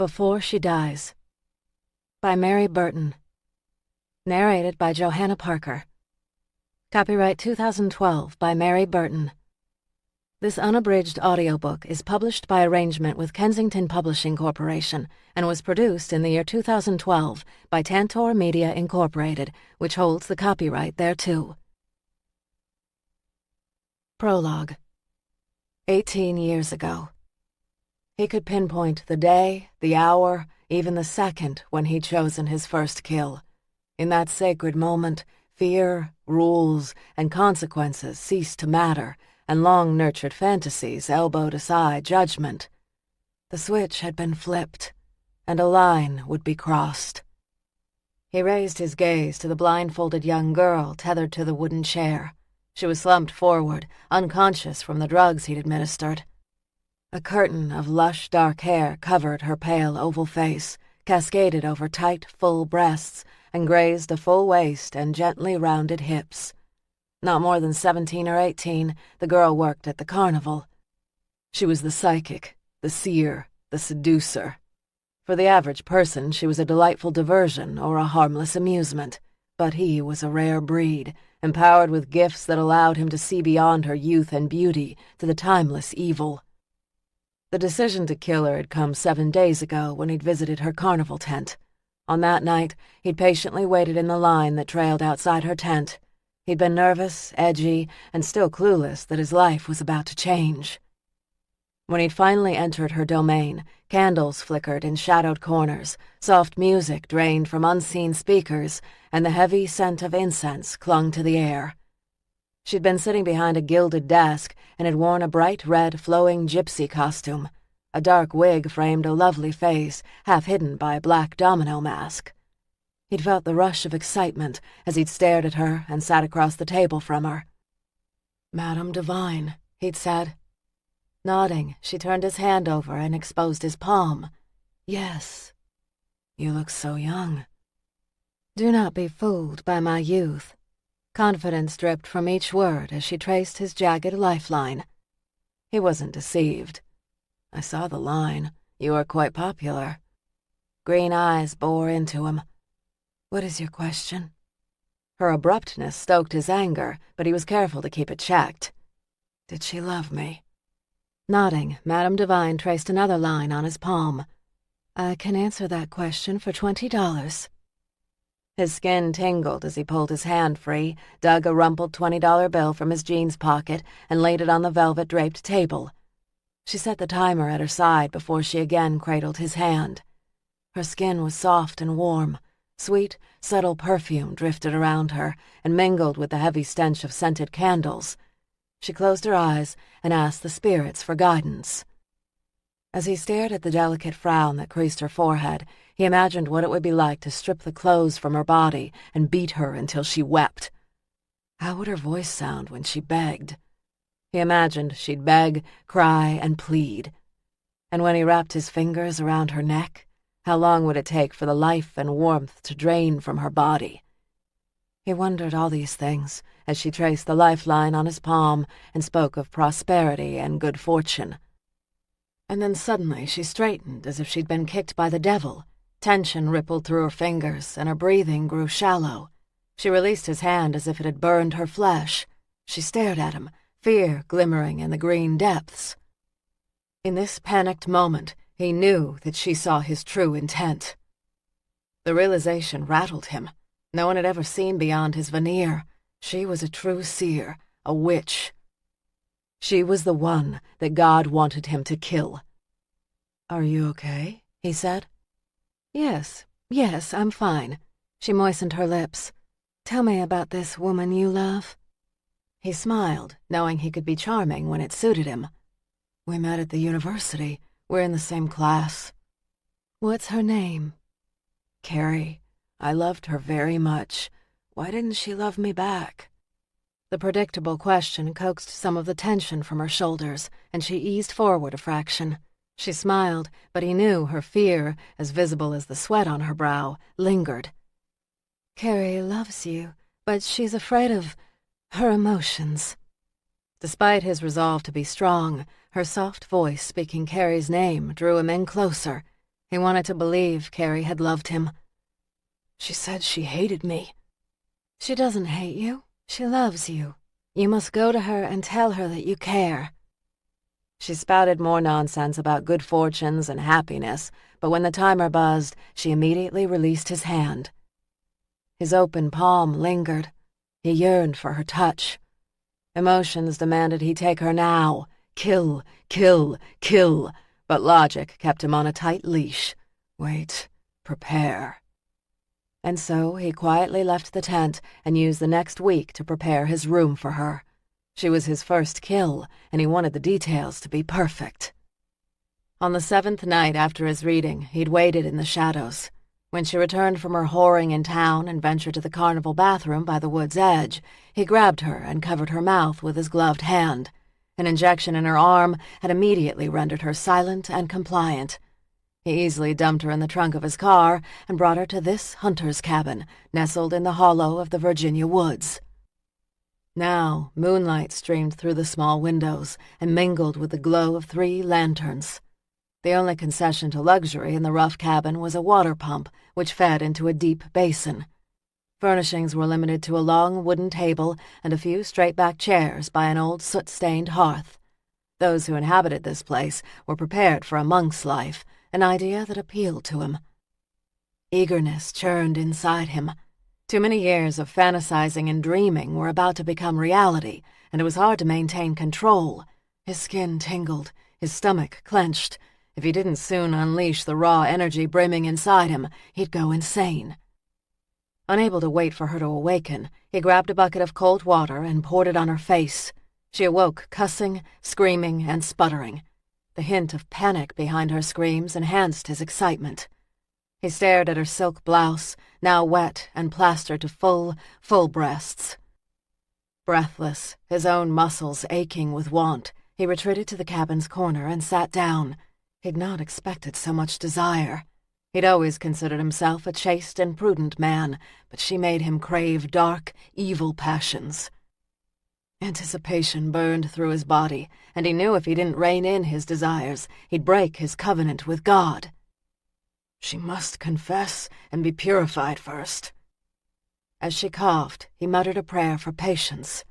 Before She Dies by Mary Burton. Narrated by Johanna Parker. Copyright 2012 by Mary Burton. This unabridged audiobook is published by arrangement with Kensington Publishing Corporation and was produced in the year 2012 by Tantor Media Incorporated, which holds the copyright thereto. Prologue. 18 years ago. He could pinpoint the day, the hour, even the second when he'd chosen his first kill. In that sacred moment, fear, rules, and consequences ceased to matter, and long-nurtured fantasies elbowed aside judgment. The switch had been flipped, and a line would be crossed. He raised his gaze to the blindfolded young girl tethered to the wooden chair. She was slumped forward, unconscious from the drugs he'd administered. A curtain of lush dark hair covered her pale oval face, cascaded over tight, full breasts, and grazed a full waist and gently rounded hips. Not more than 17 or 18, the girl worked at the carnival. She was the psychic, the seer, the seducer. For the average person, she was a delightful diversion or a harmless amusement. But he was a rare breed, empowered with gifts that allowed him to see beyond her youth and beauty to the timeless evil. The decision to kill her had come 7 days ago when he'd visited her carnival tent. On that night, he'd patiently waited in the line that trailed outside her tent. He'd been nervous, edgy, and still clueless that his life was about to change. When he'd finally entered her domain, candles flickered in shadowed corners, soft music drained from unseen speakers, and the heavy scent of incense clung to the air. She'd been sitting behind a gilded desk and had worn a bright red flowing gypsy costume. A dark wig framed a lovely face, half hidden by a black domino mask. He'd felt the rush of excitement as he'd stared at her and sat across the table from her. "Madame Divine," he'd said. Nodding, she turned his hand over and exposed his palm. "Yes. You look so young." "Do not be fooled by my youth." Confidence dripped from each word as she traced his jagged lifeline. He wasn't deceived. "I saw the line. You are quite popular." Green eyes bore into him. "What is your question?" Her abruptness stoked his anger, but he was careful to keep it checked. "Did she love me?" Nodding, Madame Divine traced another line on his palm. "I can answer that question for $20. His skin tingled as he pulled his hand free, dug a rumpled $20 bill from his jeans pocket, and laid it on the velvet-draped table. She set the timer at her side before she again cradled his hand. Her skin was soft and warm. Sweet, subtle perfume drifted around her and mingled with the heavy stench of scented candles. She closed her eyes and asked the spirits for guidance. As he stared at the delicate frown that creased her forehead, he imagined what it would be like to strip the clothes from her body and beat her until she wept. How would her voice sound when she begged? He imagined she'd beg, cry, and plead. And when he wrapped his fingers around her neck, how long would it take for the life and warmth to drain from her body? He wondered all these things as she traced the lifeline on his palm and spoke of prosperity and good fortune. And then suddenly she straightened as if she'd been kicked by the devil. Tension rippled through her fingers, and her breathing grew shallow. She released his hand as if it had burned her flesh. She stared at him, fear glimmering in the green depths. In this panicked moment, he knew that she saw his true intent. The realization rattled him. No one had ever seen beyond his veneer. She was a true seer, a witch. She was the one that God wanted him to kill. "Are you okay?" he said. Yes, I'm fine." She moistened her lips. "Tell me about this woman you love." He smiled, knowing he could be charming when it suited him. "We met at the university. We're in the same class." "What's her name?" "Carrie. I loved her very much. Why didn't she love me back?" The predictable question coaxed some of the tension from her shoulders, and she eased forward a fraction. She smiled, but he knew her fear, as visible as the sweat on her brow, lingered. "Carrie loves you, but she's afraid of her emotions." Despite his resolve to be strong, her soft voice speaking Carrie's name drew him in closer. He wanted to believe Carrie had loved him. She said she hated me. She doesn't hate you. She loves you. You must go to her and tell her that you care. She spouted more nonsense about good fortunes and happiness, but when the timer buzzed, she immediately released his hand. His open palm lingered. He yearned for her touch. Emotions demanded he take her now. Kill, kill, kill. But logic kept him on a tight leash. Wait, prepare. And so he quietly left the tent and used the next week to prepare his room for her. She was his first kill, and he wanted the details to be perfect. On the 7th night after his reading, he'd waited in the shadows. When she returned from her whoring in town and ventured to the carnival bathroom by the wood's edge, he grabbed her and covered her mouth with his gloved hand. An injection in her arm had immediately rendered her silent and compliant. He easily dumped her in the trunk of his car and brought her to this hunter's cabin, nestled in the hollow of the Virginia woods. Now, moonlight streamed through the small windows and mingled with the glow of 3 lanterns. The only concession to luxury in the rough cabin was a water pump, which fed into a deep basin. Furnishings were limited to a long wooden table and a few straight-back chairs by an old soot-stained hearth. Those who inhabited this place were prepared for a monk's life, an idea that appealed to him. Eagerness churned inside him. Too many years of fantasizing and dreaming were about to become reality, and it was hard to maintain control. His skin tingled, his stomach clenched. If he didn't soon unleash the raw energy brimming inside him, he'd go insane. Unable to wait for her to awaken, he grabbed a bucket of cold water and poured it on her face. She awoke cussing, screaming, and sputtering. The hint of panic behind her screams enhanced his excitement. He stared at her silk blouse, now wet and plastered to full breasts. Breathless, his own muscles aching with want, he retreated to the cabin's corner and sat down. He'd not expected so much desire. He'd always considered himself a chaste and prudent man, but she made him crave dark, evil passions. Anticipation burned through his body, and he knew if he didn't rein in his desires, he'd break his covenant with God. She must confess and be purified first. As she coughed, he muttered a prayer for patience.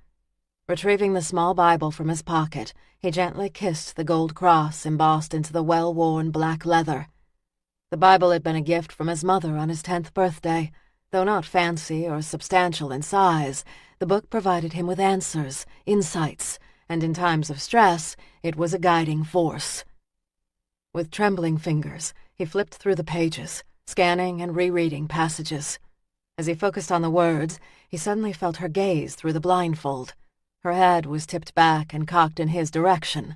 Retrieving the small Bible from his pocket, he gently kissed the gold cross embossed into the well-worn black leather. The Bible had been a gift from his mother on his 10th birthday. Though not fancy or substantial in size, the book provided him with answers, insights, and in times of stress, it was a guiding force. With trembling fingers, he flipped through the pages, scanning and rereading passages. As he focused on the words, he suddenly felt her gaze through the blindfold. Her head was tipped back and cocked in his direction.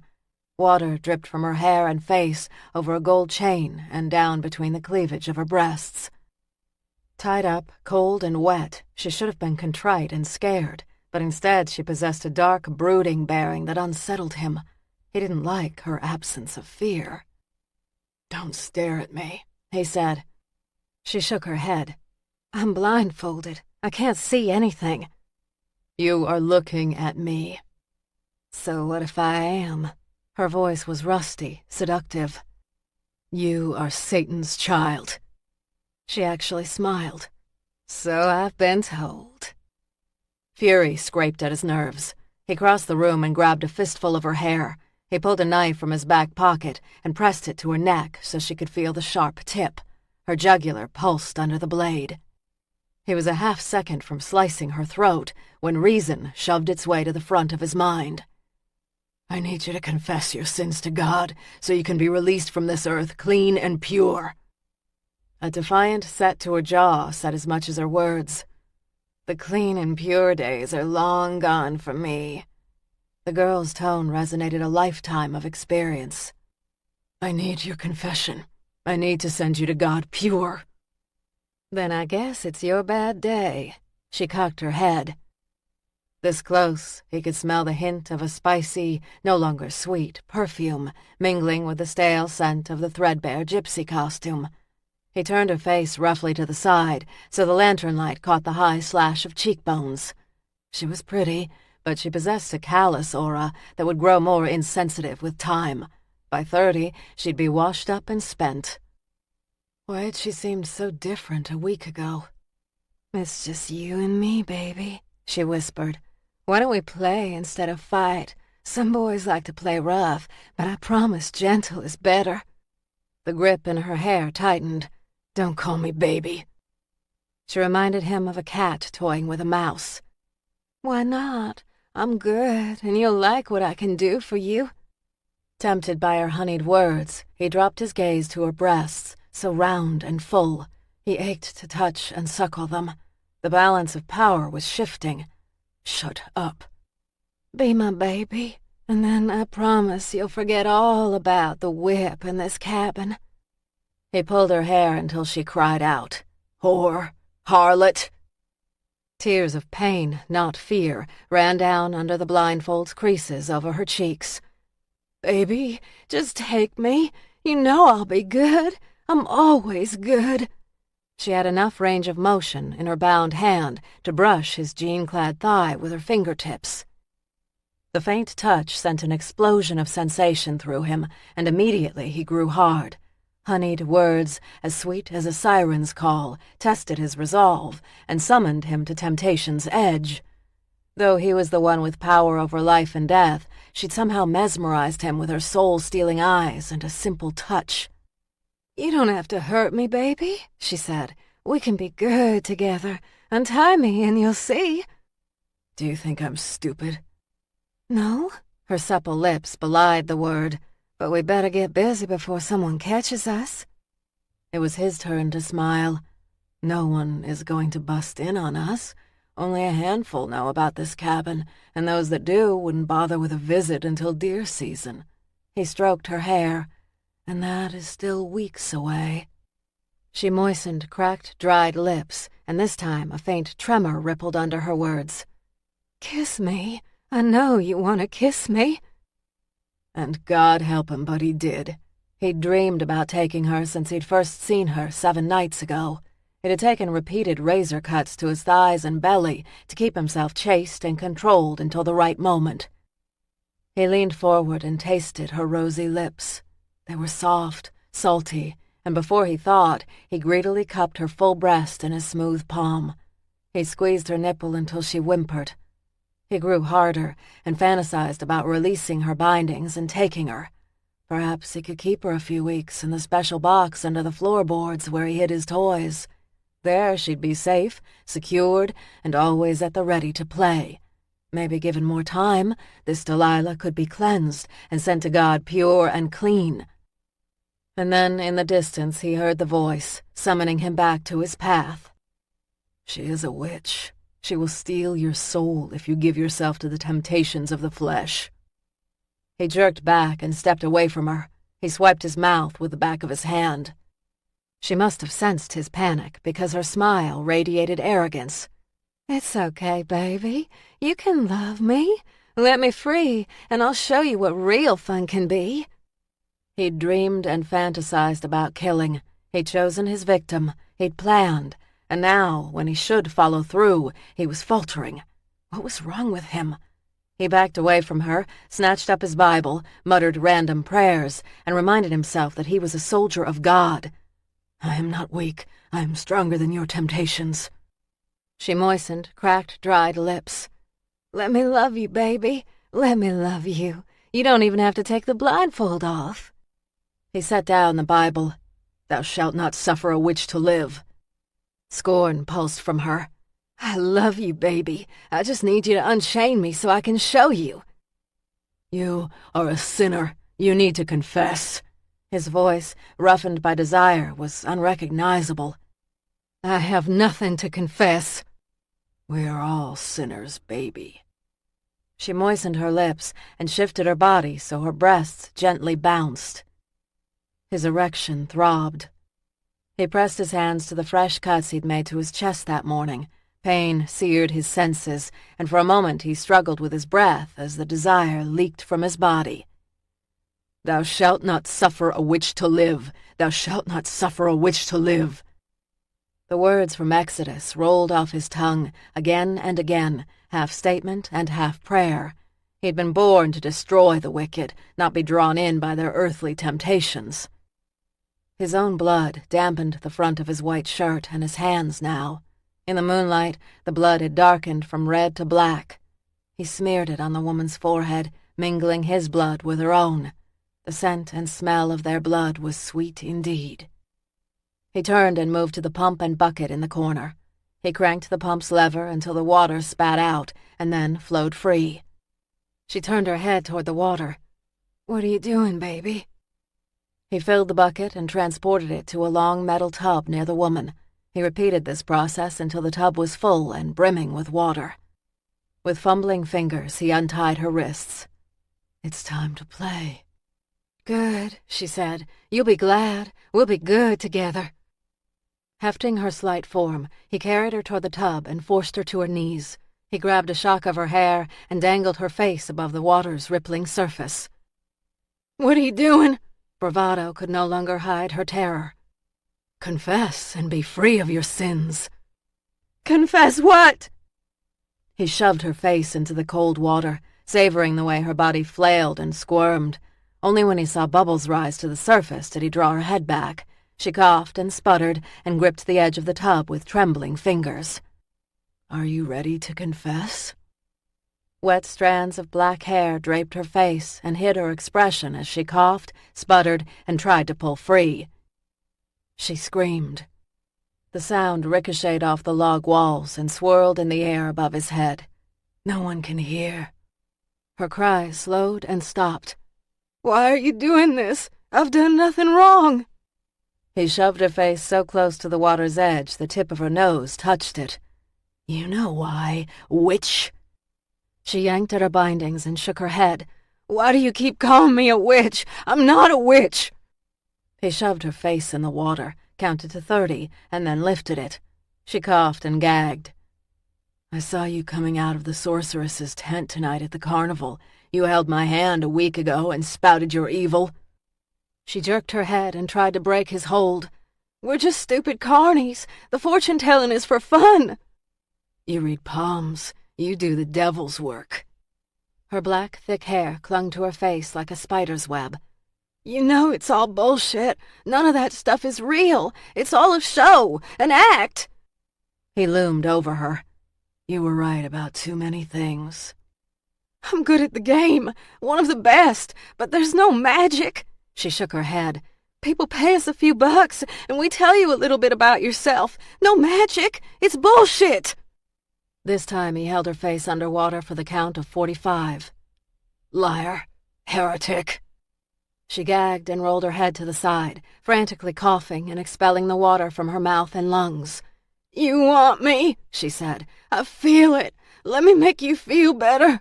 Water dripped from her hair and face over a gold chain and down between the cleavage of her breasts. Tied up, cold and wet, she should have been contrite and scared, but instead she possessed a dark, brooding bearing that unsettled him. He didn't like her absence of fear. "Don't stare at me," he said. She shook her head. "I'm blindfolded. I can't see anything." "You are looking at me." "So what if I am?" Her voice was rusty, seductive. "You are Satan's child." She actually smiled. "So I've been told." Fury scraped at his nerves. He crossed the room and grabbed a fistful of her hair. He pulled a knife from his back pocket and pressed it to her neck so she could feel the sharp tip. Her jugular pulsed under the blade. He was a half-second from slicing her throat when reason shoved its way to the front of his mind. "I need you to confess your sins to God so you can be released from this earth clean and pure." A defiant set to her jaw said as much as her words. "The clean and pure days are long gone for me." The girl's tone resonated a lifetime of experience. "I need your confession. I need to send you to God pure." "Then I guess it's your bad day." She cocked her head. This close, he could smell the hint of a spicy, no longer sweet, perfume mingling with the stale scent of the threadbare gypsy costume. He turned her face roughly to the side, so the lantern light caught the high slash of cheekbones. She was pretty, but she possessed a callous aura that would grow more insensitive with time. By 30, she'd be washed up and spent. Why'd she seem so different a week ago? It's just you and me, baby, she whispered. Why don't we play instead of fight? Some boys like to play rough, but I promise gentle is better. The grip in her hair tightened. Don't call me baby. She reminded him of a cat toying with a mouse. Why not? I'm good, and you'll like what I can do for you. Tempted by her honeyed words, he dropped his gaze to her breasts, so round and full. He ached to touch and suckle them. The balance of power was shifting. Shut up. Be my baby, and then I promise you'll forget all about the whip in this cabin. He pulled her hair until she cried out, "Whore! Harlot!" Tears of pain, not fear, ran down under the blindfold's creases over her cheeks. Baby, just take me. You know I'll be good. I'm always good. She had enough range of motion in her bound hand to brush his jean-clad thigh with her fingertips. The faint touch sent an explosion of sensation through him, and immediately he grew hard. Honeyed words, as sweet as a siren's call, tested his resolve and summoned him to temptation's edge. Though he was the one with power over life and death, she'd somehow mesmerized him with her soul-stealing eyes and a simple touch. You don't have to hurt me, baby, she said. We can be good together. Untie me and you'll see. Do you think I'm stupid? No. Her supple lips belied the word. But we better get busy before someone catches us. It was his turn to smile. No one is going to bust in on us. Only a handful know about this cabin, and those that do wouldn't bother with a visit until deer season. He stroked her hair, and that is still weeks away. She moistened cracked, dried lips, and this time a faint tremor rippled under her words. Kiss me. I know you want to kiss me. And God help him, but he did. He'd dreamed about taking her since he'd first seen her 7 nights ago. It had taken repeated razor cuts to his thighs and belly to keep himself chaste and controlled until the right moment. He leaned forward and tasted her rosy lips. They were soft, salty, and before he thought, he greedily cupped her full breast in his smooth palm. He squeezed her nipple until she whimpered. He grew harder and fantasized about releasing her bindings and taking her. Perhaps he could keep her a few weeks in the special box under the floorboards where he hid his toys. There she'd be safe, secured, and always at the ready to play. Maybe given more time, this Delilah could be cleansed and sent to God pure and clean. And then in the distance he heard the voice, summoning him back to his path. She is a witch. She will steal your soul if you give yourself to the temptations of the flesh. He jerked back and stepped away from her. He swiped his mouth with the back of his hand. She must have sensed his panic because her smile radiated arrogance. It's okay, baby. You can love me. Let me free, and I'll show you what real fun can be. He'd dreamed and fantasized about killing. He'd chosen his victim. He'd planned. And now, when he should follow through, he was faltering. What was wrong with him? He backed away from her, snatched up his Bible, muttered random prayers, and reminded himself that he was a soldier of God. I am not weak. I am stronger than your temptations. She moistened cracked, dried lips. Let me love you, baby. Let me love you. You don't even have to take the blindfold off. He set down the Bible. Thou shalt not suffer a witch to live. Scorn pulsed from her. I love you, baby. I just need you to unchain me so I can show you. You are a sinner. You need to confess. His voice, roughened by desire, was unrecognizable. I have nothing to confess. We're all sinners, baby. She moistened her lips and shifted her body so her breasts gently bounced. His erection throbbed. He pressed his hands to the fresh cuts he'd made to his chest that morning. Pain seared his senses, and for a moment he struggled with his breath as the desire leaked from his body. Thou shalt not suffer a witch to live. Thou shalt not suffer a witch to live. The words from Exodus rolled off his tongue again and again, half statement and half prayer. He'd been born to destroy the wicked, not be drawn in by their earthly temptations. His own blood dampened the front of his white shirt and his hands now. In the moonlight, the blood had darkened from red to black. He smeared it on the woman's forehead, mingling his blood with her own. The scent and smell of their blood was sweet indeed. He turned and moved to the pump and bucket in the corner. He cranked the pump's lever until the water spat out and then flowed free. She turned her head toward the water. "What are you doing, baby?" He filled the bucket and transported it to a long metal tub near the woman. He repeated this process until the tub was full and brimming with water. With fumbling fingers, he untied her wrists. "It's time to play." "Good," she said. "You'll be glad. We'll be good together." Hefting her slight form, he carried her toward the tub and forced her to her knees. He grabbed a shock of her hair and dangled her face above the water's rippling surface. "What are you doing?" Bravado could no longer hide her terror. "Confess and be free of your sins." "Confess what?" He shoved her face into the cold water, savoring the way her body flailed and squirmed. Only when he saw bubbles rise to the surface did he draw her head back. She coughed and sputtered and gripped the edge of the tub with trembling fingers. "Are you ready to confess?" Wet strands of black hair draped her face and hid her expression as she coughed, sputtered, and tried to pull free. She screamed. The sound ricocheted off the log walls and swirled in the air above his head. "No one can hear." Her cry slowed and stopped. "Why are you doing this? I've done nothing wrong." He shoved her face so close to the water's edge the tip of her nose touched it. "You know why, witch." She yanked at her bindings and shook her head. "Why do you keep calling me a witch? I'm not a witch." He shoved her face in the water, counted to 30, and then lifted it. She coughed and gagged. "I saw you coming out of the sorceress's tent tonight at the carnival. You held my hand a week ago and spouted your evil." She jerked her head and tried to break his hold. "We're just stupid carnies. The fortune-telling is for fun." "You read palms. You do the devil's work." Her black, thick hair clung to her face like a spider's web. "You know it's all bullshit. None of that stuff is real. It's all a show, an act." He loomed over her. "You were right about too many things." "I'm good at the game, one of the best, but there's no magic." She shook her head. "People pay us a few bucks, and we tell you a little bit about yourself. No magic. It's bullshit." This time he held her face underwater for the count of 45. "Liar. Heretic." She gagged and rolled her head to the side, frantically coughing and expelling the water from her mouth and lungs. "You want me," she said. "I feel it. Let me make you feel better."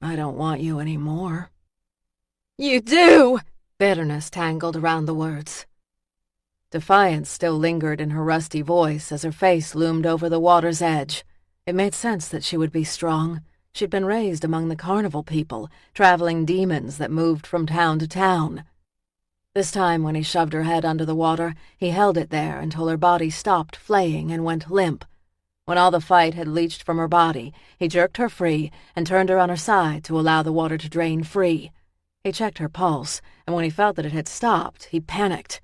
"I don't want you anymore." "You do." Bitterness tangled around the words. Defiance still lingered in her rusty voice as her face loomed over the water's edge. It made sense that she would be strong. She'd been raised among the carnival people, traveling demons that moved from town to town. This time, when he shoved her head under the water, he held it there until her body stopped flaying and went limp. When all the fight had leached from her body, he jerked her free and turned her on her side to allow the water to drain free. He checked her pulse, and when he felt that it had stopped, he panicked.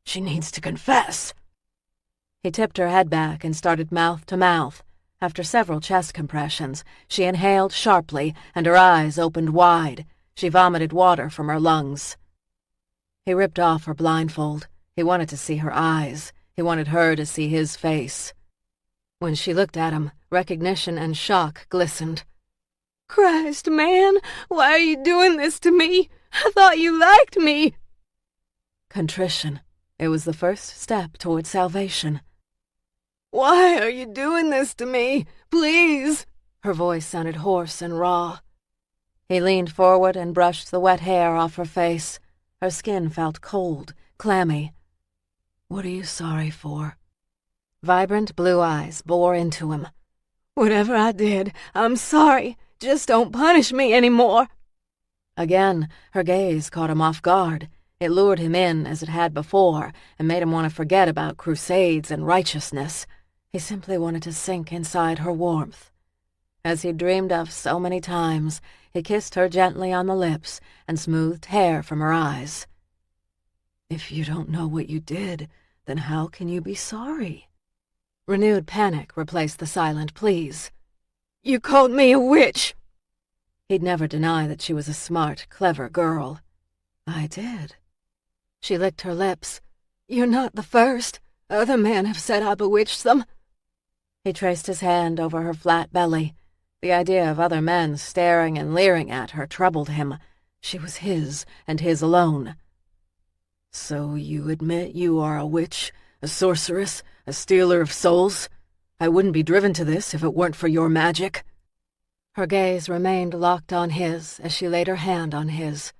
"She needs to confess." He tipped her head back and started mouth to mouth. After several chest compressions, she inhaled sharply, and her eyes opened wide. She vomited water from her lungs. He ripped off her blindfold. He wanted to see her eyes. He wanted her to see his face. When she looked at him, recognition and shock glistened. "Christ, man, why are you doing this to me? I thought you liked me." Contrition. It was the first step toward salvation. "Why are you doing this to me? Please." Her voice sounded hoarse and raw. He leaned forward and brushed the wet hair off her face. Her skin felt cold, clammy. "What are you sorry for?" Vibrant blue eyes bore into him. "Whatever I did, I'm sorry. Just don't punish me anymore." Again, her gaze caught him off guard. It lured him in as it had before and made him want to forget about crusades and righteousness. He simply wanted to sink inside her warmth. As he dreamed of so many times, he kissed her gently on the lips and smoothed hair from her eyes. If you don't know what you did, then how can you be sorry? Renewed panic replaced the silent pleas. You called me a witch. He'd never deny that she was a smart, clever girl. I did. She licked her lips. You're not the first. Other men have said I bewitched them. He traced his hand over her flat belly. The idea of other men staring and leering at her troubled him. She was his, and his alone. So you admit you are a witch, a sorceress, a stealer of souls? I wouldn't be driven to this if it weren't for your magic. Her gaze remained locked on his as she laid her hand on his.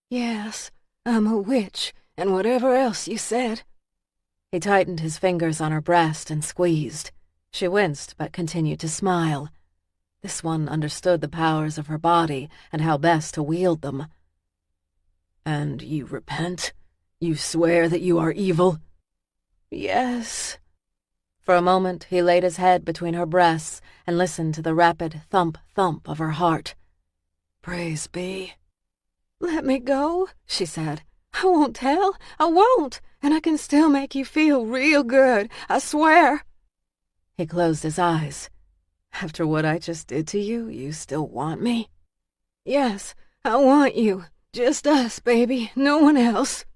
Yes, I'm a witch, and whatever else you said. He tightened his fingers on her breast and squeezed. She winced but continued to smile. This one understood the powers of her body and how best to wield them. And you repent? You swear that you are evil? Yes. For a moment he laid his head between her breasts and listened to the rapid thump-thump of her heart. Praise be. Let me go, she said. I won't tell. I won't. And I can still make you feel real good. I swear. He closed his eyes. After what I just did to you, you still want me? Yes, I want you. Just us, baby. No one else.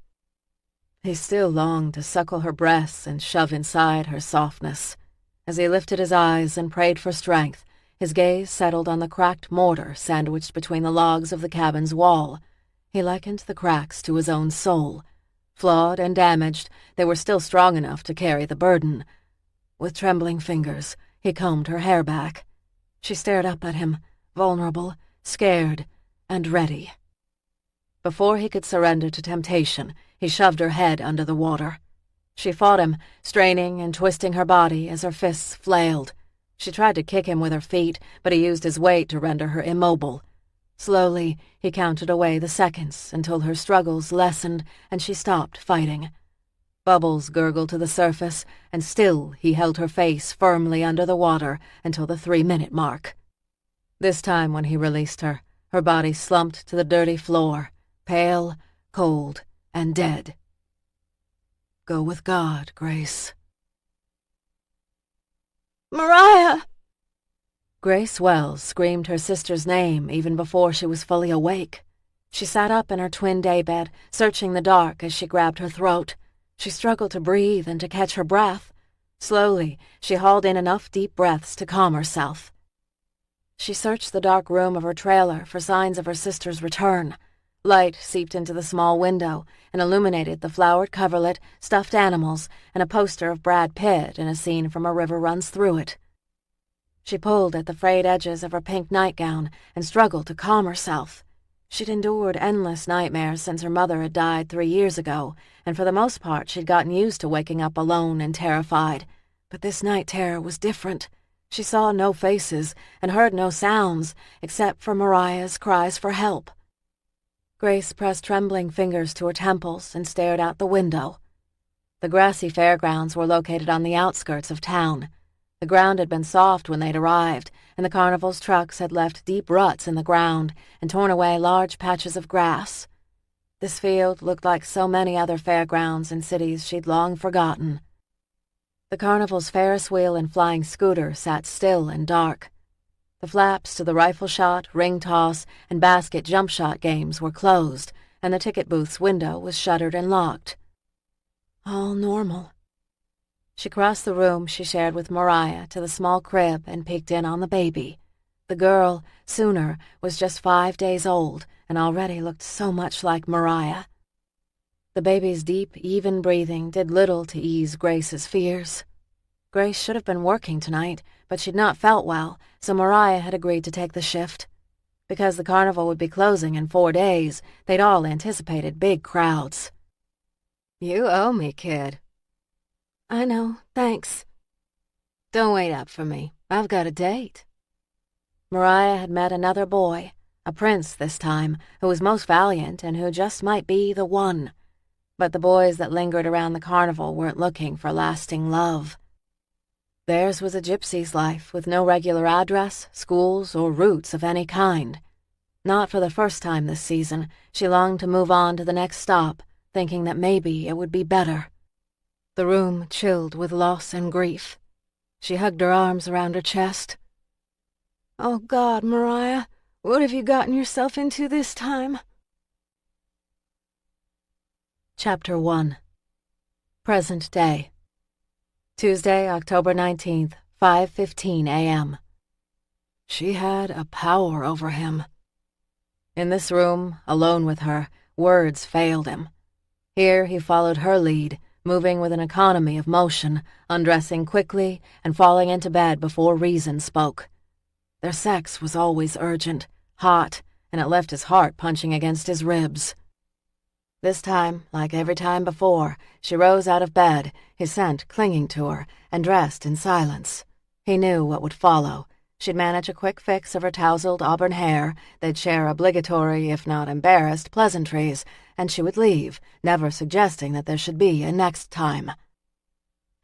He still longed to suckle her breasts and shove inside her softness. As he lifted his eyes and prayed for strength, his gaze settled on the cracked mortar sandwiched between the logs of the cabin's wall. He likened the cracks to his own soul. Flawed and damaged, they were still strong enough to carry the burden. With trembling fingers, he combed her hair back. She stared up at him, vulnerable, scared, and ready. Before he could surrender to temptation, he shoved her head under the water. She fought him, straining and twisting her body as her fists flailed. She tried to kick him with her feet, but he used his weight to render her immobile. Slowly, he counted away the seconds until her struggles lessened and she stopped fighting. Bubbles gurgled to the surface, and still he held her face firmly under the water until the 3-minute mark. This time when he released her, her body slumped to the dirty floor, pale, cold, and dead. Go with God, Grace. Mariah! Grace Wells screamed her sister's name even before she was fully awake. She sat up in her twin daybed, searching the dark as she grabbed her throat. She struggled to breathe and to catch her breath. Slowly, she hauled in enough deep breaths to calm herself. She searched the dark room of her trailer for signs of her sister's return. Light seeped into the small window and illuminated the flowered coverlet, stuffed animals, and a poster of Brad Pitt in a scene from A River Runs Through It. She pulled at the frayed edges of her pink nightgown and struggled to calm herself. She'd endured endless nightmares since her mother had died 3 years ago, and for the most part she'd gotten used to waking up alone and terrified. But this night terror was different. She saw no faces and heard no sounds, except for Mariah's cries for help. Grace pressed trembling fingers to her temples and stared out the window. The grassy fairgrounds were located on the outskirts of town. The ground had been soft when they'd arrived, and the carnival's trucks had left deep ruts in the ground and torn away large patches of grass. This field looked like so many other fairgrounds in cities she'd long forgotten. The carnival's Ferris wheel and flying scooter sat still and dark. The flaps to the rifle shot, ring toss, and basket jump shot games were closed, and the ticket booth's window was shuttered and locked. All normal. She crossed the room she shared with Mariah to the small crib and peeked in on the baby. The girl, Sooner, was just 5 days old and already looked so much like Mariah. The baby's deep, even breathing did little to ease Grace's fears. Grace should have been working tonight, but she'd not felt well, so Mariah had agreed to take the shift. Because the carnival would be closing in 4 days, they'd all anticipated big crowds. You owe me, kid. I know, thanks. Don't wait up for me. I've got a date. Mariah had met another boy, a prince this time, who was most valiant and who just might be the one. But the boys that lingered around the carnival weren't looking for lasting love. Theirs was a gypsy's life with no regular address, schools, or roots of any kind. Not for the first time this season, she longed to move on to the next stop, thinking that maybe it would be better. The room chilled with loss and grief. She hugged her arms around her chest. "Oh God, Mariah, what have you gotten yourself into this time?" Chapter 1. Present Day. Tuesday, October 19th, 5:15 a.m. She had a power over him. In this room, alone with her, words failed him. Here he followed her lead, moving with an economy of motion, undressing quickly and falling into bed before reason spoke. Their sex was always urgent, hot, and it left his heart punching against his ribs. This time, like every time before, she rose out of bed, his scent clinging to her, and dressed in silence. He knew what would follow. She'd manage a quick fix of her tousled auburn hair, they'd share obligatory, if not embarrassed, pleasantries, and she would leave, never suggesting that there should be a next time.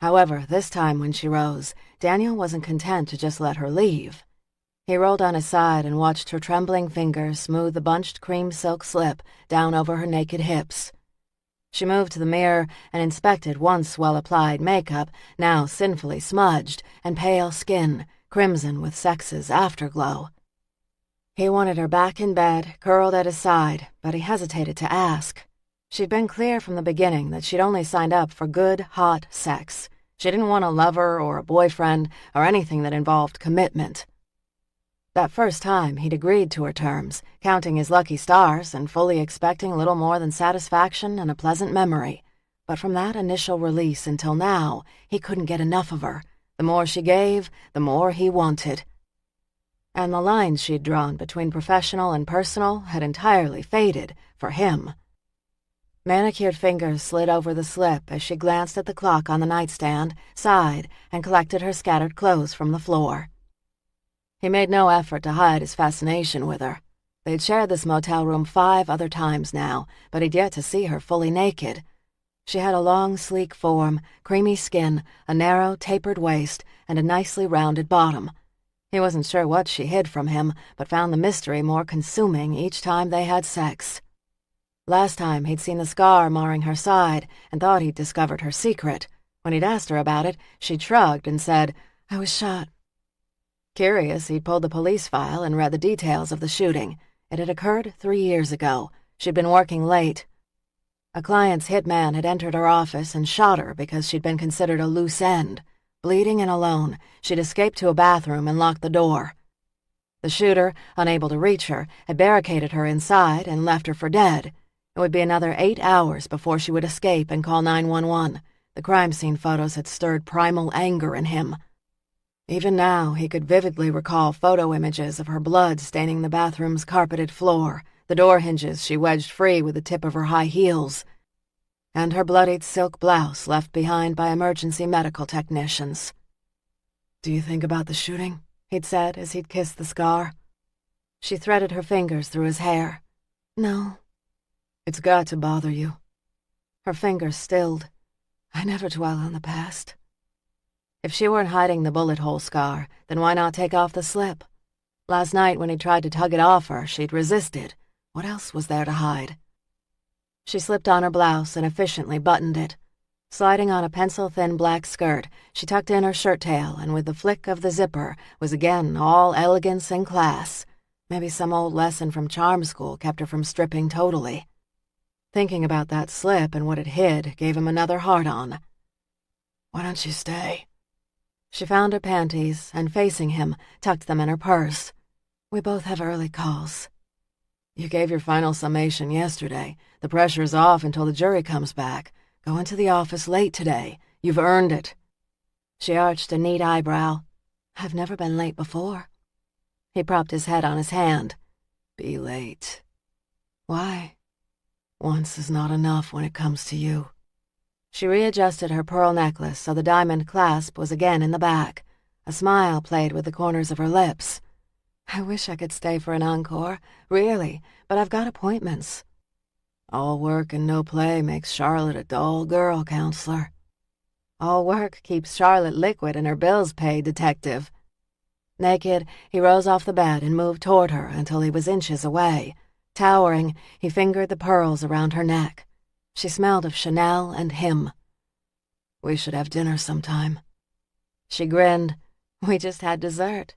However, this time when she rose, Daniel wasn't content to just let her leave. He rolled on his side and watched her trembling fingers smooth the bunched cream silk slip down over her naked hips. She moved to the mirror and inspected once well-applied makeup, now sinfully smudged, and pale skin, crimson with sex's afterglow. He wanted her back in bed, curled at his side, but he hesitated to ask. She'd been clear from the beginning that she'd only signed up for good, hot sex. She didn't want a lover or a boyfriend or anything that involved commitment. That first time, he'd agreed to her terms, counting his lucky stars and fully expecting little more than satisfaction and a pleasant memory. But from that initial release until now, he couldn't get enough of her. The more she gave, the more he wanted. And the lines she'd drawn between professional and personal had entirely faded, for him. Manicured fingers slid over the slip as she glanced at the clock on the nightstand, sighed, and collected her scattered clothes from the floor. He made no effort to hide his fascination with her. They'd shared this motel room 5 other times now, but he'd yet to see her fully naked. She had a long, sleek form, creamy skin, a narrow, tapered waist, and a nicely rounded bottom. He wasn't sure what she hid from him, but found the mystery more consuming each time they had sex. Last time, he'd seen the scar marring her side and thought he'd discovered her secret. When he'd asked her about it, she'd shrugged and said, "I was shot." Curious, he pulled the police file and read the details of the shooting. It had occurred 3 years ago. She'd been working late. A client's hitman had entered her office and shot her because she'd been considered a loose end. Bleeding and alone, she'd escaped to a bathroom and locked the door. The shooter, unable to reach her, had barricaded her inside and left her for dead. It would be another 8 hours before she would escape and call 911. The crime scene photos had stirred primal anger in him. Even now, he could vividly recall photo images of her blood staining the bathroom's carpeted floor, the door hinges she wedged free with the tip of her high heels, and her bloodied silk blouse left behind by emergency medical technicians. "Do you think about the shooting?" he'd said as he'd kissed the scar. She threaded her fingers through his hair. "No." "It's got to bother you." Her fingers stilled. "I never dwell on the past." If she weren't hiding the bullet hole scar, then why not take off the slip? Last night when he tried to tug it off her, she'd resisted. What else was there to hide? She slipped on her blouse and efficiently buttoned it. Sliding on a pencil-thin black skirt, she tucked in her shirt tail and with the flick of the zipper was again all elegance and class. Maybe some old lesson from charm school kept her from stripping totally. Thinking about that slip and what it hid gave him another hard-on. "Why don't you stay?" She found her panties and, facing him, tucked them in her purse. "We both have early calls." "You gave your final summation yesterday. The pressure's off until the jury comes back. Go into the office late today. You've earned it." She arched a neat eyebrow. "I've never been late before." He propped his head on his hand. "Be late." "Why?" "Once is not enough when it comes to you." She readjusted her pearl necklace so the diamond clasp was again in the back. A smile played with the corners of her lips. "I wish I could stay for an encore, really, but I've got appointments." "All work and no play makes Charlotte a dull girl, counselor." "All work keeps Charlotte liquid and her bills paid, detective." Naked, he rose off the bed and moved toward her until he was inches away. Towering, he fingered the pearls around her neck. She smelled of Chanel and him. "We should have dinner sometime." She grinned. "We just had dessert."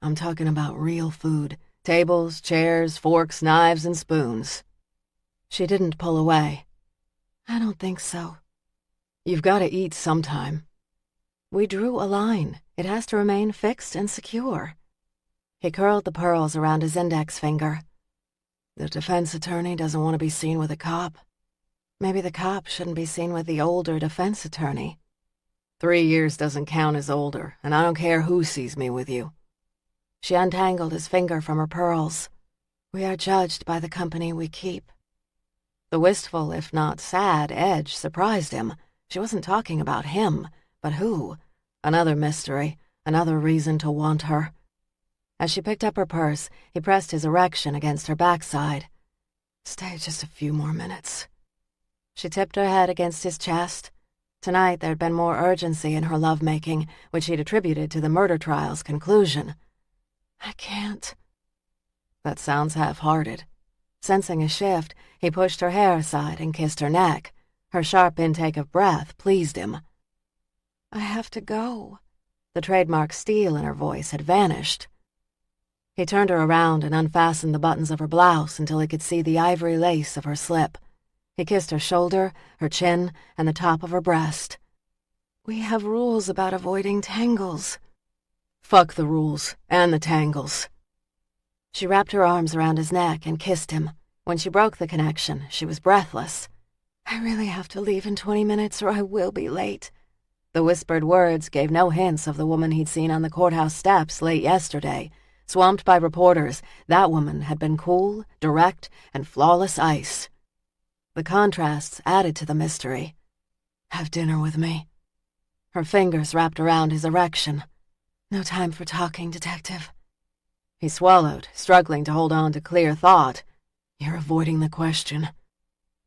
"I'm talking about real food. Tables, chairs, forks, knives, and spoons." She didn't pull away. "I don't think so." "You've got to eat sometime." "We drew a line. It has to remain fixed and secure." He curled the pearls around his index finger. "The defense attorney doesn't want to be seen with a cop." "Maybe the cop shouldn't be seen with the older defense attorney." 3 years doesn't count as older, and I don't care who sees me with you." She untangled his finger from her pearls. "We are judged by the company we keep." The wistful, if not sad, edge surprised him. She wasn't talking about him, but who? Another mystery, another reason to want her. As she picked up her purse, he pressed his erection against her backside. "Stay just a few more minutes." She tipped her head against his chest. Tonight there'd been more urgency in her lovemaking, which he'd attributed to the murder trial's conclusion. "I can't." That sounds half-hearted. Sensing a shift, he pushed her hair aside and kissed her neck. Her sharp intake of breath pleased him. "I have to go." The trademark steel in her voice had vanished. He turned her around and unfastened the buttons of her blouse until he could see the ivory lace of her slip. He kissed her shoulder, her chin, and the top of her breast. "We have rules about avoiding tangles." "Fuck the rules, and the tangles." She wrapped her arms around his neck and kissed him. When she broke the connection, she was breathless. "I really have to leave in 20 minutes or I will be late." The whispered words gave no hints of the woman he'd seen on the courthouse steps late yesterday. Swamped by reporters, that woman had been cool, direct, and flawless ice. The contrasts added to the mystery. "Have dinner with me." Her fingers wrapped around his erection. "No time for talking, Detective." He swallowed, struggling to hold on to clear thought. "You're avoiding the question."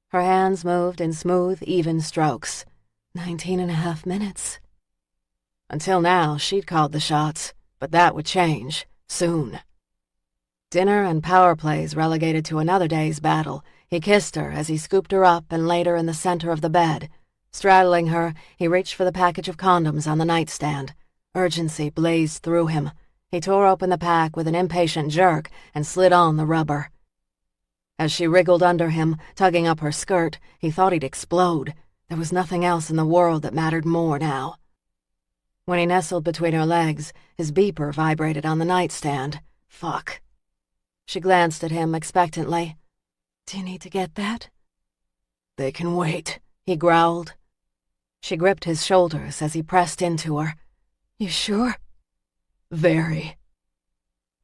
Her hands moved in smooth, even strokes. 19.5 minutes. Until now, she'd called the shots, but that would change, soon. Dinner and power plays relegated to another day's battle, he kissed her as he scooped her up and laid her in the center of the bed. Straddling her, he reached for the package of condoms on the nightstand. Urgency blazed through him. He tore open the pack with an impatient jerk and slid on the rubber. As she wriggled under him, tugging up her skirt, he thought he'd explode. There was nothing else in the world that mattered more now. When he nestled between her legs, his beeper vibrated on the nightstand. Fuck. She glanced at him expectantly. "Do you need to get that?" "They can wait," he growled. She gripped his shoulders as he pressed into her. "You sure?" "Very."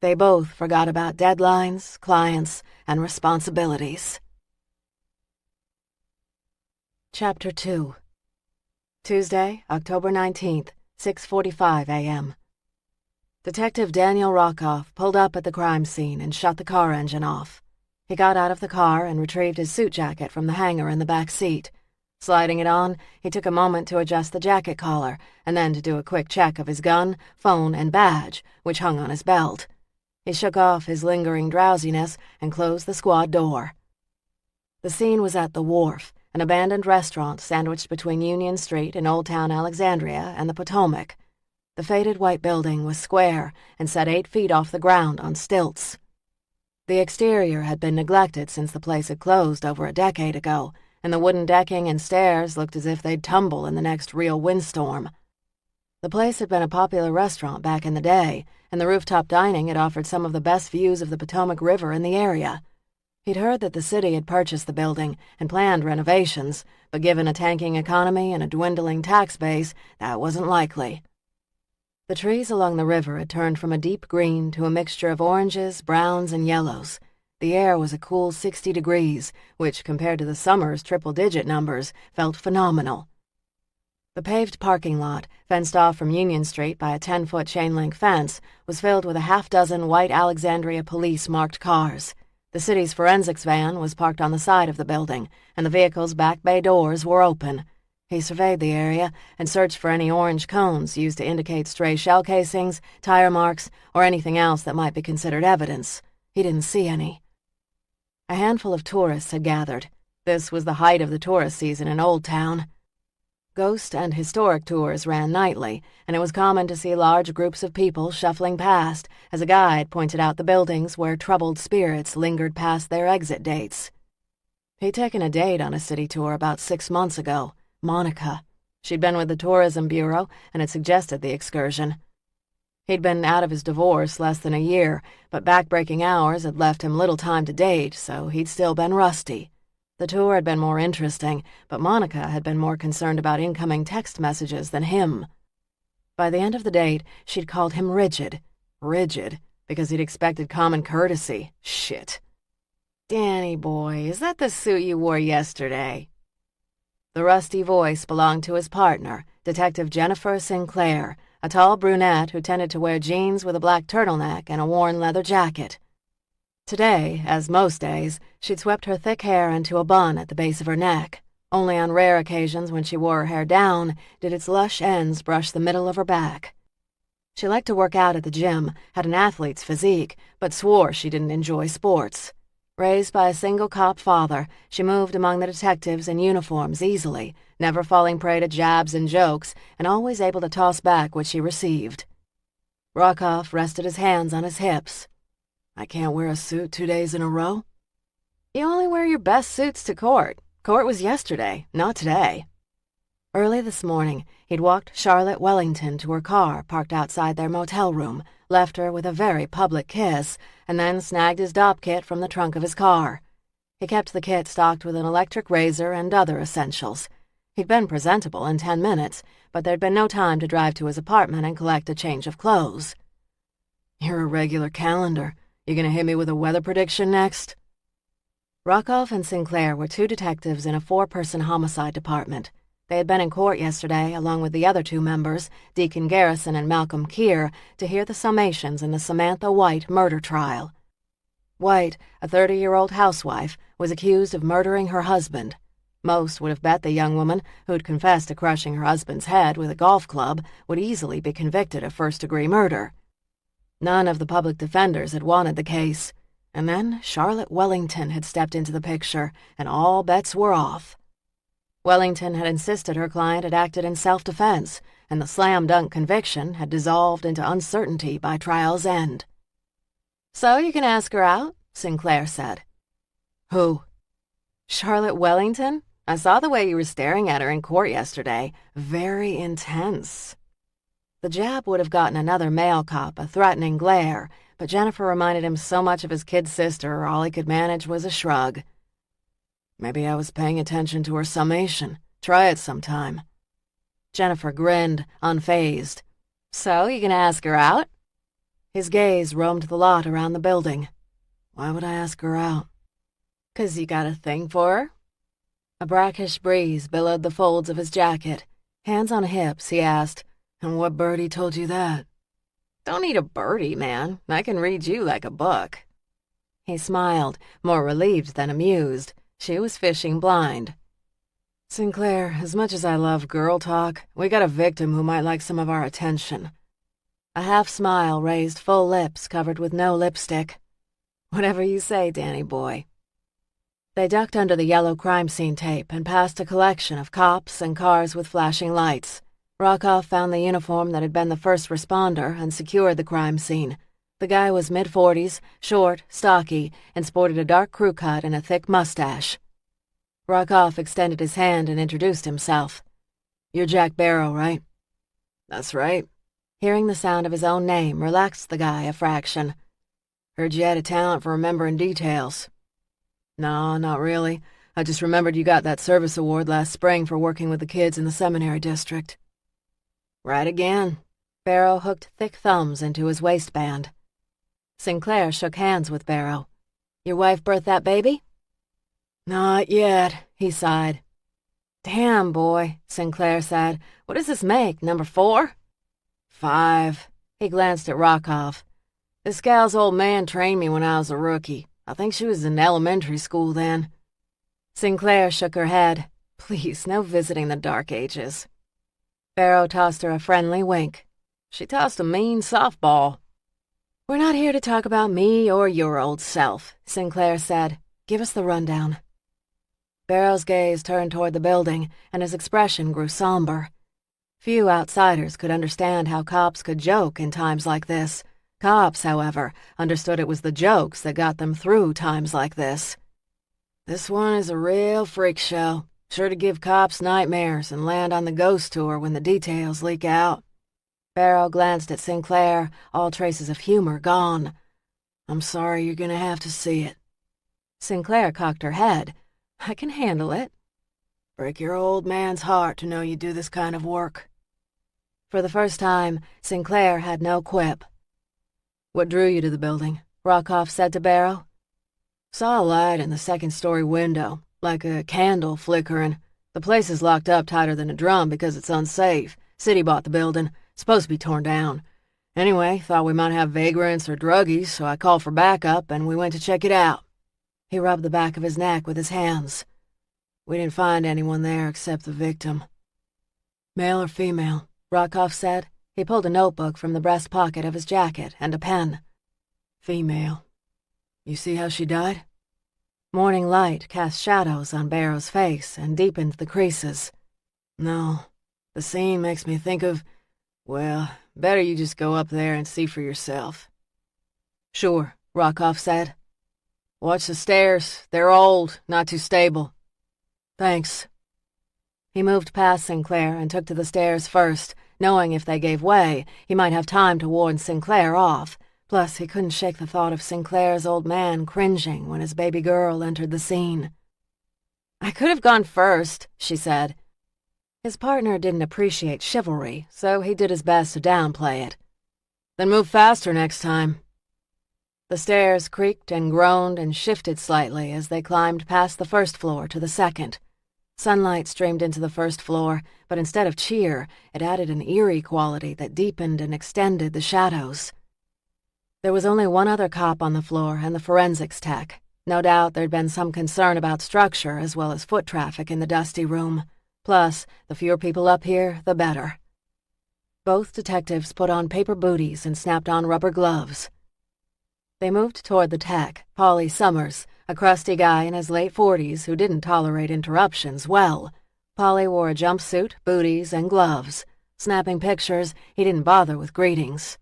They both forgot about deadlines, clients, and responsibilities. Chapter 2. Tuesday, October 19th, 6:45 a.m. Detective Daniel Rockoff pulled up at the crime scene and shut the car engine off. He got out of the car and retrieved his suit jacket from the hanger in the back seat. Sliding it on, he took a moment to adjust the jacket collar and then to do a quick check of his gun, phone, and badge, which hung on his belt. He shook off his lingering drowsiness and closed the squad door. The scene was at the Wharf, an abandoned restaurant sandwiched between Union Street in Old Town Alexandria and the Potomac. The faded white building was square and set 8 feet off the ground on stilts. The exterior had been neglected since the place had closed over a decade ago, and the wooden decking and stairs looked as if they'd tumble in the next real windstorm. The place had been a popular restaurant back in the day, and the rooftop dining had offered some of the best views of the Potomac River in the area. He'd heard that the city had purchased the building and planned renovations, but given a tanking economy and a dwindling tax base, that wasn't likely. The trees along the river had turned from a deep green to a mixture of oranges, browns, and yellows. The air was a cool 60 degrees, which, compared to the summer's triple-digit numbers, felt phenomenal. The paved parking lot, fenced off from Union Street by a 10-foot chain-link fence, was filled with a half-dozen white Alexandria police-marked cars. The city's forensics van was parked on the side of the building, and the vehicle's back bay doors were open. He surveyed the area and searched for any orange cones used to indicate stray shell casings, tire marks, or anything else that might be considered evidence. He didn't see any. A handful of tourists had gathered. This was the height of the tourist season in Old Town. Ghost and historic tours ran nightly, and it was common to see large groups of people shuffling past as a guide pointed out the buildings where troubled spirits lingered past their exit dates. He'd taken a date on a city tour about 6 months ago, Monica. She'd been with the Tourism Bureau and had suggested the excursion. He'd been out of his divorce less than a year, but backbreaking hours had left him little time to date, so he'd still been rusty. The tour had been more interesting, but Monica had been more concerned about incoming text messages than him. By the end of the date, she'd called him rigid. Rigid, because he'd expected common courtesy. Shit. "Danny boy, is that the suit you wore yesterday?" The rusty voice belonged to his partner, Detective Jennifer Sinclair, a tall brunette who tended to wear jeans with a black turtleneck and a worn leather jacket. Today, as most days, she'd swept her thick hair into a bun at the base of her neck. Only on rare occasions when she wore her hair down did its lush ends brush the middle of her back. She liked to work out at the gym, had an athlete's physique, but swore she didn't enjoy sports. Raised by a single cop father, she moved among the detectives in uniforms easily, never falling prey to jabs and jokes, and always able to toss back what she received. Rockoff rested his hands on his hips. "I can't wear a suit 2 days in a row?" "You only wear your best suits to court. Court was yesterday, not today." Early this morning, he'd walked Charlotte Wellington to her car parked outside their motel room, left her with a very public kiss, and then snagged his dop kit from the trunk of his car. He kept the kit stocked with an electric razor and other essentials. He'd been presentable in 10 minutes, but there'd been no time to drive to his apartment and collect a change of clothes. "You're a regular calendar. You gonna hit me with a weather prediction next?" Rockoff and Sinclair were 2 detectives in a 4-person homicide department. They had been in court yesterday, along with the other 2 members, Deacon Garrison and Malcolm Keir, to hear the summations in the Samantha White murder trial. White, a 30-year-old housewife, was accused of murdering her husband. Most would have bet the young woman, who'd confessed to crushing her husband's head with a golf club, would easily be convicted of first-degree murder. None of the public defenders had wanted the case, and then Charlotte Wellington had stepped into the picture, and all bets were off. Wellington had insisted her client had acted in self-defense, and the slam-dunk conviction had dissolved into uncertainty by trial's end. "So you can ask her out," Sinclair said. "Who?" "Charlotte Wellington. I saw the way you were staring at her in court yesterday. Very intense." The jab would have gotten another male cop a threatening glare, but Jennifer reminded him so much of his kid sister all he could manage was a shrug. "Maybe I was paying attention to her summation. Try it sometime." Jennifer grinned, unfazed. "So you gonna ask her out?" His gaze roamed the lot around the building. "Why would I ask her out?" "'Cause you got a thing for her?" A brackish breeze billowed the folds of his jacket. Hands on hips, he asked, "And what birdie told you that?" "Don't need a birdie, man. I can read you like a book." He smiled, more relieved than amused. She was fishing blind. "Sinclair, as much as I love girl talk, we got a victim who might like some of our attention." A half smile raised full lips covered with no lipstick. "Whatever you say, Danny boy." They ducked under the yellow crime scene tape and past a collection of cops and cars with flashing lights. Rockoff found the uniform that had been the first responder and secured the crime scene. The guy was mid-40s, short, stocky, and sported a dark crew cut and a thick mustache. Rockoff extended his hand and introduced himself. "You're Jack Barrow, right?" "That's right." Hearing the sound of his own name relaxed the guy a fraction. "Heard you had a talent for remembering details." "No, not really. I just remembered you got that service award last spring for working with the kids in the seminary district." "Right again." Barrow hooked thick thumbs into his waistband. Sinclair shook hands with Barrow. "Your wife birthed that baby?" "Not yet," he sighed. "Damn, boy," Sinclair said. "What does this make, number 4? 5. He glanced at Rockoff. "This gal's old man trained me when I was a rookie. I think she was in elementary school then." Sinclair shook her head. "Please, no visiting the Dark Ages." Barrow tossed her a friendly wink. "She tossed a mean softball." "We're not here to talk about me or your old self," Sinclair said. "Give us the rundown." Barrow's gaze turned toward the building, and his expression grew somber. Few outsiders could understand how cops could joke in times like this. Cops, however, understood it was the jokes that got them through times like this. This one is a real freak show, sure to give cops nightmares and land on the ghost tour when the details leak out. Barrow glanced at Sinclair, all traces of humor gone. I'm sorry you're gonna have to see it. Sinclair cocked her head. I can handle it. Break your old man's heart to know you do this kind of work. For the first time, Sinclair had no quip. What drew you to the building? Rockoff said to Barrow. Saw a light in the second-story window, like a candle flickering. The place is locked up tighter than a drum because it's unsafe. City bought the building. Supposed to be torn down. Anyway, thought we might have vagrants or druggies, so I called for backup and we went to check it out. He rubbed the back of his neck with his hands. We didn't find anyone there except the victim. Male or female? Rockoff said. He pulled a notebook from the breast pocket of his jacket and a pen. Female. You see how she died? Morning light cast shadows on Barrow's face and deepened the creases. No, the scene makes me think of, well, better you just go up there and see for yourself. Sure, Rockoff said. Watch the stairs. They're old, not too stable. Thanks. He moved past Sinclair and took to the stairs first, knowing if they gave way, he might have time to warn Sinclair off. Plus, he couldn't shake the thought of Sinclair's old man cringing when his baby girl entered the scene. I could have gone first, she said. His partner didn't appreciate chivalry, so he did his best to downplay it. Then move faster next time. The stairs creaked and groaned and shifted slightly as they climbed past the first floor to the second. Sunlight streamed into the first floor, but instead of cheer, it added an eerie quality that deepened and extended the shadows. There was only one other cop on the floor and the forensics tech. No doubt there'd been some concern about structure as well as foot traffic in the dusty room. Plus, the fewer people up here, the better. Both detectives put on paper booties and snapped on rubber gloves. They moved toward the tech, Paulie Summers, a crusty guy in his late 40s who didn't tolerate interruptions well. Paulie wore a jumpsuit, booties, and gloves. Snapping pictures, he didn't bother with greetings.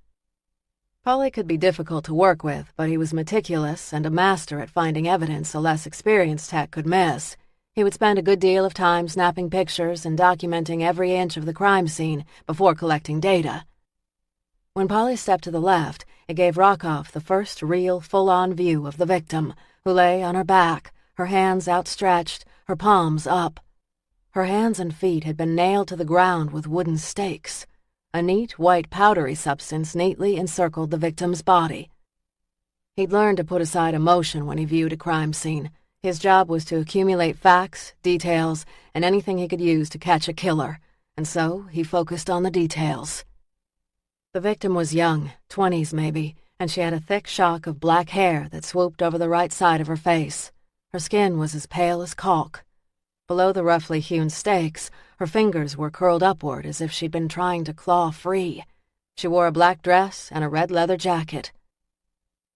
Paulie could be difficult to work with, but he was meticulous and a master at finding evidence a less experienced tech could miss. He would spend a good deal of time snapping pictures and documenting every inch of the crime scene before collecting data. When Paulie stepped to the left, it gave Rockoff the first real, full-on view of the victim, who lay on her back, her hands outstretched, her palms up. Her hands and feet had been nailed to the ground with wooden stakes. A neat, white, powdery substance neatly encircled the victim's body. He'd learned to put aside emotion when he viewed a crime scene. His job was to accumulate facts, details, and anything he could use to catch a killer, and so he focused on the details. The victim was young, 20s maybe, and she had a thick shock of black hair that swooped over the right side of her face. Her skin was as pale as caulk. Below the roughly hewn stakes, her fingers were curled upward as if she'd been trying to claw free. She wore a black dress and a red leather jacket.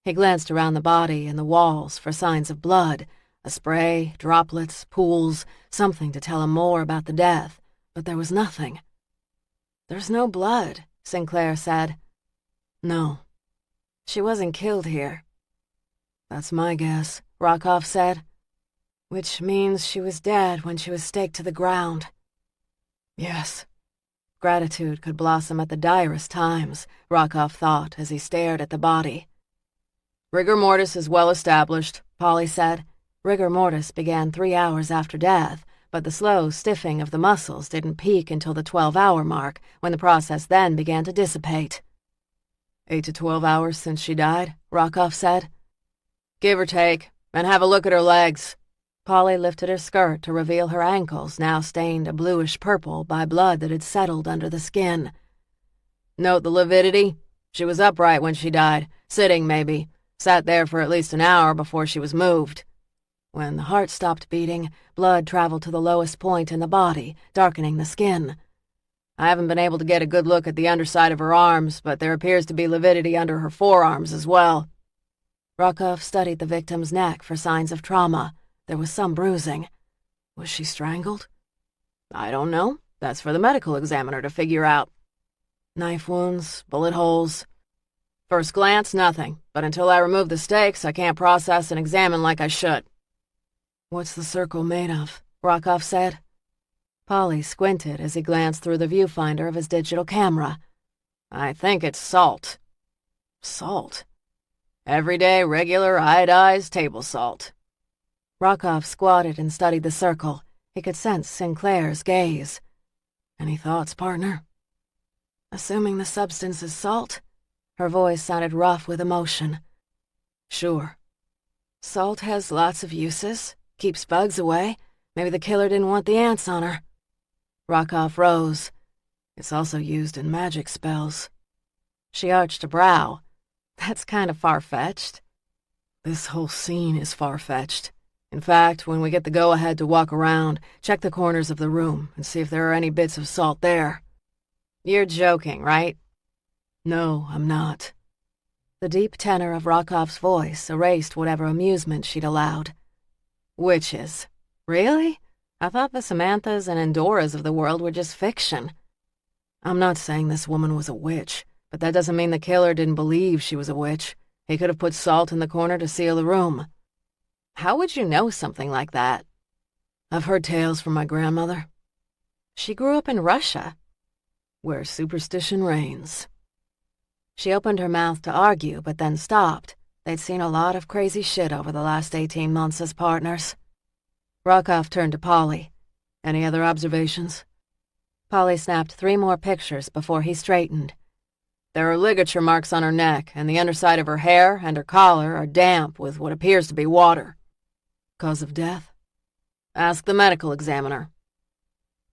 He glanced around the body and the walls for signs of blood, a spray, droplets, pools, something to tell him more about the death, but there was nothing. There's no blood, Sinclair said. No. She wasn't killed here. That's my guess, Rockoff said. Which means she was dead when she was staked to the ground. Yes. Gratitude could blossom at the direst times, Rockoff thought as he stared at the body. Rigor mortis is well established, Paulie said. Rigor mortis began 3 hours after death, but the slow stiffing of the muscles didn't peak until the 12-hour mark, when the process then began to dissipate. 8 to 12 hours since she died, Rockoff said. Give or take, and have a look at her legs. Paulie lifted her skirt to reveal her ankles, now stained a bluish purple by blood that had settled under the skin. Note the lividity. She was upright when she died, sitting maybe. Sat there for at least an hour before she was moved. When the heart stopped beating, blood traveled to the lowest point in the body, darkening the skin. I haven't been able to get a good look at the underside of her arms, but there appears to be lividity under her forearms as well. Rockoff studied the victim's neck for signs of trauma. There was some bruising. Was she strangled? I don't know. That's for the medical examiner to figure out. Knife wounds, bullet holes. First glance, nothing, but until I remove the stakes, I can't process and examine like I should. What's the circle made of? Rockoff said. Polly squinted as he glanced through the viewfinder of his digital camera. I think it's salt. Salt? Everyday, regular, iodized table salt. Rockoff squatted and studied the circle. He could sense Sinclair's gaze. Any thoughts, partner? Assuming the substance is salt? Her voice sounded rough with emotion. Sure. Salt has lots of uses. Keeps bugs away. Maybe the killer didn't want the ants on her. Rockoff rose. It's also used in magic spells. She arched a brow. That's kind of far-fetched. This whole scene is far-fetched. In fact, when we get the go-ahead to walk around, check the corners of the room and see if there are any bits of salt there. You're joking, right? No, I'm not. The deep tenor of Rockoff's voice erased whatever amusement she'd allowed. Witches. Really? I thought the Samanthas and Endoras of the world were just fiction. I'm not saying this woman was a witch, but that doesn't mean the killer didn't believe she was a witch. He could have put salt in the corner to seal the room. How would you know something like that? I've heard tales from my grandmother. She grew up in Russia, where superstition reigns. She opened her mouth to argue, but then stopped. They'd seen a lot of crazy shit over the last 18 months as partners. Rockoff turned to Polly. Any other observations? Polly snapped 3 more pictures before he straightened. There are ligature marks on her neck, and the underside of her hair and her collar are damp with what appears to be water. Cause of death? Ask the medical examiner.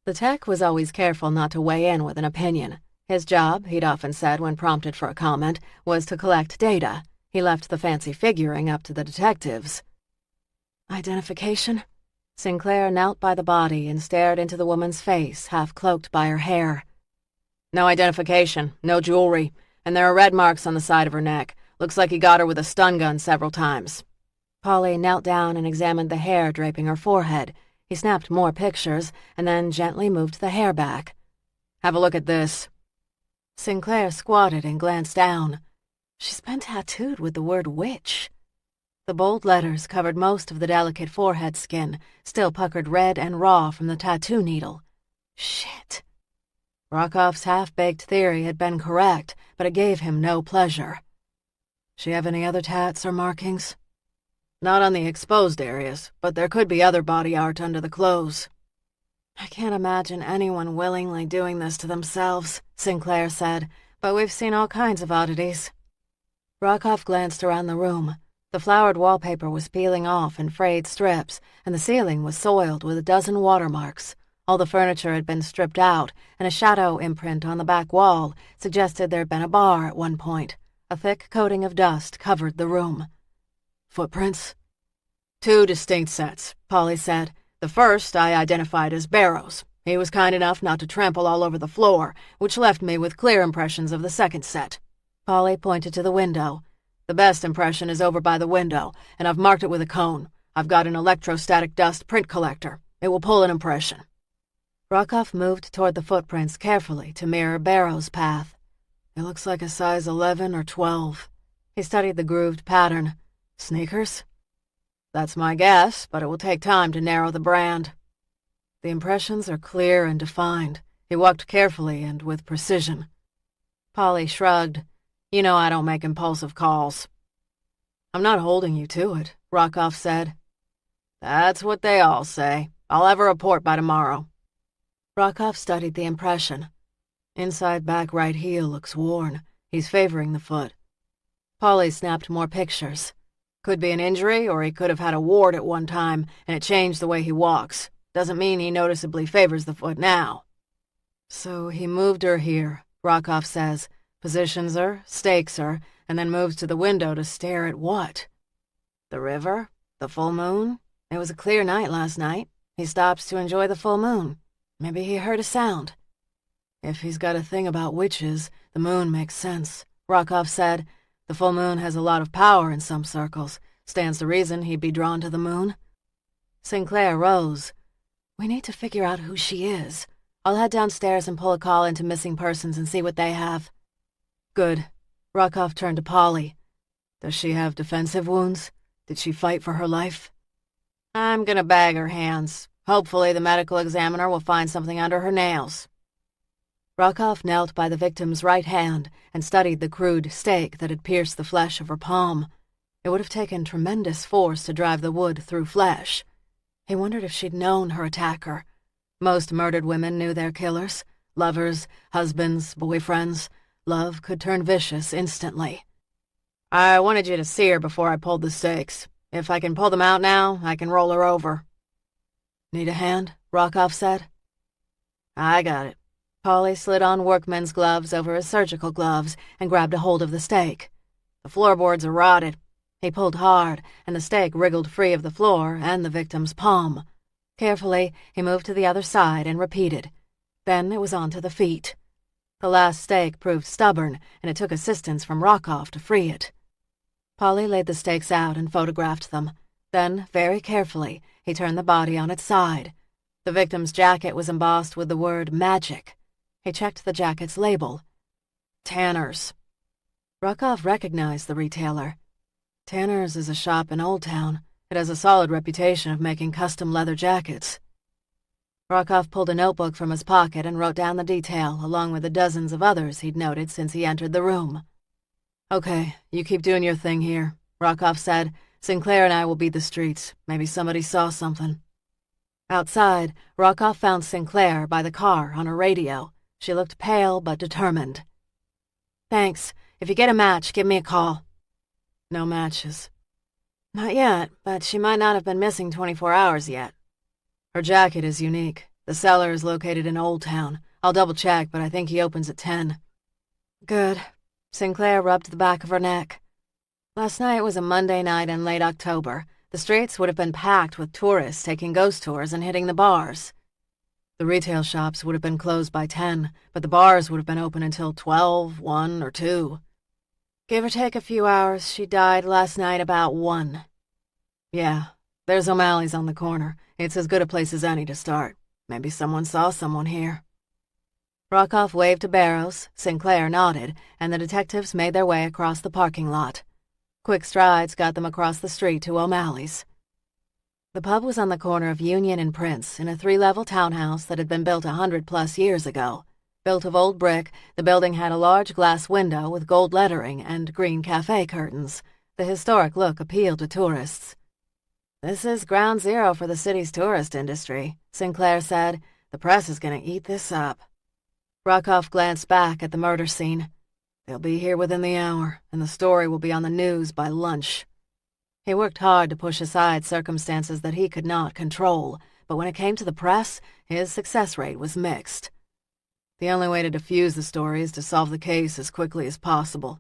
The tech was always careful not to weigh in with an opinion. His job, he'd often said when prompted for a comment, was to collect data. He left the fancy figuring up to the detectives. Identification? Sinclair knelt by the body and stared into the woman's face, half cloaked by her hair. No identification, no jewelry, and there are red marks on the side of her neck. Looks like he got her with a stun gun several times. Polly knelt down and examined the hair draping her forehead. He snapped more pictures and then gently moved the hair back. Have a look at this. Sinclair squatted and glanced down. She's been tattooed with the word witch. The bold letters covered most of the delicate forehead skin, still puckered red and raw from the tattoo needle. Shit. Rockoff's half-baked theory had been correct, but it gave him no pleasure. She have any other tats or markings? Not on the exposed areas, but there could be other body art under the clothes. I can't imagine anyone willingly doing this to themselves, Sinclair said, but we've seen all kinds of oddities. Rockoff glanced around the room. The flowered wallpaper was peeling off in frayed strips, and the ceiling was soiled with a dozen watermarks. All the furniture had been stripped out, and a shadow imprint on the back wall suggested there'd been a bar at one point. A thick coating of dust covered the room. Footprints? 2 distinct sets, Polly said. The first I identified as Barrow's. He was kind enough not to trample all over the floor, which left me with clear impressions of the second set. Polly pointed to the window. The best impression is over by the window, and I've marked it with a cone. I've got an electrostatic dust print collector. It will pull an impression. Rockoff moved toward the footprints carefully to mirror Barrow's path. It looks like a size 11 or 12. He studied the grooved pattern. Sneakers? That's my guess, but it will take time to narrow the brand. The impressions are clear and defined. He walked carefully and with precision. Polly shrugged. You know I don't make impulsive calls. I'm not holding you to it, Rockoff said. That's what they all say. I'll have a report by tomorrow. Rockoff studied the impression. Inside back right heel looks worn. He's favoring the foot. Polly snapped more pictures. Could be an injury, or he could have had a wart at one time, and it changed the way he walks. Doesn't mean he noticeably favors the foot now. So he moved her here, Rockoff says, positions her, stakes her, and then moves to the window to stare at what? The river? The full moon? It was a clear night last night. He stops to enjoy the full moon. Maybe he heard a sound. If he's got a thing about witches, the moon makes sense, Rockoff said. The full moon has a lot of power in some circles. Stands to reason he'd be drawn to the moon. Sinclair rose. We need to figure out who she is. I'll head downstairs and pull a call into missing persons and see what they have. Good. Rockoff turned to Polly. Does she have defensive wounds? Did she fight for her life? I'm gonna bag her hands. Hopefully the medical examiner will find something under her nails. Rockoff knelt by the victim's right hand and studied the crude stake that had pierced the flesh of her palm. It would have taken tremendous force to drive the wood through flesh. He wondered if she'd known her attacker. Most murdered women knew their killers. Lovers, husbands, boyfriends. Love could turn vicious instantly. I wanted you to see her before I pulled the stakes. If I can pull them out now, I can roll her over. Need a hand? Rockoff said. I got it. Polly slid on workman's gloves over his surgical gloves and grabbed a hold of the stake. The floorboards are rotted. He pulled hard, and the stake wriggled free of the floor and the victim's palm. Carefully, he moved to the other side and repeated. Then it was on to the feet. The last stake proved stubborn, and it took assistance from Rockoff to free it. Polly laid the stakes out and photographed them. Then, very carefully, he turned the body on its side. The victim's jacket was embossed with the word magic. He checked the jacket's label. Tanner's. Rockoff recognized the retailer. Tanner's is a shop in Old Town. It has a solid reputation of making custom leather jackets. Rockoff pulled a notebook from his pocket and wrote down the detail, along with the dozens of others he'd noted since he entered the room. Okay, you keep doing your thing here, Rockoff said. Sinclair and I will beat the streets. Maybe somebody saw something. Outside, Rockoff found Sinclair by the car on a radio. She looked pale but determined. Thanks. If you get a match, give me a call. No matches. Not yet, but she might not have been missing 24 hours yet. Her jacket is unique. The cellar is located in Old Town. I'll double-check, but I think he opens at 10. Good. Sinclair rubbed the back of her neck. Last night was a Monday night in late October. The streets would have been packed with tourists taking ghost tours and hitting the bars. The retail shops would have been closed by 10, but the bars would have been open until 12, 1, or 2. Give or take a few hours, she died last night about 1. Yeah, there's O'Malley's on the corner. It's as good a place as any to start. Maybe someone saw someone here. Rockoff waved to Barrows, Sinclair nodded, and the detectives made their way across the parking lot. Quick strides got them across the street to O'Malley's. The pub was on the corner of Union and Prince in a 3-level townhouse that had been built 100+ years ago. Built of old brick, the building had a large glass window with gold lettering and green cafe curtains. The historic look appealed to tourists. This is ground zero for the city's tourist industry, Sinclair said. The press is going to eat this up. Rockoff glanced back at the murder scene. They'll be here within the hour, and the story will be on the news by lunch. He worked hard to push aside circumstances that he could not control, but when it came to the press, his success rate was mixed. The only way to defuse the story is to solve the case as quickly as possible.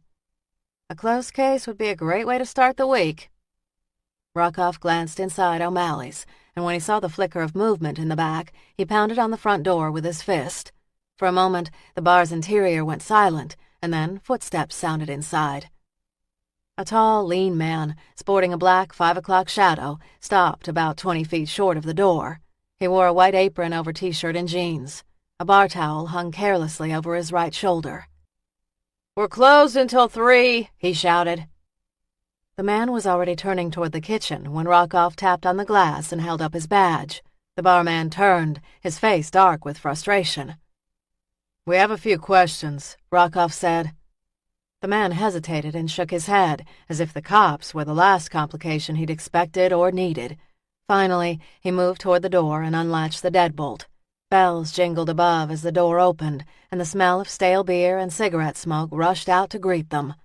A closed case would be a great way to start the week. Rockoff glanced inside O'Malley's, and when he saw the flicker of movement in the back, he pounded on the front door with his fist. For a moment, the bar's interior went silent, and then footsteps sounded inside. A tall, lean man, sporting a black 5 o'clock shadow, stopped about 20 feet short of the door. He wore a white apron over t-shirt and jeans. A bar towel hung carelessly over his right shoulder. "We're closed until 3, he shouted. The man was already turning toward the kitchen when Rockoff tapped on the glass and held up his badge. The barman turned, his face dark with frustration. "We have a few questions," Rockoff said. The man hesitated and shook his head, as if the cops were the last complication he'd expected or needed. Finally, he moved toward the door and unlatched the deadbolt. Bells jingled above as the door opened, and the smell of stale beer and cigarette smoke rushed out to greet them.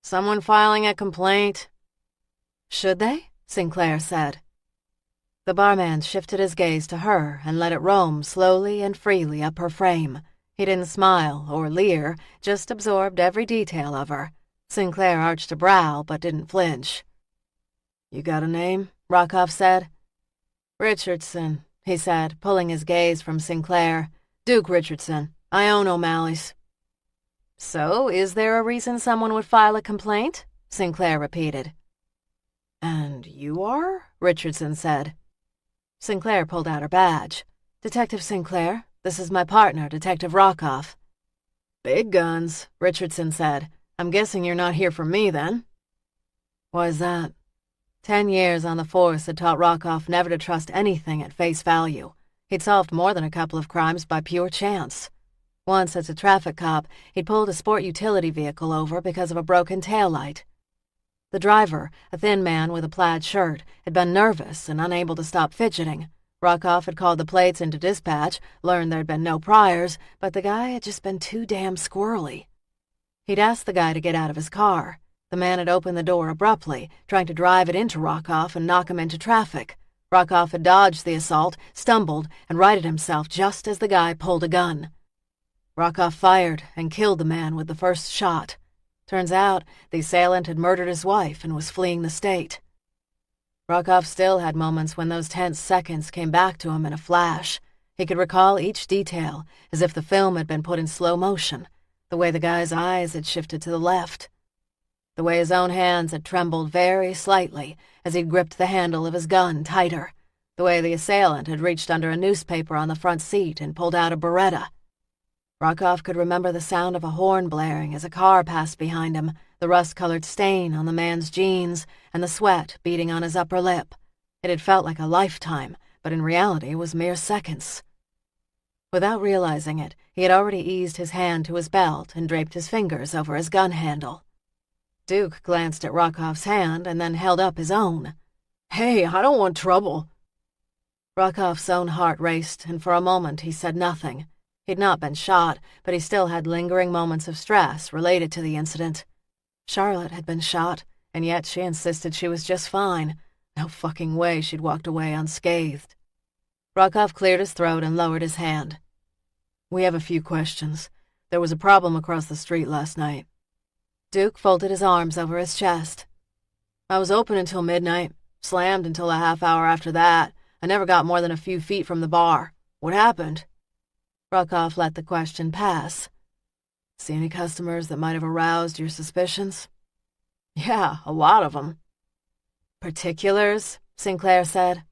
"Someone filing a complaint?" "Should they?" Sinclair said. The barman shifted his gaze to her and let it roam slowly and freely up her frame. He didn't smile or leer, just absorbed every detail of her. Sinclair arched a brow but didn't flinch. "You got a name?" Rockoff said. "Richardson," he said, pulling his gaze from Sinclair. "Duke Richardson. I own O'Malley's." "So, is there a reason someone would file a complaint?" Sinclair repeated. "And you are?" Richardson said. Sinclair pulled out her badge. "Detective Sinclair, this is my partner, Detective Rockoff." "Big guns," Richardson said. "I'm guessing you're not here for me, then?" "Why's that?" 10 years on the force had taught Rockoff never to trust anything at face value. He'd solved more than a couple of crimes by pure chance. Once, as a traffic cop, he'd pulled a sport utility vehicle over because of a broken taillight. The driver, a thin man with a plaid shirt, had been nervous and unable to stop fidgeting. Rockoff had called the plates into dispatch, learned there'd been no priors, but the guy had just been too damn squirrely. He'd asked the guy to get out of his car. The man had opened the door abruptly, trying to drive it into Rockoff and knock him into traffic. Rockoff had dodged the assault, stumbled, and righted himself just as the guy pulled a gun. Rockoff fired and killed the man with the first shot. Turns out, the assailant had murdered his wife and was fleeing the state. Rockoff still had moments when those tense seconds came back to him in a flash. He could recall each detail, as if the film had been put in slow motion, the way the guy's eyes had shifted to the left, the way his own hands had trembled very slightly as he'd gripped the handle of his gun tighter, the way the assailant had reached under a newspaper on the front seat and pulled out a Beretta. Rockoff could remember the sound of a horn blaring as a car passed behind him, the rust-colored stain on the man's jeans, and the sweat beading on his upper lip. It had felt like a lifetime, but in reality was mere seconds. Without realizing it, he had already eased his hand to his belt and draped his fingers over his gun handle. Duke glanced at Rockoff's hand and then held up his own. "Hey, I don't want trouble." Rockoff's own heart raced, and for a moment he said nothing. He'd not been shot, but he still had lingering moments of stress related to the incident. Charlotte had been shot, and yet she insisted she was just fine. No fucking way she'd walked away unscathed. Rockoff cleared his throat and lowered his hand. "We have a few questions. There was a problem across the street last night." Duke folded his arms over his chest. "I was open until midnight, slammed until a half hour after that. I never got more than a few feet from the bar. What happened?" Rockoff let the question pass. "See any customers that might have aroused your suspicions?" "Yeah, a lot of them." "Particulars?" Sinclair said.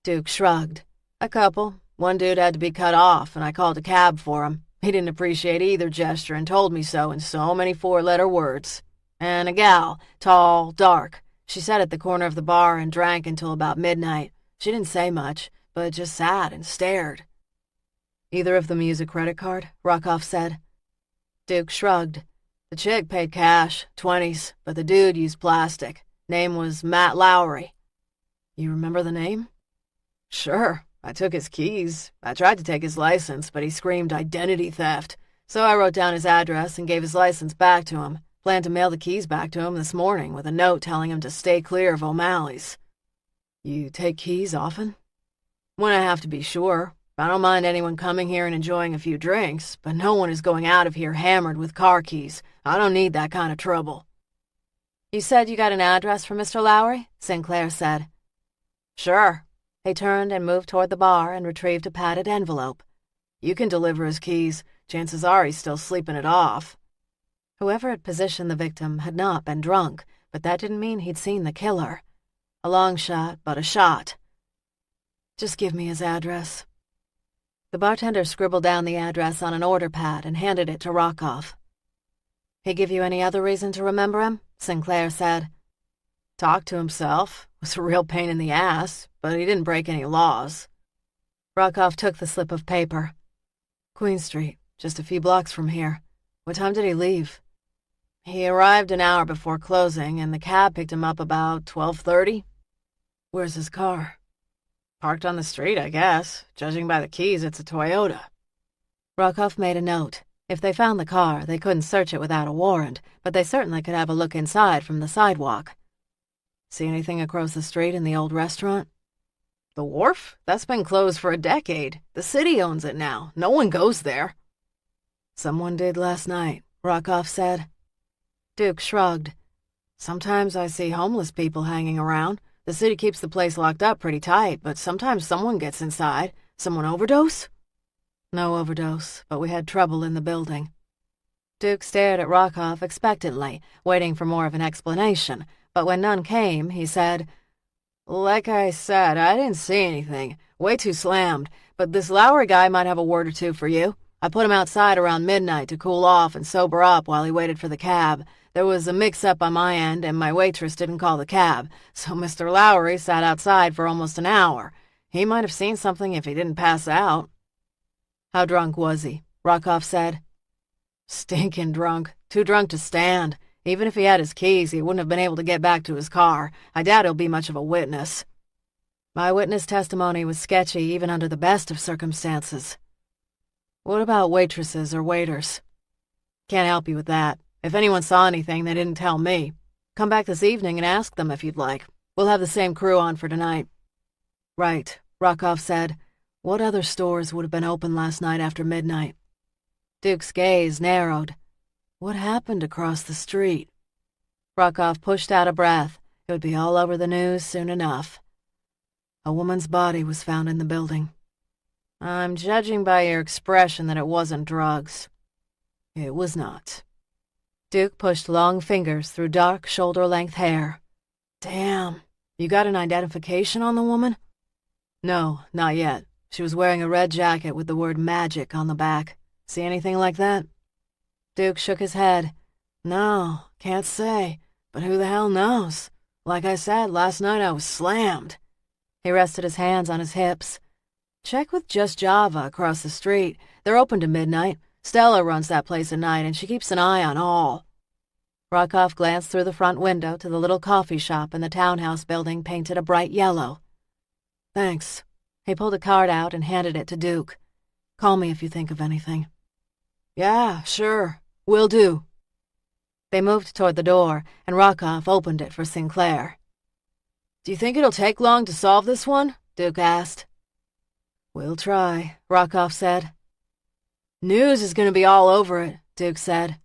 Duke shrugged. "A couple. One dude had to be cut off, and I called a cab for him. He didn't appreciate either gesture and told me so in so many four-letter words. And a gal, tall, dark. She sat at the corner of the bar and drank until about midnight. She didn't say much, but just sat and stared." "Either of them use a credit card?" Rockoff said. Duke shrugged. "The chick paid cash, 20s, but the dude used plastic. Name was Matt Lowry." "You remember the name?" "Sure. I took his keys. I tried to take his license, but he screamed identity theft. So I wrote down his address and gave his license back to him. Planned to mail the keys back to him this morning with a note telling him to stay clear of O'Malley's." "You take keys often?" "When I have to be sure. I don't mind anyone coming here and enjoying a few drinks, but no one is going out of here hammered with car keys. I don't need that kind of trouble." "You said you got an address for Mr. Lowry?" Sinclair said. "Sure." He turned and moved toward the bar and retrieved a padded envelope. "You can deliver his keys. Chances are he's still sleeping it off." Whoever had positioned the victim had not been drunk, but that didn't mean he'd seen the killer. A long shot, but a shot. "Just give me his address." The bartender scribbled down the address on an order pad and handed it to Rockoff. "He give you any other reason to remember him?" Sinclair said. "Talked to himself. Was a real pain in the ass, but he didn't break any laws." Rockoff took the slip of paper. "Queen Street, just a few blocks from here. What time did he leave?" "He arrived an hour before closing, and the cab picked him up about 12:30. "Where's his car?" "Parked on the street, I guess. Judging by the keys, it's a Toyota." Rockoff made a note. If they found the car, they couldn't search it without a warrant, but they certainly could have a look inside from the sidewalk. "See anything across the street in the old restaurant?" "The wharf? That's been closed for a decade. The city owns it now. No one goes there." "Someone did last night," Rockoff said. Duke shrugged. "Sometimes I see homeless people hanging around. The city keeps the place locked up pretty tight, but sometimes someone gets inside. Someone overdose?" "No overdose, but we had trouble in the building." Duke stared at Rockoff expectantly, waiting for more of an explanation, but when none came, he said, Like I said, I didn't see anything. Way too slammed. But this Lowry guy might have a word or two for you. I put him outside around midnight to cool off and sober up while he waited for the cab. There was a mix-up on my end, and my waitress didn't call the cab, so Mr. Lowry sat outside for almost an hour. He might have seen something if he didn't pass out. How drunk was he? Rockoff said. Stinking drunk. Too drunk to stand. Even if he had his keys, he wouldn't have been able to get back to his car. I doubt he'll be much of a witness. My witness testimony was sketchy even under the best of circumstances. What about waitresses or waiters? Can't help you with that. If anyone saw anything, they didn't tell me. Come back this evening and ask them if you'd like. We'll have the same crew on for tonight. Right, Rockoff said. What other stores would have been open last night after midnight? Duke's gaze narrowed. What happened across the street? Rockoff pushed out a breath. It would be all over the news soon enough. A woman's body was found in the building. I'm judging by your expression that it wasn't drugs. It was not. Duke pushed long fingers through dark, shoulder-length hair. Damn. You got an identification on the woman? No, not yet. She was wearing a red jacket with the word magic on the back. See anything like that? Duke shook his head. No, can't say. But who the hell knows? Like I said, last night I was slammed. He rested his hands on his hips. Check with Just Java across the street. They're open to midnight. Stella runs that place at night, and she keeps an eye on all. Rockoff glanced through the front window to the little coffee shop in the townhouse building painted a bright yellow. Thanks. He pulled a card out and handed it to Duke. Call me if you think of anything. Yeah, sure. Will do. They moved toward the door, and Rockoff opened it for Sinclair. Do you think it'll take long to solve this one? Duke asked. We'll try, Rockoff said. News is going to be all over it, Duke said.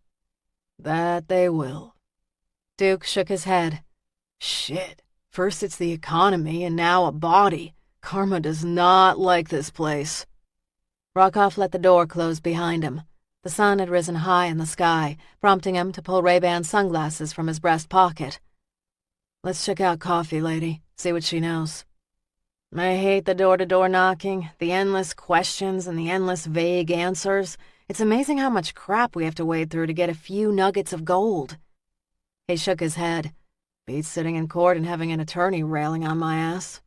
That they will. Duke shook his head. Shit. First it's the economy, and now a body. Karma does not like this place. Rockoff let the door close behind him. The sun had risen high in the sky, prompting him to pull Ray-Ban sunglasses from his breast pocket. Let's check out Coffee Lady, see what she knows. I hate the door-to-door knocking, the endless questions and the endless vague answers. It's amazing how much crap we have to wade through to get a few nuggets of gold. He shook his head. Beats sitting in court and having an attorney railing on my ass.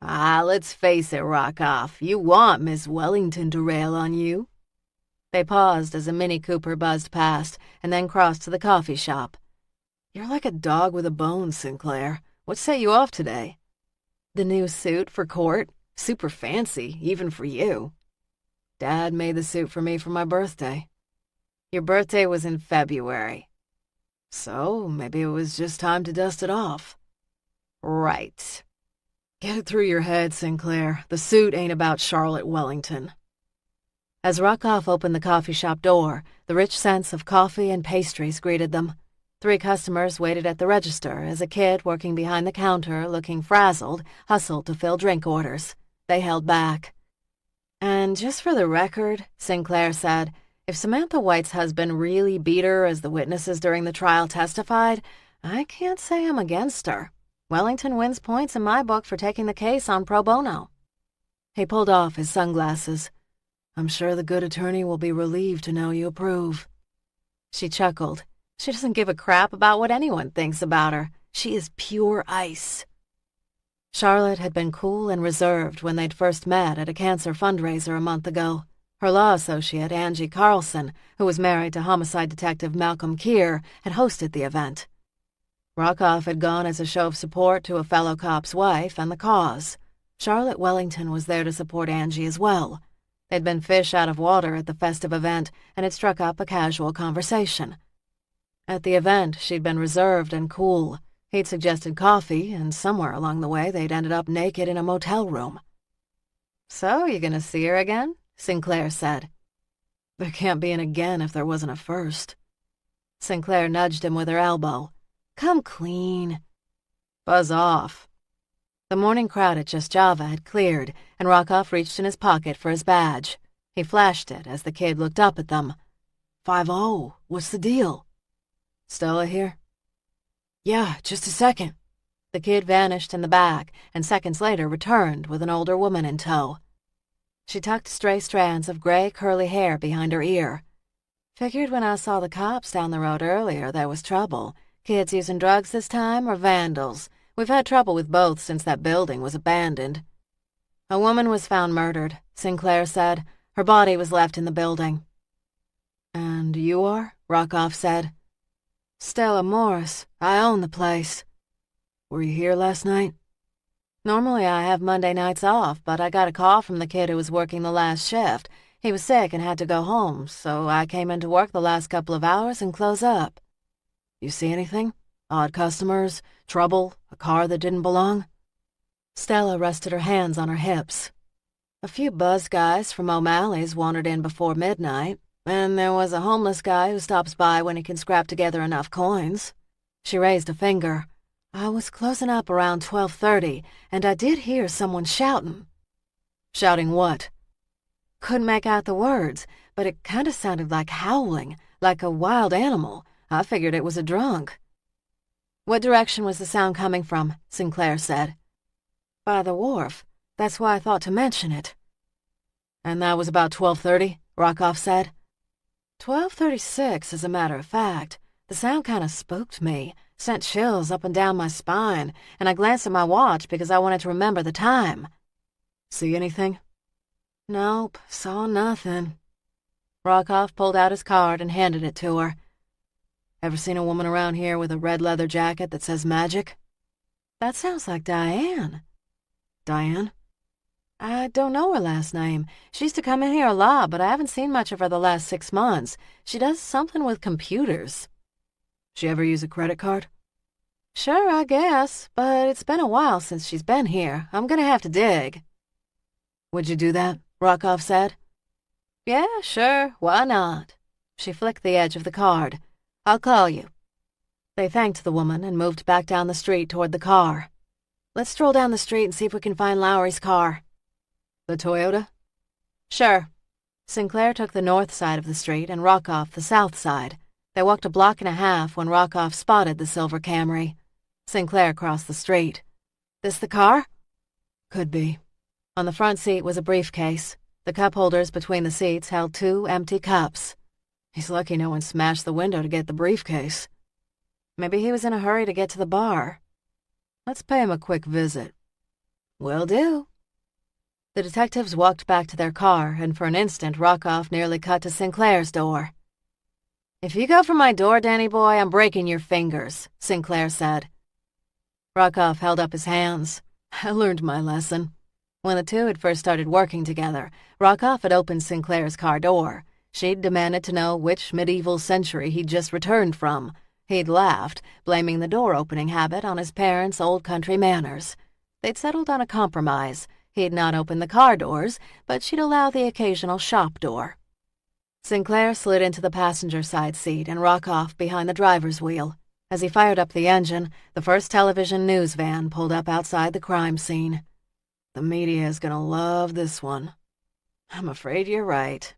Let's face it, Rockoff. You want Miss Wellington to rail on you. They paused as a Mini Cooper buzzed past and then crossed to the coffee shop. You're like a dog with a bone, Sinclair. What set you off today? The new suit for court. Super fancy, even for you. Dad made the suit for me for my birthday. Your birthday was in February. So, maybe it was just time to dust it off. Right. Get it through your head, Sinclair. The suit ain't about Charlotte Wellington. As Rockoff opened the coffee shop door, the rich scents of coffee and pastries greeted them. 3 customers waited at the register as a kid working behind the counter, looking frazzled, hustled to fill drink orders. They held back. And just for the record, Sinclair said, if Samantha White's husband really beat her as the witnesses during the trial testified, I can't say I'm against her. Wellington wins points in my book for taking the case on pro bono. He pulled off his sunglasses. I'm sure the good attorney will be relieved to know you approve. She chuckled. She doesn't give a crap about what anyone thinks about her. She is pure ice. Charlotte had been cool and reserved when they'd first met at a cancer fundraiser a month ago. Her law associate, Angie Carlson, who was married to homicide detective Malcolm Keir, had hosted the event. Rockoff had gone as a show of support to a fellow cop's wife and the cause. Charlotte Wellington was there to support Angie as well. They'd been fish out of water at the festive event and had struck up a casual conversation. At the event, she'd been reserved and cool. He'd suggested coffee, and somewhere along the way they'd ended up naked in a motel room. So, you gonna see her again? Sinclair said. There can't be an again if there wasn't a first. Sinclair nudged him with her elbow. Come clean. Buzz off. The morning crowd at Just Java had cleared, and Rockoff reached in his pocket for his badge. He flashed it as the kid looked up at them. 5-0, what's the deal? Stella here? Yeah, just a second. The kid vanished in the back and seconds later returned with an older woman in tow. She tucked stray strands of gray curly hair behind her ear. Figured when I saw the cops down the road earlier there was trouble. Kids using drugs this time or vandals? We've had trouble with both since that building was abandoned. A woman was found murdered, Sinclair said. Her body was left in the building. And you are? Rockoff said. Stella Morris. I own the place. Were you here last night? Normally I have Monday nights off, but I got a call from the kid who was working the last shift. He was sick and had to go home, so I came into work the last couple of hours and close up. You see anything? Odd customers? Trouble? A car that didn't belong? Stella rested her hands on her hips. A few buzz guys from O'Malley's wandered in before midnight, and there was a homeless guy who stops by when he can scrap together enough coins. She raised a finger. I was closing up around 12:30, and I did hear someone shouting. Shouting what? Couldn't make out the words, but it kind of sounded like howling, like a wild animal. I figured it was a drunk. What direction was the sound coming from? Sinclair said. By the wharf. That's why I thought to mention it. And that was about 12:30, Rockoff said. 12:36, as a matter of fact. The sound kind of spooked me, sent chills up and down my spine, and I glanced at my watch because I wanted to remember the time. See anything? Nope, saw nothing. Rockoff pulled out his card and handed it to her. Ever seen a woman around here with a red leather jacket that says magic? That sounds like Diane. Diane? I don't know her last name. She used to come in here a lot, but I haven't seen much of her the last 6 months. She does something with computers. She ever use a credit card? Sure, I guess, but it's been a while since she's been here. I'm gonna have to dig. Would you do that? Rockoff said. Yeah, sure, why not? She flicked the edge of the card. I'll call you. They thanked the woman and moved back down the street toward the car. Let's stroll down the street and see if we can find Lowry's car. The Toyota? Sure. Sinclair took the north side of the street and Rockoff the south side. They walked a block and a half when Rockoff spotted the silver Camry. Sinclair crossed the street. This the car? Could be. On the front seat was a briefcase. The cup holders between the seats held 2 empty cups. He's lucky no one smashed the window to get the briefcase. Maybe he was in a hurry to get to the bar. Let's pay him a quick visit. Will do. The detectives walked back to their car, and for an instant Rockoff nearly cut to Sinclair's door. If you go for my door, Danny boy, I'm breaking your fingers, Sinclair said. Rockoff held up his hands. I learned my lesson. When the two had first started working together, Rockoff had opened Sinclair's car door. She'd demanded to know which medieval century he'd just returned from. He'd laughed, blaming the door-opening habit on his parents' old country manners. They'd settled on a compromise. He'd not open the car doors, but she'd allow the occasional shop door. Sinclair slid into the passenger side seat and Rockoff behind the driver's wheel. As he fired up the engine, the first television news van pulled up outside the crime scene. The media is gonna love this one. I'm afraid you're right.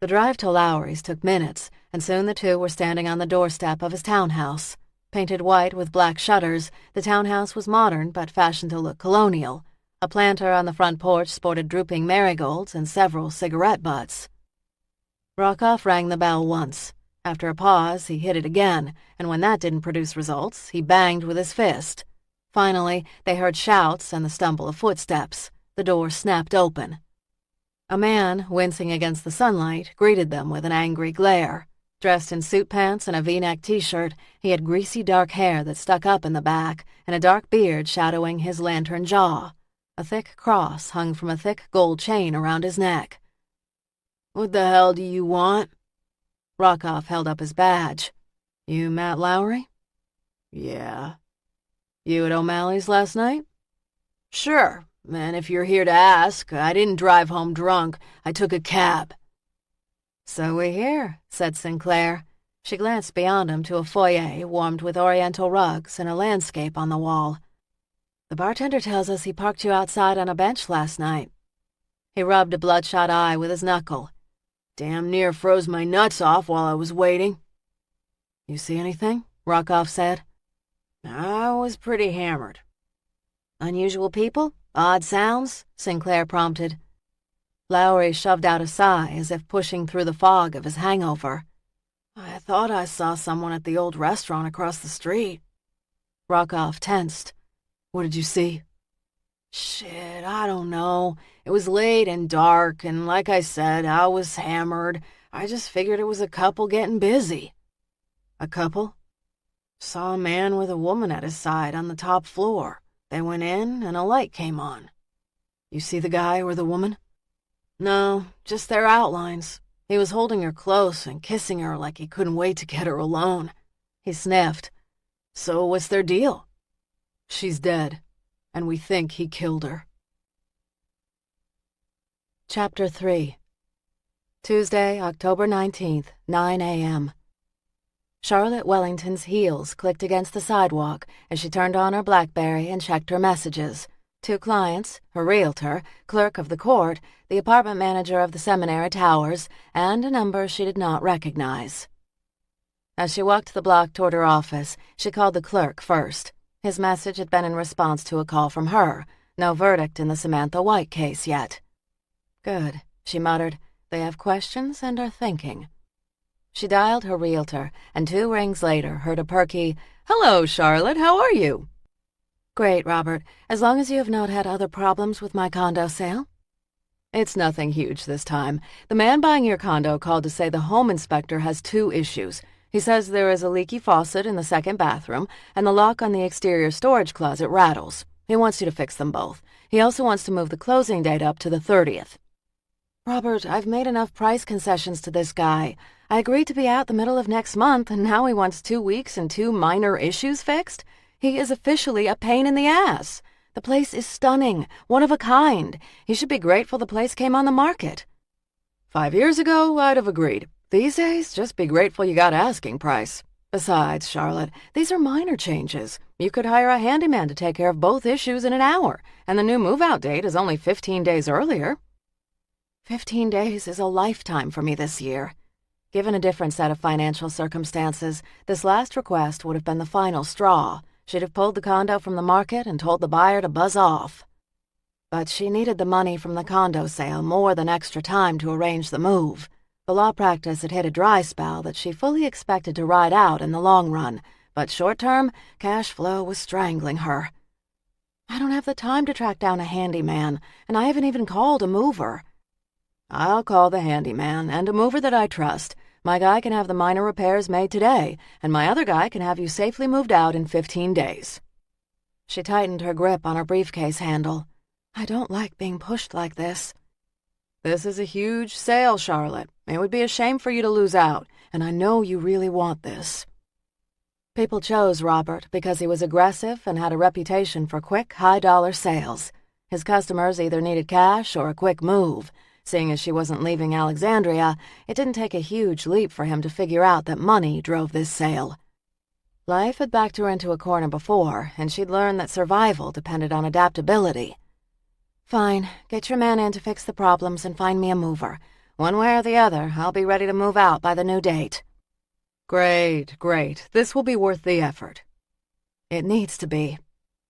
The drive to Lowry's took minutes, and soon the two were standing on the doorstep of his townhouse. Painted white with black shutters, the townhouse was modern but fashioned to look colonial. A planter on the front porch sported drooping marigolds and several cigarette butts. Rockoff rang the bell once. After a pause, he hit it again, and when that didn't produce results, he banged with his fist. Finally, they heard shouts and the stumble of footsteps. The door snapped open. A man, wincing against the sunlight, greeted them with an angry glare. Dressed in suit pants and a V-neck t-shirt, he had greasy dark hair that stuck up in the back and a dark beard shadowing his lantern jaw. A thick cross hung from a thick gold chain around his neck. What the hell do you want? Rockoff held up his badge. You Matt Lowry? Yeah. You at O'Malley's last night? Sure, and if you're here to ask, I didn't drive home drunk. I took a cab. So we hear, said Sinclair. She glanced beyond him to a foyer warmed with oriental rugs and a landscape on the wall. The bartender tells us he parked you outside on a bench last night. He rubbed a bloodshot eye with his knuckle. Damn near froze my nuts off while I was waiting. You see anything? Rockoff said. I was pretty hammered. Unusual people? Odd sounds? Sinclair prompted. Lowry shoved out a sigh as if pushing through the fog of his hangover. I thought I saw someone at the old restaurant across the street. Rockoff tensed. What did you see? Shit, I don't know. It was late and dark, and like I said, I was hammered. I just figured it was a couple getting busy. A couple? Saw a man with a woman at his side on the top floor. They went in, and a light came on. You see the guy or the woman? No, just their outlines. He was holding her close and kissing her like he couldn't wait to get her alone. He sniffed. So what's their deal? She's dead, and we think he killed her. Chapter 3. Tuesday, October 19th, 9 a.m. Charlotte Wellington's heels clicked against the sidewalk as she turned on her BlackBerry and checked her messages. 2 clients, her realtor, clerk of the court, the apartment manager of the Seminary Towers, and a number she did not recognize. As she walked the block toward her office, she called the clerk first. His message had been in response to a call from her. No verdict in the Samantha White case yet. Good, she muttered. They have questions and are thinking. She dialed her realtor, and 2 rings later heard a perky, "Hello, Charlotte, how are you?" "Great, Robert, as long as you have not had other problems with my condo sale." "It's nothing huge this time. The man buying your condo called to say the home inspector has 2 issues. He says there is a leaky faucet in the second bathroom, and the lock on the exterior storage closet rattles. He wants you to fix them both. He also wants to move the closing date up to the 30th. "Robert, I've made enough price concessions to this guy. I agreed to be out the middle of next month, and now he wants 2 weeks and 2 minor issues fixed? He is officially a pain in the ass. The place is stunning, one of a kind. He should be grateful the place came on the market." 5 years ago, I'd have agreed. These days, just be grateful you got asking price. Besides, Charlotte, these are minor changes. You could hire a handyman to take care of both issues in an hour, and the new move-out date is only 15 days earlier. 15 days is a lifetime for me this year. Given a different set of financial circumstances, this last request would have been the final straw. She'd have pulled the condo from the market and told the buyer to buzz off. But she needed the money from the condo sale more than extra time to arrange the move. The law practice had hit a dry spell that she fully expected to ride out in the long run, but short-term, cash flow was strangling her. "I don't have the time to track down a handyman, and I haven't even called a mover." "I'll call the handyman and a mover that I trust. My guy can have the minor repairs made today, and my other guy can have you safely moved out in 15 days. She tightened her grip on her briefcase handle. "I don't like being pushed like this." "This is a huge sale, Charlotte. It would be a shame for you to lose out, and I know you really want this." People chose Robert because he was aggressive and had a reputation for quick, high-dollar sales. His customers either needed cash or a quick move. Seeing as she wasn't leaving Alexandria, it didn't take a huge leap for him to figure out that money drove this sale. Life had backed her into a corner before, and she'd learned that survival depended on adaptability. "Fine, get your man in to fix the problems and find me a mover. One way or the other, I'll be ready to move out by the new date." "Great, great. This will be worth the effort." "It needs to be."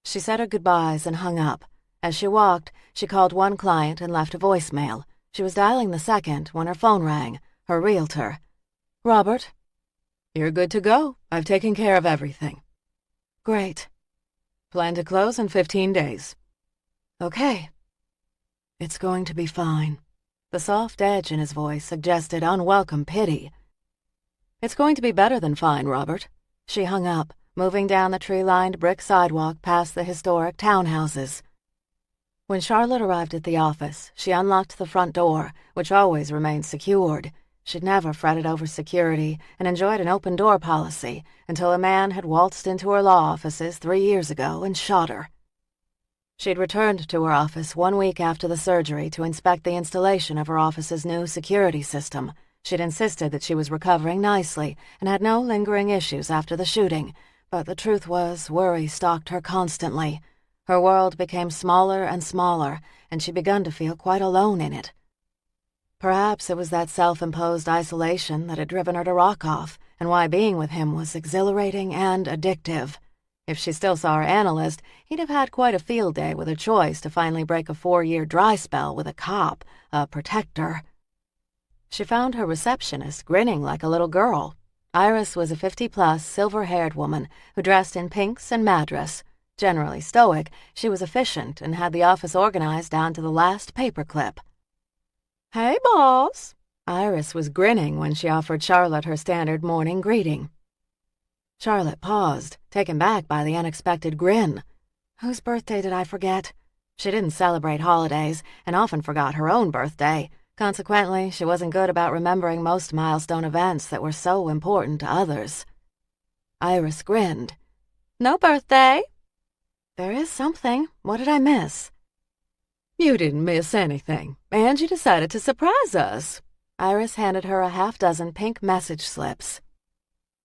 She said her goodbyes and hung up. As she walked, she called one client and left a voicemail. She was dialing the second when her phone rang. Her realtor. "Robert?" "You're good to go. I've taken care of everything." "Great." "Plan to close in 15 days. "Okay." "It's going to be fine." The soft edge in his voice suggested unwelcome pity. "It's going to be better than fine, Robert." She hung up, moving down the tree-lined brick sidewalk past the historic townhouses. When Charlotte arrived at the office, she unlocked the front door, which always remained secured. She'd never fretted over security and enjoyed an open-door policy until a man had waltzed into her law offices 3 years ago and shot her. She'd returned to her office 1 week after the surgery to inspect the installation of her office's new security system. She'd insisted that she was recovering nicely and had no lingering issues after the shooting, but the truth was worry stalked her constantly. Her world became smaller and smaller, and she'd begun to feel quite alone in it. Perhaps it was that self-imposed isolation that had driven her to Rockoff, and why being with him was exhilarating and addictive. If she still saw her analyst, he'd have had quite a field day with her choice to finally break a 4-year dry spell with a cop, a protector. She found her receptionist grinning like a little girl. Iris was a 50-plus, silver-haired woman who dressed in pinks and madras. Generally stoic, she was efficient and had the office organized down to the last paperclip. "Hey, boss." Iris was grinning when she offered Charlotte her standard morning greeting. Charlotte paused, taken back by the unexpected grin. Whose birthday did I forget? She didn't celebrate holidays and often forgot her own birthday. Consequently, she wasn't good about remembering most milestone events that were so important to others. Iris grinned. "No birthday?" "There is something. What did I miss?" "You didn't miss anything. Angie decided to surprise us." Iris handed her a half-dozen pink message slips.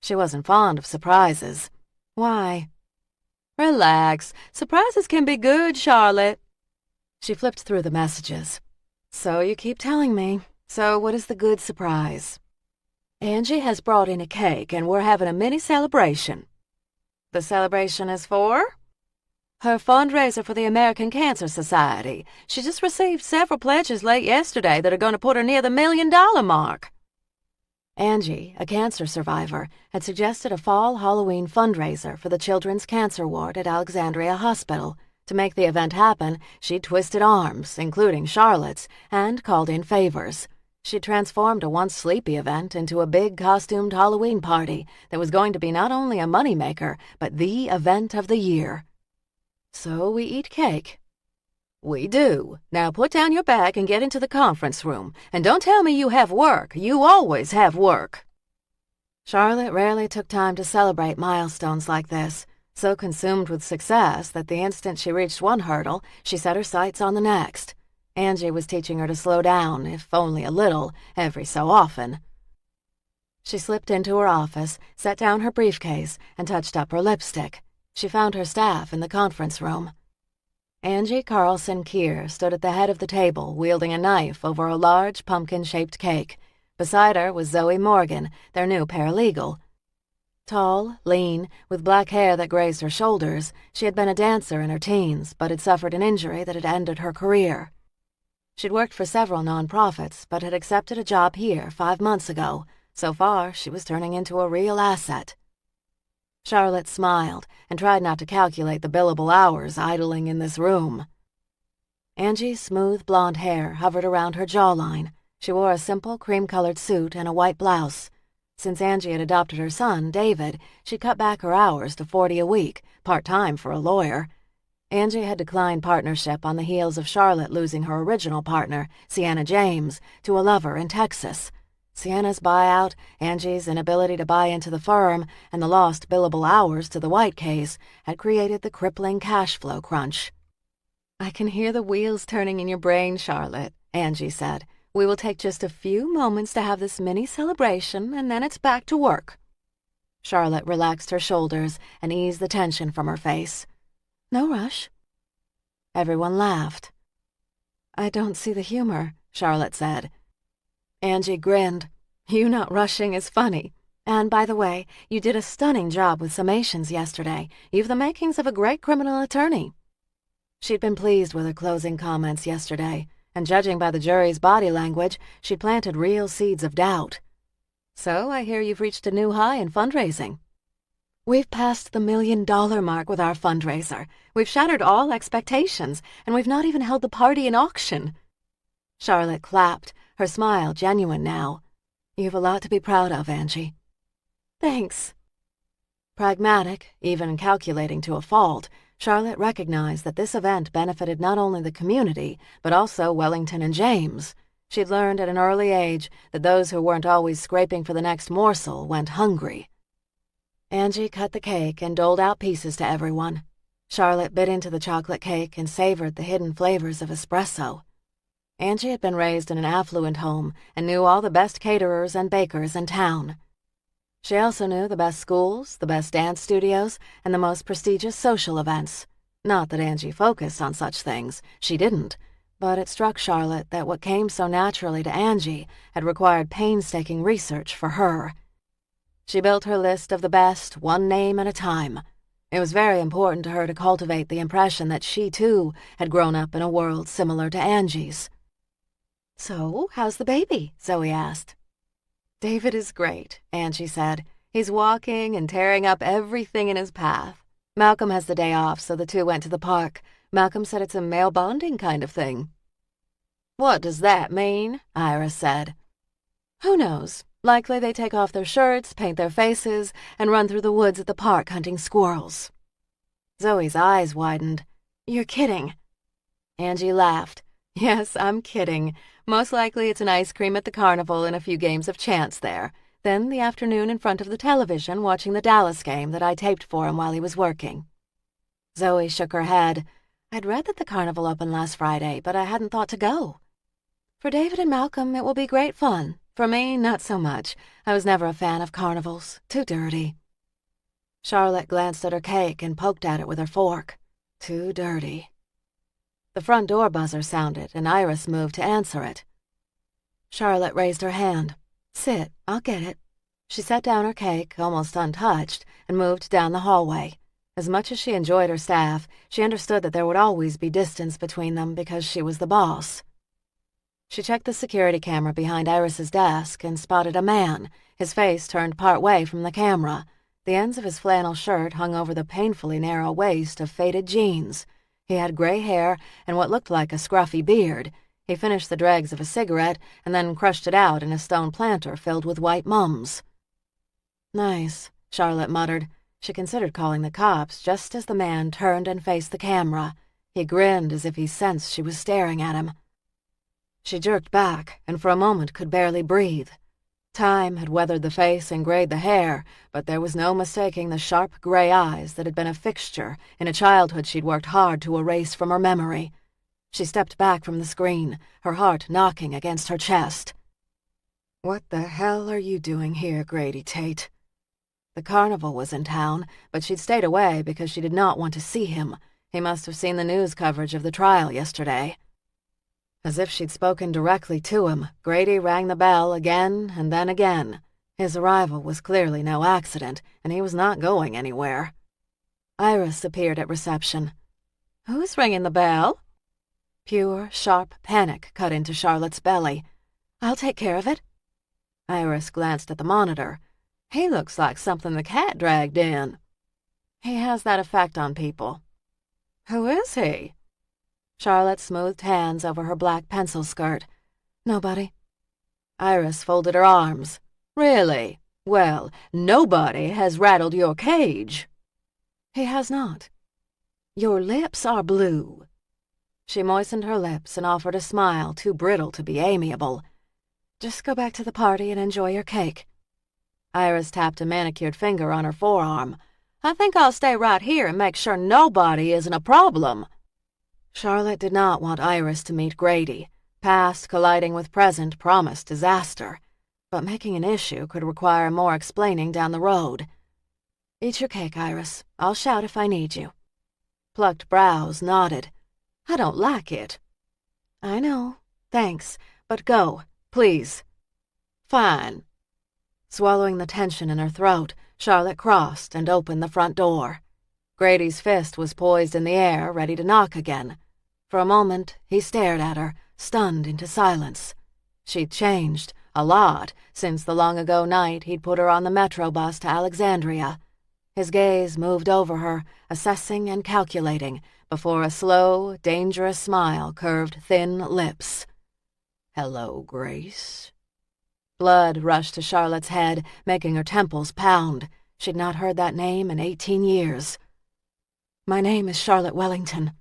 She wasn't fond of surprises. Why? "Relax. Surprises can be good, Charlotte." She flipped through the messages. "So you keep telling me. So what is the good surprise?" "Angie has brought in a cake and we're having a mini celebration." "The celebration is for?" "Her fundraiser for the American Cancer Society. She just received several pledges late yesterday that are going to put her near the $1 million mark." Angie, a cancer survivor, had suggested a fall Halloween fundraiser for the Children's Cancer Ward at Alexandria Hospital. To make the event happen, she'd twisted arms, including Charlotte's, and called in favors. She transformed a once sleepy event into a big costumed Halloween party that was going to be not only a moneymaker, but the event of the year. "So we eat cake." "We do. Now put down your bag and get into the conference room. And don't tell me you have work. You always have work." Charlotte rarely took time to celebrate milestones like this, so consumed with success that the instant she reached one hurdle, she set her sights on the next. Angie was teaching her to slow down, if only a little, every so often. She slipped into her office, set down her briefcase, and touched up her lipstick. She found her staff in the conference room. Angie Carlson Keir stood at the head of the table, wielding a knife over a large pumpkin-shaped cake. Beside her was Zoe Morgan, their new paralegal. Tall, lean, with black hair that grazed her shoulders, she had been a dancer in her teens, but had suffered an injury that had ended her career. She'd worked for several nonprofits, but had accepted a job here 5 months ago. So far, she was turning into a real asset. Charlotte smiled and tried not to calculate the billable hours idling in this room. Angie's smooth blonde hair hovered around her jawline. She wore a simple cream-colored suit and a white blouse. Since Angie had adopted her son, David, she cut back her hours to 40 a week, part-time for a lawyer. Angie had declined partnership on the heels of Charlotte losing her original partner, Sienna James, to a lover in Texas. Sienna's buyout, Angie's inability to buy into the firm, and the lost billable hours to the White case had created the crippling cash flow crunch. "I can hear the wheels turning in your brain, Charlotte," Angie said. "We will take just a few moments to have this mini celebration, and then it's back to work." Charlotte relaxed her shoulders and eased the tension from her face. "No rush." Everyone laughed. "I don't see the humor," Charlotte said. Angie grinned. "You not rushing is funny. And by the way, you did a stunning job with summations yesterday. You've the makings of a great criminal attorney." She'd been pleased with her closing comments yesterday, and judging by the jury's body language, she'd planted real seeds of doubt. "So I hear you've reached a new high in fundraising." "We've passed the $1 million mark with our fundraiser. We've shattered all expectations, and we've not even held the party in auction." Charlotte clapped, her smile genuine now. "You've a lot to be proud of, Angie." "Thanks." Pragmatic, even calculating to a fault, Charlotte recognized that this event benefited not only the community, but also Wellington and James. She'd learned at an early age that those who weren't always scraping for the next morsel went hungry. Angie cut the cake and doled out pieces to everyone. Charlotte bit into the chocolate cake and savored the hidden flavors of espresso. Angie had been raised in an affluent home and knew all the best caterers and bakers in town. She also knew the best schools, the best dance studios, and the most prestigious social events. Not that Angie focused on such things. She didn't. But it struck Charlotte that what came so naturally to Angie had required painstaking research for her. She built her list of the best, one name at a time. It was very important to her to cultivate the impression that she, too, had grown up in a world similar to Angie's. "So, how's the baby?" Zoe asked. "David is great," Angie said. "He's walking and tearing up everything in his path. Malcolm has the day off, so the two went to the park. Malcolm said it's a male bonding kind of thing." "What does that mean?" Iris said. "Who knows? Likely they take off their shirts, paint their faces, and run through the woods at the park hunting squirrels." Zoe's eyes widened. "You're kidding." Angie laughed. "Yes, I'm kidding. Most likely it's an ice cream at the carnival and a few games of chance there. Then the afternoon in front of the television watching the Dallas game that I taped for him while he was working." Zoe shook her head. "I'd read that the carnival opened last Friday, but I hadn't thought to go. For David and Malcolm, it will be great fun. For me, not so much. I was never a fan of carnivals. Too dirty." Charlotte glanced at her cake and poked at it with her fork. Too dirty. The front door buzzer sounded, and Iris moved to answer it. Charlotte raised her hand. "Sit, I'll get it." She set down her cake, almost untouched, and moved down the hallway. As much as she enjoyed her staff, she understood that there would always be distance between them because she was the boss. She checked the security camera behind Iris's desk and spotted a man, his face turned part way from the camera. The ends of his flannel shirt hung over the painfully narrow waist of faded jeans. He had gray hair and what looked like a scruffy beard. He finished the dregs of a cigarette and then crushed it out in a stone planter filled with white mums. "Nice," Charlotte muttered. She considered calling the cops just as the man turned and faced the camera. He grinned as if he sensed she was staring at him. She jerked back and for a moment could barely breathe. Time had weathered the face and grayed the hair, but there was no mistaking the sharp gray eyes that had been a fixture in a childhood she'd worked hard to erase from her memory. She stepped back from the screen, her heart knocking against her chest. "What the hell are you doing here, Grady Tate?" The carnival was in town, but she'd stayed away because she did not want to see him. He must have seen the news coverage of the trial yesterday. As if she'd spoken directly to him, Grady rang the bell again and then again. His arrival was clearly no accident, and he was not going anywhere. Iris appeared at reception. "Who's ringing the bell?" Pure, sharp panic cut into Charlotte's belly. "I'll take care of it." Iris glanced at the monitor. "He looks like something the cat dragged in." "He has that effect on people." "Who is he?" Charlotte smoothed hands over her black pencil skirt. "Nobody." Iris folded her arms. "Really? Well, nobody has rattled your cage." "He has not." "Your lips are blue." She moistened her lips and offered a smile too brittle to be amiable. "Just go back to the party and enjoy your cake." Iris tapped a manicured finger on her forearm. "I think I'll stay right here and make sure nobody isn't a problem." Charlotte did not want Iris to meet Grady. Past colliding with present promised disaster. But making an issue could require more explaining down the road. "Eat your cake, Iris. I'll shout if I need you." Plucked brows nodded. "I don't like it." "I know. Thanks. But go, please." "Fine." Swallowing the tension in her throat, Charlotte crossed and opened the front door. Grady's fist was poised in the air, ready to knock again. For a moment, he stared at her, stunned into silence. She'd changed, a lot, since the long-ago night he'd put her on the metro bus to Alexandria. His gaze moved over her, assessing and calculating, before a slow, dangerous smile curved thin lips. "Hello, Grace." Blood rushed to Charlotte's head, making her temples pound. She'd not heard that name in 18 years. "My name is Charlotte Wellington."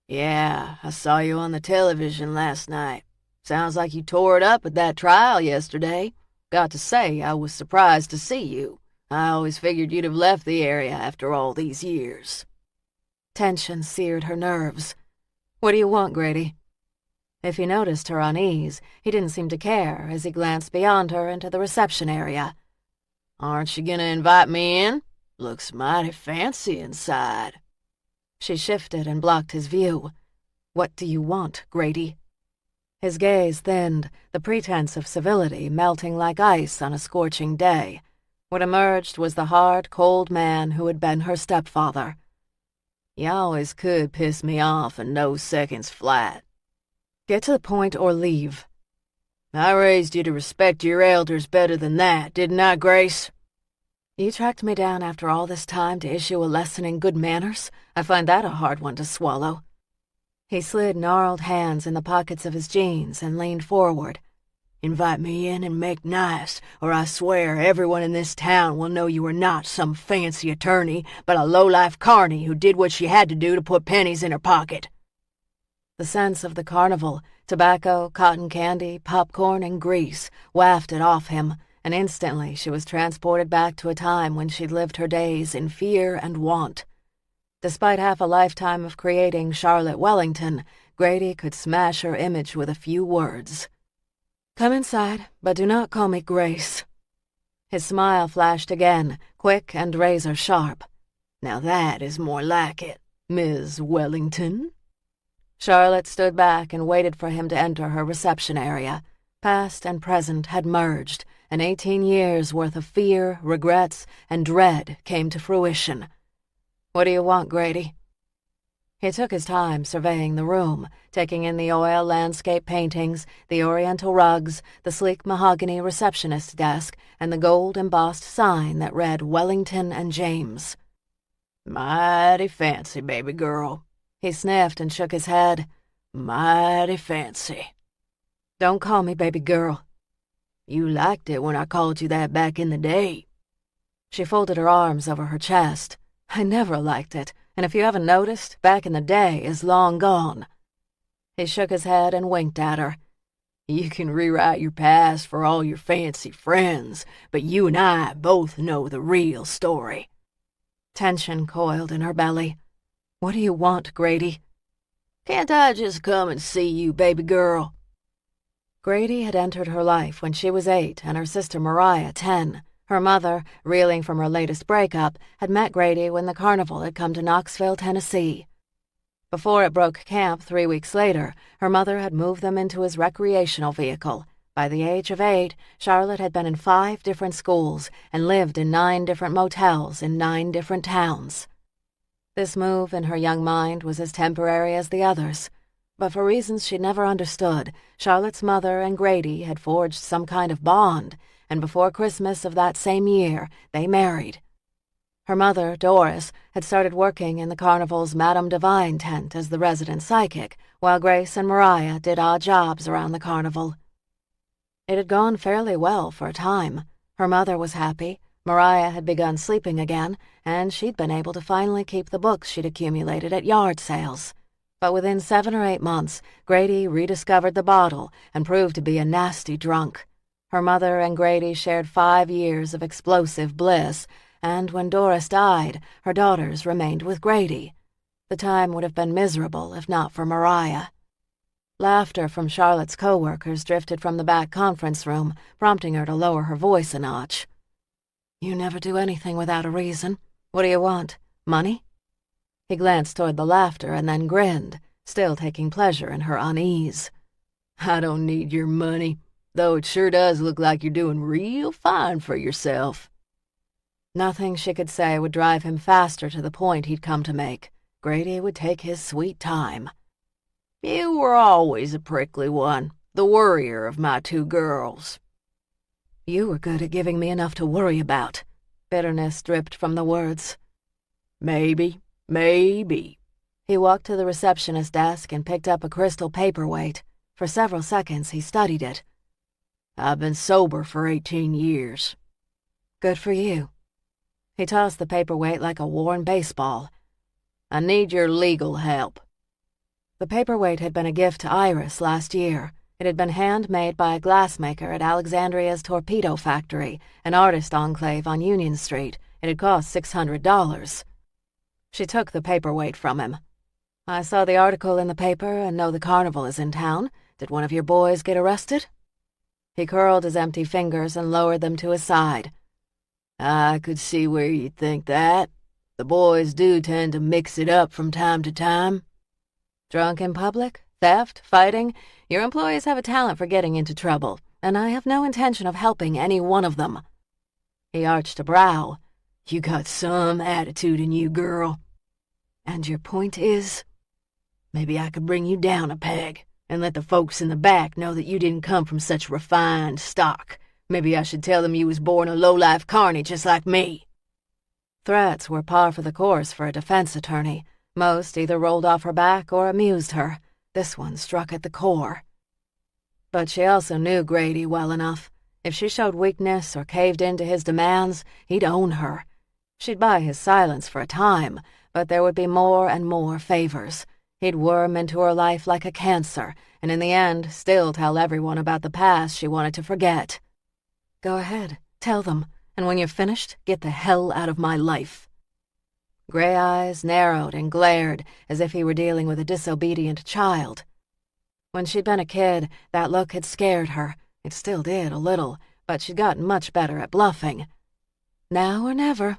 "Yeah, I saw you on the television last night. Sounds like you tore it up at that trial yesterday. Got to say, I was surprised to see you. I always figured you'd have left the area after all these years." Tension seared her nerves. "What do you want, Grady?" If he noticed her unease, he didn't seem to care as he glanced beyond her into the reception area. "Aren't you gonna invite me in? Looks mighty fancy inside." She shifted and blocked his view. "What do you want, Grady?" His gaze thinned, the pretense of civility melting like ice on a scorching day. What emerged was the hard, cold man who had been her stepfather. "You always could piss me off in no seconds flat. Get to the point or leave." "I raised you to respect your elders better than that, didn't I, Grace?" "You tracked me down after all this time to issue a lesson in good manners? I find that a hard one to swallow." He slid gnarled hands in the pockets of his jeans and leaned forward. "Invite me in and make nice, or I swear everyone in this town will know you are not some fancy attorney, but a low-life carny who did what she had to do to put pennies in her pocket." The sense of the carnival, tobacco, cotton candy, popcorn, and grease, wafted off him, and instantly she was transported back to a time when she'd lived her days in fear and want. Despite half a lifetime of creating Charlotte Wellington, Grady could smash her image with a few words. "Come inside, but do not call me Grace." His smile flashed again, quick and razor-sharp. "Now that is more like it, Ms. Wellington." Charlotte stood back and waited for him to enter her reception area. Past and present had merged, and 18 years' worth of fear, regrets, and dread came to fruition. "What do you want, Grady?" He took his time surveying the room, taking in the oil landscape paintings, the oriental rugs, the sleek mahogany receptionist desk, and the gold-embossed sign that read Wellington and James. "Mighty fancy, baby girl." He sniffed and shook his head. "Mighty fancy." "Don't call me baby girl." "You liked it when I called you that back in the day." She folded her arms over her chest. "I never liked it, and if you haven't noticed, back in the day is long gone." He shook his head and winked at her. "You can rewrite your past for all your fancy friends, but you and I both know the real story." Tension coiled in her belly. "What do you want, Grady?" "Can't I just come and see you, baby girl?" Grady had entered her life when she was 8 and her sister Mariah 10. Her mother, reeling from her latest breakup, had met Grady when the carnival had come to Knoxville, Tennessee. Before it broke camp 3 weeks later, her mother had moved them into his recreational vehicle. By the age of 8, Charlotte had been in 5 different schools and lived in 9 different motels in 9 different towns. This move in her young mind was as temporary as the others. But for reasons she never understood, Charlotte's mother and Grady had forged some kind of bond, and before Christmas of that same year, they married. Her mother, Doris, had started working in the carnival's Madame Divine tent as the resident psychic, while Grace and Mariah did odd jobs around the carnival. It had gone fairly well for a time. Her mother was happy, Mariah had begun sleeping again, and she'd been able to finally keep the books she'd accumulated at yard sales. But within 7 or 8 months, Grady rediscovered the bottle and proved to be a nasty drunk. Her mother and Grady shared 5 years of explosive bliss, and when Doris died, her daughters remained with Grady. The time would have been miserable if not for Mariah. Laughter from Charlotte's co-workers drifted from the back conference room, prompting her to lower her voice a notch. "You never do anything without a reason. What do you want? Money?" He glanced toward the laughter and then grinned, still taking pleasure in her unease. "I don't need your money, though it sure does look like you're doing real fine for yourself." Nothing she could say would drive him faster to the point he'd come to make. Grady would take his sweet time. "You were always a prickly one, the worrier of my 2 girls." "You were good at giving me enough to worry about." Bitterness dripped from the words. Maybe. He walked to the receptionist desk and picked up a crystal paperweight. For several seconds he studied it. "I've been sober for 18 years. "Good for you." He tossed the paperweight like a worn baseball. "I need your legal help." The paperweight had been a gift to Iris last year. It had been handmade by a glassmaker at Alexandria's Torpedo Factory, an artist enclave on Union Street. It had cost $600. She took the paperweight from him. "I saw the article in the paper and know the carnival is in town. Did one of your boys get arrested?" He curled his empty fingers and lowered them to his side. "I could see where you'd think that. The boys do tend to mix it up from time to time." "Drunk in public? Theft? Fighting? Your employees have a talent for getting into trouble, and I have no intention of helping any one of them." He arched a brow. "You got some attitude in you, girl. And your point is? Maybe I could bring you down a peg and let the folks in the back know that you didn't come from such refined stock. Maybe I should tell them you was born a low-life carny just like me." Threats were par for the course for a defense attorney. Most either rolled off her back or amused her. This one struck at the core. But she also knew Grady well enough. If she showed weakness or caved in to his demands, he'd own her. She'd buy his silence for a time, but there would be more and more favors. He'd worm into her life like a cancer, and in the end, still tell everyone about the past she wanted to forget. "Go ahead, tell them, and when you're finished, get the hell out of my life." Gray eyes narrowed and glared as if he were dealing with a disobedient child. When she'd been a kid, that look had scared her. It still did, a little, but she'd gotten much better at bluffing. Now or never.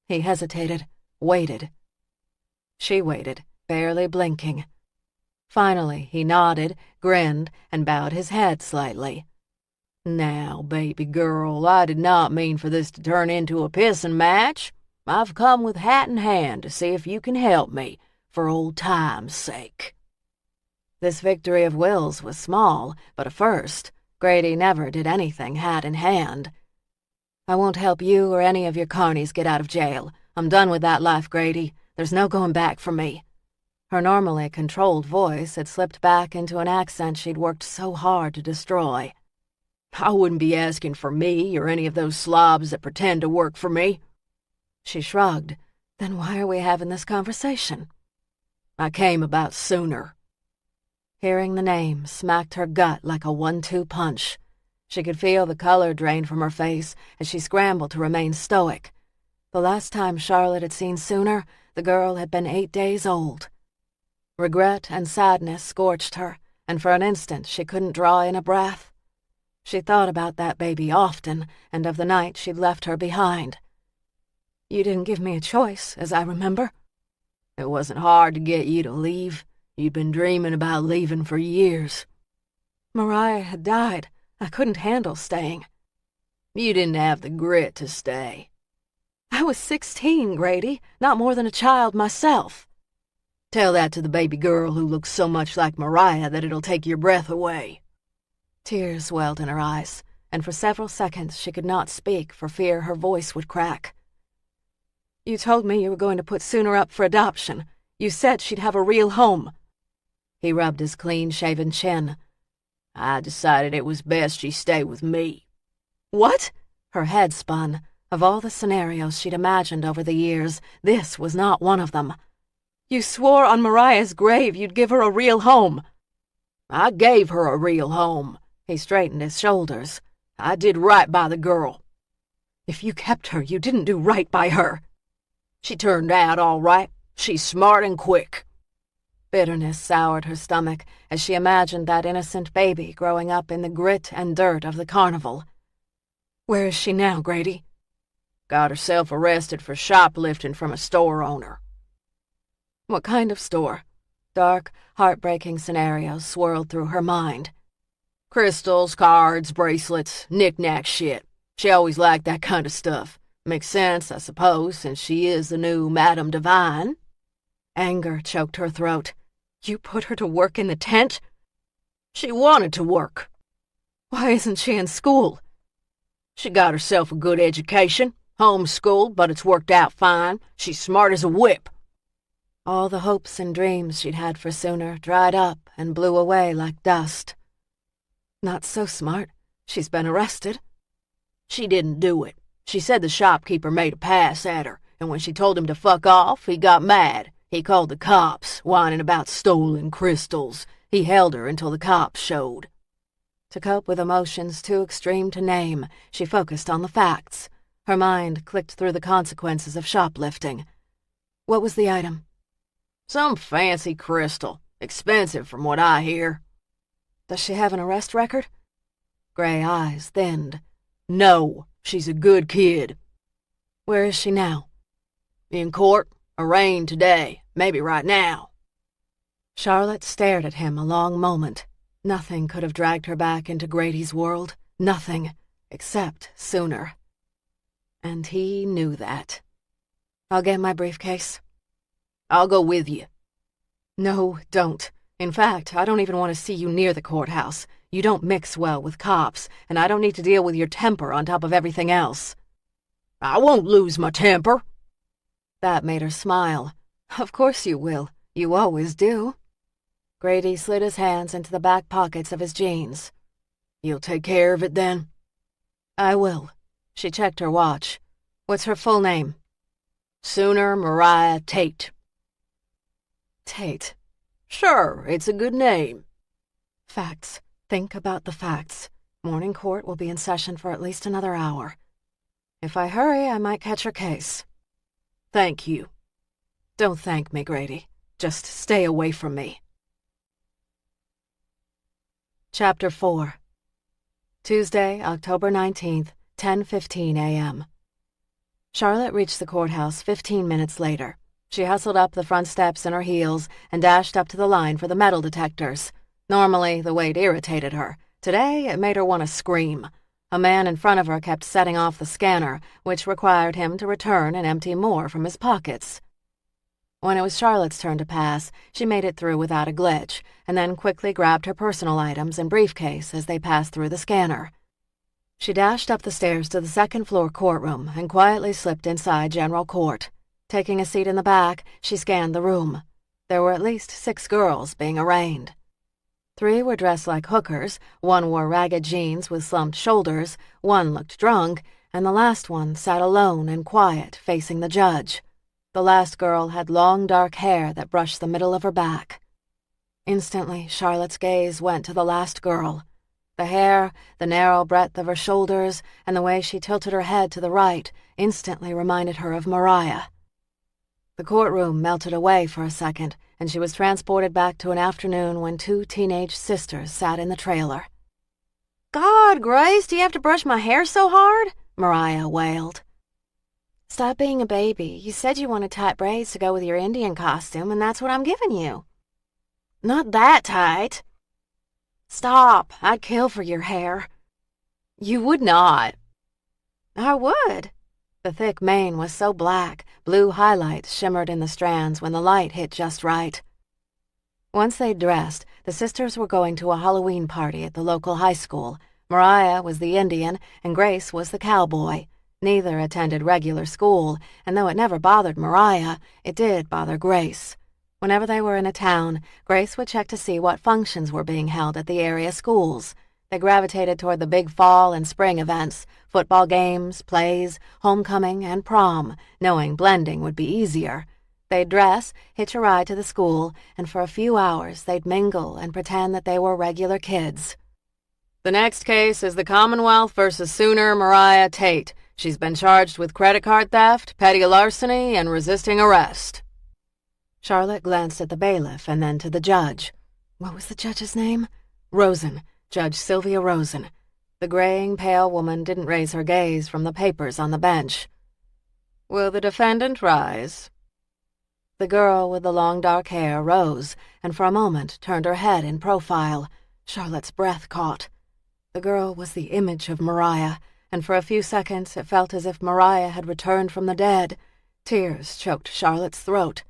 He hesitated, waited. She waited, barely blinking. Finally, he nodded, grinned, and bowed his head slightly. "Now, baby girl, I did not mean for this to turn into a pissing match. I've come with hat in hand to see if you can help me, for old time's sake." This victory of Will's was small, but a first. Grady never did anything hat in hand. "I won't help you or any of your carnies get out of jail. I'm done with that life, Grady. There's no going back for me." Her normally controlled voice had slipped back into an accent she'd worked so hard to destroy. "I wouldn't be asking for me or any of those slobs that pretend to work for me." She shrugged. "Then why are we having this conversation?" "I came about sooner." Hearing the name smacked her gut like a 1-2 punch. She could feel the color drain from her face as she scrambled to remain stoic. The last time Charlotte had seen Sooner, the girl had been 8 days old. Regret and sadness scorched her, and for an instant she couldn't draw in a breath. She thought about that baby often, and of the night she'd left her behind. "You didn't give me a choice, as I remember." "It wasn't hard to get you to leave. You'd been dreaming about leaving for years." "Mariah had died. I couldn't handle staying." "You didn't have the grit to stay." "I was 16, Grady, not more than a child myself." "Tell that to the baby girl who looks so much like Mariah that it'll take your breath away." Tears welled in her eyes, and for several seconds she could not speak for fear her voice would crack. "You told me you were going to put Sooner up for adoption. You said she'd have a real home." He rubbed his clean-shaven chin. "I decided it was best she stay with me." "What?" Her head spun. Of all the scenarios she'd imagined over the years, this was not one of them. "You swore on Mariah's grave you'd give her a real home." "I gave her a real home." He straightened his shoulders. "I did right by the girl." "If you kept her, you didn't do right by her." "She turned out all right. She's smart and quick." Bitterness soured her stomach as she imagined that innocent baby growing up in the grit and dirt of the carnival. "Where is she now, Grady?" "Got herself arrested for shoplifting from a store owner." "What kind of store?" Dark, heartbreaking scenarios swirled through her mind. "Crystals, cards, bracelets, knick-knack shit. She always liked that kind of stuff. Makes sense, I suppose, since she is the new Madame Divine." Anger choked her throat. "You put her to work in the tent?" "She wanted to work." "Why isn't she in school?" "She got herself a good education. Homeschooled, but it's worked out fine. She's smart as a whip." All the hopes and dreams she'd had for Sooner dried up and blew away like dust. "Not so smart. She's been arrested." "She didn't do it. She said the shopkeeper made a pass at her, and when she told him to fuck off, he got mad. He called the cops, whining about stolen crystals. He held her until the cops showed." To cope with emotions too extreme to name, she focused on the facts. Her mind clicked through the consequences of shoplifting. "What was the item?" "Some fancy crystal. Expensive from what I hear." "Does she have an arrest record?" Gray eyes thinned. "No, she's a good kid." "Where is she now?" "In court. Arraigned today. Maybe right now." Charlotte stared at him a long moment. Nothing could have dragged her back into Grady's world. Nothing, except Sooner. And he knew that. I'll get my briefcase. I'll go with you. No, don't. In fact, I don't even want to see you near the courthouse. You don't mix well with cops, and I don't need to deal with your temper on top of everything else. I won't lose my temper. That made her smile. Of course you will. You always do. Grady slid his hands into the back pockets of his jeans. You'll take care of it then? I will. She checked her watch. What's her full name? Sooner Mariah Tate. Tate. Sure, it's a good name. Facts. Think about the facts. Morning court will be in session for at least another hour. If I hurry, I might catch her case. Thank you. Don't thank me, Grady. Just stay away from me. Chapter 4. Tuesday, October 19th, 10:15 a.m. Charlotte reached the courthouse 15 minutes later. She hustled up the front steps in her heels and dashed up to the line for the metal detectors. Normally, the wait irritated her. Today, it made her want to scream. A man in front of her kept setting off the scanner, which required him to return and empty more from his pockets. When it was Charlotte's turn to pass, she made it through without a glitch, and then quickly grabbed her personal items and briefcase as they passed through the scanner. She dashed up the stairs to the second-floor courtroom and quietly slipped inside General Court. Taking a seat in the back, she scanned the room. There were at least 6 girls being arraigned. 3 were dressed like hookers, 1 wore ragged jeans with slumped shoulders, 1 looked drunk, and the last one sat alone and quiet, facing the judge. The last girl had long dark hair that brushed the middle of her back. Instantly, Charlotte's gaze went to the last girl. The hair, the narrow breadth of her shoulders, and the way she tilted her head to the right instantly reminded her of Mariah. The courtroom melted away for a second, and she was transported back to an afternoon when 2 teenage sisters sat in the trailer. God, Grace, do you have to brush my hair so hard? Mariah wailed. Stop being a baby. You said you wanted tight braids to go with your Indian costume, and that's what I'm giving you. Not that tight. Stop. I'd kill for your hair. You would not. I would. The thick mane was so black, blue highlights shimmered in the strands when the light hit just right. Once they'd dressed, the sisters were going to a Halloween party at the local high school. Mariah was the Indian, and Grace was the cowboy. Neither attended regular school, and though it never bothered Mariah, it did bother Grace. Whenever they were in a town, Grace would check to see what functions were being held at the area schools. They gravitated toward the big fall and spring events, football games, plays, homecoming, and prom, knowing blending would be easier. They'd dress, hitch a ride to the school, and for a few hours they'd mingle and pretend that they were regular kids. The next case is the Commonwealth versus Sooner Mariah Tate. She's been charged with credit card theft, petty larceny, and resisting arrest. Charlotte glanced at the bailiff and then to the judge. What was the judge's name? Rosen. Judge Sylvia Rosen. The graying, pale woman didn't raise her gaze from the papers on the bench. Will the defendant rise? The girl with the long dark hair rose, and for a moment turned her head in profile. Charlotte's breath caught. The girl was the image of Mariah, and for a few seconds it felt as if Mariah had returned from the dead. Tears choked Charlotte's throat.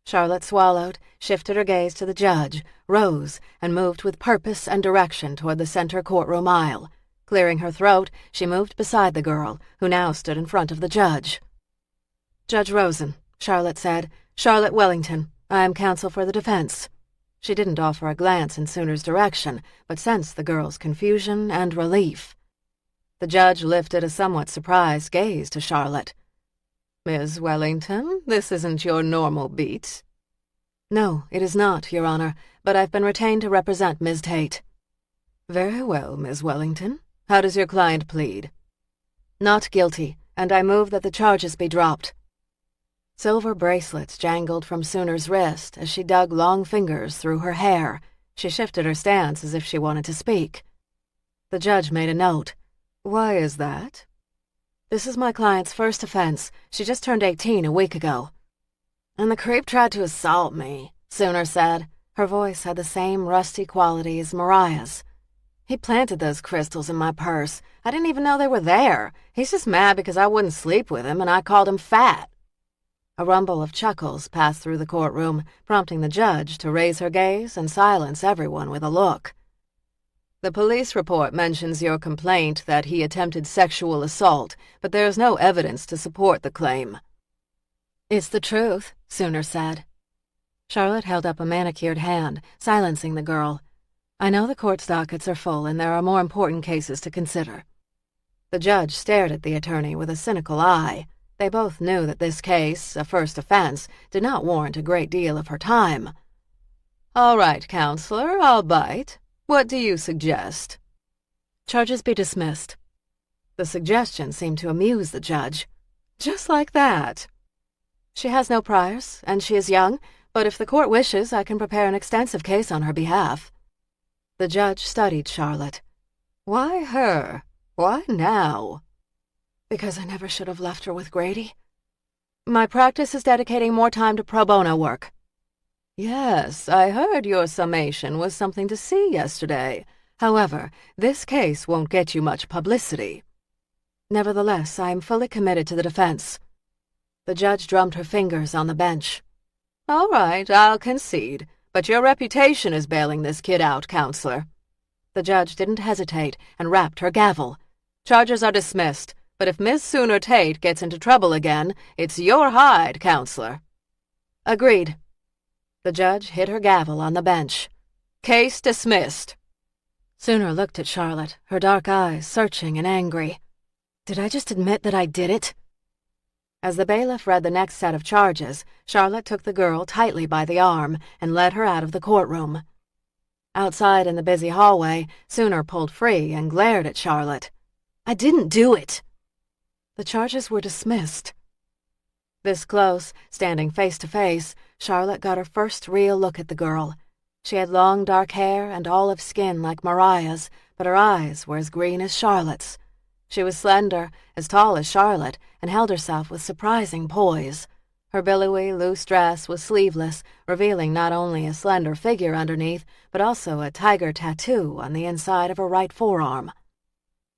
Charlotte swallowed, shifted her gaze to the judge, rose, and moved with purpose and direction toward the center courtroom aisle. Clearing her throat, she moved beside the girl, who now stood in front of the judge. Judge Rosen, Charlotte said. Charlotte Wellington. I am counsel for the defense. She didn't offer a glance in Sooner's direction, but sensed the girl's confusion and relief. The judge lifted a somewhat surprised gaze to Charlotte. Miss Wellington, this isn't your normal beat. No, it is not, Your Honor, but I've been retained to represent Ms. Tate. Very well, Miss Wellington. How does your client plead? Not guilty, and I move that the charges be dropped. Silver bracelets jangled from Sooner's wrist as she dug long fingers through her hair. She shifted her stance as if she wanted to speak. The judge made a note. Why is that? This is my client's first offense. She just turned 18 a week ago. And the creep tried to assault me, Sooner said. Her voice had the same rusty quality as Mariah's. He planted those crystals in my purse. I didn't even know they were there. He's just mad because I wouldn't sleep with him and I called him fat." A rumble of chuckles passed through the courtroom, prompting the judge to raise her gaze and silence everyone with a look. "The police report mentions your complaint that he attempted sexual assault, but there's no evidence to support the claim." "It's the truth," Sooner said. Charlotte held up a manicured hand, silencing the girl. "I know the court's dockets are full and there are more important cases to consider." The judge stared at the attorney with a cynical eye. They both knew that this case, a first offense, did not warrant a great deal of her time. "All right, counselor, I'll bite. What do you suggest?" "Charges be dismissed." The suggestion seemed to amuse the judge. "Just like that." "She has no priors, and she is young, but if the court wishes, I can prepare an extensive case on her behalf." The judge studied Charlotte. "Why her? Why now?" "Because I never should have left her with Grady. My practice is dedicating more time to pro bono work." "Yes, I heard your summation was something to see yesterday. However, this case won't get you much publicity." "Nevertheless, I am fully committed to the defense." The judge drummed her fingers on the bench. "All right, I'll concede, but your reputation is bailing this kid out, counselor." The judge didn't hesitate and rapped her gavel. "Charges are dismissed, but if Miss Sooner Tate gets into trouble again, it's your hide, counselor." "Agreed." The judge hit her gavel on the bench. "Case dismissed." Sooner looked at Charlotte, her dark eyes searching and angry. "Did I just admit that I did it?" As the bailiff read the next set of charges, Charlotte took the girl tightly by the arm and led her out of the courtroom. Outside in the busy hallway, Sooner pulled free and glared at Charlotte. "I didn't do it." The charges were dismissed. This close, standing face to face, Charlotte got her first real look at the girl. She had long dark hair and olive skin like Mariah's, but her eyes were as green as Charlotte's. She was slender, as tall as Charlotte, and held herself with surprising poise. Her billowy, loose dress was sleeveless, revealing not only a slender figure underneath, but also a tiger tattoo on the inside of her right forearm.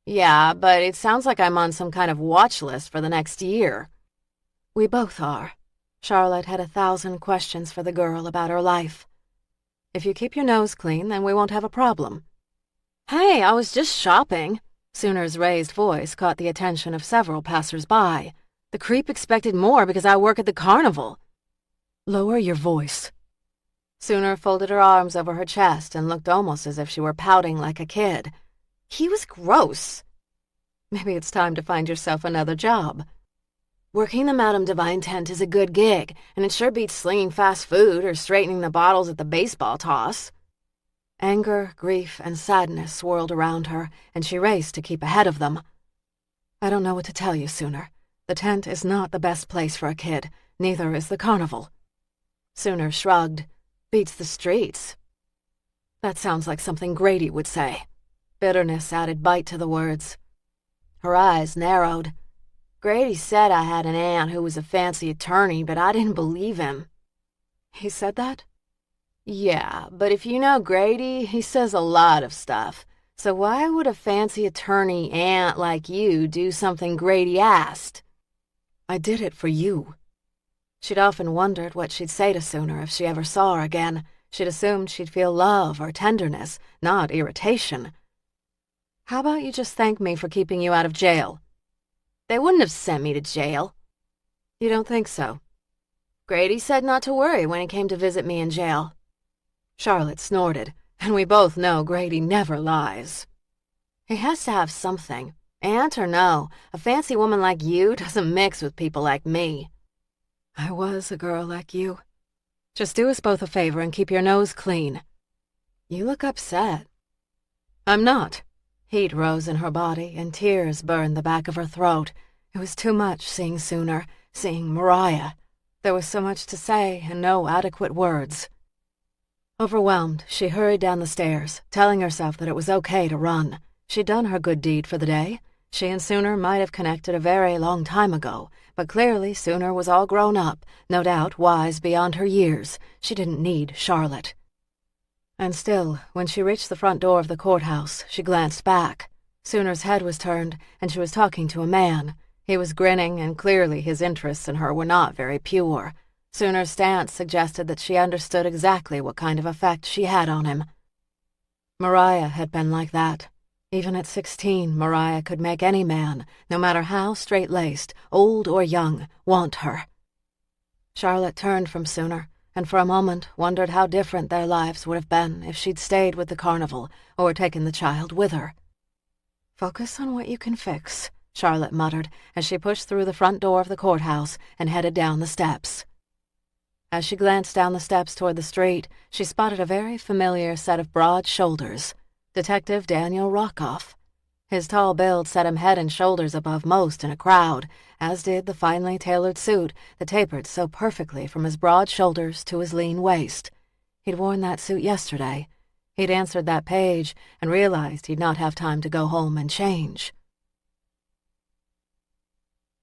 "Yeah, but it sounds like I'm on some kind of watch list for the next year." "We both are." Charlotte had 1,000 questions for the girl about her life. "If you keep your nose clean, then we won't have a problem." "Hey, I was just shopping." Sooner's raised voice caught the attention of several passers-by. "The creep expected more because I work at the carnival." "Lower your voice." Sooner folded her arms over her chest and looked almost as if she were pouting like a kid. "He was gross." "Maybe it's time to find yourself another job." "Working the Madame Divine tent is a good gig, and it sure beats slinging fast food or straightening the bottles at the baseball toss." Anger, grief, and sadness swirled around her, and she raced to keep ahead of them. "I don't know what to tell you, Sooner. The tent is not the best place for a kid. Neither is the carnival." Sooner shrugged. "Beats the streets." That sounds like something Grady would say. Bitterness added bite to the words. Her eyes narrowed. "Grady said I had an aunt who was a fancy attorney, but I didn't believe him." "He said that?" "Yeah, but if you know Grady, he says a lot of stuff. So why would a fancy attorney aunt like you do something Grady asked?" "I did it for you." She'd often wondered what she'd say to Sooner if she ever saw her again. She'd assumed she'd feel love or tenderness, not irritation. "How about you just thank me for keeping you out of jail?" "They wouldn't have sent me to jail." "You don't think so?" "Grady said not to worry when he came to visit me in jail." Charlotte snorted, and we both know Grady never lies. "He has to have something. Aunt or no, a fancy woman like you doesn't mix with people like me." "I was a girl like you. Just do us both a favor and keep your nose clean." "You look upset." "I'm not." Heat rose in her body and tears burned the back of her throat. It was too much seeing Sooner, seeing Mariah. There was so much to say and no adequate words. Overwhelmed, she hurried down the stairs, telling herself that it was okay to run. She'd done her good deed for the day. She and Sooner might have connected a very long time ago, but clearly Sooner was all grown up, no doubt wise beyond her years. She didn't need Charlotte. And still, when she reached the front door of the courthouse, she glanced back. Sooner's head was turned, and she was talking to a man. He was grinning, and clearly his interests in her were not very pure. Sooner's stance suggested that she understood exactly what kind of effect she had on him. Mariah had been like that. Even at 16, Mariah could make any man, no matter how straight-laced, old or young, want her. Charlotte turned from Sooner, and for a moment wondered how different their lives would have been if she'd stayed with the carnival or taken the child with her. "Focus on what you can fix," Charlotte muttered as she pushed through the front door of the courthouse and headed down the steps. As she glanced down the steps toward the street, she spotted a very familiar set of broad shoulders. Detective Daniel Rockoff. His tall build set him head and shoulders above most in a crowd, as did the finely tailored suit that tapered so perfectly from his broad shoulders to his lean waist. He'd worn that suit yesterday. He'd answered that page and realized he'd not have time to go home and change.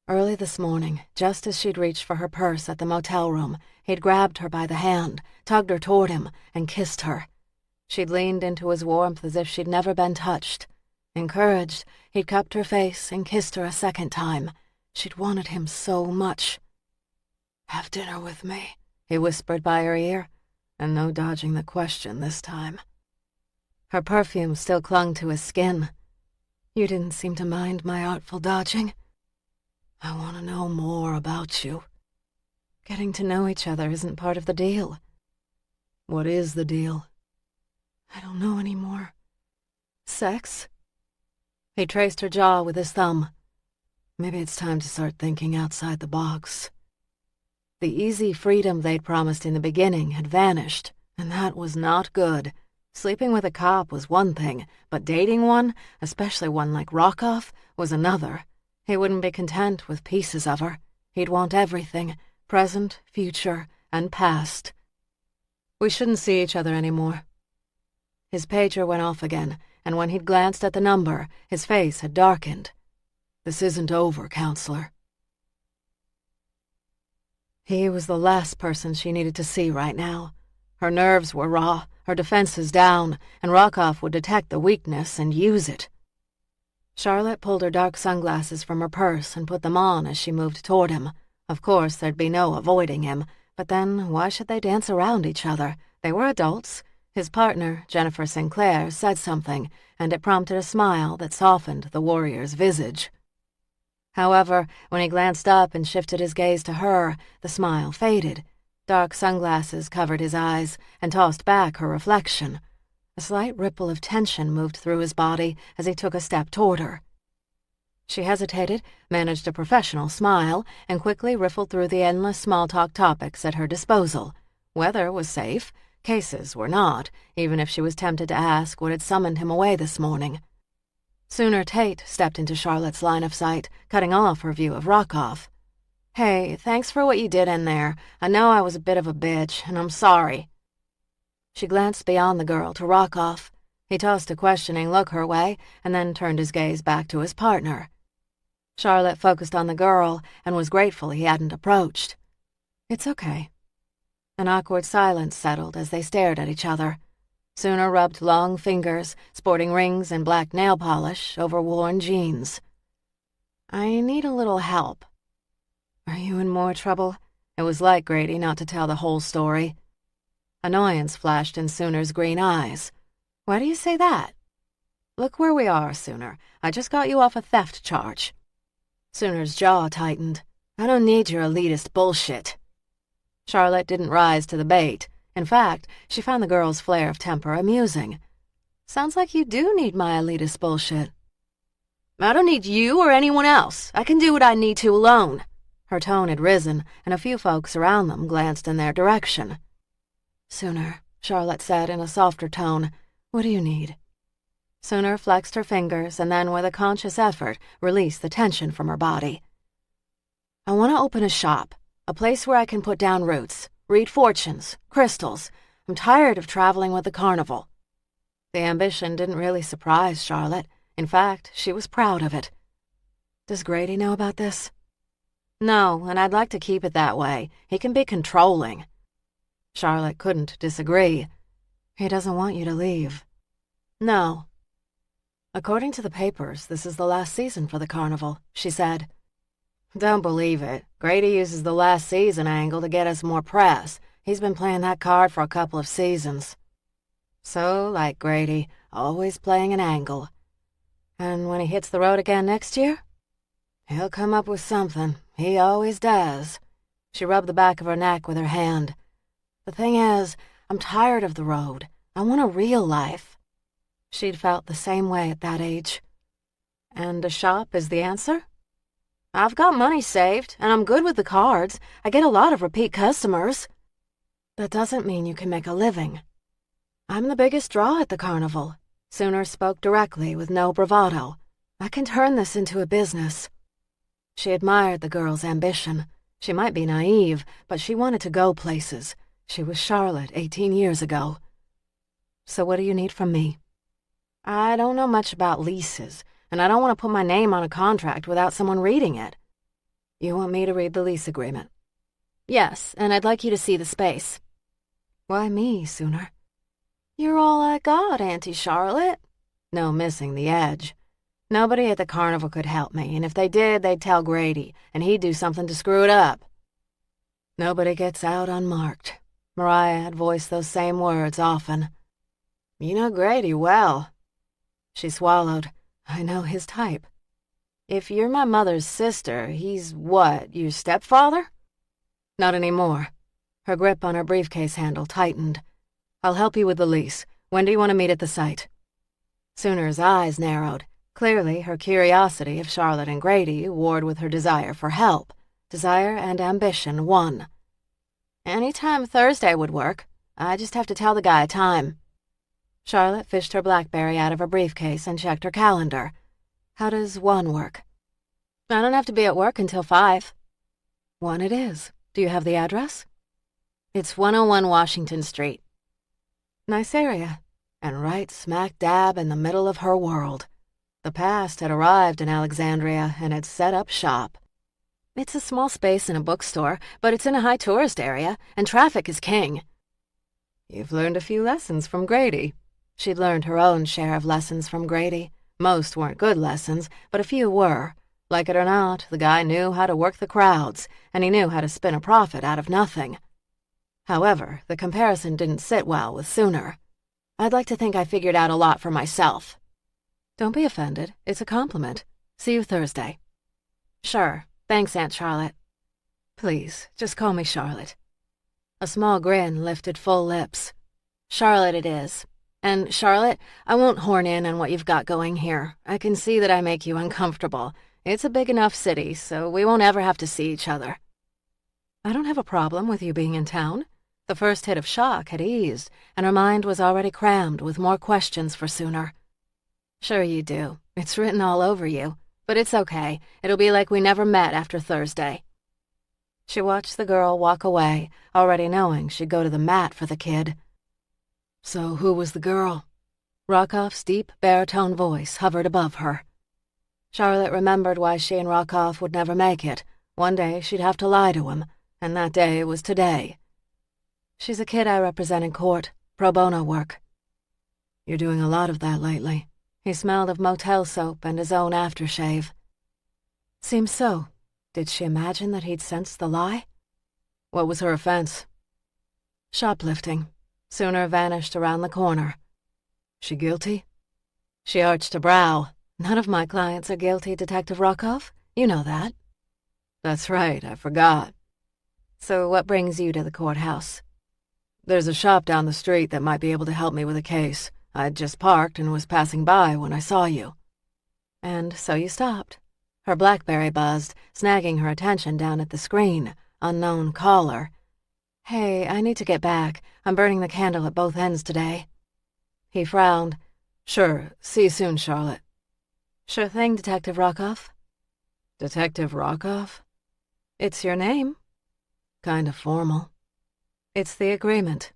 Early this morning, just as she'd reached for her purse at the motel room, he'd grabbed her by the hand, tugged her toward him, and kissed her. She'd leaned into his warmth as if she'd never been touched. Encouraged, he'd cupped her face and kissed her a second time. She'd wanted him so much. "Have dinner with me," he whispered by her ear, and no dodging the question this time. Her perfume still clung to his skin. "You didn't seem to mind my artful dodging. I want to know more about you. Getting to know each other isn't part of the deal." "What is the deal?" "I don't know anymore. Sex?" He traced her jaw with his thumb. "Maybe it's time to start thinking outside the box." The easy freedom they'd promised in the beginning had vanished, and that was not good. Sleeping with a cop was one thing, but dating one, especially one like Rockoff, was another. He wouldn't be content with pieces of her. He'd want everything, present, future, and past. "We shouldn't see each other anymore." His pager went off again, and when he'd glanced at the number, his face had darkened. "This isn't over, counselor." He was the last person she needed to see right now. Her nerves were raw, her defenses down, and Rockoff would detect the weakness and use it. Charlotte pulled her dark sunglasses from her purse and put them on as she moved toward him. Of course, there'd be no avoiding him, but then why should they dance around each other? They were adults. His partner, Jennifer Sinclair, said something, and it prompted a smile that softened the warrior's visage. However, when he glanced up and shifted his gaze to her, the smile faded. Dark sunglasses covered his eyes and tossed back her reflection. A slight ripple of tension moved through his body as he took a step toward her. She hesitated, managed a professional smile, and quickly riffled through the endless small-talk topics at her disposal. Weather was safe. Cases were not, even if she was tempted to ask what had summoned him away this morning. Sooner Tate stepped into Charlotte's line of sight, cutting off her view of Rockoff. "Hey, thanks for what you did in there. I know I was a bit of a bitch, and I'm sorry." She glanced beyond the girl to Rockoff. He tossed a questioning look her way, and then turned his gaze back to his partner. Charlotte focused on the girl and was grateful he hadn't approached. "It's okay." An awkward silence settled as they stared at each other. Sooner rubbed long fingers, sporting rings and black nail polish, over worn jeans. "I need a little help." "Are you in more trouble?" It was like Grady not to tell the whole story. Annoyance flashed in Sooner's green eyes. "Why do you say that?" "Look where we are, Sooner. I just got you off a theft charge." Sooner's jaw tightened. "I don't need your elitist bullshit." Charlotte didn't rise to the bait. In fact, she found the girl's flare of temper amusing. "Sounds like you do need my elitist bullshit." "I don't need you or anyone else. I can do what I need to alone." Her tone had risen, and a few folks around them glanced in their direction. "Sooner," Charlotte said in a softer tone, "what do you need?" Sooner flexed her fingers and then, with a conscious effort, released the tension from her body. "I want to open a shop, a place where I can put down roots, read fortunes, crystals. I'm tired of traveling with the carnival." The ambition didn't really surprise Charlotte. In fact, she was proud of it. "Does Grady know about this?" "No, and I'd like to keep it that way. He can be controlling." Charlotte couldn't disagree. He doesn't want you to leave. No. According to the papers, this is the last season for the carnival, she said. Don't believe it. Grady uses the last season angle to get us more press. He's been playing that card for a couple of seasons. So, like Grady, always playing an angle. And when he hits the road again next year? He'll come up with something. He always does. She rubbed the back of her neck with her hand. The thing is, I'm tired of the road. I want a real life. She'd felt the same way at that age. And a shop is the answer? I've got money saved, and I'm good with the cards. I get a lot of repeat customers. That doesn't mean you can make a living. I'm the biggest draw at the carnival. Sooner spoke directly with no bravado. I can turn this into a business. She admired the girl's ambition. She might be naive, but she wanted to go places. She was Charlotte 18 years ago. So what do you need from me? I don't know much about leases, and I don't want to put my name on a contract without someone reading it. You want me to read the lease agreement? Yes, and I'd like you to see the space. Why me, Sooner? You're all I got, Auntie Charlotte. No missing the edge. Nobody at the carnival could help me, and if they did, they'd tell Grady, and he'd do something to screw it up. Nobody gets out unmarked. Mariah had voiced those same words often. You know Grady well. She swallowed. I know his type. If you're my mother's sister, he's what, your stepfather? Not anymore. Her grip on her briefcase handle tightened. I'll help you with the lease. When do you want to meet at the site? Sooner's eyes narrowed. Clearly, her curiosity of Charlotte and Grady warred with her desire for help. Desire and ambition won. Anytime Thursday would work. I just have to tell the guy a time. Charlotte fished her BlackBerry out of her briefcase and checked her calendar. How does 1 work? I don't have to be at work until 5. 1 it is. Do you have the address? It's 101 Washington Street. Nice area. And right smack dab in the middle of her world. The past had arrived in Alexandria and had set up shop. It's a small space in a bookstore, but it's in a high tourist area, and traffic is king. You've learned a few lessons from Grady. She'd learned her own share of lessons from Grady. Most weren't good lessons, but a few were. Like it or not, the guy knew how to work the crowds, and he knew how to spin a profit out of nothing. However, the comparison didn't sit well with Sooner. I'd like to think I figured out a lot for myself. Don't be offended. It's a compliment. See you Thursday. Sure. Thanks, Aunt Charlotte. Please, just call me Charlotte. A small grin lifted full lips. Charlotte it is. And, Charlotte, I won't horn in on what you've got going here. I can see that I make you uncomfortable. It's a big enough city, so we won't ever have to see each other. I don't have a problem with you being in town. The first hit of shock had eased, and her mind was already crammed with more questions for Sooner. Sure you do. It's written all over you. But it's okay. It'll be like we never met after Thursday. She watched the girl walk away, already knowing she'd go to the mat for the kid. So who was the girl? Rockoff's deep baritone voice hovered above her. Charlotte remembered why she and Rockoff would never make it. One day she'd have to lie to him, and that day was today. She's a kid I represent in court, pro bono work. You're doing a lot of that lately. He smelled of motel soap and his own aftershave. Seems so. Did she imagine that he'd sensed the lie? What was her offense? Shoplifting. Sooner vanished around the corner. She guilty? She arched a brow. None of my clients are guilty, Detective Rockoff. You know that. That's right, I forgot. So what brings you to the courthouse? There's a shop down the street that might be able to help me with a case. I'd just parked and was passing by when I saw you. And so you stopped. Her BlackBerry buzzed, snagging her attention down at the screen. Unknown caller. Hey, I need to get back. I'm burning the candle at both ends today. He frowned. Sure, see you soon, Charlotte. Sure thing, Detective Rockoff. Detective Rockoff? It's your name. Kind of formal. It's the agreement.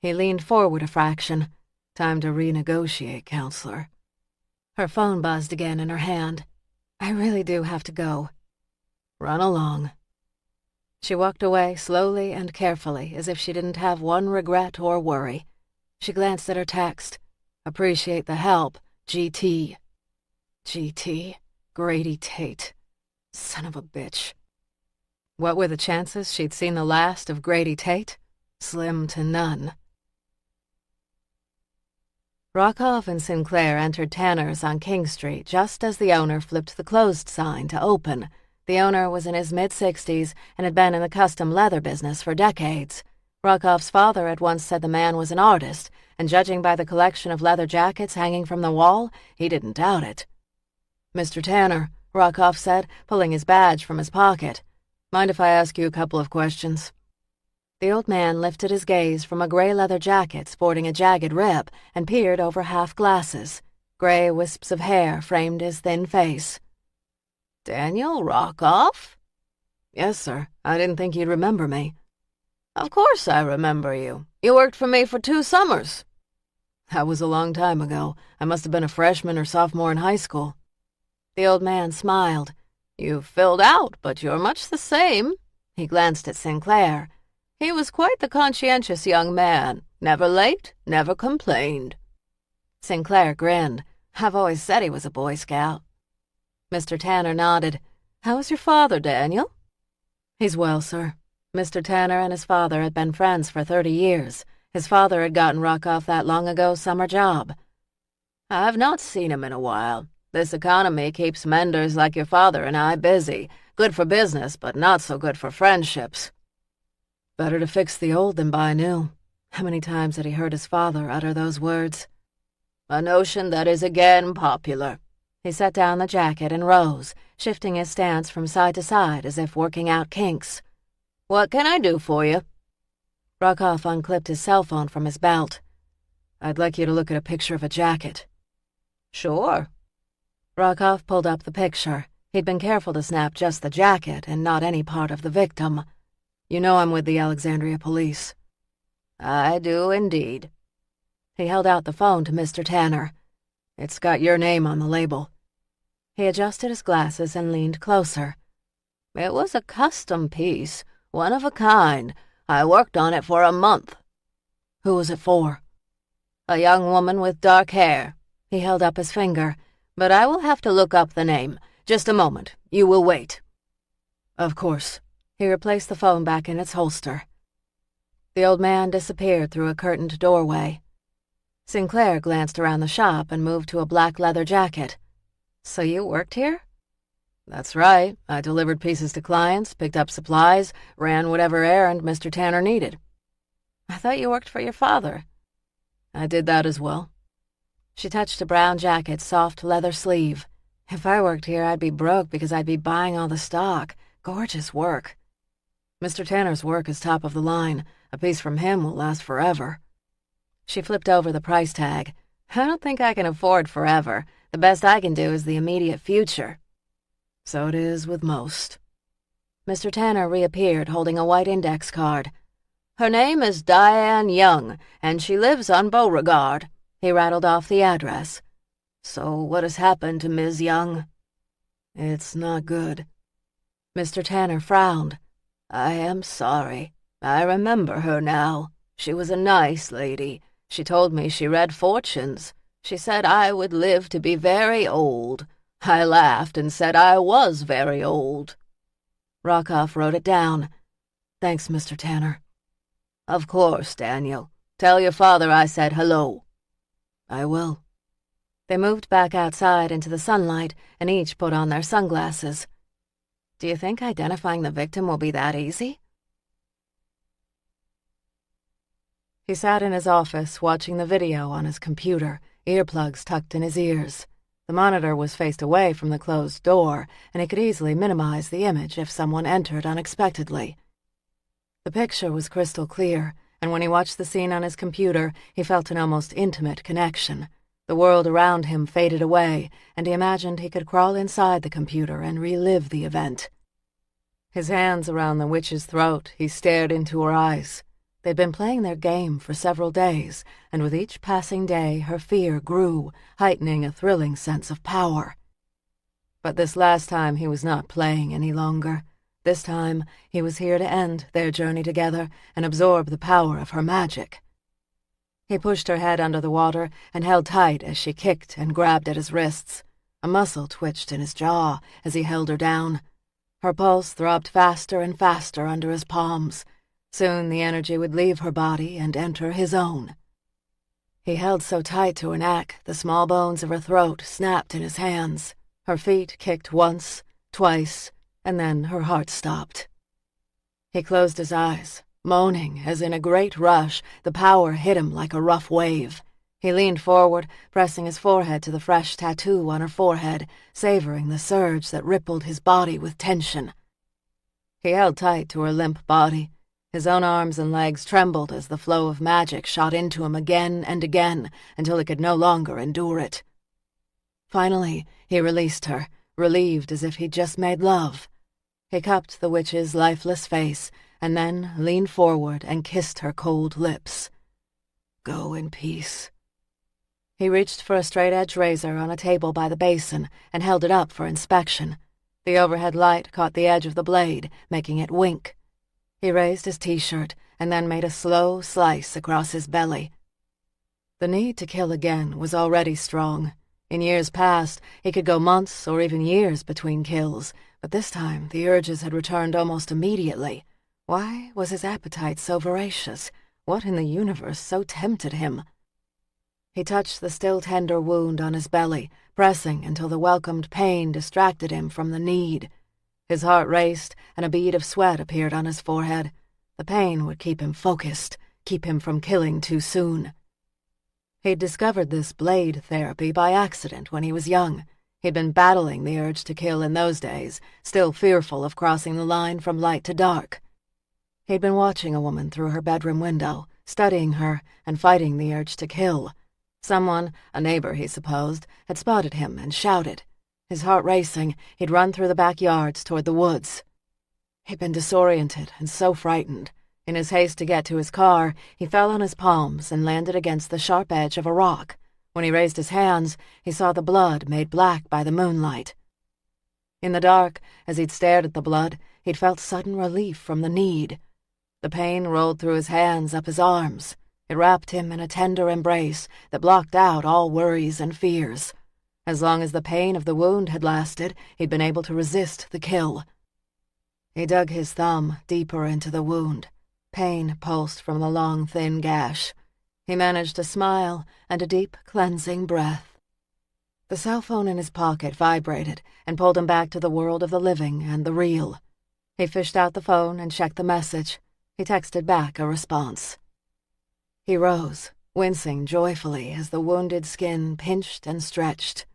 He leaned forward a fraction. Time to renegotiate, counselor. Her phone buzzed again in her hand. I really do have to go. Run along. She walked away slowly and carefully, as if she didn't have one regret or worry. She glanced at her text. Appreciate the help, GT. GT? Grady Tate. Son of a bitch. What were the chances she'd seen the last of Grady Tate? Slim to none. Rockoff and Sinclair entered Tanner's on King Street just as the owner flipped the closed sign to open. The owner was in his mid-60s and had been in the custom leather business for decades. Rockoff's father had once said the man was an artist, and judging by the collection of leather jackets hanging from the wall, he didn't doubt it. "Mr. Tanner," Rockoff said, pulling his badge from his pocket. "Mind if I ask you a couple of questions?" The old man lifted his gaze from a gray leather jacket sporting a jagged rip and peered over half glasses. Gray wisps of hair framed his thin face. "Daniel Rockoff?" "Yes, sir. I didn't think you'd remember me." "Of course I remember you. You worked for me for 2 summers. "That was a long time ago. I must have been a freshman or sophomore in high school." The old man smiled. "You've filled out, but you're much the same." He glanced at Sinclair. He was quite the conscientious young man. Never late, never complained. Sinclair grinned. "I've always said he was a Boy Scout." Mr. Tanner nodded. "How's your father, Daniel?" "He's well, sir." Mr. Tanner and his father had been friends for 30 years. His father had gotten Rockoff that long ago summer job. "I've not seen him in a while. This economy keeps menders like your father and I busy. Good for business, but not so good for friendships." Better to fix the old than buy new. How many times had he heard his father utter those words? "A notion that is again popular." He set down the jacket and rose, shifting his stance from side to side as if working out kinks. "What can I do for you?" Rockoff unclipped his cell phone from his belt. "I'd like you to look at a picture of a jacket." "Sure." Rockoff pulled up the picture. He'd been careful to snap just the jacket and not any part of the victim. "You know I'm with the Alexandria police." "I do indeed." He held out the phone to Mr. Tanner. "It's got your name on the label." He adjusted his glasses and leaned closer. "It was a custom piece, one of a kind. I worked on it for a month." "Who was it for?" "A young woman with dark hair." He held up his finger. "But I will have to look up the name. Just a moment. You will wait." "Of course." He replaced the phone back in its holster. The old man disappeared through a curtained doorway. Sinclair glanced around the shop and moved to a black leather jacket. "So you worked here?" "That's right. I delivered pieces to clients, picked up supplies, ran whatever errand Mr. Tanner needed." "I thought you worked for your father." "I did that as well." She touched a brown jacket's soft leather sleeve. "If I worked here, I'd be broke because I'd be buying all the stock. Gorgeous work." "Mr. Tanner's work is top of the line. A piece from him will last forever." She flipped over the price tag. "I don't think I can afford forever. The best I can do is the immediate future." "So it is with most." Mr. Tanner reappeared holding a white index card. "Her name is Diane Young, and she lives on Beauregard." He rattled off the address. "So what has happened to Ms. Young?" "It's not good." Mr. Tanner frowned. "I am sorry. I remember her now. She was a nice lady. She told me she read fortunes. She said I would live to be very old. I laughed and said I was very old." Rockoff wrote it down. "Thanks, Mr. Tanner." "Of course, Daniel. Tell your father I said hello." "I will." They moved back outside into the sunlight and each put on their sunglasses. "Do you think identifying the victim will be that easy?" He sat in his office watching the video on his computer, earplugs tucked in his ears. The monitor was faced away from the closed door, and he could easily minimize the image if someone entered unexpectedly. The picture was crystal clear, and when he watched the scene on his computer, he felt an almost intimate connection. The world around him faded away, and he imagined he could crawl inside the computer and relive the event. His hands around the witch's throat, he stared into her eyes. They'd been playing their game for several days, and with each passing day her fear grew, heightening a thrilling sense of power. But this last time he was not playing any longer. This time he was here to end their journey together and absorb the power of her magic. He pushed her head under the water and held tight as she kicked and grabbed at his wrists. A muscle twitched in his jaw as he held her down. Her pulse throbbed faster and faster under his palms. Soon the energy would leave her body and enter his own. He held so tight to her neck, the small bones of her throat snapped in his hands. Her feet kicked once, twice, and then her heart stopped. He closed his eyes, moaning as in a great rush the power hit him like a rough wave. He leaned forward, pressing his forehead to the fresh tattoo on her forehead, savoring the surge that rippled his body with tension. He held tight to her limp body. His own arms and legs trembled as the flow of magic shot into him again and again until he could no longer endure it. Finally, he released her, relieved as if he'd just made love. He cupped the witch's lifeless face and then leaned forward and kissed her cold lips. Go in peace. He reached for a straight-edge razor on a table by the basin and held it up for inspection. The overhead light caught the edge of the blade, making it wink. He raised his t-shirt and then made a slow slice across his belly. The need to kill again was already strong. In years past, he could go months or even years between kills, but this time the urges had returned almost immediately. Why was his appetite so voracious? What in the universe so tempted him? He touched the still tender wound on his belly, pressing until the welcomed pain distracted him from the need. His heart raced, and a bead of sweat appeared on his forehead. The pain would keep him focused, keep him from killing too soon. He'd discovered this blade therapy by accident when he was young. He'd been battling the urge to kill in those days, still fearful of crossing the line from light to dark. He'd been watching a woman through her bedroom window, studying her and fighting the urge to kill. Someone, a neighbor he supposed, had spotted him and shouted. His heart racing, he'd run through the backyards toward the woods. He'd been disoriented and so frightened. In his haste to get to his car, he fell on his palms and landed against the sharp edge of a rock. When he raised his hands, he saw the blood made black by the moonlight. In the dark, as he'd stared at the blood, he'd felt sudden relief from the need. The pain rolled through his hands up his arms. It wrapped him in a tender embrace that blocked out all worries and fears. As long as the pain of the wound had lasted, he'd been able to resist the kill. He dug his thumb deeper into the wound. Pain pulsed from the long, thin gash. He managed a smile and a deep, cleansing breath. The cell phone in his pocket vibrated and pulled him back to the world of the living and the real. He fished out the phone and checked the message. He texted back a response. He rose, wincing joyfully as the wounded skin pinched and stretched.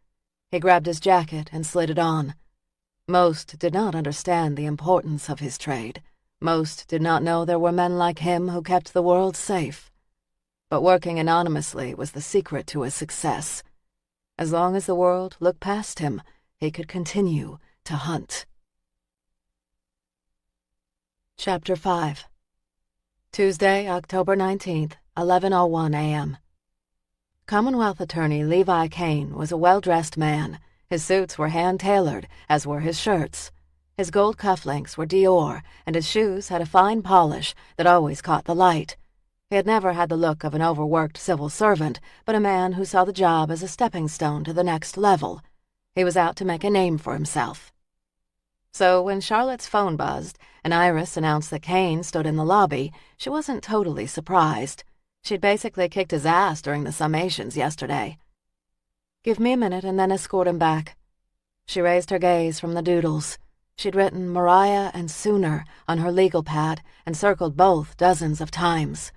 He grabbed his jacket and slid it on. Most did not understand the importance of his trade. Most did not know there were men like him who kept the world safe. But working anonymously was the secret to his success. As long as the world looked past him, he could continue to hunt. Chapter 5. Tuesday, October 19th, 11:01 a.m. Commonwealth Attorney Levi Kane was a well-dressed man. His suits were hand-tailored, as were his shirts. His gold cufflinks were Dior, and his shoes had a fine polish that always caught the light. He had never had the look of an overworked civil servant, but a man who saw the job as a stepping stone to the next level. He was out to make a name for himself. So when Charlotte's phone buzzed and Iris announced that Kane stood in the lobby, she wasn't totally surprised. She'd basically kicked his ass during the summations yesterday. Give me a minute and then escort him back. She raised her gaze from the doodles. She'd written Mariah and Sooner on her legal pad and circled both dozens of times.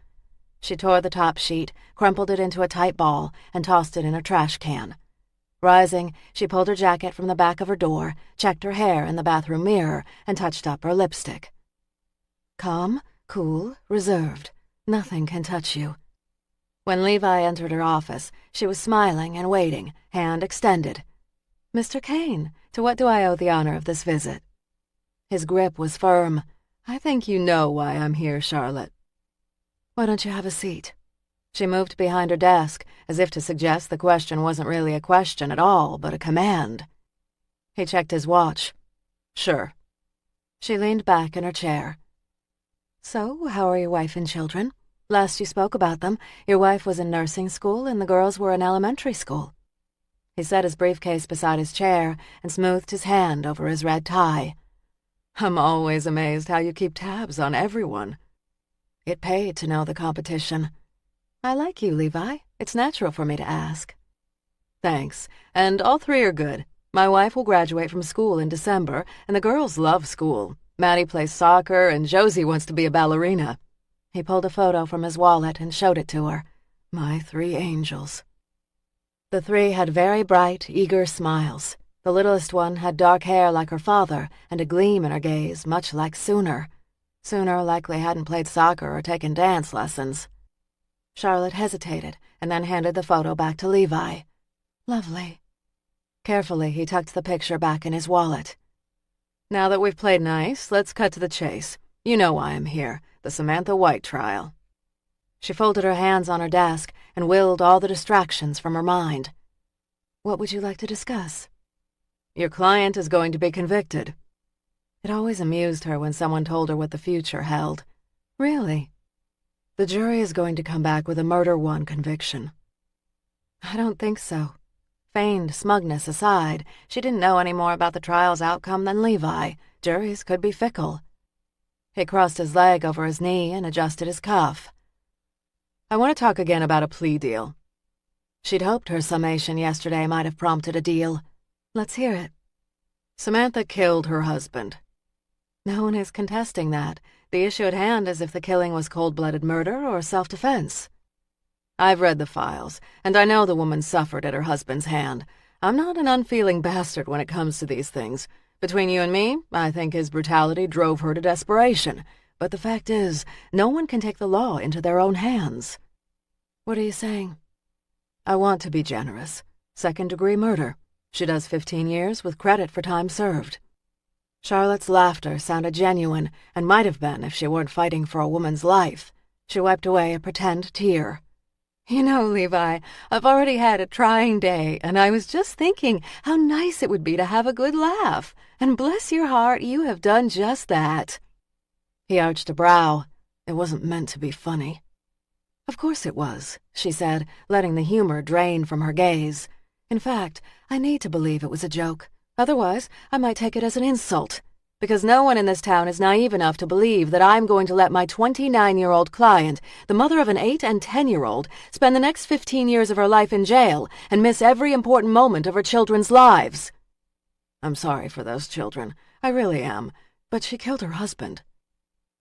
She tore the top sheet, crumpled it into a tight ball, and tossed it in a trash can. Rising, she pulled her jacket from the back of her door, checked her hair in the bathroom mirror, and touched up her lipstick. Calm, cool, reserved. Nothing can touch you. When Levi entered her office, she was smiling and waiting, hand extended. Mr. Kane, to what do I owe the honor of this visit? His grip was firm. I think you know why I'm here, Charlotte. Why don't you have a seat? She moved behind her desk, as if to suggest the question wasn't really a question at all, but a command. He checked his watch. Sure. She leaned back in her chair. So, how are your wife and children? Last you spoke about them, your wife was in nursing school and the girls were in elementary school. He set his briefcase beside his chair and smoothed his hand over his red tie. I'm always amazed how you keep tabs on everyone. It paid to know the competition. I like you, Levi. It's natural for me to ask. Thanks, and all three are good. My wife will graduate from school in December, and the girls love school. Maddie plays soccer, and Josie wants to be a ballerina. He pulled a photo from his wallet and showed it to her. My three angels. The three had very bright, eager smiles. The littlest one had dark hair like her father and a gleam in her gaze much like Sooner. Sooner likely hadn't played soccer or taken dance lessons. Charlotte hesitated and then handed the photo back to Levi. Lovely. Carefully, he tucked the picture back in his wallet. Now that we've played nice, let's cut to the chase. You know why I'm here, the Samantha White trial. She folded her hands on her desk and willed all the distractions from her mind. What would you like to discuss? Your client is going to be convicted. It always amused her when someone told her what the future held. Really? The jury is going to come back with a murder-one conviction. I don't think so. Feigned smugness aside, she didn't know any more about the trial's outcome than Levi. Juries could be fickle. He crossed his leg over his knee and adjusted his cuff. I want to talk again about a plea deal. She'd hoped her summation yesterday might have prompted a deal. Let's hear it. Samantha killed her husband. No one is contesting that. The issue at hand is if the killing was cold-blooded murder or self-defense. I've read the files, and I know the woman suffered at her husband's hand. I'm not an unfeeling bastard when it comes to these things. Between you and me, I think his brutality drove her to desperation. But the fact is, no one can take the law into their own hands. What are you saying? I want to be generous. Second-degree murder. She does 15 years with credit for time served. Charlotte's laughter sounded genuine, and might have been if she weren't fighting for a woman's life. She wiped away a pretend tear. You know, Levi, I've already had a trying day, and I was just thinking how nice it would be to have a good laugh. And bless your heart, you have done just that. He arched a brow. It wasn't meant to be funny. Of course it was, she said, letting the humor drain from her gaze. In fact, I need to believe it was a joke. Otherwise, I might take it as an insult. Because no one in this town is naive enough to believe that I'm going to let my 29-year-old client, the mother of an 8- and 10-year-old, spend the next 15 years of her life in jail and miss every important moment of her children's lives. I'm sorry for those children. I really am. But she killed her husband.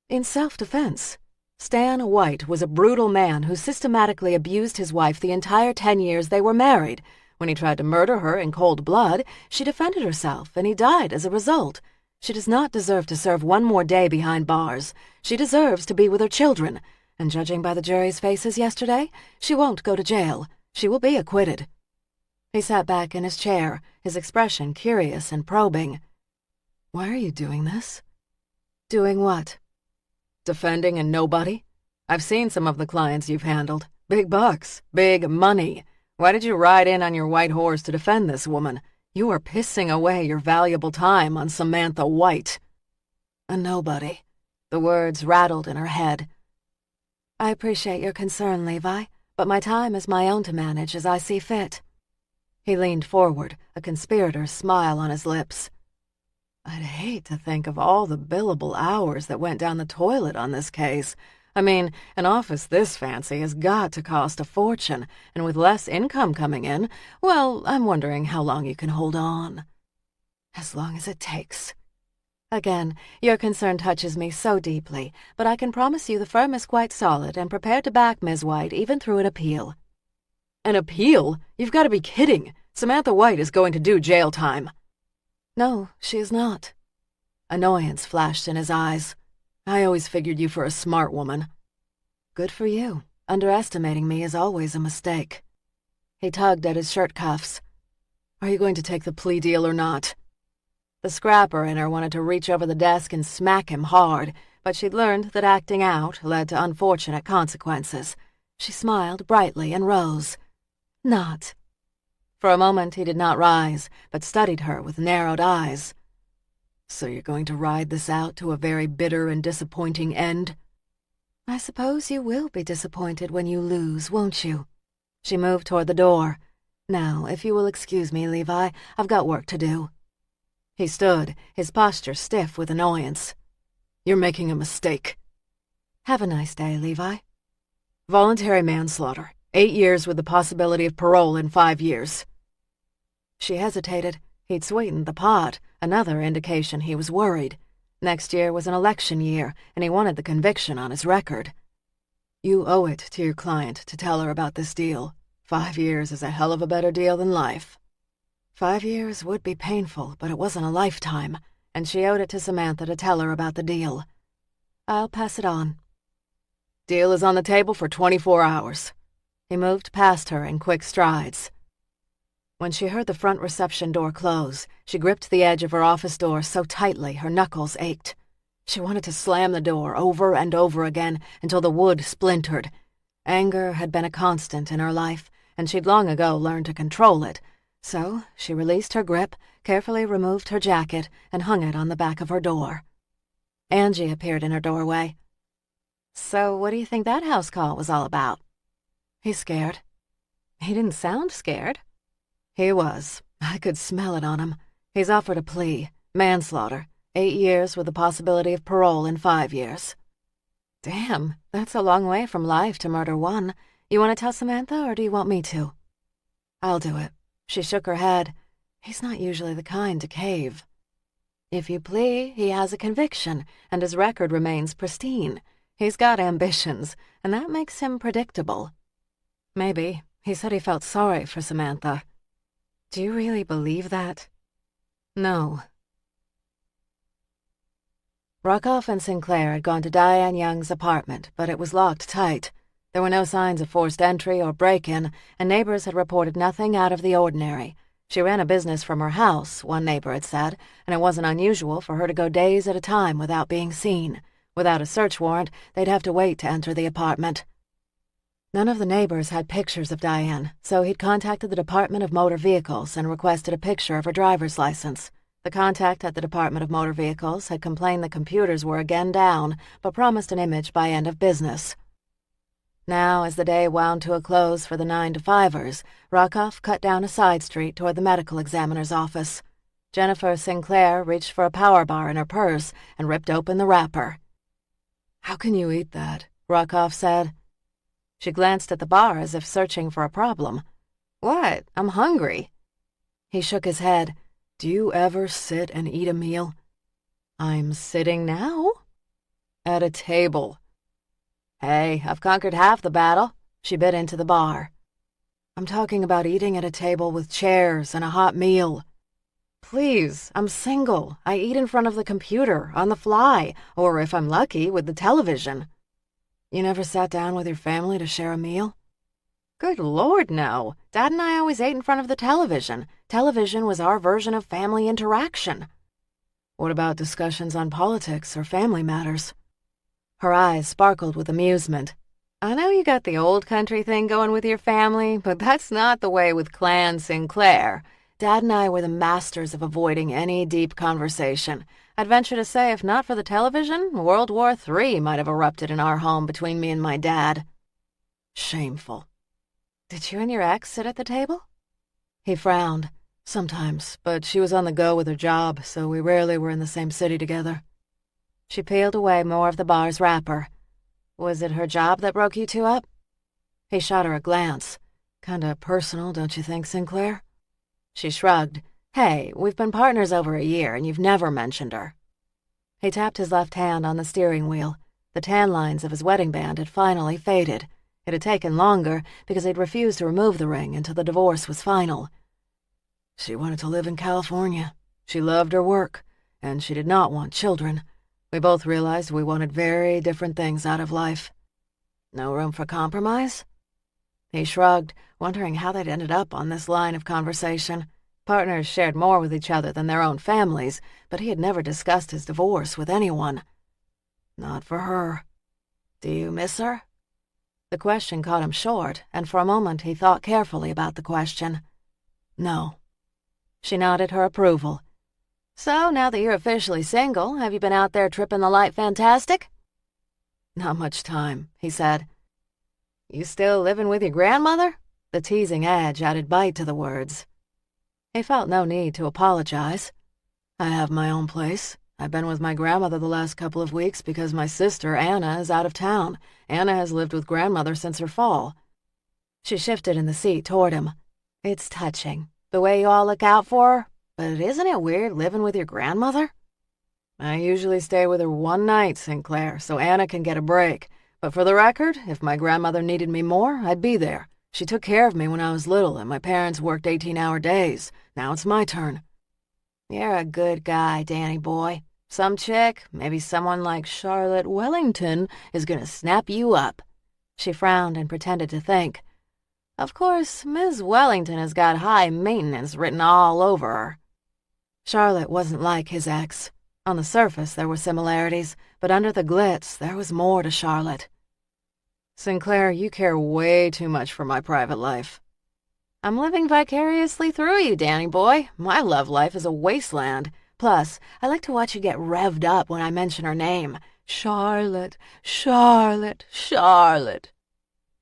In self-defense. Stan White was a brutal man who systematically abused his wife the entire 10 years they were married. When he tried to murder her in cold blood, she defended herself, and he died as a result. She does not deserve to serve one more day behind bars. She deserves to be with her children, and judging by the jury's faces yesterday, she won't go to jail. She will be acquitted. He sat back in his chair, his expression curious and probing. Why are you doing this? Doing what? Defending a nobody? I've seen some of the clients you've handled. Big bucks, big money. Why did you ride in on your white horse to defend this woman? You are pissing away your valuable time on Samantha White. A nobody. The words rattled in her head. I appreciate your concern, Levi, but my time is my own to manage as I see fit. He leaned forward, a conspirator's smile on his lips. I'd hate to think of all the billable hours that went down the toilet on this case. I mean, an office this fancy has got to cost a fortune, and with less income coming in, well, I'm wondering how long you can hold on. As long as it takes. Again, your concern touches me so deeply, but I can promise you the firm is quite solid and prepared to back Ms. White even through an appeal. An appeal? You've got to be kidding. Samantha White is going to do jail time. No, she is not. Annoyance flashed in his eyes. I always figured you for a smart woman. Good for you. Underestimating me is always a mistake. He tugged at his shirt cuffs. Are you going to take the plea deal or not? The scrapper in her wanted to reach over the desk and smack him hard, but she'd learned that acting out led to unfortunate consequences. She smiled brightly and rose. Not. For a moment he did not rise, but studied her with narrowed eyes. So you're going to ride this out to a very bitter and disappointing end? I suppose you will be disappointed when you lose, won't you? She moved toward the door. Now, if you will excuse me, Levi, I've got work to do. He stood, his posture stiff with annoyance. You're making a mistake. Have a nice day, Levi. Voluntary manslaughter. 8 years with the possibility of parole in 5 years. She hesitated. He'd sweetened the pot, another indication he was worried. Next year was an election year, and he wanted the conviction on his record. You owe it to your client to tell her about this deal. 5 years is a hell of a better deal than life. 5 years would be painful, but it wasn't a lifetime, and she owed it to Samantha to tell her about the deal. I'll pass it on. Deal is on the table for 24 hours. He moved past her in quick strides. When she heard the front reception door close, she gripped the edge of her office door so tightly her knuckles ached. She wanted to slam the door over and over again until the wood splintered. Anger had been a constant in her life, and she'd long ago learned to control it. So she released her grip, carefully removed her jacket, and hung it on the back of her door. Angie appeared in her doorway. So what do you think that house call was all about? He's scared. He didn't sound scared. He was. I could smell it on him. He's offered a plea. Manslaughter. 8 years with the possibility of parole in 5 years. Damn, that's a long way from life to murder one. You want to tell Samantha, or do you want me to? I'll do it. She shook her head. He's not usually the kind to cave. If you plea, he has a conviction, and his record remains pristine. He's got ambitions, and that makes him predictable. Maybe. He said he felt sorry for Samantha. Do you really believe that? No. Rockoff and Sinclair had gone to Diane Young's apartment, but it was locked tight. There were no signs of forced entry or break-in, and neighbors had reported nothing out of the ordinary. She ran a business from her house, one neighbor had said, and it wasn't unusual for her to go days at a time without being seen. Without a search warrant, they'd have to wait to enter the apartment. None of the neighbors had pictures of Diane, so he'd contacted the Department of Motor Vehicles and requested a picture of her driver's license. The contact at the Department of Motor Vehicles had complained the computers were again down, but promised an image by end of business. Now, as the day wound to a close for the 9-to-5ers, Rockoff cut down a side street toward the medical examiner's office. Jennifer Sinclair reached for a power bar in her purse and ripped open the wrapper. How can you eat that? Rockoff said. She glanced at the bar as if searching for a problem. What? I'm hungry. He shook his head. Do you ever sit and eat a meal? I'm sitting now. At a table. Hey, I've conquered half the battle. She bit into the bar. I'm talking about eating at a table with chairs and a hot meal. Please, I'm single. I eat in front of the computer, on the fly, or if I'm lucky, with the television. You never sat down with your family to share a meal? Good Lord, no. Dad and I always ate in front of the television. Television was our version of family interaction. What about discussions on politics or family matters? Her eyes sparkled with amusement. I know you got the old country thing going with your family, but that's not the way with Clan Sinclair. Dad and I were the masters of avoiding any deep conversation. I'd venture to say if not for the television, World War III might have erupted in our home between me and my dad. Shameful. Did you and your ex sit at the table? He frowned. Sometimes, but she was on the go with her job, so we rarely were in the same city together. She peeled away more of the bar's wrapper. Was it her job that broke you two up? He shot her a glance. Kinda personal, don't you think, Sinclair? She shrugged. Hey, we've been partners over a year, and you've never mentioned her. He tapped his left hand on the steering wheel. The tan lines of his wedding band had finally faded. It had taken longer because he'd refused to remove the ring until the divorce was final. She wanted to live in California. She loved her work, and she did not want children. We both realized we wanted very different things out of life. No room for compromise? He shrugged, wondering how they'd ended up on this line of conversation. Partners shared more with each other than their own families, but he had never discussed his divorce with anyone. Not for her. Do you miss her? The question caught him short, and for a moment he thought carefully about the question. No. She nodded her approval. So, now that you're officially single, have you been out there tripping the light fantastic? Not much time, he said. You still living with your grandmother? The teasing edge added bite to the words. He felt no need to apologize. I have my own place. I've been with my grandmother the last couple of weeks because my sister, Anna, is out of town. Anna has lived with grandmother since her fall. She shifted in the seat toward him. It's touching, the way you all look out for her, but isn't it weird living with your grandmother? I usually stay with her one night, Sinclair, so Anna can get a break. But for the record, if my grandmother needed me more, I'd be there. She took care of me when I was little, and my parents worked 18-hour days. Now it's my turn. You're a good guy, Danny boy. Some chick, maybe someone like Charlotte Wellington, is gonna snap you up. She frowned and pretended to think. Of course, Ms. Wellington has got high maintenance written all over her. Charlotte wasn't like his ex. On the surface, there were similarities, but under the glitz, there was more to Charlotte. Sinclair, you care way too much for my private life. I'm living vicariously through you, Danny boy. My love life is a wasteland. Plus, I like to watch you get revved up when I mention her name. Charlotte, Charlotte, Charlotte.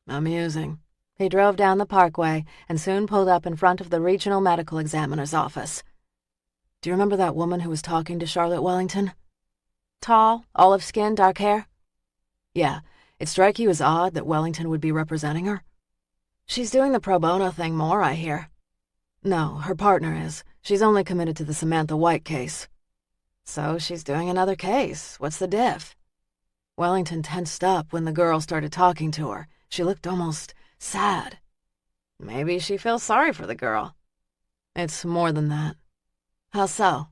Amusing. He drove down the parkway and soon pulled up in front of the regional medical examiner's office. Do you remember that woman who was talking to Charlotte Wellington? Tall, olive skin, dark hair? Yeah, it strike you as odd that Wellington would be representing her? She's doing the pro bono thing more, I hear. No, her partner is. She's only committed to the Samantha White case. So she's doing another case. What's the diff? Wellington tensed up when the girl started talking to her. She looked almost sad. Maybe she feels sorry for the girl. It's more than that. How so?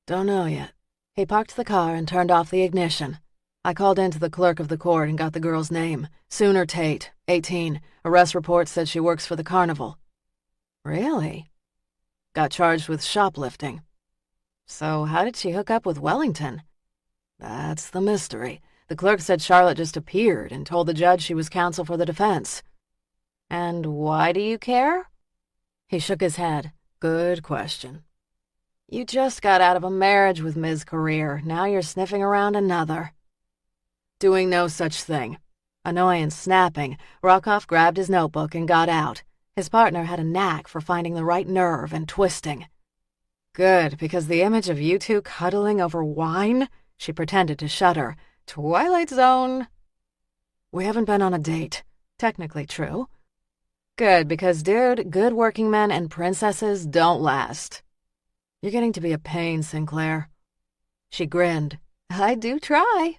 Don't know yet. He parked the car and turned off the ignition. I called in to the clerk of the court and got the girl's name. Sooner Tate, 18. Arrest report said she works for the carnival. Really? Got charged with shoplifting. So how did she hook up with Wellington? That's the mystery. The clerk said Charlotte just appeared and told the judge she was counsel for the defense. And why do you care? He shook his head. Good question. You just got out of a marriage with Ms. Career. Now you're sniffing around another. Doing no such thing. Annoyance snapping, Rockoff grabbed his notebook and got out. His partner had a knack for finding the right nerve and twisting. Good, because the image of you two cuddling over wine? She pretended to shudder. Twilight Zone. We haven't been on a date. Technically true. Good, because, dude, good working men and princesses don't last. You're getting to be a pain, Sinclair. She grinned. I do try.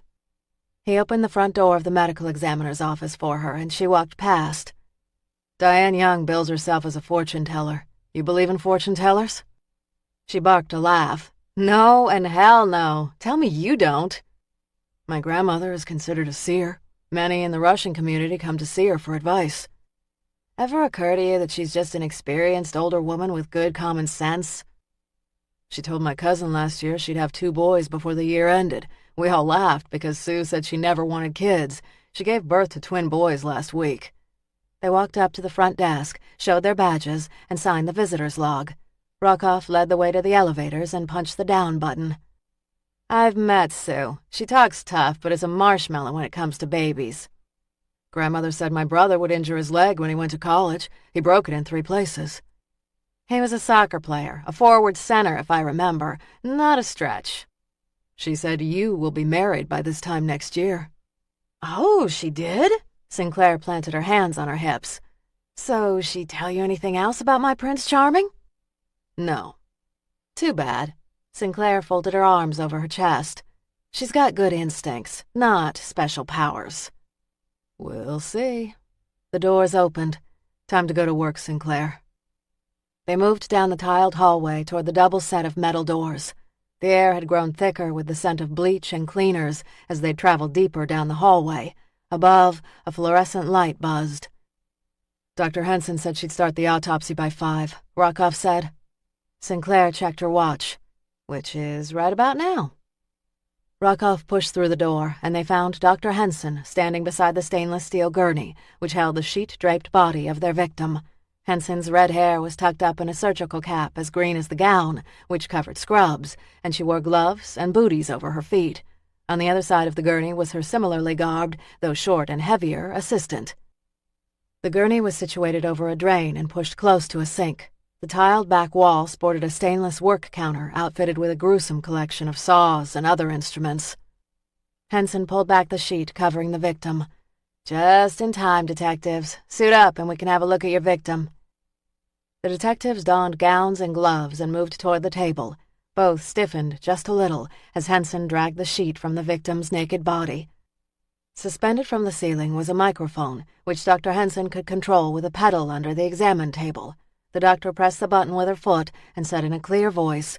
He opened the front door of the medical examiner's office for her, and she walked past. Diane Young bills herself as a fortune teller. You believe in fortune tellers? She barked a laugh. No and hell no. Tell me you don't. My grandmother is considered a seer. Many in the Russian community come to see her for advice. Ever occur to you that she's just an experienced older woman with good common sense? She told my cousin last year she'd have 2 boys before the year ended. We all laughed because Sue said she never wanted kids. She gave birth to twin boys last week. They walked up to the front desk, showed their badges, and signed the visitor's log. Rockoff led the way to the elevators and punched the down button. I've met Sue. She talks tough, but is a marshmallow when it comes to babies. Grandmother said my brother would injure his leg when he went to college. He broke it in 3 places. He was a soccer player, a forward center if I remember, not a stretch. She said you will be married by this time next year. Oh, she did? Sinclair planted her hands on her hips. So she tell you anything else about my Prince Charming? No. Too bad. Sinclair folded her arms over her chest. She's got good instincts, not special powers. We'll see. The doors opened. Time to go to work, Sinclair. They moved down the tiled hallway toward the double set of metal doors. The air had grown thicker with the scent of bleach and cleaners as they traveled deeper down the hallway. Above, a fluorescent light buzzed. Dr. Henson said she'd start the autopsy by 5, Rockoff said. Sinclair checked her watch, which is right about now. Rockoff pushed through the door, and they found Dr. Henson standing beside the stainless steel gurney, which held the sheet-draped body of their victim. Henson's red hair was tucked up in a surgical cap as green as the gown, which covered scrubs, and she wore gloves and booties over her feet. On the other side of the gurney was her similarly garbed, though short and heavier, assistant. The gurney was situated over a drain and pushed close to a sink. The tiled back wall sported a stainless work counter outfitted with a gruesome collection of saws and other instruments. Henson pulled back the sheet covering the victim. "Just in time, detectives. Suit up and we can have a look at your victim." The detectives donned gowns and gloves and moved toward the table. Both stiffened just a little as Henson dragged the sheet from the victim's naked body. Suspended from the ceiling was a microphone, which Dr. Henson could control with a pedal under the examine table. The doctor pressed the button with her foot and said in a clear voice,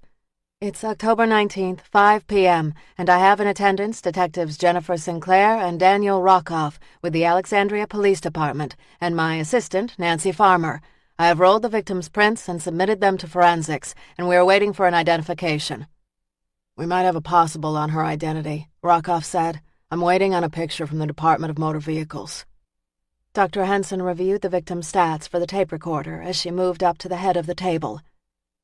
"It's October 19th, 5 p.m., and I have in attendance Detectives Jennifer Sinclair and Daniel Rockoff with the Alexandria Police Department, and my assistant, Nancy Farmer. I have rolled the victim's prints and submitted them to forensics, and we are waiting for an identification." "We might have a possible on her identity," Rockoff said. "I'm waiting on a picture from the Department of Motor Vehicles." Dr. Henson reviewed the victim's stats for the tape recorder as she moved up to the head of the table.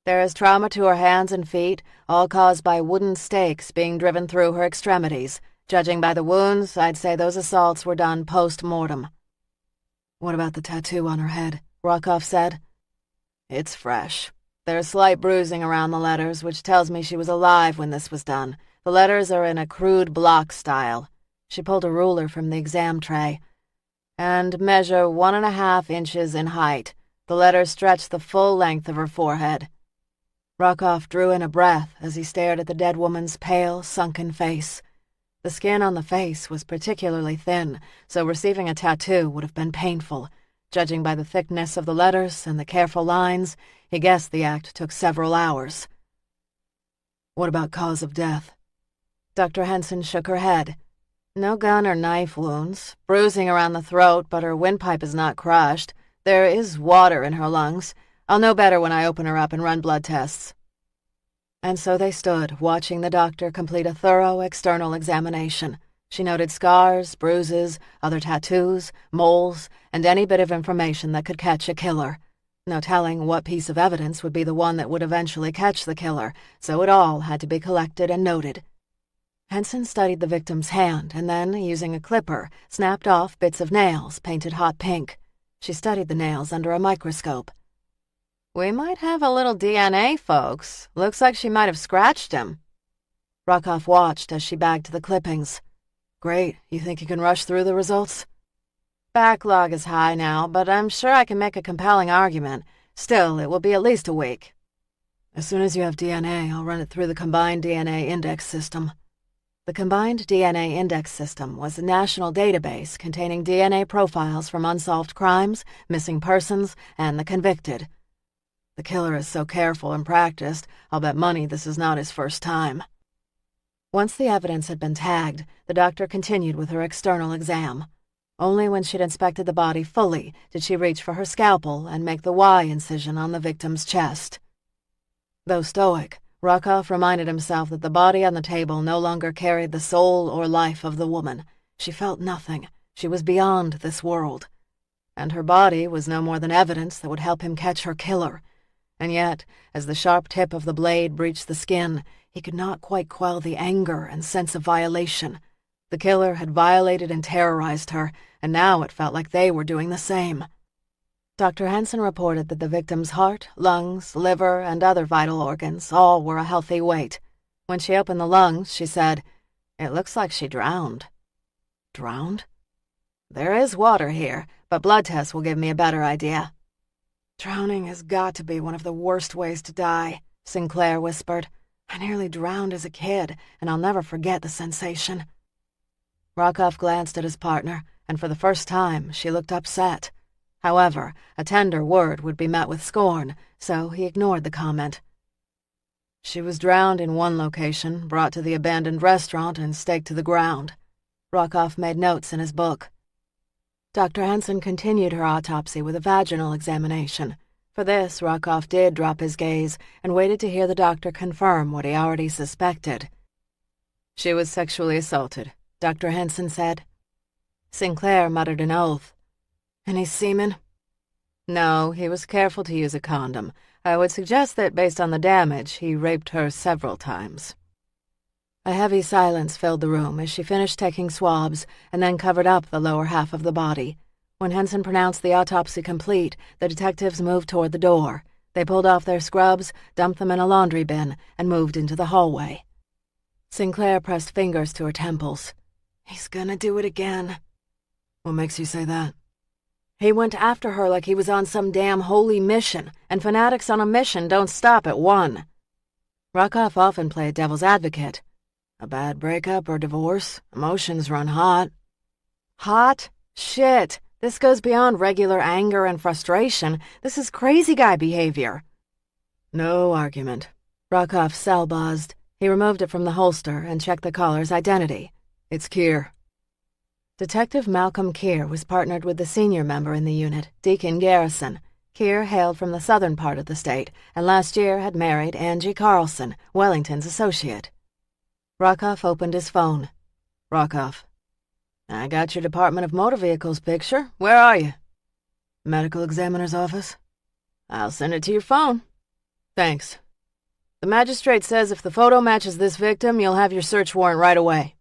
"There is trauma to her hands and feet, all caused by wooden stakes being driven through her extremities. Judging by the wounds, I'd say those assaults were done post-mortem." "What about the tattoo on her head?" Rockoff said. "It's fresh. There's slight bruising around the letters, which tells me she was alive when this was done. The letters are in a crude block style." She pulled a ruler from the exam tray. "And measure 1.5 inches in height. The letters stretch the full length of her forehead." Rockoff drew in a breath as he stared at the dead woman's pale, sunken face. The skin on the face was particularly thin, so receiving a tattoo would have been painful. Judging by the thickness of the letters and the careful lines, he guessed the act took several hours. "What about cause of death?" Dr. Henson shook her head. "No gun or knife wounds. Bruising around the throat, but her windpipe is not crushed. There is water in her lungs. I'll know better when I open her up and run blood tests." And so they stood, watching the doctor complete a thorough external examination. She noted scars, bruises, other tattoos, moles, and any bit of information that could catch a killer. No telling what piece of evidence would be the one that would eventually catch the killer, so it all had to be collected and noted. Henson studied the victim's hand and then, using a clipper, snapped off bits of nails painted hot pink. She studied the nails under a microscope. "We might have a little DNA, folks. Looks like she might have scratched him." Rockoff watched as she bagged the clippings. "Great. You think you can rush through the results?" "Backlog is high now, but I'm sure I can make a compelling argument. Still, it will be at least a week." "As soon as you have DNA, I'll run it through the Combined DNA Index System." The Combined DNA Index System was a national database containing DNA profiles from unsolved crimes, missing persons, and the convicted. "The killer is so careful and practiced, I'll bet money this is not his first time." Once the evidence had been tagged, the doctor continued with her external exam. Only when she'd inspected the body fully did she reach for her scalpel and make the Y incision on the victim's chest. Though stoic, Rockoff reminded himself that the body on the table no longer carried the soul or life of the woman. She felt nothing. She was beyond this world. And her body was no more than evidence that would help him catch her killer. And yet, as the sharp tip of the blade breached the skin, he could not quite quell the anger and sense of violation. The killer had violated and terrorized her, and now it felt like they were doing the same. Dr. Henson reported that the victim's heart, lungs, liver, and other vital organs all were a healthy weight. When she opened the lungs, she said, "It looks like she drowned." "Drowned?" "There is water here, but blood tests will give me a better idea." "Drowning has got to be one of the worst ways to die," Sinclair whispered. "I nearly drowned as a kid, and I'll never forget the sensation." Rockoff glanced at his partner, and for the first time she looked upset. However, a tender word would be met with scorn, so he ignored the comment. "She was drowned in one location, brought to the abandoned restaurant, and staked to the ground." Rockoff made notes in his book. Dr. Henson continued her autopsy with a vaginal examination. For this, Rockoff did drop his gaze and waited to hear the doctor confirm what he already suspected. "She was sexually assaulted," Dr. Henson said. Sinclair muttered an oath. "Any semen?" "No, he was careful to use a condom. I would suggest that, based on the damage, he raped her several times." A heavy silence filled the room as she finished taking swabs and then covered up the lower half of the body. When Henson pronounced the autopsy complete, the detectives moved toward the door. They pulled off their scrubs, dumped them in a laundry bin, and moved into the hallway. Sinclair pressed fingers to her temples. He's gonna do it again. What makes you say that? He went after her like he was on some damn holy mission, and fanatics on a mission don't stop at one. Rockoff often played devil's advocate. A bad breakup or divorce, emotions run hot. Hot? Shit. This goes beyond regular anger and frustration. This is crazy guy behavior. No argument. Rockoff cell buzzed. He removed it from the holster and checked the caller's identity. It's Keir. Detective Malcolm Keir was partnered with the senior member in the unit, Deacon Garrison. Keir hailed from the southern part of the state, and last year had married Angie Carlson, Wellington's associate. Rockoff opened his phone. Rockoff. I got your Department of Motor Vehicles picture. Where are you? Medical examiner's office. I'll send it to your phone. Thanks. The magistrate says if the photo matches this victim, you'll have your search warrant right away.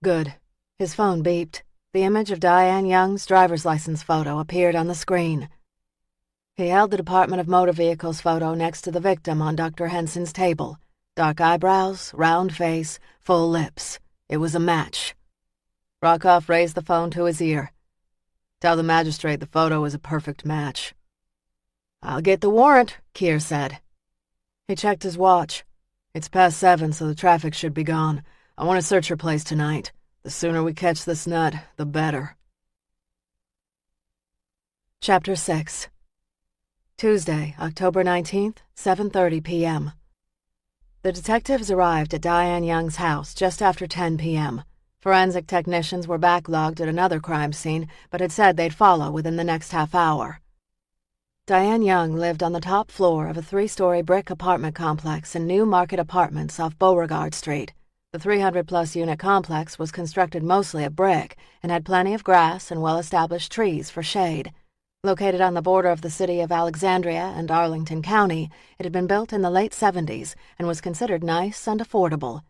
Good. His phone beeped. The image of Diane Young's driver's license photo appeared on the screen. He held the Department of Motor Vehicles photo next to the victim on Dr. Henson's table. Dark eyebrows, round face, full lips. It was a match. Rockoff raised the phone to his ear. Tell the magistrate the photo is a perfect match. I'll get the warrant, Keir said. He checked his watch. It's past 7, so the traffic should be gone. I want to search her place tonight. The sooner we catch this nut, the better. Chapter 6. Tuesday, October 19th, 7:30 p.m. The detectives arrived at Diane Young's house just after 10 p.m. Forensic technicians were backlogged at another crime scene, but had said they'd follow within the next half hour. Diane Young lived on the top floor of a 3-story brick apartment complex in New Market Apartments off Beauregard Street. The 300-plus unit complex was constructed mostly of brick and had plenty of grass and well-established trees for shade. Located on the border of the city of Alexandria and Arlington County, it had been built in the late 70s and was considered nice and affordable.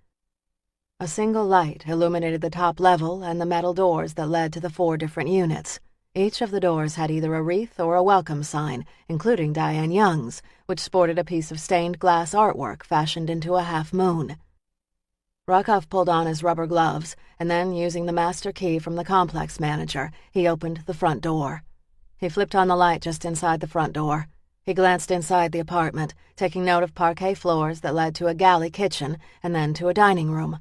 A single light illuminated the top level and the metal doors that led to the 4 different units. Each of the doors had either a wreath or a welcome sign, including Diane Young's, which sported a piece of stained glass artwork fashioned into a half-moon. Rockoff pulled on his rubber gloves, and then, using the master key from the complex manager, he opened the front door. He flipped on the light just inside the front door. He glanced inside the apartment, taking note of parquet floors that led to a galley kitchen and then to a dining room.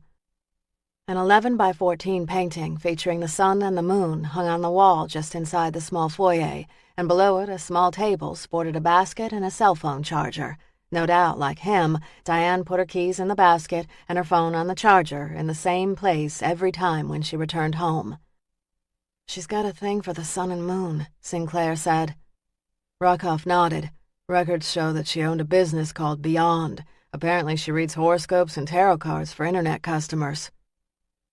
An 11 by 14 painting featuring the sun and the moon hung on the wall just inside the small foyer, and below it a small table sported a basket and a cell phone charger. No doubt, like him, Diane put her keys in the basket and her phone on the charger in the same place every time when she returned home. "She's got a thing for the sun and moon," Sinclair said. Rockoff nodded. Records show that she owned a business called Beyond. Apparently she reads horoscopes and tarot cards for internet customers.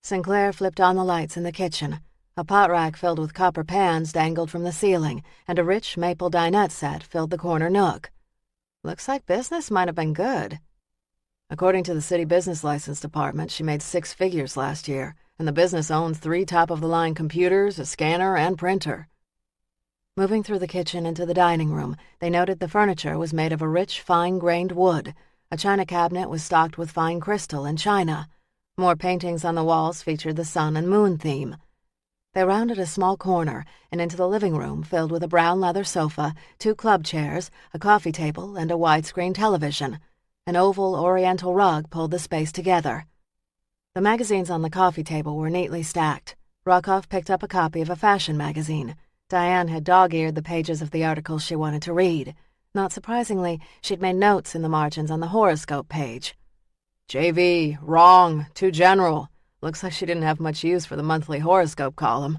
Sinclair flipped on the lights in the kitchen. A pot rack filled with copper pans dangled from the ceiling, and a rich maple dinette set filled the corner nook. Looks like business might have been good. According to the city business license department, she made 6 figures last year, and the business owns 3 top-of-the-line computers, a scanner, and printer. Moving through the kitchen into the dining room, they noted the furniture was made of a rich, fine-grained wood. A china cabinet was stocked with fine crystal and china. More paintings on the walls featured the sun and moon theme. They rounded a small corner and into the living room filled with a brown leather sofa, 2 club chairs, a coffee table, and a widescreen television. An oval oriental rug pulled the space together. The magazines on the coffee table were neatly stacked. Rockoff picked up a copy of a fashion magazine. Diane had dog-eared the pages of the articles she wanted to read. Not surprisingly, she'd made notes in the margins on the horoscope page. JV, wrong, too general. Looks like she didn't have much use for the monthly horoscope column.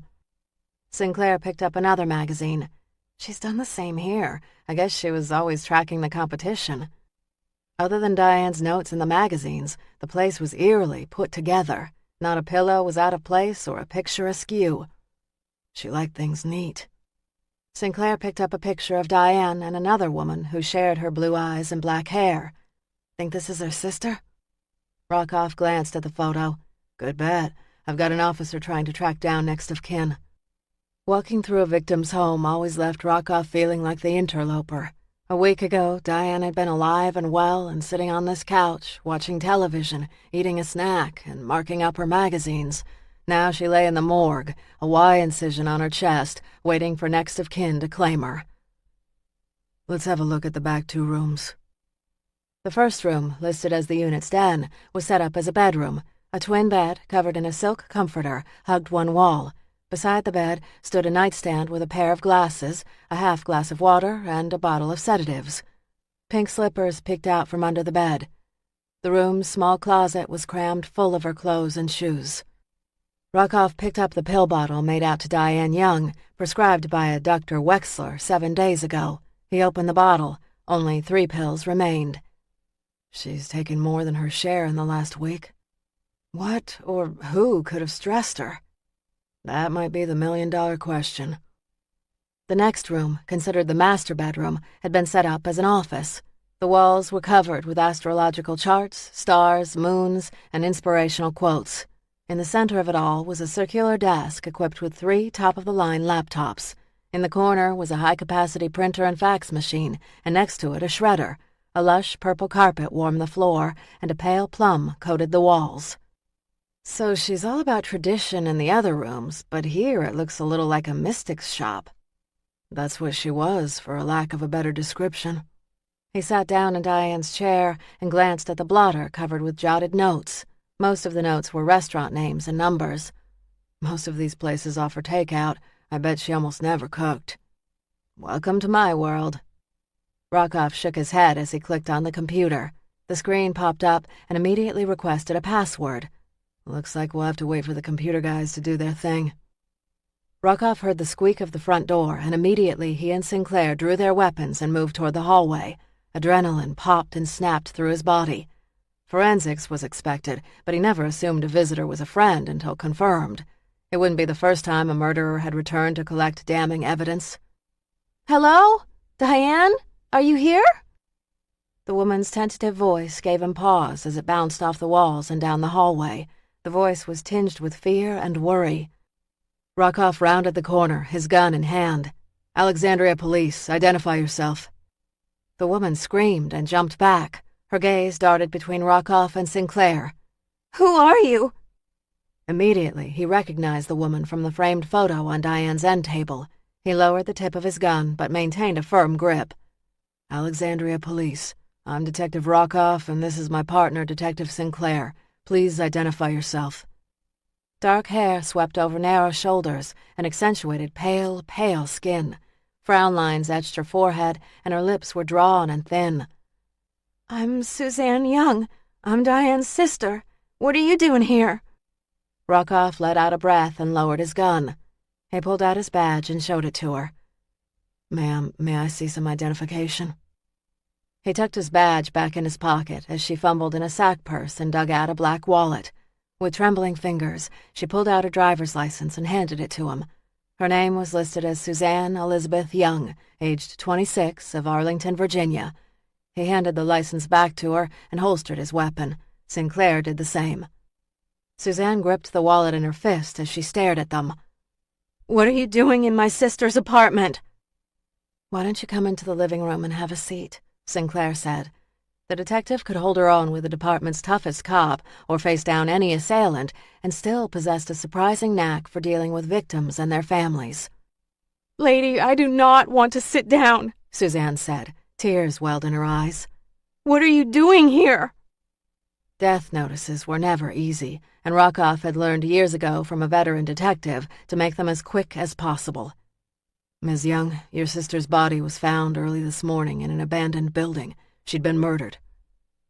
Sinclair picked up another magazine. She's done the same here. I guess she was always tracking the competition. Other than Diane's notes in the magazines, the place was eerily put together. Not a pillow was out of place or a picture askew. She liked things neat. Sinclair picked up a picture of Diane and another woman who shared her blue eyes and black hair. Think this is her sister? Rockoff glanced at the photo. Good bet. I've got an officer trying to track down next of kin. Walking through a victim's home always left Rockoff feeling like the interloper. A week ago, Diane had been alive and well and sitting on this couch, watching television, eating a snack, and marking up her magazines. Now she lay in the morgue, a Y incision on her chest, waiting for next of kin to claim her. Let's have a look at the back 2 rooms. The first room, listed as the unit's den, was set up as a bedroom. A twin bed, covered in a silk comforter, hugged one wall. Beside the bed stood a nightstand with a pair of glasses, a half glass of water, and a bottle of sedatives. Pink slippers peeked out from under the bed. The room's small closet was crammed full of her clothes and shoes. Rockoff picked up the pill bottle made out to Diane Young, prescribed by a Dr. Wexler 7 days ago. He opened the bottle. Only 3 pills remained. She's taken more than her share in the last week. What or who could have stressed her? That might be the million-dollar question. The next room, considered the master bedroom, had been set up as an office. The walls were covered with astrological charts, stars, moons, and inspirational quotes. In the center of it all was a circular desk equipped with 3 top-of-the-line laptops. In the corner was a high-capacity printer and fax machine, and next to it a shredder. A lush purple carpet warmed the floor, and a pale plum coated the walls. So she's all about tradition in the other rooms, but here it looks a little like a mystic's shop. That's what she was, for a lack of a better description. He sat down in Diane's chair and glanced at the blotter covered with jotted notes. Most of the notes were restaurant names and numbers. Most of these places offer takeout. I bet she almost never cooked. Welcome to my world. Rockoff shook his head as he clicked on the computer. The screen popped up and immediately requested a password. Looks like we'll have to wait for the computer guys to do their thing. Rockoff heard the squeak of the front door, and immediately he and Sinclair drew their weapons and moved toward the hallway. Adrenaline popped and snapped through his body. Forensics was expected, but he never assumed a visitor was a friend until confirmed. It wouldn't be the first time a murderer had returned to collect damning evidence. Hello? Diane? Are you here? The woman's tentative voice gave him pause as it bounced off the walls and down the hallway. The voice was tinged with fear and worry. Rockoff rounded the corner, his gun in hand. Alexandria Police, identify yourself. The woman screamed and jumped back. Her gaze darted between Rockoff and Sinclair. Who are you? Immediately, he recognized the woman from the framed photo on Diane's end table. He lowered the tip of his gun, but maintained a firm grip. Alexandria Police. I'm Detective Rockoff, and this is my partner, Detective Sinclair. Please identify yourself. Dark hair swept over narrow shoulders and accentuated pale, pale skin. Frown lines etched her forehead, and her lips were drawn and thin. I'm Suzanne Young. I'm Diane's sister. What are you doing here? Rockoff let out a breath and lowered his gun. He pulled out his badge and showed it to her. Ma'am, may I see some identification? He tucked his badge back in his pocket as she fumbled in a sack purse and dug out a black wallet. With trembling fingers, she pulled out her driver's license and handed it to him. Her name was listed as Suzanne Elizabeth Young, aged 26, of Arlington, Virginia. He handed the license back to her and holstered his weapon. Sinclair did the same. Suzanne gripped the wallet in her fist as she stared at them. What are you doing in my sister's apartment? Why don't you come into the living room and have a seat? Sinclair said. The detective could hold her own with the department's toughest cop or face down any assailant and still possessed a surprising knack for dealing with victims and their families. Lady, I do not want to sit down, Suzanne said. Tears welled in her eyes. What are you doing here? Death notices were never easy, and Rockoff had learned years ago from a veteran detective to make them as quick as possible. Ms. Young, your sister's body was found early this morning in an abandoned building. She'd been murdered.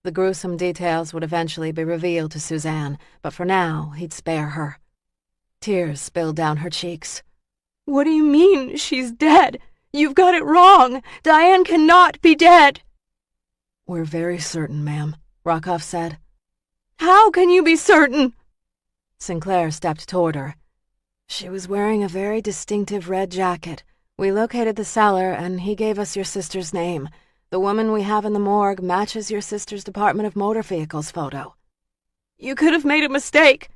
The gruesome details would eventually be revealed to Suzanne, but for now, he'd spare her. Tears spilled down her cheeks. What do you mean, she's dead? You've got it wrong. Diane cannot be dead. We're very certain, ma'am, Rockoff said. How can you be certain? Sinclair stepped toward her. She was wearing a very distinctive red jacket. We located the seller, and he gave us your sister's name. The woman we have in the morgue matches your sister's Department of Motor Vehicles photo. You could have made a mistake."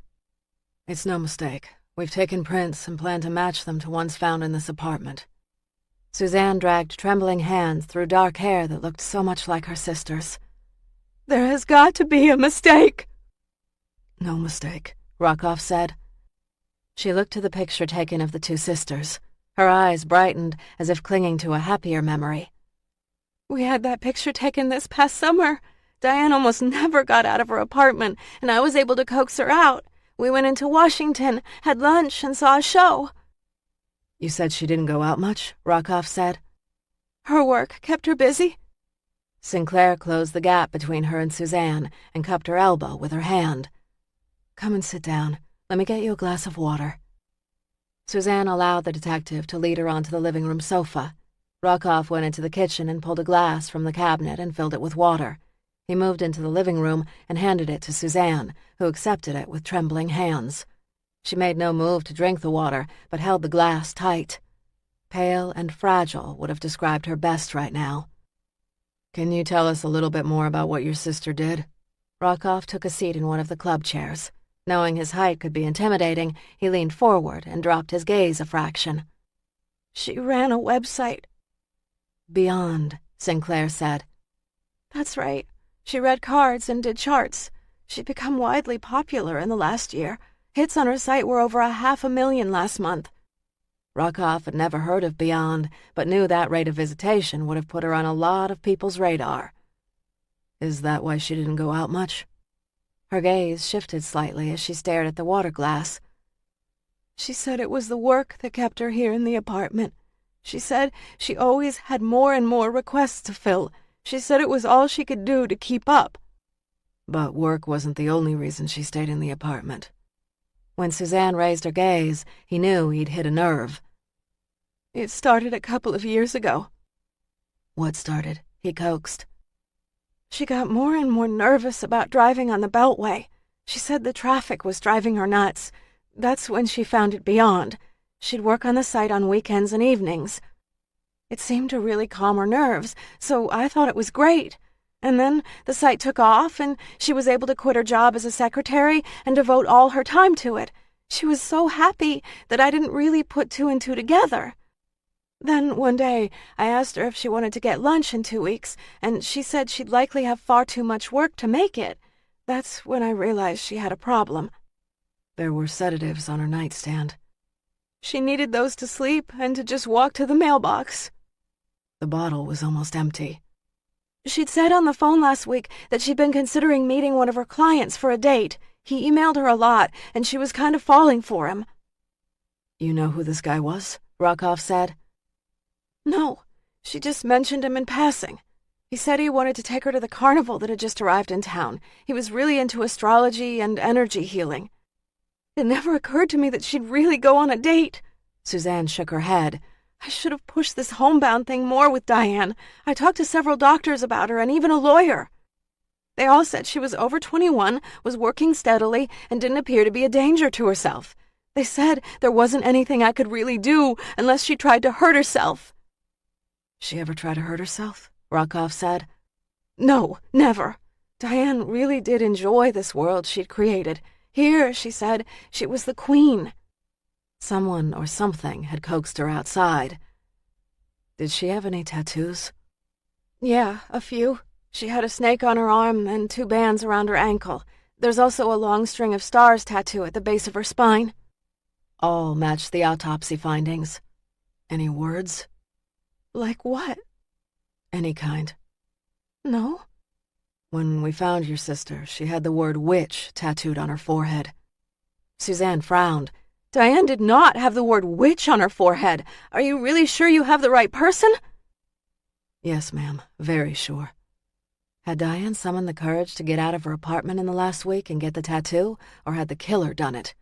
"It's no mistake. We've taken prints and plan to match them to ones found in this apartment." Suzanne dragged trembling hands through dark hair that looked so much like her sister's. "There has got to be a mistake." "No mistake," Rockoff said. She looked to the picture taken of the two sisters. Her eyes brightened as if clinging to a happier memory. "We had that picture taken this past summer. Diane almost never got out of her apartment, and I was able to coax her out. We went into Washington, had lunch, and saw a show." "You said she didn't go out much?" Rockoff said. "Her work kept her busy." Sinclair closed the gap between her and Suzanne and cupped her elbow with her hand. "Come and sit down. Let me get you a glass of water." Suzanne allowed the detective to lead her onto the living room sofa. Rockoff went into the kitchen and pulled a glass from the cabinet and filled it with water. He moved into the living room and handed it to Suzanne, who accepted it with trembling hands. She made no move to drink the water, but held the glass tight. Pale and fragile would have described her best right now. "Can you tell us a little bit more about what your sister did?" Rockoff took a seat in one of the club chairs. Knowing his height could be intimidating, he leaned forward and dropped his gaze a fraction. "She ran a website." "Beyond," Sinclair said. "That's right. She read cards and did charts. She'd become widely popular in the last year. Hits on her site were over 500,000 last month." Rockoff had never heard of Beyond, but knew that rate of visitation would have put her on a lot of people's radar. "Is that why she didn't go out much?" Her gaze shifted slightly as she stared at the water glass. "She said it was the work that kept her here in the apartment. She said she always had more and more requests to fill. She said it was all she could do to keep up." "But work wasn't the only reason she stayed in the apartment." When Suzanne raised her gaze, he knew he'd hit a nerve. "It started a couple of years ago." "What started?" he coaxed. "She got more and more nervous about driving on the Beltway. She said the traffic was driving her nuts. That's when she found it Beyond. She'd work on the site on weekends and evenings. It seemed to really calm her nerves, so I thought it was great. And then the site took off, and she was able to quit her job as a secretary and devote all her time to it. She was so happy that I didn't really put two and two together. Then one day, I asked her if she wanted to get lunch in 2 weeks, and she said she'd likely have far too much work to make it. That's when I realized she had a problem." "There were sedatives on her nightstand." "She needed those to sleep and to just walk to the mailbox." "The bottle was almost empty." "She'd said on the phone last week that she'd been considering meeting one of her clients for a date. He emailed her a lot, and she was kind of falling for him." "You know who this guy was?" Rockoff said. "No, she just mentioned him in passing. He said he wanted to take her to the carnival that had just arrived in town. He was really into astrology and energy healing. It never occurred to me that she'd really go on a date." Suzanne shook her head. "I should have pushed this homebound thing more with Diane. I talked to several doctors about her and even a lawyer. They all said she was over 21, was working steadily, and didn't appear to be a danger to herself. They said there wasn't anything I could really do unless she tried to hurt herself." "She ever try to hurt herself?" Rockoff said. "No, never. Diane really did enjoy this world she'd created. Here, she said, she was the queen." Someone or something had coaxed her outside. "Did she have any tattoos?" "Yeah, a few. She had a snake on her arm and 2 bands around her ankle. There's also a long string of stars tattoo at the base of her spine." All matched the autopsy findings. "Any words?" "Like what?" "Any kind." "No." "When we found your sister, she had the word witch tattooed on her forehead." Suzanne frowned. "Diane did not have the word witch on her forehead. Are you really sure you have the right person?" "Yes, ma'am, very sure." Had Diane summoned the courage to get out of her apartment in the last week and get the tattoo, or had the killer done it?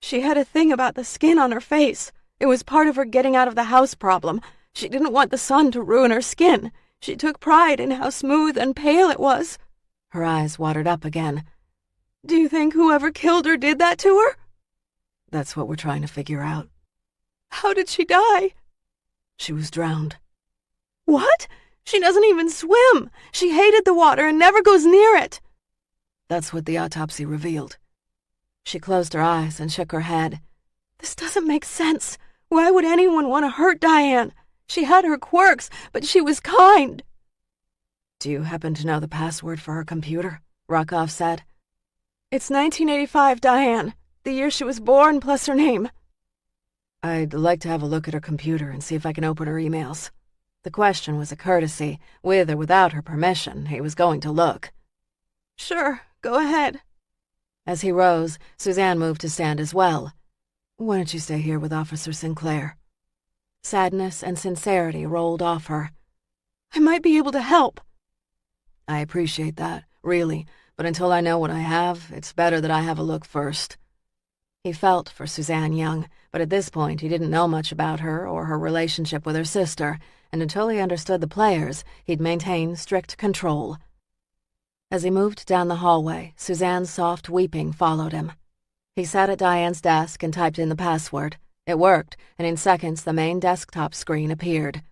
"She had a thing about the skin on her face. It was part of her getting out of the house problem. She didn't want the sun to ruin her skin. She took pride in how smooth and pale it was." Her eyes watered up again. "Do you think whoever killed her did that to her?" "That's what we're trying to figure out." "How did she die?" "She was drowned." "What? She doesn't even swim. She hated the water and never goes near it." That's what the autopsy revealed. She closed her eyes and shook her head. This doesn't make sense. Why would anyone want to hurt Diane? She had her quirks, but she was kind. Do you happen to know the password for her computer? Rockoff said. It's 1985, Diane. The year she was born plus her name. I'd like to have a look at her computer and see if I can open her emails. The question was a courtesy. With or without her permission, he was going to look. Sure, go ahead. As he rose, Suzanne moved to stand as well. Why don't you stay here with Officer Sinclair? Sadness and sincerity rolled off her. I might be able to help. I appreciate that, really, but until I know what I have, it's better that I have a look first. He felt for Suzanne Young, but at this point he didn't know much about her or her relationship with her sister, and until he understood the players, he'd maintain strict control. As he moved down the hallway, Suzanne's soft weeping followed him. He sat at Diane's desk and typed in the password. It worked, and in seconds the main desktop screen appeared.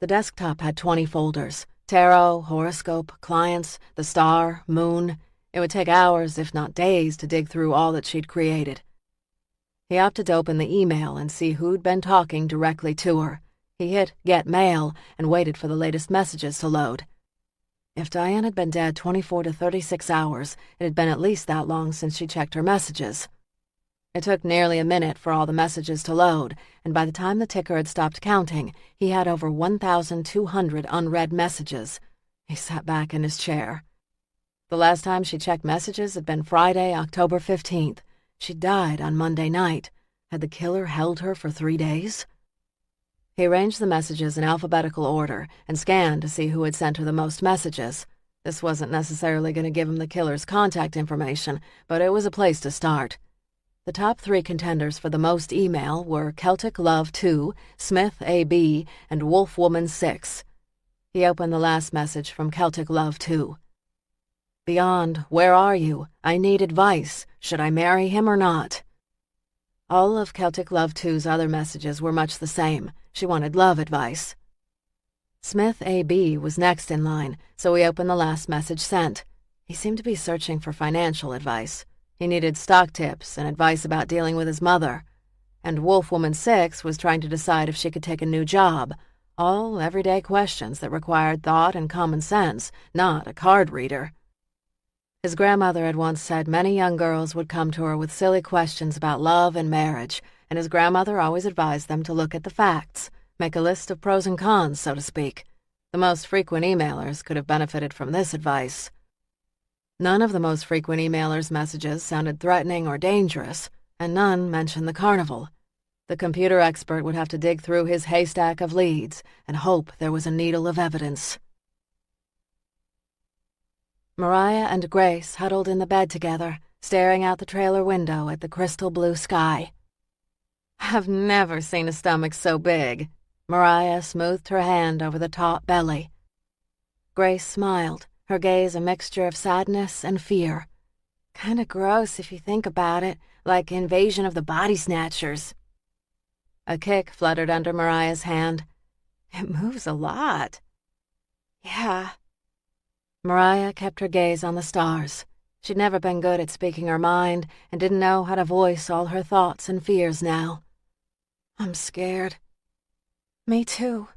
The desktop had 20 folders: tarot, horoscope, clients, the star, moon. It would take hours, if not days, to dig through all that she'd created. He opted to open the email and see who'd been talking directly to her. He hit Get Mail and waited for the latest messages to load. If Diane had been dead 24 to 36 hours, it had been at least that long since she checked her messages. It took nearly a minute for all the messages to load, and by the time the ticker had stopped counting, he had over 1,200 unread messages. He sat back in his chair. The last time she checked messages had been Friday, October 15th. She died on Monday night. Had the killer held her for 3 days? He arranged the messages in alphabetical order and scanned to see who had sent her the most messages. This wasn't necessarily going to give him the killer's contact information, but it was a place to start. The top 3 contenders for the most email were Celtic Love 2, Smith A.B., and Wolfwoman 6. He opened the last message from Celtic Love 2. Beyond, where are you? I need advice. Should I marry him or not? All of Celtic Love 2's other messages were much the same. She wanted love advice. Smith A.B. was next in line, so he opened the last message sent. He seemed to be searching for financial advice. He needed stock tips and advice about dealing with his mother. And Wolfwoman 6 was trying to decide if she could take a new job. All everyday questions that required thought and common sense, not a card reader. His grandmother had once said many young girls would come to her with silly questions about love and marriage, and his grandmother always advised them to look at the facts, make a list of pros and cons, so to speak. The most frequent emailers could have benefited from this advice. None of the most frequent emailers' messages sounded threatening or dangerous, and none mentioned the carnival. The computer expert would have to dig through his haystack of leads and hope there was a needle of evidence. Mariah and Grace huddled in the bed together, staring out the trailer window at the crystal blue sky. I've never seen a stomach so big. Mariah smoothed her hand over the taut belly. Grace smiled, her gaze a mixture of sadness and fear. Kinda gross if you think about it, like Invasion of the Body Snatchers. A kick fluttered under Mariah's hand. It moves a lot. Yeah. Mariah kept her gaze on the stars. She'd never been good at speaking her mind and didn't know how to voice all her thoughts and fears now. I'm scared. Me too.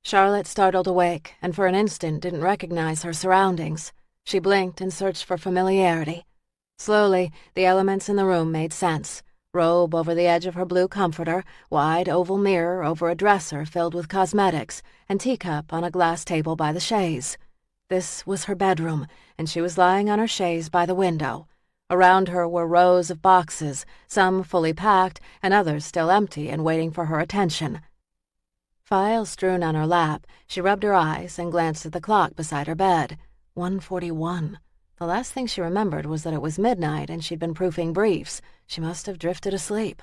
Charlotte startled awake and for an instant didn't recognize her surroundings. She blinked and searched for familiarity. Slowly, the elements in the room made sense. Robe over the edge of her blue comforter, wide oval mirror over a dresser filled with cosmetics, and teacup on a glass table by the chaise. This was her bedroom, and she was lying on her chaise by the window. Around her were rows of boxes, some fully packed and others still empty and waiting for her attention. Files strewn on her lap, she rubbed her eyes and glanced at the clock beside her bed. 1:41. The last thing she remembered was that it was midnight and she'd been proofing briefs. She must have drifted asleep.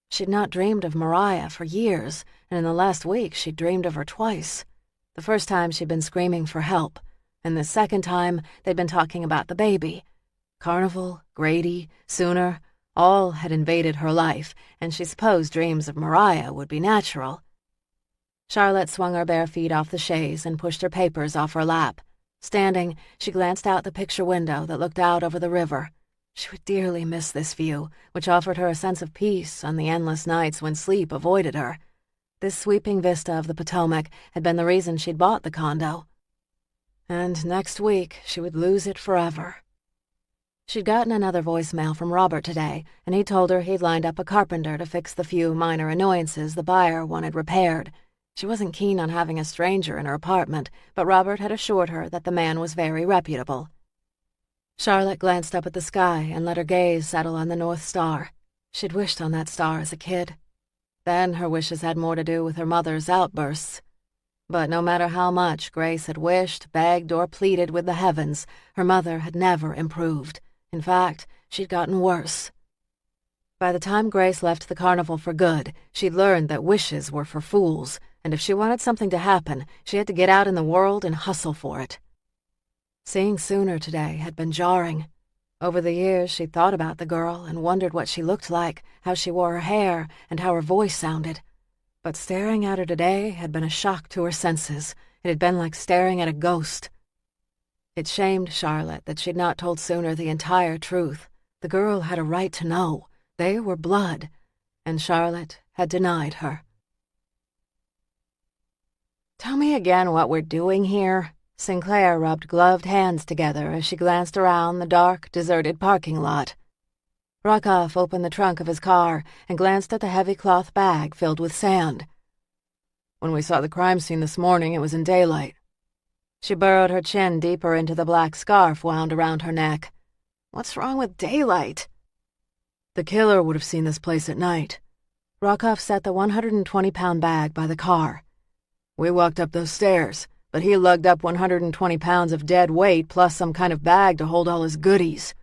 She'd not dreamed of Mariah for years, and in the last week she'd dreamed of her twice. The first time she'd been screaming for help, and the second time they'd been talking about the baby. Carnival, Grady, Sooner, all had invaded her life, and she supposed dreams of Mariah would be natural. Charlotte swung her bare feet off the chaise and pushed her papers off her lap. Standing, she glanced out the picture window that looked out over the river. She would dearly miss this view, which offered her a sense of peace on the endless nights when sleep avoided her. This sweeping vista of the Potomac had been the reason she'd bought the condo. And next week, she would lose it forever. She'd gotten another voicemail from Robert today, and he told her he'd lined up a carpenter to fix the few minor annoyances the buyer wanted repaired. She wasn't keen on having a stranger in her apartment, but Robert had assured her that the man was very reputable. Charlotte glanced up at the sky and let her gaze settle on the North Star. She'd wished on that star as a kid. Then her wishes had more to do with her mother's outbursts. But no matter how much Grace had wished, begged, or pleaded with the heavens, her mother had never improved. In fact, she'd gotten worse. By the time Grace left the carnival for good, she'd learned that wishes were for fools, and if she wanted something to happen, she had to get out in the world and hustle for it. Seeing Sooner today had been jarring. Over the years, she'd thought about the girl and wondered what she looked like, how she wore her hair, and how her voice sounded. But staring at her today had been a shock to her senses. It had been like staring at a ghost. It shamed Charlotte that she'd not told Sooner the entire truth. The girl had a right to know. They were blood, and Charlotte had denied her. "Tell me again what we're doing here." Sinclair rubbed gloved hands together as she glanced around the dark, deserted parking lot. Rockoff opened the trunk of his car and glanced at the heavy cloth bag filled with sand. "When we saw the crime scene this morning, it was in daylight." She burrowed her chin deeper into the black scarf wound around her neck. "What's wrong with daylight?" "The killer would have seen this place at night." Rockoff set the 120-pound bag by the car. "We walked up those stairs, but he lugged up 120 pounds of dead weight plus some kind of bag to hold all his goodies."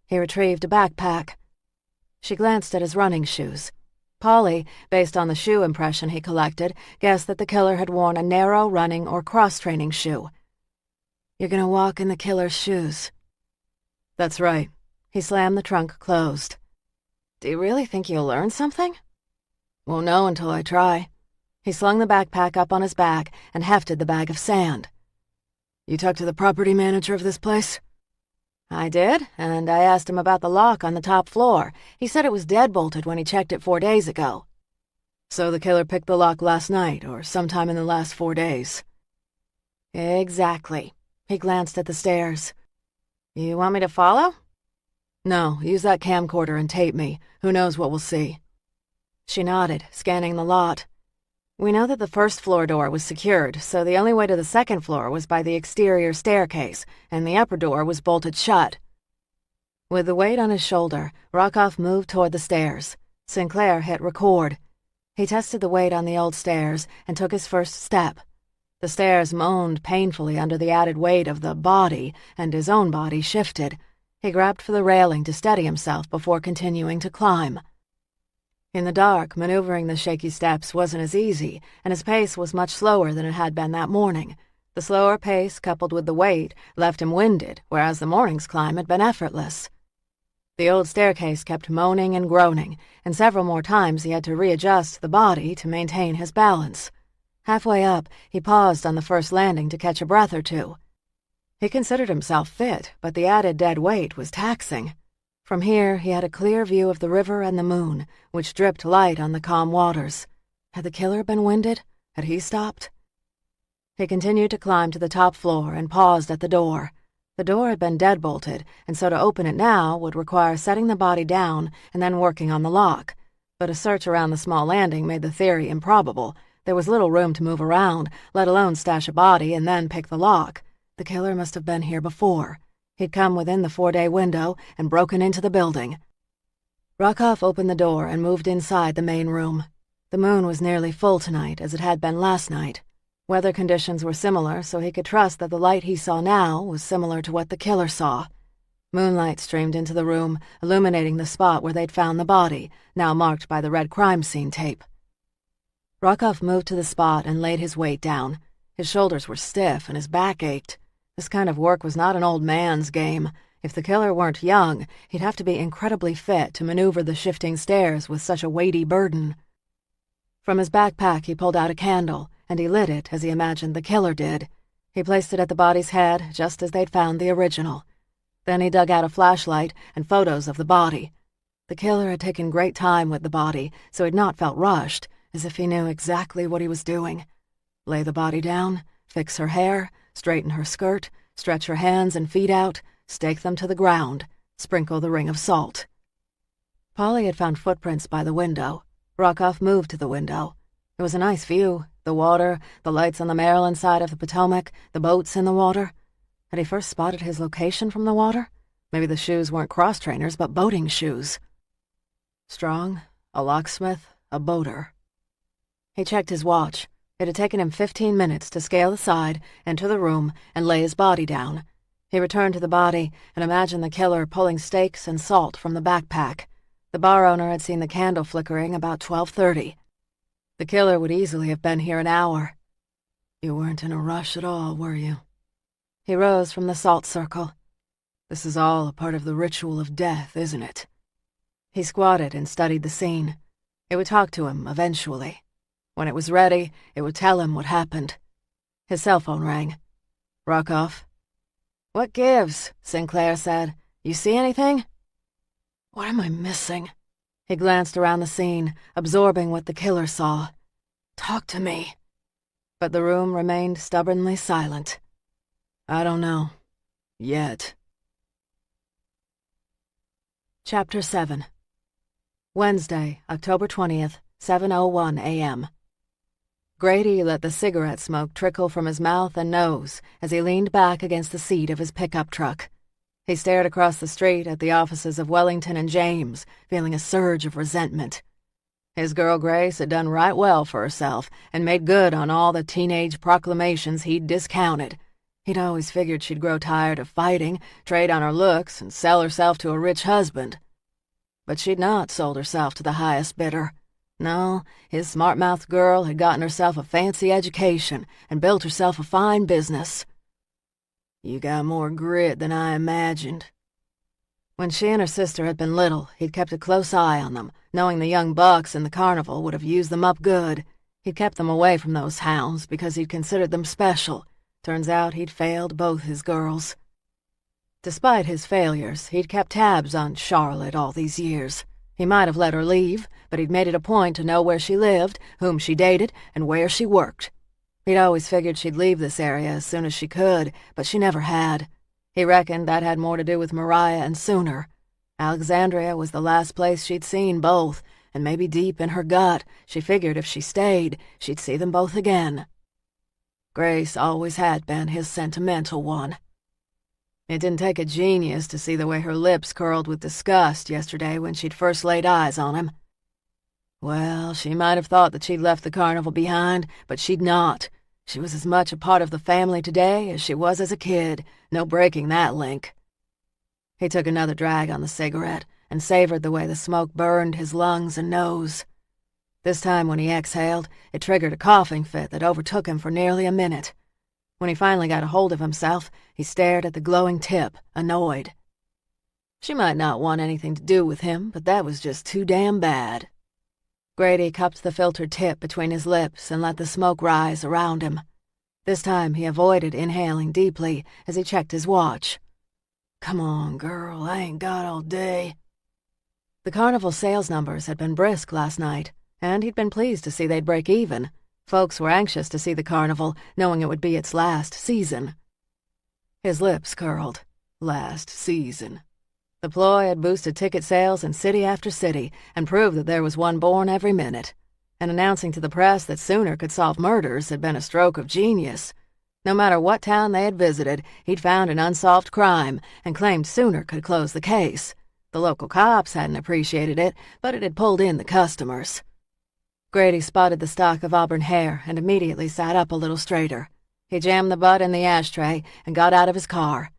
He retrieved a backpack. She glanced at his running shoes. Polly, based on the shoe impression he collected, guessed that the killer had worn a narrow running or cross-training shoe. "You're gonna walk in the killer's shoes." "That's right." He slammed the trunk closed. "Do you really think you'll learn something?" "Won't know until I try." He slung the backpack up on his back and hefted the bag of sand. "You talked to the property manager of this place?" "I did, and I asked him about the lock on the top floor. He said it was deadbolted when he checked it 4 days ago." "So the killer picked the lock last night, or sometime in the last 4 days?" "Exactly." He glanced at the stairs. "You want me to follow?" "No, use that camcorder and tape me. Who knows what we'll see." She nodded, scanning the lot. "We know that the first floor door was secured, so the only way to the second floor was by the exterior staircase, and the upper door was bolted shut." With the weight on his shoulder, Rockoff moved toward the stairs. Sinclair hit record. He tested the weight on the old stairs and took his first step. The stairs moaned painfully under the added weight of the body, and his own body shifted. He grabbed for the railing to steady himself before continuing to climb. In the dark, maneuvering the shaky steps wasn't as easy, and his pace was much slower than it had been that morning. The slower pace, coupled with the weight, left him winded, whereas the morning's climb had been effortless. The old staircase kept moaning and groaning, and several more times he had to readjust the body to maintain his balance. Halfway up, he paused on the first landing to catch a breath or two. He considered himself fit, but the added dead weight was taxing. From here, he had a clear view of the river and the moon, which dripped light on the calm waters. Had the killer been winded? Had he stopped? He continued to climb to the top floor and paused at the door. The door had been deadbolted, and so to open it now would require setting the body down and then working on the lock. But a search around the small landing made the theory improbable. There was little room to move around, let alone stash a body and then pick the lock. The killer must have been here before. He'd come within the 4-day window and broken into the building. Rockoff opened the door and moved inside the main room. The moon was nearly full tonight, as it had been last night. Weather conditions were similar, so he could trust that the light he saw now was similar to what the killer saw. Moonlight streamed into the room, illuminating the spot where they'd found the body, now marked by the red crime scene tape. Rockoff moved to the spot and laid his weight down. His shoulders were stiff and his back ached. This kind of work was not an old man's game. If the killer weren't young, he'd have to be incredibly fit to maneuver the shifting stairs with such a weighty burden. From his backpack he pulled out a candle, and he lit it as he imagined the killer did. He placed it at the body's head, just as they'd found the original. Then he dug out a flashlight and photos of the body. The killer had taken great time with the body, so he'd not felt rushed, as if he knew exactly what he was doing. Lay the body down, fix her hair, straighten her skirt, stretch her hands and feet out, stake them to the ground, sprinkle the ring of salt. Polly had found footprints by the window. Rockoff moved to the window. It was a nice view. The water, the lights on the Maryland side of the Potomac, the boats in the water. Had he first spotted his location from the water? Maybe the shoes weren't cross-trainers, but boating shoes. Strong, a locksmith, a boater. He checked his watch. It had taken him 15 minutes to scale the side, enter the room, and lay his body down. He returned to the body and imagined the killer pulling steaks and salt from the backpack. The bar owner had seen the candle flickering about 12:30. The killer would easily have been here an hour. You weren't in a rush at all, were you? He rose from the salt circle. This is all a part of the ritual of death, isn't it? He squatted and studied the scene. It would talk to him eventually. When it was ready, it would tell him what happened. His cell phone rang. Rockoff. What gives? Sinclair said. You see anything? What am I missing? He glanced around the scene, absorbing what the killer saw. Talk to me. But the room remained stubbornly silent. I don't know. Yet. Chapter 7. Wednesday, October 20th, 7:01 a.m. Grady let the cigarette smoke trickle from his mouth and nose as he leaned back against the seat of his pickup truck. He stared across the street at the offices of Wellington and James, feeling a surge of resentment. His girl Grace had done right well for herself and made good on all the teenage proclamations he'd discounted. He'd always figured she'd grow tired of fighting, trade on her looks, and sell herself to a rich husband. But she'd not sold herself to the highest bidder. No, his smart-mouthed girl had gotten herself a fancy education and built herself a fine business. You got more grit than I imagined. When she and her sister had been little, he'd kept a close eye on them, knowing the young bucks in the carnival would have used them up good. He'd kept them away from those hounds because he'd considered them special. Turns out he'd failed both his girls. Despite his failures, he'd kept tabs on Charlotte all these years. He might have let her leave, but he'd made it a point to know where she lived, whom she dated, and where she worked. He'd always figured she'd leave this area as soon as she could, but she never had. He reckoned that had more to do with Mariah and Sooner. Alexandria was the last place she'd seen both, and maybe deep in her gut, she figured if she stayed, she'd see them both again. Grace always had been his sentimental one. It didn't take a genius to see the way her lips curled with disgust yesterday when she'd first laid eyes on him. Well, she might have thought that she'd left the carnival behind, but she'd not. She was as much a part of the family today as she was as a kid, no breaking that link. He took another drag on the cigarette and savored the way the smoke burned his lungs and nose. This time when he exhaled, it triggered a coughing fit that overtook him for nearly a minute. When he finally got a hold of himself, he stared at the glowing tip, annoyed. She might not want anything to do with him, but that was just too damn bad. Grady cupped the filtered tip between his lips and let the smoke rise around him. This time he avoided inhaling deeply as he checked his watch. Come on, girl, I ain't got all day. The carnival sales numbers had been brisk last night, and he'd been pleased to see they'd break even. Folks were anxious to see the carnival, knowing it would be its last season. His lips curled. Last season. The ploy had boosted ticket sales in city after city and proved that there was one born every minute. And announcing to the press that Sooner could solve murders had been a stroke of genius. No matter what town they had visited, he'd found an unsolved crime and claimed Sooner could close the case. The local cops hadn't appreciated it, but it had pulled in the customers. Grady spotted the stalk of auburn hair and immediately sat up a little straighter. He jammed the butt in the ashtray and got out of his car.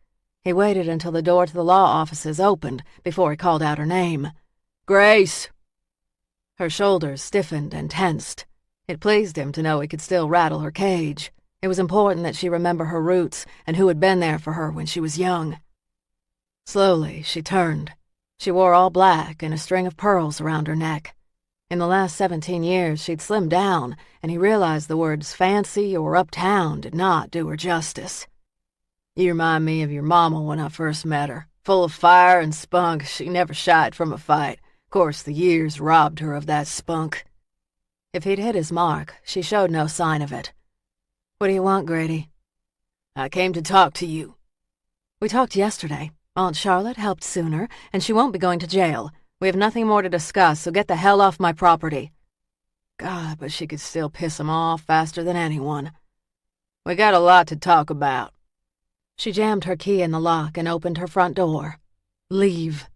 He waited until the door to the law offices opened before he called out her name. Grace! Her shoulders stiffened and tensed. It pleased him to know he could still rattle her cage. It was important that she remember her roots and who had been there for her when she was young. Slowly, she turned. She wore all black and a string of pearls around her neck. In the last 17 years, she'd slimmed down, and he realized the words fancy or uptown did not do her justice. You remind me of your mama when I first met her. Full of fire and spunk, she never shied from a fight. Of course, the years robbed her of that spunk. If he'd hit his mark, she showed no sign of it. What do you want, Grady? I came to talk to you. We talked yesterday. Aunt Charlotte helped sooner, and she won't be going to jail. We have nothing more to discuss, so get the hell off my property. God, but she could still piss him off faster than anyone. We got a lot to talk about. She jammed her key in the lock and opened her front door. Leave.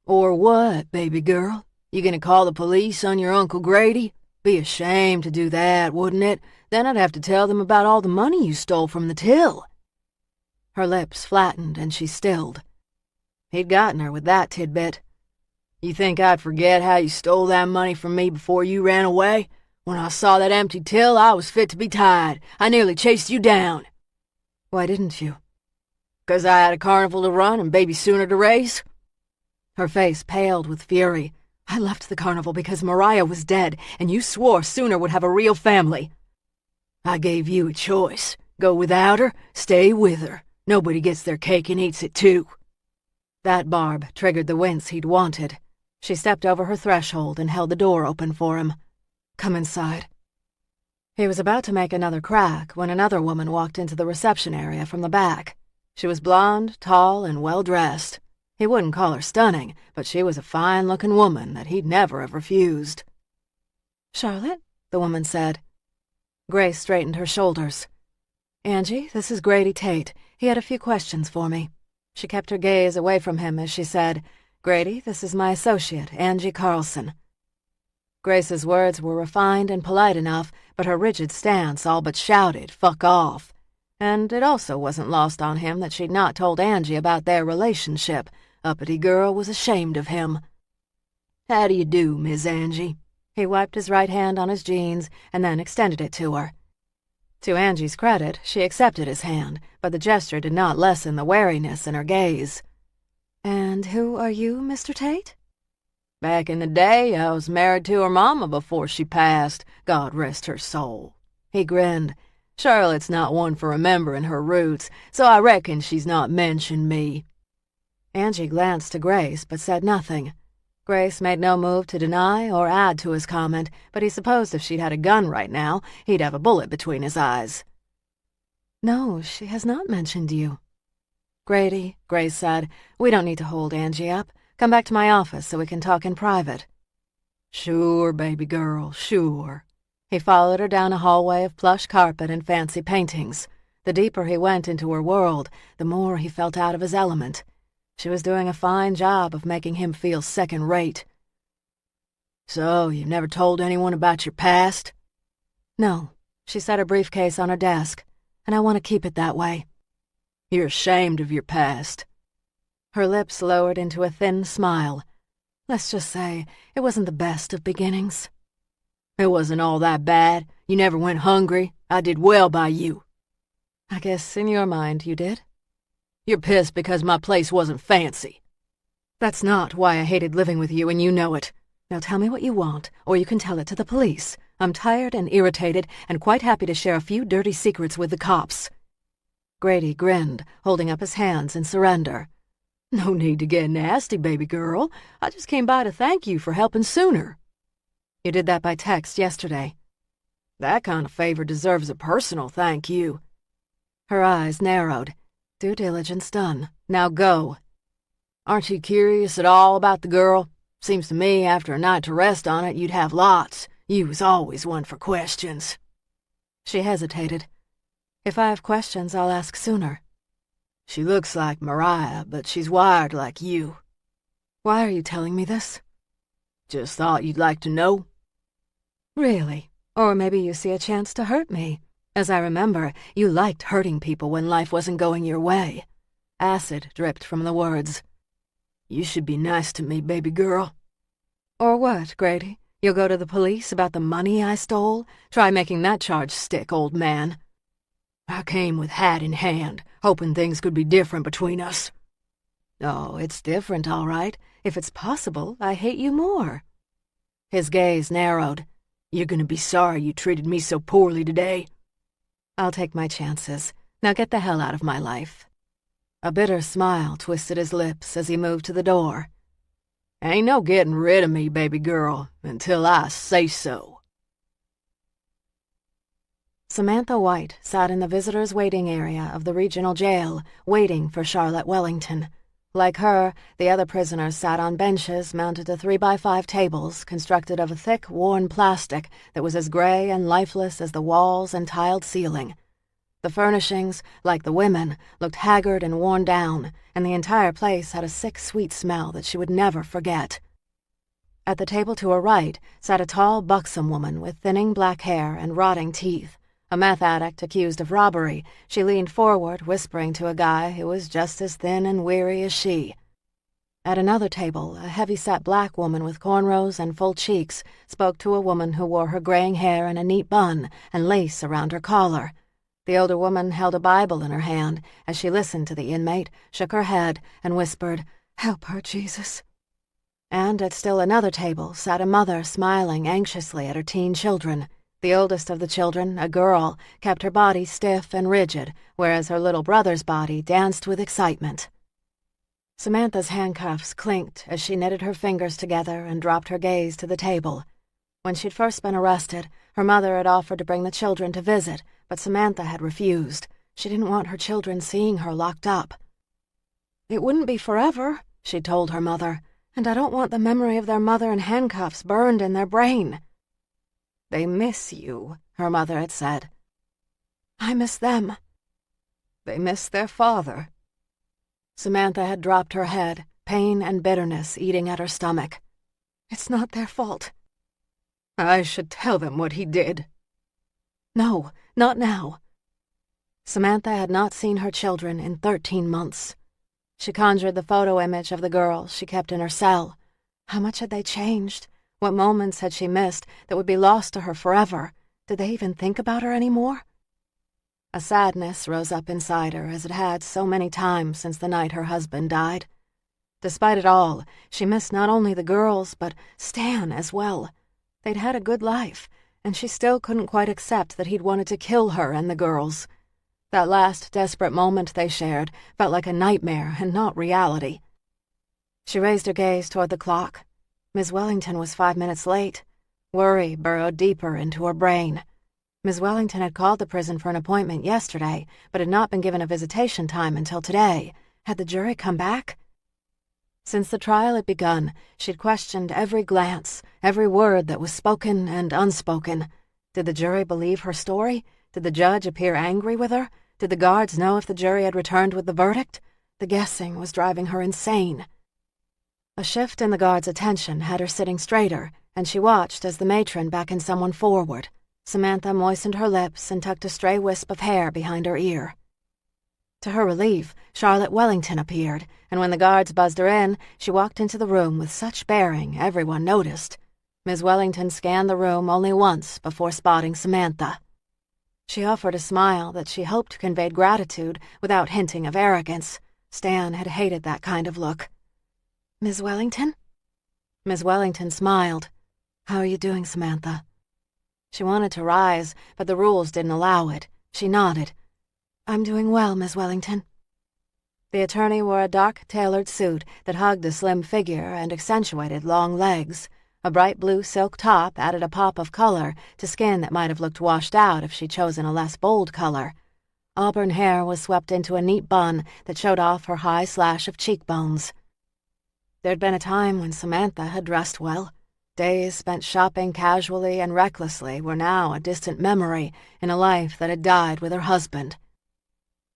Or what, baby girl? You gonna call the police on your Uncle Grady? Be ashamed to do that, wouldn't it? Then I'd have to tell them about all the money you stole from the till. Her lips flattened and she stilled. He'd gotten her with that tidbit. You think I'd forget how you stole that money from me before you ran away? When I saw that empty till, I was fit to be tied. I nearly chased you down. Why didn't you? 'Cause I had a carnival to run and baby sooner to raise. Her face paled with fury. I left the carnival because Mariah was dead, and you swore Sooner would have a real family. I gave you a choice. Go without her, stay with her. Nobody gets their cake and eats it too. That barb triggered the wince he'd wanted. She stepped over her threshold and held the door open for him. Come inside. He was about to make another crack when another woman walked into the reception area from the back. She was blonde, tall, and well-dressed. He wouldn't call her stunning, but she was a fine-looking woman that he'd never have refused. Charlotte, the woman said. Grace straightened her shoulders. Angie, this is Grady Tate. He had a few questions for me. She kept her gaze away from him as she said, Grady, this is my associate, Angie Carlson. Grace's words were refined and polite enough, but her rigid stance all but shouted, fuck off. And it also wasn't lost on him that she'd not told Angie about their relationship. Uppity girl was ashamed of him. How do you do, Miss Angie? He wiped his right hand on his jeans and then extended it to her. To Angie's credit, she accepted his hand, but the gesture did not lessen the wariness in her gaze. And who are you, Mr. Tate? Back in the day, I was married to her mama before she passed. God rest her soul. He grinned. Charlotte's not one for remembering her roots, so I reckon she's not mentioned me. Angie glanced to Grace, but said nothing. Grace made no move to deny or add to his comment, but he supposed if she'd had a gun right now, he'd have a bullet between his eyes. No, she has not mentioned you. Grady, Grace said, we don't need to hold Angie up. Come back to my office so we can talk in private. Sure, baby girl, sure. He followed her down a hallway of plush carpet and fancy paintings. The deeper he went into her world, the more he felt out of his element. She was doing a fine job of making him feel second-rate. So, you've never told anyone about your past? No. She set her briefcase on her desk, and I want to keep it that way. You're ashamed of your past. Her lips lowered into a thin smile. Let's just say it wasn't the best of beginnings. It wasn't all that bad. You never went hungry. I did well by you. I guess in your mind you did. You're pissed because my place wasn't fancy. That's not why I hated living with you, and you know it. Now tell me what you want, or you can tell it to the police. I'm tired and irritated, and quite happy to share a few dirty secrets with the cops. Grady grinned, holding up his hands in surrender. No need to get nasty, baby girl. I just came by to thank you for helping Sooner. You did that by text yesterday. That kind of favor deserves a personal thank you. Her eyes narrowed. Due diligence done. Now go. Aren't you curious at all about the girl? Seems to me after a night to rest on it, you'd have lots. You was always one for questions. She hesitated. If I have questions, I'll ask Sooner. She looks like Mariah, but she's wired like you. Why are you telling me this? Just thought you'd like to know. Really? Or maybe you see a chance to hurt me. As I remember, you liked hurting people when life wasn't going your way. Acid dripped from the words. You should be nice to me, baby girl. Or what, Grady? You'll go to the police about the money I stole? Try making that charge stick, old man. I came with hat in hand, hoping things could be different between us. Oh, it's different, all right. If it's possible, I hate you more. His gaze narrowed. "You're gonna be sorry you treated me so poorly today." "I'll take my chances. Now get the hell out of my life." A bitter smile twisted his lips as he moved to the door. "Ain't no getting rid of me, baby girl, until I say so." Samantha White sat in the visitors' waiting area of the regional jail, waiting for Charlotte Wellington. Like her, the other prisoners sat on benches mounted to 3x5 tables constructed of a thick, worn plastic that was as gray and lifeless as the walls and tiled ceiling. The furnishings, like the women, looked haggard and worn down, and the entire place had a sick, sweet smell that she would never forget. At the table to her right sat a tall, buxom woman with thinning black hair and rotting teeth. A meth addict accused of robbery, she leaned forward, whispering to a guy who was just as thin and weary as she. At another table, a heavy-set black woman with cornrows and full cheeks spoke to a woman who wore her graying hair in a neat bun and lace around her collar. The older woman held a Bible in her hand as she listened to the inmate, shook her head, and whispered, "Help her, Jesus." And at still another table sat a mother smiling anxiously at her teen children. The oldest of the children, a girl, kept her body stiff and rigid, whereas her little brother's body danced with excitement. Samantha's handcuffs clinked as she knitted her fingers together and dropped her gaze to the table. When she'd first been arrested, her mother had offered to bring the children to visit, but Samantha had refused. She didn't want her children seeing her locked up. "It wouldn't be forever," she told her mother, "and I don't want the memory of their mother in handcuffs burned in their brain." "They miss you," her mother had said. "I miss them." "They miss their father." Samantha had dropped her head, pain and bitterness eating at her stomach. "It's not their fault." "I should tell them what he did." "No, not now." Samantha had not seen her children in 13 months. She conjured the photo image of the girl she kept in her cell. How much had they changed? What moments had she missed that would be lost to her forever? Did they even think about her anymore? A sadness rose up inside her as it had so many times since the night her husband died. Despite it all, she missed not only the girls, but Stan as well. They'd had a good life, and she still couldn't quite accept that he'd wanted to kill her and the girls. That last desperate moment they shared felt like a nightmare and not reality. She raised her gaze toward the clock. Miss Wellington was 5 minutes late. Worry burrowed deeper into her brain. Miss Wellington had called the prison for an appointment yesterday, but had not been given a visitation time until today. Had the jury come back? Since the trial had begun, she'd questioned every glance, every word that was spoken and unspoken. Did the jury believe her story? Did the judge appear angry with her? Did the guards know if the jury had returned with the verdict? The guessing was driving her insane. A shift in the guard's attention had her sitting straighter, and she watched as the matron beckoned someone forward. Samantha moistened her lips and tucked a stray wisp of hair behind her ear. To her relief, Charlotte Wellington appeared, and when the guards buzzed her in, she walked into the room with such bearing everyone noticed. Miss Wellington scanned the room only once before spotting Samantha. She offered a smile that she hoped conveyed gratitude without hinting of arrogance. Stan had hated that kind of look. "Miss Wellington?" Miss Wellington smiled. "How are you doing, Samantha?" She wanted to rise, but the rules didn't allow it. She nodded. "I'm doing well, Miss Wellington." The attorney wore a dark, tailored suit that hugged a slim figure and accentuated long legs. A bright blue silk top added a pop of color to skin that might have looked washed out if she'd chosen a less bold color. Auburn hair was swept into a neat bun that showed off her high slash of cheekbones. There'd been a time when Samantha had dressed well. Days spent shopping casually and recklessly were now a distant memory in a life that had died with her husband.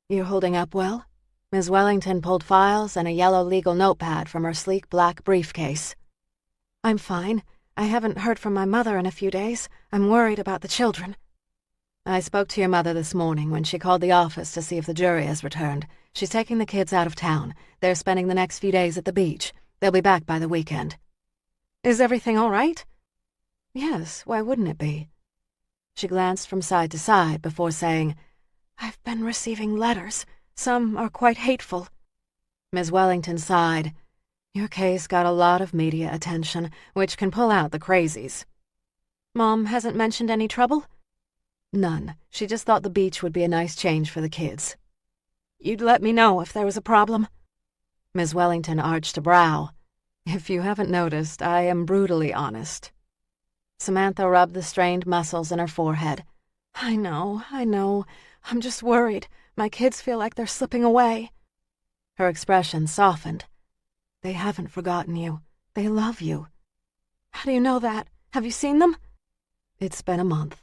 "You're holding up well?" Miss Wellington pulled files and a yellow legal notepad from her sleek black briefcase. "I'm fine. I haven't heard from my mother in a few days. I'm worried about the children." "I spoke to your mother this morning when she called the office to see if the jury has returned. She's taking the kids out of town. They're spending the next few days at the beach. They'll be back by the weekend." "Is everything all right?" "Yes, why wouldn't it be?" She glanced from side to side before saying, "I've been receiving letters. Some are quite hateful." Miss Wellington sighed. Your case got a lot of media attention, which can pull out the crazies. Mom hasn't mentioned any trouble? None. She just thought the beach would be a nice change for the kids. You'd let me know if there was a problem? Ms. Wellington arched a brow. If you haven't noticed, I am brutally honest. Samantha rubbed the strained muscles in her forehead. I know. I'm just worried. My kids feel like they're slipping away. Her expression softened. They haven't forgotten you. They love you. How do you know that? Have you seen them? It's been a month.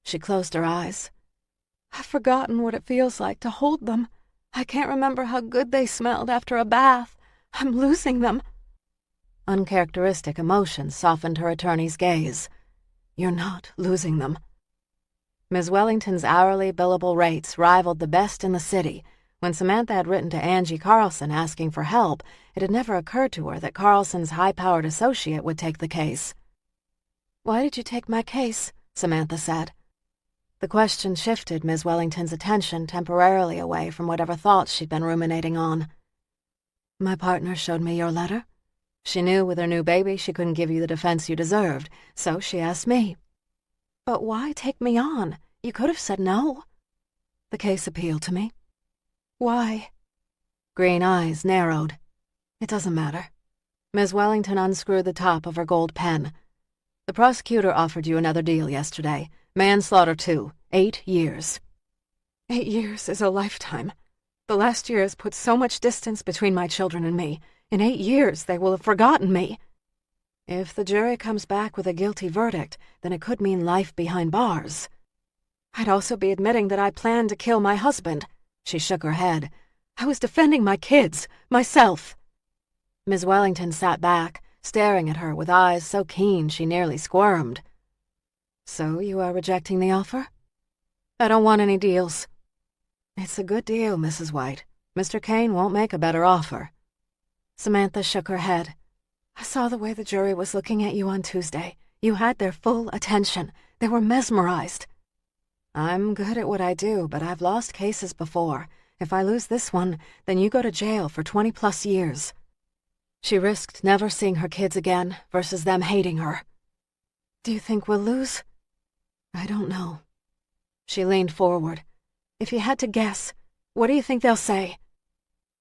She closed her eyes. I've forgotten what it feels like to hold them. I can't remember how good they smelled after a bath. I'm losing them. Uncharacteristic emotion softened her attorney's gaze. You're not losing them. Ms. Wellington's hourly billable rates rivaled the best in the city. When Samantha had written to Angie Carlson asking for help, it had never occurred to her that Carlson's high-powered associate would take the case. Why did you take my case? Samantha said. The question shifted Ms. Wellington's attention temporarily away from whatever thoughts she'd been ruminating on. My partner showed me your letter. She knew with her new baby she couldn't give you the defense you deserved, so she asked me. But why take me on? You could have said no. The case appealed to me. Why? Green eyes narrowed. It doesn't matter. Ms. Wellington unscrewed the top of her gold pen. The prosecutor offered you another deal yesterday. Manslaughter 2, 8 years. 8 years is a lifetime. The last year has put so much distance between my children and me. In 8 years, they will have forgotten me. If the jury comes back with a guilty verdict, then it could mean life behind bars. I'd also be admitting that I planned to kill my husband. She shook her head. I was defending my kids, myself. Ms. Wellington sat back, staring at her with eyes so keen she nearly squirmed. So you are rejecting the offer? I don't want any deals. It's a good deal, Mrs. White. Mr. Kane won't make a better offer. Samantha shook her head. I saw the way the jury was looking at you on Tuesday. You had their full attention. They were mesmerized. I'm good at what I do, but I've lost cases before. If I lose this one, then you go to jail for 20+ years. She risked never seeing her kids again versus them hating her. Do you think we'll lose? I don't know. She leaned forward. If you had to guess, what do you think they'll say?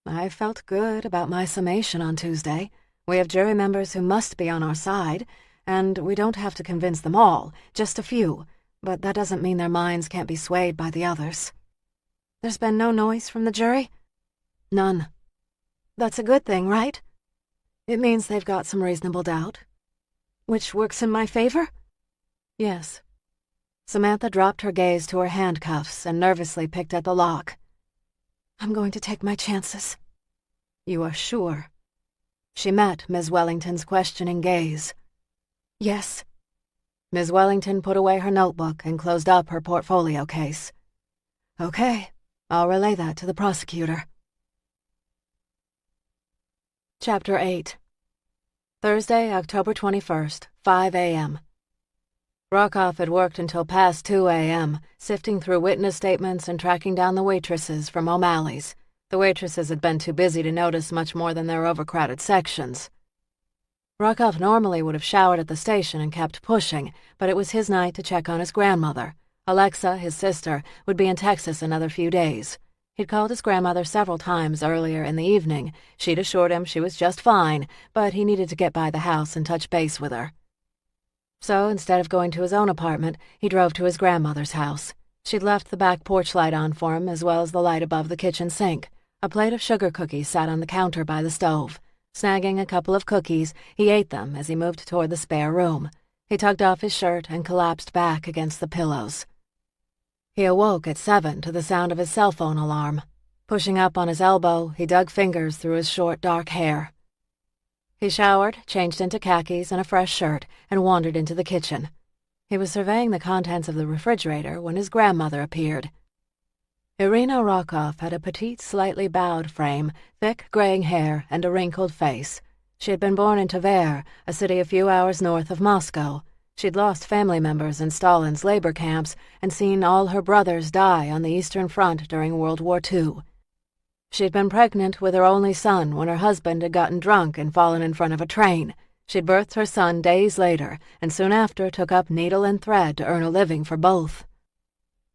I felt good about my summation on Tuesday. We have jury members who must be on our side, and we don't have to convince them all, just a few, but that doesn't mean their minds can't be swayed by the others. There's been no noise from the jury? None. That's a good thing, right? It means they've got some reasonable doubt. Which works in my favor? Yes. Samantha dropped her gaze to her handcuffs and nervously picked at the lock. I'm going to take my chances. You are sure? She met Ms. Wellington's questioning gaze. Yes. Ms. Wellington put away her notebook and closed up her portfolio case. Okay, I'll relay that to the prosecutor. Chapter 8. Thursday, October 21st, 5 a.m. Rockoff had worked until past 2 a.m., sifting through witness statements and tracking down the waitresses from O'Malley's. The waitresses had been too busy to notice much more than their overcrowded sections. Rockoff normally would have showered at the station and kept pushing, but it was his night to check on his grandmother. Alexa, his sister, would be in Texas another few days. He'd called his grandmother several times earlier in the evening. She'd assured him she was just fine, but he needed to get by the house and touch base with her. So instead of going to his own apartment, he drove to his grandmother's house. She'd left the back porch light on for him, as well as the light above the kitchen sink. A plate of sugar cookies sat on the counter by the stove. Snagging a couple of cookies, he ate them as he moved toward the spare room. He tugged off his shirt and collapsed back against the pillows. He awoke at 7 to the sound of his cell phone alarm. Pushing up on his elbow, he dug fingers through his short, dark hair. He showered, changed into khakis and a fresh shirt, and wandered into the kitchen. He was surveying the contents of the refrigerator when his grandmother appeared. Irina Rockoff had a petite, slightly bowed frame, thick graying hair, and a wrinkled face. She had been born in Tver, a city a few hours north of Moscow. She'd lost family members in Stalin's labor camps and seen all her brothers die on the Eastern Front during World War II. She'd been pregnant with her only son when her husband had gotten drunk and fallen in front of a train. She'd birthed her son days later, and soon after took up needle and thread to earn a living for both.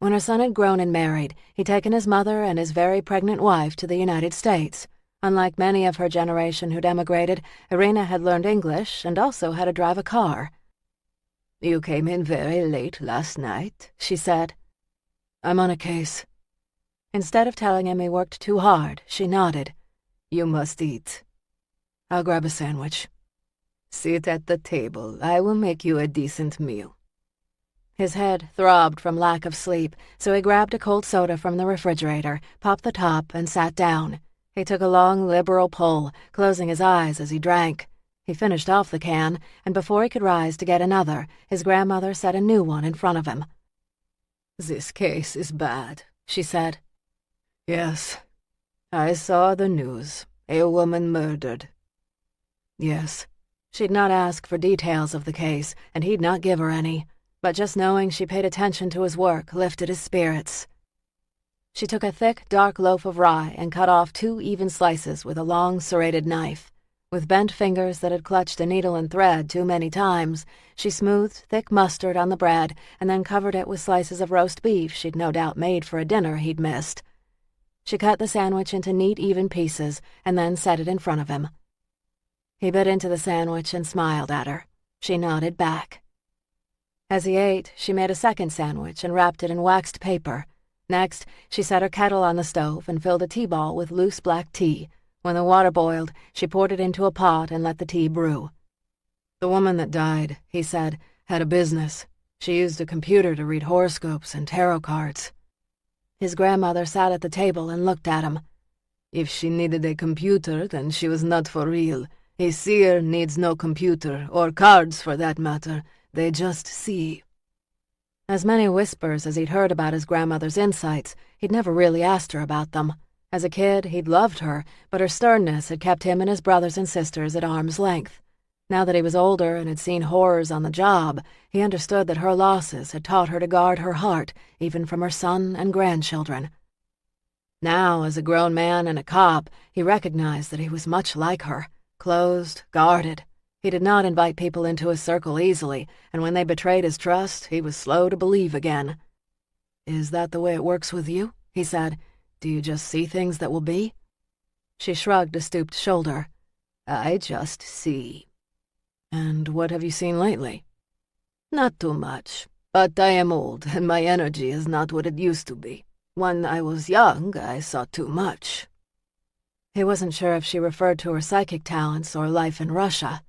When her son had grown and married, he'd taken his mother and his very pregnant wife to the United States. Unlike many of her generation who'd emigrated, Irina had learned English and also how to drive a car. "You came in very late last night," she said. "I'm on a case." Instead of telling him he worked too hard, she nodded. "You must eat." "I'll grab a sandwich." "Sit at the table. I will make you a decent meal." His head throbbed from lack of sleep, so he grabbed a cold soda from the refrigerator, popped the top, and sat down. He took a long, liberal pull, closing his eyes as he drank. He finished off the can, and before he could rise to get another, his grandmother set a new one in front of him. "This case is bad," she said. "Yes." "I saw the news. A woman murdered." "Yes." She'd not ask for details of the case, and he'd not give her any. But just knowing she paid attention to his work lifted his spirits. She took a thick, dark loaf of rye and cut off 2 even slices with a long, serrated knife. With bent fingers that had clutched a needle and thread too many times, she smoothed thick mustard on the bread and then covered it with slices of roast beef she'd no doubt made for a dinner he'd missed. She cut the sandwich into neat, even pieces and then set it in front of him. He bit into the sandwich and smiled at her. She nodded back. As he ate, she made a second sandwich and wrapped it in waxed paper. Next, she set her kettle on the stove and filled a tea-ball with loose black tea. When the water boiled, she poured it into a pot and let the tea brew. "The woman that died," he said, "had a business. She used a computer to read horoscopes and tarot cards." His grandmother sat at the table and looked at him. "If she needed a computer, then she was not for real. A seer needs no computer, or cards for that matter. They just see." As many whispers as he'd heard about his grandmother's insights, he'd never really asked her about them. As a kid, he'd loved her, but her sternness had kept him and his brothers and sisters at arm's length. Now that he was older and had seen horrors on the job, he understood that her losses had taught her to guard her heart, even from her son and grandchildren. Now, as a grown man and a cop, he recognized that he was much like her, closed, guarded. He did not invite people into his circle easily, and when they betrayed his trust, he was slow to believe again. "Is that the way it works with you?" he said. "Do you just see things that will be?" She shrugged a stooped shoulder. "I just see." "And what have you seen lately?" "Not too much, but I am old, and my energy is not what it used to be. When I was young, I saw too much." He wasn't sure if she referred to her psychic talents or life in Russia.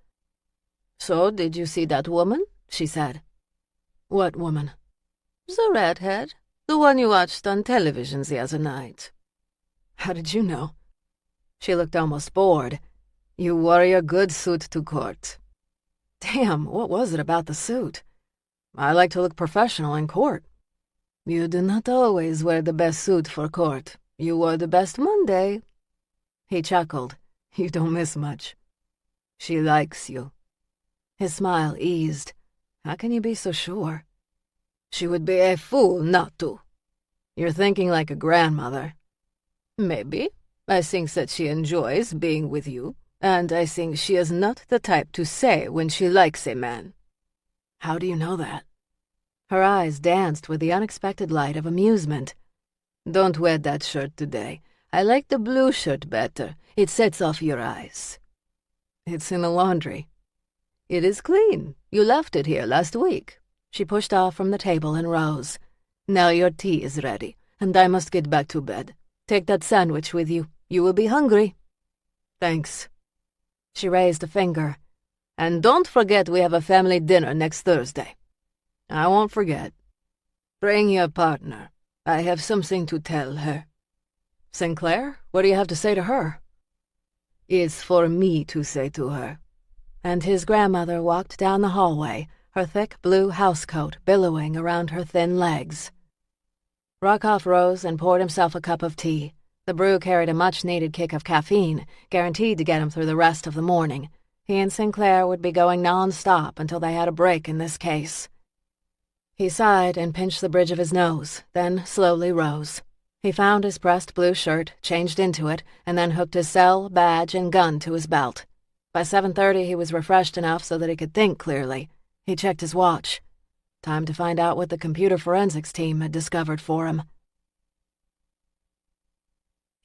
"So, did you see that woman?" she said. "What woman?" "The redhead, the one you watched on television the other night." "How did you know?" She looked almost bored. "You wore your good suit to court." "Damn, what was it about the suit? I like to look professional in court." "You do not always wear the best suit for court. You wore the best Monday." He chuckled. "You don't miss much." "She likes you." His smile eased. "How can you be so sure?" "She would be a fool not to." "You're thinking like a grandmother." "Maybe. I think that she enjoys being with you, and I think she is not the type to say when she likes a man." "How do you know that?" Her eyes danced with the unexpected light of amusement. "Don't wear that shirt today. I like the blue shirt better. It sets off your eyes." "It's in the laundry." "It is clean. You left it here last week." She pushed off from the table and rose. "Now your tea is ready, and I must get back to bed. Take that sandwich with you. You will be hungry." "Thanks." She raised a finger. "And don't forget we have a family dinner next Thursday." "I won't forget." "Bring your partner. I have something to tell her." "Sinclair? What do you have to say to her?" "It's for me to say to her." And his grandmother walked down the hallway, her thick blue housecoat billowing around her thin legs. Rockoff rose and poured himself a cup of tea. The brew carried a much-needed kick of caffeine, guaranteed to get him through the rest of the morning. He and Sinclair would be going non-stop until they had a break in this case. He sighed and pinched the bridge of his nose, then slowly rose. He found his pressed blue shirt, changed into it, and then hooked his cell, badge, and gun to his belt. By 7:30, he was refreshed enough so that he could think clearly. He checked his watch. Time to find out what the computer forensics team had discovered for him.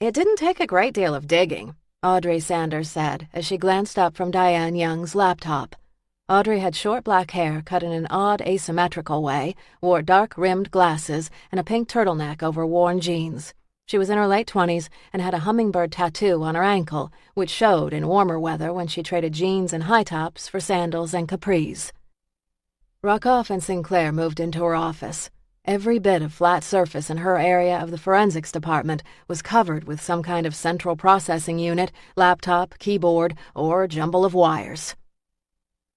It didn't take a great deal of digging, Audrey Sanders said as she glanced up from Diane Young's laptop. Audrey had short black hair cut in an odd asymmetrical way, wore dark-rimmed glasses, and a pink turtleneck over worn jeans. She was in her late 20s and had a hummingbird tattoo on her ankle, which showed in warmer weather when she traded jeans and high tops for sandals and capris. Ruckoff and Sinclair moved into her office. Every bit of flat surface in her area of the forensics department was covered with some kind of central processing unit, laptop, keyboard, or jumble of wires.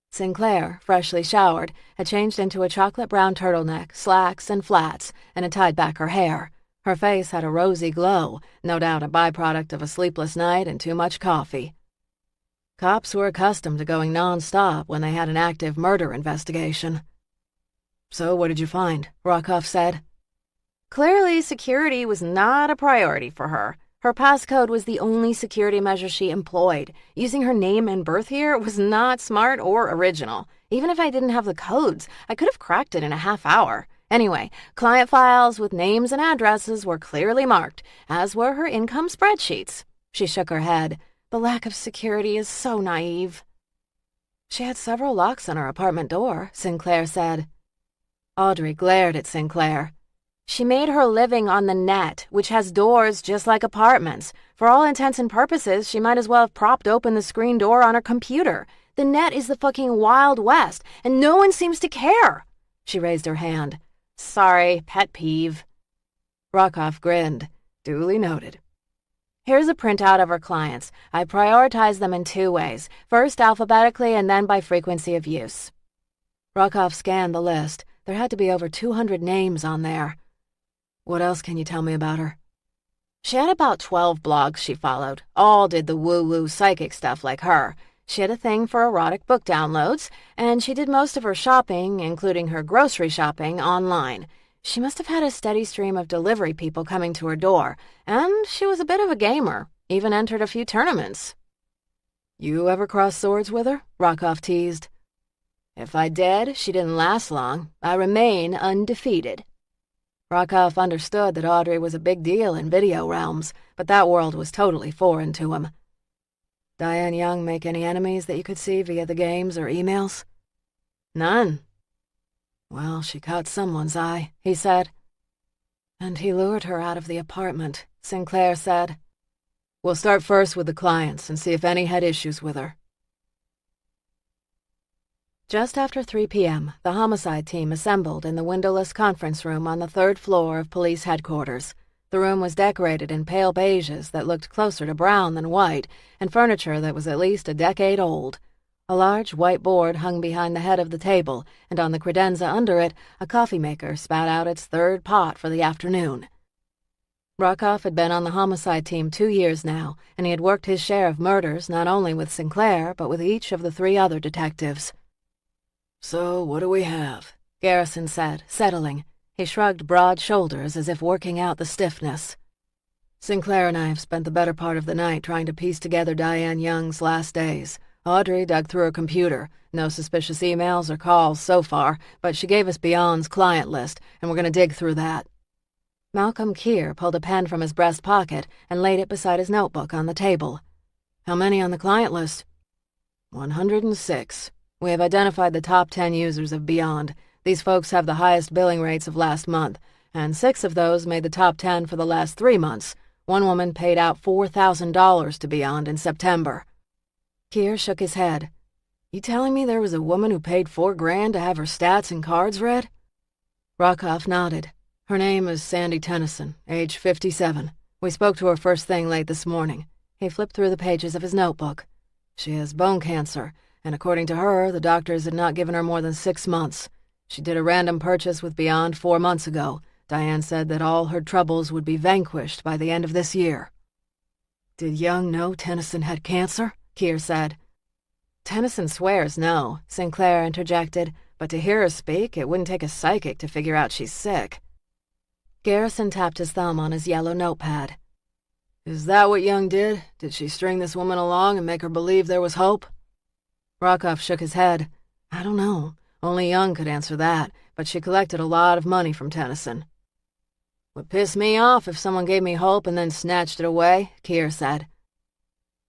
Sinclair, freshly showered, had changed into a chocolate-brown turtleneck, slacks, and flats, and had tied back her hair. Her face had a rosy glow, no doubt a byproduct of a sleepless night and too much coffee. Cops were accustomed to going non-stop when they had an active murder investigation. "So what did you find?" Ruckoff said. Clearly, security was not a priority for her. Her passcode was the only security measure she employed. Using her name and birth year was not smart or original. Even if I didn't have the codes, I could have cracked it in a half hour. Anyway, client files with names and addresses were clearly marked, as were her income spreadsheets. She shook her head. The lack of security is so naive. "She had several locks on her apartment door," Sinclair said. Audrey glared at Sinclair. "She made her living on the net, which has doors just like apartments. For all intents and purposes, she might as well have propped open the screen door on her computer. The net is the fucking Wild West, and no one seems to care." She raised her hand. "Sorry, pet peeve." Ruckoff grinned. "Duly noted." "Here's a printout of her clients. I prioritize them in 2 ways. First alphabetically and then by frequency of use." Ruckoff scanned the list. There had to be over 200 names on there. "What else can you tell me about her?" "She had about 12 blogs she followed. All did the woo-woo psychic stuff like her. She had a thing for erotic book downloads, and she did most of her shopping, including her grocery shopping, online. She must have had a steady stream of delivery people coming to her door, and she was a bit of a gamer, even entered a few tournaments." "You ever cross swords with her?" Ruckoff teased. "If I did, she didn't last long. I remain undefeated." Ruckoff understood that Audrey was a big deal in video realms, but that world was totally foreign to him. "Diane Young make any enemies that you could see via the games or emails?" "None." "Well, she caught someone's eye," he said. "And he lured her out of the apartment," Sinclair said. "We'll start first with the clients and see if any had issues with her." Just after 3 p.m., the homicide team assembled in the windowless conference room on the 3rd floor of police headquarters. The room was decorated in pale beiges that looked closer to brown than white, and furniture that was at least a decade old. A large white board hung behind the head of the table, and on the credenza under it, a coffee maker spat out its 3rd pot for the afternoon. Ruckoff had been on the homicide team 2 years now, and he had worked his share of murders not only with Sinclair, but with each of the 3 other detectives. "So, what do we have?" Garrison said, settling. He shrugged broad shoulders as if working out the stiffness. "Sinclair and I have spent the better part of the night trying to piece together Diane Young's last days. Audrey dug through her computer. No suspicious emails or calls so far, but she gave us Beyond's client list, and we're going to dig through that." Malcolm Keir pulled a pen from his breast pocket and laid it beside his notebook on the table. "How many on the client list?" 106. We have identified the top 10 users of Beyond. These folks have the highest billing rates of last month, and 6 of those made the top 10 for the last 3 months. One woman paid out $4,000 to Beyond in September. Keir shook his head. "You telling me there was a woman who paid $4,000 to have her stats and cards read?" Ruckoff nodded. "Her name is Sandy Tennyson, age 57. We spoke to her first thing late this morning." He flipped through the pages of his notebook. "She has bone cancer, and according to her, the doctors had not given her more than 6 months. She did a random purchase with Beyond 4 months ago. Diane said that all her troubles would be vanquished by the end of this year." "Did Young know Tennyson had cancer?" Keir said. "Tennyson swears no," Sinclair interjected, "but to hear her speak, it wouldn't take a psychic to figure out she's sick." Garrison tapped his thumb on his yellow notepad. Is that what Young did? Did she string this woman along and make her believe there was hope? Rockoff shook his head. I don't know. Only Young could answer that, but she collected a lot of money from Tennyson. Would piss me off if someone gave me hope and then snatched it away, Keir said.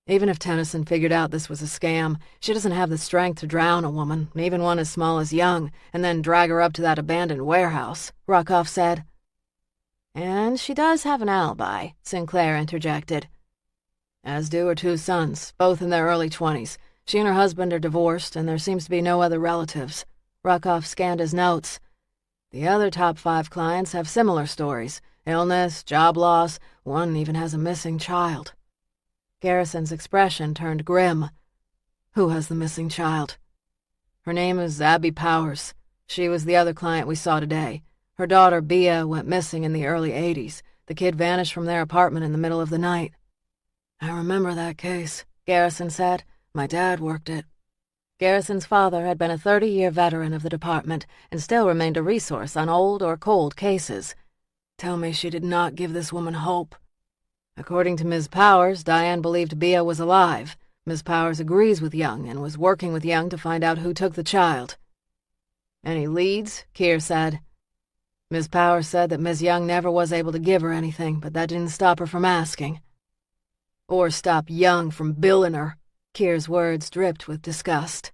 Even if Tennyson figured out this was a scam, she doesn't have the strength to drown a woman, even one as small as Young, and then drag her up to that abandoned warehouse, Rockoff said. And she does have an alibi, Sinclair interjected. As do her two sons, both in their early 20s. She and her husband are divorced, and there seems to be no other relatives. Rockoff scanned his notes. The other top 5 clients have similar stories. Illness, job loss, one even has a missing child. Garrison's expression turned grim. Who has the missing child? Her name is Abby Powers. She was the other client we saw today. Her daughter, Bea, went missing in the early 80s. The kid vanished from their apartment in the middle of the night. I remember that case, Garrison said. My dad worked it. Garrison's father had been a 30-year veteran of the department and still remained a resource on old or cold cases. Tell me she did not give this woman hope. According to Ms. Powers, Diane believed Bea was alive. Ms. Powers agrees with Young and was working with Young to find out who took the child. Any leads? Keir said. Ms. Powers said that Ms. Young never was able to give her anything, but that didn't stop her from asking. Or stop Young from billing her. Keir's words dripped with disgust.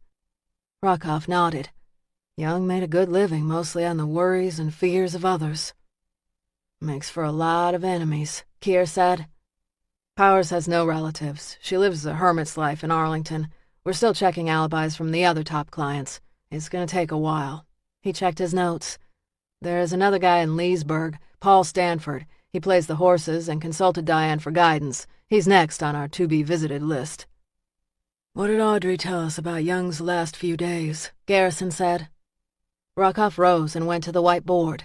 Rockoff nodded. Young made a good living, mostly on the worries and fears of others. Makes for a lot of enemies, Keir said. Powers has no relatives. She lives a hermit's life in Arlington. We're still checking alibis from the other top clients. It's gonna take a while. He checked his notes. There's another guy in Leesburg, Paul Stanford. He plays the horses and consulted Diane for guidance. He's next on our to-be-visited list. What did Audrey tell us about Young's last few days? Garrison said. Rockoff rose and went to the whiteboard.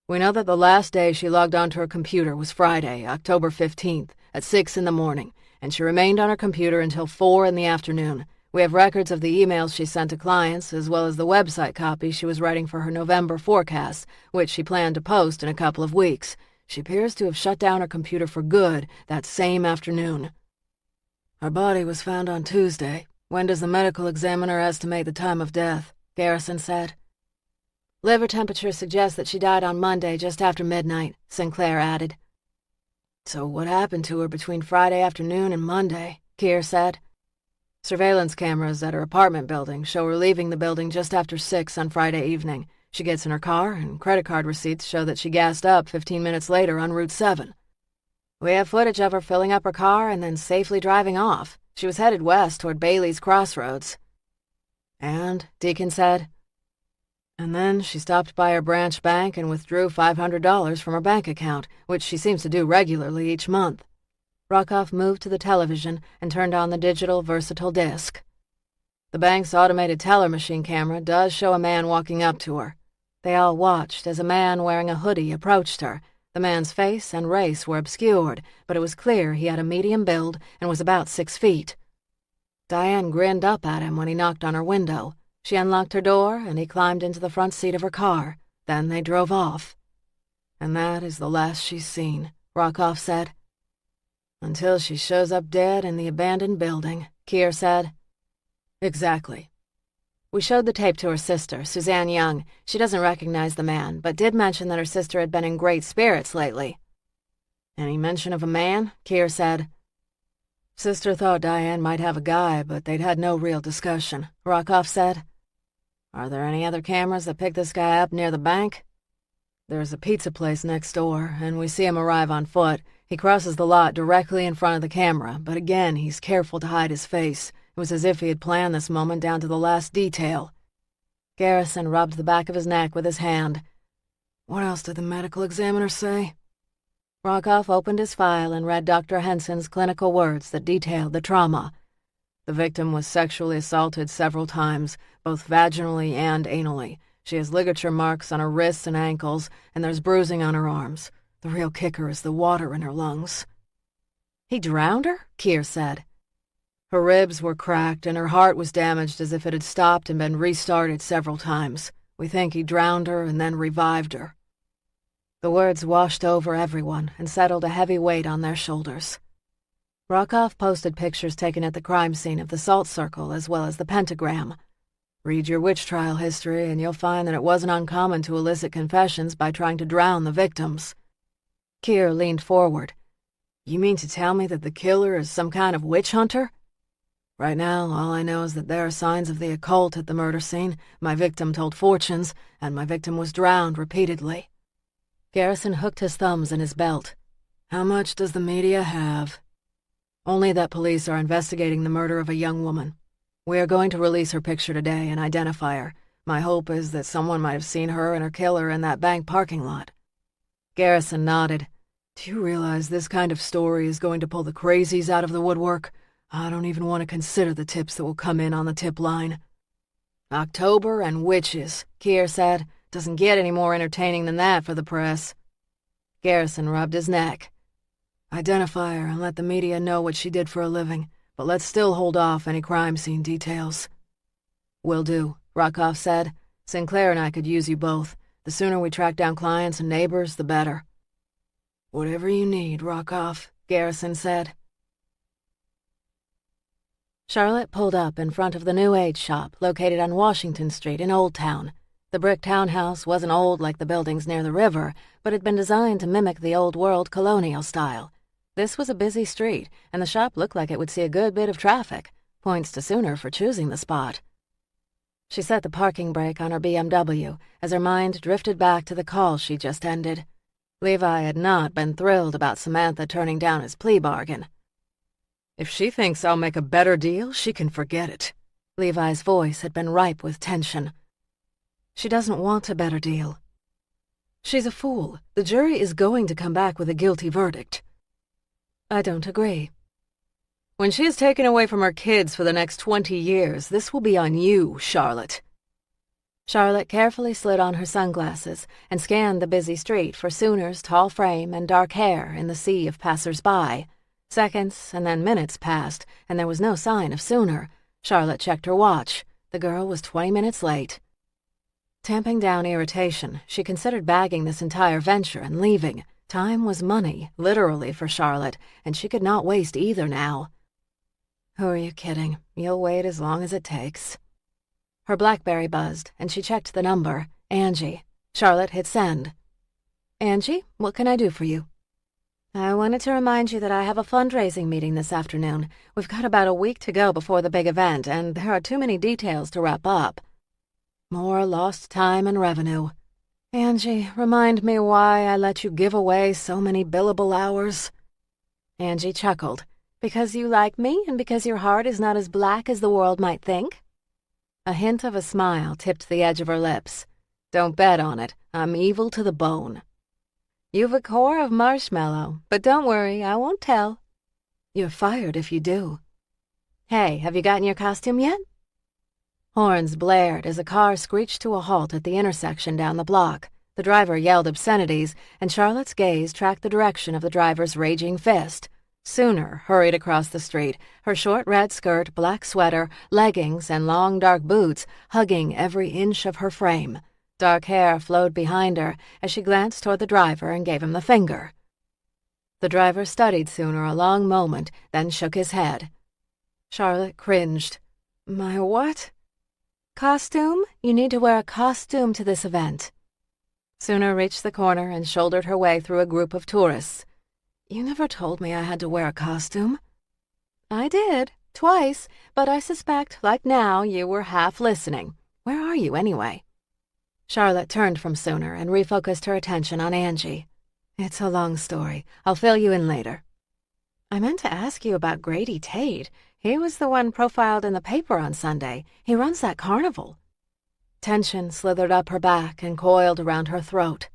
We know that the last day she logged onto her computer was Friday, October 15th, at 6 in the morning, and she remained on her computer until 4 in the afternoon. We have records of the emails she sent to clients, as well as the website copy she was writing for her November forecast, which she planned to post in a couple of weeks. She appears to have shut down her computer for good that same afternoon. Her body was found on Tuesday. When does the medical examiner estimate the time of death? Garrison said. Liver temperature suggests that she died on Monday just after midnight, Sinclair added. So what happened to her between Friday afternoon and Monday? Keir said. Surveillance cameras at her apartment building show her leaving the building just after 6 on Friday evening. She gets in her car, and credit card receipts show that she gassed up 15 minutes later on Route 7. We have footage of her filling up her car and then safely driving off. She was headed west toward Bailey's Crossroads. And, Deacon said. And then she stopped by her branch bank and withdrew $500 from her bank account, which she seems to do regularly each month. Rockoff moved to the television and turned on the digital versatile disc. The bank's automated teller machine camera does show a man walking up to her. They all watched as a man wearing a hoodie approached her. The man's face and race were obscured, but it was clear he had a medium build and was about 6 feet. Diane grinned up at him when he knocked on her window. She unlocked her door, and he climbed into the front seat of her car. Then they drove off. And that is the last she's seen, Rockoff said. Until she shows up dead in the abandoned building, Keir said. Exactly. We showed the tape to her sister, Suzanne Young. She doesn't recognize the man, but did mention that her sister had been in great spirits lately. Any mention of a man? Keir said. Sister thought Diane might have a guy, but they'd had no real discussion, Rockoff said. Are there any other cameras that pick this guy up near the bank? There's a pizza place next door, and we see him arrive on foot. He crosses the lot directly in front of the camera, but again he's careful to hide his face. It was as if he had planned this moment down to the last detail. Garrison rubbed the back of his neck with his hand. What else did the medical examiner say? Rockoff opened his file and read Dr. Henson's clinical words that detailed the trauma. The victim was sexually assaulted several times, both vaginally and anally. She has ligature marks on her wrists and ankles, and there's bruising on her arms. The real kicker is the water in her lungs. He drowned her? Keir said. Her ribs were cracked, and her heart was damaged as if it had stopped and been restarted several times. We think he drowned her and then revived her. The words washed over everyone and settled a heavy weight on their shoulders. Rockoff posted pictures taken at the crime scene of the salt circle as well as the pentagram. Read your witch trial history and you'll find that it wasn't uncommon to elicit confessions by trying to drown the victims. Keir leaned forward. You mean to tell me that the killer is some kind of witch hunter? Right now, all I know is that there are signs of the occult at the murder scene. My victim told fortunes, and my victim was drowned repeatedly. Garrison hooked his thumbs in his belt. How much does the media have? Only that police are investigating the murder of a young woman. We are going to release her picture today and identify her. My hope is that someone might have seen her and her killer in that bank parking lot. Garrison nodded. Do you realize this kind of story is going to pull the crazies out of the woodwork? I don't even want to consider the tips that will come in on the tip line. October and witches, Keir said. Doesn't get any more entertaining than that for the press. Garrison rubbed his neck. Identify her and let the media know what she did for a living, but let's still hold off any crime scene details. Will do, Rockoff said. Sinclair and I could use you both. The sooner we track down clients and neighbors, the better. Whatever you need, Rockoff, Garrison said. Charlotte pulled up in front of the New Age shop located on Washington Street in Old Town. The brick townhouse wasn't old like the buildings near the river, but had been designed to mimic the old-world colonial style. This was a busy street, and the shop looked like it would see a good bit of traffic. Points to Sooner for choosing the spot. She set the parking brake on her BMW as her mind drifted back to the call she just ended. Levi had not been thrilled about Samantha turning down his plea bargain. If she thinks I'll make a better deal, she can forget it. Levi's voice had been ripe with tension. She doesn't want a better deal. She's a fool. The jury is going to come back with a guilty verdict. I don't agree. When she is taken away from her kids for the next 20 years, this will be on you, Charlotte. Charlotte carefully slid on her sunglasses and scanned the busy street for Sooner's tall frame and dark hair in the sea of passers-by. Seconds and then minutes passed, and there was no sign of Sooner. Charlotte checked her watch. The girl was 20 minutes late. Tamping down irritation, she considered bagging this entire venture and leaving. Time was money, literally, for Charlotte, and she could not waste either now. Who are you kidding? You'll wait as long as it takes. Her BlackBerry buzzed, and she checked the number. Angie. Charlotte hit send. Angie, what can I do for you? I wanted to remind you that I have a fundraising meeting this afternoon. We've got about a week to go before the big event, and there are too many details to wrap up. More lost time and revenue. Angie, remind me why I let you give away so many billable hours. Angie chuckled. Because you like me and because your heart is not as black as the world might think? A hint of a smile tipped the edge of her lips. Don't bet on it. I'm evil to the bone. You've a core of marshmallow, but don't worry, I won't tell. You're fired if you do. Hey, have you gotten your costume yet? Horns blared as a car screeched to a halt at the intersection down the block. The driver yelled obscenities, and Charlotte's gaze tracked the direction of the driver's raging fist. Sooner hurried across the street, her short red skirt, black sweater, leggings, and long dark boots hugging every inch of her frame. Dark hair flowed behind her as she glanced toward the driver and gave him the finger. The driver studied Sooner a long moment, then shook his head. Charlotte cringed. My what? Costume? You need to wear a costume to this event. Sooner reached the corner and shouldered her way through a group of tourists. You never told me I had to wear a costume. I did, twice, but I suspect, like now, you were half listening. Where are you, anyway? Charlotte turned from Sooner and refocused her attention on Angie. It's a long story. I'll fill you in later. I meant to ask you about Grady Tate. He was the one profiled in the paper on Sunday. He runs that carnival. Tension slithered up her back and coiled around her throat.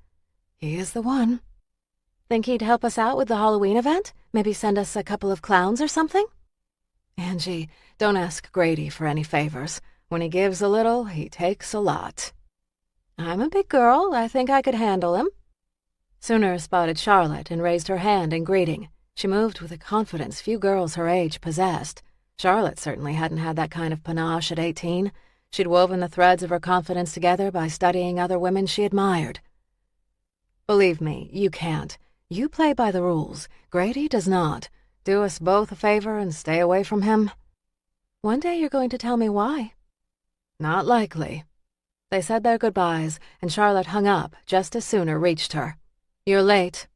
He is the one. Think he'd help us out with the Halloween event? Maybe send us a couple of clowns or something? Angie, don't ask Grady for any favors. When he gives a little, he takes a lot. I'm a big girl. I think I could handle him. Sooner spotted Charlotte and raised her hand in greeting. She moved with a confidence few girls her age possessed. Charlotte certainly hadn't had that kind of panache at 18. She'd woven the threads of her confidence together by studying other women she admired. Believe me, you can't. You play by the rules. Grady does not. Do us both a favor and stay away from him. One day you're going to tell me why. Not likely. They said their goodbyes, and Charlotte hung up just as Sooner reached her. You're late.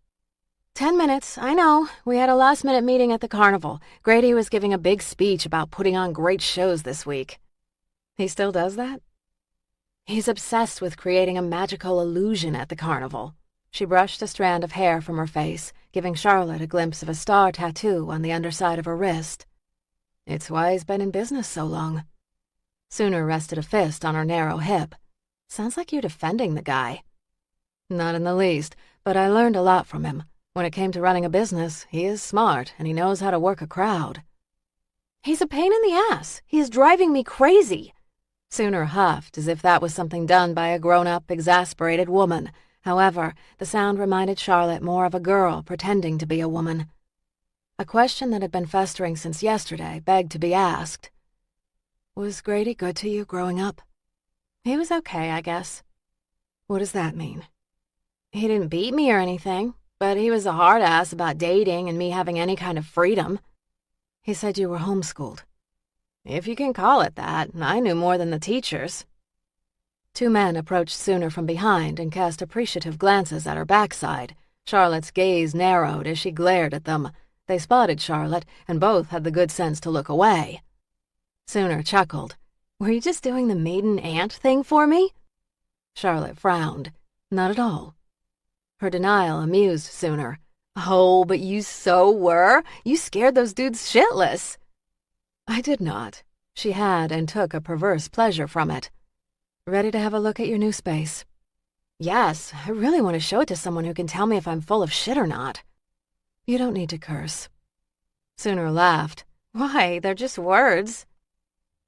10 minutes, I know. We had a last-minute meeting at the carnival. Grady was giving a big speech about putting on great shows this week. He still does that? He's obsessed with creating a magical illusion at the carnival. She brushed a strand of hair from her face, giving Charlotte a glimpse of a star tattoo on the underside of her wrist. It's why he's been in business so long. Sooner rested a fist on her narrow hip. Sounds like you're defending the guy. Not in the least, but I learned a lot from him. When it came to running a business, he is smart, and he knows how to work a crowd. He's a pain in the ass. He is driving me crazy. Sooner huffed, as if that was something done by a grown-up, exasperated woman. However, the sound reminded Charlotte more of a girl pretending to be a woman. A question that had been festering since yesterday begged to be asked. Was Grady good to you growing up? He was okay, I guess. What does that mean? He didn't beat me or anything, but he was a hard-ass about dating and me having any kind of freedom. He said you were homeschooled. If you can call it that, I knew more than the teachers. Two men approached Sooner from behind and cast appreciative glances at her backside. Charlotte's gaze narrowed as she glared at them. They spotted Charlotte, and both had the good sense to look away. Sooner chuckled. Were you just doing the maiden aunt thing for me? Charlotte frowned. Not at all. Her denial amused Sooner. Oh, but you so were. You scared those dudes shitless. I did not. She had and took a perverse pleasure from it. Ready to have a look at your new space? Yes, I really want to show it to someone who can tell me if I'm full of shit or not. You don't need to curse. Sooner laughed. Why, they're just words.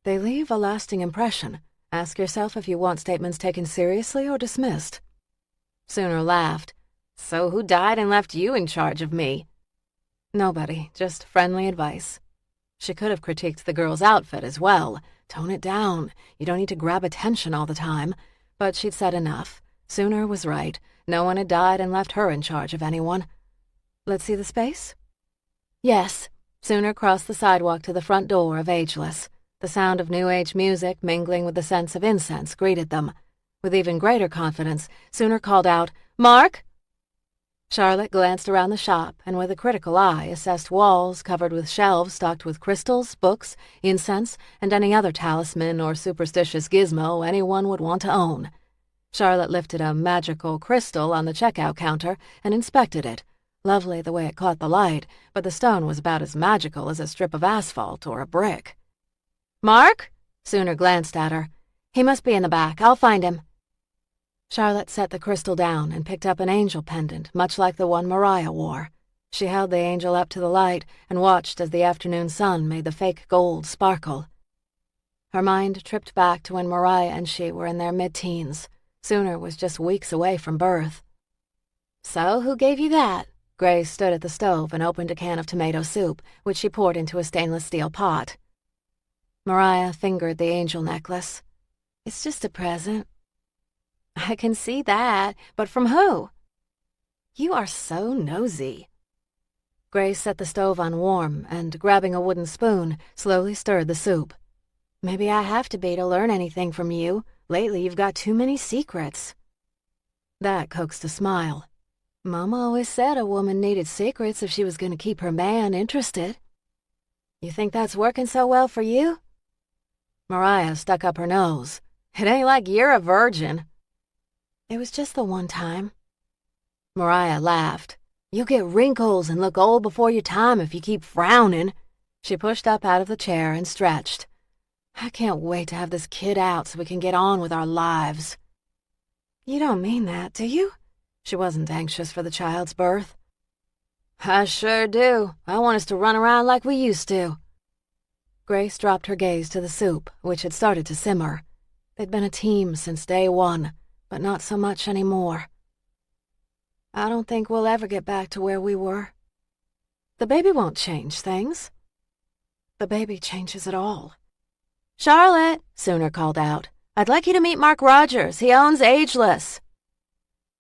They leave a lasting impression. Ask yourself if you want statements taken seriously or dismissed. Sooner laughed. So who died and left you in charge of me? Nobody, just friendly advice. She could have critiqued the girl's outfit as well. Tone it down. You don't need to grab attention all the time. But she'd said enough. Sooner was right. No one had died and left her in charge of anyone. Let's see the space? Yes. Sooner crossed the sidewalk to the front door of Ageless. The sound of New Age music mingling with the sense of incense greeted them. With even greater confidence, Sooner called out, "Mark!" Charlotte glanced around the shop and with a critical eye assessed walls covered with shelves stocked with crystals, books, incense, and any other talisman or superstitious gizmo anyone would want to own. Charlotte lifted a magical crystal on the checkout counter and inspected it. Lovely the way it caught the light, but the stone was about as magical as a strip of asphalt or a brick. "Mark?" Sooner glanced at her. "He must be in the back. I'll find him." Charlotte set the crystal down and picked up an angel pendant, much like the one Mariah wore. She held the angel up to the light and watched as the afternoon sun made the fake gold sparkle. Her mind tripped back to when Mariah and she were in their mid-teens. Sooner was just weeks away from birth. "So who gave you that?" Grace stood at the stove and opened a can of tomato soup, which she poured into a stainless steel pot. Mariah fingered the angel necklace. "It's just a present." "I can see that, but from who?" "You are so nosy." Grace set the stove on warm and, grabbing a wooden spoon, slowly stirred the soup. "Maybe I have to be to learn anything from you. Lately you've got too many secrets." That coaxed a smile. Mama always said a woman needed secrets if she was going to keep her man interested. "You think that's working so well for you?" Mariah stuck up her nose. "It ain't like you're a virgin." "It was just the one time." Mariah laughed. "You'll get wrinkles and look old before your time if you keep frowning." She pushed up out of the chair and stretched. "I can't wait to have this kid out so we can get on with our lives." "You don't mean that, do you?" She wasn't anxious for the child's birth. "I sure do. I want us to run around like we used to." Grace dropped her gaze to the soup, which had started to simmer. They'd been a team since day one, but not so much anymore. "I don't think we'll ever get back to where we were." "The baby won't change things." "The baby changes it all." "Charlotte," Sooner called out, "I'd like you to meet Mark Rogers. He owns Ageless."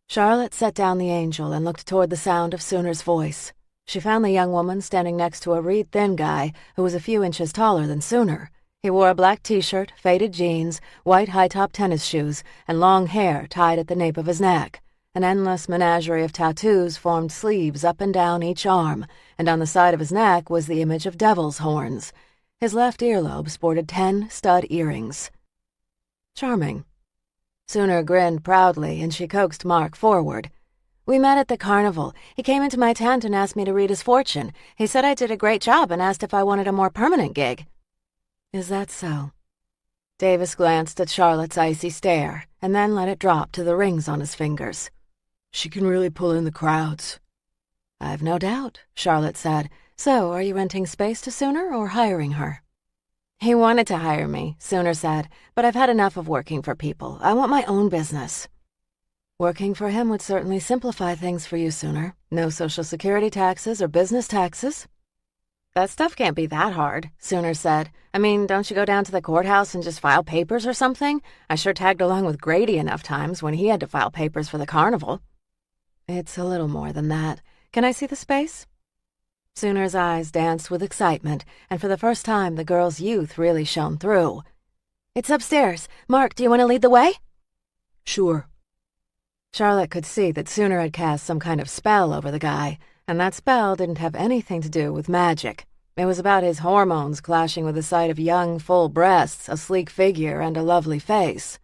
Charlotte set down the angel and looked toward the sound of Sooner's voice. She found the young woman standing next to a reed-thin guy who was a few inches taller than Sooner. He wore a black t-shirt, faded jeans, white high-top tennis shoes, and long hair tied at the nape of his neck. An endless menagerie of tattoos formed sleeves up and down each arm, and on the side of his neck was the image of devil's horns. His left earlobe sported 10 stud earrings. Charming. Sooner grinned proudly, and she coaxed Mark forward. We met at the carnival. He came into my tent and asked me to read his fortune. He said I did a great job and asked if I wanted a more permanent gig. Is that so? Davis glanced at Charlotte's icy stare, and then let it drop to the rings on his fingers. She can really pull in the crowds. I've no doubt, Charlotte said. So, are you renting space to Sooner or hiring her? He wanted to hire me, Sooner said, but I've had enough of working for people. I want my own business. Working for him would certainly simplify things for you, Sooner. No Social Security taxes or business taxes. That stuff can't be that hard, Sooner said. I mean, don't you go down to the courthouse and just file papers or something? I sure tagged along with Grady enough times when he had to file papers for the carnival. It's a little more than that. Can I see the space? Sooner's eyes danced with excitement, and for the first time the girl's youth really shone through. It's upstairs. Mark, do you want to lead the way? Sure. Charlotte could see that Sooner had cast some kind of spell over the guy, and that spell didn't have anything to do with magic. It was about his hormones clashing with the sight of young, full breasts, a sleek figure, and a lovely face.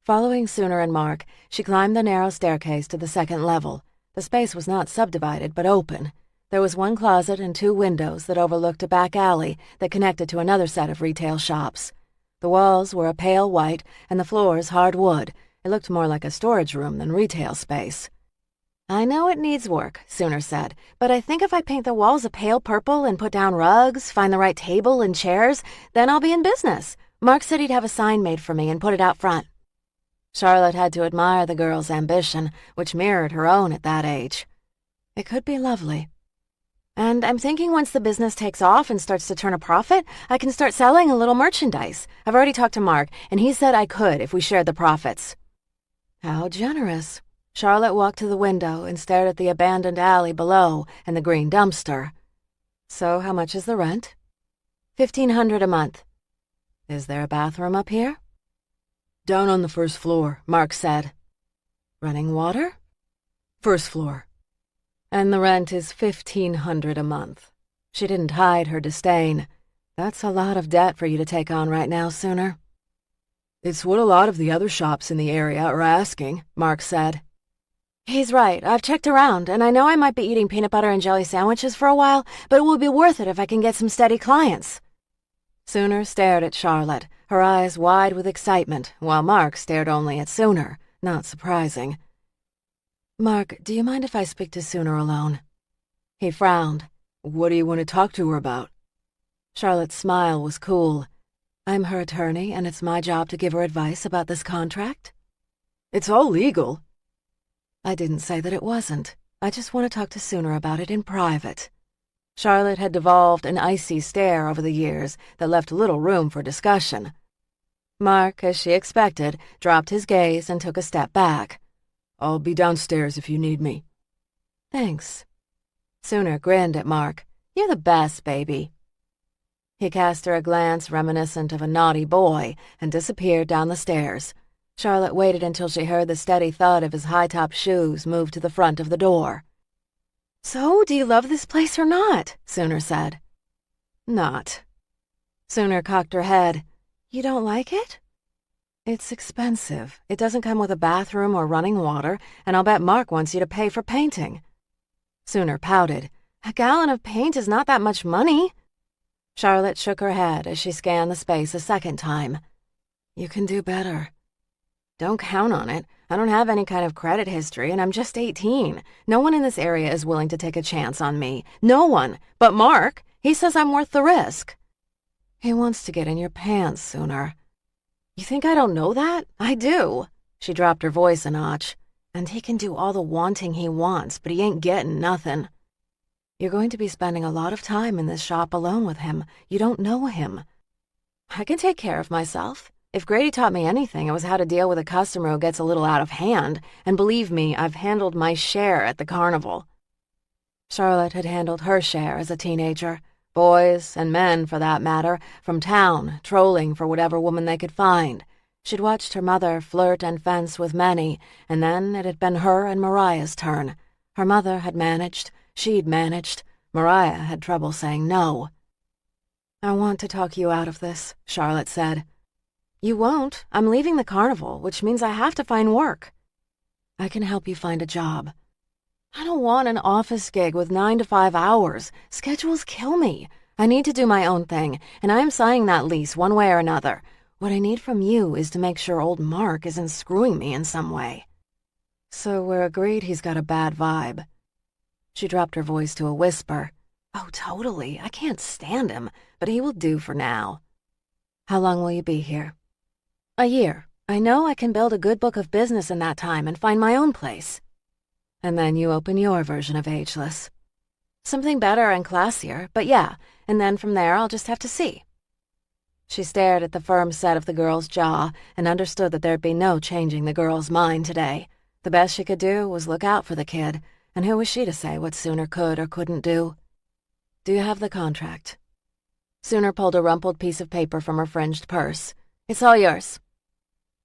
Following Sooner and Mark, she climbed the narrow staircase to the second level. The space was not subdivided, but open. There was one closet and 2 windows that overlooked a back alley that connected to another set of retail shops. The walls were a pale white, and the floors hard wood. It looked more like a storage room than retail space. I know it needs work, Sooner said, but I think if I paint the walls a pale purple and put down rugs, find the right table and chairs, then I'll be in business. Mark said he'd have a sign made for me and put it out front. Charlotte had to admire the girl's ambition, which mirrored her own at that age. It could be lovely. And I'm thinking once the business takes off and starts to turn a profit, I can start selling a little merchandise. I've already talked to Mark, and he said I could if we shared the profits. How generous. Charlotte walked to the window and stared at the abandoned alley below and the green dumpster. So how much is the rent? $1,500 a month. Is there a bathroom up here? Down on the first floor, Mark said. Running water? First floor. And the rent is $1,500 a month. She didn't hide her disdain. That's a lot of debt for you to take on right now, Sooner. It's what a lot of the other shops in the area are asking, Mark said. He's right. I've checked around, and I know I might be eating peanut butter and jelly sandwiches for a while, but it will be worth it if I can get some steady clients. Sooner stared at Charlotte, her eyes wide with excitement, while Mark stared only at Sooner, not surprising. Mark, do you mind if I speak to Sooner alone? He frowned. What do you want to talk to her about? Charlotte's smile was cool. I'm her attorney, and it's my job to give her advice about this contract. It's all legal. I didn't say that it wasn't. I just want to talk to Sooner about it in private. Charlotte had devolved an icy stare over the years that left little room for discussion. Mark, as she expected, dropped his gaze and took a step back. I'll be downstairs if you need me. Thanks. Sooner grinned at Mark. You're the best, baby. He cast her a glance reminiscent of a naughty boy and disappeared down the stairs. Charlotte waited until she heard the steady thud of his high-top shoes move to the front of the door. So, do you love this place or not? Sooner said. Not. Sooner cocked her head. You don't like it? It's expensive. It doesn't come with a bathroom or running water, and I'll bet Mark wants you to pay for painting. Sooner pouted. A gallon of paint is not that much money. Charlotte shook her head as she scanned the space a second time. You can do better. Don't count on it. I don't have any kind of credit history, and I'm just 18. No one in this area is willing to take a chance on me. No one. But Mark. He says I'm worth the risk. He wants to get in your pants, Sooner. You think I don't know that? I do. She dropped her voice a notch. And he can do all the wanting he wants, but he ain't getting nothing. You're going to be spending a lot of time in this shop alone with him. You don't know him. I can take care of myself. If Grady taught me anything, it was how to deal with a customer who gets a little out of hand, and believe me, I've handled my share at the carnival. Charlotte had handled her share as a teenager. Boys, and men for that matter, from town, trolling for whatever woman they could find. She'd watched her mother flirt and fence with many, and then it had been her and Mariah's turn. Her mother had managed, she'd managed. Mariah had trouble saying no. "I want to talk you out of this," Charlotte said. "You won't. I'm leaving the carnival, which means I have to find work." "I can help you find a job." "I don't want an office gig with 9 to 5 hours. Schedules kill me. I need to do my own thing, and I am signing that lease one way or another. What I need from you is to make sure old Mark isn't screwing me in some way." "So we're agreed he's got a bad vibe." She dropped her voice to a whisper. "Oh, totally. I can't stand him, but he will do for now." "How long will you be here?" "A year. I know I can build a good book of business in that time and find my own place." "And then you open your version of Ageless." "Something better and classier, but yeah, and then from there I'll just have to see." She stared at the firm set of the girl's jaw and understood that there'd be no changing the girl's mind today. The best she could do was look out for the kid, and who was she to say what Sooner could or couldn't do? "Do you have the contract?" Sooner pulled a rumpled piece of paper from her fringed purse. "It's all yours."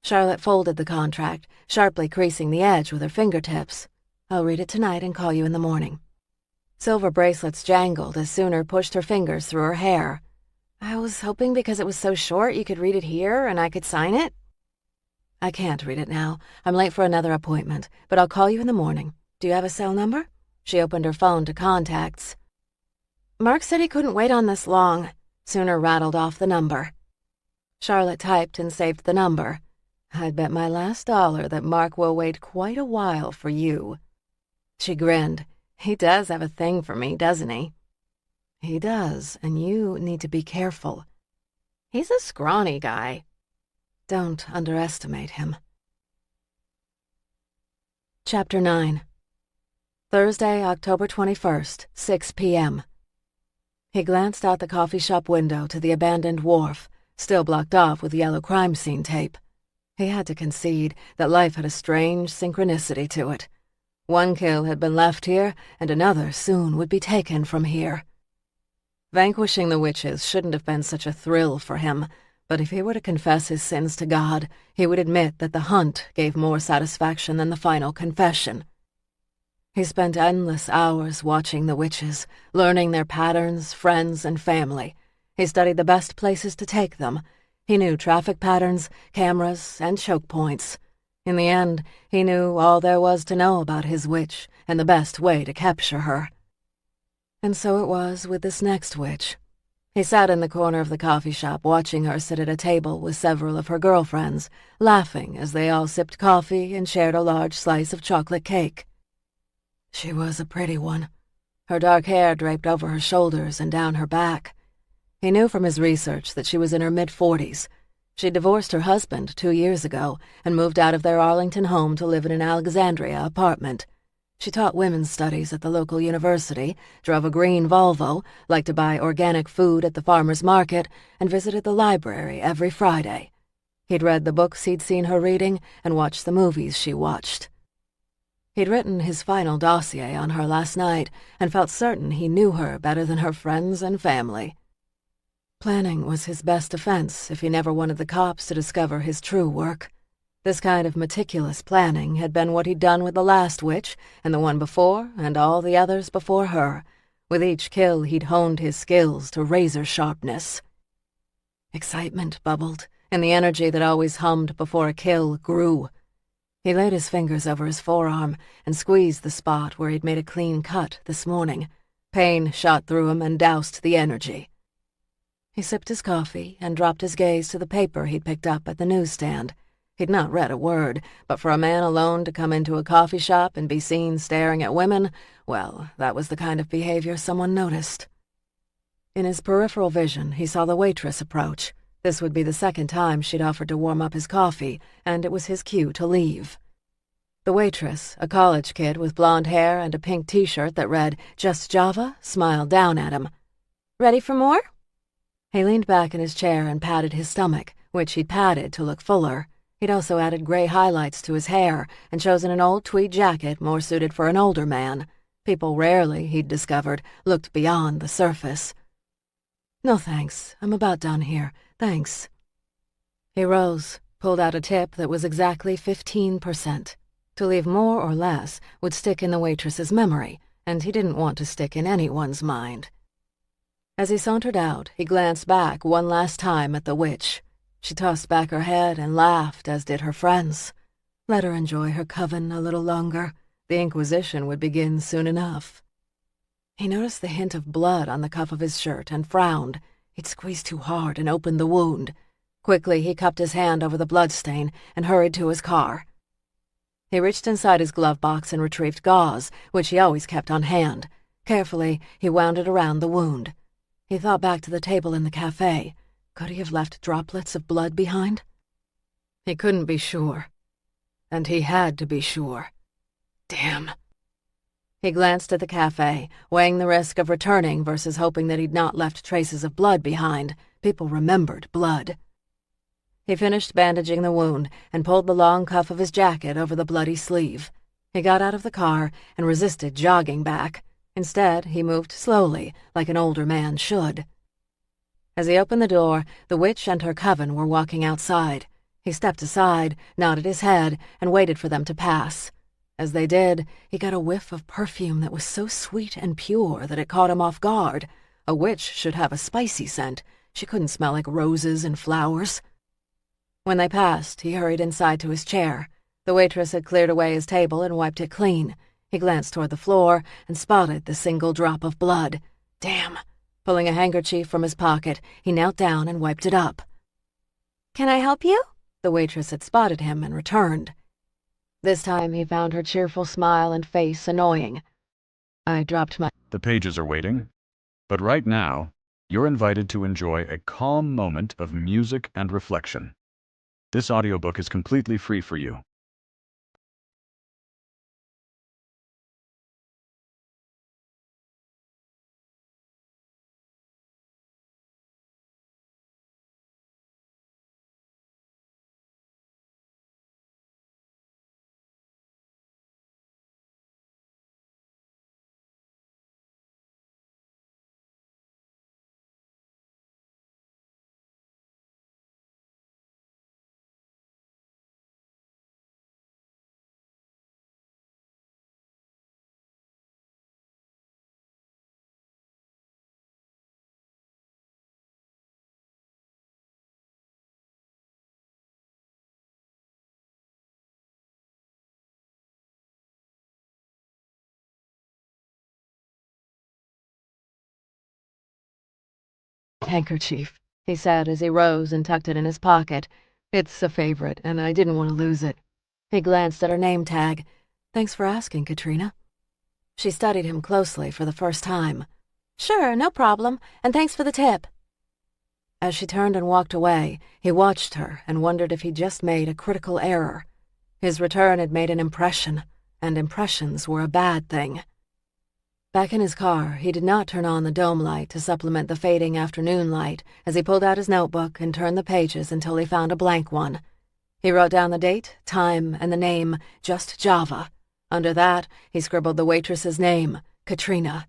Charlotte folded the contract, sharply creasing the edge with her fingertips. "I'll read it tonight and call you in the morning." Silver bracelets jangled as Sooner pushed her fingers through her hair. "I was hoping because it was so short you could read it here and I could sign it." "I can't read it now. I'm late for another appointment, but I'll call you in the morning. Do you have a cell number?" She opened her phone to contacts. "Mark said he couldn't wait on this long." Sooner rattled off the number. Charlotte typed and saved the number. "I'd bet my last dollar that Mark will wait quite a while for you." She grinned. "He does have a thing for me, doesn't he?" "He does, and you need to be careful." "He's a scrawny guy." "Don't underestimate him." Chapter 9. Thursday, October 21st, 6 p.m. He glanced out the coffee shop window to the abandoned wharf, still blocked off with yellow crime scene tape. He had to concede that life had a strange synchronicity to it. One kill had been left here, and another soon would be taken from here. Vanquishing the witches shouldn't have been such a thrill for him, but if he were to confess his sins to God, he would admit that the hunt gave more satisfaction than the final confession. He spent endless hours watching the witches, learning their patterns, friends, and family. He studied the best places to take them. He knew traffic patterns, cameras, and choke points. In the end, he knew all there was to know about his witch and the best way to capture her. And so it was with this next witch. He sat in the corner of the coffee shop watching her sit at a table with several of her girlfriends, laughing as they all sipped coffee and shared a large slice of chocolate cake. She was a pretty one. Her dark hair draped over her shoulders and down her back. He knew from his research that she was in her mid-40s. She divorced her husband 2 years ago and moved out of their Arlington home to live in an Alexandria apartment. She taught women's studies at the local university, drove a green Volvo, liked to buy organic food at the farmer's market, and visited the library every Friday. He'd read the books he'd seen her reading and watched the movies she watched. He'd written his final dossier on her last night and felt certain he knew her better than her friends and family. Planning was his best defense if he never wanted the cops to discover his true work. This kind of meticulous planning had been what he'd done with the last witch, and the one before, and all the others before her. With each kill, he'd honed his skills to razor sharpness. Excitement bubbled, and the energy that always hummed before a kill grew. He laid his fingers over his forearm and squeezed the spot where he'd made a clean cut this morning. Pain shot through him and doused the energy. He sipped his coffee and dropped his gaze to the paper he'd picked up at the newsstand. He'd not read a word, but for a man alone to come into a coffee shop and be seen staring at women, well, that was the kind of behavior someone noticed. In his peripheral vision, he saw the waitress approach. This would be the second time she'd offered to warm up his coffee, and it was his cue to leave. The waitress, a college kid with blonde hair and a pink t-shirt that read, "Just Java," smiled down at him. "Ready for more?" He leaned back in his chair and patted his stomach, which he'd padded to look fuller. He'd also added gray highlights to his hair and chosen an old tweed jacket more suited for an older man. People rarely, he'd discovered, looked beyond the surface. "No thanks, I'm about done here, thanks." He rose, pulled out a tip that was exactly 15%. To leave more or less would stick in the waitress's memory, and he didn't want to stick in anyone's mind. As he sauntered out, he glanced back one last time at the witch. She tossed back her head and laughed, as did her friends. Let her enjoy her coven a little longer. The Inquisition would begin soon enough. He noticed the hint of blood on the cuff of his shirt and frowned. He'd squeezed too hard and opened the wound. Quickly, he cupped his hand over the bloodstain and hurried to his car. He reached inside his glove box and retrieved gauze, which he always kept on hand. Carefully, he wound it around the wound. He thought back to the table in the cafe. Could he have left droplets of blood behind? He couldn't be sure. And he had to be sure. Damn. He glanced at the cafe, weighing the risk of returning versus hoping that he'd not left traces of blood behind. People remembered blood. He finished bandaging the wound and pulled the long cuff of his jacket over the bloody sleeve. He got out of the car and resisted jogging back. Instead, he moved slowly, like an older man should. As he opened the door, the witch and her coven were walking outside. He stepped aside, nodded his head, and waited for them to pass. As they did, he got a whiff of perfume that was so sweet and pure that it caught him off guard. A witch should have a spicy scent. She couldn't smell like roses and flowers. When they passed, he hurried inside to his chair. The waitress had cleared away his table and wiped it clean. He glanced toward the floor and spotted the single drop of blood. Damn. Pulling a handkerchief from his pocket, he knelt down and wiped it up. "Can I help you?" The waitress had spotted him and returned. This time he found her cheerful smile and face annoying. "I dropped my—" The pages are waiting. But right now, you're invited to enjoy a calm moment of music and reflection. This audiobook is completely free for you. "Handkerchief," he said as he rose and tucked it in his pocket. "It's a favorite, and I didn't want to lose it." He glanced at her name tag. "Thanks for asking, Katrina." She studied him closely for the first time. "Sure, no problem, and thanks for the tip." As she turned and walked away, he watched her and wondered if he'd just made a critical error. His return had made an impression, and impressions were a bad thing. Back in his car, he did not turn on the dome light to supplement the fading afternoon light as he pulled out his notebook and turned the pages until he found a blank one. He wrote down the date, time, and the name, just Java. Under that, he scribbled the waitress's name, Katrina.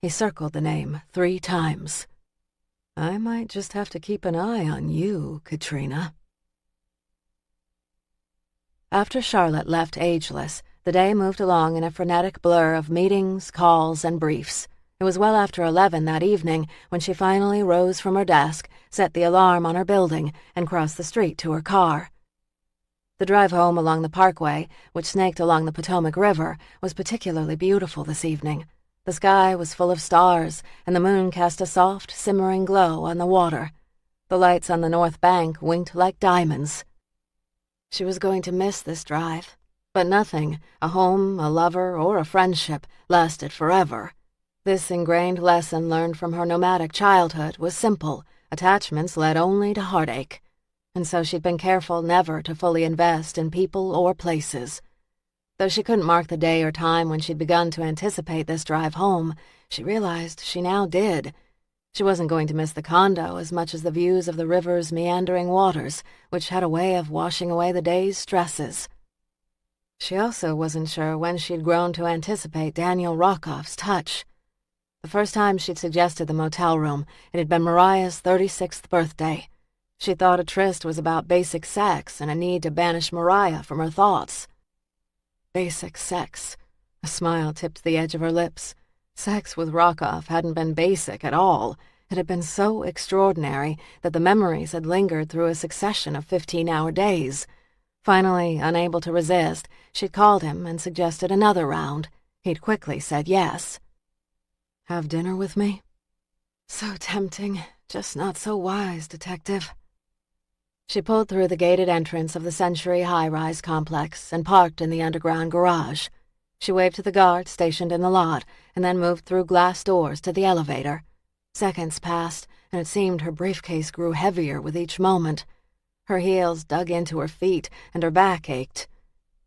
He circled the name 3 times. "I might just have to keep an eye on you, Katrina." After Charlotte left Ageless, the day moved along in a frenetic blur of meetings, calls, and briefs. It was well after 11 that evening when she finally rose from her desk, set the alarm on her building, and crossed the street to her car. The drive home along the parkway, which snaked along the Potomac River, was particularly beautiful this evening. The sky was full of stars, and the moon cast a soft, simmering glow on the water. The lights on the north bank winked like diamonds. She was going to miss this drive. But nothing, a home, a lover, or a friendship, lasted forever. This ingrained lesson learned from her nomadic childhood was simple. Attachments led only to heartache. And so she'd been careful never to fully invest in people or places. Though she couldn't mark the day or time when she'd begun to anticipate this drive home, she realized she now did. She wasn't going to miss the condo as much as the views of the river's meandering waters, which had a way of washing away the day's stresses. She also wasn't sure when she'd grown to anticipate Daniel Rockoff's touch. The first time she'd suggested the motel room, it had been Mariah's 36th birthday. She thought a tryst was about basic sex and a need to banish Mariah from her thoughts. Basic sex. A smile tipped the edge of her lips. Sex with Rockoff hadn't been basic at all. It had been so extraordinary that the memories had lingered through a succession of 15-hour days. Finally, unable to resist, she'd called him and suggested another round. He'd quickly said yes. "Have dinner with me?" So tempting, just not so wise, Detective. She pulled through the gated entrance of the Century high-rise complex and parked in the underground garage. She waved to the guard stationed in the lot and then moved through glass doors to the elevator. Seconds passed, and it seemed her briefcase grew heavier with each moment. Her heels dug into her feet, and her back ached.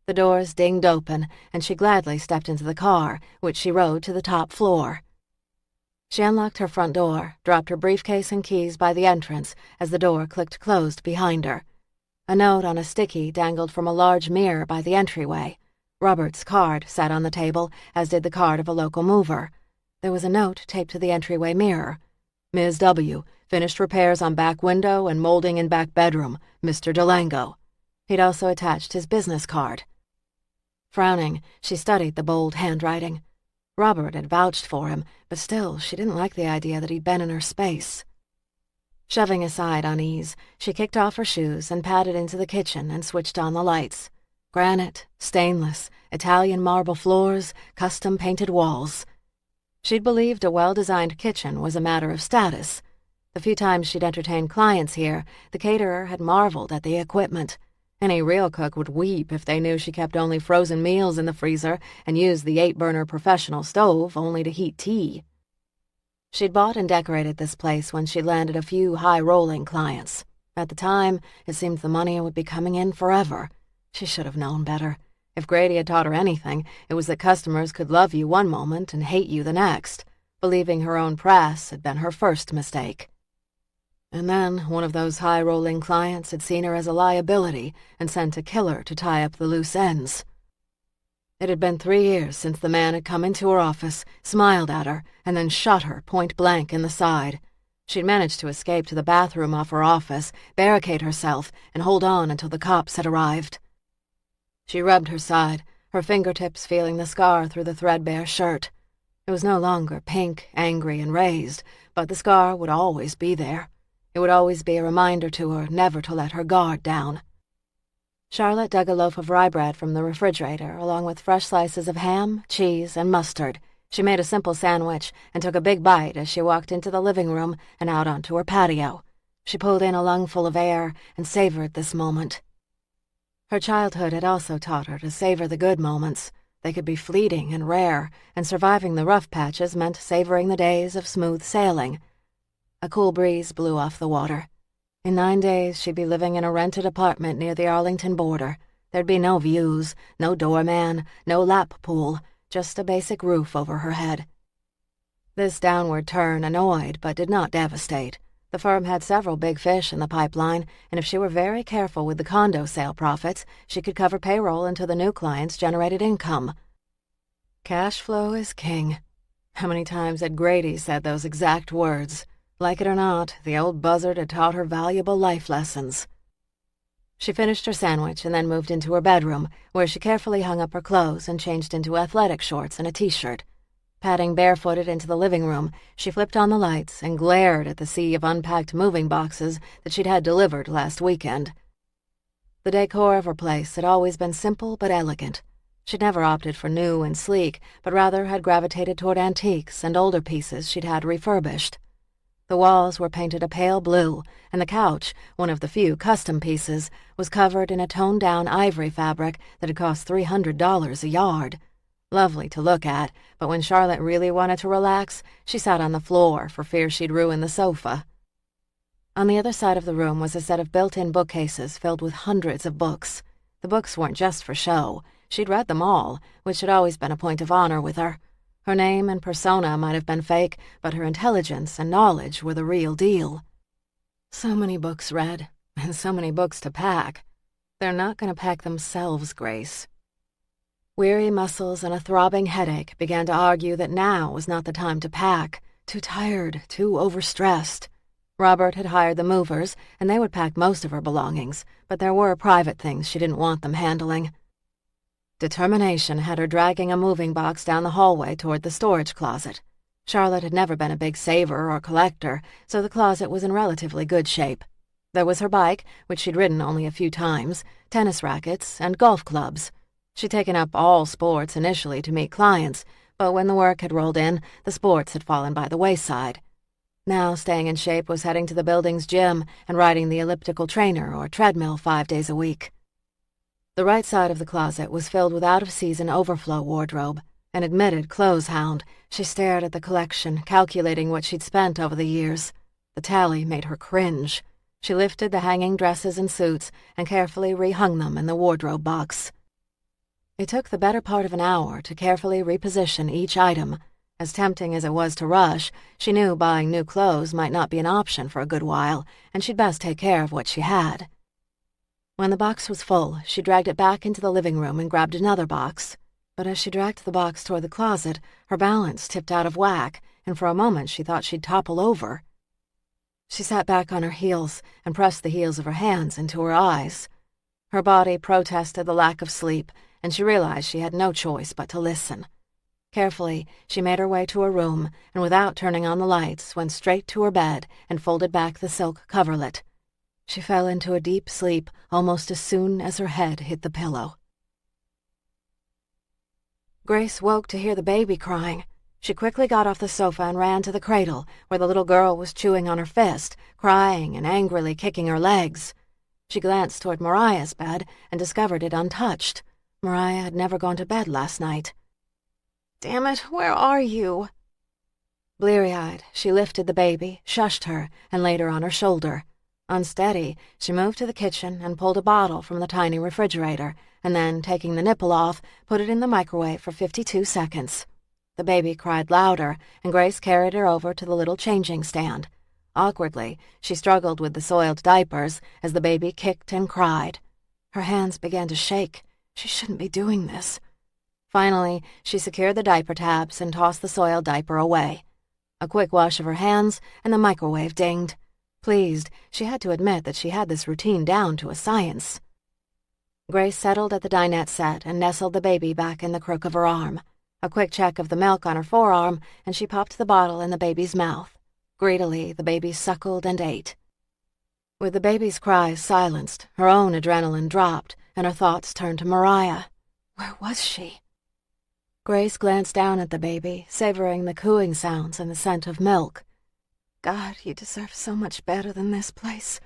The doors dinged open, and she gladly stepped into the car, which she rode to the top floor. She unlocked her front door, dropped her briefcase and keys by the entrance as the door clicked closed behind her. A note on a sticky dangled from a large mirror by the entryway. Robert's card sat on the table, as did the card of a local mover. There was a note taped to the entryway mirror. "Ms. W. Finished repairs on back window and molding in back bedroom. Mr. DeLango." He'd also attached his business card. Frowning, she studied the bold handwriting. Robert had vouched for him, but still she didn't like the idea that he'd been in her space. Shoving aside unease, she kicked off her shoes and padded into the kitchen and switched on the lights. Granite, stainless, Italian marble floors, custom-painted walls. She'd believed a well-designed kitchen was a matter of status. The few times she'd entertained clients here, the caterer had marveled at the equipment. Any real cook would weep if they knew she kept only frozen meals in the freezer and used the 8-burner professional stove only to heat tea. She'd bought and decorated this place when she'd landed a few high-rolling clients. At the time, it seemed the money would be coming in forever. She should have known better. If Grady had taught her anything, it was that customers could love you one moment and hate you the next. Believing her own press had been her first mistake. And then one of those high-rolling clients had seen her as a liability and sent a killer to tie up the loose ends. It had been 3 years since the man had come into her office, smiled at her, and then shot her point-blank in the side. She'd managed to escape to the bathroom off her office, barricade herself, and hold on until the cops had arrived. She rubbed her side, her fingertips feeling the scar through the threadbare shirt. It was no longer pink, angry, and raised, but the scar would always be there. It would always be a reminder to her never to let her guard down. Charlotte dug a loaf of rye bread from the refrigerator along with fresh slices of ham, cheese, and mustard. She made a simple sandwich and took a big bite as she walked into the living room and out onto her patio. She pulled in a lungful of air and savored this moment. Her childhood had also taught her to savor the good moments. They could be fleeting and rare, and surviving the rough patches meant savoring the days of smooth sailing. A cool breeze blew off the water. In 9 days, she'd be living in a rented apartment near the Arlington border. There'd be no views, no doorman, no lap pool, just a basic roof over her head. This downward turn annoyed but did not devastate. The firm had several big fish in the pipeline, and if she were very careful with the condo sale profits, she could cover payroll until the new clients generated income. Cash flow is king. How many times had Grady said those exact words? Like it or not, the old buzzard had taught her valuable life lessons. She finished her sandwich and then moved into her bedroom, where she carefully hung up her clothes and changed into athletic shorts and a t-shirt. Padding barefooted into the living room, she flipped on the lights and glared at the sea of unpacked moving boxes that she'd had delivered last weekend. The decor of her place had always been simple but elegant. She'd never opted for new and sleek, but rather had gravitated toward antiques and older pieces she'd had refurbished. The walls were painted a pale blue, and the couch, one of the few custom pieces, was covered in a toned-down ivory fabric that had cost $300 a yard. Lovely to look at, but when Charlotte really wanted to relax, she sat on the floor for fear she'd ruin the sofa. On the other side of the room was a set of built-in bookcases filled with hundreds of books. The books weren't just for show. She'd read them all, which had always been a point of honor with her. Her name and persona might have been fake, but her intelligence and knowledge were the real deal. So many books read, and so many books to pack. They're not going to pack themselves, Grace. Weary muscles and a throbbing headache began to argue that now was not the time to pack. Too tired, too overstressed. Robert had hired the movers, and they would pack most of her belongings, but there were private things she didn't want them handling. Determination had her dragging a moving box down the hallway toward the storage closet. Charlotte had never been a big saver or collector, so the closet was in relatively good shape. There was her bike, which she'd ridden only a few times, tennis rackets, and golf clubs. She'd taken up all sports initially to meet clients, but when the work had rolled in, the sports had fallen by the wayside. Now staying in shape was heading to the building's gym and riding the elliptical trainer or treadmill 5 days a week. The right side of the closet was filled with out-of-season overflow wardrobe. An admitted clothes hound, she stared at the collection, calculating what she'd spent over the years. The tally made her cringe. She lifted the hanging dresses and suits and carefully rehung them in the wardrobe box. It took the better part of an hour to carefully reposition each item. As tempting as it was to rush, she knew buying new clothes might not be an option for a good while, and she'd best take care of what she had. When the box was full, she dragged it back into the living room and grabbed another box. But as she dragged the box toward the closet, her balance tipped out of whack, and for a moment she thought she'd topple over. She sat back on her heels and pressed the heels of her hands into her eyes. Her body protested the lack of sleep, and she realized she had no choice but to listen. Carefully, she made her way to her room, and without turning on the lights, went straight to her bed and folded back the silk coverlet. She fell into a deep sleep almost as soon as her head hit the pillow. Grace woke to hear the baby crying. She quickly got off the sofa and ran to the cradle, where the little girl was chewing on her fist, crying and angrily kicking her legs. She glanced toward Mariah's bed and discovered it untouched. Mariah had never gone to bed last night. "Damn it, where are you?" Bleary-eyed, she lifted the baby, shushed her, and laid her on her shoulder. Unsteady, she moved to the kitchen and pulled a bottle from the tiny refrigerator, and then, taking the nipple off, put it in the microwave for 52 seconds. The baby cried louder, and Grace carried her over to the little changing stand. Awkwardly, she struggled with the soiled diapers as the baby kicked and cried. Her hands began to shake. She shouldn't be doing this. Finally, she secured the diaper tabs and tossed the soiled diaper away. A quick wash of her hands, and the microwave dinged. Pleased, she had to admit that she had this routine down to a science. Grace settled at the dinette set and nestled the baby back in the crook of her arm. A quick check of the milk on her forearm, and she popped the bottle in the baby's mouth. Greedily, the baby suckled and ate. With the baby's cries silenced, her own adrenaline dropped, and her thoughts turned to Mariah. Where was she? Grace glanced down at the baby, savoring the cooing sounds and the scent of milk. God, you deserve so much better than this place.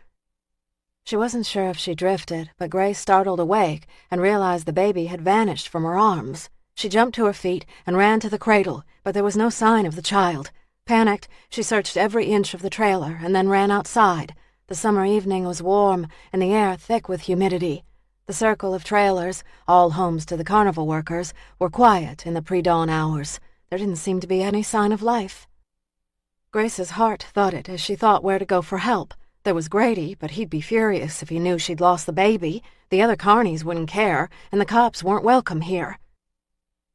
She wasn't sure if she drifted, but Grace startled awake and realized the baby had vanished from her arms. She jumped to her feet and ran to the cradle, but there was no sign of the child. Panicked, she searched every inch of the trailer and then ran outside. The summer evening was warm and the air thick with humidity. The circle of trailers, all homes to the carnival workers, were quiet in the pre-dawn hours. There didn't seem to be any sign of life. Grace's heart thudded as she thought where to go for help. There was Grady, but he'd be furious if he knew she'd lost the baby. The other carnies wouldn't care, and the cops weren't welcome here.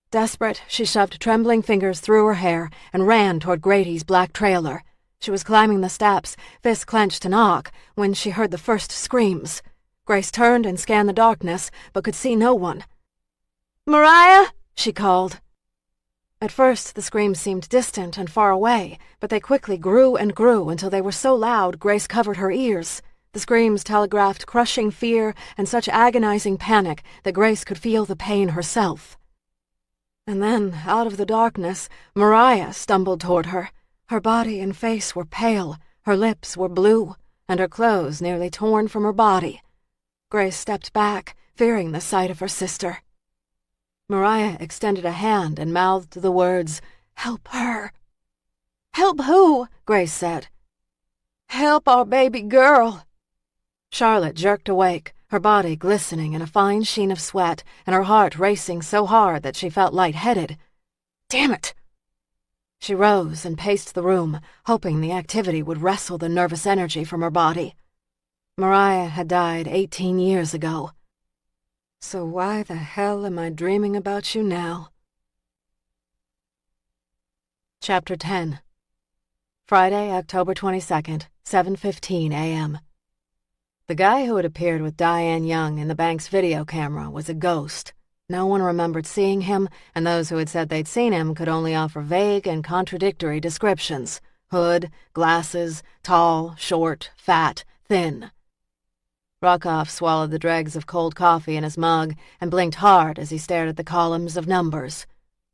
Desperate, she shoved trembling fingers through her hair and ran toward Grady's black trailer. She was climbing the steps, fists clenched to knock, when she heard the first screams. Grace turned and scanned the darkness, but could see no one. "Mariah!" she called. At first, the screams seemed distant and far away, but they quickly grew and grew until they were so loud Grace covered her ears. The screams telegraphed crushing fear and such agonizing panic that Grace could feel the pain herself. And then, out of the darkness, Mariah stumbled toward her. Her body and face were pale, her lips were blue, and her clothes nearly torn from her body. Grace stepped back, fearing the sight of her sister. Mariah extended a hand and mouthed the words, "Help her." "Help who?" Grace said. "Help our baby girl." Charlotte jerked awake, her body glistening in a fine sheen of sweat, and her heart racing so hard that she felt lightheaded. "Damn it!" She rose and paced the room, hoping the activity would wrestle the nervous energy from her body. Mariah had died 18 years ago. So why the hell am I dreaming about you now? Chapter 10. Friday, October 22nd, 7:15 a.m. The guy who had appeared with Diane Young in the bank's video camera was a ghost. No one remembered seeing him, and those who had said they'd seen him could only offer vague and contradictory descriptions. Hood, glasses, tall, short, fat, thin. Rockoff swallowed the dregs of cold coffee in his mug and blinked hard as he stared at the columns of numbers.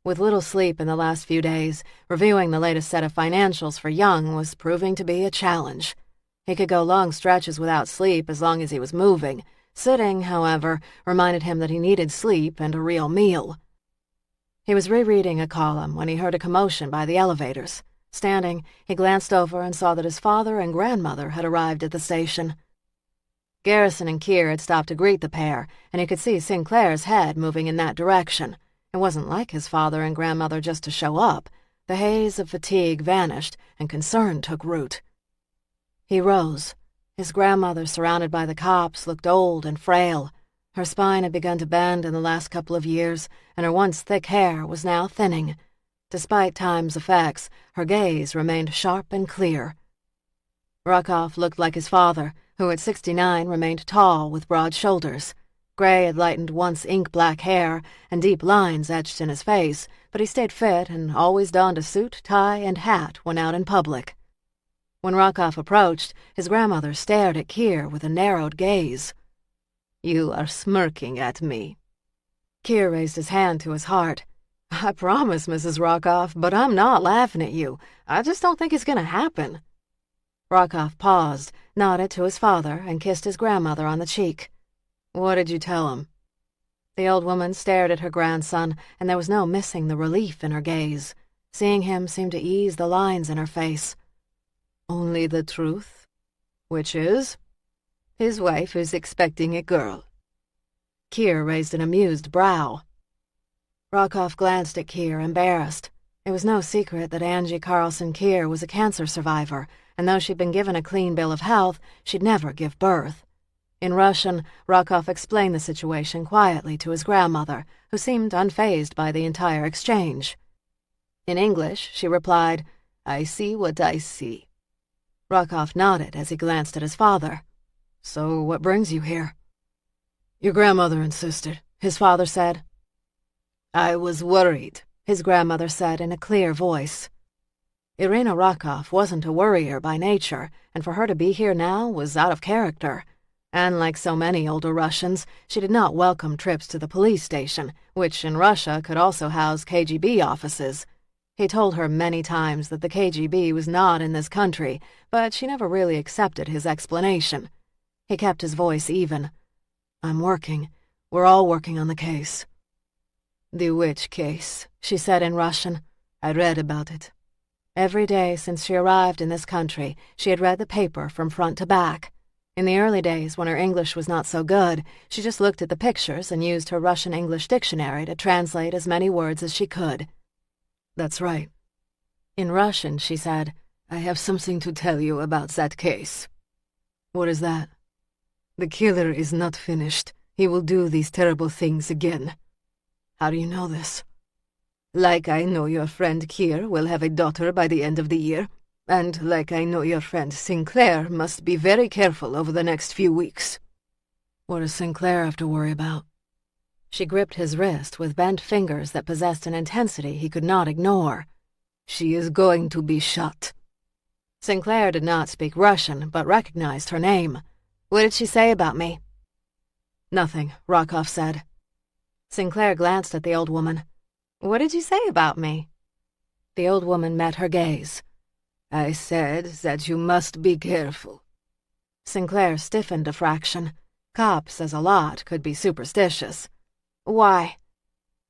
With little sleep in the last few days, reviewing the latest set of financials for Young was proving to be a challenge. He could go long stretches without sleep as long as he was moving. Sitting, however, reminded him that he needed sleep and a real meal. He was rereading a column when he heard a commotion by the elevators. Standing, he glanced over and saw that his father and grandmother had arrived at the station. Garrison and Keir had stopped to greet the pair, and he could see Sinclair's head moving in that direction. It wasn't like his father and grandmother just to show up. The haze of fatigue vanished, and concern took root. He rose. His grandmother, surrounded by the cops, looked old and frail. Her spine had begun to bend in the last couple of years, and her once thick hair was now thinning. Despite time's effects, her gaze remained sharp and clear. Rockoff looked like his father, who at 69 remained tall with broad shoulders. Gray had lightened once ink-black hair, and deep lines etched in his face, but he stayed fit and always donned a suit, tie, and hat when out in public. When Rockoff approached, his grandmother stared at Keir with a narrowed gaze. "You are smirking at me." Keir raised his hand to his heart. "I promise, Mrs. Rockoff, but I'm not laughing at you. I just don't think it's going to happen." Rockoff paused, nodded to his father, and kissed his grandmother on the cheek. "What did you tell him?" The old woman stared at her grandson, and there was no missing the relief in her gaze. Seeing him seemed to ease the lines in her face. "Only the truth." "Which is?" "His wife is expecting a girl." Keir raised an amused brow. Rockoff glanced at Keir, embarrassed. It was no secret that Angie Carlson Keir was a cancer survivor, and though she'd been given a clean bill of health, she'd never give birth. In Russian, Rockoff explained the situation quietly to his grandmother, who seemed unfazed by the entire exchange. In English, she replied, "I see what I see." Rockoff nodded as he glanced at his father. "So what brings you here?" "Your grandmother insisted," his father said. "I was worried," his grandmother said in a clear voice. Irina Rockoff wasn't a worrier by nature, and for her to be here now was out of character. And like so many older Russians, she did not welcome trips to the police station, which in Russia could also house KGB offices. He told her many times that the KGB was not in this country, but she never really accepted his explanation. He kept his voice even. "I'm working. We're all working on the case." "The which case?" she said in Russian. "I read about it." Every day since she arrived in this country, she had read the paper from front to back. In the early days, when her English was not so good, she just looked at the pictures and used her Russian-English dictionary to translate as many words as she could. "That's right." In Russian, she said, "I have something to tell you about that case." "What is that?" "The killer is not finished. He will do these terrible things again." "How do you know this?" "Like I know your friend Keir will have a daughter by the end of the year, and like I know your friend Sinclair must be very careful over the next few weeks." "What does Sinclair have to worry about?" She gripped his wrist with bent fingers that possessed an intensity he could not ignore. "She is going to be shot." Sinclair did not speak Russian, but recognized her name. "What did she say about me?" "Nothing," Rockoff said. Sinclair glanced at the old woman. "What did you say about me?" The old woman met her gaze. "I said that you must be careful." Sinclair stiffened a fraction. Cops, as a lot, could be superstitious. "Why?"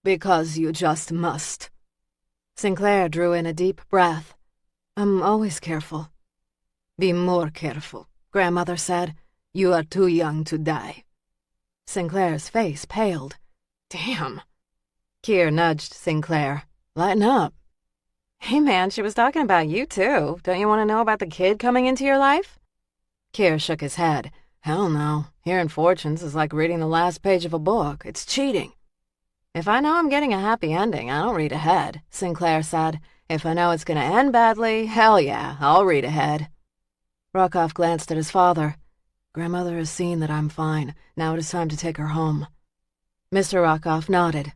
"Because you just must." Sinclair drew in a deep breath. "I'm always careful." "Be more careful," Grandmother said. "You are too young to die." Sinclair's face paled. "Damn." Keir nudged Sinclair. "Lighten up." Hey man, she was talking about you too. Don't you want to know about the kid coming into your life? Kier shook his head. Hell no. Hearing fortunes is like reading the last page of a book. It's cheating. If I know I'm getting a happy ending, I don't read ahead, Sinclair said. If I know it's gonna end badly, hell yeah, I'll read ahead. Rockoff glanced at his father. Grandmother has seen that I'm fine. Now it is time to take her home. Mr. Rockoff nodded.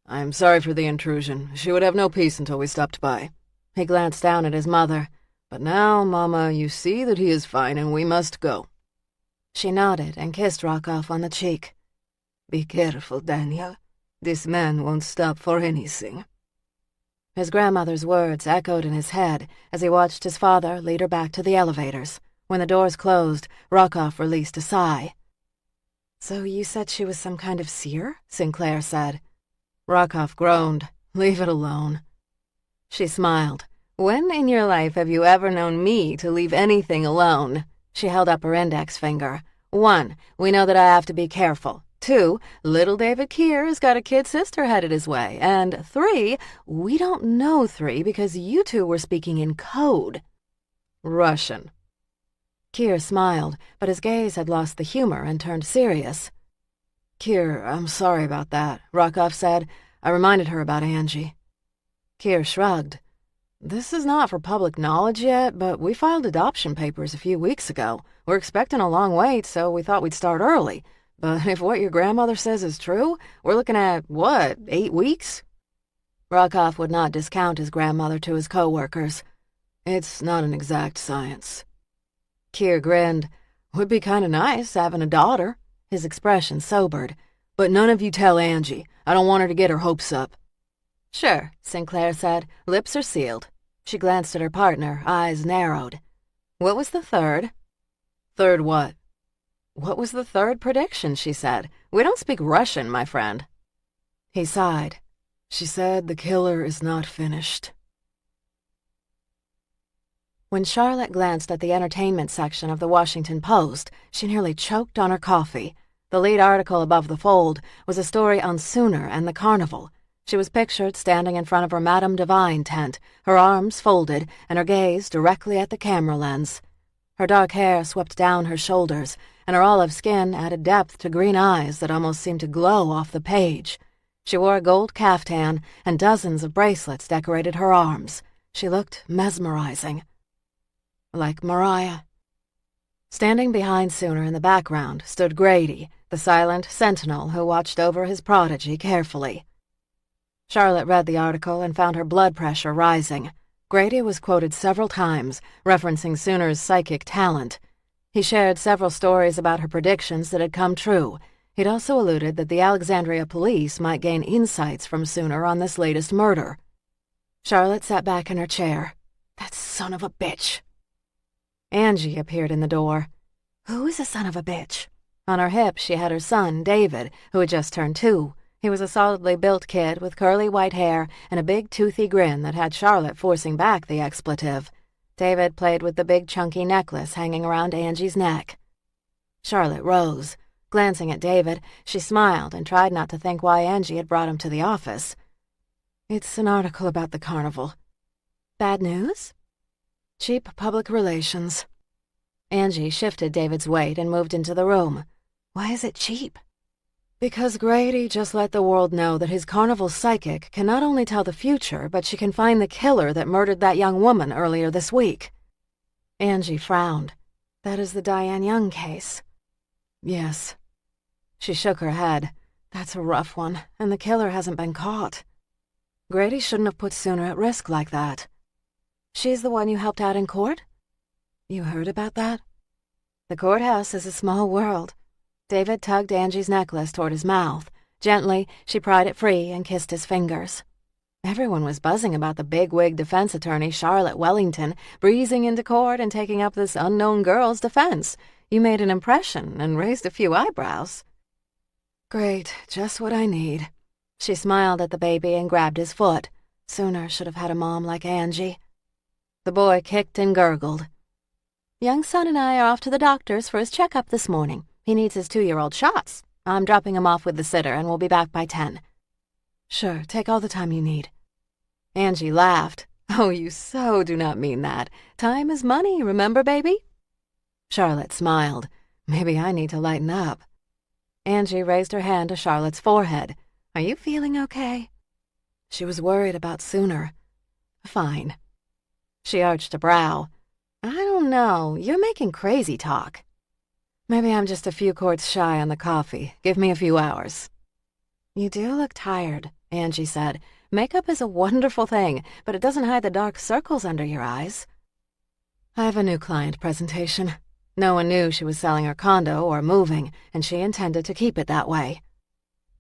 I'm sorry for the intrusion. She would have no peace until we stopped by. He glanced down at his mother. But now, Mama, you see that he is fine and we must go. She nodded and kissed Rockoff on the cheek. Be careful, Daniel. This man won't stop for anything. His grandmother's words echoed in his head as he watched his father lead her back to the elevators. When the doors closed, Rockoff released a sigh. So you said she was some kind of seer? Sinclair said. Rockoff groaned. Leave it alone. She smiled. When in your life have you ever known me to leave anything alone? She held up her index finger. 1, we know that I have to be careful. 2, little David Kier has got a kid sister headed his way. And 3, we don't know 3 because you two were speaking in code. Russian. Kier smiled, but his gaze had lost the humor and turned serious. Kier, I'm sorry about that, Rockoff said. I reminded her about Angie. Kier shrugged. This is not for public knowledge yet, but we filed adoption papers a few weeks ago. We're expecting a long wait, so we thought we'd start early. But if what your grandmother says is true, we're looking at, 8 weeks? Rockoff would not discount his grandmother to his co-workers. It's not an exact science. Kier grinned. Would be kind of nice having a daughter. His expression sobered. But none of you tell Angie. I don't want her to get her hopes up. Sure, Sinclair said. Lips are sealed. She glanced at her partner, eyes narrowed. What was the third? Third what? What was the third prediction, she said. We don't speak Russian, my friend. He sighed. She said the killer is not finished. When Charlotte glanced at the entertainment section of the Washington Post, she nearly choked on her coffee. The lead article above the fold was a story on Sooner and the carnival. She was pictured standing in front of her Madame Divine tent, her arms folded and her gaze directly at the camera lens. Her dark hair swept down her shoulders, and her olive skin added depth to green eyes that almost seemed to glow off the page. She wore a gold caftan, and dozens of bracelets decorated her arms. She looked mesmerizing. Like Mariah. Standing behind Sooner in the background stood Grady, the silent sentinel who watched over his prodigy carefully. Charlotte read the article and found her blood pressure rising. Grady was quoted several times, referencing Sooner's psychic talent. He shared several stories about her predictions that had come true. He'd also alluded that the Alexandria police might gain insights from Sooner on this latest murder. Charlotte sat back in her chair. That son of a bitch. Angie appeared in the door. Who is a son of a bitch? On her hip, she had her son, David, who had just turned 2. He was a solidly built kid with curly white hair and a big toothy grin that had Charlotte forcing back the expletive. David played with the big chunky necklace hanging around Angie's neck. Charlotte rose. Glancing at David, she smiled and tried not to think why Angie had brought him to the office. It's an article about the carnival. Bad news? Cheap public relations. Angie shifted David's weight and moved into the room. Why is it cheap? Because Grady just let the world know that his carnival psychic can not only tell the future, but she can find the killer that murdered that young woman earlier this week. Angie frowned. That is the Diane Young case. Yes. She shook her head. That's a rough one, and the killer hasn't been caught. Grady shouldn't have put Sooner at risk like that. She's the one you helped out in court? You heard about that? The courthouse is a small world. David tugged Angie's necklace toward his mouth. Gently, she pried it free and kissed his fingers. Everyone was buzzing about the big-wig defense attorney Charlotte Wellington breezing into court and taking up this unknown girl's defense. You made an impression and raised a few eyebrows. Great, just what I need. She smiled at the baby and grabbed his foot. Sooner should have had a mom like Angie. The boy kicked and gurgled. Young son and I are off to the doctor's for his checkup this morning. He needs his 2-year-old shots. I'm dropping him off with the sitter and we'll be back by 10. Sure, take all the time you need. Angie laughed. Oh, you so do not mean that. Time is money, remember, baby? Charlotte smiled. Maybe I need to lighten up. Angie raised her hand to Charlotte's forehead. Are you feeling okay? She was worried about Sooner. Fine. She arched a brow. I don't know. You're making crazy talk. Maybe I'm just a few quarts shy on the coffee. Give me a few hours. You do look tired, Angie said. Makeup is a wonderful thing, but it doesn't hide the dark circles under your eyes. I have a new client presentation. No one knew she was selling her condo or moving, and she intended to keep it that way.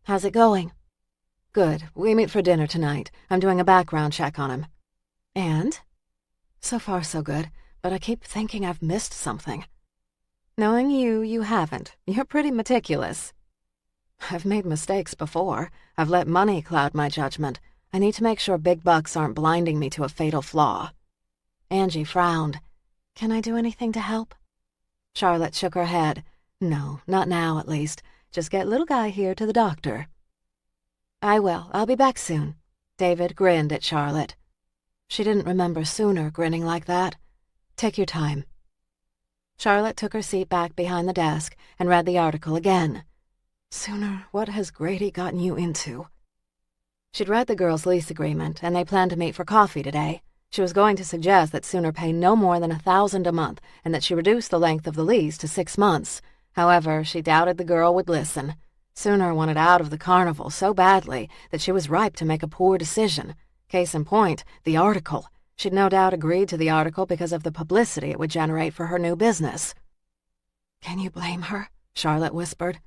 How's it going? Good. We meet for dinner tonight. I'm doing a background check on him. And? So far, so good, but I keep thinking I've missed something. Knowing you, you haven't. You're pretty meticulous. I've made mistakes before. I've let money cloud my judgment. I need to make sure big bucks aren't blinding me to a fatal flaw. Angie frowned. Can I do anything to help? Charlotte shook her head. No, not now at least. Just get little guy here to the doctor. I will. I'll be back soon. David grinned at Charlotte. She didn't remember Sooner grinning like that. Take your time. Charlotte took her seat back behind the desk and read the article again. Sooner, what has Grady gotten you into? She'd read the girls' lease agreement, and they planned to meet for coffee today. She was going to suggest that Sooner pay no more than $1,000 a month, and that she reduce the length of the lease to 6 months. However, she doubted the girl would listen. Sooner wanted out of the carnival so badly that she was ripe to make a poor decision. Case in point, the article. She'd no doubt agreed to the article because of the publicity it would generate for her new business. Can you blame her? Charlotte whispered.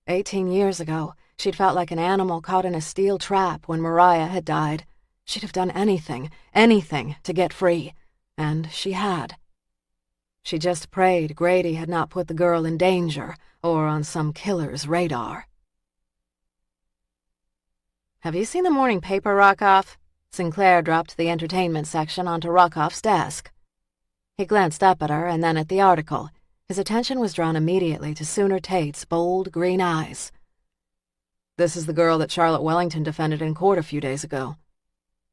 18 years ago, she'd felt like an animal caught in a steel trap when Mariah had died. She'd have done anything to get free. And she had. She just prayed Grady had not put the girl in danger or on some killer's radar. Have you seen the morning paper, Rockoff? Sinclair dropped the entertainment section onto Rockoff's desk. He glanced up at her and then at the article. His attention was drawn immediately to Sooner Tate's bold green eyes. This is the girl that Charlotte Wellington defended in court a few days ago.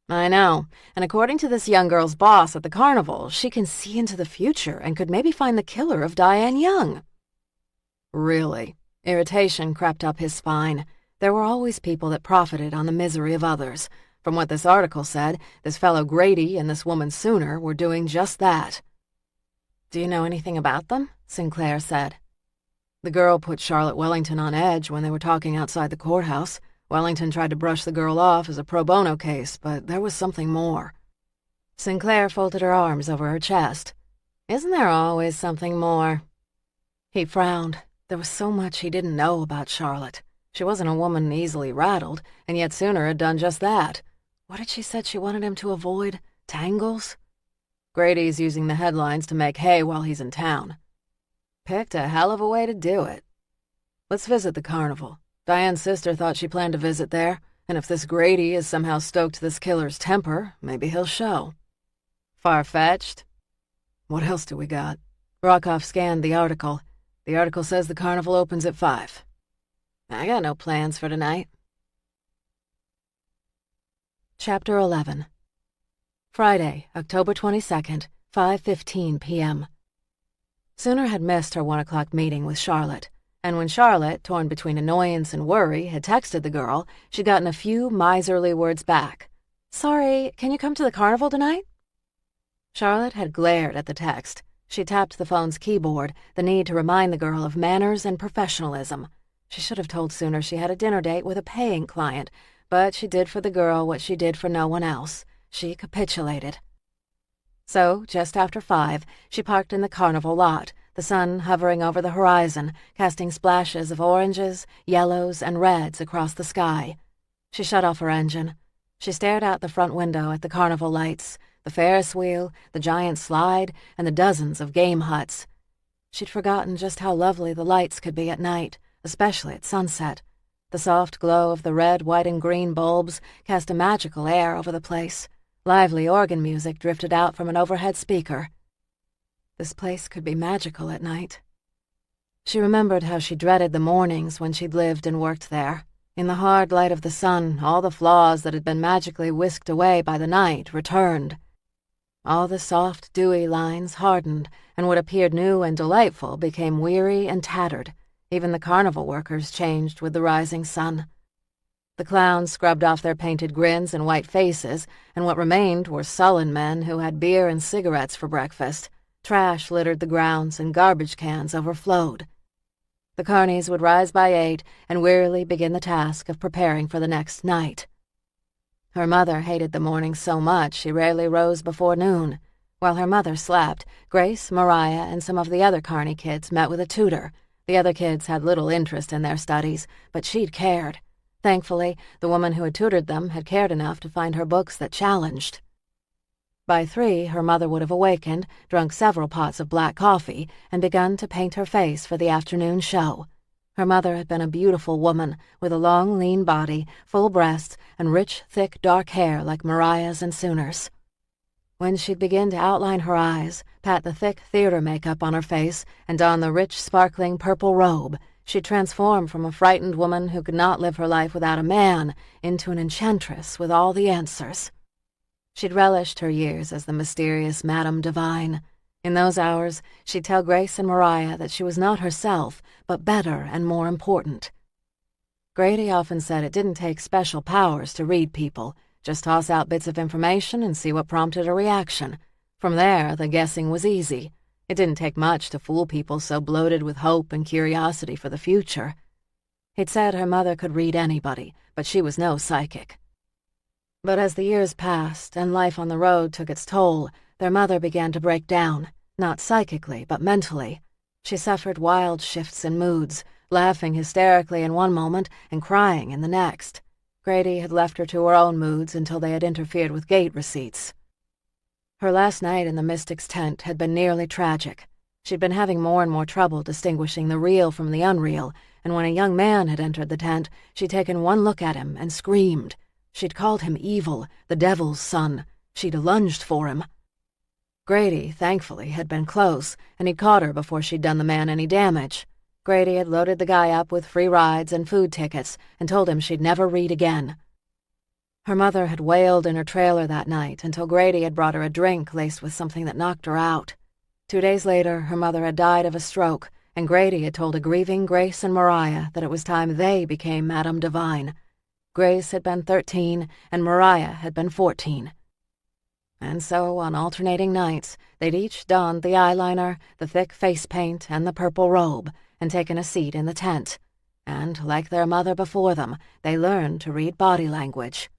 I know, and according to this young girl's boss at the carnival, she can see into the future and could maybe find the killer of Diane Young. Really? Irritation crept up his spine. There were always people that profited on the misery of others. From what this article said, this fellow Grady and this woman Sooner were doing just that. Do you know anything about them? Sinclair said. The girl put Charlotte Wellington on edge when they were talking outside the courthouse. Wellington tried to brush the girl off as a pro bono case, but there was something more. Sinclair folded her arms over her chest. Isn't there always something more? He frowned. There was so much he didn't know about Charlotte. She wasn't a woman easily rattled, and yet Sooner had done just that. What had she said she wanted him to avoid? Tangles? Grady's using the headlines to make hay while he's in town. Picked a hell of a way to do it. Let's visit the carnival. Diane's sister thought she planned to visit there, and if this Grady has somehow stoked this killer's temper, maybe he'll show. Far-fetched? What else do we got? Rockoff scanned the article. The article says the carnival opens at 5. I got no plans for tonight. Chapter 11. Friday, October 22nd, 5:15 p.m. Sooner had missed her 1 o'clock meeting with Charlotte, and when Charlotte, torn between annoyance and worry, had texted the girl, she'd gotten a few miserly words back. Sorry, can you come to the carnival tonight? Charlotte had glared at the text. She tapped the phone's keyboard, the need to remind the girl of manners and professionalism. She should have told Sooner she had a dinner date with a paying client, but she did for the girl what she did for no one else. She capitulated. So, just after 5, she parked in the carnival lot, the sun hovering over the horizon, casting splashes of oranges, yellows, and reds across the sky. She shut off her engine. She stared out the front window at the carnival lights, the Ferris wheel, the giant slide, and the dozens of game huts. She'd forgotten just how lovely the lights could be at night, especially at sunset. The soft glow of the red, white, and green bulbs cast a magical air over the place. Lively organ music drifted out from an overhead speaker. This place could be magical at night. She remembered how she dreaded the mornings when she'd lived and worked there. In the hard light of the sun, all the flaws that had been magically whisked away by the night returned. All the soft, dewy lines hardened, and what appeared new and delightful became weary and tattered. Even the carnival workers changed with the rising sun. The clowns scrubbed off their painted grins and white faces, and what remained were sullen men who had beer and cigarettes for breakfast. Trash littered the grounds, and garbage cans overflowed. The carnies would rise by 8 and wearily begin the task of preparing for the next night. Her mother hated the morning so much she rarely rose before noon. While her mother slept, Grace, Mariah, and some of the other carny kids met with a tutor. The other kids had little interest in their studies, but she'd cared. Thankfully, the woman who had tutored them had cared enough to find her books that challenged. By 3, her mother would have awakened, drunk several pots of black coffee, and begun to paint her face for the afternoon show. Her mother had been a beautiful woman, with a long, lean body, full breasts, and rich, thick, dark hair like Mariah's and Sooner's. When she'd begin to outline her eyes, pat the thick theater makeup on her face, and don the rich, sparkling purple robe, she'd transform from a frightened woman who could not live her life without a man into an enchantress with all the answers. She'd relished her years as the mysterious Madame Divine. In those hours, she'd tell Grace and Mariah that she was not herself, but better and more important. Grady often said it didn't take special powers to read people. Just toss out bits of information and see what prompted a reaction. From there, the guessing was easy. It didn't take much to fool people so bloated with hope and curiosity for the future. He'd said her mother could read anybody, but she was no psychic. But as the years passed and life on the road took its toll, their mother began to break down, not psychically, but mentally. She suffered wild shifts in moods, laughing hysterically in one moment and crying in the next. Grady had left her to her own moods until they had interfered with gate receipts. Her last night in the Mystic's tent had been nearly tragic. She'd been having more and more trouble distinguishing the real from the unreal, and when a young man had entered the tent, she'd taken one look at him and screamed. She'd called him evil, the devil's son. She'd lunged for him. Grady, thankfully, had been close, and he'd caught her before she'd done the man any damage. Grady had loaded the guy up with free rides and food tickets and told him she'd never read again. Her mother had wailed in her trailer that night until Grady had brought her a drink laced with something that knocked her out. 2 days later, her mother had died of a stroke, and Grady had told a grieving Grace and Mariah that it was time they became Madame Divine. Grace had been 13, and Mariah had been 14. And so, on alternating nights, they'd each donned the eyeliner, the thick face paint, and the purple robe, and taken a seat in the tent. And, like their mother before them, they learned to read body language.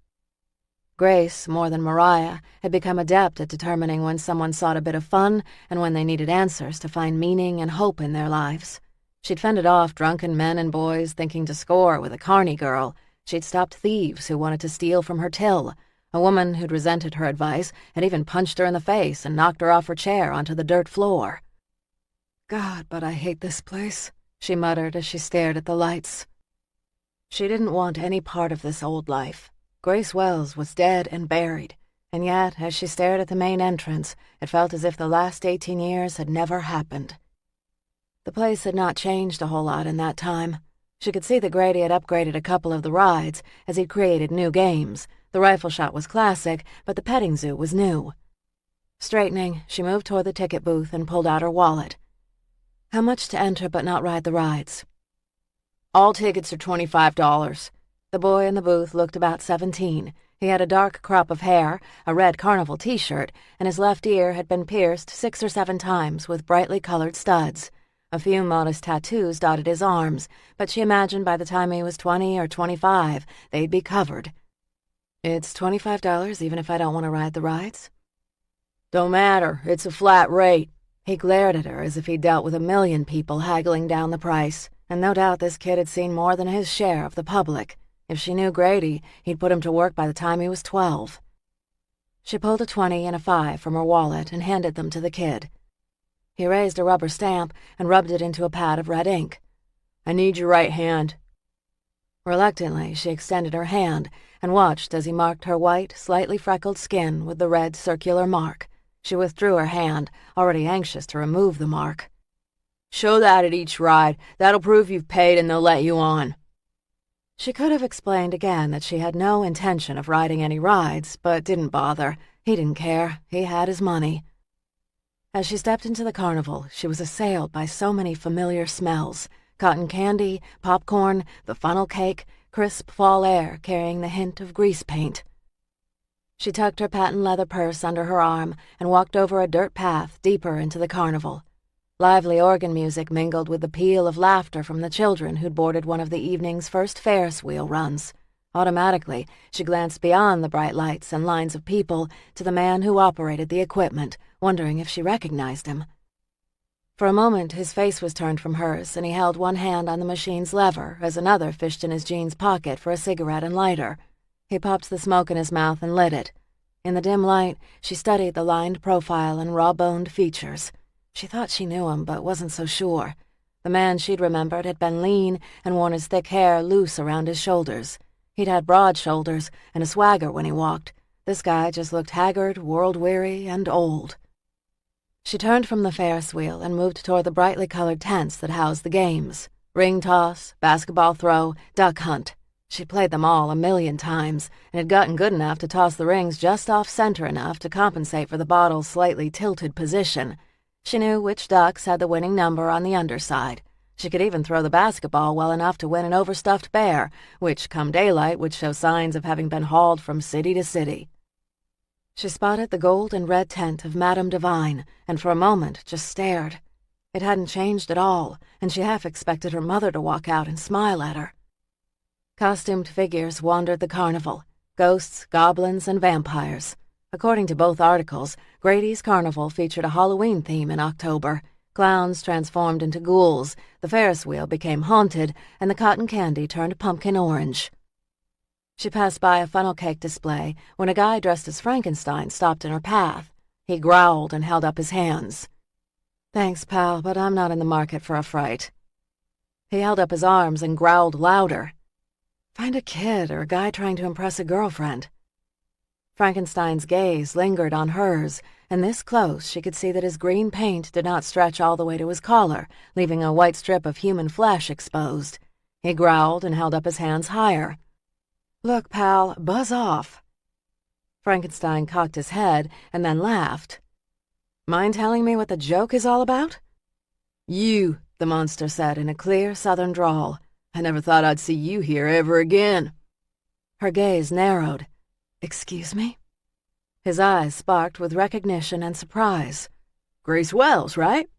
Grace, more than Mariah, had become adept at determining when someone sought a bit of fun and when they needed answers to find meaning and hope in their lives. She'd fended off drunken men and boys thinking to score with a carny girl. She'd stopped thieves who wanted to steal from her till. A woman who'd resented her advice had even punched her in the face and knocked her off her chair onto the dirt floor. "God, but I hate this place," she muttered as she stared at the lights. She didn't want any part of this old life. Grace Wells was dead and buried, and yet, as she stared at the main entrance, it felt as if the last 18 years had never happened. The place had not changed a whole lot in that time. She could see that Grady had upgraded a couple of the rides, as he'd created new games. The rifle shot was classic, but the petting zoo was new. Straightening, she moved toward the ticket booth and pulled out her wallet. "How much to enter but not ride the rides?" "All tickets are $25. The boy in the booth looked about 17. He had a dark crop of hair, a red carnival t-shirt, and his left ear had been pierced 6 or 7 times with brightly colored studs. A few modest tattoos dotted his arms, but she imagined by the time he was 20 or 25, they'd be covered. "It's $25 even if I don't want to ride the rides?" "Don't matter. It's a flat rate." He glared at her as if he'd dealt with a million people haggling down the price, and no doubt this kid had seen more than his share of the public. If she knew Grady, he'd put him to work by the time he was 12. She pulled a 20 and a 5 from her wallet and handed them to the kid. He raised a rubber stamp and rubbed it into a pad of red ink. "I need your right hand." Reluctantly, she extended her hand and watched as he marked her white, slightly freckled skin with the red circular mark. She withdrew her hand, already anxious to remove the mark. "Show that at each ride. That'll prove you've paid and they'll let you on." She could have explained again that she had no intention of riding any rides, but didn't bother. He didn't care. He had his money. As she stepped into the carnival, she was assailed by so many familiar smells: cotton candy, popcorn, the funnel cake, crisp fall air carrying the hint of grease paint. She tucked her patent leather purse under her arm and walked over a dirt path deeper into the carnival. Lively organ music mingled with the peal of laughter from the children who'd boarded one of the evening's first Ferris wheel runs. Automatically, she glanced beyond the bright lights and lines of people to the man who operated the equipment, wondering if she recognized him. For a moment, his face was turned from hers, and he held one hand on the machine's lever as another fished in his jeans pocket for a cigarette and lighter. He popped the smoke in his mouth and lit it. In the dim light, she studied the lined profile and raw-boned features. She thought she knew him, but wasn't so sure. The man she'd remembered had been lean and worn his thick hair loose around his shoulders. He'd had broad shoulders and a swagger when he walked. This guy just looked haggard, world-weary, and old. She turned from the Ferris wheel and moved toward the brightly colored tents that housed the games. Ring toss, basketball throw, duck hunt. She'd played them all 1,000,000 times and had gotten good enough to toss the rings just off-center enough to compensate for the bottle's slightly tilted position. She knew which ducks had the winning number on the underside. She could even throw the basketball well enough to win an overstuffed bear, which, come daylight, would show signs of having been hauled from city to city. She spotted the gold and red tent of Madame Divine, and for a moment just stared. It hadn't changed at all, and she half expected her mother to walk out and smile at her. Costumed figures wandered the carnival: ghosts, goblins, and vampires. According to both articles, Grady's carnival featured a Halloween theme in October. Clowns transformed into ghouls, the Ferris wheel became haunted, and the cotton candy turned pumpkin orange. She passed by a funnel cake display when a guy dressed as Frankenstein stopped in her path. He growled and held up his hands. "Thanks, pal, but I'm not in the market for a fright." He held up his arms and growled louder. "Find a kid or a guy trying to impress a girlfriend." Frankenstein's gaze lingered on hers, and this close she could see that his green paint did not stretch all the way to his collar, leaving a white strip of human flesh exposed. He growled and held up his hands higher. "Look, pal, buzz off." Frankenstein cocked his head and then laughed. "Mind telling me what the joke is all about?" "You," the monster said in a clear southern drawl. "I never thought I'd see you here ever again." Her gaze narrowed. "Excuse me?" His eyes sparked with recognition and surprise. "Grace Wells, right?"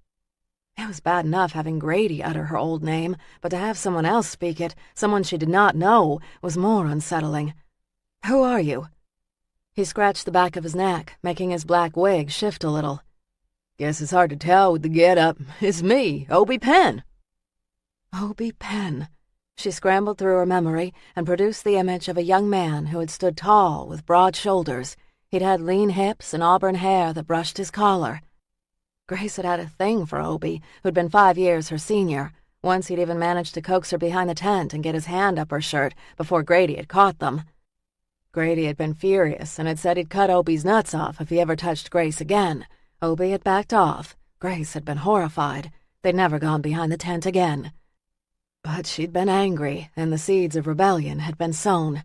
It was bad enough having Grady utter her old name, but to have someone else speak it, someone she did not know, was more unsettling. "Who are you?" He scratched the back of his neck, making his black wig shift a little. "Guess it's hard to tell with the get-up. It's me, Obie Penn." Obie Penn. She scrambled through her memory and produced the image of a young man who had stood tall with broad shoulders. He'd had lean hips and auburn hair that brushed his collar. Grace had had a thing for Obie, who'd been 5 years her senior. Once he'd even managed to coax her behind the tent and get his hand up her shirt before Grady had caught them. Grady had been furious and had said he'd cut Obie's nuts off if he ever touched Grace again. Obie had backed off. Grace had been horrified. They'd never gone behind the tent again. But she'd been angry, and the seeds of rebellion had been sown.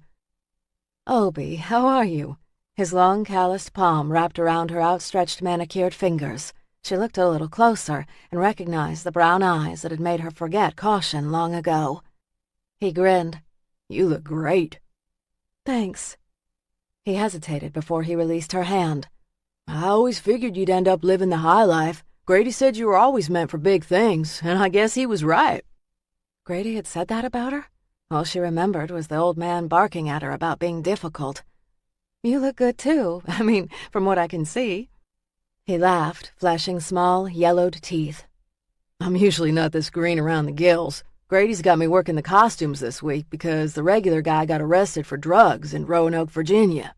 "Obie, how are you?" His long, calloused palm wrapped around her outstretched manicured fingers. She looked a little closer and recognized the brown eyes that had made her forget caution long ago. He grinned. "You look great." "Thanks." He hesitated before he released her hand. "I always figured you'd end up living the high life. Grady said you were always meant for big things, and I guess he was right." Grady had said that about her? All she remembered was the old man barking at her about being difficult. "You look good, too. I mean, from what I can see." He laughed, flashing small, yellowed teeth. "I'm usually not this green around the gills. Grady's got me working the costumes this week because the regular guy got arrested for drugs in Roanoke, Virginia."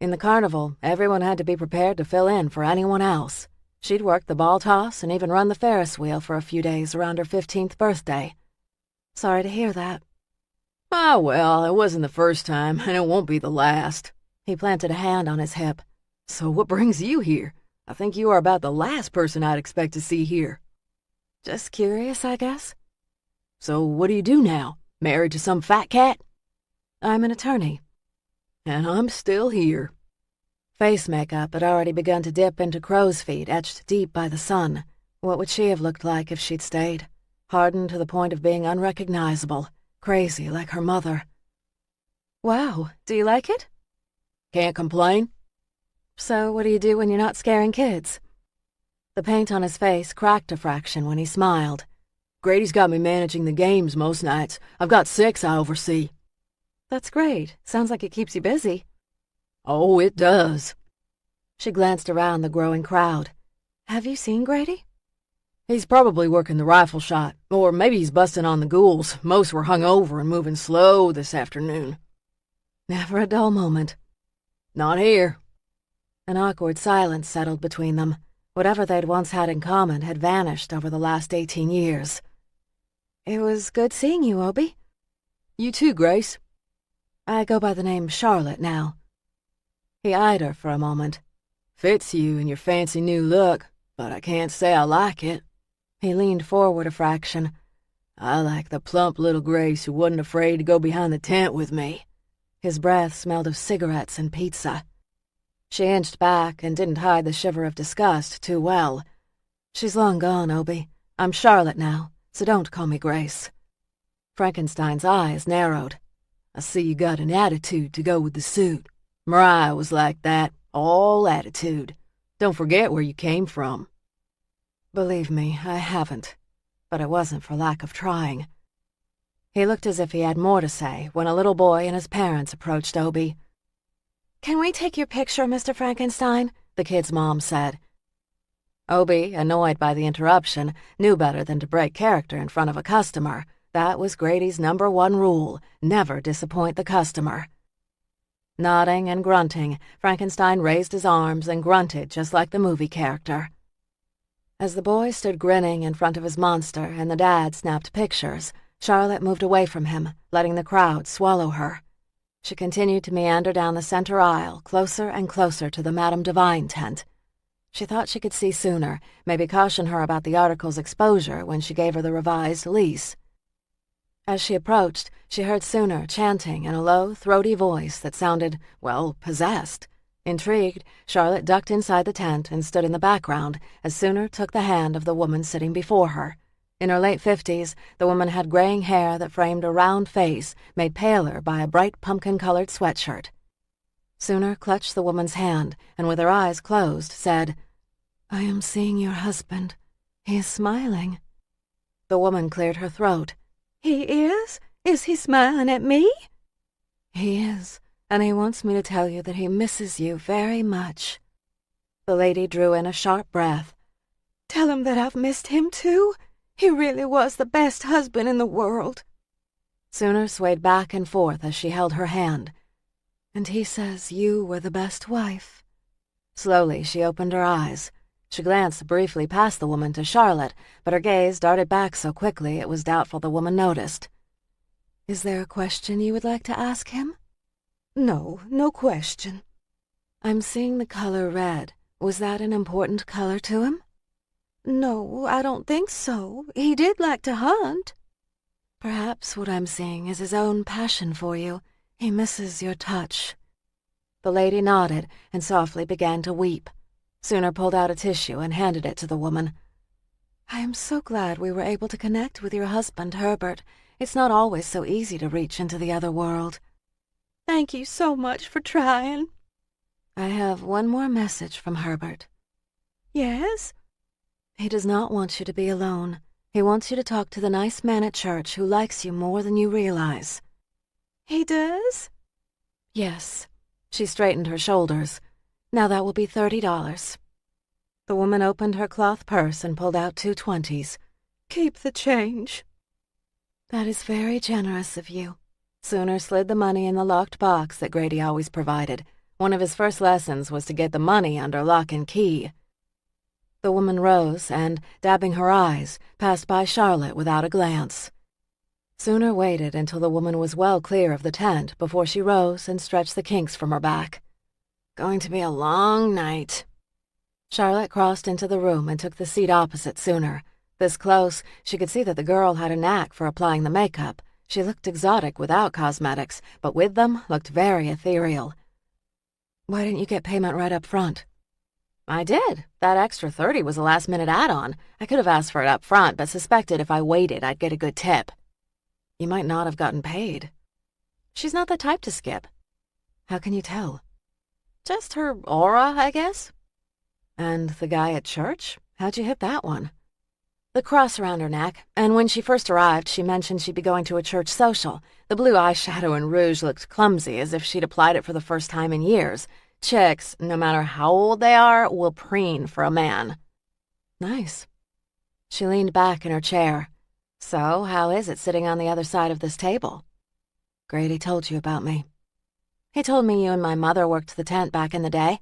In the carnival, everyone had to be prepared to fill in for anyone else. She'd worked the ball toss and even run the Ferris wheel for a few days around her 15th birthday. "Sorry to hear that." "Ah, well, it wasn't the first time, and it won't be the last." He planted a hand on his hip. "So what brings you here? I think you are about the last person I'd expect to see here." "Just curious, I guess." "So what do you do now?" Married to some fat cat? I'm an attorney. And I'm still here. Face makeup had already begun to dip into crow's feet etched deep by the sun. What would she have looked like if she'd stayed? Hardened to the point of being unrecognizable, crazy like her mother. Wow, do you like it? Can't complain. So what do you do when you're not scaring kids? The paint on his face cracked a fraction when he smiled. Grady's got me managing the games most nights. I've got 6 I oversee. That's great. Sounds like it keeps you busy. Oh, it does. She glanced around the growing crowd. Have you seen Grady? He's probably working the rifle shot, or maybe he's busting on the ghouls. Most were hung over and moving slow this afternoon. Never a dull moment. Not here. An awkward silence settled between them. Whatever they'd once had in common had vanished over the last 18 years. It was good seeing you, Obie. You too, Grace. I go by the name Charlotte now. He eyed her for a moment. Fits you in your fancy new look, but I can't say I like it. He leaned forward a fraction. I like the plump little Grace who wasn't afraid to go behind the tent with me. His breath smelled of cigarettes and pizza. She inched back and didn't hide the shiver of disgust too well. She's long gone, Obie. I'm Charlotte now, so don't call me Grace. Frankenstein's eyes narrowed. I see you got an attitude to go with the suit. Mariah was like that, all attitude. Don't forget where you came from. Believe me, I haven't. But it wasn't for lack of trying. He looked as if he had more to say when a little boy and his parents approached Obie. "Can we take your picture, Mr. Frankenstein?" the kid's mom said. Obie, annoyed by the interruption, knew better than to break character in front of a customer. That was Grady's #1 rule, never disappoint the customer. Nodding and grunting, Frankenstein raised his arms and grunted just like the movie character. As the boy stood grinning in front of his monster and the dad snapped pictures, Charlotte moved away from him, letting the crowd swallow her. She continued to meander down the center aisle, closer and closer to the Madame Divine tent. She thought she could see sooner, maybe caution her about the article's exposure when she gave her the revised lease. As she approached, she heard Sooner chanting in a low, throaty voice that sounded, well, possessed. Intrigued, Charlotte ducked inside the tent and stood in the background as Sooner took the hand of the woman sitting before her. In her late 50s, the woman had graying hair that framed a round face made paler by a bright pumpkin-colored sweatshirt. Sooner clutched the woman's hand and with her eyes closed said, "I am seeing your husband. He is smiling." The woman cleared her throat. "He is? Is he smiling at me?" "He is, and he wants me to tell you that he misses you very much." The lady drew in a sharp breath. "Tell him that I've missed him too. He really was the best husband in the world." Sooner swayed back and forth as she held her hand. "And he says you were the best wife." Slowly she opened her eyes. She glanced briefly past the woman to Charlotte, but her gaze darted back so quickly it was doubtful the woman noticed. "Is there a question you would like to ask him?" "No, no question." "I'm seeing the color red. Was that an important color to him?" "No, I don't think so. He did like to hunt." "Perhaps what I'm seeing is his own passion for you. He misses your touch." The lady nodded and softly began to weep. Sooner pulled out a tissue and handed it to the woman. "I am so glad we were able to connect with your husband, Herbert. It's not always so easy to reach into the other world." "Thank you so much for trying." "I have one more message from Herbert." "Yes?" "He does not want you to be alone. He wants you to talk to the nice man at church who likes you more than you realize." "He does?" "Yes." She straightened her shoulders. "Now that will be $30. The woman opened her cloth purse and pulled out 2 20s. "Keep the change." "That is very generous of you." Sooner slid the money in the locked box that Grady always provided. One of his first lessons was to get the money under lock and key. The woman rose and, dabbing her eyes, passed by Charlotte without a glance. Sooner waited until the woman was well clear of the tent before she rose and stretched the kinks from her back. "Going to be a long night." Charlotte crossed into the room and took the seat opposite Sooner. This close, she could see that the girl had a knack for applying the makeup. She looked exotic without cosmetics, but with them looked very ethereal. "Why didn't you get payment right up front?" "I did. That extra $30 was a last-minute add-on. I could have asked for it up front, but suspected if I waited, I'd get a good tip." "You might not have gotten paid." "She's not the type to skip." "How can you tell?" "Just her aura, I guess." "And the guy at church? How'd you hit that one?" "The cross around her neck, and when she first arrived, she mentioned she'd be going to a church social. The blue eyeshadow and rouge looked clumsy, as if she'd applied it for the first time in years. Chicks, no matter how old they are, will preen for a man." "Nice." She leaned back in her chair. "So, how is it sitting on the other side of this table?" "Grady told you about me." "He told me you and my mother worked the tent back in the day."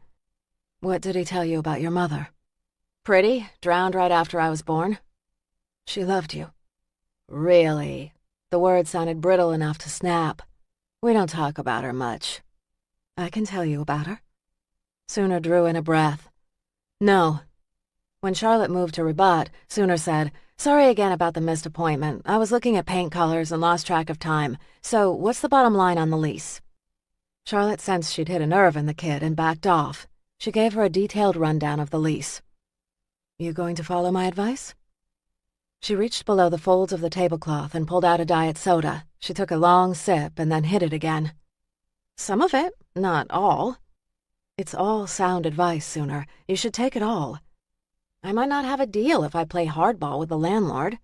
"What did he tell you about your mother?" "Pretty, drowned right after I was born." "She loved you." "Really?" The word sounded brittle enough to snap. "We don't talk about her much." "I can tell you about her." Sooner drew in a breath. "No." When Charlotte moved to rebut, Sooner said, "Sorry again about the missed appointment. I was looking at paint colors and lost track of time. So, what's the bottom line on the lease?" Charlotte sensed she'd hit a nerve in the kid and backed off. She gave her a detailed rundown of the lease. "You going to follow my advice?" She reached below the folds of the tablecloth and pulled out a diet soda. She took a long sip and then hid it again. "Some of it, not all." "It's all sound advice, Sooner. You should take it all." "I might not have a deal if I play hardball with the landlord."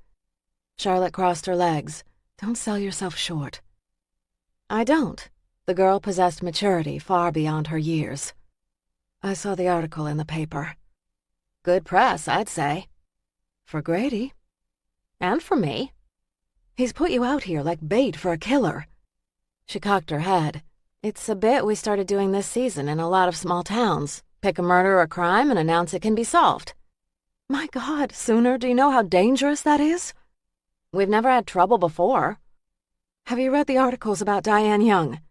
Charlotte crossed her legs. "Don't sell yourself short." "I don't." The girl possessed maturity far beyond her years. "I saw the article in the paper." "Good press, I'd say." "For Grady." "And for me." "He's put you out here like bait for a killer." She cocked her head. "It's a bit we started doing this season in a lot of small towns. Pick a murder or crime and announce it can be solved." "My God, Sooner, do you know how dangerous that is?" "We've never had trouble before." "Have you read the articles about Diane Young?"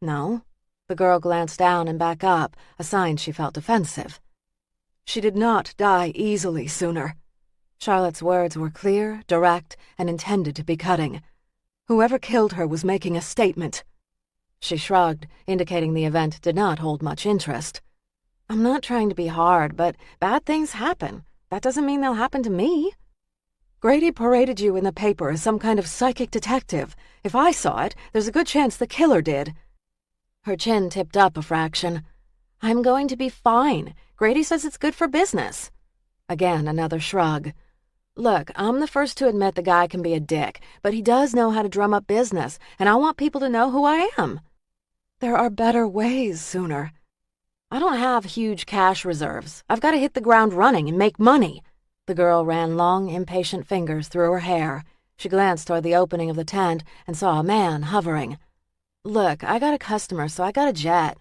"No." The girl glanced down and back up, a sign she felt defensive. "She did not die easily, Sooner." Charlotte's words were clear, direct, and intended to be cutting. "Whoever killed her was making a statement." She shrugged, indicating the event did not hold much interest. "I'm not trying to be hard, but bad things happen. That doesn't mean they'll happen to me." "Grady paraded you in the paper as some kind of psychic detective. If I saw it, there's a good chance the killer did." Her chin tipped up a fraction. "I'm going to be fine. Grady says it's good for business." Again, another shrug. "Look, I'm the first to admit the guy can be a dick, but he does know how to drum up business, and I want people to know who I am." "There are better ways, Sooner." "I don't have huge cash reserves. I've got to hit the ground running and make money." The girl ran long, impatient fingers through her hair. She glanced toward the opening of the tent and saw a man hovering. "Look, I got a customer, so I got a jet."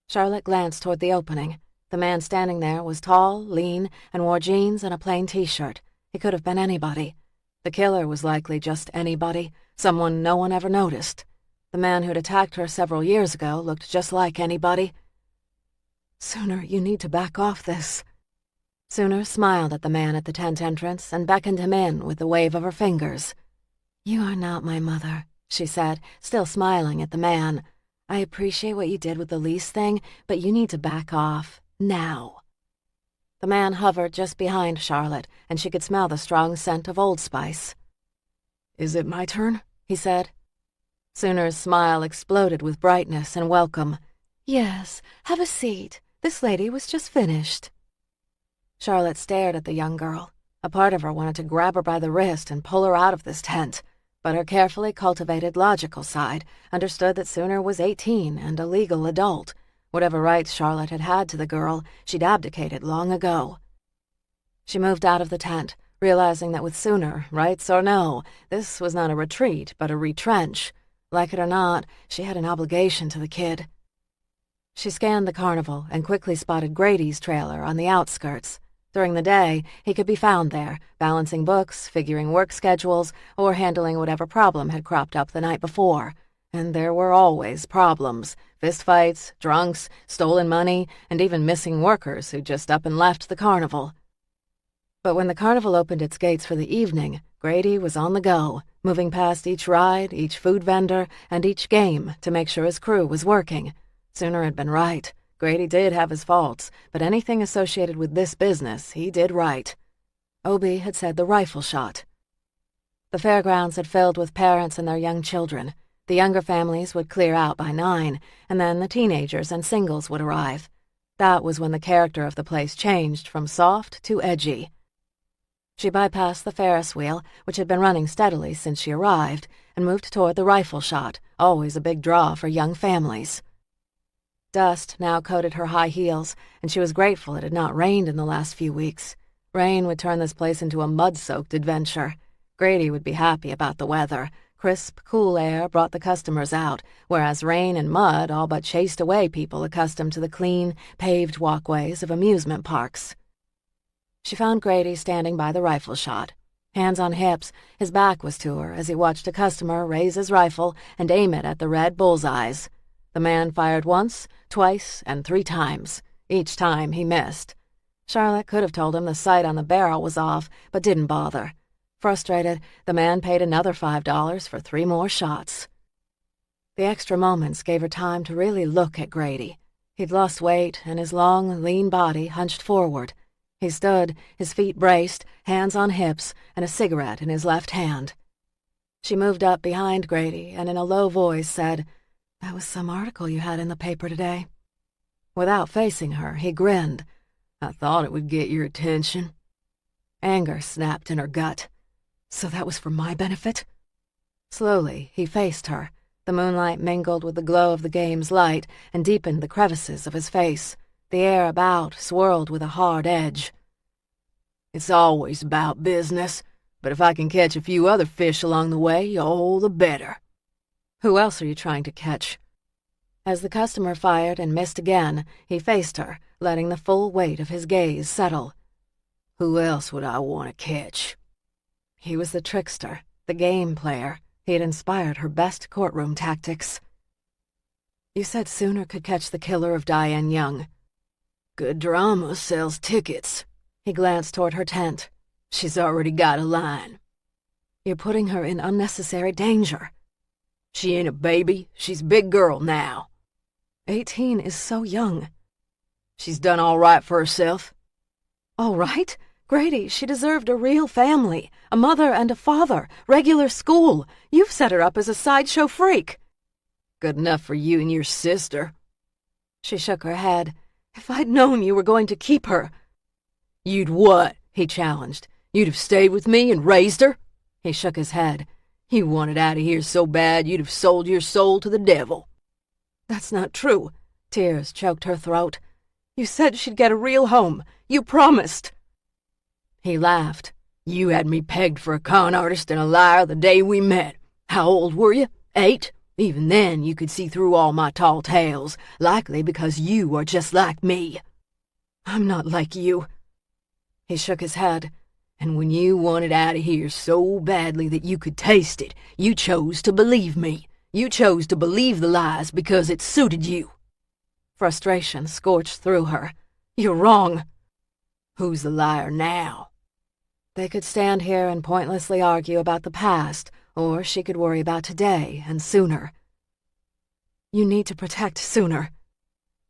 Charlotte glanced toward the opening. The man standing there was tall, lean, and wore jeans and a plain t-shirt. He could have been anybody. The killer was likely just anybody, someone no one ever noticed. The man who'd attacked her several years ago looked just like anybody. "Sooner, you need to back off this." Sooner smiled at the man at the tent entrance and beckoned him in with a wave of her fingers. "You are not my mother," she said, still smiling at the man. "I appreciate what you did with the lease thing, but you need to back off. Now." The man hovered just behind Charlotte, and she could smell the strong scent of Old Spice. "Is it my turn?" he said. Sooner's smile exploded with brightness and welcome. "Yes, have a seat. This lady was just finished." Charlotte stared at the young girl. A part of her wanted to grab her by the wrist and pull her out of this tent, but her carefully cultivated logical side understood that Sooner was 18 and a legal adult. Whatever rights Charlotte had had to the girl, she'd abdicated long ago. She moved out of the tent, realizing that with Sooner, rights or no, this was not a retreat but a retrench. Like it or not, she had an obligation to the kid. She scanned the carnival and quickly spotted Grady's trailer on the outskirts. During the day, he could be found there, balancing books, figuring work schedules, or handling whatever problem had cropped up the night before. And there were always problems. Fistfights, drunks, stolen money, and even missing workers who just up and left the carnival. But when the carnival opened its gates for the evening, Grady was on the go, moving past each ride, each food vendor, and each game to make sure his crew was working. Sooner had been right. Grady did have his faults, but anything associated with this business he did right. Obie had said the rifle shot. The fairgrounds had filled with parents and their young children. The younger families would clear out by 9, and then the teenagers and singles would arrive. That was when the character of the place changed from soft to edgy. She bypassed the Ferris wheel, which had been running steadily since she arrived, and moved toward the rifle shot, always a big draw for young families. Dust now coated her high heels, and she was grateful it had not rained in the last few weeks. Rain would turn this place into a mud-soaked adventure. Grady would be happy about the weather. Crisp, cool air brought the customers out, whereas rain and mud all but chased away people accustomed to the clean, paved walkways of amusement parks. She found Grady standing by the rifle shot. Hands on hips, his back was to her as he watched a customer raise his rifle and aim it at the red bullseyes. The man fired once, twice, and 3 times. Each time he missed. Charlotte could have told him the sight on the barrel was off, but didn't bother. Frustrated, the man paid another $5 for 3 more shots. The extra moments gave her time to really look at Grady. He'd lost weight, and his long, lean body hunched forward. He stood, his feet braced, hands on hips, and a cigarette in his left hand. She moved up behind Grady and in a low voice said, "That was some article you had in the paper today." Without facing her, he grinned. "I thought it would get your attention." Anger snapped in her gut. So that was for my benefit? Slowly, he faced her. The moonlight mingled with the glow of the game's light and deepened the crevices of his face. The air about swirled with a hard edge. "It's always about business, but if I can catch a few other fish along the way, all the better." "Who else are you trying to catch?" As the customer fired and missed again, he faced her, letting the full weight of his gaze settle. "Who else would I want to catch?" He was the trickster, the game player. He had inspired her best courtroom tactics. "You said Sooner could catch the killer of Diane Young." "Good drama sells tickets." He glanced toward her tent. "She's already got a line." "You're putting her in unnecessary danger." "She ain't a baby. She's a big girl now." 18 is so young. "She's done all right for herself." "All right? Grady, she deserved a real family, a mother and a father, regular school. You've set her up as a sideshow freak." "Good enough for you and your sister." She shook her head. "If I'd known you were going to keep her—" "You'd what?" he challenged. "You'd have stayed with me and raised her?" He shook his head. "You wanted out of here so bad you'd have sold your soul to the devil." "That's not true." Tears choked her throat. "You said she'd get a real home. You promised." He laughed. "You had me pegged for a con artist and a liar the day we met. How old were you? 8? Even then you could see through all my tall tales, likely because you are just like me." "I'm not like you." He shook his head. "And when you wanted out of here so badly that you could taste it, you chose to believe me. You chose to believe the lies because it suited you." Frustration scorched through her. "You're wrong." "Who's the liar now?" They could stand here and pointlessly argue about the past, or she could worry about today and Sooner. "You need to protect Sooner."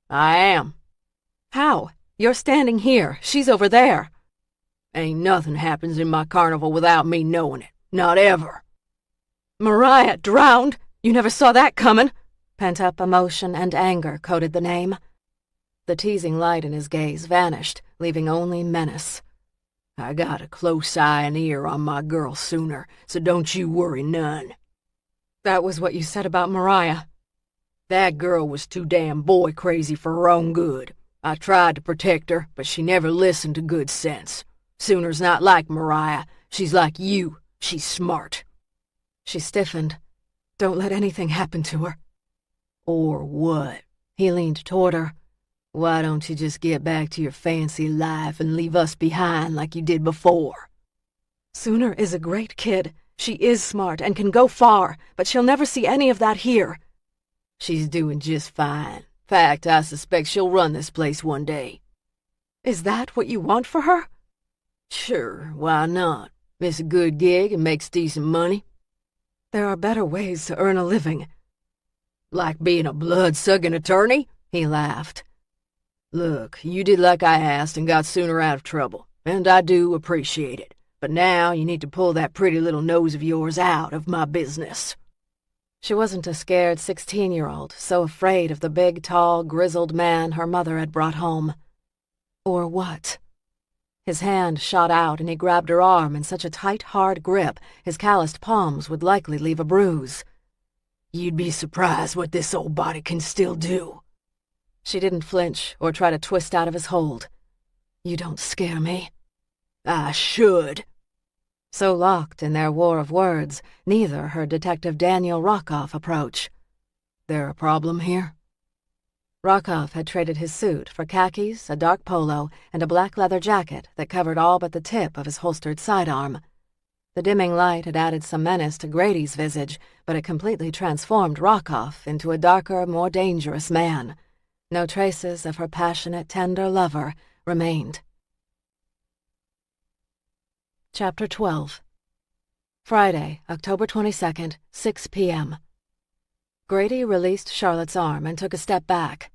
"I am." "How? You're standing here. She's over there." "Ain't nothing happens in my carnival without me knowing it. Not ever." "Mariah drowned? You never saw that coming?" Pent-up emotion and anger coated the name. The teasing light in his gaze vanished, leaving only menace. "I got a close eye and ear on my girl Sooner, so don't you worry none." "That was what you said about Mariah." "That girl was too damn boy-crazy for her own good. I tried to protect her, but she never listened to good sense. Sooner's not like Mariah. She's like you. She's smart." She stiffened. "Don't let anything happen to her." "Or what?" He leaned toward her. "Why don't you just get back to your fancy life and leave us behind like you did before?" "Sooner is a great kid. She is smart and can go far, but she'll never see any of that here." "She's doing just fine. Fact, I suspect she'll run this place one day." "Is that what you want for her?" Sure, why not? It's a good gig and makes decent money. There are better ways to earn a living. Like being a blood-sucking attorney? He laughed. Look, you did like I asked and got Sooner out of trouble, and I do appreciate it. But now you need to pull that pretty little nose of yours out of my business. She wasn't a scared 16-year-old, so afraid of the big, tall, grizzled man her mother had brought home. Or what? His hand shot out and he grabbed her arm in such a tight, hard grip his calloused palms would likely leave a bruise. You'd be surprised what this old body can still do. She didn't flinch or try to twist out of his hold. You don't scare me. I should. So locked in their war of words, neither heard Detective Daniel Rockoff approach. There a problem here? Rockoff had traded his suit for khakis, a dark polo, and a black leather jacket that covered all but the tip of his holstered sidearm. The dimming light had added some menace to Grady's visage, but it completely transformed Rockoff into a darker, more dangerous man. No traces of her passionate, tender lover remained. Chapter 12. Friday, October 22nd, 6 p.m. Grady released Charlotte's arm and took a step back.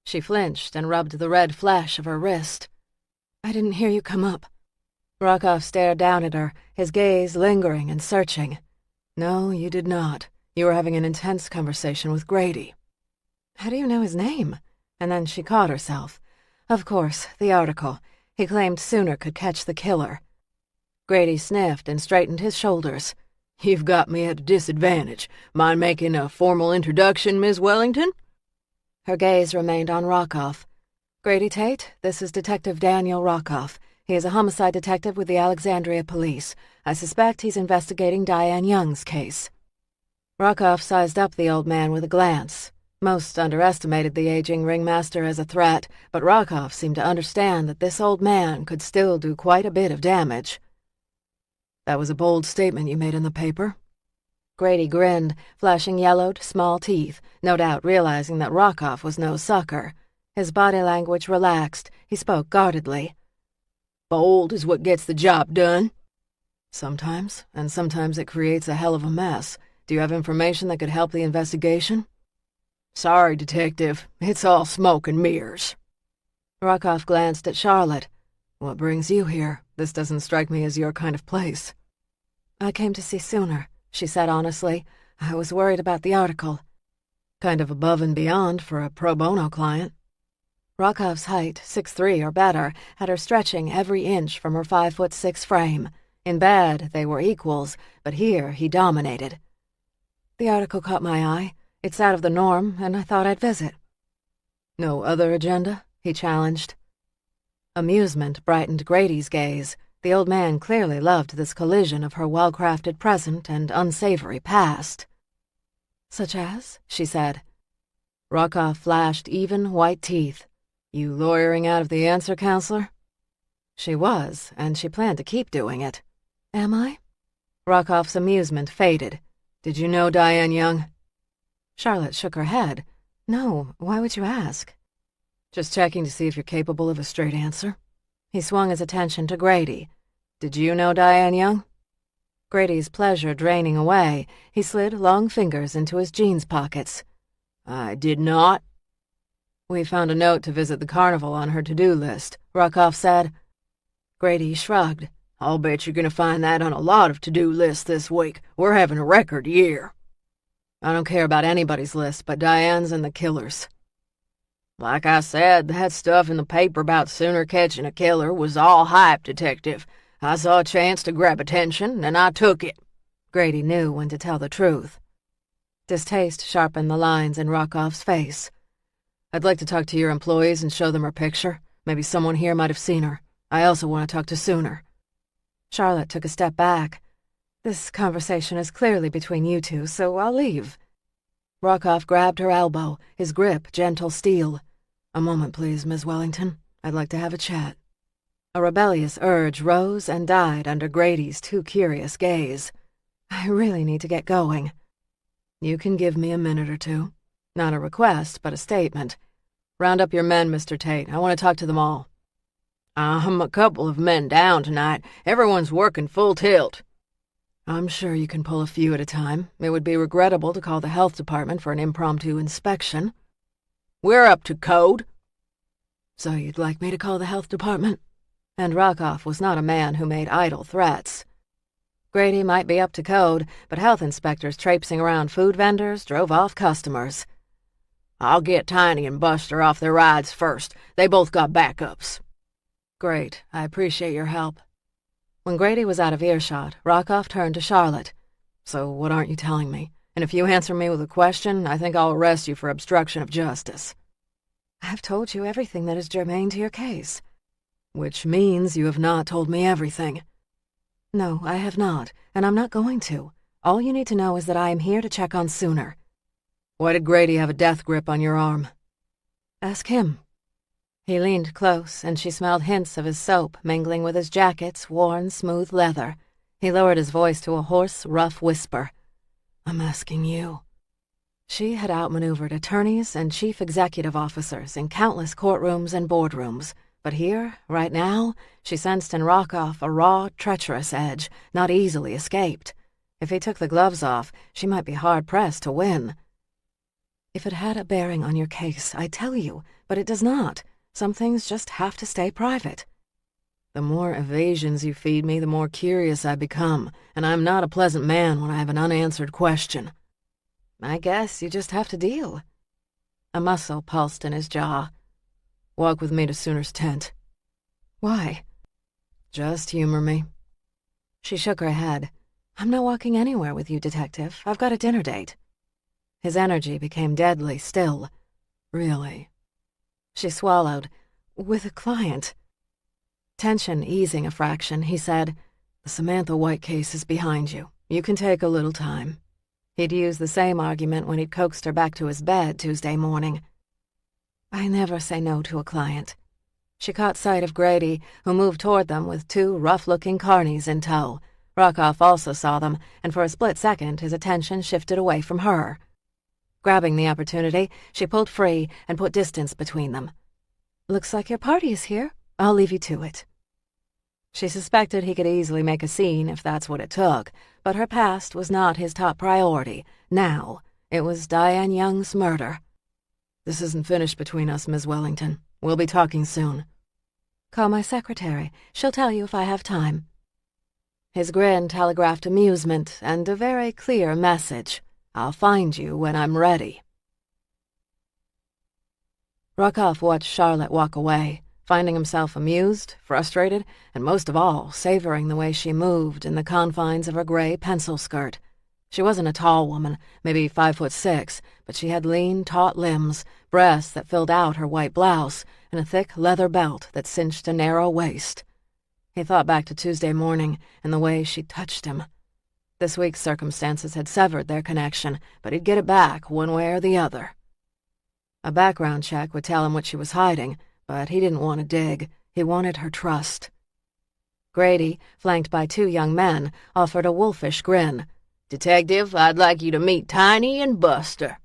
She flinched and rubbed the red flesh of her wrist. I didn't hear you come up. Rockoff stared down at her, his gaze lingering and searching. No, you did not. You were having an intense conversation with Grady. How do you know his name? And then she caught herself. Of course, the article. He claimed Sooner could catch the killer. Grady sniffed and straightened his shoulders. You've got me at a disadvantage. Mind making a formal introduction, Miss Wellington? Her gaze remained on Rockoff. Grady Tate, this is Detective Daniel Rockoff. He is a homicide detective with the Alexandria Police. I suspect he's investigating Diane Young's case. Rockoff sized up the old man with a glance. Most underestimated the aging ringmaster as a threat, but Rockoff seemed to understand that this old man could still do quite a bit of damage. That was a bold statement you made in the paper. Grady grinned, flashing yellowed, small teeth, no doubt realizing that Rockoff was no sucker. His body language relaxed. He spoke guardedly. Bold is what gets the job done. Sometimes, and sometimes it creates a hell of a mess. Do you have information that could help the investigation? Sorry, Detective. It's all smoke and mirrors. Rockoff glanced at Charlotte. What brings you here? This doesn't strike me as your kind of place. I came to see Sooner, she said honestly. I was worried about the article. Kind of above and beyond for a pro bono client. Rockoff's height, 6'3" or better, had her stretching every inch from her 5'6" frame. In bed, they were equals, but here he dominated. The article caught my eye. It's out of the norm, and I thought I'd visit. No other agenda? He challenged. Amusement brightened Grady's gaze. The old man clearly loved this collision of her well-crafted present and unsavory past. Such as? She said. Rockoff flashed even, white teeth. You lawyering out of the answer, counselor? She was, and she planned to keep doing it. Am I? Rockoff's amusement faded. Did you know Diane Young? Charlotte shook her head. No, why would you ask? Just checking to see if you're capable of a straight answer. He swung his attention to Grady. Did you know Diane Young? Grady's pleasure draining away, he slid long fingers into his jeans pockets. I did not. We found a note to visit the carnival on her to-do list, Rockoff said. Grady shrugged. I'll bet you're going to find that on a lot of to-do lists this week. We're having a record year. I don't care about anybody's list but Diane's and the killer's. Like I said, that stuff in the paper about Sooner catching a killer was all hype, Detective. I saw a chance to grab attention, and I took it. Grady knew when to tell the truth. Distaste sharpened the lines in Rockoff's face. I'd like to talk to your employees and show them her picture. Maybe someone here might have seen her. I also want to talk to Sooner. Charlotte took a step back. This conversation is clearly between you two, so I'll leave. Rockoff grabbed her elbow, his grip gentle steel. A moment, please, Miss Wellington. I'd like to have a chat. A rebellious urge rose and died under Grady's too curious gaze. I really need to get going. You can give me a minute or two. Not a request, but a statement. Round up your men, Mr. Tate. I want to talk to them all. I'm a couple of men down tonight. Everyone's working full tilt. I'm sure you can pull a few at a time. It would be regrettable to call the health department for an impromptu inspection. We're up to code. So you'd like me to call the health department? And Rockoff was not a man who made idle threats. Grady might be up to code, but health inspectors traipsing around food vendors drove off customers. I'll get Tiny and Buster off their rides first. They both got backups. Great. I appreciate your help. When Grady was out of earshot, Rockoff turned to Charlotte. So what aren't you telling me? And if you answer me with a question, I think I'll arrest you for obstruction of justice. I've told you everything that is germane to your case. Which means you have not told me everything. No, I have not, and I'm not going to. All you need to know is that I am here to check on Sooner. Why did Grady have a death grip on your arm? Ask him. He leaned close, and she smelled hints of his soap mingling with his jacket's worn, smooth leather. He lowered his voice to a hoarse, rough whisper. I'm asking you. She had outmaneuvered attorneys and chief executive officers in countless courtrooms and boardrooms, but here, right now, she sensed in Rockoff a raw, treacherous edge, not easily escaped. If he took the gloves off, she might be hard-pressed to win. If it had a bearing on your case, I tell you, but it does not. Some things just have to stay private. The more evasions you feed me, the more curious I become, and I'm not a pleasant man when I have an unanswered question. I guess you just have to deal. A muscle pulsed in his jaw. Walk with me to Sooner's tent. Why? Just humor me. She shook her head. I'm not walking anywhere with you, Detective. I've got a dinner date. His energy became deadly still. Really? She swallowed. With a client. Tension easing a fraction, he said, The Samantha White case is behind you. You can take a little time. He'd used the same argument when he'd coaxed her back to his bed Tuesday morning. I never say no to a client. She caught sight of Grady, who moved toward them with two rough-looking carnies in tow. Rockoff also saw them, and for a split second his attention shifted away from her. Grabbing the opportunity, she pulled free and put distance between them. Looks like your party is here. I'll leave you to it. She suspected he could easily make a scene if that's what it took, but her past was not his top priority. Now, it was Diane Young's murder. This isn't finished between us, Ms. Wellington. We'll be talking soon. Call my secretary. She'll tell you if I have time. His grin telegraphed amusement and a very clear message. I'll find you when I'm ready. Rockoff watched Charlotte walk away, finding himself amused, frustrated, and most of all, savoring the way she moved in the confines of her gray pencil skirt. She wasn't a tall woman, maybe 5'6", but she had lean, taut limbs, breasts that filled out her white blouse, and a thick leather belt that cinched a narrow waist. He thought back to Tuesday morning and the way she touched him. This week's circumstances had severed their connection, but he'd get it back one way or the other. A background check would tell him what she was hiding, but he didn't want to dig. He wanted her trust. Grady, flanked by two young men, offered a wolfish grin. Detective, I'd like you to meet Tiny and Buster.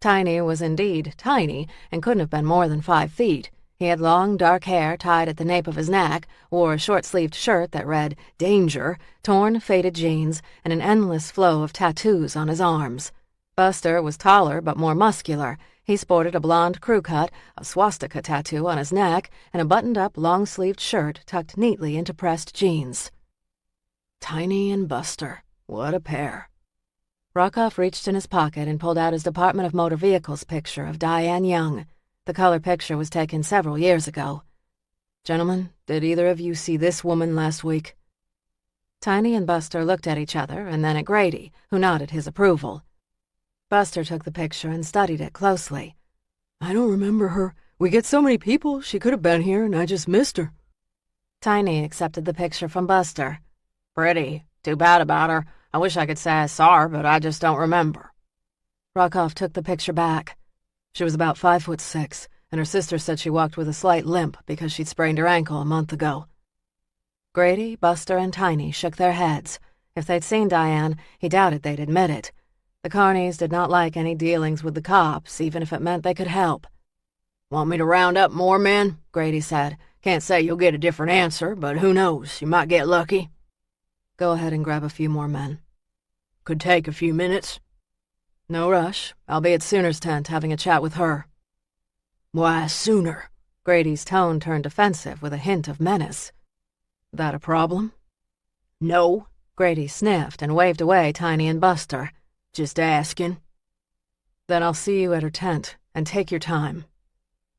Tiny was indeed tiny and couldn't have been more than 5 feet. He had long, dark hair tied at the nape of his neck, wore a short-sleeved shirt that read Danger, torn, faded jeans, and an endless flow of tattoos on his arms. Buster was taller but more muscular. He sported a blonde crew cut, a swastika tattoo on his neck, and a buttoned-up, long-sleeved shirt tucked neatly into pressed jeans. Tiny and Buster. What a pair. Rockoff reached in his pocket and pulled out his Department of Motor Vehicles picture of Diane Young. The color picture was taken several years ago. Gentlemen, did either of you see this woman last week? Tiny and Buster looked at each other and then at Grady, who nodded his approval. Buster took the picture and studied it closely. I don't remember her. We get so many people, she could have been here and I just missed her. Tiny accepted the picture from Buster. Pretty. Too bad about her. I wish I could say I saw her, but I just don't remember. Rockoff took the picture back. She was about 5'6", and her sister said she walked with a slight limp because she'd sprained her ankle a month ago. Grady, Buster, and Tiny shook their heads. If they'd seen Diane, he doubted they'd admit it. The Carneys did not like any dealings with the cops, even if it meant they could help. Want me to round up more men? Grady said. Can't say you'll get a different answer, but who knows, you might get lucky. Go ahead and grab a few more men. Could take a few minutes. No rush. I'll be at Sooner's tent having a chat with her. Why Sooner? Grady's tone turned defensive with a hint of menace. That a problem? No. Grady sniffed and waved away Tiny and Buster. Just asking. Then I'll see you at her tent, and take your time.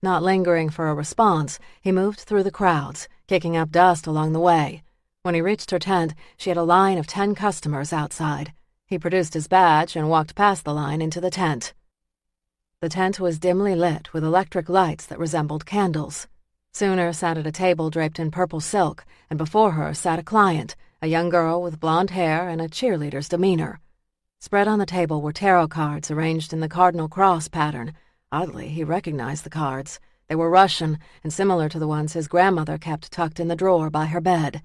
Not lingering for a response, he moved through the crowds, kicking up dust along the way. When he reached her tent, she had a line of 10 customers outside. He produced his badge and walked past the line into the tent. The tent was dimly lit with electric lights that resembled candles. Sooner sat at a table draped in purple silk, and before her sat a client, a young girl with blonde hair and a cheerleader's demeanor. Spread on the table were tarot cards arranged in the cardinal cross pattern. Oddly, he recognized the cards. They were Russian and similar to the ones his grandmother kept tucked in the drawer by her bed.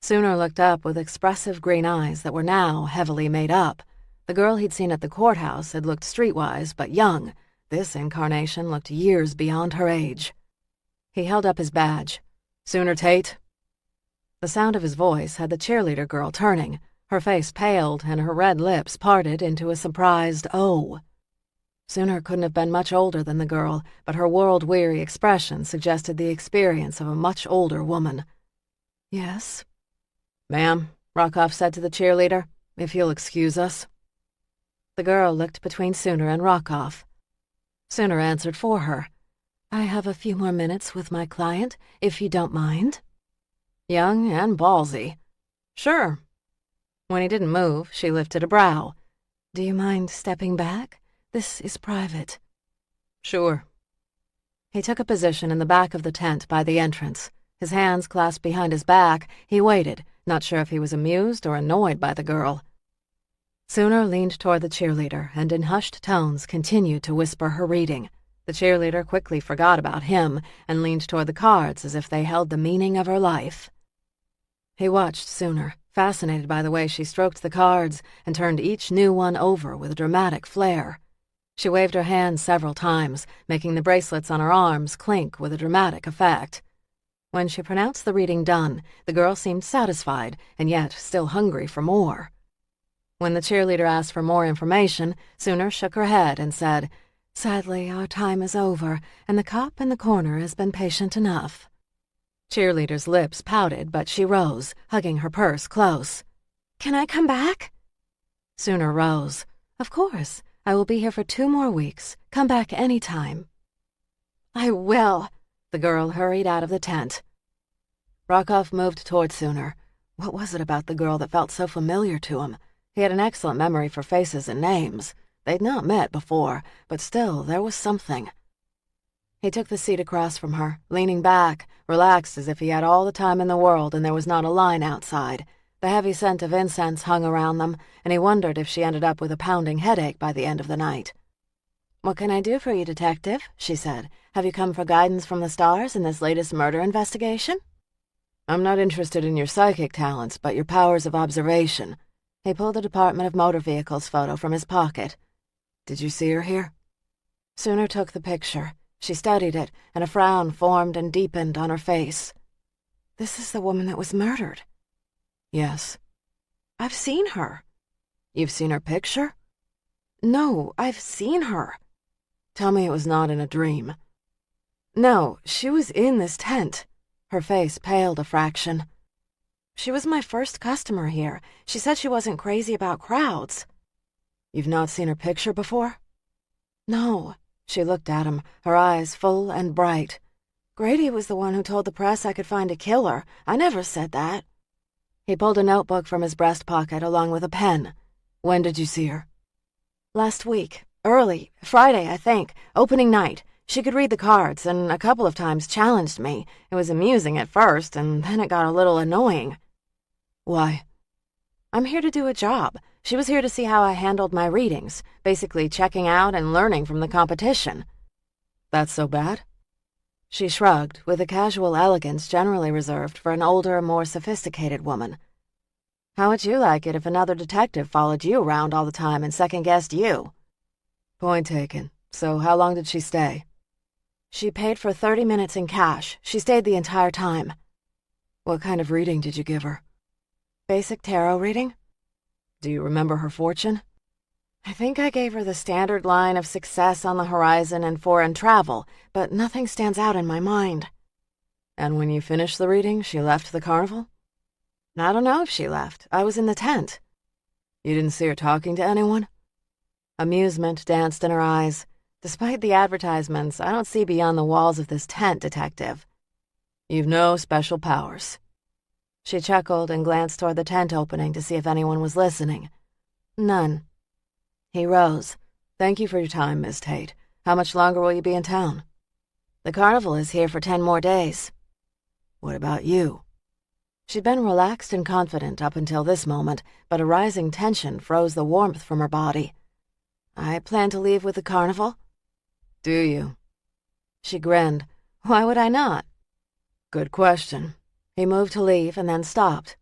Sooner looked up with expressive green eyes that were now heavily made up. The girl he'd seen at the courthouse had looked streetwise but young. This incarnation looked years beyond her age. He held up his badge. Sooner Tate? The sound of his voice had the cheerleader girl turning. Her face paled and her red lips parted into a surprised "oh." Sooner couldn't have been much older than the girl, but her world-weary expression suggested the experience of a much older woman. Yes? Ma'am, Rockoff said to the cheerleader, if you'll excuse us. The girl looked between Sooner and Rockoff. Sooner answered for her. I have a few more minutes with my client, if you don't mind. Young and ballsy. Sure. When he didn't move, she lifted a brow. Do you mind stepping back? This is private. Sure. He took a position in the back of the tent by the entrance. His hands clasped behind his back, he waited, not sure if he was amused or annoyed by the girl. Sooner leaned toward the cheerleader and in hushed tones continued to whisper her reading. The cheerleader quickly forgot about him and leaned toward the cards as if they held the meaning of her life. He watched Sooner, fascinated by the way she stroked the cards and turned each new one over with a dramatic flair. She waved her hands several times, making the bracelets on her arms clink with a dramatic effect. When she pronounced the reading done, the girl seemed satisfied and yet still hungry for more. When the cheerleader asked for more information, Sooner shook her head and said, Sadly, our time is over, and the cop in the corner has been patient enough. Cheerleader's lips pouted, but she rose, hugging her purse close. Can I come back? Sooner rose. Of course. I will be here for 2 more weeks. Come back any time. I will. The girl hurried out of the tent. Rockoff moved toward Sooner. What was it about the girl that felt so familiar to him? He had an excellent memory for faces and names. They'd not met before, but still there was something. He took the seat across from her, leaning back, relaxed as if he had all the time in the world and there was not a line outside. The heavy scent of incense hung around them, and he wondered if she ended up with a pounding headache by the end of the night. What can I do for you, Detective? She said. Have you come for guidance from the stars in this latest murder investigation? I'm not interested in your psychic talents, but your powers of observation. He pulled a Department of Motor Vehicles photo from his pocket. Did you see her here? Sooner took the picture. She studied it, and a frown formed and deepened on her face. This is the woman that was murdered. Yes. I've seen her. You've seen her picture? No, I've seen her. Tell me it was not in a dream. No, she was in this tent. Her face paled a fraction. She was my first customer here. She said she wasn't crazy about crowds. You've not seen her picture before? No. She looked at him, her eyes full and bright. Grady was the one who told the press I could find a killer. I never said that. He pulled a notebook from his breast pocket along with a pen. When did you see her? Last week. Early. Friday, I think. Opening night. She could read the cards and a couple of times challenged me. It was amusing at first, and then it got a little annoying. Why? I'm here to do a job. She was here to see how I handled my readings, basically checking out and learning from the competition. That's so bad? She shrugged, with the casual elegance generally reserved for an older, more sophisticated woman. How would you like it if another detective followed you around all the time and second-guessed you? Point taken. So how long did she stay? She paid for 30 minutes in cash. She stayed the entire time. What kind of reading did you give her? Basic tarot reading. Do you remember her fortune? I think I gave her the standard line of success on the horizon and foreign travel, but nothing stands out in my mind. And when you finished the reading, she left the carnival? I don't know if she left. I was in the tent. You didn't see her talking to anyone? Amusement danced in her eyes. Despite the advertisements, I don't see beyond the walls of this tent, Detective. You've no special powers. She chuckled and glanced toward the tent opening to see if anyone was listening. None. He rose. Thank you for your time, Miss Tate. How much longer will you be in town? The carnival is here for 10 more days. What about you? She'd been relaxed and confident up until this moment, but a rising tension froze the warmth from her body. I plan to leave with the carnival. Do you? She grinned. Why would I not? Good question. He moved to leave and then stopped.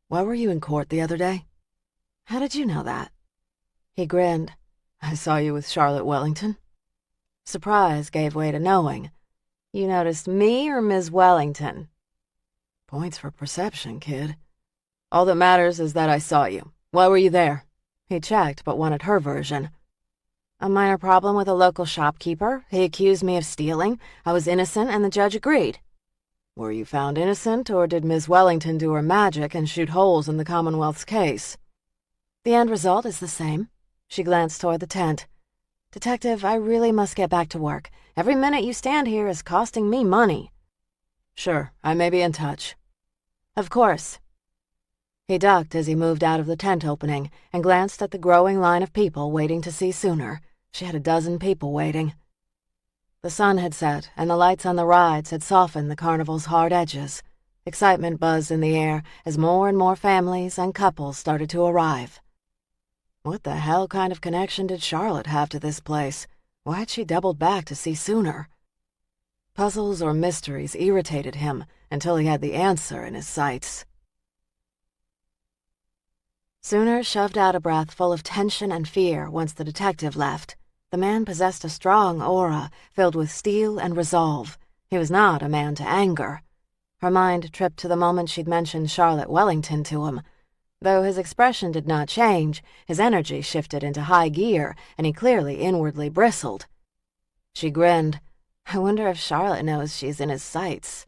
Why were you in court the other day? How did you know that? He grinned. I saw you with Charlotte Wellington. Surprise gave way to knowing. You noticed me or Ms. Wellington? Points for perception, kid. All that matters is that I saw you. Why were you there? He checked, but wanted her version. A minor problem with a local shopkeeper. He accused me of stealing. I was innocent, and the judge agreed. Were you found innocent, or did Ms. Wellington do her magic and shoot holes in the Commonwealth's case? The end result is the same. She glanced toward the tent. Detective, I really must get back to work. Every minute you stand here is costing me money. Sure, I may be in touch. Of course. He ducked as he moved out of the tent opening and glanced at the growing line of people waiting to see Sooner. She had a dozen people waiting. The sun had set, and the lights on the rides had softened the carnival's hard edges. Excitement buzzed in the air as more and more families and couples started to arrive. What the hell kind of connection did Charlotte have to this place? Why'd she doubled back to see Sooner? Puzzles or mysteries irritated him until he had the answer in his sights. Sooner shoved out a breath full of tension and fear once the detective left. The man possessed a strong aura filled with steel and resolve. He was not a man to anger. Her mind tripped to the moment she'd mentioned Charlotte Wellington to him. Though his expression did not change, his energy shifted into high gear, and he clearly inwardly bristled. She grinned. I wonder if Charlotte knows she's in his sights.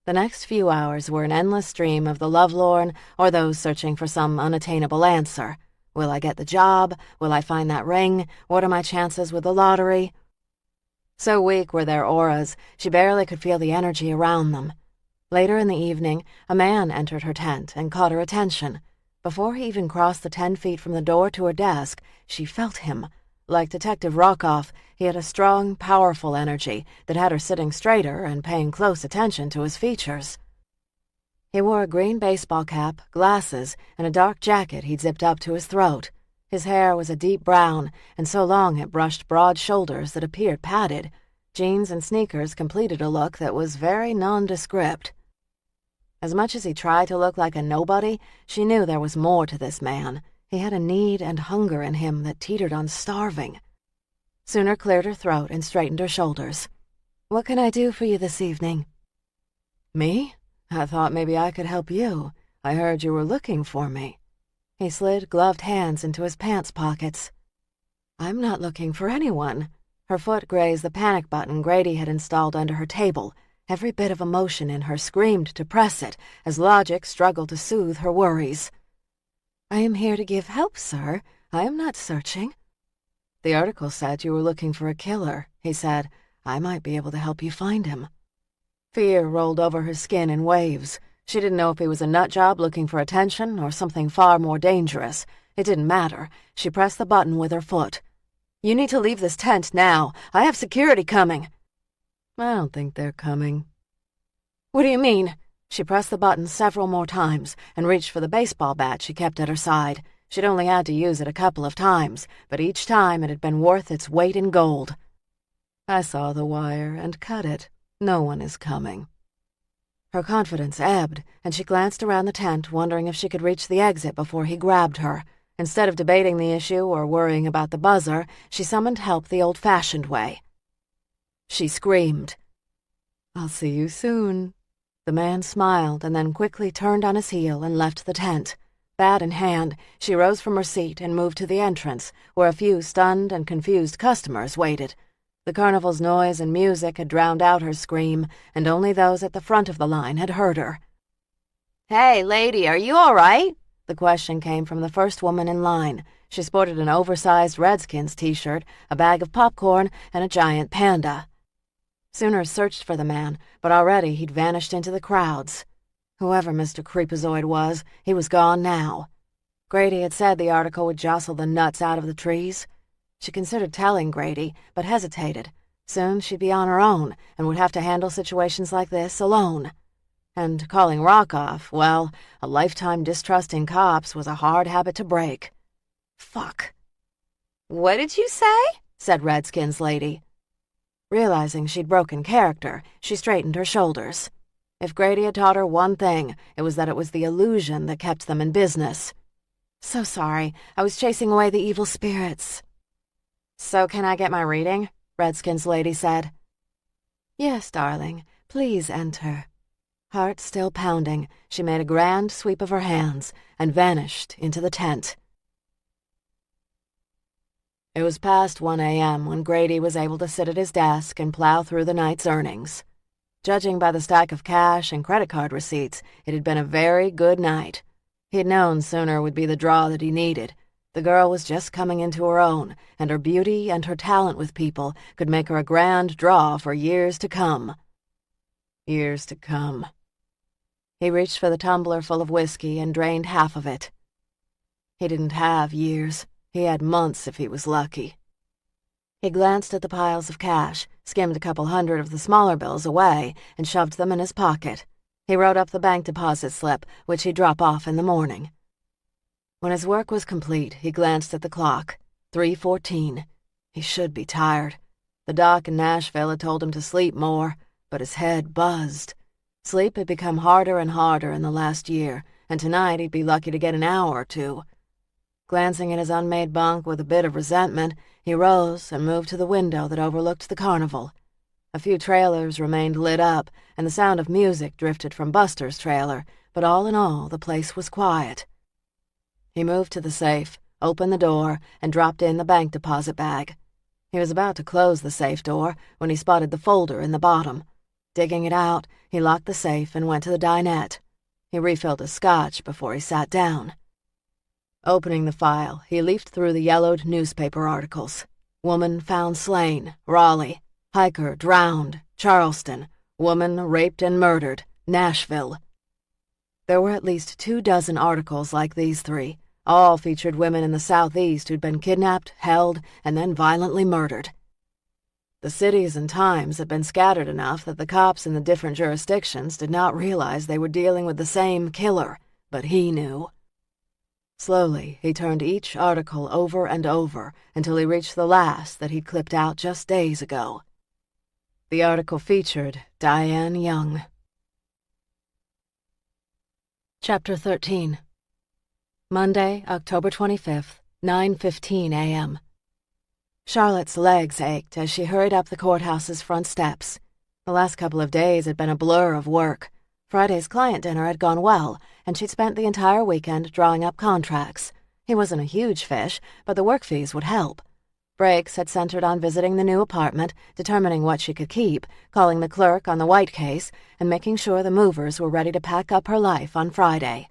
The next few hours were an endless stream of the lovelorn or those searching for some unattainable answer. Will I get the job? Will I find that ring? What are my chances with the lottery? So weak were their auras, she barely could feel the energy around them. Later in the evening, a man entered her tent and caught her attention. Before he even crossed the 10 feet from the door to her desk, she felt him. Like Detective Rockoff, he had a strong, powerful energy that had her sitting straighter and paying close attention to his features. He wore a green baseball cap, glasses, and a dark jacket he'd zipped up to his throat. His hair was a deep brown, and so long it brushed broad shoulders that appeared padded. Jeans and sneakers completed a look that was very nondescript. As much as he tried to look like a nobody, she knew there was more to this man. He had a need and hunger in him that teetered on starving. Sooner cleared her throat and straightened her shoulders. What can I do for you this evening? Me? I thought maybe I could help you. I heard you were looking for me. He slid gloved hands into his pants pockets. I'm not looking for anyone. Her foot grazed the panic button Grady had installed under her table. Every bit of emotion in her screamed to press it as logic struggled to soothe her worries. I am here to give help, sir. I am not searching. The article said you were looking for a killer, he said. I might be able to help you find him. Fear rolled over her skin in waves. She didn't know if he was a nutjob looking for attention or something far more dangerous. It didn't matter. She pressed the button with her foot. You need to leave this tent now. I have security coming. I don't think they're coming. What do you mean? She pressed the button several more times and reached for the baseball bat she kept at her side. She'd only had to use it a couple of times, but each time it had been worth its weight in gold. I saw the wire and cut it. No one is coming. Her confidence ebbed, and she glanced around the tent, wondering if she could reach the exit before he grabbed her. Instead of debating the issue or worrying about the buzzer, she summoned help the old-fashioned way. she screamed. "I'll see you soon." The man smiled and then quickly turned on his heel and left the tent. Bat in hand, she rose from her seat and moved to the entrance, where a few stunned and confused customers waited. The carnival's noise and music had drowned out her scream, and only those at the front of the line had heard her. "Hey, lady, are you all right?" The question came from the first woman in line. She sported an oversized Redskins t-shirt, a bag of popcorn, and a giant panda. Sooners searched for the man, but already he'd vanished into the crowds. Whoever Mr. Creepazoid was, he was gone now. Grady had said the article would jostle the nuts out of the trees. She considered telling Grady, but hesitated. Soon she'd be on her own, and would have to handle situations like this alone. And calling Rock off, well, a lifetime distrust in cops was a hard habit to break. Fuck. "What did you say?" said Redskins lady. Realizing she'd broken character, she straightened her shoulders. If Grady had taught her one thing, it was that it was the illusion that kept them in business. "So sorry, I was chasing away the evil spirits." "So can I get my reading?" Redskins lady said. "Yes, darling, please enter." Heart still pounding, she made a grand sweep of her hands and vanished into the tent. It was past 1 a.m. when Grady was able to sit at his desk and plow through the night's earnings. Judging by the stack of cash and credit card receipts, it had been a very good night. He had known Sooner would be the draw that he needed. The girl was just coming into her own, and her beauty and her talent with people could make her a grand draw for years to come. Years to come. He reached for the tumbler full of whiskey and drained half of it. He didn't have years. He had months if he was lucky. He glanced at the piles of cash, skimmed a couple hundred of the smaller bills away, and shoved them in his pocket. He wrote up the bank deposit slip, which he'd drop off in the morning. When his work was complete, he glanced at the clock. 3:14. He should be tired. The doc in Nashville had told him to sleep more, but his head buzzed. Sleep had become harder and harder in the last year, and tonight he'd be lucky to get an hour or two. Glancing at his unmade bunk with a bit of resentment, he rose and moved to the window that overlooked the carnival. A few trailers remained lit up, and the sound of music drifted from Buster's trailer, but all in all, the place was quiet. He moved to the safe, opened the door, and dropped in the bank deposit bag. He was about to close the safe door when he spotted the folder in the bottom. Digging it out, he locked the safe and went to the dinette. He refilled his scotch before he sat down. Opening the file, he leafed through the yellowed newspaper articles. Woman found slain, Raleigh. Hiker drowned, Charleston. Woman raped and murdered, Nashville. There were at least 24 articles like these three. All featured women in the Southeast who'd been kidnapped, held, and then violently murdered. The cities and times had been scattered enough that the cops in the different jurisdictions did not realize they were dealing with the same killer, but he knew. Slowly, he turned each article over and over until he reached the last that he'd clipped out just days ago. The article featured Diane Young. Chapter 13. Monday, October 25th, 9:15 a.m. Charlotte's legs ached as she hurried up the courthouse's front steps. The last couple of days had been a blur of work. Friday's client dinner had gone well, and she'd spent the entire weekend drawing up contracts. He wasn't a huge fish, but the work fees would help. Breaks had centered on visiting the new apartment, determining what she could keep, calling the clerk on the White case, and making sure the movers were ready to pack up her life on Friday.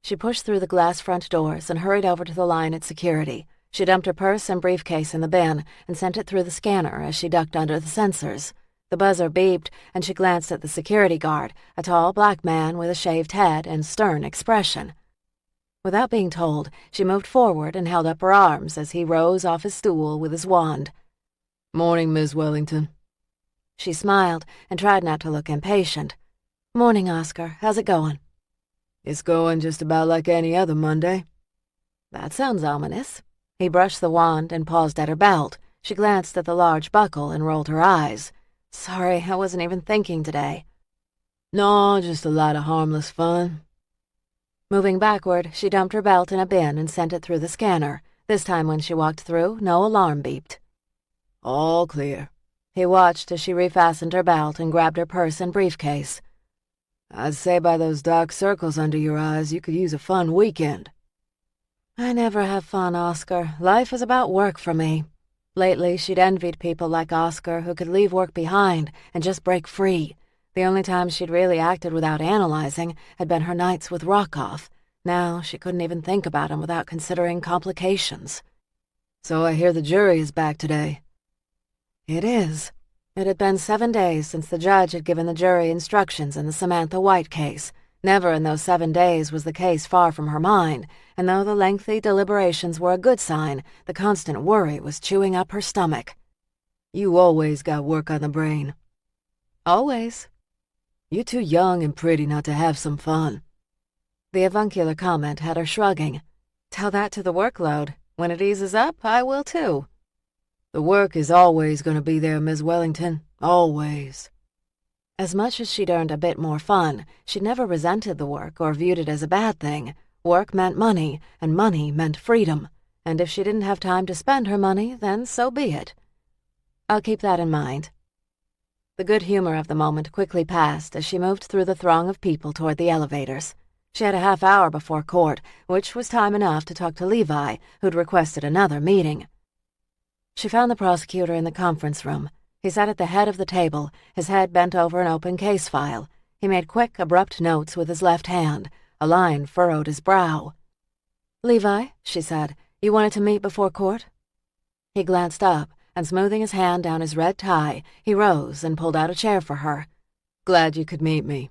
She pushed through the glass front doors and hurried over to the line at security. She dumped her purse and briefcase in the bin and sent it through the scanner as she ducked under the sensors. The buzzer beeped, and she glanced at the security guard, a tall black man with a shaved head and stern expression. Without being told, she moved forward and held up her arms as he rose off his stool with his wand. "Morning, Miss Wellington." She smiled and tried not to look impatient. "Morning, Oscar. How's it going?" "It's going just about like any other Monday." "That sounds ominous." He brushed the wand and paused at her belt. She glanced at the large buckle and rolled her eyes. "Sorry, I wasn't even thinking today." "No, just a lot of harmless fun." Moving backward, she dumped her belt in a bin and sent it through the scanner. This time when she walked through, no alarm beeped. "All clear." He watched as she refastened her belt and grabbed her purse and briefcase. "I'd say by those dark circles under your eyes you could use a fun weekend." "I never have fun, Oscar. Life is about work for me." Lately, she'd envied people like Oscar who could leave work behind and just break free. The only time she'd really acted without analyzing had been her nights with Rockoff. Now she couldn't even think about him without considering complications. "So I hear the jury is back today." It is. It had been 7 days since the judge had given the jury instructions in the Samantha White case. Never in those 7 days was the case far from her mind, and though the lengthy deliberations were a good sign, the constant worry was chewing up her stomach. "You always got work on the brain." "Always." "You're too young and pretty not to have some fun." The avuncular comment had her shrugging. "Tell that to the workload. When it eases up, I will too." "The work is always going to be there, Miss Wellington. Always." As much as she'd earned a bit more fun, she'd never resented the work or viewed it as a bad thing. Work meant money, and money meant freedom. And if she didn't have time to spend her money, then so be it. I'll keep that in mind. The good humor of the moment quickly passed as she moved through the throng of people toward the elevators. She had a half hour before court, which was time enough to talk to Levi, who'd requested another meeting. She found the prosecutor in the conference room. He sat at the head of the table, his head bent over an open case file. He made quick, abrupt notes with his left hand. A line furrowed his brow. "Levi," she said, "you wanted to meet before court?" He glanced up, and smoothing his hand down his red tie, he rose and pulled out a chair for her. "Glad you could meet me."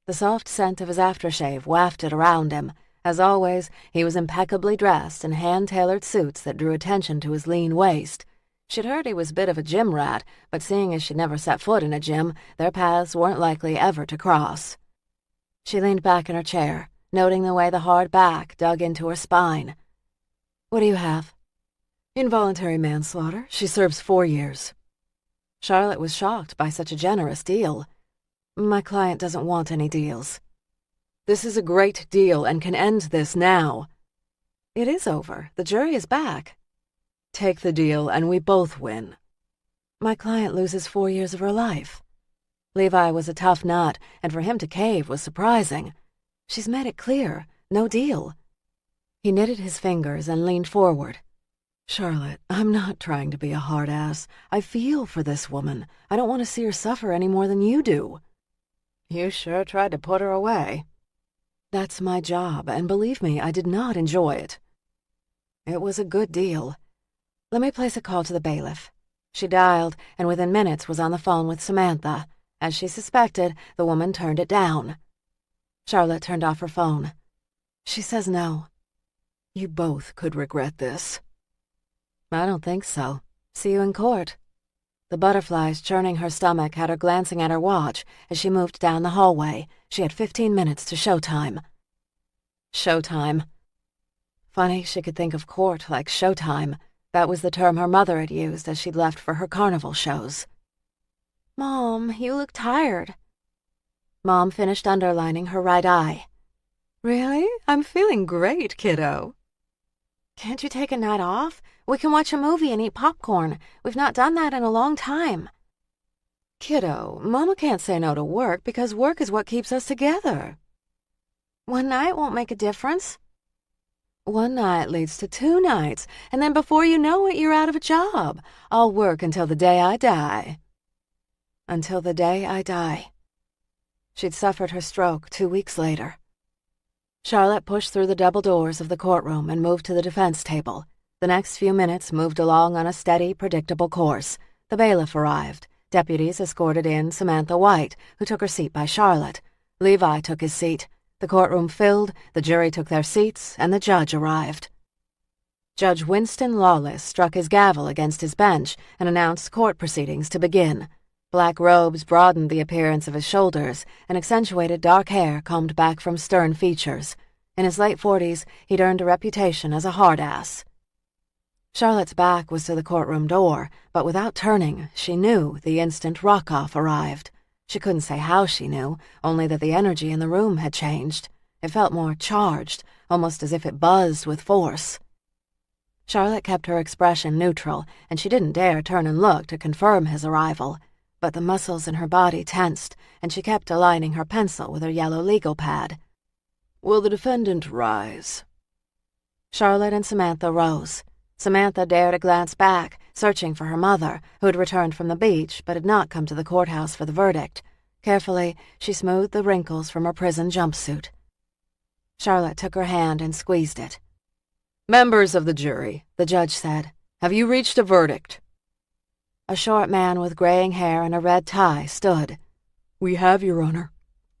The soft scent of his aftershave wafted around him. As always, he was impeccably dressed in hand-tailored suits that drew attention to his lean waist. She'd heard he was a bit of a gym rat, but seeing as she'd never set foot in a gym, their paths weren't likely ever to cross. She leaned back in her chair, noting the way the hard back dug into her spine. "What do you have?" "Involuntary manslaughter. She serves 4 years. Charlotte was shocked by such a generous deal. "My client doesn't want any deals." "This is a great deal and can end this now." "It is over. The jury is back." "Take the deal and we both win." "My client loses 4 years of her life." Levi was a tough nut, and for him to cave was surprising. "She's made it clear. No deal." He knitted his fingers and leaned forward. "Charlotte, I'm not trying to be a hard ass. I feel for this woman. I don't want to see her suffer any more than you do." "You sure tried to put her away." "That's my job, and believe me, I did not enjoy it." "It was a good deal. Let me place a call to the bailiff." She dialed, and within minutes was on the phone with Samantha. As she suspected, the woman turned it down. Charlotte turned off her phone. "She says no." "You both could regret this." "I don't think so. See you in court." The butterflies churning her stomach had her glancing at her watch as she moved down the hallway. She had 15 minutes to showtime. Showtime. Funny she could think of court like showtime. That was the term her mother had used as she'd left for her carnival shows. "Mom, you look tired." Mom finished underlining her right eye. "Really? I'm feeling great, kiddo." "Can't you take a night off? We can watch a movie and eat popcorn. We've not done that in a long time." "Kiddo, Mama can't say no to work because work is what keeps us together." "One night won't make a difference." "One night leads to 2 nights, and then before you know it, you're out of a job. I'll work until the day I die." Until the day I die. She'd suffered her stroke 2 weeks later. Charlotte pushed through the double doors of the courtroom and moved to the defense table. The next few minutes moved along on a steady, predictable course. The bailiff arrived. Deputies escorted in Samantha White, who took her seat by Charlotte. Levi took his seat. The courtroom filled, the jury took their seats, and the judge arrived. Judge Winston Lawless struck his gavel against his bench and announced court proceedings to begin. Black robes broadened the appearance of his shoulders, and accentuated dark hair combed back from stern features. In his late 40s, he'd earned a reputation as a hard-ass. Charlotte's back was to the courtroom door, but without turning, she knew the instant Rockoff arrived. She couldn't say how she knew, only that the energy in the room had changed. It felt more charged, almost as if it buzzed with force. Charlotte kept her expression neutral, and she didn't dare turn and look to confirm his arrival, but the muscles in her body tensed, and she kept aligning her pencil with her yellow legal pad. "Will the defendant rise?" Charlotte and Samantha rose. Samantha dared a glance back, searching for her mother, who had returned from the beach but had not come to the courthouse for the verdict. Carefully, she smoothed the wrinkles from her prison jumpsuit. Charlotte took her hand and squeezed it. "Members of the jury," the judge said, "have you reached a verdict?" A short man with graying hair and a red tie stood. "We have, Your Honor."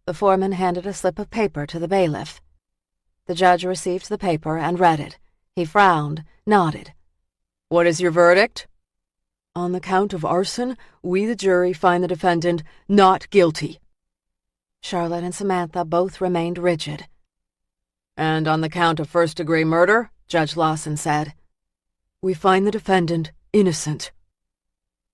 The foreman handed a slip of paper to the bailiff. The judge received the paper and read it. He frowned, nodded. "What is your verdict?" "On the count of arson, we the jury find the defendant not guilty." Charlotte and Samantha both remained rigid. "And on the count of first-degree murder?" Judge Lawson said. "We find the defendant innocent."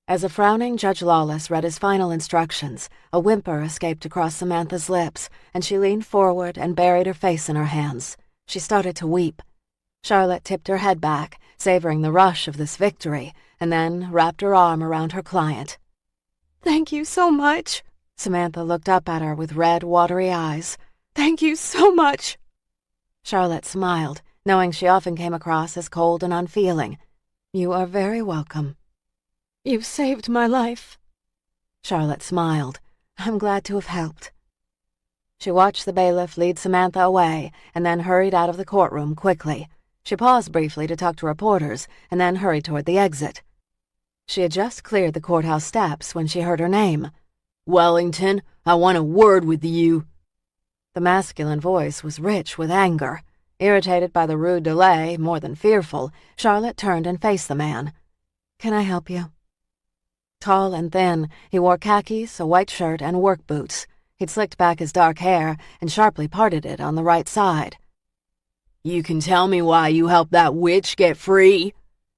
As a frowning Judge Lawless read his final instructions, a whimper escaped across Samantha's lips, and she leaned forward and buried her face in her hands. She started to weep. Charlotte tipped her head back, savoring the rush of this victory, and then wrapped her arm around her client. "Thank you so much." Samantha looked up at her with red, watery eyes. "Thank you so much." Charlotte smiled, knowing she often came across as cold and unfeeling. "You are very welcome." "You've saved my life." Charlotte smiled. "I'm glad to have helped." She watched the bailiff lead Samantha away and then hurried out of the courtroom quickly. She paused briefly to talk to reporters and then hurried toward the exit. She had just cleared the courthouse steps when she heard her name. "Wellington, I want a word with you." The masculine voice was rich with anger. Irritated by the rude delay, more than fearful, Charlotte turned and faced the man. "Can I help you?" Tall and thin, he wore khakis, a white shirt, and work boots. He'd slicked back his dark hair and sharply parted it on the right side. "You can tell me why you helped that witch get free?"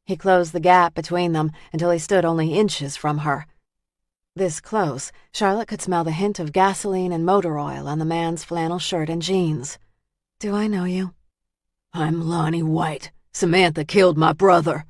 He closed the gap between them until he stood only inches from her. This close, Charlotte could smell the hint of gasoline and motor oil on the man's flannel shirt and jeans. "Do I know you?" "I'm Lonnie White. Samantha killed my brother."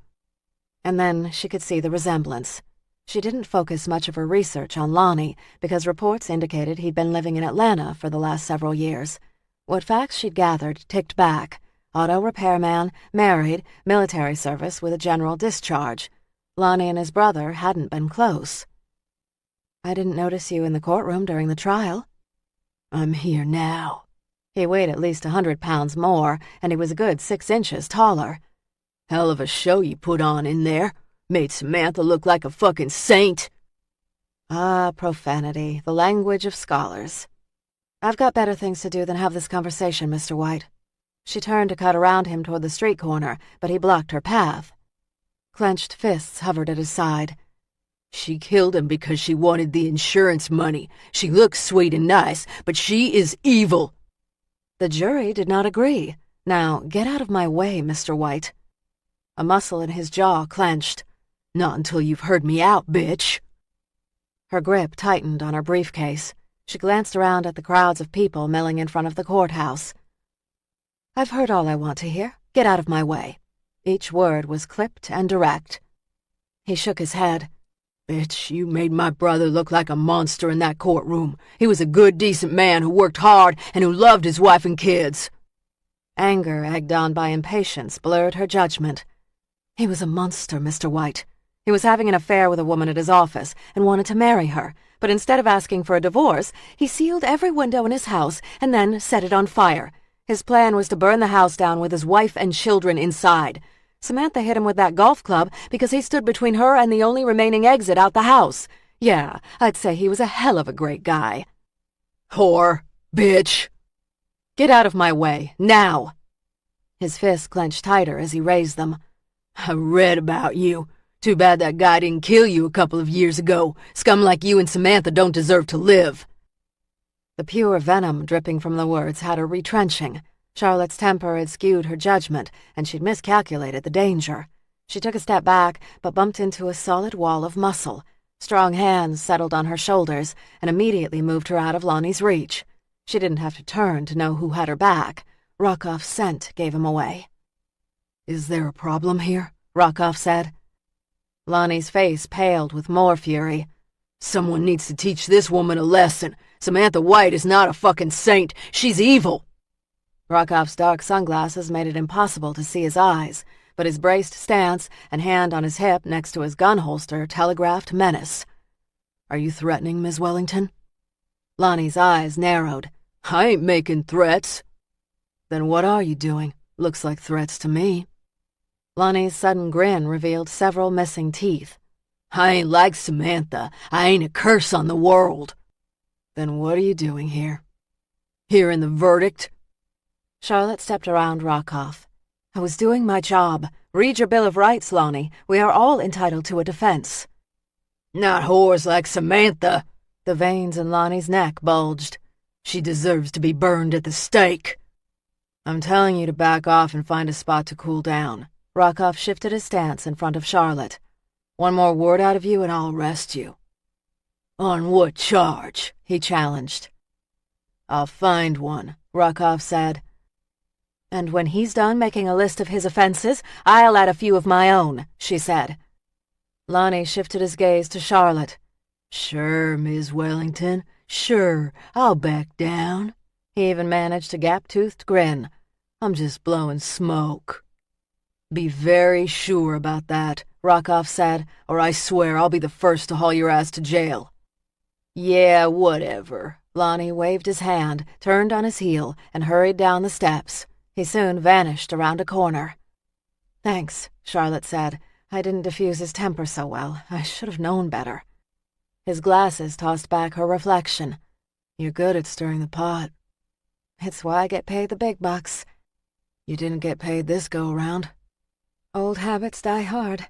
And then she could see the resemblance. She didn't focus much of her research on Lonnie because reports indicated he'd been living in Atlanta for the last several years. What facts she'd gathered ticked back. Auto repairman, married, military service with a general discharge. Lonnie and his brother hadn't been close. "I didn't notice you in the courtroom during the trial." "I'm here now." He weighed at least 100 pounds more, and he was a good 6 inches taller. "Hell of a show you put on in there. Made Samantha look like a fucking saint." Ah, profanity, the language of scholars. "I've got better things to do than have this conversation, Mr. White." She turned to cut around him toward the street corner, but he blocked her path. Clenched fists hovered at his side. "She killed him because she wanted the insurance money. She looks sweet and nice, but she is evil." The jury did not agree. "Now, get out of my way, Mr. White." A muscle in his jaw clenched. "Not until you've heard me out, bitch." Her grip tightened on her briefcase. She glanced around at the crowds of people milling in front of the courthouse. "I've heard all I want to hear. Get out of my way." Each word was clipped and direct. He shook his head. "Bitch, you made my brother look like a monster in that courtroom. He was a good, decent man who worked hard and who loved his wife and kids." Anger, egged on by impatience, blurred her judgment. "He was a monster, Mr. White. He was having an affair with a woman at his office and wanted to marry her, but instead of asking for a divorce, he sealed every window in his house and then set it on fire. His plan was to burn the house down with his wife and children inside. Samantha hit him with that golf club because he stood between her and the only remaining exit out the house. Yeah, I'd say he was a hell of a great guy." "Whore. Bitch." "Get out of my way, now." His fists clenched tighter as he raised them. "I read about you. Too bad that guy didn't kill you a couple of years ago. Scum like you and Samantha don't deserve to live." The pure venom dripping from the words had her retrenching. Charlotte's temper had skewed her judgment, and she'd miscalculated the danger. She took a step back, but bumped into a solid wall of muscle. Strong hands settled on her shoulders and immediately moved her out of Lonnie's reach. She didn't have to turn to know who had her back. Rockoff's scent gave him away. Is there a problem here? Rockoff said. Lonnie's face paled with more fury. Someone needs to teach this woman a lesson. Samantha White is not a fucking saint. She's evil. Rockoff's dark sunglasses made it impossible to see his eyes, but his braced stance and hand on his hip next to his gun holster telegraphed menace. Are you threatening, Ms. Wellington? Lonnie's eyes narrowed. I ain't making threats. Then what are you doing? Looks like threats to me. Lonnie's sudden grin revealed several missing teeth. I ain't like Samantha. I ain't a curse on the world. Then what are you doing here? Hearing the verdict? Charlotte stepped around Rockoff. I was doing my job. Read your Bill of Rights, Lonnie. We are all entitled to a defense. Not whores like Samantha. The veins in Lonnie's neck bulged. She deserves to be burned at the stake. I'm telling you to back off and find a spot to cool down. Rockoff shifted his stance in front of Charlotte. One more word out of you and I'll arrest you. On what charge? He challenged. I'll find one, Rockoff said. And when he's done making a list of his offenses, I'll add a few of my own, she said. Lonnie shifted his gaze to Charlotte. Sure, Ms. Wellington, sure, I'll back down. He even managed a gap-toothed grin. I'm just blowing smoke. Be very sure about that, Rockoff said, or I swear I'll be the first to haul your ass to jail. Yeah, whatever. Lonnie waved his hand, turned on his heel, and hurried down the steps. He soon vanished around a corner. Thanks, Charlotte said. I didn't diffuse his temper so well. I should have known better. His glasses tossed back her reflection. You're good at stirring the pot. It's why I get paid the big bucks. You didn't get paid this go-around. Old habits die hard.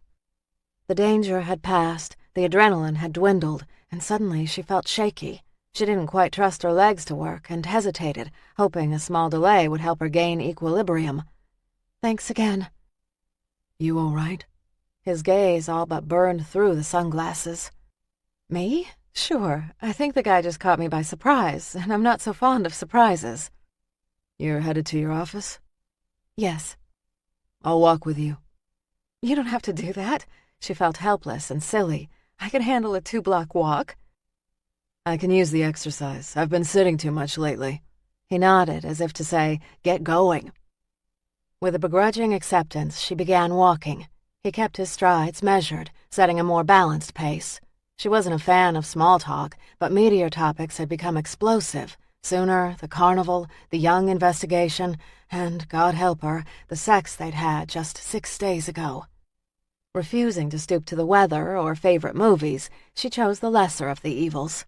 The danger had passed, the adrenaline had dwindled, and suddenly she felt shaky. She didn't quite trust her legs to work and hesitated, hoping a small delay would help her gain equilibrium. Thanks again. You all right? His gaze all but burned through the sunglasses. Me? Sure. I think the guy just caught me by surprise, and I'm not so fond of surprises. You're headed to your office? Yes. I'll walk with you. You don't have to do that. She felt helpless and silly. I can handle a 2-block walk. I can use the exercise. I've been sitting too much lately. He nodded, as if to say, get going. With a begrudging acceptance, she began walking. He kept his strides measured, setting a more balanced pace. She wasn't a fan of small talk, but meteor topics had become explosive. Sooner, the carnival, the Young investigation, and, God help her, the sex they'd had just 6 days ago. Refusing to stoop to the weather or favorite movies, she chose the lesser of the evils.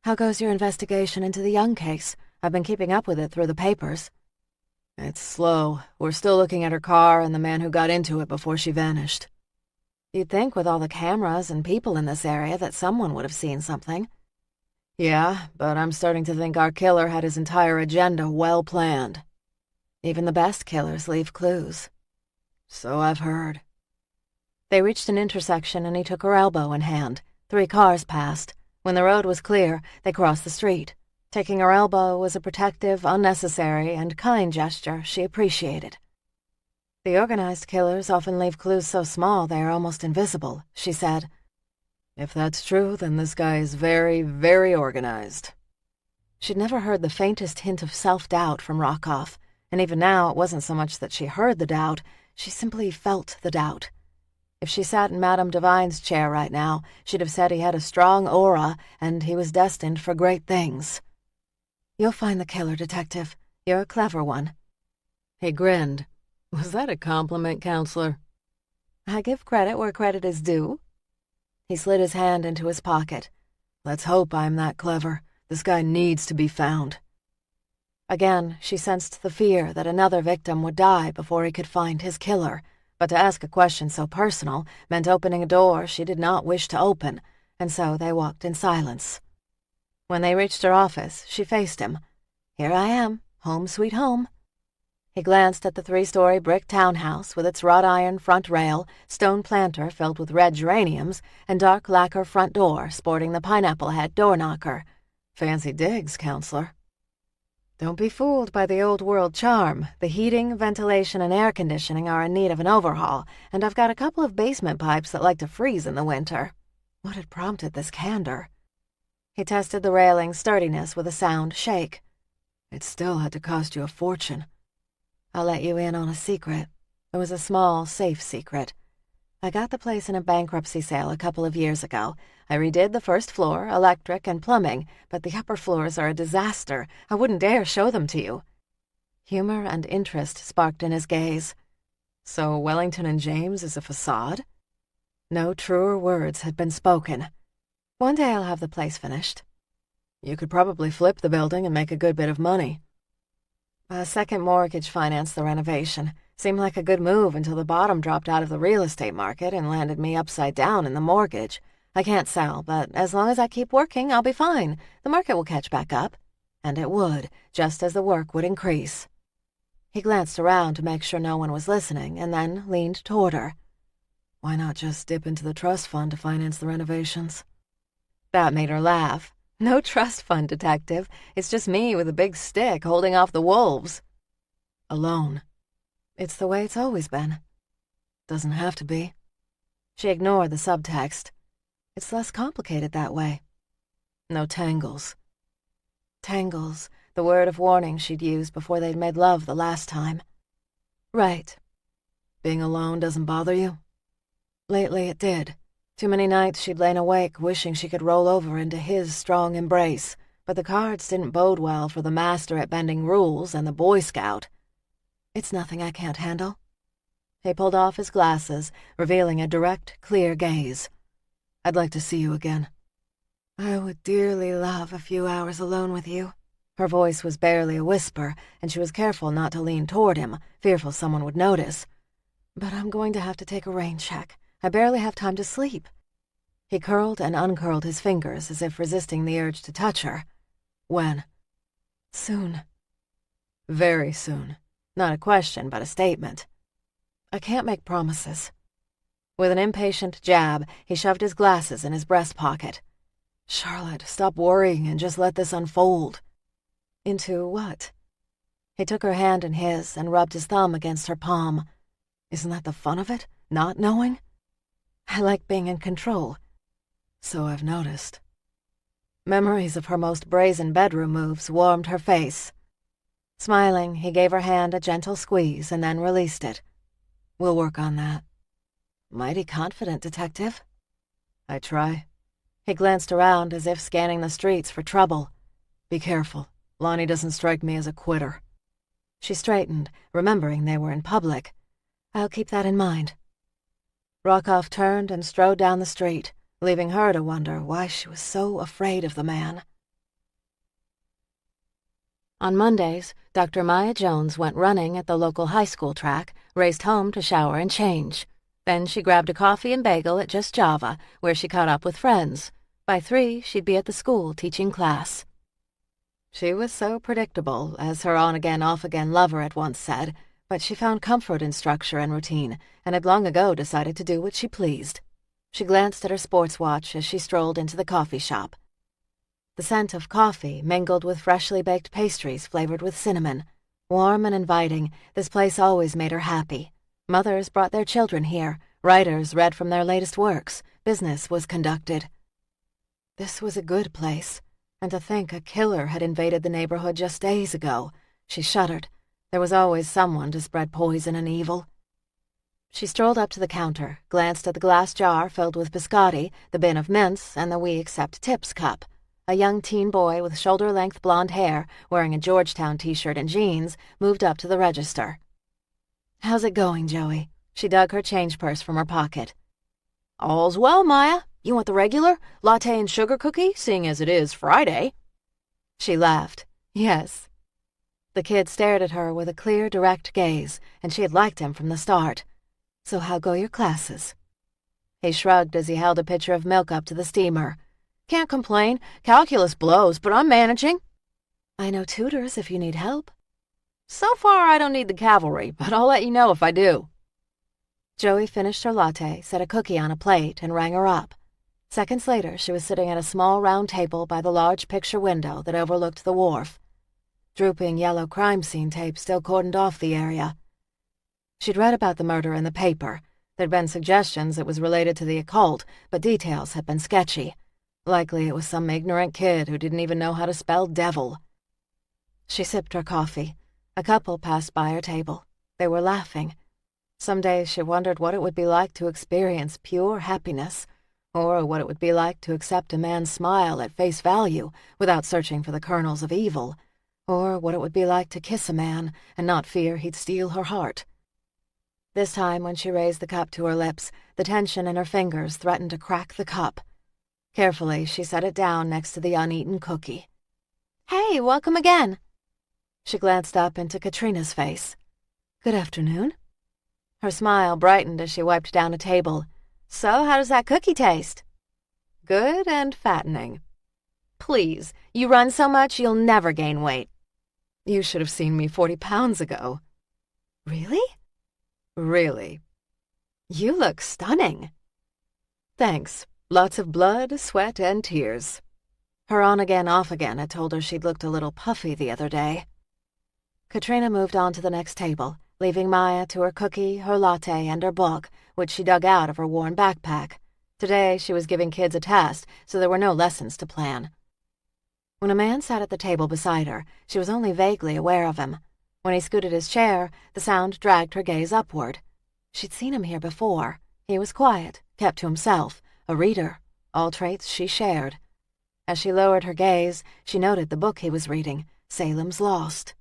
How goes your investigation into the Young case? I've been keeping up with it through the papers. It's slow. We're still looking at her car and the man who got into it before she vanished. You'd think with all the cameras and people in this area that someone would have seen something. Yeah, but I'm starting to think our killer had his entire agenda well planned. Even the best killers leave clues. So I've heard. They reached an intersection and he took her elbow in hand. 3 cars passed. When the road was clear, they crossed the street. Taking her elbow was a protective, unnecessary, and kind gesture she appreciated. The organized killers often leave clues so small they are almost invisible, she said. If that's true, then this guy is very, very organized. She'd never heard the faintest hint of self-doubt from Rockoff, and even now it wasn't so much that she heard the doubt, she simply felt the doubt. If she sat in Madame Devine's chair right now, she'd have said he had a strong aura and he was destined for great things. You'll find the killer, Detective. You're a clever one. He grinned. Was that a compliment, Counselor? I give credit where credit is due. He slid his hand into his pocket. Let's hope I'm that clever. This guy needs to be found. Again, she sensed the fear that another victim would die before he could find his killer. But to ask a question so personal meant opening a door she did not wish to open, and so they walked in silence. When they reached her office, she faced him. Here I am, home sweet home. He glanced at the 3-story brick townhouse with its wrought iron front rail, stone planter filled with red geraniums, and dark lacquer front door sporting the pineapple head door knocker. Fancy digs, Counselor. Don't be fooled by the old-world charm. The heating, ventilation, and air conditioning are in need of an overhaul, and I've got a couple of basement pipes that like to freeze in the winter. What had prompted this candor? He tested the railing's sturdiness with a sound shake. It still had to cost you a fortune. I'll let you in on a secret. It was a small, safe secret. I got the place in a bankruptcy sale a couple of years ago. I redid the first floor, electric and plumbing, but the upper floors are a disaster. I wouldn't dare show them to you. Humor and interest sparked in his gaze. So Wellington and James is a facade? No truer words had been spoken. One day I'll have the place finished. You could probably flip the building and make a good bit of money. A second mortgage financed the renovation. Seemed like a good move until the bottom dropped out of the real estate market and landed me upside down in the mortgage. I can't sell, but as long as I keep working, I'll be fine. The market will catch back up. And it would, just as the work would increase. He glanced around to make sure no one was listening and then leaned toward her. Why not just dip into the trust fund to finance the renovations? That made her laugh. No trust fund, detective. It's just me with a big stick holding off the wolves. Alone. It's the way it's always been. Doesn't have to be. She ignored the subtext. It's less complicated that way. No tangles. Tangles, the word of warning she'd used before they'd made love the last time. Right. Being alone doesn't bother you? Lately it did. Too many nights she'd lain awake wishing she could roll over into his strong embrace, but the cards didn't bode well for the master at bending rules and the Boy Scout. It's nothing I can't handle. He pulled off his glasses, revealing a direct, clear gaze. I'd like to see you again. I would dearly love a few hours alone with you. Her voice was barely a whisper, and she was careful not to lean toward him, fearful someone would notice. But I'm going to have to take a rain check. I barely have time to sleep. He curled and uncurled his fingers as if resisting the urge to touch her. When? Soon. Very soon. Not a question, but a statement. I can't make promises. With an impatient jab, he shoved his glasses in his breast pocket. Charlotte, stop worrying and just let this unfold. Into what? He took her hand in his and rubbed his thumb against her palm. Isn't that the fun of it? Not knowing? I like being in control. So I've noticed. Memories of her most brazen bedroom moves warmed her face. Smiling, he gave her hand a gentle squeeze and then released it. We'll work on that. Mighty confident, detective. I try. He glanced around as if scanning the streets for trouble. Be careful. Lonnie doesn't strike me as a quitter. She straightened, remembering they were in public. I'll keep that in mind. Rockoff turned and strode down the street, leaving her to wonder why she was so afraid of the man. On Mondays, Dr. Maya Jones went running at the local high school track, raced home to shower and change. Then she grabbed a coffee and bagel at Just Java, where she caught up with friends. By 3, she'd be at the school teaching class. She was so predictable, as her on-again, off-again lover had once said, but she found comfort in structure and routine, and had long ago decided to do what she pleased. She glanced at her sports watch as she strolled into the coffee shop. The scent of coffee mingled with freshly baked pastries flavored with cinnamon. Warm and inviting, this place always made her happy. Mothers brought their children here, writers read from their latest works, business was conducted. This was a good place, and to think a killer had invaded the neighborhood just days ago. She shuddered. There was always someone to spread poison and evil. She strolled up to the counter, glanced at the glass jar filled with biscotti, the bin of mints, and the We Accept Tips cup. A young teen boy with shoulder-length blonde hair, wearing a Georgetown t-shirt and jeans, moved up to the register. How's it going, Joey? She dug her change purse from her pocket. All's well, Maya. You want the regular? Latte and sugar cookie, seeing as it is Friday. She laughed. Yes. The kid stared at her with a clear, direct gaze, and she had liked him from the start. So how go your classes? He shrugged as he held a pitcher of milk up to the steamer. Can't complain. Calculus blows, but I'm managing. I know tutors if you need help. So far, I don't need the cavalry, but I'll let you know if I do. Joey finished her latte, set a cookie on a plate, and rang her up. Seconds later, she was sitting at a small round table by the large picture window that overlooked the wharf. Drooping yellow crime scene tape still cordoned off the area. She'd read about the murder in the paper. There'd been suggestions it was related to the occult, but details had been sketchy. Likely it was some ignorant kid who didn't even know how to spell devil. She sipped her coffee. A couple passed by her table. They were laughing. Some days she wondered what it would be like to experience pure happiness, or what it would be like to accept a man's smile at face value without searching for the kernels of evil, or what it would be like to kiss a man and not fear he'd steal her heart. This time, when she raised the cup to her lips, the tension in her fingers threatened to crack the cup. Carefully, she set it down next to the uneaten cookie. "Hey, welcome again." She glanced up into Katrina's face. "Good afternoon." Her smile brightened as she wiped down a table. "So, how does that cookie taste?" "Good and fattening." "Please, you run so much you'll never gain weight." "You should have seen me 40 pounds ago." "Really?" "Really." "You look stunning." "Thanks. Lots of blood, sweat, and tears." Her on-again, off-again had told her she'd looked a little puffy the other day. Katrina moved on to the next table, leaving Maya to her cookie, her latte, and her book, which she dug out of her worn backpack. Today she was giving kids a test, so there were no lessons to plan. When a man sat at the table beside her, she was only vaguely aware of him. When he scooted his chair, the sound dragged her gaze upward. She'd seen him here before. He was quiet, kept to himself, a reader, all traits she shared. As she lowered her gaze, she noted the book he was reading, Salem's Lost.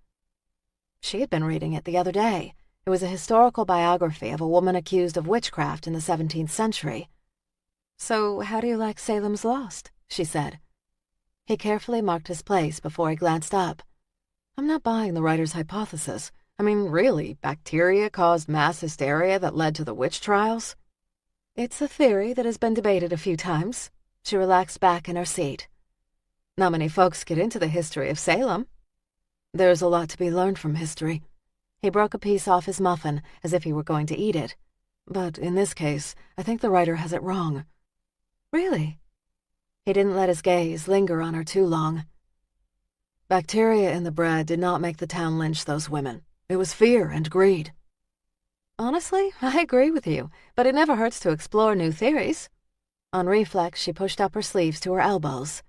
She had been reading it the other day. It was a historical biography of a woman accused of witchcraft in the 17th century. "So, how do you like Salem's Lost?" she said. He carefully marked his place before he glanced up. "I'm not buying the writer's hypothesis. I mean, really, bacteria caused mass hysteria that led to the witch trials?" "It's a theory that has been debated a few times." She relaxed back in her seat. "Not many folks get into the history of Salem." "There's a lot to be learned from history." He broke a piece off his muffin as if he were going to eat it. "But in this case, I think the writer has it wrong." "Really?" He didn't let his gaze linger on her too long. "Bacteria in the bread did not make the town lynch those women. It was fear and greed." "Honestly, I agree with you, but it never hurts to explore new theories." On reflex, she pushed up her sleeves to her elbows.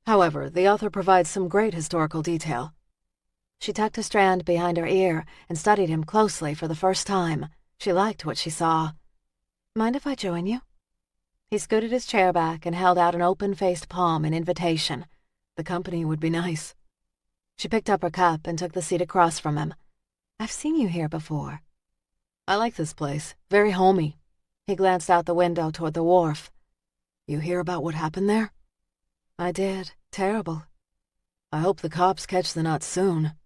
"However, the author provides some great historical detail." She tucked a strand behind her ear and studied him closely for the first time. She liked what she saw. "Mind if I join you?" He scooted his chair back and held out an open-faced palm in invitation. The company would be nice. She picked up her cup and took the seat across from him. "I've seen you here before." "I like this place. Very homey." He glanced out the window toward the wharf. "You hear about what happened there?" "I did. Terrible." "I hope the cops catch the nuts soon."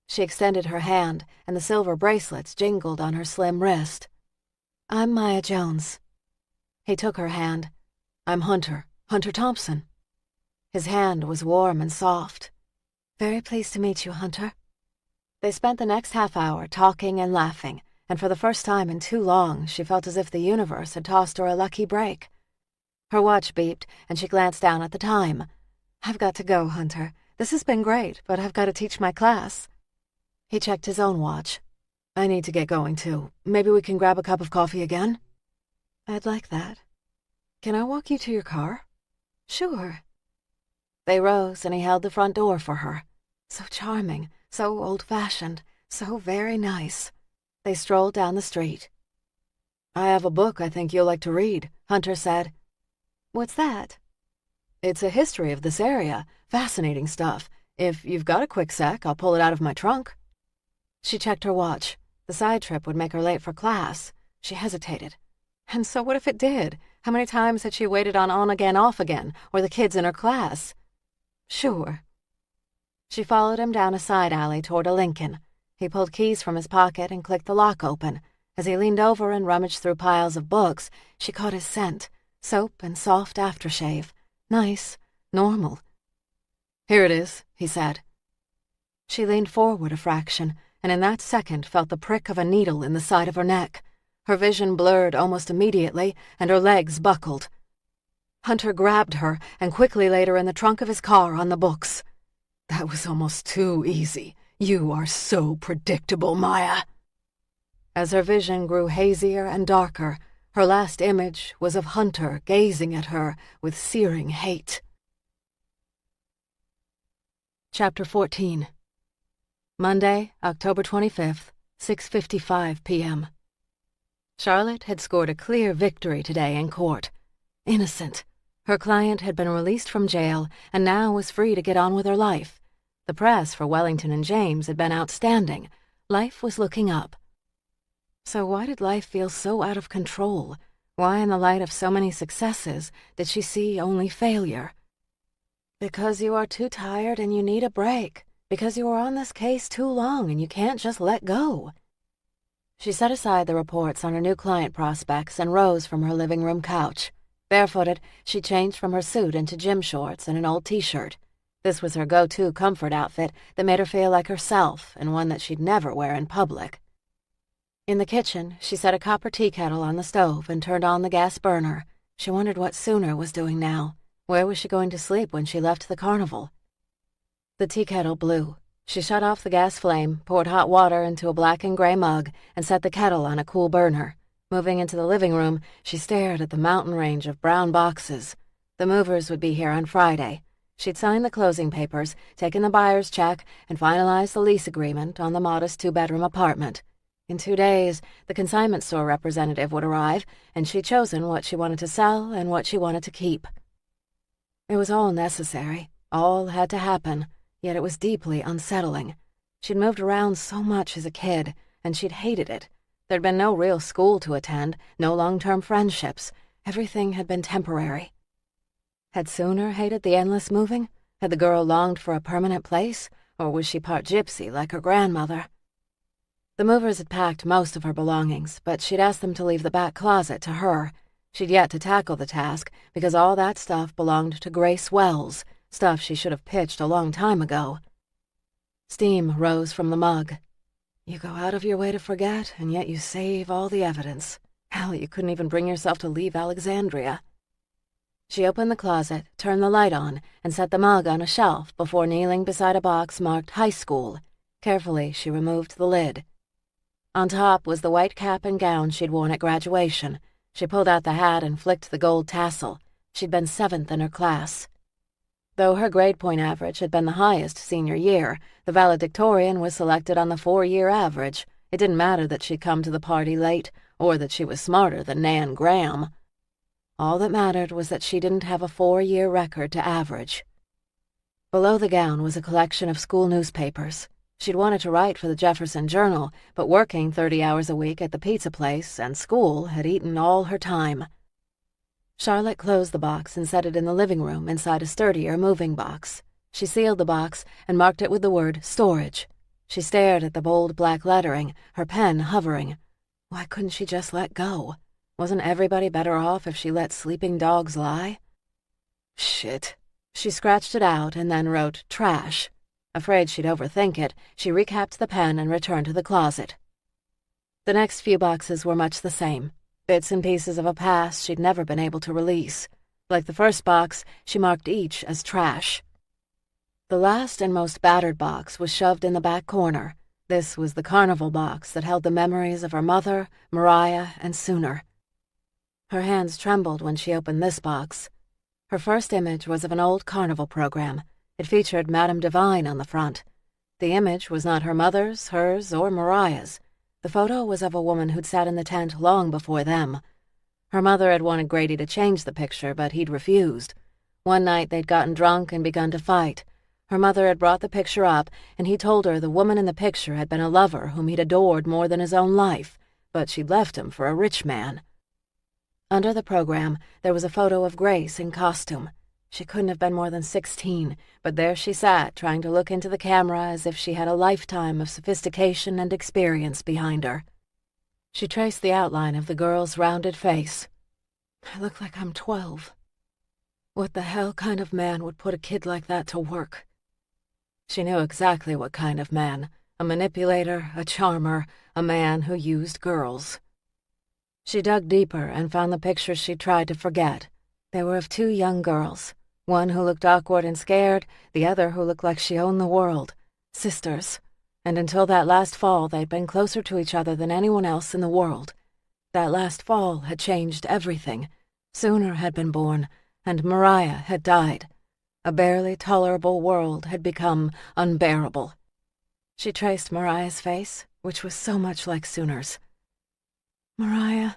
She extended her hand, and the silver bracelets jingled on her slim wrist. "I'm Maya Jones." He took her hand. "I'm Hunter Thompson." His hand was warm and soft. "Very pleased to meet you, Hunter." They spent the next half hour talking and laughing, and for the first time in too long, she felt as if the universe had tossed her a lucky break. Her watch beeped, and she glanced down at the time. "I've got to go, Hunter. This has been great, but I've got to teach my class." He checked his own watch. "I need to get going, too. Maybe we can grab a cup of coffee again?" "I'd like that." "Can I walk you to your car?" "Sure." They rose, and he held the front door for her. So charming, so old-fashioned, so very nice. They strolled down the street. "I have a book I think you'll like to read," Hunter said. "What's that?" "It's a history of this area. Fascinating stuff. If you've got a quick sec, I'll pull it out of my trunk." She checked her watch. The side trip would make her late for class. She hesitated. And so what if it did? How many times had she waited on again, off again, or the kids in her class? "Sure." She followed him down a side alley toward a Lincoln. He pulled keys from his pocket and clicked the lock open. As he leaned over and rummaged through piles of books, she caught his scent. Soap and soft aftershave. Nice. Normal. "Here it is," he said. She leaned forward a fraction, and in that second felt the prick of a needle in the side of her neck. Her vision blurred almost immediately, and her legs buckled. Hunter grabbed her and quickly laid her in the trunk of his car on the books. That was almost too easy. You are so predictable, Maya. As her vision grew hazier and darker, her last image was of Hunter gazing at her with searing hate. Chapter 14. Monday, October 25th, 6:55 p.m. Charlotte had scored a clear victory today in court. Innocent. Her client had been released from jail and now was free to get on with her life. The press for Wellington and James had been outstanding. Life was looking up. So why did life feel so out of control? Why, in the light of so many successes, did she see only failure? Because you are too tired and you need a break. Because you were on this case too long and you can't just let go. She set aside the reports on her new client prospects and rose from her living room couch. Barefooted, she changed from her suit into gym shorts and an old t-shirt. This was her go-to comfort outfit that made her feel like herself and one that she'd never wear in public. In the kitchen, she set a copper tea kettle on the stove and turned on the gas burner. She wondered what Sooner was doing now. Where was she going to sleep when she left the carnival? The tea kettle blew. She shut off the gas flame, poured hot water into a black and gray mug, and set the kettle on a cool burner. Moving into the living room, she stared at the mountain range of brown boxes. The movers would be here on Friday. She'd signed the closing papers, taken the buyer's check, and finalized the lease agreement on the modest two-bedroom apartment. In 2 days, the consignment store representative would arrive, and she'd chosen what she wanted to sell and what she wanted to keep. It was all necessary. All had to happen, yet it was deeply unsettling. She'd moved around so much as a kid, and she'd hated it. There'd been no real school to attend, no long-term friendships. Everything had been temporary. Had Sooner hated the endless moving? Had the girl longed for a permanent place? Or was she part gypsy like her grandmother? The movers had packed most of her belongings, but she'd asked them to leave the back closet to her. She'd yet to tackle the task, because all that stuff belonged to Grace Wells, stuff she should have pitched a long time ago. Steam rose from the mug. You go out of your way to forget, and yet you save all the evidence. Hell, you couldn't even bring yourself to leave Alexandria. She opened the closet, turned the light on, and set the mug on a shelf before kneeling beside a box marked high school. Carefully, she removed the lid. On top was the white cap and gown she'd worn at graduation. She pulled out the hat and flicked the gold tassel. She'd been 7th in her class. Though her grade point average had been the highest senior year, the valedictorian was selected on the 4-year average. It didn't matter that she'd come to the party late, or that she was smarter than Nan Graham. All that mattered was that she didn't have a 4-year record to average. Below the gown was a collection of school newspapers. She'd wanted to write for the Jefferson Journal, but working 30 hours a week at the pizza place and school had eaten all her time. Charlotte closed the box and set it in the living room inside a sturdier moving box. She sealed the box and marked it with the word storage. She stared at the bold black lettering, her pen hovering. Why couldn't she just let go? Wasn't everybody better off if she let sleeping dogs lie? Shit. She scratched it out and then wrote trash. Afraid she'd overthink it, she recapped the pen and returned to the closet. The next few boxes were much the same. Bits and pieces of a past she'd never been able to release. Like the first box, she marked each as trash. The last and most battered box was shoved in the back corner. This was the carnival box that held the memories of her mother, Mariah, and Sooner. Her hands trembled when she opened this box. Her first image was of an old carnival program. It featured Madame Devine on the front. The image was not her mother's, hers, or Mariah's. The photo was of a woman who'd sat in the tent long before them. Her mother had wanted Grady to change the picture, but he'd refused. One night they'd gotten drunk and begun to fight. Her mother had brought the picture up, and he told her the woman in the picture had been a lover whom he'd adored more than his own life, but she'd left him for a rich man. Under the program, there was a photo of Grace in costume. She couldn't have been more than 16, but there she sat, trying to look into the camera as if she had a lifetime of sophistication and experience behind her. She traced the outline of the girl's rounded face. I look like I'm 12. What the hell kind of man would put a kid like that to work? She knew exactly what kind of man. A manipulator, a charmer, a man who used girls. She dug deeper and found the pictures she tried to forget. They were of 2 young girls. One who looked awkward and scared, the other who looked like she owned the world. Sisters. And until that last fall, they'd been closer to each other than anyone else in the world. That last fall had changed everything. Sooner had been born, and Mariah had died. A barely tolerable world had become unbearable. She traced Mariah's face, which was so much like Sooner's. Mariah,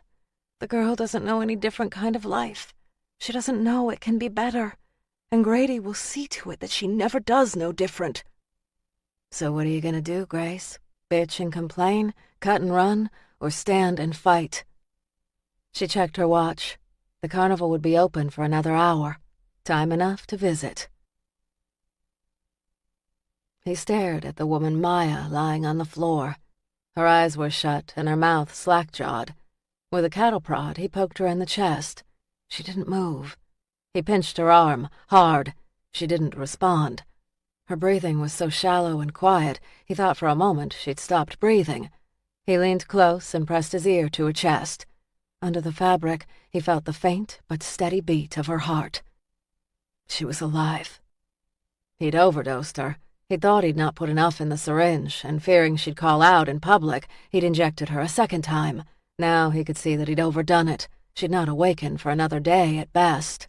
the girl doesn't know any different kind of life. She doesn't know it can be better. And Grady will see to it that she never does know different. So what are you gonna do, Grace? Bitch and complain, cut and run, or stand and fight? She checked her watch. The carnival would be open for another hour. Time enough to visit. He stared at the woman Maya lying on the floor. Her eyes were shut and her mouth slack-jawed. With a cattle prod, he poked her in the chest. She didn't move. He pinched her arm, hard. She didn't respond. Her breathing was so shallow and quiet, he thought for a moment she'd stopped breathing. He leaned close and pressed his ear to her chest. Under the fabric, he felt the faint but steady beat of her heart. She was alive. He'd overdosed her. He thought he'd not put enough in the syringe, and fearing she'd call out in public, he'd injected her a second time. Now he could see that he'd overdone it. She'd not awaken for another day at best.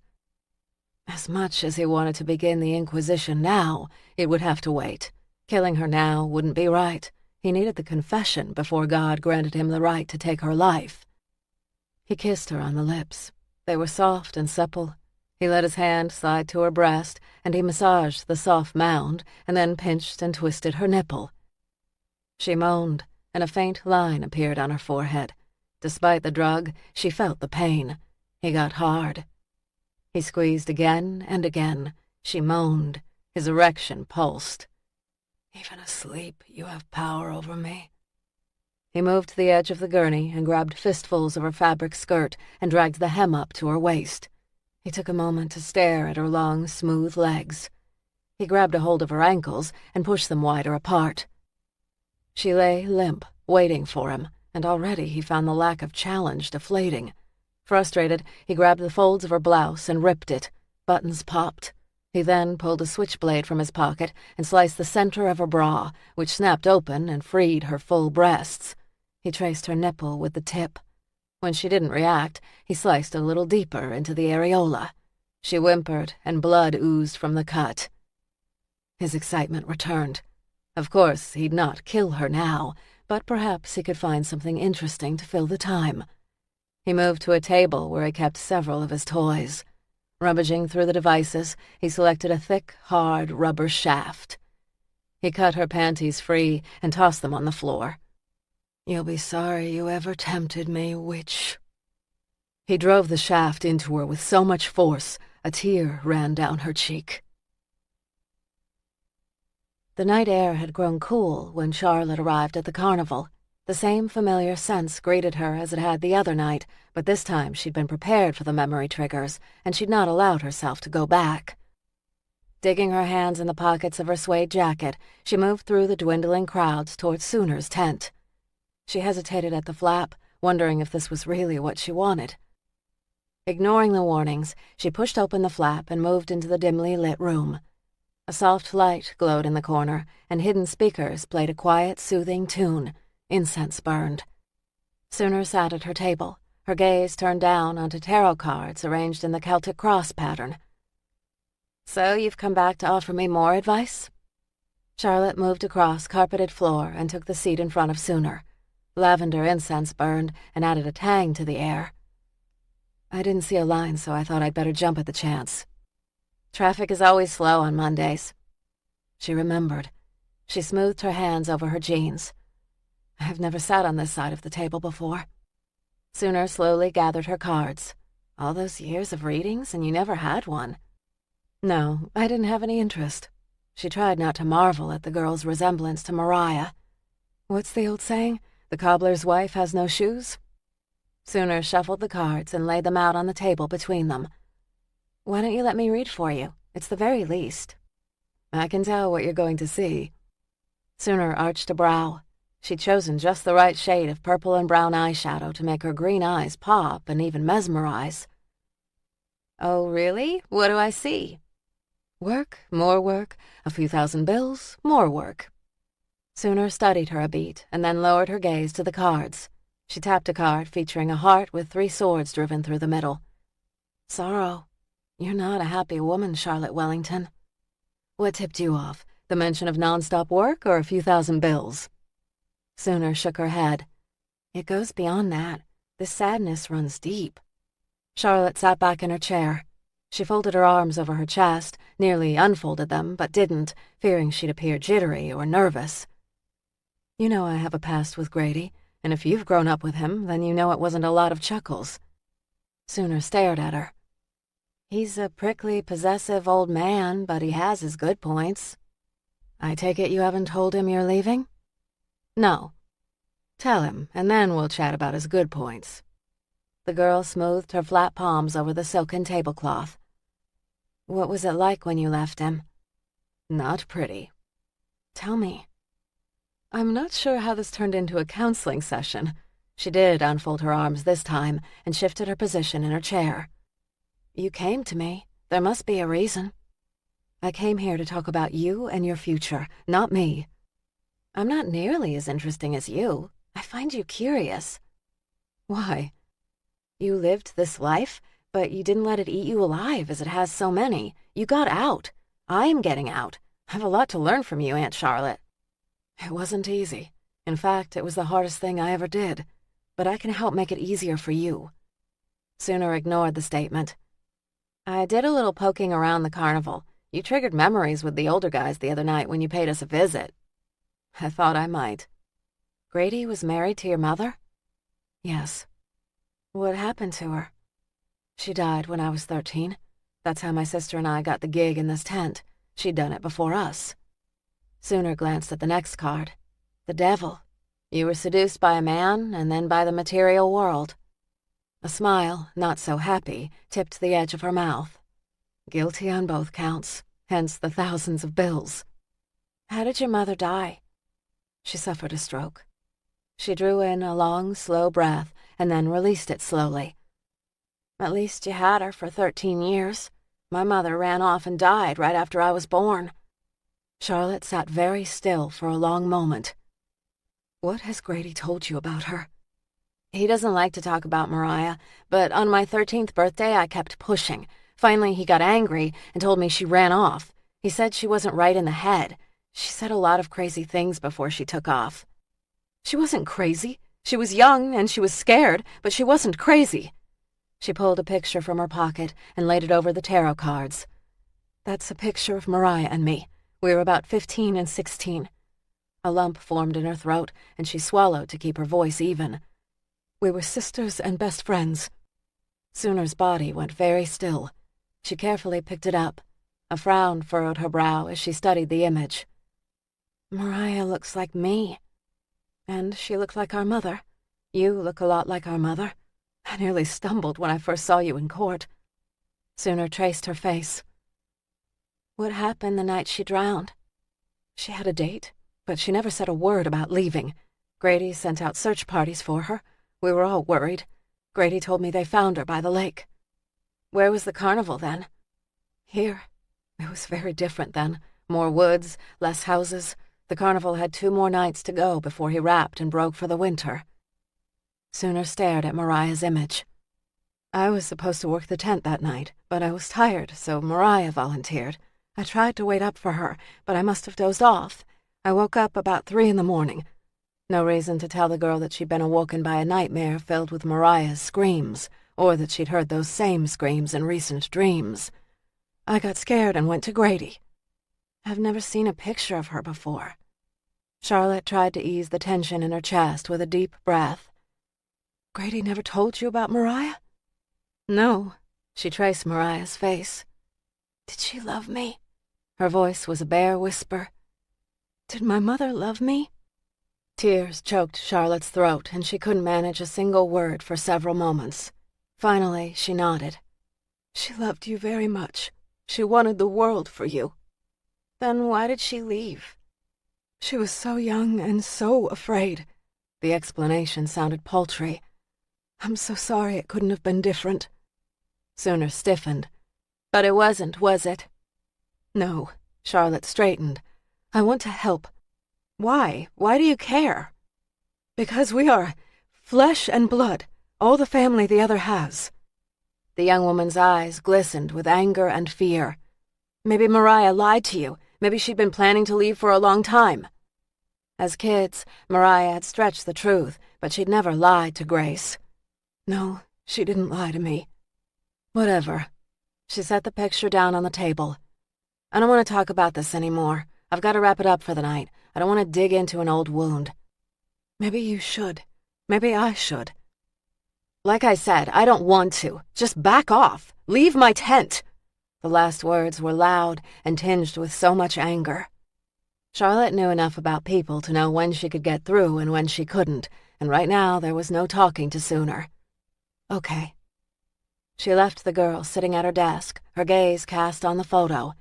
As much as he wanted to begin the Inquisition now, it would have to wait. Killing her now wouldn't be right. He needed the confession before God granted him the right to take her life. He kissed her on the lips. They were soft and supple. He let his hand slide to her breast, and he massaged the soft mound, and then pinched and twisted her nipple. She moaned, and a faint line appeared on her forehead. Despite the drug, she felt the pain. He got hard. He squeezed again and again. She moaned. His erection pulsed. "Even asleep, you have power over me." He moved to the edge of the gurney and grabbed fistfuls of her fabric skirt and dragged the hem up to her waist. He took a moment to stare at her long, smooth legs. He grabbed a hold of her ankles and pushed them wider apart. She lay limp, waiting for him, and already he found the lack of challenge deflating. Frustrated, he grabbed the folds of her blouse and ripped it. Buttons popped. He then pulled a switchblade from his pocket and sliced the center of her bra, which snapped open and freed her full breasts. He traced her nipple with the tip. When she didn't react, he sliced a little deeper into the areola. She whimpered, and blood oozed from the cut. His excitement returned. Of course, he'd not kill her now, but perhaps he could find something interesting to fill the time. He moved to a table where he kept several of his toys. Rummaging through the devices, he selected a thick, hard rubber shaft. He cut her panties free and tossed them on the floor. "You'll be sorry you ever tempted me, witch." He drove the shaft into her with so much force, a tear ran down her cheek. The night air had grown cool when Charlotte arrived at the carnival. The same familiar sense greeted her as it had the other night, but this time she'd been prepared for the memory triggers, and she'd not allowed herself to go back. Digging her hands in the pockets of her suede jacket, she moved through the dwindling crowds toward Sooner's tent. She hesitated at the flap, wondering if this was really what she wanted. Ignoring the warnings, she pushed open the flap and moved into the dimly lit room. A soft light glowed in the corner, and hidden speakers played a quiet, soothing tune. Incense burned. Sooner sat at her table, her gaze turned down onto tarot cards arranged in the Celtic cross pattern. "So you've come back to offer me more advice?" Charlotte moved across carpeted floor and took the seat in front of Sooner. Lavender incense burned and added a tang to the air. "I didn't see a line, so I thought I'd better jump at the chance. Traffic is always slow on Mondays." She remembered. She smoothed her hands over her jeans. "I've never sat on this side of the table before." Sooner slowly gathered her cards. "All those years of readings and you never had one." "No, I didn't have any interest." She tried not to marvel at the girl's resemblance to Mariah. "What's the old saying? The cobbler's wife has no shoes?" Sooner shuffled the cards and laid them out on the table between them. "Why don't you let me read for you? It's the very least." "I can tell what you're going to see." Sooner arched a brow. She'd chosen just the right shade of purple and brown eyeshadow to make her green eyes pop and even mesmerize. "Oh, really? What do I see?" Work, more work, a few thousand bills, more work. Sooner studied her a beat and then lowered her gaze to the cards. She tapped a card featuring a heart with 3 swords driven through the middle. Sorrow. You're not a happy woman, Charlotte Wellington. What tipped you off? The mention of nonstop work or a few thousand bills? Sooner shook her head. It goes beyond that. This sadness runs deep. Charlotte sat back in her chair. She folded her arms over her chest, nearly unfolded them, but didn't, fearing she'd appear jittery or nervous. You know I have a past with Grady, and if you've grown up with him, then you know it wasn't a lot of chuckles. Sooner stared at her. He's a prickly, possessive old man, but he has his good points. I take it you haven't told him you're leaving? No. Tell him, and then we'll chat about his good points. The girl smoothed her flat palms over the silken tablecloth. What was it like when you left him? Not pretty. Tell me. I'm not sure how this turned into a counseling session. She did unfold her arms this time and shifted her position in her chair. You came to me. There must be a reason. I came here to talk about you and your future, not me. I'm not nearly as interesting as you. I find you curious. Why? You lived this life, but you didn't let it eat you alive as it has so many. You got out. I'm getting out. I have a lot to learn from you, Aunt Charlotte. It wasn't easy. In fact, it was the hardest thing I ever did. But I can help make it easier for you. Sooner ignored the statement. I did a little poking around the carnival. You triggered memories with the older guys the other night when you paid us a visit. I thought I might. Grady was married to your mother? Yes. What happened to her? She died when I was 13. That's how my sister and I got the gig in this tent. She'd done it before us. Sooner glanced at the next card. The devil. You were seduced by a man and then by the material world. A smile, not so happy, tipped the edge of her mouth. Guilty on both counts, hence the thousands of bills. How did your mother die? She suffered a stroke. She drew in a long, slow breath and then released it slowly. At least you had her for 13 years. My mother ran off and died right after I was born. Charlotte sat very still for a long moment. What has Grady told you about her? He doesn't like to talk about Mariah, but on my 13th birthday I kept pushing. Finally he got angry and told me she ran off. He said she wasn't right in the head. She said a lot of crazy things before she took off. She wasn't crazy. She was young and she was scared, but she wasn't crazy. She pulled a picture from her pocket and laid it over the tarot cards. That's a picture of Mariah and me. We were about 15 and 16. A lump formed in her throat, and she swallowed to keep her voice even. We were sisters and best friends. Sooner's body went very still. She carefully picked it up. A frown furrowed her brow as she studied the image. Mariah looks like me. And she looked like our mother. You look a lot like our mother. I nearly stumbled when I first saw you in court. Sooner traced her face. What happened the night she drowned? She had a date, but she never said a word about leaving. Grady sent out search parties for her. We were all worried. Grady told me they found her by the lake. Where was the carnival then? Here. It was very different then. More woods, less houses. The carnival had 2 more nights to go before he wrapped and broke for the winter. Sooner stared at Mariah's image. I was supposed to work the tent that night, but I was tired, so Mariah volunteered. I tried to wait up for her, but I must have dozed off. I woke up about 3 in the morning. No reason to tell the girl that she'd been awoken by a nightmare filled with Mariah's screams, or that she'd heard those same screams in recent dreams. I got scared and went to Grady. I've never seen a picture of her before. Charlotte tried to ease the tension in her chest with a deep breath. Grady never told you about Mariah? No. She traced Mariah's face. Did she love me? Her voice was a bare whisper. Did my mother love me? Tears choked Charlotte's throat, and she couldn't manage a single word for several moments. Finally, she nodded. She loved you very much. She wanted the world for you. Then why did she leave? She was so young and so afraid. The explanation sounded paltry. I'm so sorry it couldn't have been different. Sooner stiffened. But it wasn't, was it? No, Charlotte straightened. I want to help. Why? Why do you care? Because we are flesh and blood, all the family the other has. The young woman's eyes glistened with anger and fear. Maybe Mariah lied to you. Maybe she'd been planning to leave for a long time. As kids, Mariah had stretched the truth, but she'd never lied to Grace. No, she didn't lie to me. Whatever. She set the picture down on the table. I don't want to talk about this anymore. I've got to wrap it up for the night. I don't want to dig into an old wound. Maybe you should. Maybe I should. Like I said, I don't want to. Just back off. Leave my tent. The last words were loud and tinged with so much anger. Charlotte knew enough about people to know when she could get through and when she couldn't, and right now there was no talking to Sooner. Okay. She left the girl sitting at her desk, her gaze cast on the photo.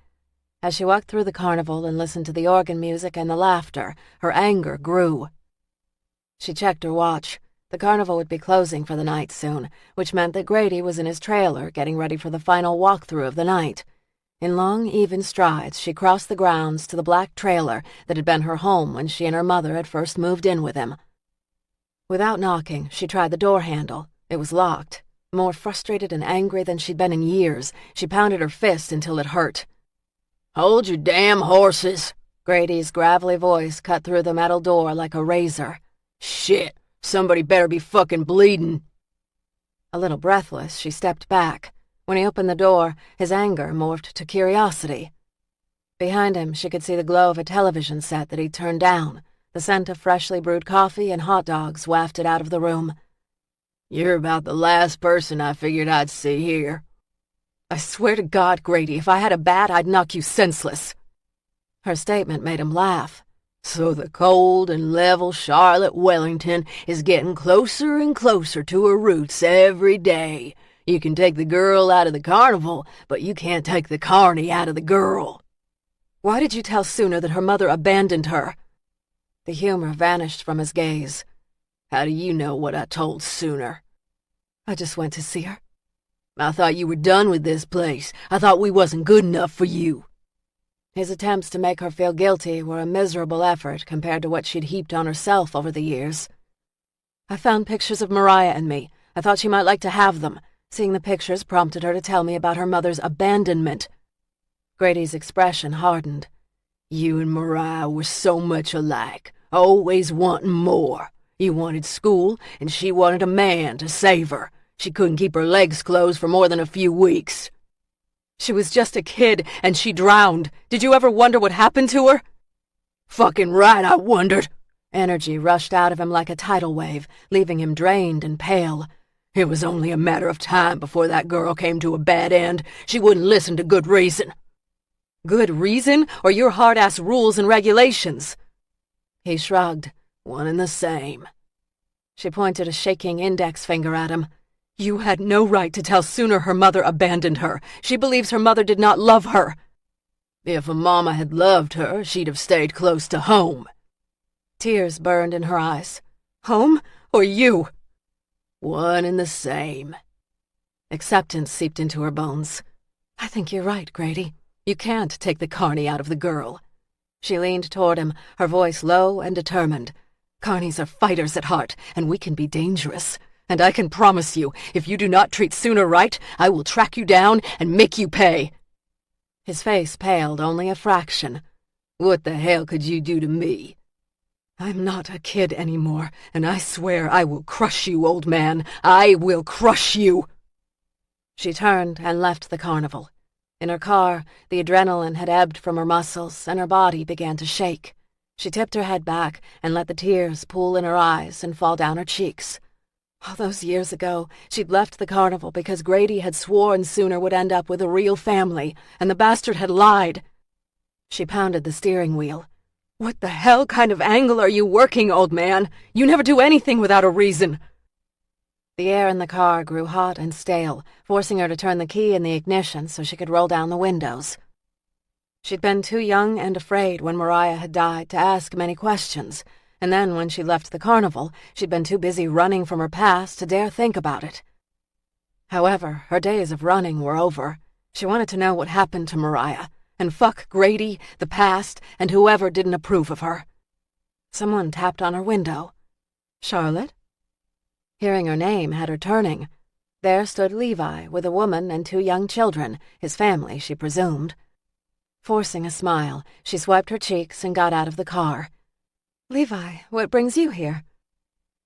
As she walked through the carnival and listened to the organ music and the laughter, her anger grew. She checked her watch. The carnival would be closing for the night soon, which meant that Grady was in his trailer getting ready for the final walkthrough of the night. In long, even strides, she crossed the grounds to the black trailer that had been her home when she and her mother had first moved in with him. Without knocking, she tried the door handle. It was locked. More frustrated and angry than she'd been in years, she pounded her fist until it hurt. "Hold your damn horses!" Grady's gravelly voice cut through the metal door like a razor. "Shit, somebody better be fucking bleeding." A little breathless, she stepped back. When he opened the door, his anger morphed to curiosity. Behind him, she could see the glow of a television set that he'd turned down. The scent of freshly brewed coffee and hot dogs wafted out of the room. "You're about the last person I figured I'd see here." I swear to God, Grady, if I had a bat, I'd knock you senseless. Her statement made him laugh. "So the cold and level Charlotte Wellington is getting closer and closer to her roots every day. You can take the girl out of the carnival, but you can't take the carny out of the girl." Why did you tell Sooner that her mother abandoned her? The humor vanished from his gaze. "How do you know what I told Sooner?" I just went to see her. "I thought you were done with this place. I thought we wasn't good enough for you." His attempts to make her feel guilty were a miserable effort compared to what she'd heaped on herself over the years. I found pictures of Mariah and me. I thought she might like to have them. Seeing the pictures prompted her to tell me about her mother's abandonment. Grady's expression hardened. "You and Mariah were so much alike, always wanting more. You wanted school, and she wanted a man to save her. She couldn't keep her legs closed for more than a few weeks." She was just a kid, and she drowned. Did you ever wonder what happened to her? "Fucking right, I wondered." Energy rushed out of him like a tidal wave, leaving him drained and pale. "It was only a matter of time before that girl came to a bad end. She wouldn't listen to good reason." Good reason, or your hard-ass rules and regulations? He shrugged. "One and the same." She pointed a shaking index finger at him. You had no right to tell Sooner her mother abandoned her. She believes her mother did not love her. If a mama had loved her, she'd have stayed close to home. Tears burned in her eyes. Home or you? One and the same. Acceptance seeped into her bones. I think you're right, Grady. You can't take the carny out of the girl. She leaned toward him, her voice low and determined. Carnies are fighters at heart, and we can be dangerous. And I can promise you, if you do not treat Sooner right, I will track you down and make you pay. His face paled only a fraction. What the hell could you do to me? I'm not a kid anymore, and I swear I will crush you, old man. I will crush you. She turned and left the carnival. In her car, the adrenaline had ebbed from her muscles, and her body began to shake. She tipped her head back and let the tears pool in her eyes and fall down her cheeks. All those years ago, she'd left the carnival because Grady had sworn Sooner would end up with a real family, and the bastard had lied. She pounded the steering wheel. What the hell kind of angle are you working, old man? You never do anything without a reason. The air in the car grew hot and stale, forcing her to turn the key in the ignition so she could roll down the windows. She'd been too young and afraid when Mariah had died to ask many questions, and then when she left the carnival, she'd been too busy running from her past to dare think about it. However, her days of running were over. She wanted to know what happened to Mariah, And fuck Grady, the past, and whoever didn't approve of her. Someone tapped on her window. Charlotte? Hearing her name had her turning. There stood Levi with a woman and 2 young children, his family, she presumed. Forcing a smile, she swiped her cheeks and got out of the car. Levi, what brings you here?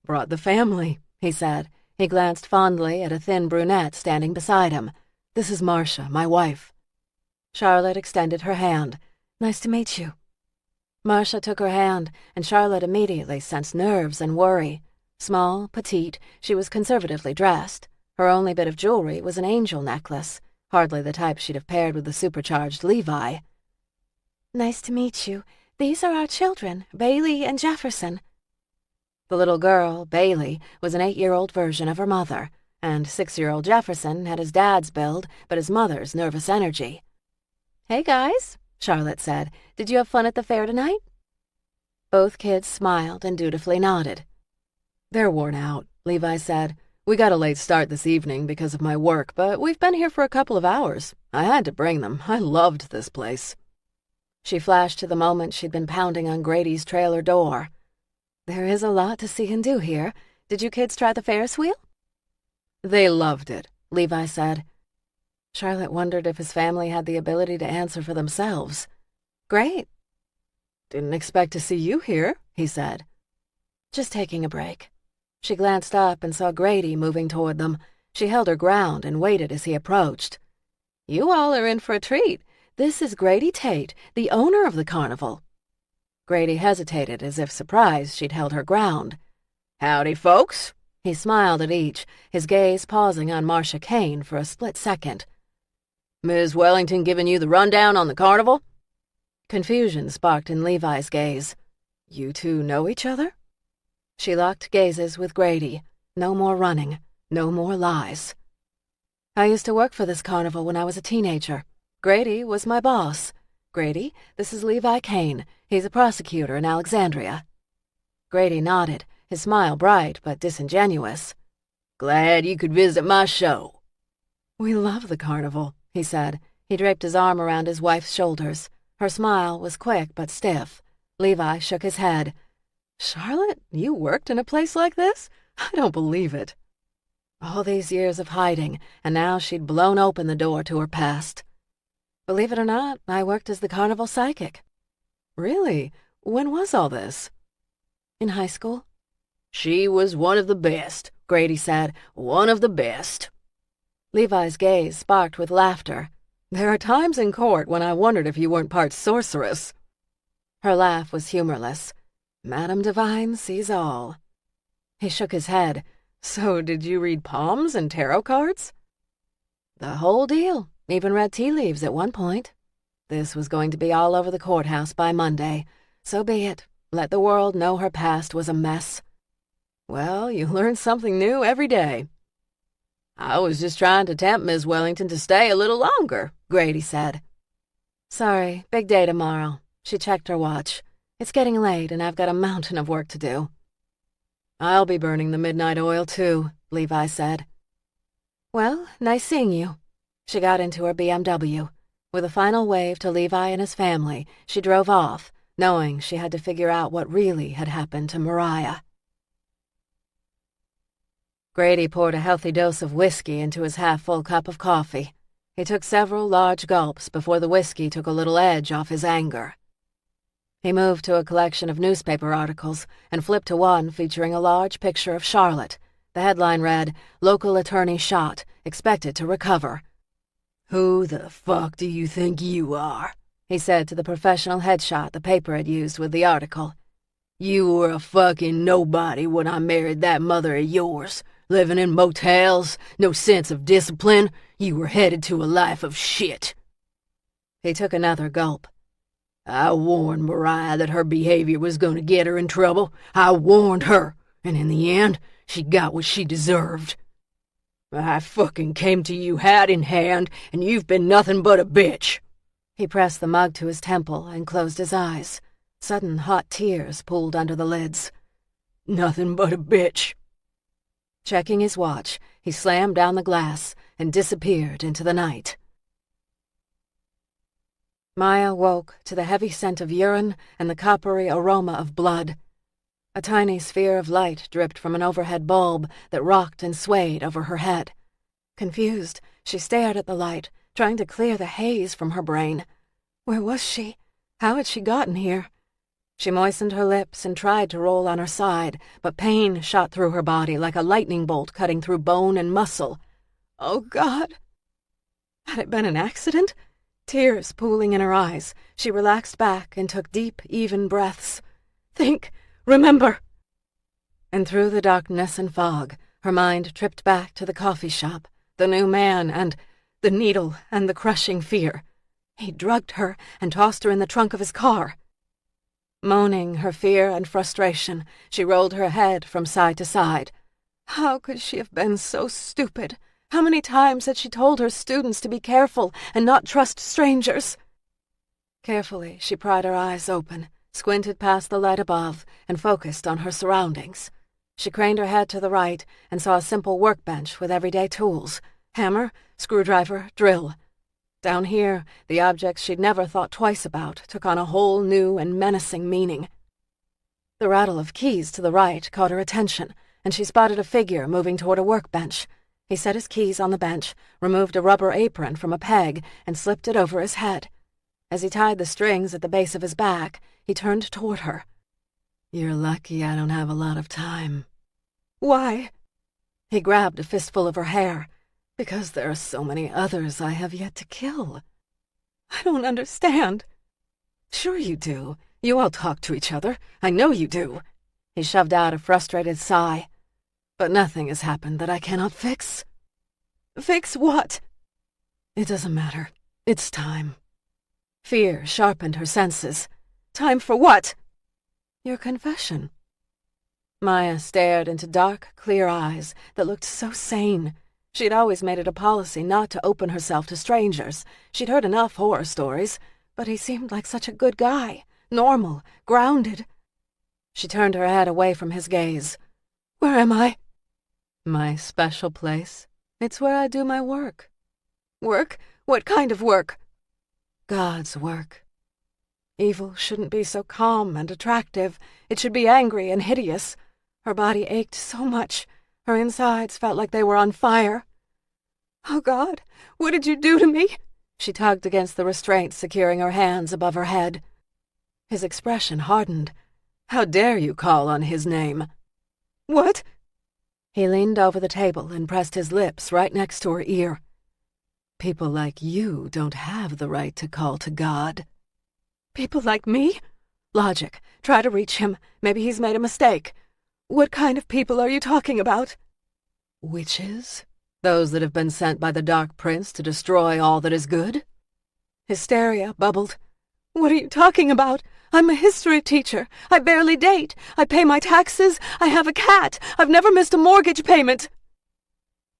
Brought the family, he said. He glanced fondly at a thin brunette standing beside him. This is Marcia, my wife. Charlotte extended her hand. Nice to meet you. Marcia took her hand, and Charlotte immediately sensed nerves and worry. Small, petite, she was conservatively dressed. Her only bit of jewelry was an angel necklace, hardly the type she'd have paired with the supercharged Levi. Nice to meet you. These are our children, Bailey and Jefferson. The little girl, Bailey, was an 8-year-old version of her mother, and 6-year-old Jefferson had his dad's build, but his mother's nervous energy. Hey, guys, Charlotte said. Did you have fun at the fair tonight? Both kids smiled and dutifully nodded. They're worn out, Levi said. We got a late start this evening because of my work, but we've been here for a couple of hours. I had to bring them. I loved this place. She flashed to the moment she'd been pounding on Grady's trailer door. There is a lot to see and do here. Did you kids try the Ferris wheel? They loved it, Levi said. Charlotte wondered if his family had the ability to answer for themselves. Great. Didn't expect to see you here, he said. Just taking a break. She glanced up and saw Grady moving toward them. She held her ground and waited as he approached. You all are in for a treat. This is Grady Tate, the owner of the carnival. Grady hesitated as if surprised she'd held her ground. Howdy, folks. He smiled at each, his gaze pausing on Marcia Kane for a split second. Ms. Wellington giving you the rundown on the carnival? Confusion sparked in Levi's gaze. You two know each other? She locked gazes with Grady. No more running. No more lies. I used to work for this carnival when I was a teenager. Grady was my boss. Grady, this is Levi Kane. He's a prosecutor in Alexandria. Grady nodded, his smile bright but disingenuous. Glad you could visit my show. We love the carnival, he said. He draped his arm around his wife's shoulders. Her smile was quick but stiff. Levi shook his head. Charlotte, you worked in a place like this? I don't believe it. All these years of hiding, and now she'd blown open the door to her past. Believe it or not, I worked as the carnival psychic. Really? When was all this? In high school. She was one of the best, Grady said. One of the best. Levi's gaze sparked with laughter. There are times in court when I wondered if you weren't part sorceress. Her laugh was humorless. Madame Divine sees all. He shook his head. So did you read palms and tarot cards? The whole deal. Even read tea leaves at one point. This was going to be all over the courthouse by Monday. So be it. Let the world know her past was a mess. Well, you learn something new every day. I was just trying to tempt Miss Wellington to stay a little longer, Grady said. Sorry, big day tomorrow. She checked her watch. It's getting late and I've got a mountain of work to do. I'll be burning the midnight oil too, Levi said. Well, nice seeing you. She got into her BMW. With a final wave to Levi and his family, she drove off, knowing she had to figure out what really had happened to Mariah. Grady poured a healthy dose of whiskey into his half-full cup of coffee. He took several large gulps before the whiskey took a little edge off his anger. He moved to a collection of newspaper articles and flipped to one featuring a large picture of Charlotte. The headline read, Local Attorney Shot, Expected to Recover. Who the fuck do you think you are? He said to the professional headshot the paper had used with the article. You were a fucking nobody when I married that mother of yours. Living in motels, no sense of discipline. You were headed to a life of shit. He took another gulp. I warned Mariah that her behavior was going to get her in trouble. I warned her, and in the end, she got what she deserved. I fucking came to you hat in hand, and you've been nothing but a bitch. He pressed the mug to his temple and closed his eyes. Sudden hot tears pooled under the lids. Nothing but a bitch. Checking his watch, he slammed down the glass and disappeared into the night. Maya woke to the heavy scent of urine and the coppery aroma of blood. A tiny sphere of light dripped from an overhead bulb that rocked and swayed over her head. Confused, she stared at the light, trying to clear the haze from her brain. Where was she? How had she gotten here? She moistened her lips and tried to roll on her side, but pain shot through her body like a lightning bolt cutting through bone and muscle. Oh, God! Had it been an accident? Tears pooling in her eyes, she relaxed back and took deep, even breaths. Think! Remember! And through the darkness and fog, her mind tripped back to the coffee shop, the new man, and the needle and the crushing fear. He drugged her and tossed her in the trunk of his car. Moaning her fear and frustration, she rolled her head from side to side. How could she have been so stupid? How many times had she told her students to be careful and not trust strangers? Carefully, she pried her eyes open, squinted past the light above, and focused on her surroundings. She craned her head to the right and saw a simple workbench with everyday tools: hammer, screwdriver, drill. Down here, the objects she'd never thought twice about took on a whole new and menacing meaning. The rattle of keys to the right caught her attention, and she spotted a figure moving toward a workbench. He set his keys on the bench, removed a rubber apron from a peg, and slipped it over his head. As he tied the strings at the base of his back, he turned toward her. "You're lucky I don't have a lot of time." "Why?" He grabbed a fistful of her hair. "Because there are so many others I have yet to kill." "I don't understand." "Sure you do. You all talk to each other. I know you do." He shoved out a frustrated sigh. "But nothing has happened that I cannot fix." "Fix what?" "It doesn't matter. It's time." Fear sharpened her senses. "Time for what?" "Your confession." Maya stared into dark, clear eyes that looked so sane. She'd always made it a policy not to open herself to strangers. She'd heard enough horror stories, but he seemed like such a good guy, normal, grounded. She turned her head away from his gaze. "Where am I?" "My special place. It's where I do my work." "Work? What kind of work?" "God's work. Evil shouldn't be so calm and attractive. It should be angry and hideous." Her body ached so much. Her insides felt like they were on fire. "Oh, God, what did you do to me?" She tugged against the restraint securing her hands above her head. His expression hardened. "How dare you call on his name?" "What?" He leaned over the table and pressed his lips right next to her ear. "People like you don't have the right to call to God." "People like me? Logic. Try to reach him. Maybe he's made a mistake. What kind of people are you talking about?" "Witches? Those that have been sent by the Dark Prince to destroy all that is good?" Hysteria bubbled. "What are you talking about? I'm a history teacher. I barely date. I pay my taxes. I have a cat. I've never missed a mortgage payment."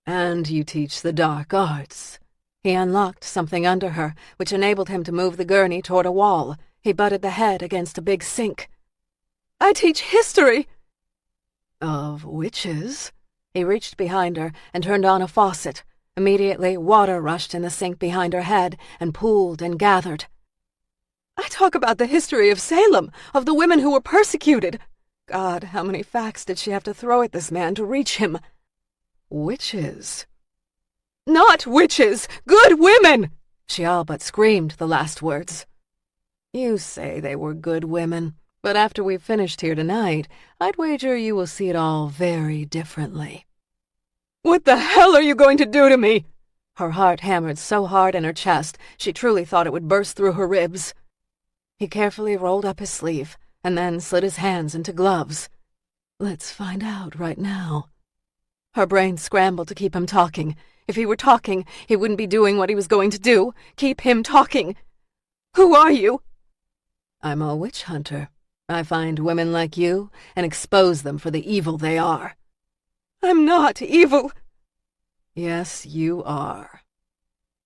"And you teach the dark arts." He unlocked something under her, which enabled him to move the gurney toward a wall. He butted the head against a big sink. "I teach history." "Of witches?" He reached behind her and turned on a faucet. Immediately, water rushed in the sink behind her head and pooled and gathered. "I talk about the history of Salem, of the women who were persecuted." God, how many facts did she have to throw at this man to reach him? "Witches?" "Not witches! Good women!" She all but screamed the last words. "You say they were good women. But after we've finished here tonight, I'd wager you will see it all very differently." "What the hell are you going to do to me?" Her heart hammered so hard in her chest, she truly thought it would burst through her ribs. He carefully rolled up his sleeve, and then slid his hands into gloves. "Let's find out right now." Her brain scrambled to keep him talking. If he were talking, he wouldn't be doing what he was going to do. Keep him talking. "Who are you?" "I'm a witch hunter. I find women like you and expose them for the evil they are." "I'm not evil." "Yes, you are."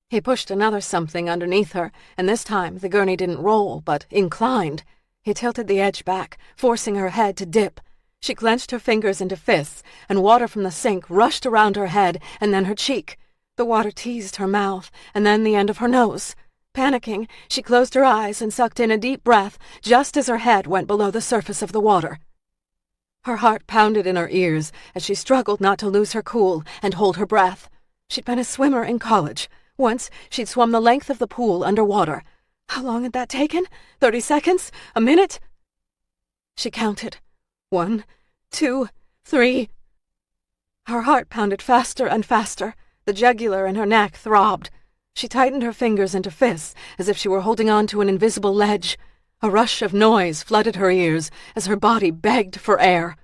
He pushed another something underneath her, and this time the gurney didn't roll, but inclined. He tilted the edge back, forcing her head to dip. She clenched her fingers into fists, and water from the sink rushed around her head and then her cheek. The water teased her mouth, and then the end of her nose. Panicking, she closed her eyes and sucked in a deep breath just as her head went below the surface of the water. Her heart pounded in her ears as she struggled not to lose her cool and hold her breath. She'd been a swimmer in college. Once, she'd swum the length of the pool underwater. How long had that taken? 30 seconds? A minute? She counted. 1, 2, 3. Her heart pounded faster and faster. The jugular in her neck throbbed. She tightened her fingers into fists as if she were holding on to an invisible ledge. A rush of noise flooded her ears as her body begged for air.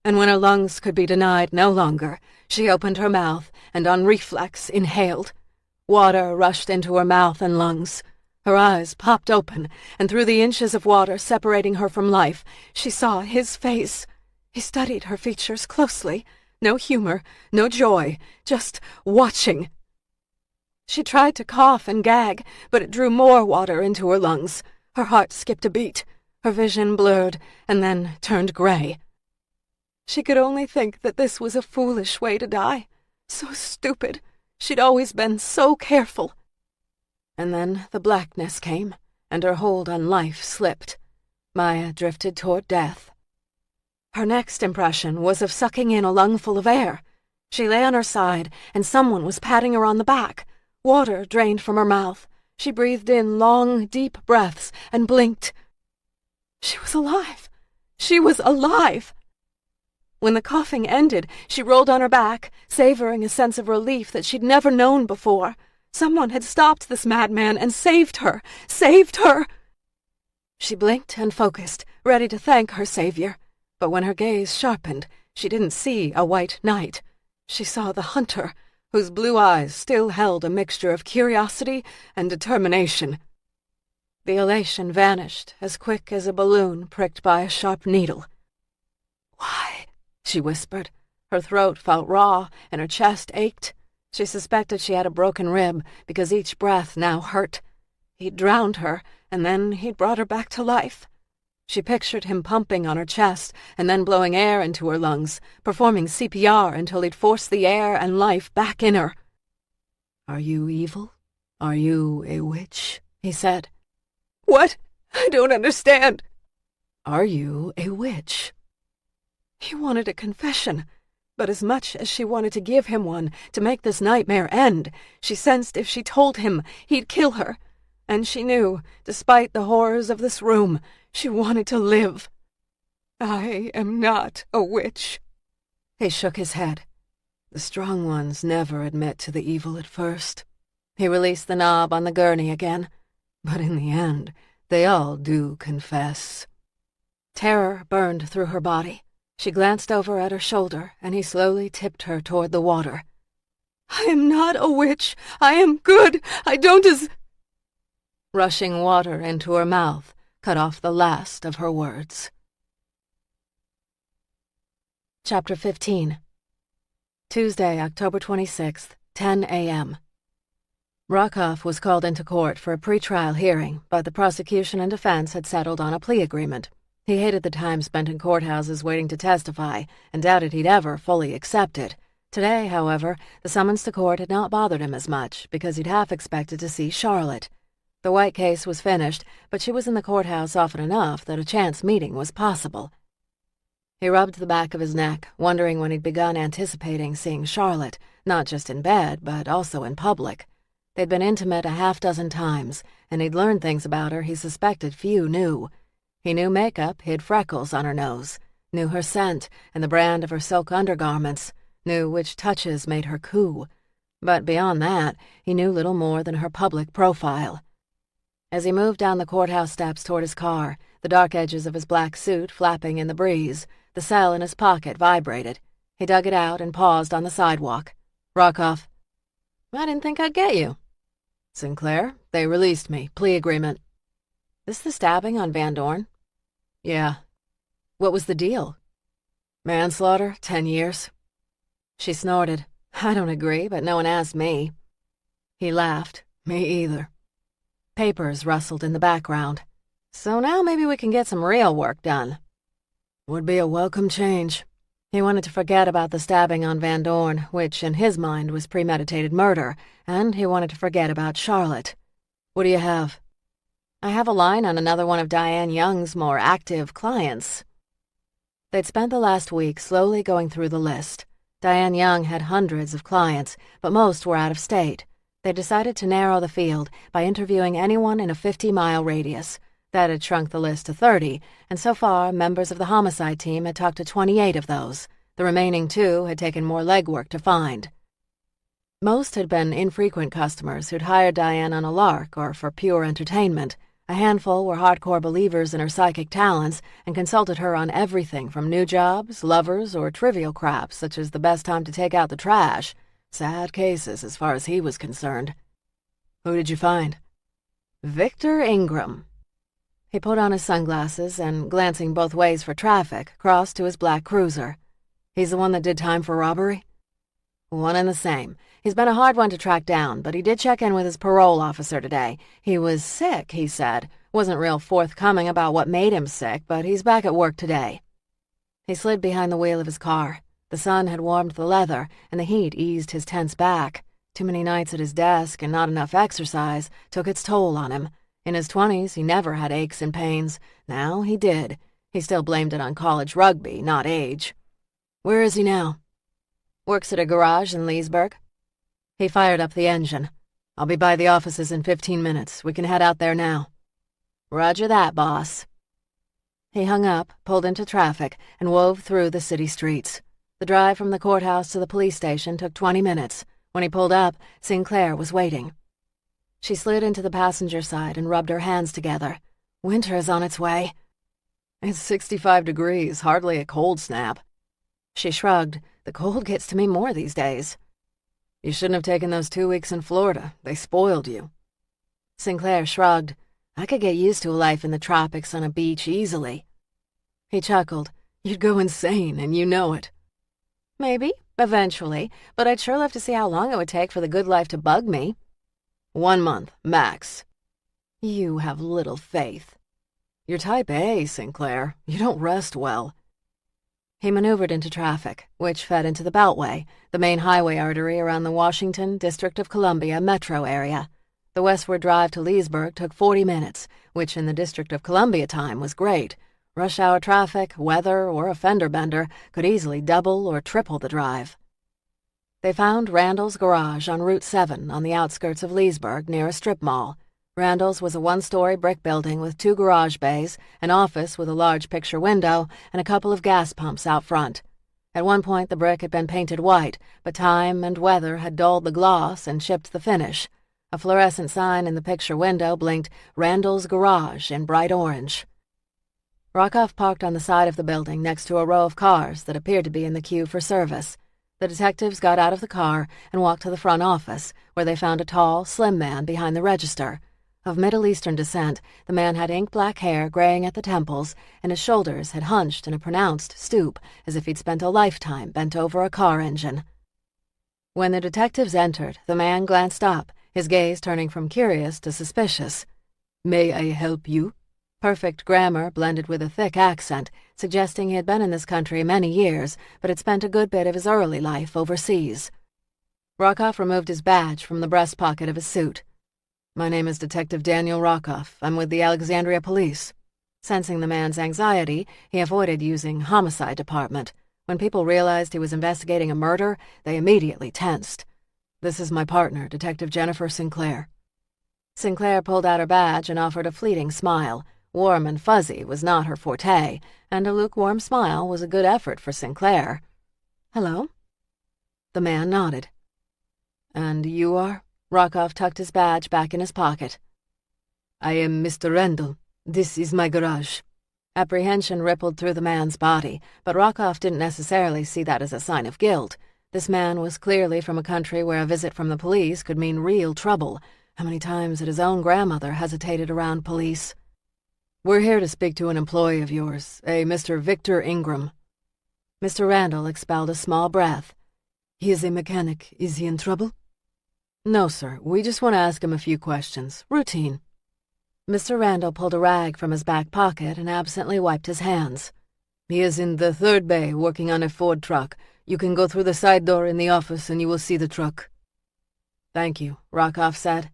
And when her lungs could be denied no longer, she opened her mouth and on reflex inhaled. Water rushed into her mouth and lungs. Her eyes popped open, and through the inches of water separating her from life, she saw his face. He studied her features closely. No humor, no joy, just watching. She tried to cough and gag, but it drew more water into her lungs. Her heart skipped a beat. Her vision blurred and then turned gray. She could only think that this was a foolish way to die. So stupid. She'd always been so careful. And then the blackness came, and her hold on life slipped. Maya drifted toward death. Her next impression was of sucking in a lungful of air. She lay on her side, and someone was patting her on the back. Water drained from her mouth. She breathed in long, deep breaths and blinked. She was alive. She was alive. When the coughing ended, she rolled on her back, savoring a sense of relief that she'd never known before. Someone had stopped this madman and saved her. Saved her! She blinked and focused, ready to thank her savior. But when her gaze sharpened, she didn't see a white knight. She saw the hunter, whose blue eyes still held a mixture of curiosity and determination. The elation vanished as quick as a balloon pricked by a sharp needle. "Why?" she whispered. Her throat felt raw and her chest ached. She suspected she had a broken rib because each breath now hurt. He'd drowned her, and then he'd brought her back to life. She pictured him pumping on her chest and then blowing air into her lungs, performing CPR until he'd forced the air and life back in her. "Are you evil? Are you a witch?" he said. "What? I don't understand." "Are you a witch?" He wanted a confession, but as much as she wanted to give him one to make this nightmare end, she sensed if she told him, he'd kill her. And she knew, despite the horrors of this room, she wanted to live. "I am not a witch." He shook his head. The strong ones never admit to the evil at first. He released the knob on the gurney again. But in the end, they all do confess. Terror burned through her body. She glanced over at her shoulder, and he slowly tipped her toward the water. "I am not a witch. I am good. I don't Rushing water into her mouth cut off the last of her words. Chapter 15. Tuesday, October 26th, 10 a.m. Rockoff was called into court for a pretrial hearing, but the prosecution and defense had settled on a plea agreement. He hated the time spent in courthouses waiting to testify and doubted he'd ever fully accept it. Today, however, the summons to court had not bothered him as much because he'd half expected to see Charlotte. The White case was finished, but she was in the courthouse often enough that a chance meeting was possible. He rubbed the back of his neck, wondering when he'd begun anticipating seeing Charlotte, not just in bed, but also in public. They'd been intimate a half-dozen times, and he'd learned things about her he suspected few knew. He knew makeup hid freckles on her nose, knew her scent and the brand of her silk undergarments, knew which touches made her coo. But beyond that, he knew little more than her public profile. As he moved down the courthouse steps toward his car, the dark edges of his black suit flapping in the breeze, the cell in his pocket vibrated. He dug it out and paused on the sidewalk. "Rockoff." "I didn't think I'd get you." "Sinclair, they released me. Plea agreement." "This the stabbing on Van Dorn?" "Yeah." "What was the deal?" "Manslaughter, 10 years. She snorted. "I don't agree, but no one asked me." He laughed. "Me either." Papers rustled in the background. "So now maybe we can get some real work done." "Would be a welcome change." He wanted to forget about the stabbing on Van Dorn, which in his mind was premeditated murder, and he wanted to forget about Charlotte. What do you have? I have a line on another one of Diane Young's more active clients. They'd spent the last week slowly going through the list. Diane Young had hundreds of clients, but most were out of state. They decided to narrow the field by interviewing anyone in a 50-mile radius. That had shrunk the list to 30, and so far, members of the homicide team had talked to 28 of those. The remaining 2 had taken more legwork to find. Most had been infrequent customers who'd hired Diane on a lark or for pure entertainment. A handful were hardcore believers in her psychic talents and consulted her on everything from new jobs, lovers, or trivial crap such as the best time to take out the trash. Sad cases as far as he was concerned. Who did you find? Victor Ingram. He put on his sunglasses and, glancing both ways for traffic, crossed to his black cruiser. He's the one that did time for robbery? One and the same. He's been a hard one to track down, but he did check in with his parole officer today. He was sick, he said. Wasn't real forthcoming about what made him sick, but he's back at work today. He slid behind the wheel of his car. The sun had warmed the leather, and the heat eased his tense back. Too many nights at his desk and not enough exercise took its toll on him. In his 20s, he never had aches and pains. Now he did. He still blamed it on college rugby, not age. Where is he now? Works at a garage in Leesburg. He fired up the engine. I'll be by the offices in 15 minutes. We can head out there now. Roger that, boss. He hung up, pulled into traffic, and wove through the city streets. The drive from the courthouse to the police station took 20 minutes. When he pulled up, Sinclair was waiting. She slid into the passenger side and rubbed her hands together. Winter is on its way. It's 65 degrees, hardly a cold snap. She shrugged. The cold gets to me more these days. You shouldn't have taken those 2 weeks in Florida. They spoiled you. Sinclair shrugged. I could get used to a life in the tropics on a beach easily. He chuckled. You'd go insane, and you know it. Maybe, eventually, but I'd sure love to see how long it would take for the good life to bug me. 1 month, max. You have little faith. You're type A, Sinclair. You don't rest well. He maneuvered into traffic, which fed into the Beltway, the main highway artery around the Washington, District of Columbia metro area. The westward drive to Leesburg took 40 minutes, which in the District of Columbia time was great. Rush hour traffic, weather, or a fender bender could easily double or triple the drive. They found Randall's garage on Route 7 on the outskirts of Leesburg near a strip mall. Randall's was a 1-story brick building with 2 garage bays, an office with a large picture window, and a couple of gas pumps out front. At one point the brick had been painted white, but time and weather had dulled the gloss and chipped the finish. A fluorescent sign in the picture window blinked Randall's Garage in bright orange. Rockoff parked on the side of the building next to a row of cars that appeared to be in the queue for service. The detectives got out of the car and walked to the front office, where they found a tall, slim man behind the register. Of Middle Eastern descent, the man had ink-black hair graying at the temples, and his shoulders had hunched in a pronounced stoop, as if he'd spent a lifetime bent over a car engine. When the detectives entered, the man glanced up, his gaze turning from curious to suspicious. "May I help you?" Perfect grammar blended with a thick accent, suggesting he had been in this country many years, but had spent a good bit of his early life overseas. Rockoff removed his badge from the breast pocket of his suit. "My name is Detective Daniel Rockoff. I'm with the Alexandria Police." Sensing the man's anxiety, he avoided using homicide department. When people realized he was investigating a murder, they immediately tensed. "This is my partner, Detective Jennifer Sinclair." Sinclair pulled out her badge and offered a fleeting smile. Warm and fuzzy was not her forte, and a lukewarm smile was a good effort for Sinclair. "Hello?" The man nodded. "And you are?" Rockoff tucked his badge back in his pocket. "I am Mr. Randall. This is my garage." Apprehension rippled through the man's body, but Rockoff didn't necessarily see that as a sign of guilt. This man was clearly from a country where a visit from the police could mean real trouble. How many times had his own grandmother hesitated around police? "We're here to speak to an employee of yours, a Mr. Victor Ingram." Mr. Randall expelled a small breath. "He is a mechanic. Is he in trouble?" "No, sir. We just want to ask him a few questions. Routine." Mr. Randall pulled a rag from his back pocket and absently wiped his hands. "He is in the 3rd bay working on a Ford truck. You can go through the side door in the office and you will see the truck." "Thank you," Rockoff said.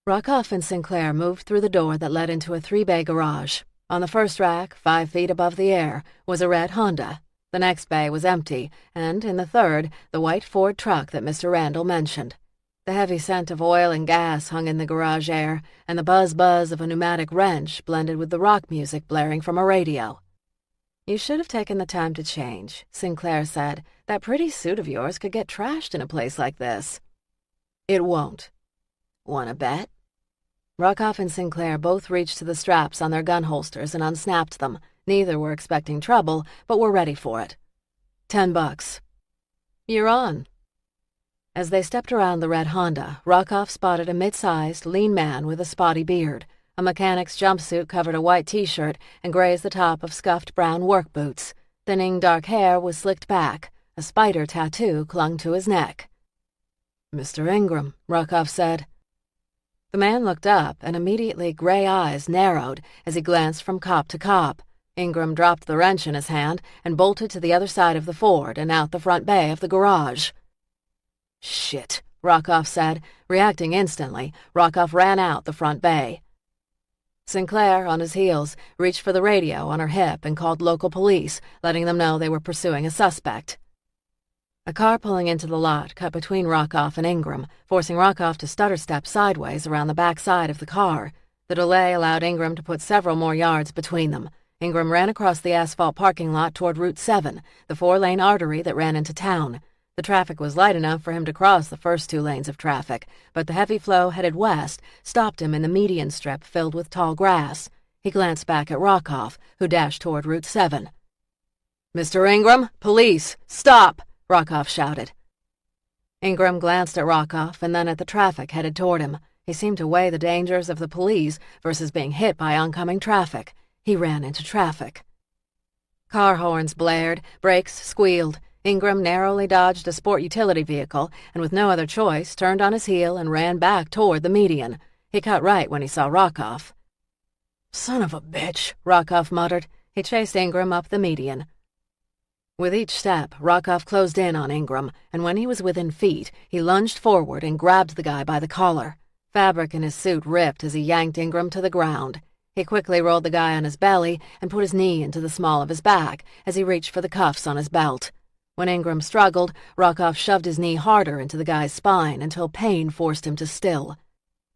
Rockoff and Sinclair moved through the door that led into a 3-bay garage. On the first rack, 5 feet above the air, was a red Honda. The next bay was empty, and in the third, the white Ford truck that Mr. Randall mentioned. The heavy scent of oil and gas hung in the garage air, and the buzz-buzz of a pneumatic wrench blended with the rock music blaring from a radio. "You should have taken the time to change," Sinclair said. "That pretty suit of yours could get trashed in a place like this." "It won't. Want to bet?" Rockoff and Sinclair both reached to the straps on their gun holsters and unsnapped them. Neither were expecting trouble, but were ready for it. $10. "You're on." As they stepped around the red Honda, Rockoff spotted a mid-sized, lean man with a spotty beard. A mechanic's jumpsuit covered a white t-shirt and grazed the top of scuffed brown work boots. Thinning dark hair was slicked back. A spider tattoo clung to his neck. "Mr. Ingram," Rockoff said. The man looked up, and immediately gray eyes narrowed as he glanced from cop to cop. Ingram dropped the wrench in his hand and bolted to the other side of the Ford and out the front bay of the garage. "Shit," Rockoff said. Reacting instantly, Rockoff ran out the front bay. Sinclair, on his heels, reached for the radio on her hip and called local police, letting them know they were pursuing a suspect. A car pulling into the lot cut between Rockoff and Ingram, forcing Rockoff to stutter step sideways around the back side of the car. The delay allowed Ingram to put several more yards between them. Ingram ran across the asphalt parking lot toward Route 7, the 4-lane artery that ran into town. The traffic was light enough for him to cross the first 2 lanes of traffic, but the heavy flow headed west stopped him in the median strip filled with tall grass. He glanced back at Rockoff, who dashed toward Route 7. "Mr. Ingram, police, stop!" Rockoff shouted. Ingram glanced at Rockoff and then at the traffic headed toward him. He seemed to weigh the dangers of the police versus being hit by oncoming traffic. He ran into traffic. Car horns blared, brakes squealed. Ingram narrowly dodged a sport utility vehicle and with no other choice turned on his heel and ran back toward the median. He cut right when he saw Rockoff. "Son of a bitch," Rockoff muttered. He chased Ingram up the median. With each step, Rockoff closed in on Ingram, and when he was within feet, he lunged forward and grabbed the guy by the collar. Fabric in his suit ripped as he yanked Ingram to the ground. He quickly rolled the guy on his belly and put his knee into the small of his back as he reached for the cuffs on his belt. When Ingram struggled, Rockoff shoved his knee harder into the guy's spine until pain forced him to still.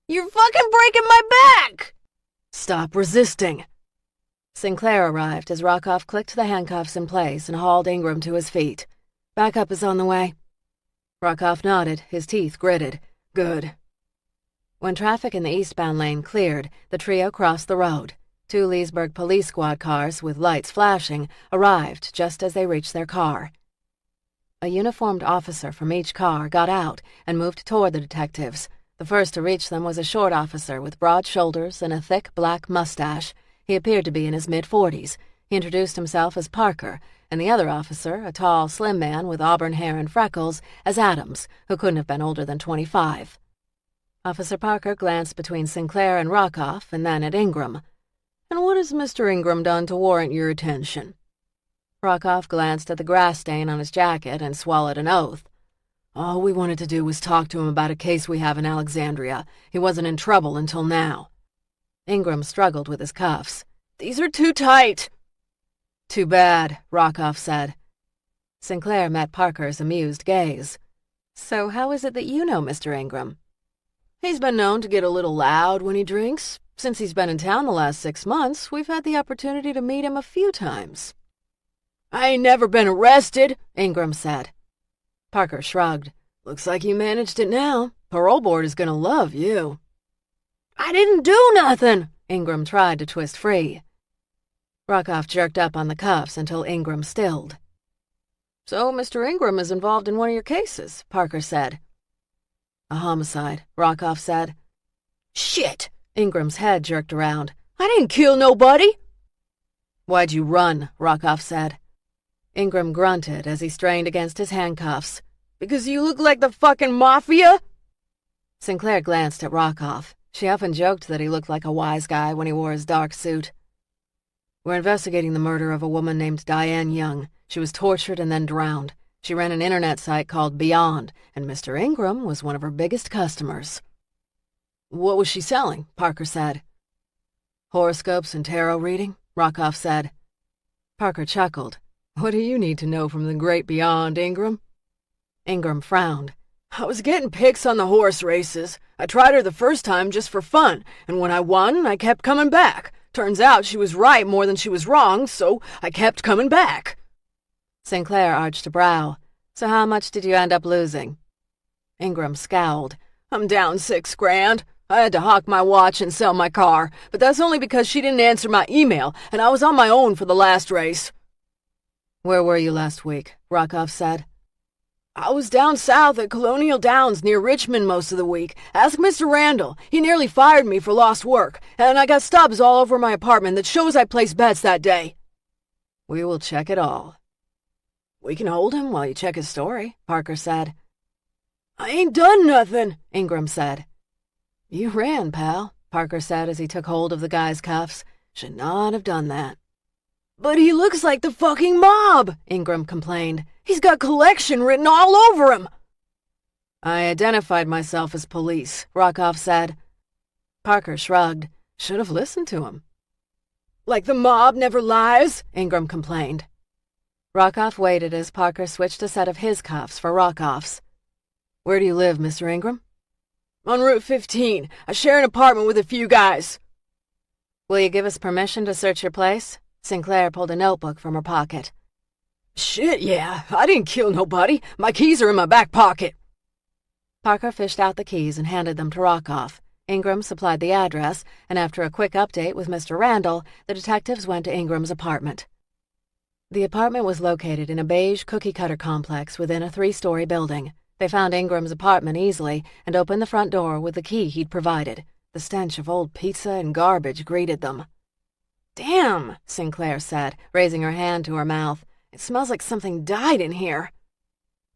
"You're fucking breaking my back!" "Stop resisting." Sinclair arrived as Rockoff clicked the handcuffs in place and hauled Ingram to his feet. "Backup is on the way." Rockoff nodded, his teeth gritted. "Good." When traffic in the eastbound lane cleared, the trio crossed the road. 2 Leesburg police squad cars with lights flashing arrived just as they reached their car. A uniformed officer from each car got out and moved toward the detectives. The first to reach them was a short officer with broad shoulders and a thick black mustache. He appeared to be in his mid-40s. He introduced himself as Parker, and the other officer, a tall, slim man with auburn hair and freckles, as Adams, who couldn't have been older than 25. Officer Parker glanced between Sinclair and Rockoff and then at Ingram. "And what has Mr. Ingram done to warrant your attention?" Rockoff glanced at the grass stain on his jacket and swallowed an oath. "All we wanted to do was talk to him about a case we have in Alexandria. He wasn't in trouble until now." Ingram struggled with his cuffs. "These are too tight." "Too bad," Rockoff said. Sinclair met Parker's amused gaze. "So how is it that you know Mr. Ingram?" "He's been known to get a little loud when he drinks. Since he's been in town the last 6 months, we've had the opportunity to meet him a few times." "I ain't never been arrested," Ingram said. Parker shrugged. "Looks like you managed it now. Parole board is gonna love you." "I didn't do nothing." Ingram tried to twist free. Rockoff jerked up on the cuffs until Ingram stilled. "So Mr. Ingram is involved in one of your cases," Parker said. "A homicide," Rockoff said. "Shit!" Ingram's head jerked around. "I didn't kill nobody." "Why'd you run?" Rockoff said. Ingram grunted as he strained against his handcuffs. "Because you look like the fucking mafia?" Sinclair glanced at Rockoff. She often joked that he looked like a wise guy when he wore his dark suit. "We're investigating the murder of a woman named Diane Young. She was tortured and then drowned. She ran an internet site called Beyond, and Mr. Ingram was one of her biggest customers." What was she selling? Parker said. Horoscopes and tarot reading, Rockoff said. Parker chuckled. What do you need to know from the great beyond, Ingram? Ingram frowned. I was getting picks on the horse races. I tried her the first time just for fun, and when I won, I kept coming back. Turns out she was right more than she was wrong, so I kept coming back. Sinclair arched a brow. So how much did you end up losing? Ingram scowled. I'm down $6,000. I had to hawk my watch and sell my car, but that's only because she didn't answer my email, and I was on my own for the last race. Where were you last week? Rockoff said. I was down south at Colonial Downs near Richmond most of the week. Ask Mr. Randall. He nearly fired me for lost work, and I got stubs all over my apartment that shows I placed bets that day. We will check it all. We can hold him while you check his story, Parker said. I ain't done nothing, Ingram said. You ran, pal, Parker said as he took hold of the guy's cuffs. Should not have done that. But he looks like the fucking mob, Ingram complained. He's got collection written all over him. I identified myself as police, Rockoff said. Parker shrugged. Should have listened to him. Like the mob never lies, Ingram complained. Rockoff waited as Parker switched a set of his cuffs for Rockoff's. Where do you live, Mr. Ingram? On Route 15. I share an apartment with a few guys. Will you give us permission to search your place? Sinclair pulled a notebook from her pocket. Shit, yeah. I didn't kill nobody. My keys are in my back pocket. Parker fished out the keys and handed them to Rockoff. Ingram supplied the address, and after a quick update with Mr. Randall, the detectives went to Ingram's apartment. The apartment was located in a beige cookie-cutter complex within a 3-story building. They found Ingram's apartment easily and opened the front door with the key he'd provided. The stench of old pizza and garbage greeted them. Damn, Sinclair said, raising her hand to her mouth. It smells like something died in here.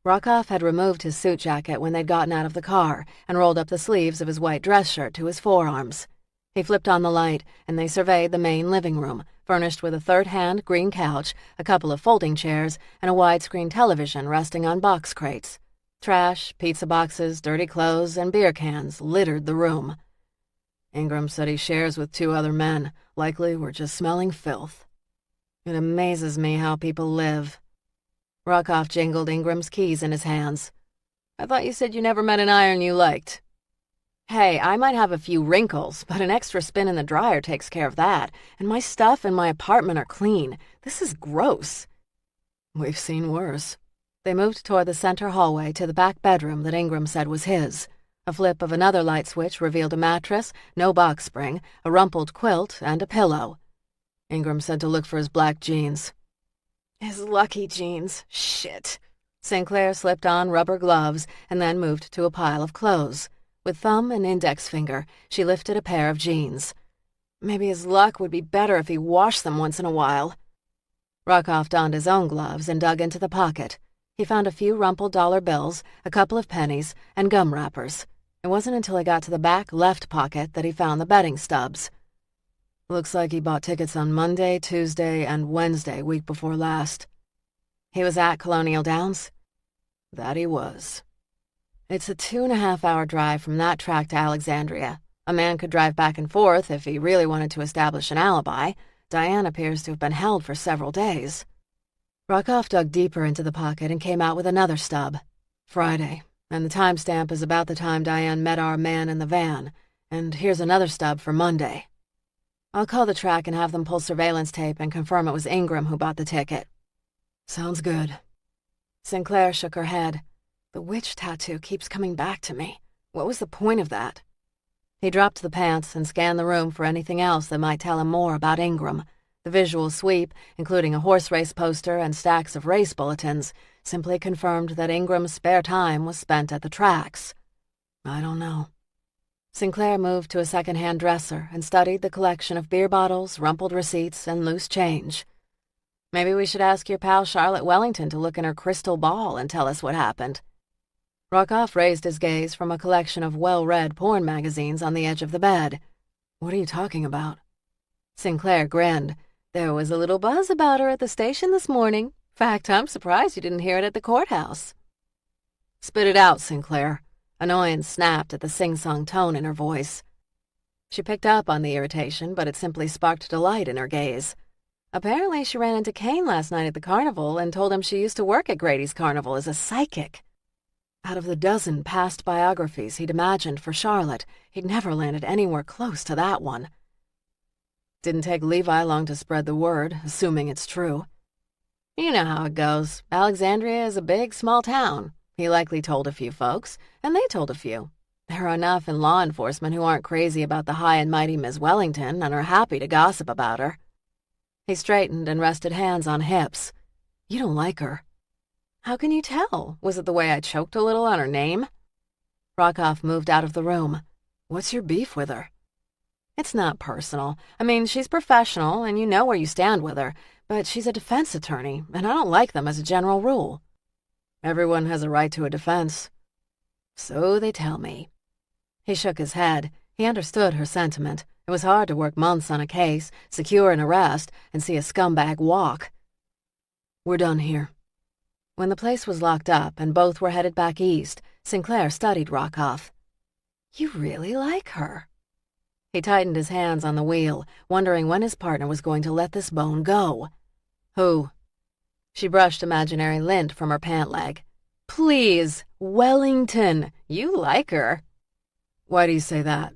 Rockoff had removed his suit jacket when they'd gotten out of the car and rolled up the sleeves of his white dress shirt to his forearms. He flipped on the light, and they surveyed the main living room, furnished with a third-hand green couch, a couple of folding chairs, and a widescreen television resting on box crates. Trash, pizza boxes, dirty clothes, and beer cans littered the room. Ingram said he shares with 2 other men. Likely we're just smelling filth. It amazes me how people live. Rockoff jingled Ingram's keys in his hands. I thought you said you never met an iron you liked. Hey, I might have a few wrinkles, but an extra spin in the dryer takes care of that, and my stuff in my apartment are clean. This is gross. We've seen worse. They moved toward the center hallway to the back bedroom that Ingram said was his. A flip of another light switch revealed a mattress, no box spring, a rumpled quilt, and a pillow. Ingram said to look for his black jeans. His lucky jeans. Shit. Sinclair slipped on rubber gloves and then moved to a pile of clothes. With thumb and index finger, she lifted a pair of jeans. Maybe his luck would be better if he washed them once in a while. Rockoff donned his own gloves and dug into the pocket. He found a few rumpled dollar bills, a couple of pennies, and gum wrappers. It wasn't until he got to the back left pocket that he found the betting stubs. Looks like he bought tickets on Monday, Tuesday, and Wednesday, week before last. He was at Colonial Downs? That he was. It's a 2.5-hour drive from that track to Alexandria. A man could drive back and forth if he really wanted to establish an alibi. Diane appears to have been held for several days. Rockoff dug deeper into the pocket and came out with another stub. Friday, and the timestamp is about the time Diane met our man in the van. And here's another stub for Monday. I'll call the track and have them pull surveillance tape and confirm it was Ingram who bought the ticket. Sounds good. Sinclair shook her head. The witch tattoo keeps coming back to me. What was the point of that? He dropped the pants and scanned the room for anything else that might tell him more about Ingram. The visual sweep, including a horse race poster and stacks of race bulletins, simply confirmed that Ingram's spare time was spent at the tracks. I don't know. Sinclair moved to a second-hand dresser and studied the collection of beer bottles, rumpled receipts, and loose change. Maybe we should ask your pal Charlotte Wellington to look in her crystal ball and tell us what happened. Rockoff raised his gaze from a collection of well-read porn magazines on the edge of the bed. What are you talking about? Sinclair grinned. There was a little buzz about her at the station this morning. Fact, I'm surprised you didn't hear it at the courthouse. Spit it out, Sinclair. Annoyance snapped at the sing-song tone in her voice. She picked up on the irritation, but it simply sparked delight in her gaze. Apparently, she ran into Kane last night at the carnival and told him she used to work at Grady's Carnival as a psychic. Out of the dozen past biographies he'd imagined for Charlotte, he'd never landed anywhere close to that one. Didn't take Levi long to spread the word, assuming it's true. You know how it goes. Alexandria is a big, small town. He likely told a few folks, and they told a few. There are enough in law enforcement who aren't crazy about the high and mighty Miss Wellington and are happy to gossip about her. He straightened and rested hands on hips. You don't like her. How can you tell? Was it the way I choked a little on her name? Rockoff moved out of the room. What's your beef with her? It's not personal. I mean, she's professional, and you know where you stand with her, but she's a defense attorney, and I don't like them as a general rule. Everyone has a right to a defense. So they tell me. He shook his head. He understood her sentiment. It was hard to work months on a case, secure an arrest, and see a scumbag walk. We're done here. When the place was locked up and both were headed back east, Sinclair studied Rockoff. You really like her. He tightened his hands on the wheel, wondering when his partner was going to let this bone go. Who? She brushed imaginary lint from her pant leg. Please, Wellington, you like her. Why do you say that?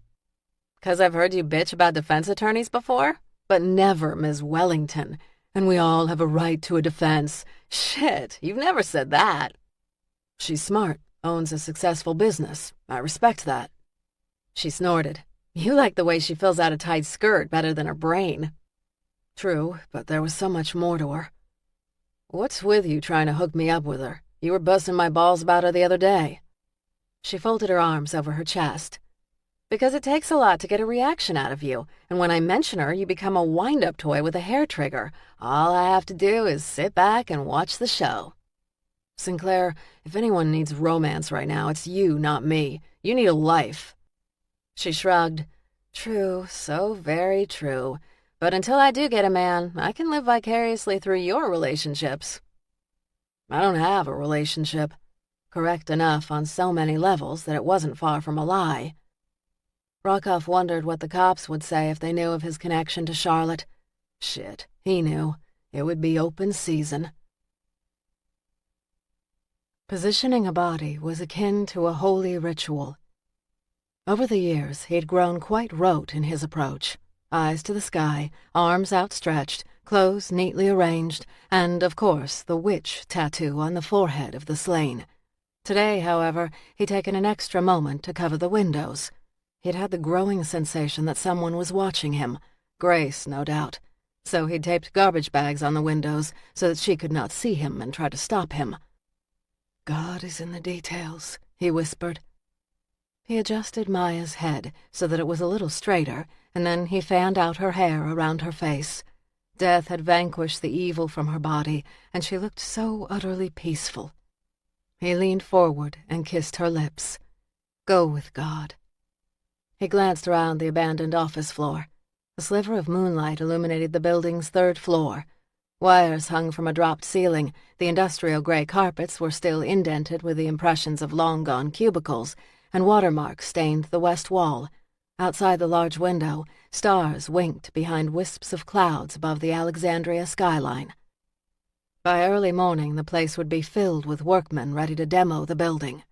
'Cause I've heard you bitch about defense attorneys before, but never Miss Wellington, and we all have a right to a defense. Shit, you've never said that. She's smart, owns a successful business. I respect that. She snorted. You like the way she fills out a tight skirt better than her brain. True, but there was so much more to her. What's with you trying to hook me up with her? You were busting my balls about her the other day. She folded her arms over her chest. Because it takes a lot to get a reaction out of you, and when I mention her, you become a wind-up toy with a hair trigger. All I have to do is sit back and watch the show. Sinclair, if anyone needs romance right now, it's you, not me. You need a life. She shrugged. True, so very true. But until I do get a man, I can live vicariously through your relationships. I don't have a relationship. Correct enough on so many levels that it wasn't far from a lie. Rockoff wondered what the cops would say if they knew of his connection to Charlotte. Shit, he knew. It would be open season. Positioning a body was akin to a holy ritual. Over the years, he'd grown quite rote in his approach. Eyes to the sky, arms outstretched, clothes neatly arranged, and, of course, the witch tattoo on the forehead of the slain. Today, however, he'd taken an extra moment to cover the windows. He'd had the growing sensation that someone was watching him. Grace, no doubt. So he'd taped garbage bags on the windows so that she could not see him and try to stop him. God is in the details, he whispered. He adjusted Maya's head so that it was a little straighter, and then he fanned out her hair around her face. Death had vanquished the evil from her body, and she looked so utterly peaceful. He leaned forward and kissed her lips. Go with God. He glanced around the abandoned office floor. A sliver of moonlight illuminated the building's third floor. Wires hung from a dropped ceiling. The industrial gray carpets were still indented with the impressions of long-gone cubicles, and watermarks stained the west wall. Outside the large window, stars winked behind wisps of clouds above the Alexandria skyline. By early morning, the place would be filled with workmen ready to demo the building.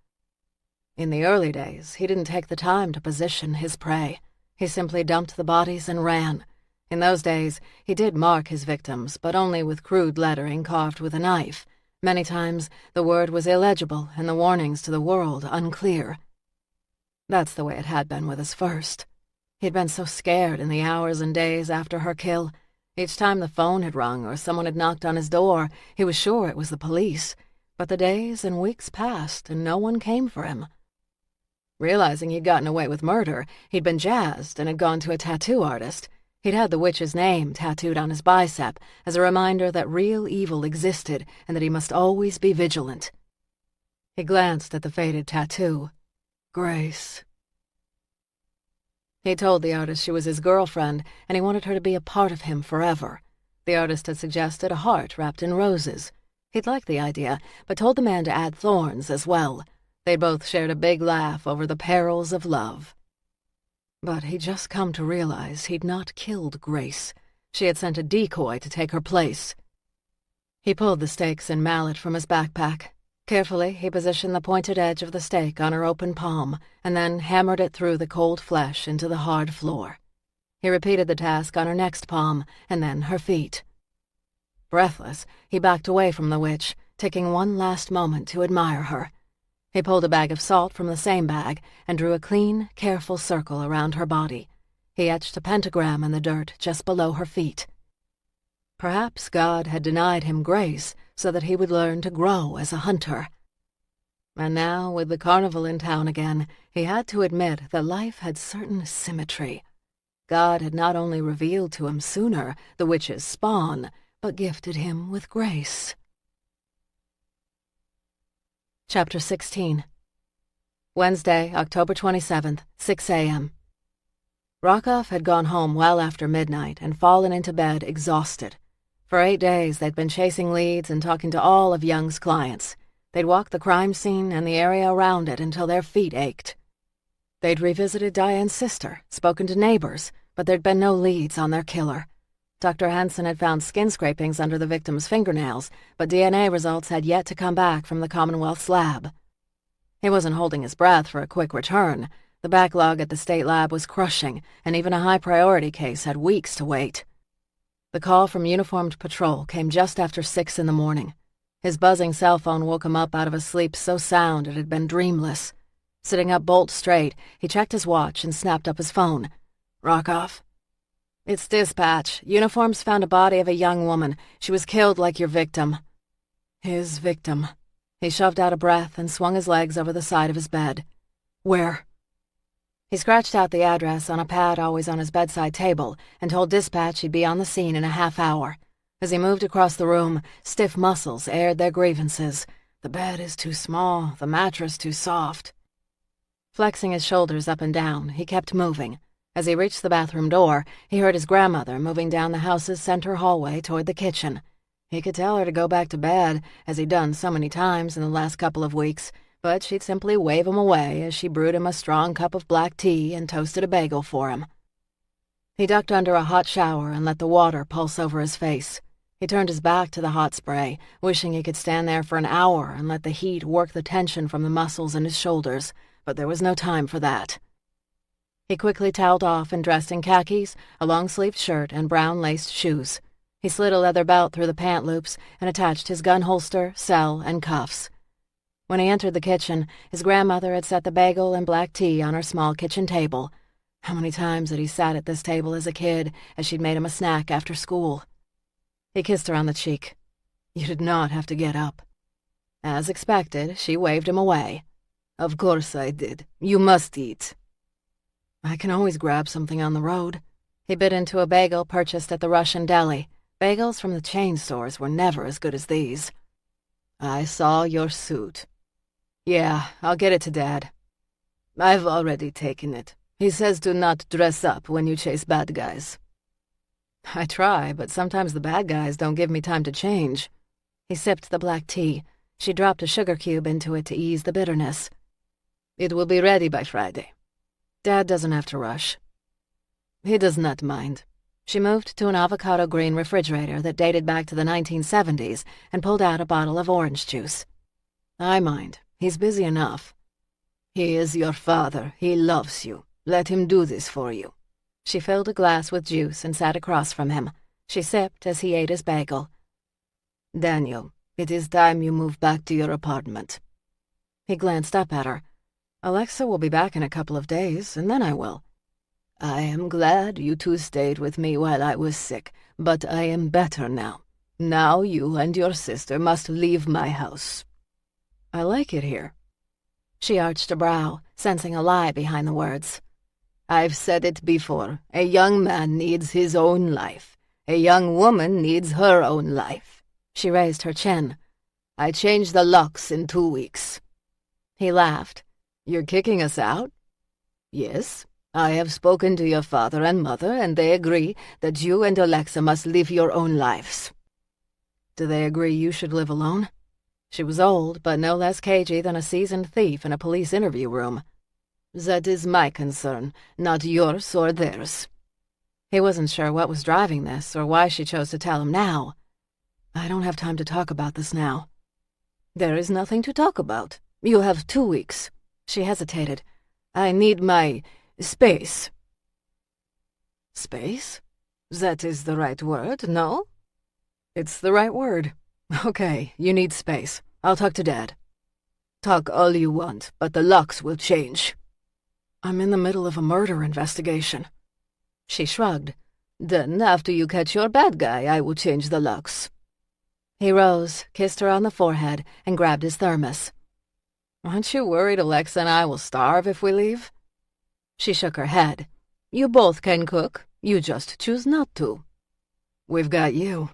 In the early days, he didn't take the time to position his prey. He simply dumped the bodies and ran. In those days, he did mark his victims, but only with crude lettering carved with a knife. Many times, the word was illegible and the warnings to the world unclear. That's the way it had been with his first. He'd been so scared in the hours and days after her kill. Each time the phone had rung or someone had knocked on his door, he was sure it was the police. But the days and weeks passed and no one came for him. Realizing he'd gotten away with murder, he'd been jazzed and had gone to a tattoo artist. He'd had the witch's name tattooed on his bicep as a reminder that real evil existed and that he must always be vigilant. He glanced at the faded tattoo. Grace. He told the artist she was his girlfriend, and he wanted her to be a part of him forever. The artist had suggested a heart wrapped in roses. He'd liked the idea, but told the man to add thorns as well. They both shared a big laugh over the perils of love. But he'd just come to realize he'd not killed Grace. She had sent a decoy to take her place. He pulled the stakes and mallet from his backpack. Carefully, he positioned the pointed edge of the stake on her open palm, and then hammered it through the cold flesh into the hard floor. He repeated the task on her next palm, and then her feet. Breathless, he backed away from the witch, taking one last moment to admire her. He pulled a bag of salt from the same bag and drew a clean, careful circle around her body. He etched a pentagram in the dirt just below her feet. Perhaps God had denied him grace so that he would learn to grow as a hunter. And now, with the carnival in town again, he had to admit that life had certain symmetry. God had not only revealed to him sooner the witch's spawn, but gifted him with grace. Chapter 16. Wednesday, October 27th, 6 a.m. Rockoff had gone home well after midnight and fallen into bed exhausted. For 8 days, they'd been chasing leads and talking to all of Young's clients. They'd walked the crime scene and the area around it until their feet ached. They'd revisited Diane's sister, spoken to neighbors, but there'd been no leads on their killer. Dr. Hansen had found skin scrapings under the victim's fingernails, but DNA results had yet to come back from the Commonwealth's lab. He wasn't holding his breath for a quick return. The backlog at the state lab was crushing, and even a high-priority case had weeks to wait. The call from uniformed patrol came just after 6 in the morning. His buzzing cell phone woke him up out of a sleep so sound it had been dreamless. Sitting up bolt straight, he checked his watch and snapped up his phone. Rockoff? It's dispatch. Uniforms found a body of a young woman. She was killed like your victim. His victim. He shoved out a breath and swung his legs over the side of his bed. Where? He scratched out the address on a pad always on his bedside table and told dispatch he'd be on the scene in a half hour. As he moved across the room, stiff muscles aired their grievances. The bed is too small, the mattress too soft. Flexing his shoulders up and down, he kept moving. As he reached the bathroom door, he heard his grandmother moving down the house's center hallway toward the kitchen. He could tell her to go back to bed, as he'd done so many times in the last couple of weeks, but she'd simply wave him away as she brewed him a strong cup of black tea and toasted a bagel for him. He ducked under a hot shower and let the water pulse over his face. He turned his back to the hot spray, wishing he could stand there for an hour and let the heat work the tension from the muscles in his shoulders, but there was no time for that. He quickly toweled off and dressed in khakis, a long-sleeved shirt, and brown-laced shoes. He slid a leather belt through the pant loops and attached his gun holster, cell, and cuffs. When he entered the kitchen, his grandmother had set the bagel and black tea on her small kitchen table. How many times had he sat at this table as a kid, as she'd made him a snack after school? He kissed her on the cheek. You did not have to get up. As expected, she waved him away. Of course I did. You must eat. I can always grab something on the road. He bit into a bagel purchased at the Russian deli. Bagels from the chain stores were never as good as these. I saw your suit. Yeah, I'll get it to Dad. I've already taken it. He says to not dress up when you chase bad guys. I try, but sometimes the bad guys don't give me time to change. He sipped the black tea. She dropped a sugar cube into it to ease the bitterness. It will be ready by Friday. Dad doesn't have to rush. He does not mind. She moved to an avocado green refrigerator that dated back to the 1970s and pulled out a bottle of orange juice. I mind. He's busy enough. He is your father. He loves you. Let him do this for you. She filled a glass with juice and sat across from him. She sipped as he ate his bagel. Daniel, it is time you move back to your apartment. He glanced up at her. Alexa will be back in a couple of days, and then I will. I am glad you two stayed with me while I was sick, but I am better now. Now you and your sister must leave my house. I like it here. She arched a brow, sensing a lie behind the words. I've said it before. A young man needs his own life. A young woman needs her own life. She raised her chin. I changed the locks in 2 weeks. He laughed. You're kicking us out? Yes. I have spoken to your father and mother, and they agree that you and Alexa must live your own lives. Do they agree you should live alone? She was old, but no less cagey than a seasoned thief in a police interview room. That is my concern, not yours or theirs." He wasn't sure what was driving this or why she chose to tell him now. "I don't have time to talk about this now." "There is nothing to talk about. You have 2 weeks." She hesitated. "I need my space." "Space? That is the right word, no? It's the right word. Okay, you need space. I'll talk to Dad." "Talk all you want, but the locks will change." "I'm in the middle of a murder investigation." She shrugged. "Then after you catch your bad guy, I will change the locks." He rose, kissed her on the forehead, and grabbed his thermos. "Aren't you worried Alexa and I will starve if we leave?" She shook her head. "You both can cook. You just choose not to." "We've got you."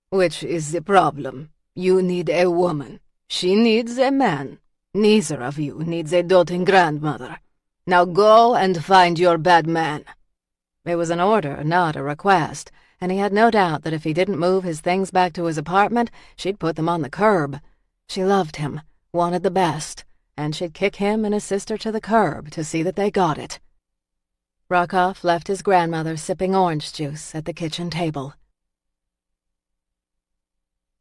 "Which is the problem. You need a woman. She needs a man. Neither of you needs a doting grandmother. Now go and find your bad man." It was an order, not a request, and he had no doubt that if he didn't move his things back to his apartment, she'd put them on the curb. She loved him, wanted the best, and she'd kick him and his sister to the curb to see that they got it. Rockoff left his grandmother sipping orange juice at the kitchen table.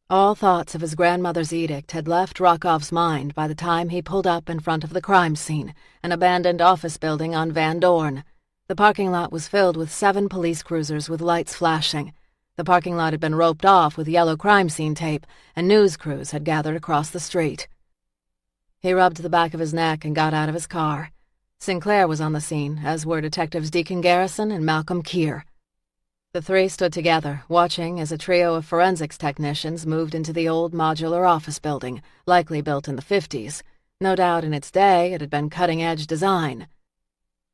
All thoughts of his grandmother's edict had left Rockoff's mind by the time he pulled up in front of the crime scene, an abandoned office building on Van Dorn. The parking lot was filled with 7 police cruisers with lights flashing. The parking lot had been roped off with yellow crime scene tape, and news crews had gathered across the street. He rubbed the back of his neck and got out of his car. Sinclair was on the scene, as were Detectives Deacon Garrison and Malcolm Keir. The 3 stood together, watching as a trio of forensics technicians moved into the old modular office building, likely built in the 50s. No doubt in its day it had been cutting-edge design.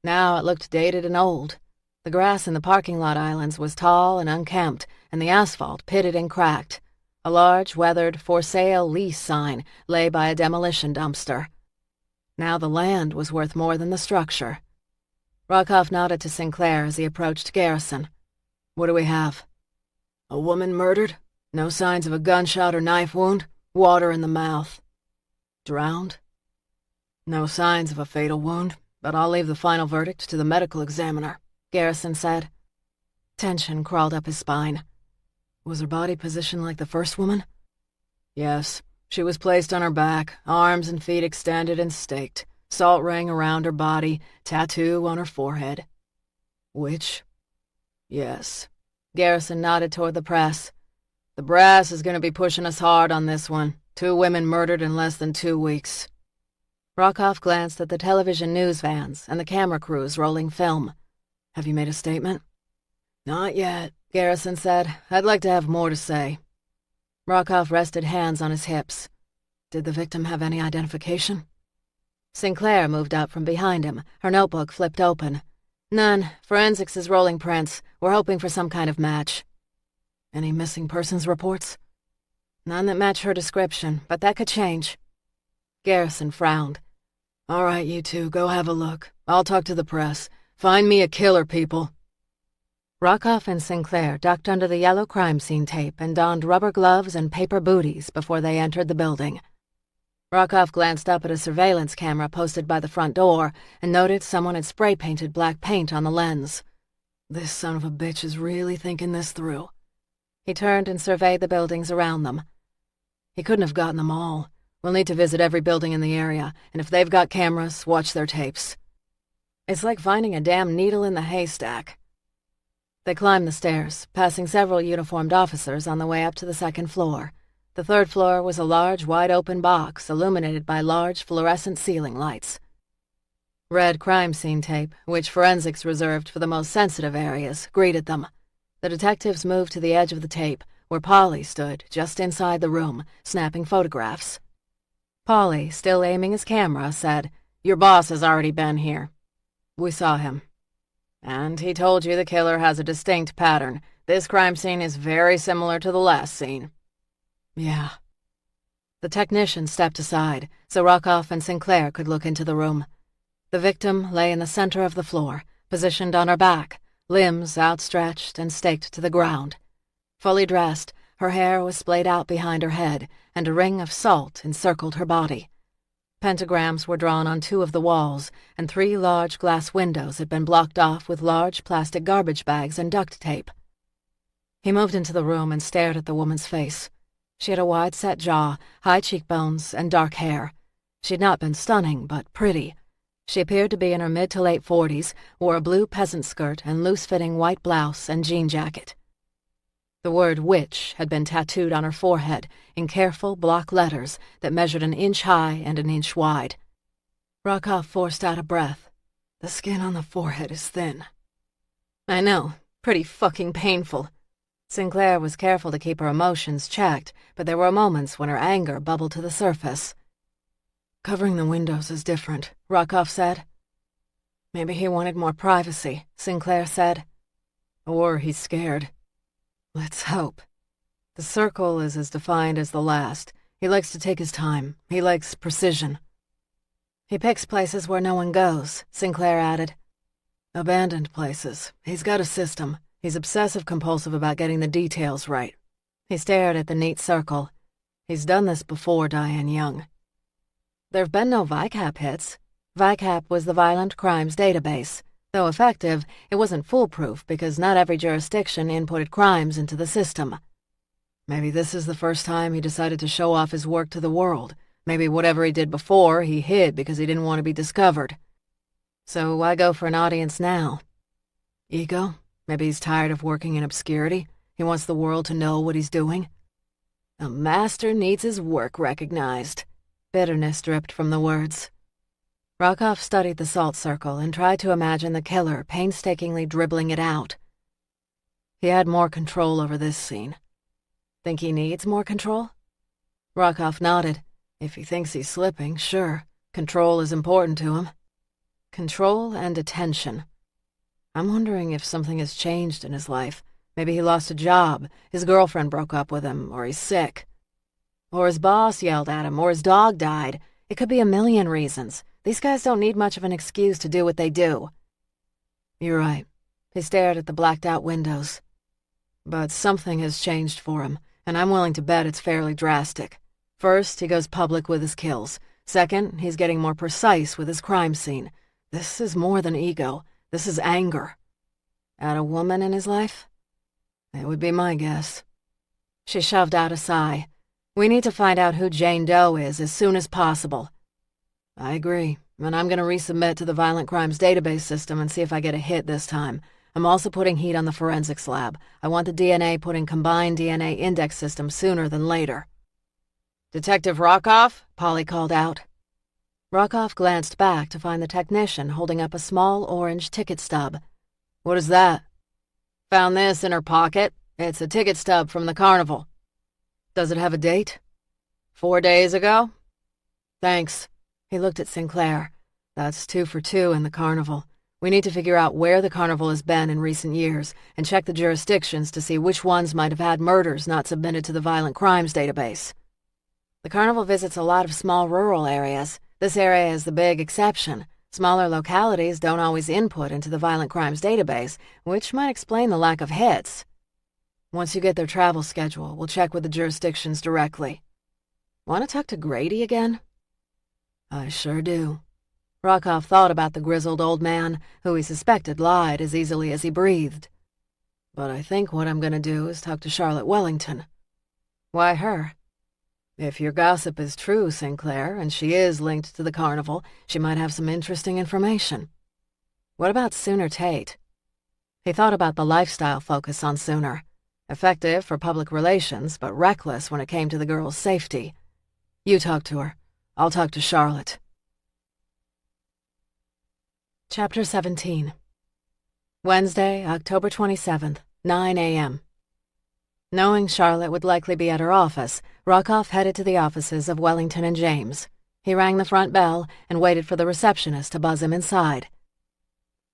Now it looked dated and old. The grass in the parking lot islands was tall and unkempt, and the asphalt pitted and cracked. A large, weathered, "For Sale Lease" sign lay by a demolition dumpster. Now the land was worth more than the structure. Rockoff nodded to Sinclair as he approached Garrison. "What do we have?" "A woman murdered. No signs of a gunshot or knife wound. Water in the mouth." "Drowned?" "No signs of a fatal wound, but I'll leave the final verdict to the medical examiner," Garrison said. Tension crawled up his spine. "Was her body positioned like the first woman?" "Yes. She was placed on her back, arms and feet extended and staked, salt ring around her body, tattoo on her forehead." "Which?" "Yes." Garrison nodded toward the press. "The brass is going to be pushing us hard on this one. 2 women murdered in less than 2 weeks. Rockoff glanced at the television news vans and the camera crews rolling film. "Have you made a statement?" "Not yet," Garrison said. "I'd like to have more to say." Rockoff rested hands on his hips. "Did the victim have any identification?" Sinclair moved up from behind him, her notebook flipped open. "None. Forensics is rolling prints. We're hoping for some kind of match." "Any missing persons reports?" "None that match her description, but that could change." Garrison frowned. "All right, you 2, go have a look. I'll talk to the press. Find me a killer, people." Rockoff and Sinclair ducked under the yellow crime scene tape and donned rubber gloves and paper booties before they entered the building. Rockoff glanced up at a surveillance camera posted by the front door and noted someone had spray-painted black paint on the lens. "This son of a bitch is really thinking this through." He turned and surveyed the buildings around them. "He couldn't have gotten them all. We'll need to visit every building in the area, and if they've got cameras, watch their tapes." "It's like finding a damn needle in the haystack." They climbed the stairs, passing several uniformed officers on the way up to the 2nd floor. The 3rd floor was a large, wide-open box illuminated by large fluorescent ceiling lights. Red crime scene tape, which forensics reserved for the most sensitive areas, greeted them. The detectives moved to the edge of the tape, where Polly stood just inside the room, snapping photographs. Polly, still aiming his camera, said, "Your boss has already been here." "We saw him." "And he told you the killer has a distinct pattern. This crime scene is very similar to the last scene." "Yeah." The technician stepped aside, so Rockoff and Sinclair could look into the room. The victim lay in the center of the floor, positioned on her back, limbs outstretched and staked to the ground. Fully dressed, her hair was splayed out behind her head, and a ring of salt encircled her body. Pentagrams were drawn on 2 of the walls, and 3 large glass windows had been blocked off with large plastic garbage bags and duct tape. He moved into the room and stared at the woman's face. She had a wide-set jaw, high cheekbones, and dark hair. She had not been stunning, but pretty. She appeared to be in her mid to late 40s, wore a blue peasant skirt and loose-fitting white blouse and jean jacket. The word witch had been tattooed on her forehead in careful block letters that measured an inch high and an inch wide. Rockoff forced out a breath. The skin on the forehead is thin. I know, pretty fucking painful. Sinclair was careful to keep her emotions checked, but there were moments when her anger bubbled to the surface. Covering the windows is different, Rockoff said. Maybe he wanted more privacy, Sinclair said. Or he's scared. Let's hope. The circle is as defined as the last. He likes to take his time. He likes precision. He picks places where no one goes, Sinclair added. Abandoned places. He's got a system. He's obsessive-compulsive about getting the details right. He stared at the neat circle. He's done this before, Diane Young. There've been no VICAP hits. VICAP was the Violent Crimes Database. Though effective, it wasn't foolproof because not every jurisdiction inputted crimes into the system. Maybe this is the first time he decided to show off his work to the world. Maybe whatever he did before, he hid because he didn't want to be discovered. So why go for an audience now? Ego? Maybe he's tired of working in obscurity. He wants the world to know what he's doing. A master needs his work recognized. Bitterness dripped from the words. Rockoff studied the salt circle and tried to imagine the killer painstakingly dribbling it out. He had more control over this scene. Think he needs more control? Rockoff nodded. If he thinks he's slipping, sure. Control is important to him. Control and attention. I'm wondering if something has changed in his life. Maybe he lost a job, his girlfriend broke up with him, or he's sick. Or his boss yelled at him, or his dog died. It could be a million reasons. These guys don't need much of an excuse to do what they do. You're right. He stared at the blacked-out windows. But something has changed for him, and I'm willing to bet it's fairly drastic. First, he goes public with his kills. Second, he's getting more precise with his crime scene. This is more than ego. This is anger. Add a woman in his life? It would be my guess. She shoved out a sigh. We need to find out who Jane Doe is as soon as possible. I agree, and I'm going to resubmit to the Violent Crimes Database system and see if I get a hit this time. I'm also putting heat on the forensics lab. I want the DNA put in combined DNA index system sooner than later. Detective Rockoff? Polly called out. Rockoff glanced back to find the technician holding up a small orange ticket stub. What is that? Found this in her pocket. It's a ticket stub from the carnival. Does it have a date? 4 days ago? Thanks. He looked at Sinclair. That's 2 for 2 in the carnival. We need to figure out where the carnival has been in recent years and check the jurisdictions to see which ones might have had murders not submitted to the Violent Crimes Database. The carnival visits a lot of small rural areas. This area is the big exception. Smaller localities don't always input into the Violent Crimes Database, which might explain the lack of hits. Once you get their travel schedule, we'll check with the jurisdictions directly. Want to talk to Grady again? I sure do. Rockoff thought about the grizzled old man, who he suspected lied as easily as he breathed. But I think what I'm going to do is talk to Charlotte Wellington. Why her? If your gossip is true, Sinclair, and she is linked to the carnival, she might have some interesting information. What about Sooner Tate? He thought about the lifestyle focus on Sooner. Effective for public relations, but reckless when it came to the girl's safety. You talk to her. I'll talk to Charlotte. Chapter 17. Wednesday, October 27th, 9 a.m. Knowing Charlotte would likely be at her office, Rockoff headed to the offices of Wellington and James. He rang the front bell and waited for the receptionist to buzz him inside.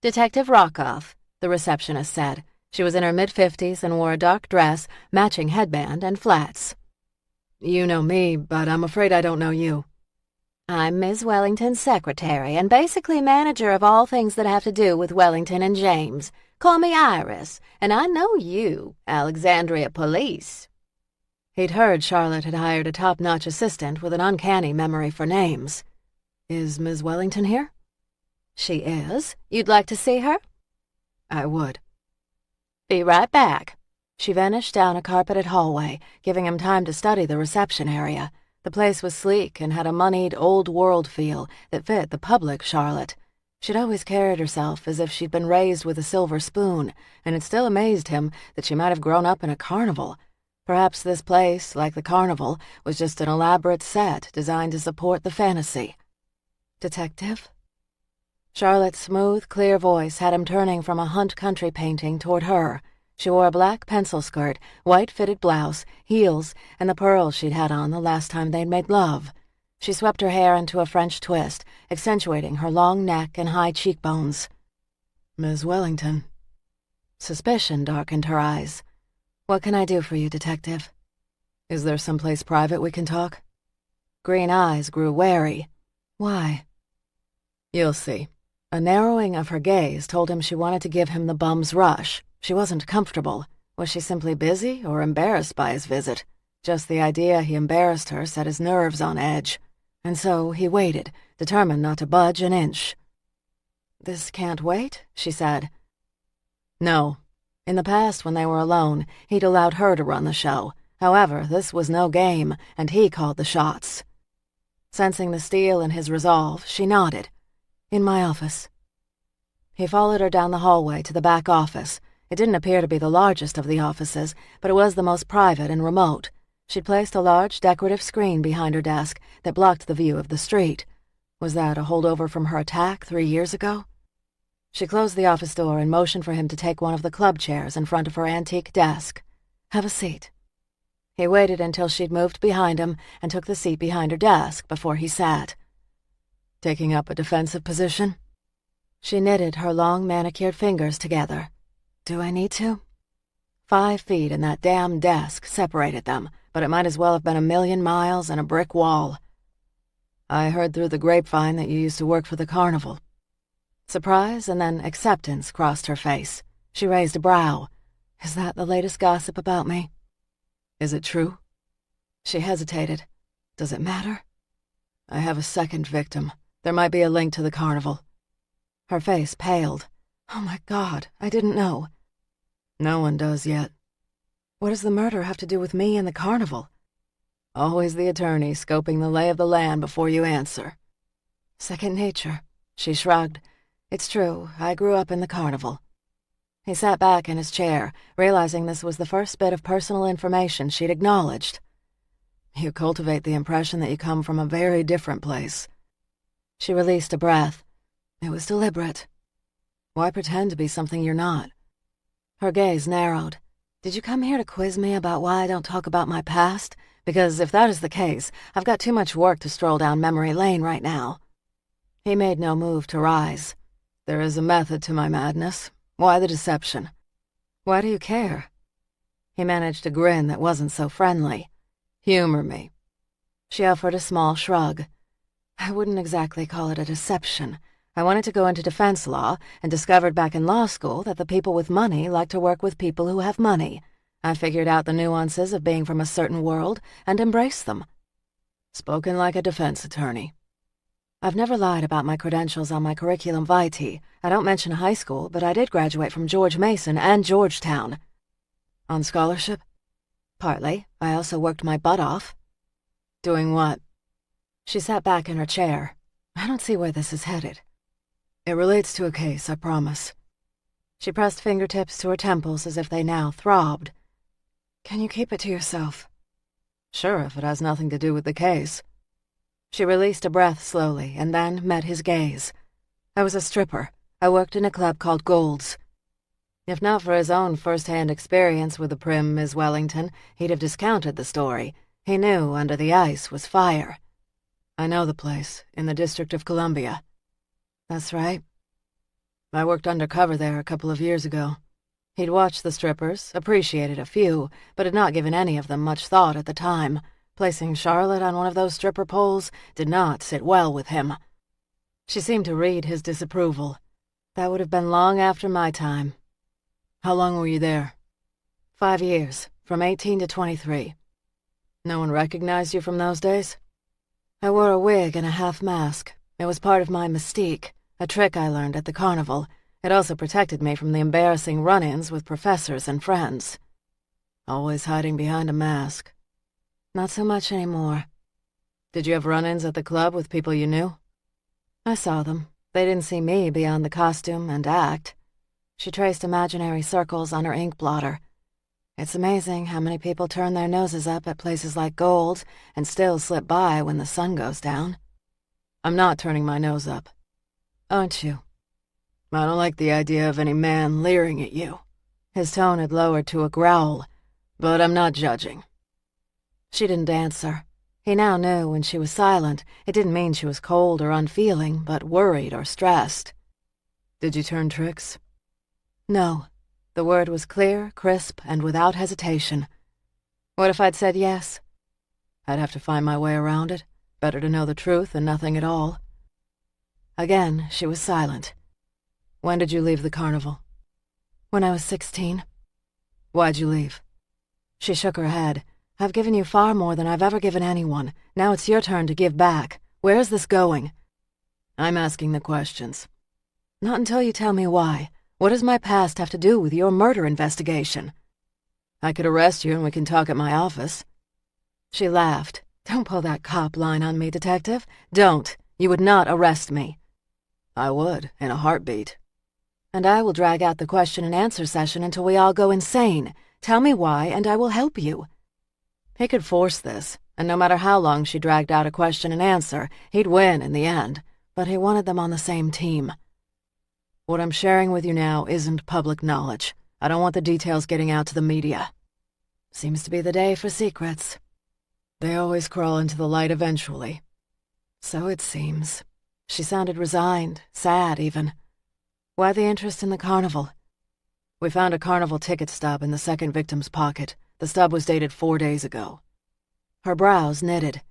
Detective Rockoff, the receptionist said. She was in her mid-50s and wore a dark dress, matching headband, and flats. You know me, but I'm afraid I don't know you. I'm Ms. Wellington's secretary and basically manager of all things that have to do with Wellington and James. Call me Iris, and I know you, Alexandria Police. He'd heard Charlotte had hired a top-notch assistant with an uncanny memory for names. Is Miss Wellington here? She is. You'd like to see her? I would. Be right back. She vanished down a carpeted hallway, giving him time to study the reception area. The place was sleek and had a moneyed, old-world feel that fit the public Charlotte. She'd always carried herself as if she'd been raised with a silver spoon, and it still amazed him that she might have grown up in a carnival. Perhaps this place, like the carnival, was just an elaborate set designed to support the fantasy. Detective? Charlotte's smooth, clear voice had him turning from a Hunt country painting toward her. She wore a black pencil skirt, white fitted blouse, heels, and the pearls she'd had on the last time they'd made love. She swept her hair into a French twist, accentuating her long neck and high cheekbones. Miss Wellington. Suspicion darkened her eyes. What can I do for you, Detective? Is there someplace private we can talk? Green eyes grew wary. Why? You'll see. A narrowing of her gaze told him she wanted to give him the bum's rush. She wasn't comfortable. Was she simply busy or embarrassed by his visit? Just the idea he embarrassed her set his nerves on edge. And so he waited, determined not to budge an inch. This can't wait, she said. No. In the past, when they were alone, he'd allowed her to run the show. However, this was no game, and he called the shots. Sensing the steel in his resolve, she nodded. In my office. He followed her down the hallway to the back office. It didn't appear to be the largest of the offices, but it was the most private and remote. She'd placed a large decorative screen behind her desk that blocked the view of the street. Was that a holdover from her attack 3 years ago? She closed the office door and motioned for him to take one of the club chairs in front of her antique desk. Have a seat. He waited until she'd moved behind him and took the seat behind her desk before he sat. Taking up a defensive position? She knitted her long manicured fingers together. Do I need to? 5 feet and that damn desk separated them, but it might as well have been 1,000,000 miles and a brick wall. I heard through the grapevine that you used to work for the carnival. Surprise and then acceptance crossed her face. She raised a brow. Is that the latest gossip about me? Is it true? She hesitated. Does it matter? I have a second victim. There might be a link to the carnival. Her face paled. Oh my God, I didn't know. No one does yet. What does the murder have to do with me and the carnival? Always the attorney scoping the lay of the land before you answer. Second nature. She shrugged. It's true, I grew up in the carnival. He sat back in his chair, realizing this was the first bit of personal information she'd acknowledged. You cultivate the impression that you come from a very different place. She released a breath. It was deliberate. Why pretend to be something you're not? Her gaze narrowed. Did you come here to quiz me about why I don't talk about my past? Because if that is the case, I've got too much work to stroll down memory lane right now. He made no move to rise. There is a method to my madness. Why the deception? Why do you care? He managed a grin that wasn't so friendly. Humor me. She offered a small shrug. I wouldn't exactly call it a deception. I wanted to go into defense law and discovered back in law school that the people with money like to work with people who have money. I figured out the nuances of being from a certain world and embraced them. Spoken like a defense attorney. I've never lied about my credentials on my curriculum vitae. I don't mention high school, but I did graduate from George Mason and Georgetown. On scholarship? Partly. I also worked my butt off. Doing what? She sat back in her chair. I don't see where this is headed. It relates to a case, I promise. She pressed fingertips to her temples as if they now throbbed. Can you keep it to yourself? Sure, if it has nothing to do with the case. She released a breath slowly and then met his gaze. I was a stripper. I worked in a club called Gold's. If not for his own first-hand experience with the prim Miss Wellington, he'd have discounted the story. He knew under the ice was fire. I know the place, in the District of Columbia. That's right. I worked undercover there a couple of years ago. He'd watched the strippers, appreciated a few, but had not given any of them much thought at the time. Placing Charlotte on one of those stripper poles did not sit well with him. She seemed to read his disapproval. That would have been long after my time. How long were you there? 5 years, from 18 to 23. No one recognized you from those days? I wore a wig and a half mask. It was part of my mystique, a trick I learned at the carnival. It also protected me from the embarrassing run-ins with professors and friends. Always hiding behind a mask. Not so much anymore. Did you have run-ins at the club with people you knew? I saw them. They didn't see me beyond the costume and act. She traced imaginary circles on her ink blotter. It's amazing how many people turn their noses up at places like Gold's and still slip by when the sun goes down. I'm not turning my nose up. Aren't you? I don't like the idea of any man leering at you. His tone had lowered to a growl, but I'm not judging. She didn't answer. He now knew when she was silent, it didn't mean she was cold or unfeeling, but worried or stressed. Did you turn tricks? No. The word was clear, crisp, and without hesitation. What if I'd said yes? I'd have to find my way around it. Better to know the truth than nothing at all. Again, she was silent. When did you leave the carnival? When I was 16. Why'd you leave? She shook her head. I've given you far more than I've ever given anyone. Now it's your turn to give back. Where is this going? I'm asking the questions. Not until you tell me why. What does my past have to do with your murder investigation? I could arrest you and we can talk at my office. She laughed. Don't pull that cop line on me, detective. Don't. You would not arrest me. I would, in a heartbeat. And I will drag out the question and answer session until we all go insane. Tell me why, and I will help you. He could force this, and no matter how long she dragged out a question and answer, he'd win in the end. But he wanted them on the same team. What I'm sharing with you now isn't public knowledge. I don't want the details getting out to the media. Seems to be the day for secrets. They always crawl into the light eventually. So it seems. She sounded resigned, sad even. Why the interest in the carnival? We found a carnival ticket stub in the second victim's pocket. The stub was dated 4 days ago. Her brows knitted.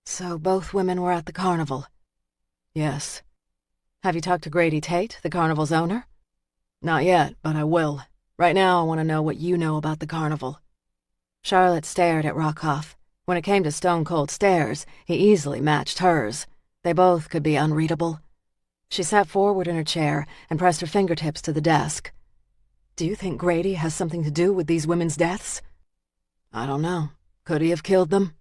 So both women were at the carnival? Yes. Have you talked to Grady Tate, the carnival's owner? Not yet, but I will. Right now I want to know what you know about the carnival. Charlotte stared at Rockoff. When it came to stone-cold stares, he easily matched hers. They both could be unreadable. She sat forward in her chair and pressed her fingertips to the desk. Do you think Grady has something to do with these women's deaths? I don't know. Could he have killed them?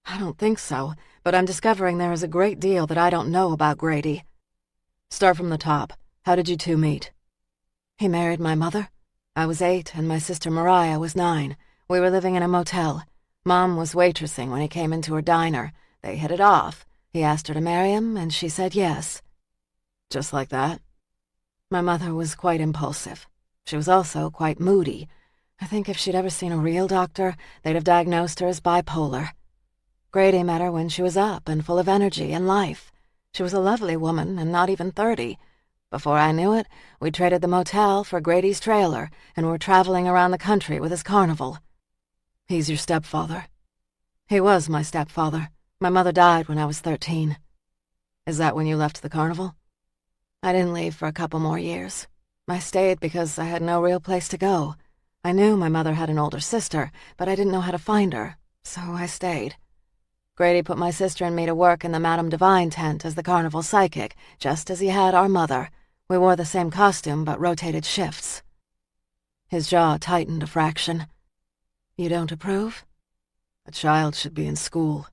I don't think so, but I'm discovering there is a great deal that I don't know about Grady. Start from the top. How did you two meet? He married my mother. I was 8 and my sister Mariah was 9. We were living in a motel. Mom was waitressing when he came into her diner. They hit it off. He asked her to marry him, and she said yes. Just like that? My mother was quite impulsive. She was also quite moody. I think if she'd ever seen a real doctor, they'd have diagnosed her as bipolar. Grady met her when she was up and full of energy and life. She was a lovely woman and not even 30. Before I knew it, we traded the motel for Grady's trailer and were traveling around the country with his carnival. He's your stepfather? He was my stepfather. My mother died when I was 13. Is that when you left the carnival? I didn't leave for a couple more years. I stayed because I had no real place to go. I knew my mother had an older sister, but I didn't know how to find her, so I stayed. Grady put my sister and me to work in the Madame Divine tent as the carnival psychic, just as he had our mother. We wore the same costume, but rotated shifts. His jaw tightened a fraction. You don't approve? A child should be in school.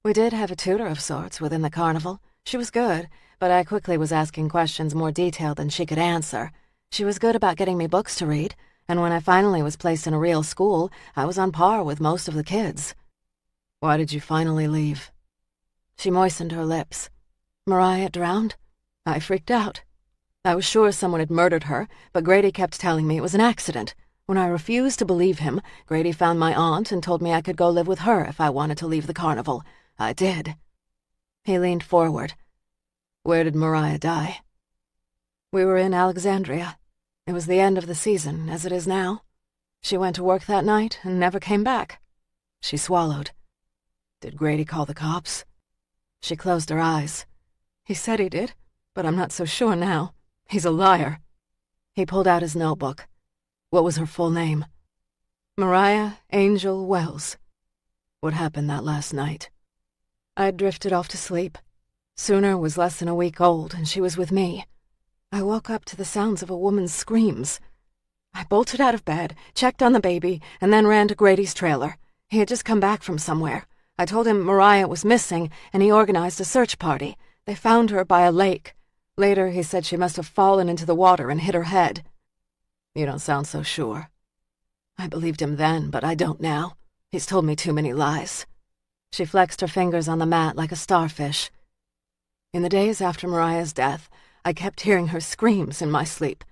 We did have a tutor of sorts within the carnival. She was good, but I quickly was asking questions more detailed than she could answer. She was good about getting me books to read, and when I finally was placed in a real school, I was on par with most of the kids. Why did you finally leave? She moistened her lips. Mariah drowned? I freaked out. I was sure someone had murdered her, but Grady kept telling me it was an accident. When I refused to believe him, Grady found my aunt and told me I could go live with her if I wanted to leave the carnival. I did. He leaned forward. Where did Mariah die? We were in Alexandria. It was the end of the season, as it is now. She went to work that night and never came back. She swallowed. Did Grady call the cops? She closed her eyes. He said he did, but I'm not so sure now. He's a liar. He pulled out his notebook. What was her full name? Mariah Angel Wells. What happened that last night? I drifted off to sleep. Sooner was less than a week old, and she was with me. I woke up to the sounds of a woman's screams. I bolted out of bed, checked on the baby, and then ran to Grady's trailer. He had just come back from somewhere. I told him Mariah was missing, and he organized a search party. They found her by a lake. Later, he said she must have fallen into the water and hit her head. You don't sound so sure. I believed him then, but I don't now. He's told me too many lies. She flexed her fingers on the mat like a starfish. In the days after Mariah's death, I kept hearing her screams in my sleep.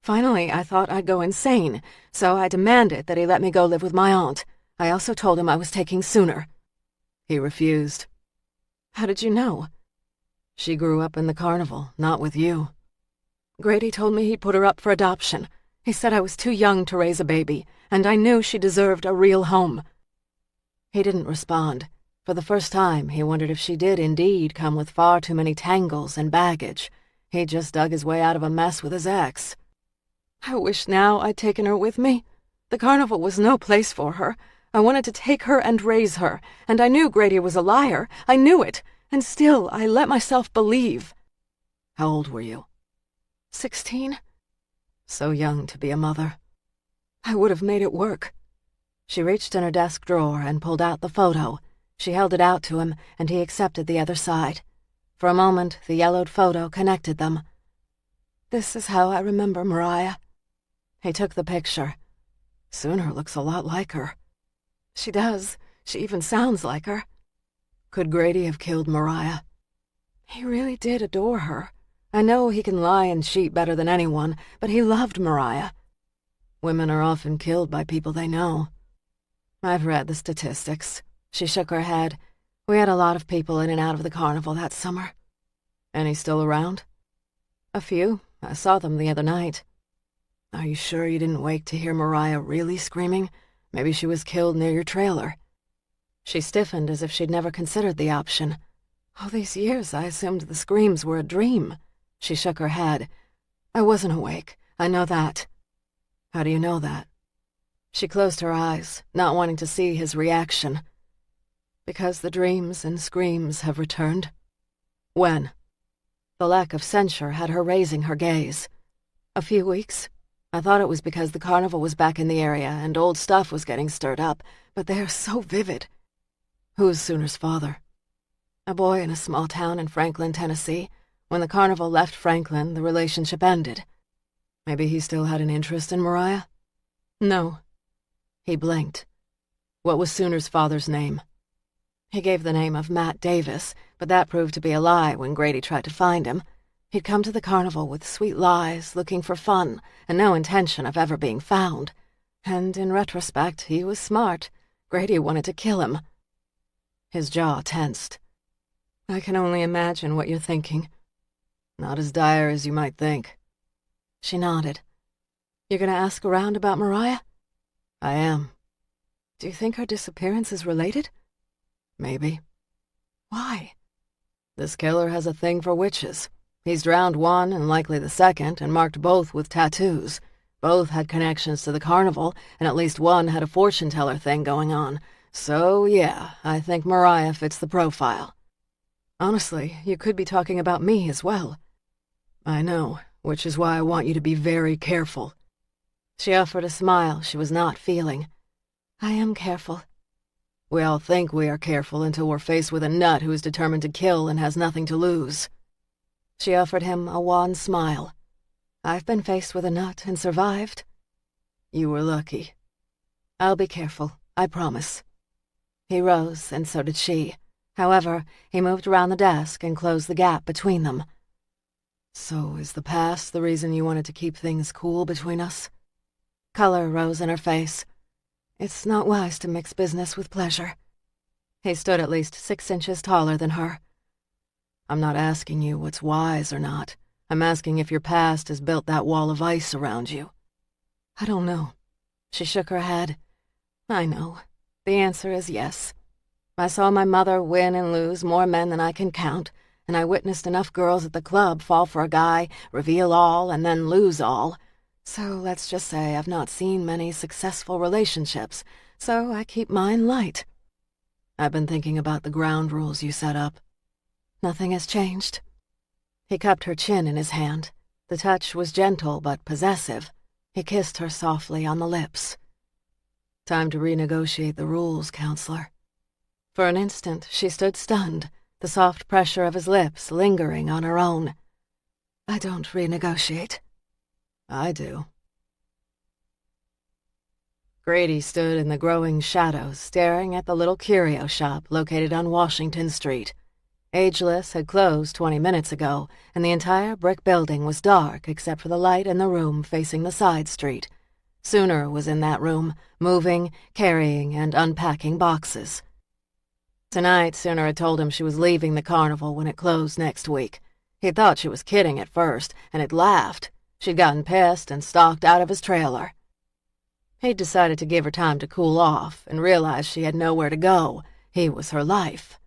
Finally, I thought I'd go insane, so I demanded that he let me go live with my aunt. I also told him I was taking Sooner. He refused. How did you know? She grew up in the carnival, not with you. Grady told me he'd put her up for adoption. He said I was too young to raise a baby, and I knew she deserved a real home. He didn't respond. For the first time, he wondered if she did indeed come with far too many tangles and baggage. He just dug his way out of a mess with his ex. I wish now I'd taken her with me. The carnival was no place for her. I wanted to take her and raise her, and I knew Grady was a liar. I knew it, and still I let myself believe. How old were you? 16. So young to be a mother. I would have made it work. She reached in her desk drawer and pulled out the photo. She held it out to him, and he accepted the other side. For a moment, the yellowed photo connected them. This is how I remember Mariah. He took the picture. Sooner looks a lot like her. She does. She even sounds like her. Could Grady have killed Mariah? He really did adore her. I know he can lie and cheat better than anyone, but he loved Mariah. Women are often killed by people they know. I've read the statistics. She shook her head. We had a lot of people in and out of the carnival that summer. Any still around? A few. I saw them the other night. Are you sure you didn't wake to hear Mariah really screaming? Maybe she was killed near your trailer. She stiffened as if she'd never considered the option. All these years I assumed the screams were a dream. She shook her head. I wasn't awake. I know that. How do you know that? She closed her eyes, not wanting to see his reaction. Because the dreams and screams have returned. When? The lack of censure had her raising her gaze. A few weeks. I thought it was because the carnival was back in the area and old stuff was getting stirred up, but they are so vivid. Who's Sooner's father? A boy in a small town in Franklin, Tennessee. When the carnival left Franklin, the relationship ended. Maybe he still had an interest in Mariah? No. He blinked. What was Sooner's father's name? He gave the name of Matt Davis, but that proved to be a lie when Grady tried to find him. He'd come to the carnival with sweet lies, looking for fun, and no intention of ever being found. And in retrospect, he was smart. Grady wanted to kill him. His jaw tensed. I can only imagine what you're thinking. Not as dire as you might think. She nodded. You're gonna ask around about Mariah? I am. Do you think her disappearance is related? Maybe. Why? This killer has a thing for witches. He's drowned one and likely the second and marked both with tattoos. Both had connections to the carnival, and at least one had a fortune-teller thing going on. So, yeah, I think Mariah fits the profile. Honestly, you could be talking about me as well. I know, which is why I want you to be very careful. She offered a smile she was not feeling. I am careful. We all think we are careful until we're faced with a nut who is determined to kill and has nothing to lose. She offered him a wan smile. I've been faced with a nut and survived. You were lucky. I'll be careful, I promise. He rose, and so did she. However, he moved around the desk and closed the gap between them. So is the past the reason you wanted to keep things cool between us? Color rose in her face. It's not wise to mix business with pleasure. He stood at least 6 inches taller than her. I'm not asking you what's wise or not. I'm asking if your past has built that wall of ice around you. I don't know. She shook her head. I know. The answer is yes. I saw my mother win and lose more men than I can count, and I witnessed enough girls at the club fall for a guy, reveal all, and then lose all. So let's just say I've not seen many successful relationships, so I keep mine light. I've been thinking about the ground rules you set up. Nothing has changed. He cupped her chin in his hand. The touch was gentle but possessive. He kissed her softly on the lips. Time to renegotiate the rules, counselor. For an instant, she stood stunned, the soft pressure of his lips lingering on her own. I don't renegotiate. I do. Grady stood in the growing shadows, staring at the little curio shop located on Washington Street. Ageless had closed 20 minutes ago, and the entire brick building was dark except for the light in the room facing the side street. Sooner was in that room, moving, carrying, and unpacking boxes. Tonight, Sooner had told him she was leaving the carnival when it closed next week. He thought she was kidding at first, and had laughed. She'd gotten pissed and stalked out of his trailer. He'd decided to give her time to cool off and realized she had nowhere to go. He was her life.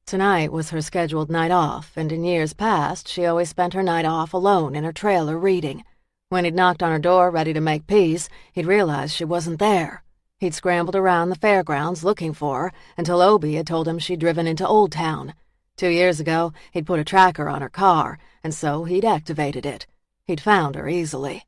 Tonight was her scheduled night off, and in years past, she always spent her night off alone in her trailer reading. When he'd knocked on her door ready to make peace, he'd realized she wasn't there. He'd scrambled around the fairgrounds looking for her until Obie had told him she'd driven into Old Town. 2 years ago, he'd put a tracker on her car, and so he'd activated it. He'd found her easily.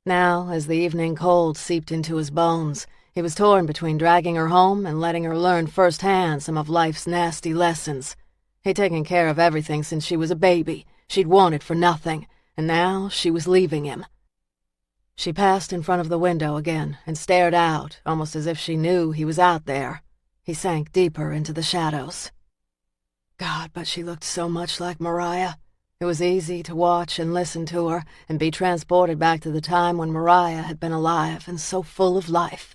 Now, as the evening cold seeped into his bones, he was torn between dragging her home and letting her learn firsthand some of life's nasty lessons. He'd taken care of everything since she was a baby. She'd wanted for nothing, and now she was leaving him. She passed in front of the window again and stared out, almost as if she knew he was out there. He sank deeper into the shadows. God, but she looked so much like Mariah. It was easy to watch and listen to her and be transported back to the time when Mariah had been alive and so full of life.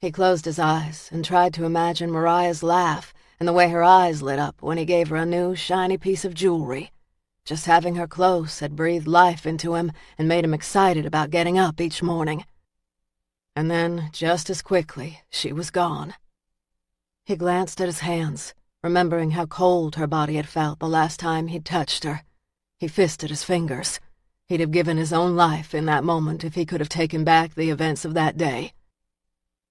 He closed his eyes and tried to imagine Mariah's laugh and the way her eyes lit up when he gave her a new, shiny piece of jewelry. Just having her close had breathed life into him and made him excited about getting up each morning. And then, just as quickly, she was gone. He glanced at his hands, remembering how cold her body had felt the last time he'd touched her. He fisted his fingers. He'd have given his own life in that moment if he could have taken back the events of that day.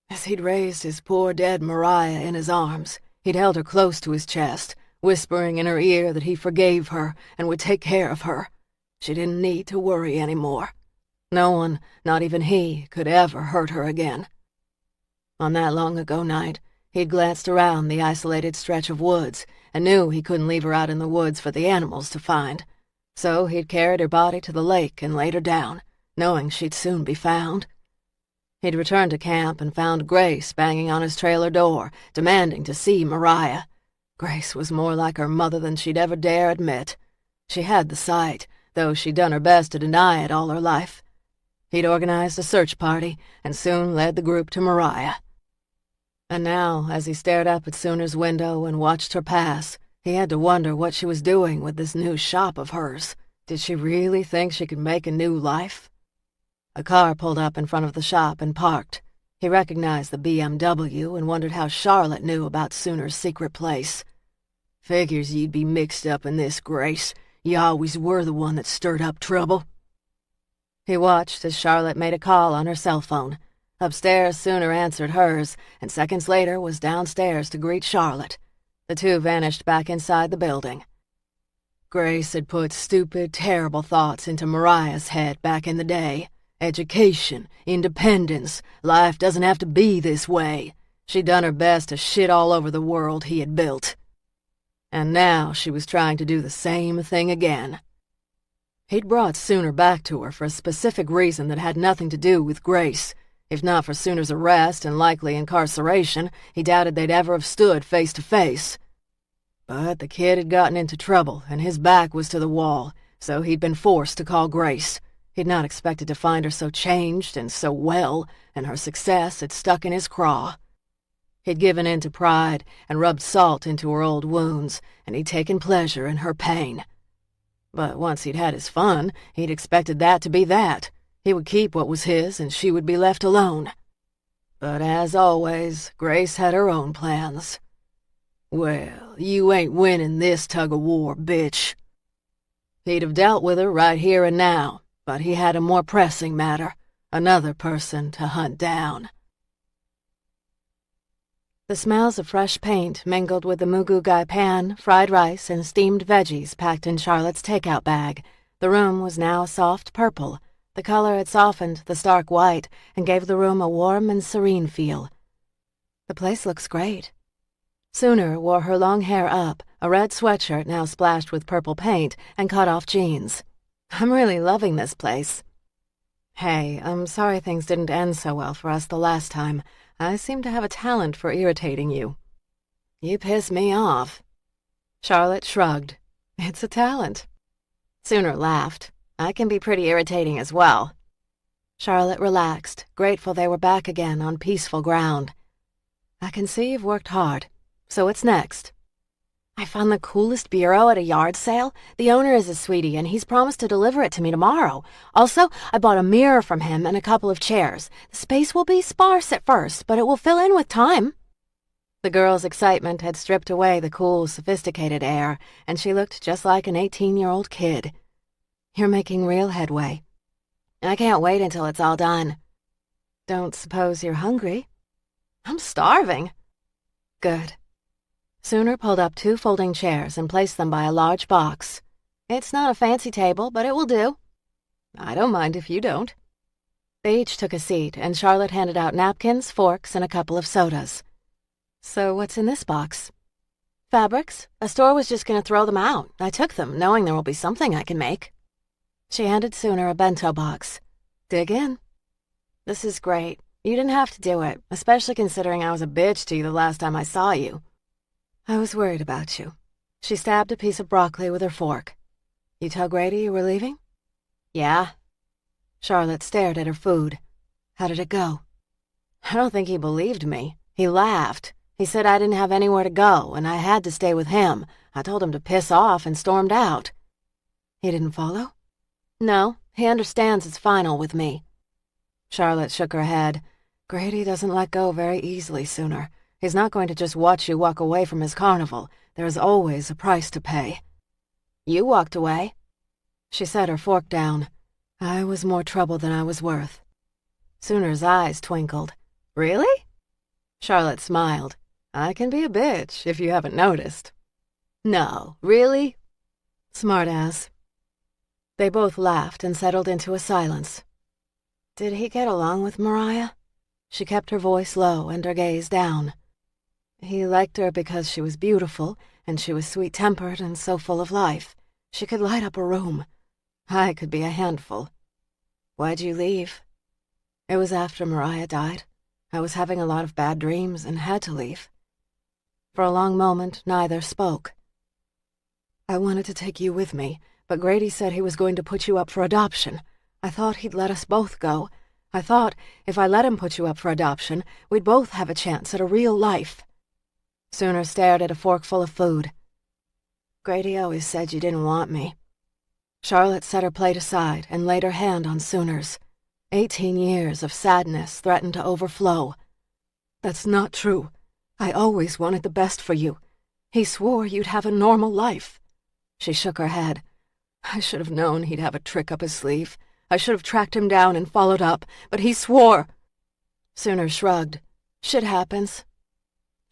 As he'd raised his poor dead Mariah in his arms, he'd held her close to his chest, whispering in her ear that he forgave her and would take care of her. She didn't need to worry anymore. No one, not even he, could ever hurt her again. On that long-ago night, he'd glanced around the isolated stretch of woods and knew he couldn't leave her out in the woods for the animals to find. So he'd carried her body to the lake and laid her down, knowing she'd soon be found. He'd returned to camp and found Grace banging on his trailer door, demanding to see Mariah. Grace was more like her mother than she'd ever dare admit. She had the sight, though she'd done her best to deny it all her life. He'd organized a search party and soon led the group to Mariah. And now, as he stared up at Sooner's window and watched her pass, he had to wonder what she was doing with this new shop of hers. Did she really think she could make a new life? A car pulled up in front of the shop and parked. He recognized the BMW and wondered how Charlotte knew about Sooner's secret place. Figures you'd be mixed up in this, Grace. You always were the one that stirred up trouble. He watched as Charlotte made a call on her cell phone. Upstairs, Sooner answered hers, and seconds later was downstairs to greet Charlotte. The two vanished back inside the building. Grace had put stupid, terrible thoughts into Mariah's head back in the day. Education, independence, life doesn't have to be this way. She'd done her best to shit all over the world he had built. And now she was trying to do the same thing again. He'd brought Sooner back to her for a specific reason that had nothing to do with Grace. If not for Sooner's arrest and likely incarceration, he doubted they'd ever have stood face to face. But the kid had gotten into trouble, and his back was to the wall, so he'd been forced to call Grace. He'd not expected to find her so changed and so well, and her success had stuck in his craw. He'd given in to pride and rubbed salt into her old wounds, and he'd taken pleasure in her pain. But once he'd had his fun, he'd expected that to be that. He would keep what was his, and she would be left alone. But as always, Grace had her own plans. Well, you ain't winning this tug-of-war, bitch. He'd have dealt with her right here and now, but he had a more pressing matter, another person to hunt down. The smells of fresh paint mingled with the mugu gai pan, fried rice, and steamed veggies packed in Charlotte's takeout bag. The room was now soft purple. The color had softened the stark white and gave the room a warm and serene feel. The place looks great. Sooner wore her long hair up, a red sweatshirt now splashed with purple paint, and cut-off jeans. I'm really loving this place. Hey, I'm sorry things didn't end so well for us the last time. I seem to have a talent for irritating you. You piss me off. Charlotte shrugged. It's a talent. Sooner laughed. I can be pretty irritating as well. Charlotte relaxed, grateful they were back again on peaceful ground. I can see you've worked hard. So what's next? I found the coolest bureau at a yard sale. The owner is a sweetie, and he's promised to deliver it to me tomorrow. Also, I bought a mirror from him and a couple of chairs. The space will be sparse at first, but it will fill in with time. The girl's excitement had stripped away the cool, sophisticated air, and she looked just like an 18-year-old kid. You're making real headway. I can't wait until it's all done. Don't suppose you're hungry? I'm starving. Good. Sooner pulled up 2 folding chairs and placed them by a large box. It's not a fancy table, but it will do. I don't mind if you don't. They each took a seat, and Charlotte handed out napkins, forks, and a couple of sodas. So what's in this box? Fabrics. A store was just going to throw them out. I took them, knowing there will be something I can make. She handed Sooner a bento box. Dig in. This is great. You didn't have to do it, especially considering I was a bitch to you the last time I saw you. I was worried about you. She stabbed a piece of broccoli with her fork. You tell Grady you were leaving? Yeah. Charlotte stared at her food. How did it go? I don't think he believed me. He laughed. He said I didn't have anywhere to go, and I had to stay with him. I told him to piss off and stormed out. He didn't follow? No, he understands it's final with me. Charlotte shook her head. Grady doesn't let go very easily, Sooner. He's not going to just watch you walk away from his carnival. There's always a price to pay. You walked away. She set her fork down. I was more trouble than I was worth. Sooner's eyes twinkled. Really? Charlotte smiled. I can be a bitch, if you haven't noticed. No, really? Smartass. They both laughed and settled into a silence. Did he get along with Mariah? She kept her voice low and her gaze down. He liked her because she was beautiful, and she was sweet-tempered and so full of life. She could light up a room. I could be a handful. Why'd you leave? It was after Mariah died. I was having a lot of bad dreams and had to leave. For a long moment, neither spoke. I wanted to take you with me, but Grady said he was going to put you up for adoption. I thought he'd let us both go. I thought if I let him put you up for adoption, we'd both have a chance at a real life. Sooner stared at a forkful of food. Grady always said you didn't want me. Charlotte set her plate aside and laid her hand on Sooner's. 18 years of sadness threatened to overflow. That's not true. I always wanted the best for you. He swore you'd have a normal life. She shook her head. I should have known he'd have a trick up his sleeve. I should have tracked him down and followed up, but he swore. Sooner shrugged. Shit happens.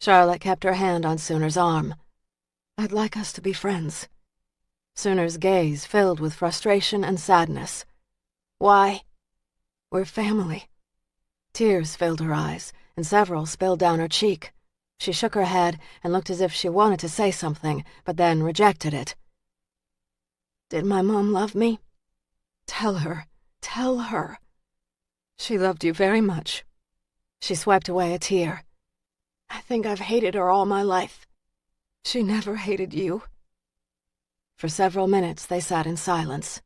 Charlotte kept her hand on Sooner's arm. I'd like us to be friends. Sooner's gaze filled with frustration and sadness. Why? We're family. Tears filled her eyes, and several spilled down her cheek. She shook her head and looked as if she wanted to say something, but then rejected it. Did my mom love me? Tell her. Tell her. She loved you very much. She swiped away a tear. I think I've hated her all my life. She never hated you. For several minutes they sat in silence.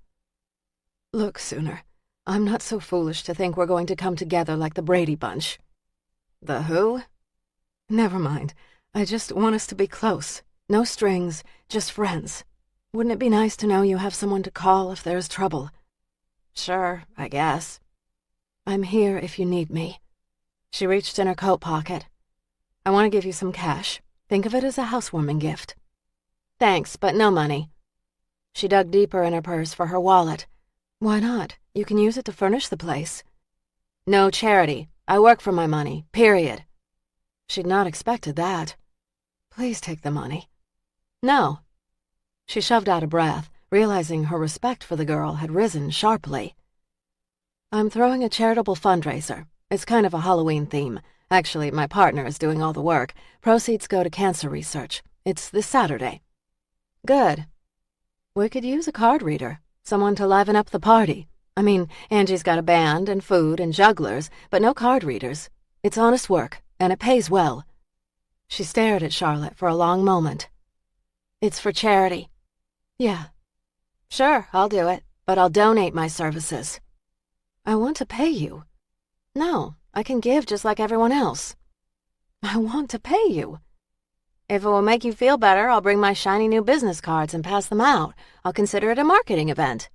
Look, Sooner, I'm not so foolish to think we're going to come together like the Brady Bunch. The who? Never mind. I just want us to be close. No strings, just friends. Wouldn't it be nice to know you have someone to call if there's trouble? Sure, I guess. I'm here if you need me. She reached in her coat pocket. I want to give you some cash. Think of it as a housewarming gift. Thanks, but no money. She dug deeper in her purse for her wallet. Why not? You can use it to furnish the place. No charity. I work for my money, period. She'd not expected that. Please take the money. No. She shoved out a breath, realizing her respect for the girl had risen sharply. I'm throwing a charitable fundraiser. It's kind of a Halloween theme. Actually, my partner is doing all the work. Proceeds go to cancer research. It's this Saturday. Good. We could use a card reader, someone to liven up the party. I mean, Angie's got a band and food and jugglers, but no card readers. It's honest work, and it pays well. She stared at Charlotte for a long moment. It's for charity. Yeah. Sure, I'll do it, but I'll donate my services. I want to pay you. No, I can give just like everyone else. I want to pay you. If it will make you feel better, I'll bring my shiny new business cards and pass them out. I'll consider it a marketing event.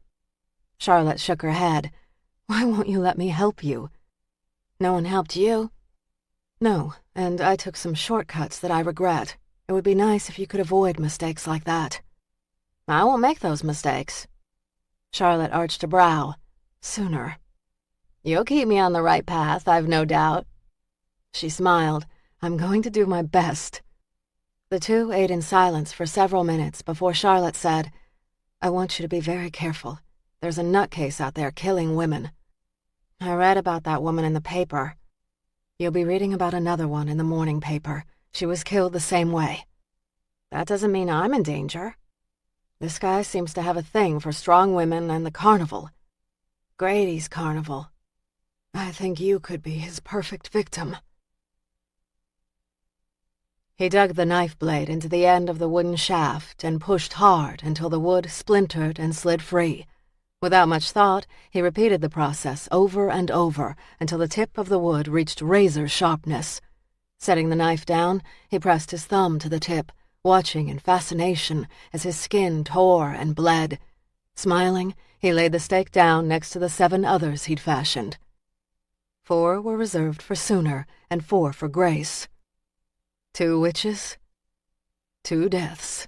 Charlotte shook her head. Why won't you let me help you? No one helped you. No, and I took some shortcuts that I regret. It would be nice if you could avoid mistakes like that. I won't make those mistakes. Charlotte arched a brow. Sooner. You'll keep me on the right path, I've no doubt. She smiled. I'm going to do my best. The two ate in silence for several minutes before Charlotte said, I want you to be very careful. There's a nutcase out there killing women. I read about that woman in the paper. You'll be reading about another one in the morning paper. She was killed the same way. That doesn't mean I'm in danger. This guy seems to have a thing for strong women and the carnival. Grady's carnival. I think you could be his perfect victim. He dug the knife blade into the end of the wooden shaft and pushed hard until the wood splintered and slid free. Without much thought, he repeated the process over and over until the tip of the wood reached razor sharpness. Setting the knife down, he pressed his thumb to the tip, watching in fascination as his skin tore and bled. Smiling, he laid the stake down next to the 7 others he'd fashioned. 4 were reserved for Sooner and 4 for Grace. 2 witches, 2 deaths.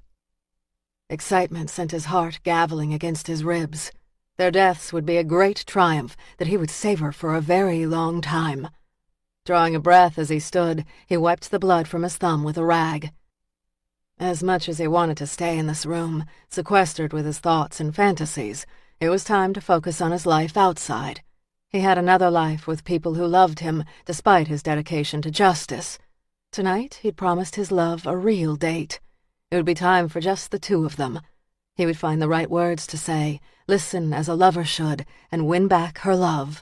Excitement sent his heart gaveling against his ribs. Their deaths would be a great triumph that he would savor for a very long time. Drawing a breath as he stood, he wiped the blood from his thumb with a rag. As much as he wanted to stay in this room, sequestered with his thoughts and fantasies, it was time to focus on his life outside. He had another life with people who loved him, despite his dedication to justice. Tonight, he'd promised his love a real date. It would be time for just the 2 of them. He would find the right words to say, listen as a lover should, and win back her love.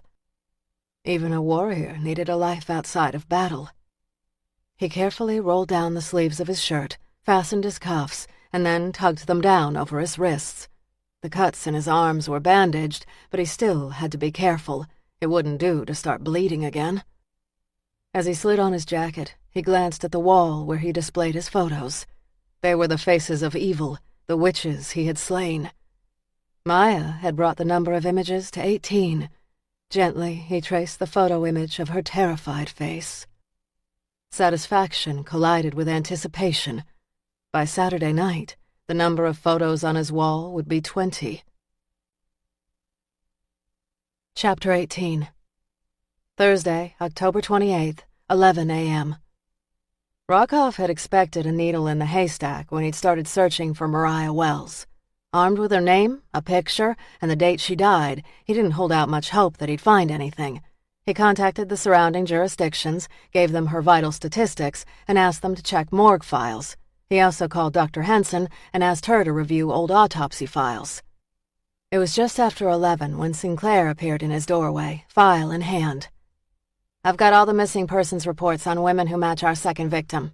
Even a warrior needed a life outside of battle. He carefully rolled down the sleeves of his shirt, fastened his cuffs, and then tugged them down over his wrists. The cuts in his arms were bandaged, but he still had to be careful. It wouldn't do to start bleeding again. As he slid on his jacket, he glanced at the wall where he displayed his photos. They were the faces of evil, the witches he had slain. Maya had brought the number of images to 18. Gently, he traced the photo image of her terrified face. Satisfaction collided with anticipation. By Saturday night, the number of photos on his wall would be 20. Chapter 18. Thursday, October 28th, 11 a.m. Rockoff had expected a needle in the haystack when he'd started searching for Mariah Wells. Armed with her name, a picture, and the date she died, he didn't hold out much hope that he'd find anything. He contacted the surrounding jurisdictions, gave them her vital statistics, and asked them to check morgue files. He also called Dr. Henson and asked her to review old autopsy files. It was just after 11 when Sinclair appeared in his doorway, file in hand. I've got all the missing persons reports on women who match our second victim.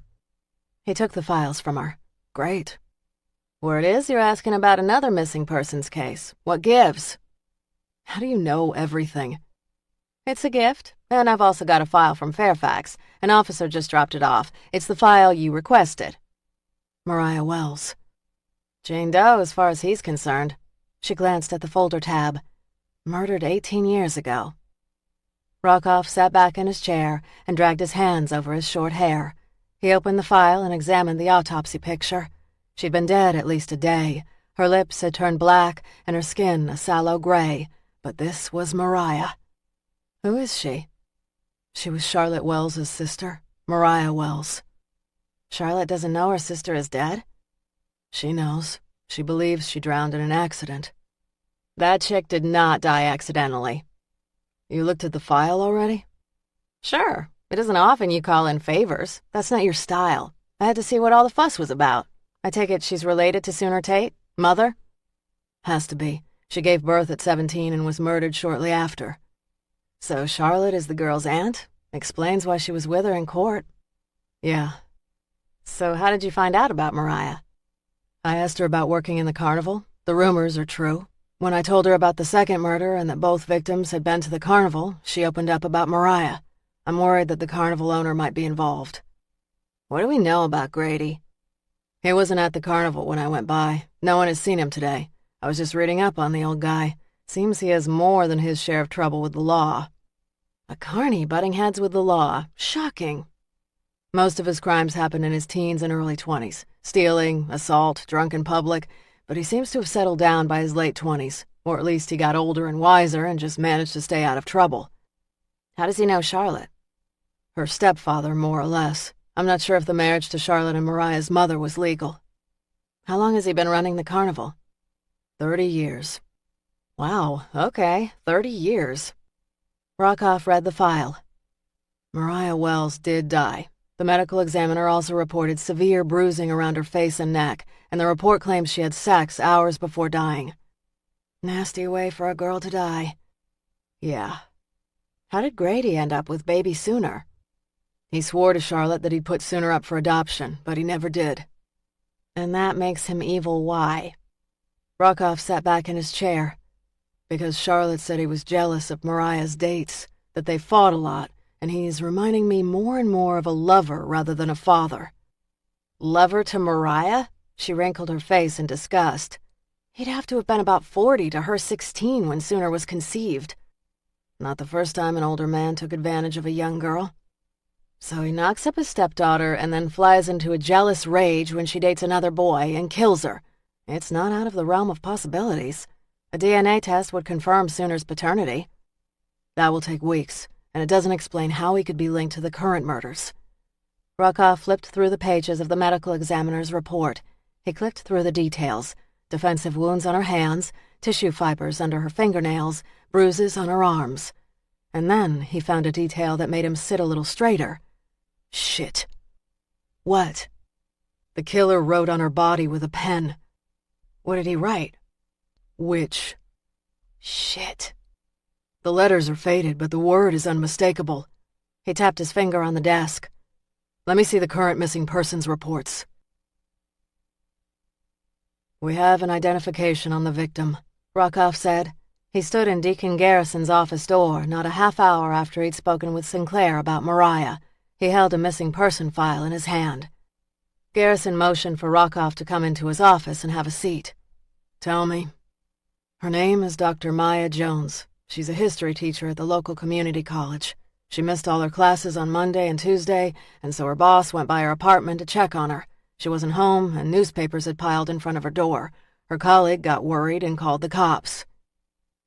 He took the files from her. Great. Word is you're asking about another missing persons case. What gives? How do you know everything? It's a gift, and I've also got a file from Fairfax. An officer just dropped it off. It's the file you requested. Mariah Wells. Jane Doe as far as he's concerned. She glanced at the folder tab. Murdered 18 years ago. Rockoff sat back in his chair and dragged his hands over his short hair. He opened the file and examined the autopsy picture. She'd been dead at least a day. Her lips had turned black and her skin a sallow gray. But this was Mariah. Who is she? She was Charlotte Wells's sister. Mariah Wells. Charlotte doesn't know her sister is dead? She knows. She believes she drowned in an accident. That chick did not die accidentally. You looked at the file already? Sure. It isn't often you call in favors. That's not your style. I had to see what all the fuss was about. I take it she's related to Sooner Tate? Mother? Has to be. She gave birth at 17 and was murdered shortly after. So Charlotte is the girl's aunt? Explains why she was with her in court. Yeah. So how did you find out about Mariah? I asked her about working in the carnival. The rumors are true. When I told her about the second murder and that both victims had been to the carnival, she opened up about Mariah. I'm worried that the carnival owner might be involved. What do we know about Grady? He wasn't at the carnival when I went by. No one has seen him today. I was just reading up on the old guy. Seems he has more than his share of trouble with the law. A carny butting heads with the law. Shocking. Most of his crimes happened in his teens and early 20s. Stealing, assault, drunk in public. But he seems to have settled down by his late 20s. Or at least he got older and wiser and just managed to stay out of trouble. How does he know Charlotte? Her stepfather, more or less. I'm not sure if the marriage to Charlotte and Mariah's mother was legal. How long has he been running the carnival? 30 years. Wow, okay, 30 years. Rockoff read the file. Mariah Wells did die. The medical examiner also reported severe bruising around her face and neck, and the report claims she had sex hours before dying. Nasty way for a girl to die. Yeah. How did Grady end up with baby Sooner? He swore to Charlotte that he'd put Sooner up for adoption, but he never did. And that makes him evil why? Rockoff sat back in his chair. Because Charlotte said he was jealous of Mariah's dates, that they fought a lot, and he's reminding me more and more of a lover rather than a father. Lover to Mariah? She wrinkled her face in disgust. He'd have to have been about 40 to her 16 when Sooner was conceived. Not the first time an older man took advantage of a young girl. So he knocks up his stepdaughter and then flies into a jealous rage when she dates another boy and kills her. It's not out of the realm of possibilities. A DNA test would confirm Sooner's paternity. That will take weeks, and it doesn't explain how he could be linked to the current murders. Rockoff flipped through the pages of the medical examiner's report. He clicked through the details. Defensive wounds on her hands, tissue fibers under her fingernails, bruises on her arms. And then he found a detail that made him sit a little straighter. Shit. What? The killer wrote on her body with a pen. What did he write? Witch. Shit. The letters are faded, but the word is unmistakable. He tapped his finger on the desk. Let me see the current missing persons reports. We have an identification on the victim, Rockoff said. He stood in Deacon Garrison's office door not a half hour after he'd spoken with Sinclair about Mariah. He held a missing person file in his hand. Garrison motioned for Rockoff to come into his office and have a seat. Tell me. Her name is Dr. Maya Jones. She's a history teacher at the local community college. She missed all her classes on Monday and Tuesday, and so her boss went by her apartment to check on her. She wasn't home, and newspapers had piled in front of her door. Her colleague got worried and called the cops.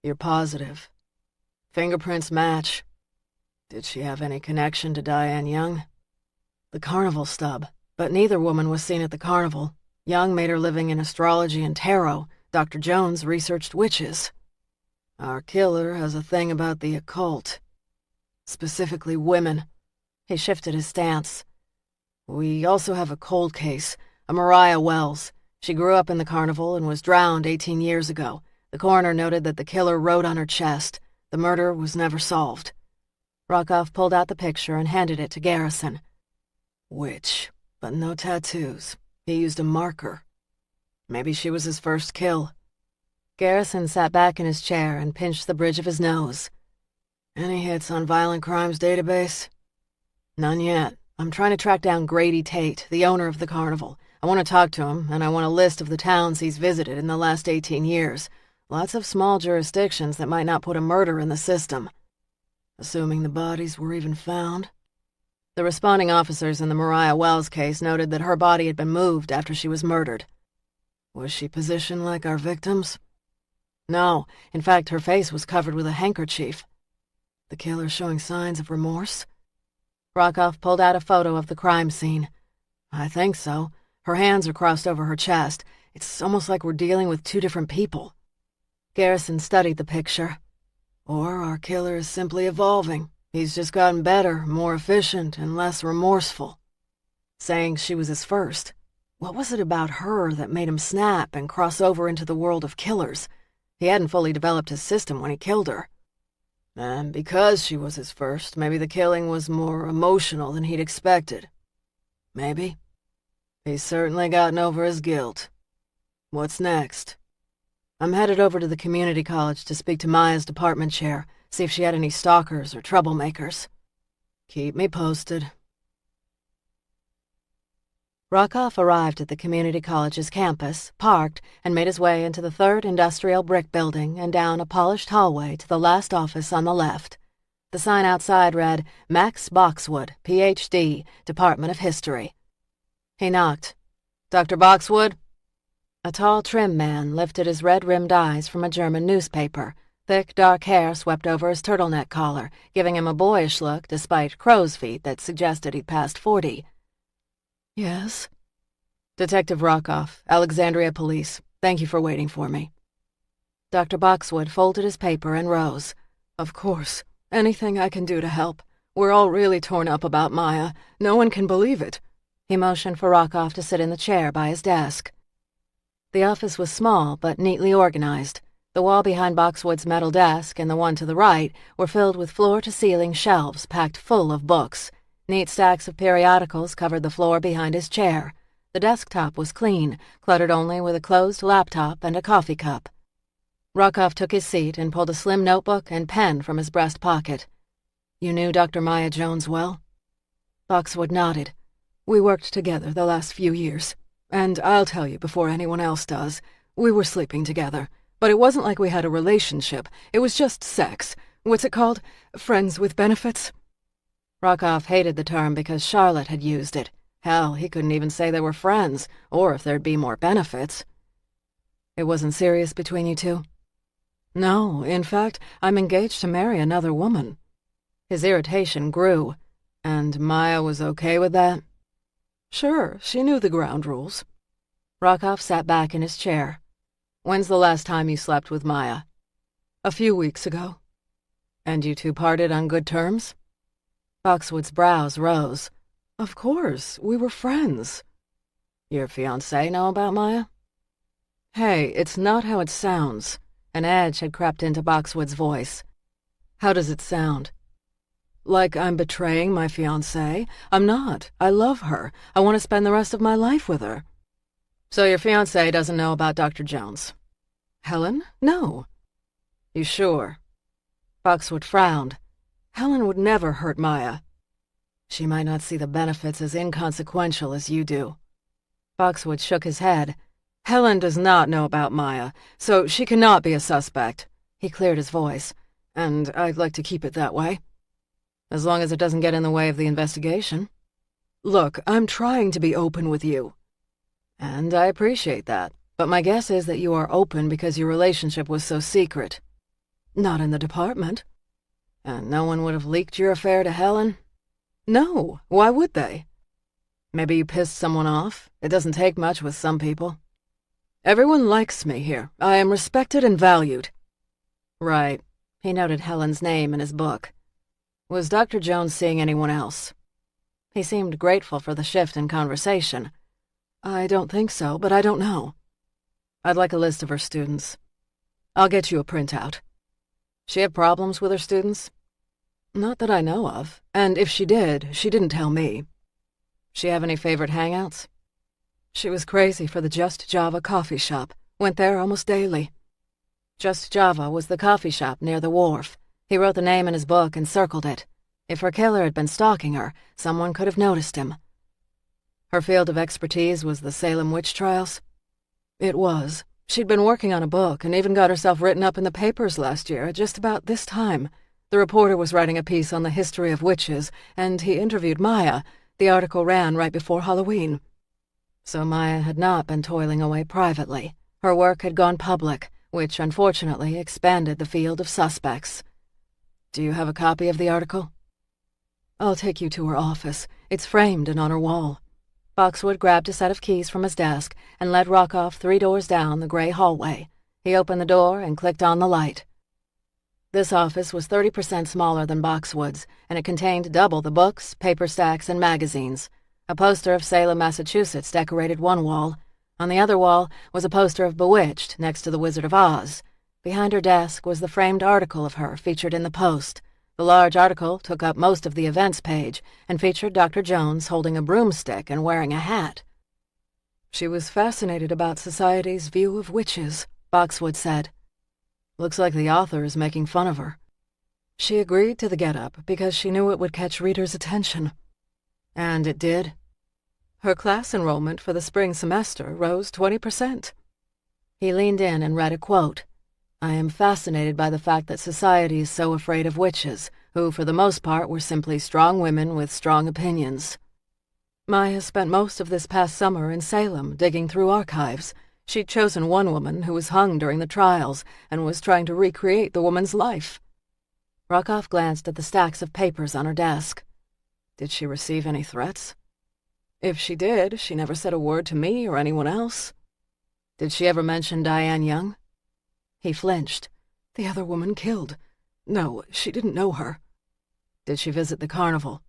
You're positive. Fingerprints match. Did she have any connection to Diane Young? The carnival stub, but neither woman was seen at the carnival. Young made her living in astrology and tarot. Dr. Jones researched witches. Our killer has a thing about the occult. Specifically women. He shifted his stance. We also have a cold case, a Mariah Wells. She grew up in the carnival and was drowned 18 years ago. The coroner noted that the killer wrote on her chest. The murder was never solved. Rockoff pulled out the picture and handed it to Garrison. Witch, but no tattoos. He used a marker. Maybe she was his first kill. Garrison sat back in his chair and pinched the bridge of his nose. Any hits on violent crimes database? None yet. I'm trying to track down Grady Tate, the owner of the carnival. I want to talk to him, and I want a list of the towns he's visited in the last 18 years. Lots of small jurisdictions that might not put a murder in the system. Assuming the bodies were even found. The responding officers in the Mariah Wells case noted that her body had been moved after she was murdered. Was she positioned like our victims? No. In fact, her face was covered with a handkerchief. The killer showing signs of remorse? Rockoff pulled out a photo of the crime scene. I think so. Her hands are crossed over her chest. It's almost like we're dealing with two different people. Garrison studied the picture. Or our killer is simply evolving. He's just gotten better, more efficient, and less remorseful. Saying she was his first. What was it about her that made him snap and cross over into the world of killers? He hadn't fully developed his system when he killed her. And because she was his first, maybe the killing was more emotional than he'd expected. Maybe. He's certainly gotten over his guilt. What's next? I'm headed over to the community college to speak to Maya's department chair, see if she had any stalkers or troublemakers. Keep me posted. Rockoff arrived at the community college's campus, parked, and made his way into the third industrial brick building and down a polished hallway to the last office on the left. The sign outside read, Max Boxwood, Ph.D., Department of History. He knocked. Dr. Boxwood? A tall, trim man lifted his red-rimmed eyes from a German newspaper. Thick, dark hair swept over his turtleneck collar, giving him a boyish look despite crow's feet that suggested he'd passed 40. Yes? Detective Rockoff, Alexandria Police. Thank you for waiting for me. Dr. Boxwood folded his paper and rose. Of course. Anything I can do to help. We're all really torn up about Maya. No one can believe it. He motioned for Rockoff to sit in the chair by his desk. The office was small but neatly organized. The wall behind Boxwood's metal desk and the one to the right were filled with floor-to-ceiling shelves packed full of books. Neat stacks of periodicals covered the floor behind his chair. The desktop was clean, cluttered only with a closed laptop and a coffee cup. Rockoff took his seat and pulled a slim notebook and pen from his breast pocket. You knew Dr. Maya Jones well? Boxwood nodded. We worked together the last few years. And I'll tell you before anyone else does, we were sleeping together. But it wasn't like we had a relationship. It was just sex. What's it called? Friends with benefits? Rockoff hated the term because Charlotte had used it. Hell, he couldn't even say they were friends, or if there'd be more benefits. It wasn't serious between you two? No, in fact, I'm engaged to marry another woman. His irritation grew. And Maya was okay with that? Sure, she knew the ground rules. Rockoff sat back in his chair. When's the last time you slept with Maya? A few weeks ago. And you two parted on good terms? Boxwood's brows rose. Of course, we were friends. Your fiancé know about Maya? Hey, it's not how it sounds. An edge had crept into Boxwood's voice. How does it sound? Like I'm betraying my fiancé? I'm not. I love her. I want to spend the rest of my life with her. So your fiancé doesn't know about Dr. Jones? Helen? No. You sure? Boxwood frowned. Helen would never hurt Maya. She might not see the benefits as inconsequential as you do. Boxwood shook his head. Helen does not know about Maya, so she cannot be a suspect. He cleared his voice. And I'd like to keep it that way. As long as it doesn't get in the way of the investigation. Look, I'm trying to be open with you. And I appreciate that, but my guess is that you are open because your relationship was so secret. Not in the department. And no one would have leaked your affair to Helen? No, why would they? Maybe you pissed someone off. It doesn't take much with some people. Everyone likes me here. I am respected and valued. Right. He noted Helen's name in his book. Was Dr. Jones seeing anyone else? He seemed grateful for the shift in conversation. I don't think so, but I don't know. I'd like a list of her students. I'll get you a printout. She have problems with her students? Not that I know of, and if she did, she didn't tell me. She have any favorite hangouts? She was crazy for the Just Java coffee shop. Went there almost daily. Just Java was the coffee shop near the wharf. He wrote the name in his book and circled it. If her killer had been stalking her, someone could have noticed him. Her field of expertise was the Salem witch trials? It was. She'd been working on a book and even got herself written up in the papers last year, just about this time. The reporter was writing a piece on the history of witches, and he interviewed Maya. The article ran right before Halloween. So Maya had not been toiling away privately. Her work had gone public, which unfortunately expanded the field of suspects. Do you have a copy of the article? I'll take you to her office. It's framed and on her wall. Boxwood grabbed a set of keys from his desk and led Rockoff 3 doors down the gray hallway. He opened the door and clicked on the light. This office was 30% smaller than Boxwood's, and it contained double the books, paper stacks, and magazines. A poster of Salem, Massachusetts decorated one wall. On the other wall was a poster of Bewitched next to the Wizard of Oz. Behind her desk was the framed article of her featured in the Post. The large article took up most of the events page and featured Dr. Jones holding a broomstick and wearing a hat. She was fascinated about society's view of witches, Boxwood said. Looks like the author is making fun of her. She agreed to the get-up because she knew it would catch readers' attention. And it did? Her class enrollment for the spring semester rose 20%. He leaned in and read a quote. I am fascinated by the fact that society is so afraid of witches, who for the most part were simply strong women with strong opinions. Maya spent most of this past summer in Salem digging through archives. She'd chosen one woman who was hung during the trials and was trying to recreate the woman's life. Rockoff glanced at the stacks of papers on her desk. Did she receive any threats? If she did, she never said a word to me or anyone else. Did she ever mention Diane Young? He flinched. The other woman killed. No, she didn't know her. Did she visit the carnival?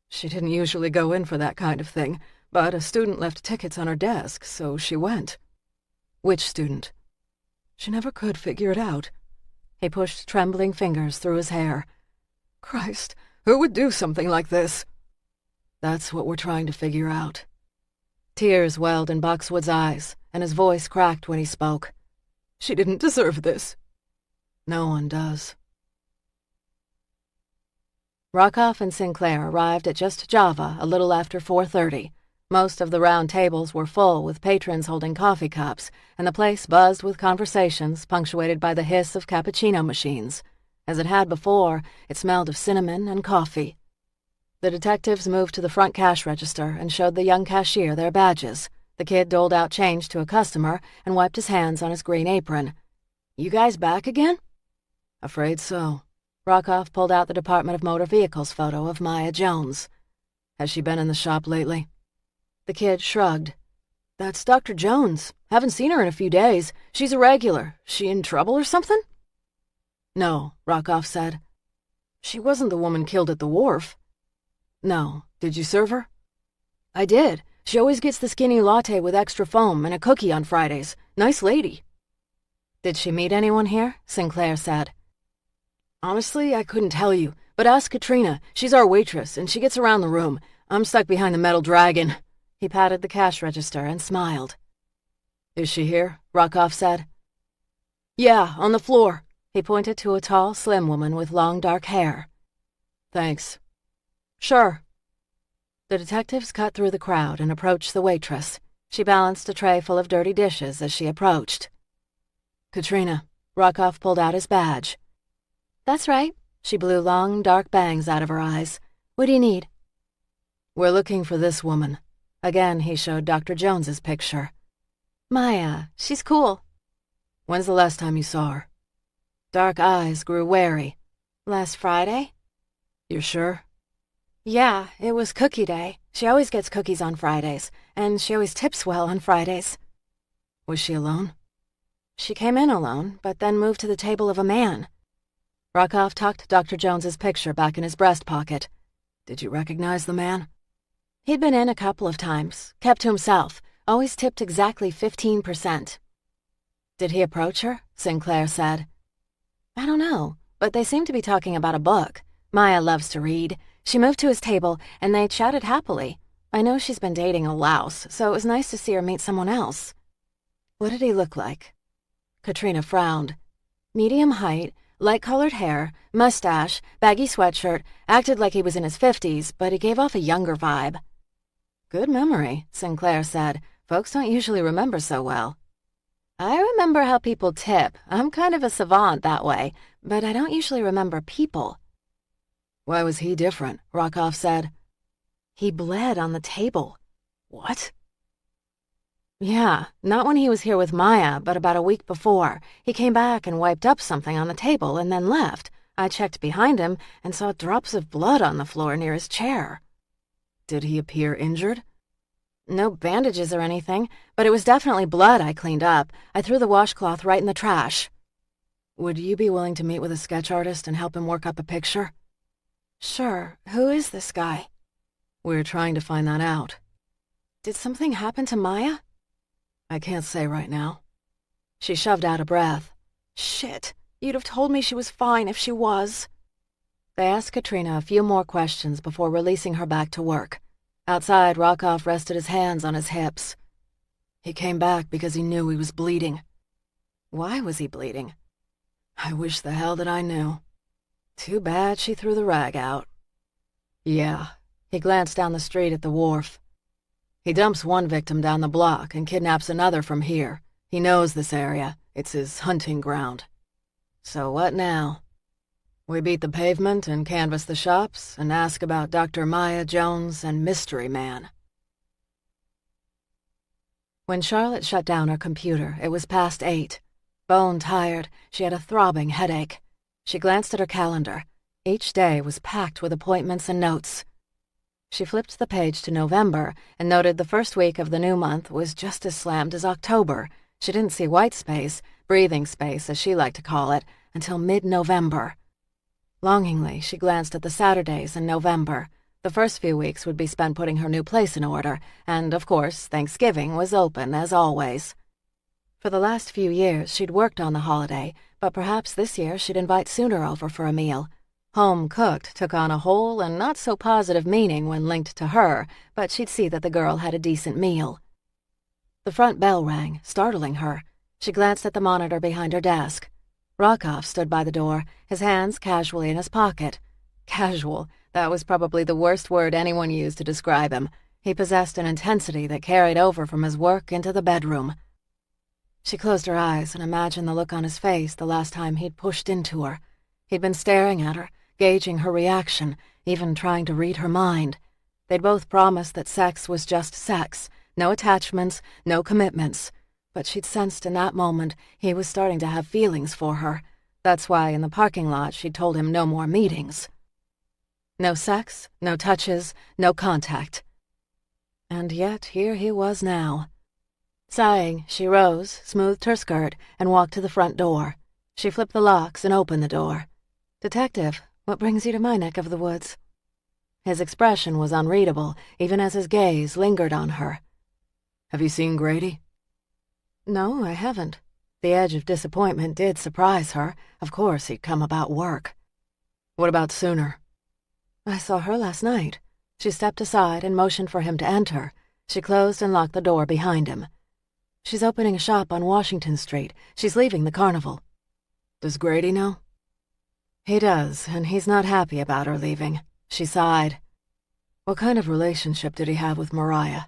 She didn't usually go in for that kind of thing, but a student left tickets on her desk, so she went. Which student? She never could figure it out. He pushed trembling fingers through his hair. Christ, who would do something like this? That's what we're trying to figure out. Tears welled in Boxwood's eyes, and his voice cracked when he spoke. She didn't deserve this. No one does. Rockoff and Sinclair arrived at Just Java a little after 4:30. Most of the round tables were full with patrons holding coffee cups, and the place buzzed with conversations punctuated by the hiss of cappuccino machines. As it had before, it smelled of cinnamon and coffee. The detectives moved to the front cash register and showed the young cashier their badges. The kid doled out change to a customer and wiped his hands on his green apron. You guys back again? Afraid so. Rockoff pulled out the Department of Motor Vehicles photo of Maya Jones. Has she been in the shop lately? The kid shrugged. That's Dr. Jones. Haven't seen her in a few days. She's a regular. She in trouble or something? No, Rockoff said. She wasn't the woman killed at the wharf. No. Did you serve her? I did. She always gets the skinny latte with extra foam and a cookie on Fridays. Nice lady. Did she meet anyone here? Sinclair said. Honestly, I couldn't tell you, but ask Katrina. She's our waitress, and she gets around the room. I'm stuck behind the metal dragon. He patted the cash register and smiled. Is she here? Rockoff said. Yeah, on the floor. He pointed to a tall, slim woman with long, dark hair. Thanks. Sure. The detectives cut through the crowd and approached the waitress. She balanced a tray full of dirty dishes as she approached. Katrina. Rockoff pulled out his badge. That's right. She blew long, dark bangs out of her eyes. What do you need? We're looking for this woman. Again, he showed Dr. Jones's picture. Maya. She's cool. When's the last time you saw her? Dark eyes grew wary. Last Friday? You're sure? Yeah, it was cookie day. She always gets cookies on Fridays, and she always tips well on Fridays. Was she alone? She came in alone, but then moved to the table of a man. Rockoff tucked Dr. Jones's picture back in his breast pocket. Did you recognize the man? He'd been in a couple of times, kept to himself, always tipped exactly 15%. Did he approach her? Sinclair said. I don't know, but they seemed to be talking about a book. Maya loves to read. She moved to his table, and they chatted happily. I know she's been dating a louse, so it was nice to see her meet someone else. What did he look like? Katrina frowned. Medium height, light-colored hair, mustache, baggy sweatshirt, acted like he was in his 50s, but he gave off a younger vibe. Good memory, Sinclair said. Folks don't usually remember so well. I remember how people tip. I'm kind of a savant that way, but I don't usually remember people. Why was he different? Rockoff said. He bled on the table. What? Yeah, not when he was here with Maya, but about a week before. He came back and wiped up something on the table and then left. I checked behind him and saw drops of blood on the floor near his chair. Did he appear injured? No bandages or anything, but it was definitely blood I cleaned up. I threw the washcloth right in the trash. Would you be willing to meet with a sketch artist and help him work up a picture? Sure. Who is this guy? We're trying to find that out. Did something happen to Maya? I can't say right now. She shoved out a breath. Shit. You'd have told me she was fine if she was. They asked Katrina a few more questions before releasing her back to work. Outside, Rockoff rested his hands on his hips. He came back because he knew he was bleeding. Why was he bleeding? I wish the hell that I knew. Too bad she threw the rag out. Yeah. He glanced down the street at the wharf. He dumps one victim down the block and kidnaps another from here. He knows this area. It's his hunting ground. So what now? We beat the pavement and canvass the shops and ask about Dr. Maya Jones and Mystery Man. When Charlotte shut down her computer, it was past 8. Bone-tired, she had a throbbing headache. She glanced at her calendar. Each day was packed with appointments and notes. She flipped the page to November and noted the first week of the new month was just as slammed as October. She didn't see white space, breathing space as she liked to call it, until mid-November. Longingly, she glanced at the Saturdays in November. The first few weeks would be spent putting her new place in order, and, of course, Thanksgiving was open as always. For the last few years, she'd worked on the holiday, but perhaps this year she'd invite Sooner over for a meal. Home-cooked took on a whole and not-so-positive meaning when linked to her, but she'd see that the girl had a decent meal. The front bell rang, startling her. She glanced at the monitor behind her desk. Rockoff stood by the door, his hands casually in his pocket. Casual, that was probably the worst word anyone used to describe him. He possessed an intensity that carried over from his work into the bedroom. She closed her eyes and imagined the look on his face the last time he'd pushed into her. He'd been staring at her, gauging her reaction, even trying to read her mind. They'd both promised that sex was just sex, no attachments, no commitments. But she'd sensed in that moment he was starting to have feelings for her. That's why in the parking lot she'd told him no more meetings. No sex, no touches, no contact. And yet here he was now. Sighing, she rose, smoothed her skirt, and walked to the front door. She flipped the locks and opened the door. "Detective, what brings you to my neck of the woods?" His expression was unreadable, even as his gaze lingered on her. "Have you seen Grady?" "No, I haven't." The edge of disappointment did surprise her. Of course he'd come about work. "What about Sooner?" "I saw her last night." She stepped aside and motioned for him to enter. She closed and locked the door behind him. "She's opening a shop on Washington Street. She's leaving the carnival." "Does Grady know?" "He does, and he's not happy about her leaving." She sighed. "What kind of relationship did he have with Mariah?"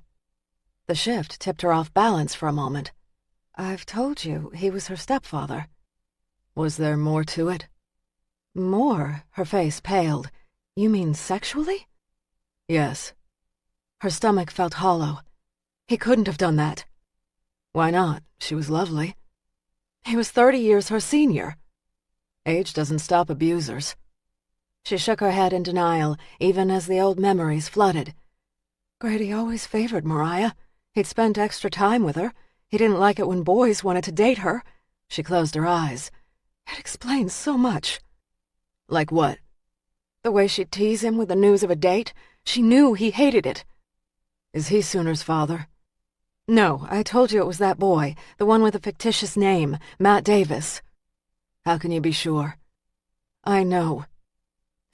The shift tipped her off balance for a moment. "I've told you, he was her stepfather." "Was there more to it?" "More?" Her face paled. "You mean sexually?" "Yes." Her stomach felt hollow. He couldn't have done that. "Why not? She was lovely." "He was 30 years her senior." "Age doesn't stop abusers." She shook her head in denial, even as the old memories flooded. "Grady always favored Mariah. He'd spent extra time with her. He didn't like it when boys wanted to date her." She closed her eyes. "It explains so much." "Like what?" "The way she'd tease him with the news of a date. She knew he hated it." "Is he Sooner's father?" "No, I told you it was that boy, the one with a fictitious name, Matt Davis." "How can you be sure?" "I know."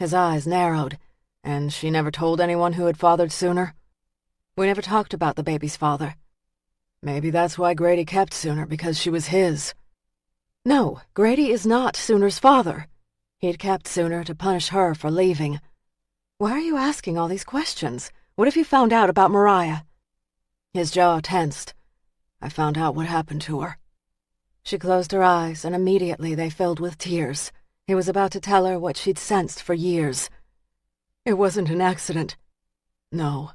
His eyes narrowed. "And she never told anyone who had fathered Sooner?" "We never talked about the baby's father." "Maybe that's why Grady kept Sooner, because she was his." "No, Grady is not Sooner's father. He'd kept Sooner to punish her for leaving." "Why are you asking all these questions? What have you found out about Mariah?" His jaw tensed. "I found out what happened to her." She closed her eyes, and immediately they filled with tears. He was about to tell her what she'd sensed for years. "It wasn't an accident." "No."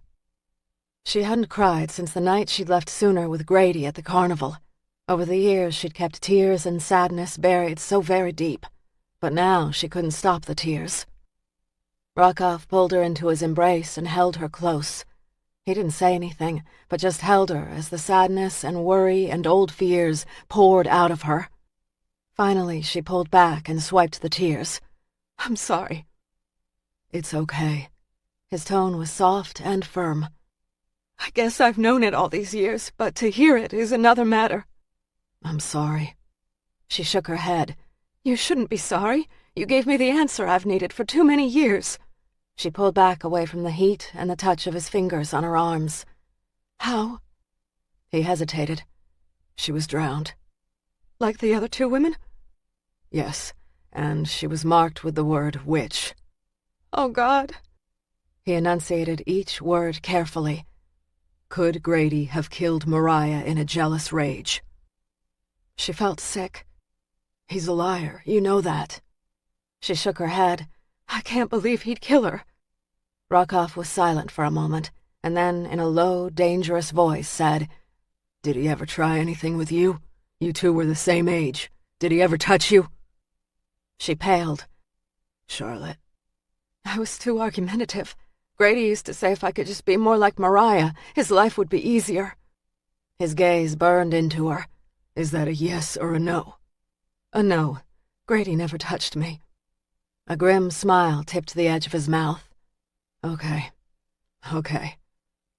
She hadn't cried since the night she'd left Sooner with Grady at the carnival. Over the years, she'd kept tears and sadness buried so very deep. but now she couldn't stop the tears. Rokov pulled her into his embrace and held her close. He didn't say anything, but just held her as the sadness and worry and old fears poured out of her. Finally, she pulled back and swiped the tears. I'm sorry. It's okay. His tone was soft and firm. I guess I've known it all these years, but to hear it is another matter. I'm sorry. She shook her head. You shouldn't be sorry. You gave me the answer I've needed for too many years. She pulled back away from the heat and the touch of his fingers on her arms. How? He hesitated. She was drowned. Like the other two women? Yes, and she was marked with the word witch. Oh, God. He enunciated each word carefully. Could Grady have killed Mariah in a jealous rage? She felt sick. He's a liar, you know that. She shook her head. I can't believe he'd kill her. Rokov was silent for a moment, and then, in a low, dangerous voice, said, Did he ever try anything with you? You two were the same age. Did he ever touch you? She paled. Charlotte. I was too argumentative. Grady used to say if I could just be more like Mariah, his life would be easier. His gaze burned into her. Is that a yes or a no? A no. Grady never touched me. A grim smile tipped the edge of his mouth. Okay.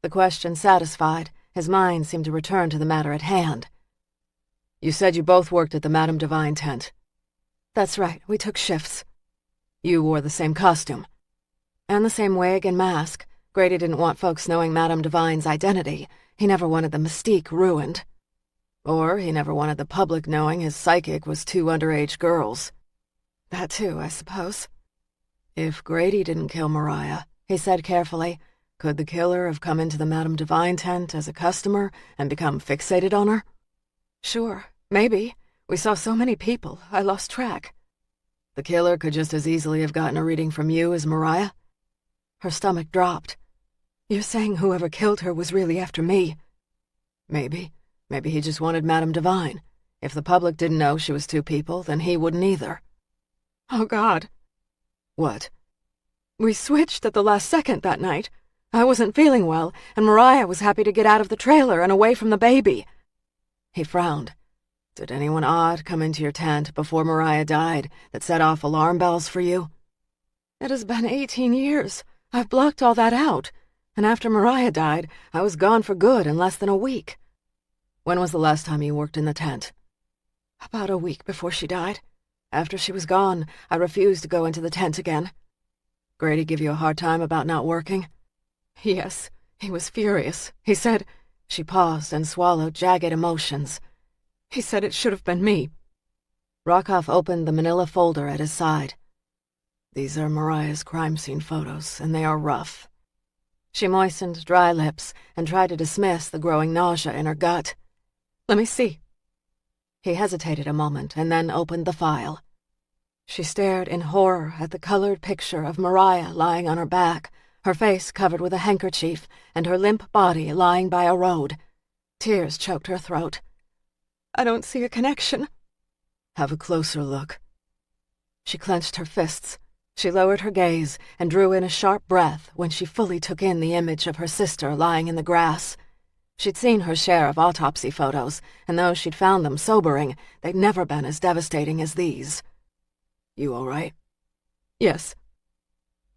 The question satisfied, his mind seemed to return to the matter at hand. You said you both worked at the Madame Divine tent. That's right, we took shifts. You wore the same costume. And the same wig and mask. Grady didn't want folks knowing Madame Divine's identity. He never wanted the mystique ruined. Or he never wanted the public knowing his psychic was two underage girls. That too, I suppose. If Grady didn't kill Mariah, he said carefully, could the killer have come into the Madame Divine tent as a customer and become fixated on her? Sure, maybe. We saw so many people, I lost track. The killer could just as easily have gotten a reading from you as Mariah? Her stomach dropped. You're saying whoever killed her was really after me? Maybe. Maybe he just wanted Madame Divine. If the public didn't know she was two people, then he wouldn't either. Oh, God. What? We switched at the last second that night. I wasn't feeling well, and Mariah was happy to get out of the trailer and away from the baby. He frowned. Did anyone odd come into your tent before Mariah died that set off alarm bells for you? It has been 18 years. I've blocked all that out. And after Mariah died, I was gone for good in less than a week. When was the last time you worked in the tent? About a week before she died. After she was gone, I refused to go into the tent again. Grady give you a hard time about not working? Yes, he was furious. He said... She paused and swallowed jagged emotions. He said it should have been me. Rokov opened the manila folder at his side. These are Mariah's crime scene photos, and they are rough. She moistened dry lips and tried to dismiss the growing nausea in her gut. Let me see. He hesitated a moment and then opened the file. She stared in horror at the colored picture of Mariah lying on her back, her face covered with a handkerchief and her limp body lying by a road. Tears choked her throat. I don't see a connection. Have a closer look. She clenched her fists. She lowered her gaze and drew in a sharp breath when she fully took in the image of her sister lying in the grass. She'd seen her share of autopsy photos, and though she'd found them sobering, they'd never been as devastating as these. You all right? Yes.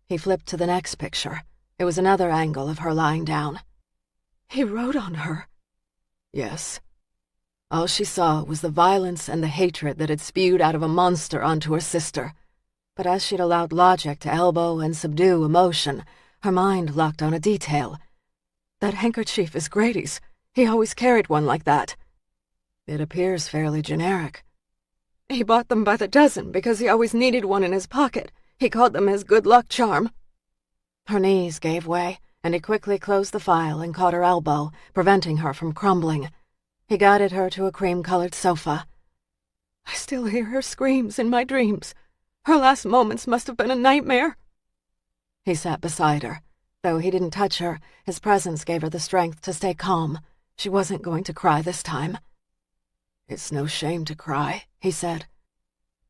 He flipped to the next picture. It was another angle of her lying down. He wrote on her. Yes. All she saw was the violence and the hatred that had spewed out of a monster onto her sister. But as she'd allowed logic to elbow and subdue emotion, her mind locked on a detail. That handkerchief is Grady's. He always carried one like that. It appears fairly generic. He bought them by the dozen because he always needed one in his pocket. He called them his good luck charm. Her knees gave way, and he quickly closed the file and caught her elbow, preventing her from crumbling. He guided her to a cream-colored sofa. I still hear her screams in my dreams. Her last moments must have been a nightmare. He sat beside her. Though he didn't touch her, his presence gave her the strength to stay calm. She wasn't going to cry this time. It's no shame to cry, he said.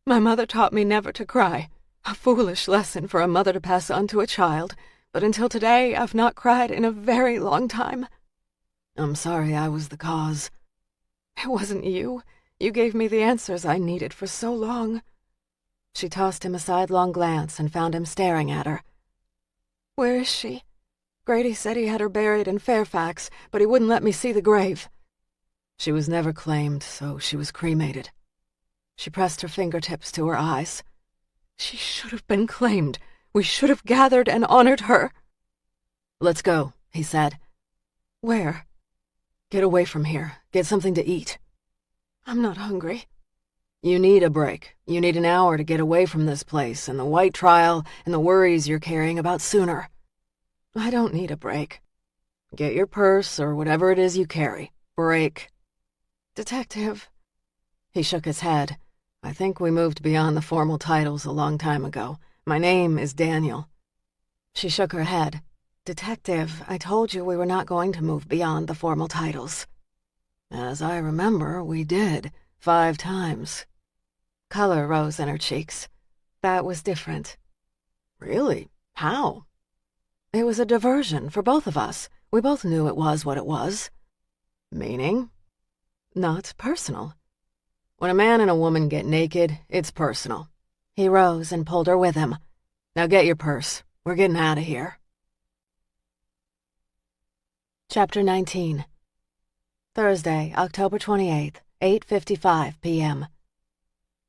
My mother taught me never to cry. A foolish lesson for a mother to pass on to a child, but until today I've not cried in a very long time. I'm sorry I was the cause. It wasn't you. You gave me the answers I needed for so long. She tossed him a sidelong glance and found him staring at her. Where is she? Grady said he had her buried in Fairfax, but he wouldn't let me see the grave. She was never claimed, so she was cremated. She pressed her fingertips to her eyes. She should have been claimed. We should have gathered and honored her. Let's go, he said. Where? Get away from here. Get something to eat. I'm not hungry. You need a break. You need an hour to get away from this place and the white trial and the worries you're carrying about sooner. I don't need a break. Get your purse or whatever it is you carry. Break. Detective. He shook his head. I think we moved beyond the formal titles a long time ago. My name is Daniel. She shook her head. Detective, I told you we were not going to move beyond the formal titles. As I remember, we did. 5 times. Color rose in her cheeks. That was different. Really? How? It was a diversion for both of us. We both knew it was what it was. Meaning? Not personal. When a man and a woman get naked, it's personal. He rose and pulled her with him. Now get your purse. We're getting out of here. Chapter 19. Thursday, October 28th, 8:55 p.m.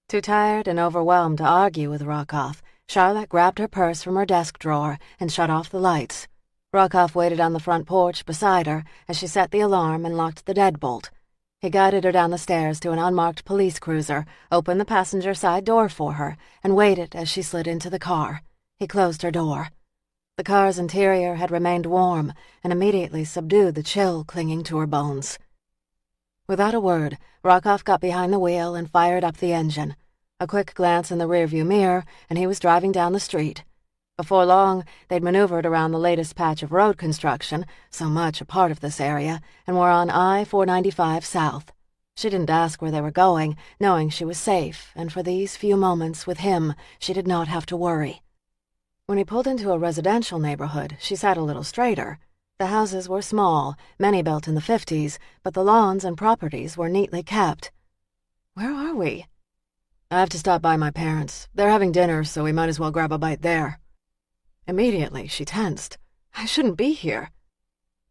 Too tired and overwhelmed to argue with Rockoff, Charlotte grabbed her purse from her desk drawer and shut off the lights. Rockoff waited on the front porch beside her as she set the alarm and locked the deadbolt. He guided her down the stairs to an unmarked police cruiser, opened the passenger side door for her, and waited as she slid into the car. He closed her door. The car's interior had remained warm and immediately subdued the chill clinging to her bones. Without a word, Rockoff got behind the wheel and fired up the engine. A quick glance in the rearview mirror, and he was driving down the street. Before long, they'd maneuvered around the latest patch of road construction, so much a part of this area, and were on I-495 South. She didn't ask where they were going, knowing she was safe, and for these few moments with him, she did not have to worry. When he pulled into a residential neighborhood, she sat a little straighter. The houses were small, many built in the 50s, but the lawns and properties were neatly kept. Where are we? I have to stop by my parents. They're having dinner, so we might as well grab a bite there. Immediately, she tensed. I shouldn't be here.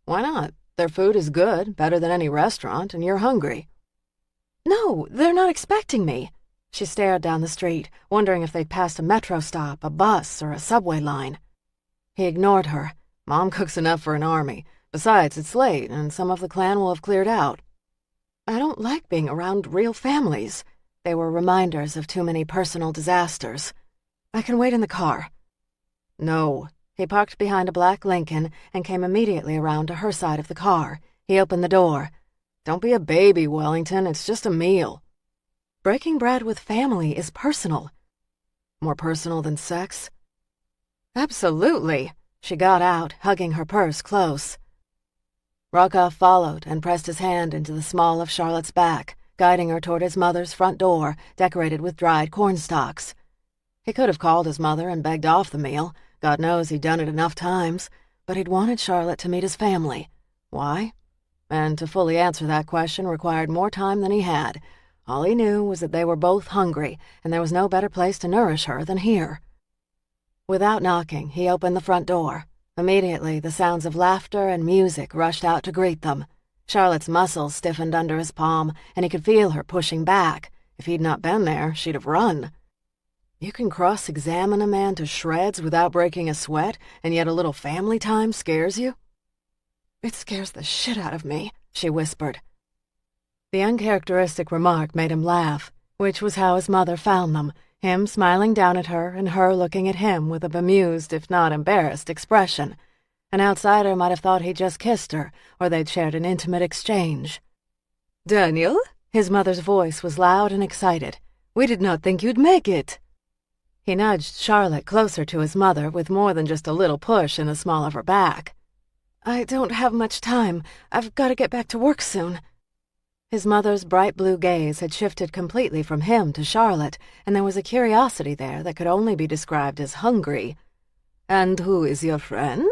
Why not? Their food is good, better than any restaurant, and you're hungry. No, they're not expecting me. She stared down the street, wondering if they'd passed a metro stop, a bus, or a subway line. He ignored her. Mom cooks enough for an army. Besides, it's late, and some of the clan will have cleared out. I don't like being around real families. They were reminders of too many personal disasters. I can wait in the car. No. He parked behind a black Lincoln and came immediately around to her side of the car. He opened the door. Don't be a baby, Wellington. It's just a meal. Breaking bread with family is personal. More personal than sex? Absolutely. She got out, hugging her purse close. Rockoff followed and pressed his hand into the small of Charlotte's back, guiding her toward his mother's front door, decorated with dried cornstalks. He could have called his mother and begged off the meal. God knows he'd done it enough times. But he'd wanted Charlotte to meet his family. Why? And to fully answer that question required more time than he had. All he knew was that they were both hungry, and there was no better place to nourish her than here. Without knocking, he opened the front door. Immediately, the sounds of laughter and music rushed out to greet them. Charlotte's muscles stiffened under his palm, and he could feel her pushing back. If he'd not been there, she'd have run. You can cross-examine a man to shreds without breaking a sweat, and yet a little family time scares you? It scares the shit out of me, she whispered. The uncharacteristic remark made him laugh, which was how his mother found them, him smiling down at her and her looking at him with a bemused, if not embarrassed, expression. An outsider might have thought he'd just kissed her, or they'd shared an intimate exchange. "Daniel?" His mother's voice was loud and excited. "We did not think you'd make it." He nudged Charlotte closer to his mother with more than just a little push in the small of her back. "I don't have much time. I've got to get back to work soon." His mother's bright blue gaze had shifted completely from him to Charlotte, and there was a curiosity there that could only be described as hungry. "And who is your friend?"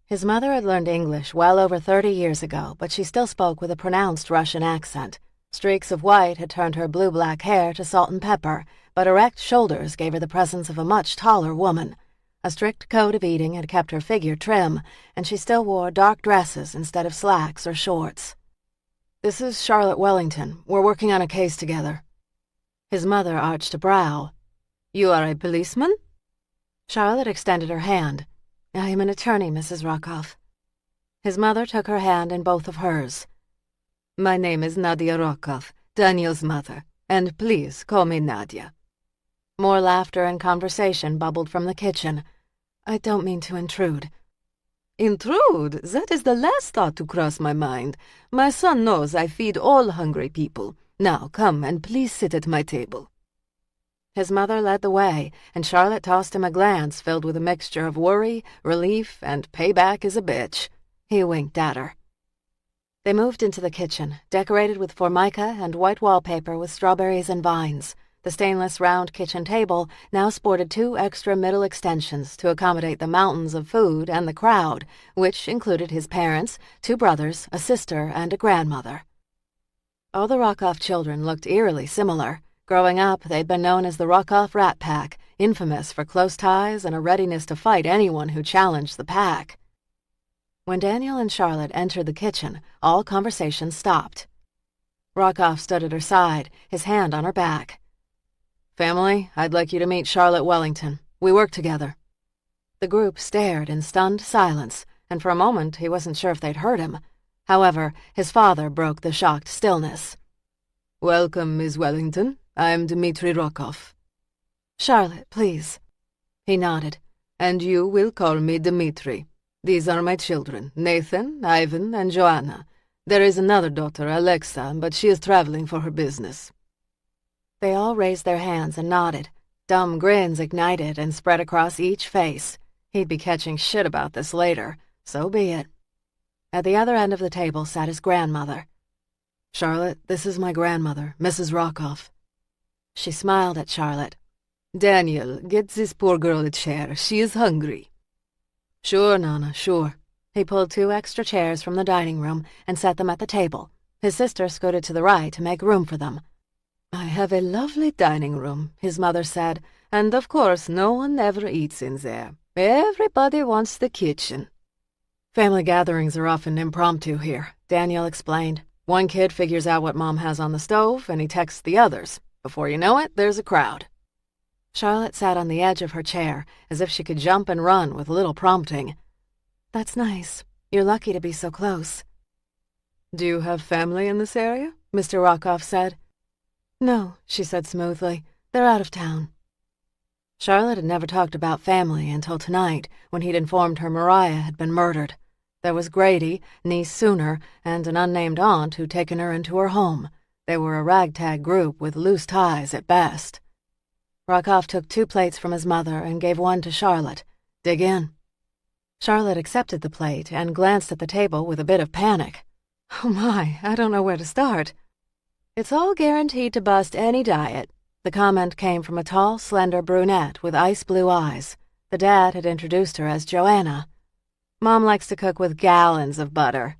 His mother had learned English well over 30 years ago, but she still spoke with a pronounced Russian accent. Streaks of white had turned her blue-black hair to salt and pepper, but erect shoulders gave her the presence of a much taller woman. A strict code of eating had kept her figure trim, and she still wore dark dresses instead of slacks or shorts. "This is Charlotte Wellington. We're working on a case together." His mother arched a brow. "You are a policeman?" Charlotte extended her hand. "I am an attorney, Mrs. Rockoff." His mother took her hand in both of hers. "My name is Nadia Rockoff, Daniel's mother, and please call me Nadia." More laughter and conversation bubbled from the kitchen. "I don't mean to intrude." "Intrude? That is the last thought to cross my mind. My son knows I feed all hungry people. Now come and please sit at my table." His mother led the way, and Charlotte tossed him a glance filled with a mixture of worry, relief, and payback is a bitch. He winked at her. They moved into the kitchen, decorated with formica and white wallpaper with strawberries and vines. The stainless round kitchen table now sported 2 extra middle extensions to accommodate the mountains of food and the crowd, which included his parents, 2 brothers, a sister, and a grandmother. All the Rockoff children looked eerily similar. Growing up, they'd been known as the Rockoff Rat Pack, infamous for close ties and a readiness to fight anyone who challenged the pack. When Daniel and Charlotte entered the kitchen, all conversation stopped. Rockoff stood at her side, his hand on her back. "Family, I'd like you to meet Charlotte Wellington. We work together." The group stared in stunned silence, and for a moment he wasn't sure if they'd heard him. However, his father broke the shocked stillness. "Welcome, Miss Wellington. I'm Dmitri Rockoff." "Charlotte, please." He nodded. "And you will call me Dmitri. These are my children, Nathan, Ivan, and Joanna. There is another daughter, Alexa, but she is traveling for her business." They all raised their hands and nodded. Dumb grins ignited and spread across each face. He'd be catching shit about this later. So be it. At the other end of the table sat his grandmother. "Charlotte, this is my grandmother, Mrs. Rockoff." She smiled at Charlotte. "Daniel, get this poor girl a chair. She is hungry." "Sure, Nana, sure." He pulled 2 extra chairs from the dining room and set them at the table. His sister scooted to the right to make room for them. "I have a lovely dining room," his mother said, "and of course no one ever eats in there. Everybody wants the kitchen." "Family gatherings are often impromptu here," Daniel explained. "One kid figures out what Mom has on the stove, and he texts the others. Before you know it, there's a crowd." Charlotte sat on the edge of her chair, as if she could jump and run with little prompting. "That's nice. You're lucky to be so close." "Do you have family in this area?" Mr. Rockoff said. "No," she said smoothly. "They're out of town." Charlotte had never talked about family until tonight, when he'd informed her Mariah had been murdered. There was Grady, niece Sooner, and an unnamed aunt who'd taken her into her home. They were a ragtag group with loose ties at best. Rockoff took 2 plates from his mother and gave one to Charlotte. "Dig in." Charlotte accepted the plate and glanced at the table with a bit of panic. "Oh my, I don't know where to start." "It's all guaranteed to bust any diet." The comment came from a tall, slender brunette with ice blue eyes. The dad had introduced her as Joanna. "Mom likes to cook with gallons of butter."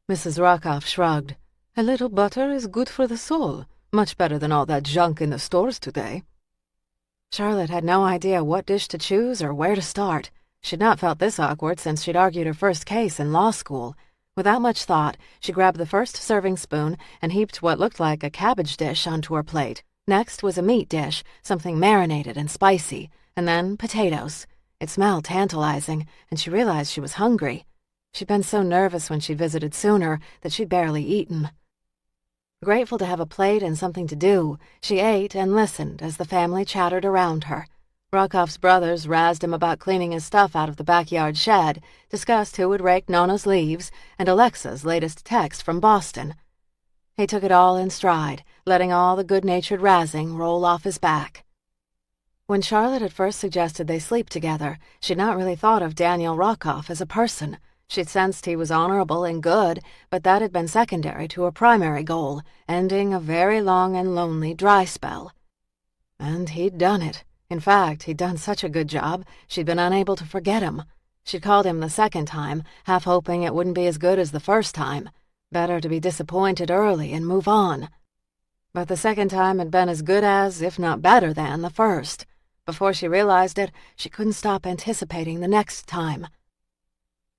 Mrs. Rockoff shrugged. "A little butter is good for the soul. Much better than all that junk in the stores today." Charlotte had no idea what dish to choose or where to start. She'd not felt this awkward since she'd argued her first case in law school. Without much thought, she grabbed the first serving spoon and heaped what looked like a cabbage dish onto her plate. Next was a meat dish, something marinated and spicy, and then potatoes. It smelled tantalizing, and she realized she was hungry. She'd been so nervous when she'd visited Sooner that she'd barely eaten. Grateful to have a plate and something to do, she ate and listened as the family chattered around her. Rockoff's brothers razzed him about cleaning his stuff out of the backyard shed, discussed who would rake Nona's leaves, and Alexa's latest text from Boston. He took it all in stride, letting all the good-natured razzing roll off his back. When Charlotte had first suggested they sleep together, she'd not really thought of Daniel Rockoff as a person. She'd sensed he was honorable and good, but that had been secondary to her primary goal, ending a very long and lonely dry spell. And he'd done it. In fact, he'd done such a good job, she'd been unable to forget him. She'd called him the second time, half hoping it wouldn't be as good as the first time. Better to be disappointed early and move on. But the second time had been as good as, if not better than, the first. Before she realized it, she couldn't stop anticipating the next time.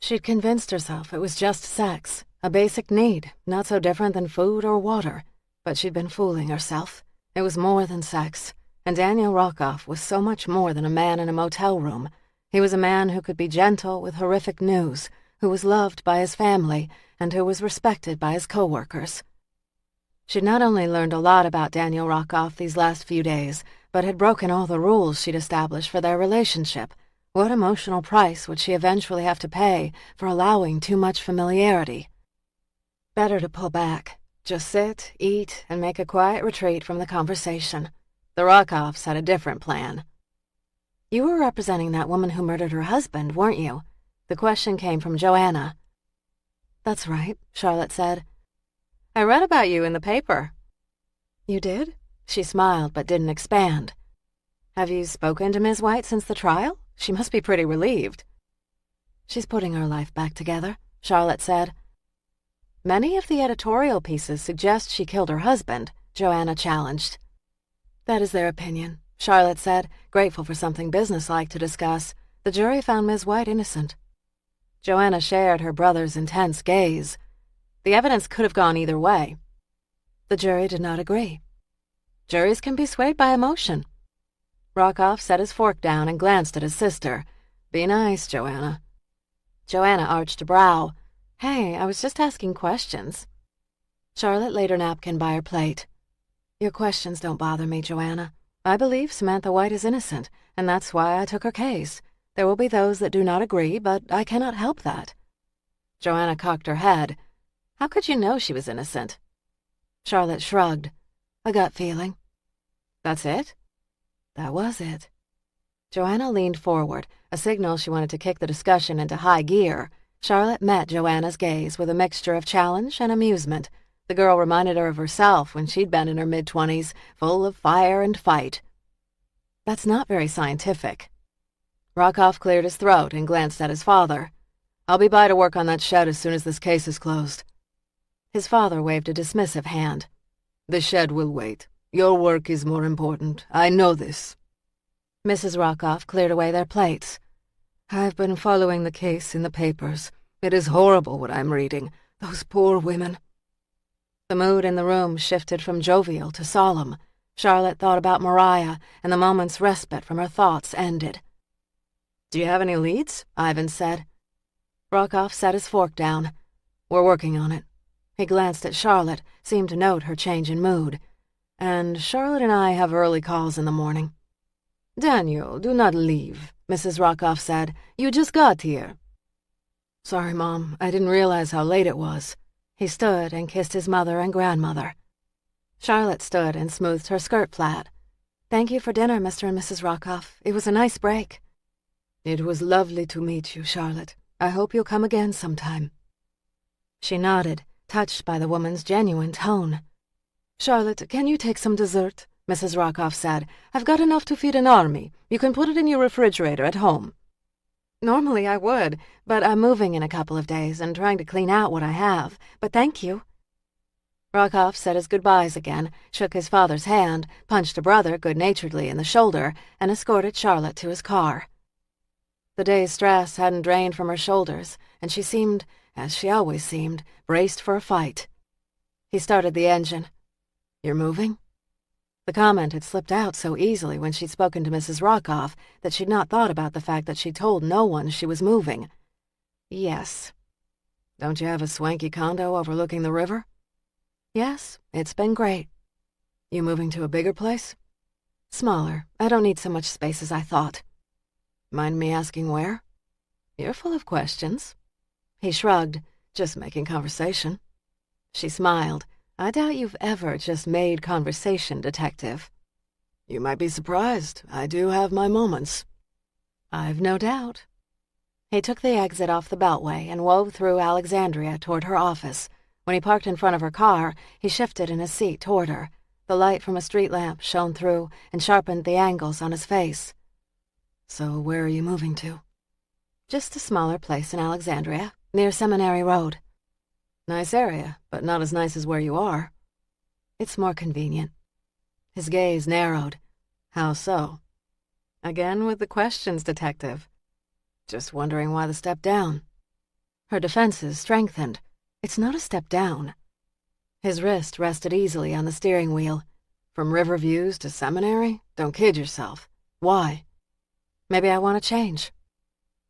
She'd convinced herself it was just sex, a basic need, not so different than food or water. But she'd been fooling herself. It was more than sex, and Daniel Rockoff was so much more than a man in a motel room. He was a man who could be gentle with horrific news, who was loved by his family, and who was respected by his co-workers. She'd not only learned a lot about Daniel Rockoff these last few days, but had broken all the rules she'd established for their relationship. What emotional price would she eventually have to pay for allowing too much familiarity? Better to pull back. Just sit, eat, and make a quiet retreat from the conversation. The Rockoffs had a different plan. "You were representing that woman who murdered her husband, weren't you?" The question came from Joanna. "That's right," Charlotte said. "I read about you in the paper." "You did?" She smiled but didn't expand. "Have you spoken to Ms. White since the trial? She must be pretty relieved." "She's putting her life back together," Charlotte said. "Many of the editorial pieces suggest she killed her husband," Joanna challenged. "That is their opinion," Charlotte said, grateful for something businesslike to discuss. "The jury found Ms. White innocent." Joanna shared her brother's intense gaze. The evidence could have gone either way. The jury did not agree. Juries can be swayed by emotion. Rockoff set his fork down and glanced at his sister. "Be nice, Joanna." Joanna arched a brow. "Hey, I was just asking questions." Charlotte laid her napkin by her plate. "Your questions don't bother me, Joanna. I believe Samantha White is innocent, and that's why I took her case. There will be those that do not agree, but I cannot help that." Joanna cocked her head. "How could you know she was innocent?" Charlotte shrugged. "A gut feeling." "That's it?" That was it. Joanna leaned forward, a signal she wanted to kick the discussion into high gear. Charlotte met Joanna's gaze with a mixture of challenge and amusement. The girl reminded her of herself when she'd been in her mid-20s, full of fire and fight. "That's not very scientific." Rockoff cleared his throat and glanced at his father. "I'll be by to work on that shed as soon as this case is closed." His father waved a dismissive hand. "The shed will wait. Your work is more important. I know this." Mrs. Rockoff cleared away their plates. "I've been following the case in the papers. It is horrible what I'm reading. Those poor women." The mood in the room shifted from jovial to solemn. Charlotte thought about Mariah, and the moment's respite from her thoughts ended. "Do you have any leads?" Ivan said. Rockoff set his fork down. "We're working on it." He glanced at Charlotte, seemed to note her change in mood. "And Charlotte and I have early calls in the morning." "Daniel, do not leave," Mrs. Rockoff said. "You just got here." "Sorry, Mom. I didn't realize how late it was." He stood and kissed his mother and grandmother. Charlotte stood and smoothed her skirt flat. "Thank you for dinner, Mr. and Mrs. Rockoff. It was a nice break." "It was lovely to meet you, Charlotte. I hope you'll come again sometime." She nodded, touched by the woman's genuine tone. "Charlotte, can you take some dessert?" Mrs. Rockoff said. "I've got enough to feed an army. You can put it in your refrigerator at home." "Normally I would, but I'm moving in a couple of days and trying to clean out what I have. But thank you." Rockoff said his goodbyes again, shook his father's hand, punched a brother good-naturedly in the shoulder, and escorted Charlotte to his car. The day's stress hadn't drained from her shoulders, and she seemed, as she always seemed, braced for a fight. He started the engine. "You're moving?" The comment had slipped out so easily when she'd spoken to Mrs. Rockoff that she'd not thought about the fact that she'd told no one she was moving. "Yes." "Don't you have a swanky condo overlooking the river?" "Yes, it's been great." "You moving to a bigger place?" "Smaller. I don't need so much space as I thought." "Mind me asking where?" "You're full of questions." He shrugged. "Just making conversation." She smiled. "I doubt you've ever just made conversation, Detective." "You might be surprised. I do have my moments." "I've no doubt." He took the exit off the Beltway and wove through Alexandria toward her office. When he parked in front of her car, he shifted in his seat toward her. The light from a street lamp shone through and sharpened the angles on his face. So where are you moving to? Just a smaller place in Alexandria, near Seminary Road. Nice area, but not as nice as where you are. It's more convenient. His gaze narrowed. How so? Again with the questions, Detective. Just wondering why the step down. Her defenses strengthened. It's not a step down. His wrist rested easily on the steering wheel. From Riverviews to Seminary? Don't kid yourself. Why? Maybe I want to change.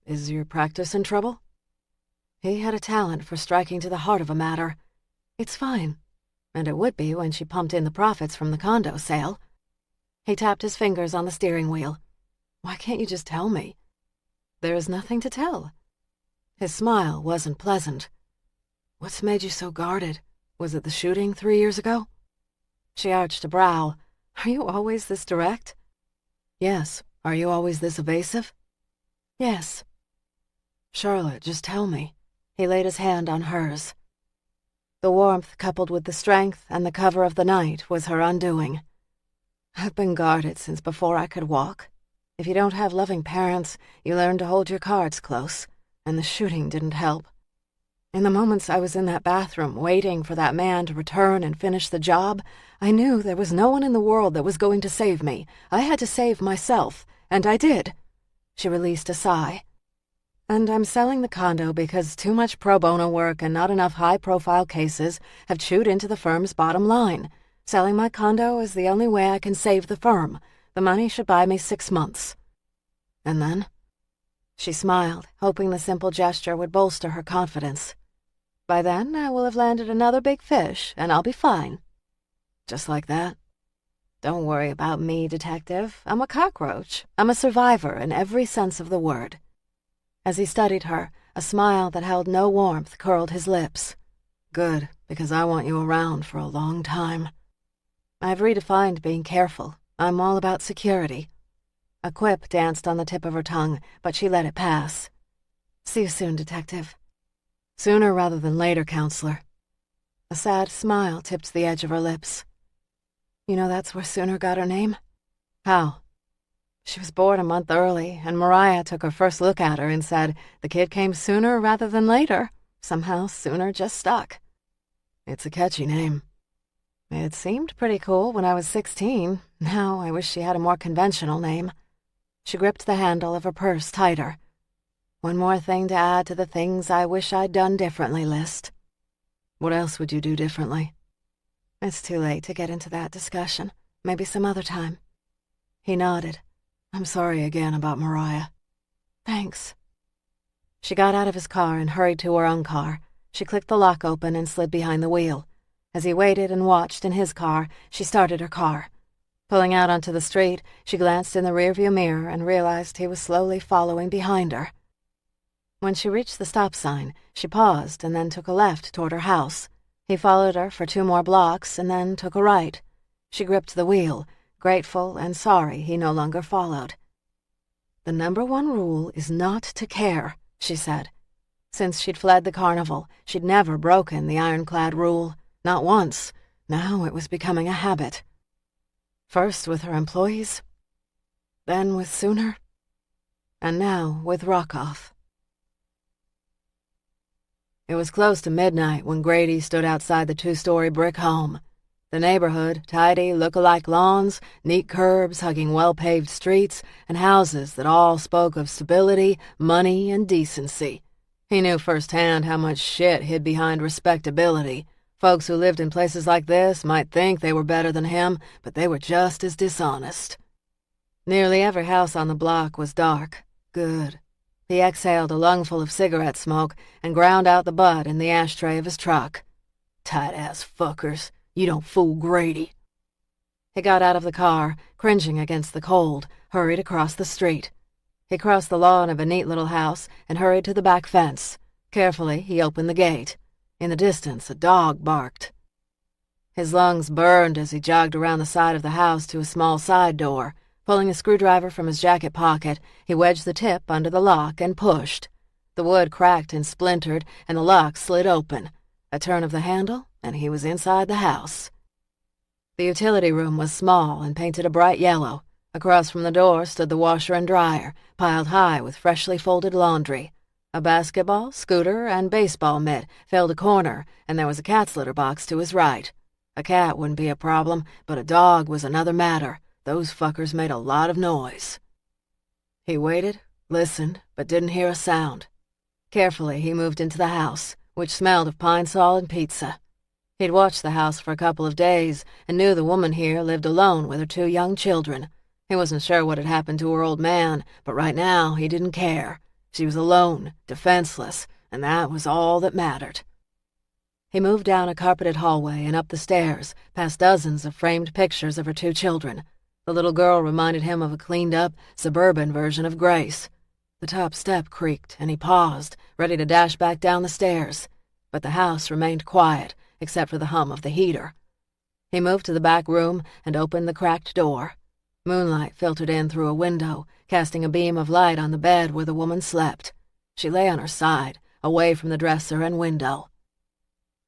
Is your practice in trouble? He had a talent for striking to the heart of a matter. It's fine. And it would be when she pumped in the profits from the condo sale. He tapped his fingers on the steering wheel. Why can't you just tell me? There is nothing to tell. His smile wasn't pleasant. What's made you so guarded? Was it the shooting 3 years ago? She arched a brow. Are you always this direct? Yes. Are you always this evasive? Yes. Charlotte, just tell me. He laid his hand on hers. The warmth coupled with the strength and the cover of the night was her undoing. I've been guarded since before I could walk. If you don't have loving parents, you learn to hold your cards close, and the shooting didn't help. In the moments I was in that bathroom waiting for that man to return and finish the job, I knew there was no one in the world that was going to save me. I had to save myself, and I did. She released a sigh. And I'm selling the condo because too much pro bono work and not enough high-profile cases have chewed into the firm's bottom line. Selling my condo is the only way I can save the firm. The money should buy me 6 months. And then? She smiled, hoping the simple gesture would bolster her confidence. By then, I will have landed another big fish, and I'll be fine. Just like that? Don't worry about me, Detective. I'm a cockroach. I'm a survivor in every sense of the word. As he studied her, a smile that held no warmth curled his lips. Good, because I want you around for a long time. I've redefined being careful. I'm all about security. A quip danced on the tip of her tongue, but she let it pass. See you soon, Detective. Sooner rather than later, Counselor. A sad smile tipped the edge of her lips. You know that's where Sooner got her name? How? She was born a month early, and Mariah took her first look at her and said the kid came sooner rather than later. Somehow Sooner just stuck. It's a catchy name. It seemed pretty cool when I was 16. Now I wish she had a more conventional name. She gripped the handle of her purse tighter. One more thing to add to the things I wish I'd done differently list. What else would you do differently? It's too late to get into that discussion. Maybe some other time. He nodded. I'm sorry again about Mariah. Thanks. She got out of his car and hurried to her own car. She clicked the lock open and slid behind the wheel. As he waited and watched in his car, she started her car. Pulling out onto the street, she glanced in the rearview mirror and realized he was slowly following behind her. When she reached the stop sign, she paused and then took a left toward her house. He followed her for 2 more blocks and then took a right. She gripped the wheel, grateful and sorry he no longer followed. The #1 rule is not to care, she said. Since she'd fled the carnival, she'd never broken the ironclad rule. Not once. Now it was becoming a habit. First with her employees, then with Sooner, and now with Rockoff. It was close to midnight when Grady stood outside the 2-story brick home. The neighborhood, tidy, look-alike lawns, neat curbs hugging well-paved streets, and houses that all spoke of stability, money, and decency. He knew firsthand how much shit hid behind respectability. Folks who lived in places like this might think they were better than him, but they were just as dishonest. Nearly every house on the block was dark. Good. He exhaled a lungful of cigarette smoke and ground out the butt in the ashtray of his truck. Tight-ass fuckers. You don't fool Grady. He got out of the car, cringing against the cold, hurried across the street. He crossed the lawn of a neat little house and hurried to the back fence. Carefully, he opened the gate. In the distance, a dog barked. His lungs burned as he jogged around the side of the house to a small side door. Pulling a screwdriver from his jacket pocket, he wedged the tip under the lock and pushed. The wood cracked and splintered, and the lock slid open. A turn of the handle, and he was inside the house. The utility room was small and painted a bright yellow. Across from the door stood the washer and dryer, piled high with freshly folded laundry. A basketball, scooter, and baseball mitt filled a corner, and there was a cat's litter box to his right. A cat wouldn't be a problem, but a dog was another matter. Those fuckers made a lot of noise. He waited, listened, but didn't hear a sound. Carefully, he moved into the house, which smelled of pine sol and pizza. He'd watched the house for a couple of days and knew the woman here lived alone with her 2 young children. He wasn't sure what had happened to her old man, but right now he didn't care. She was alone, defenseless, and that was all that mattered. He moved down a carpeted hallway and up the stairs, past dozens of framed pictures of her 2 children. The little girl reminded him of a cleaned-up, suburban version of Grace. The top step creaked, and he paused, ready to dash back down the stairs. But the house remained quiet, except for the hum of the heater. He moved to the back room and opened the cracked door. Moonlight filtered in through a window, casting a beam of light on the bed where the woman slept. She lay on her side, away from the dresser and window.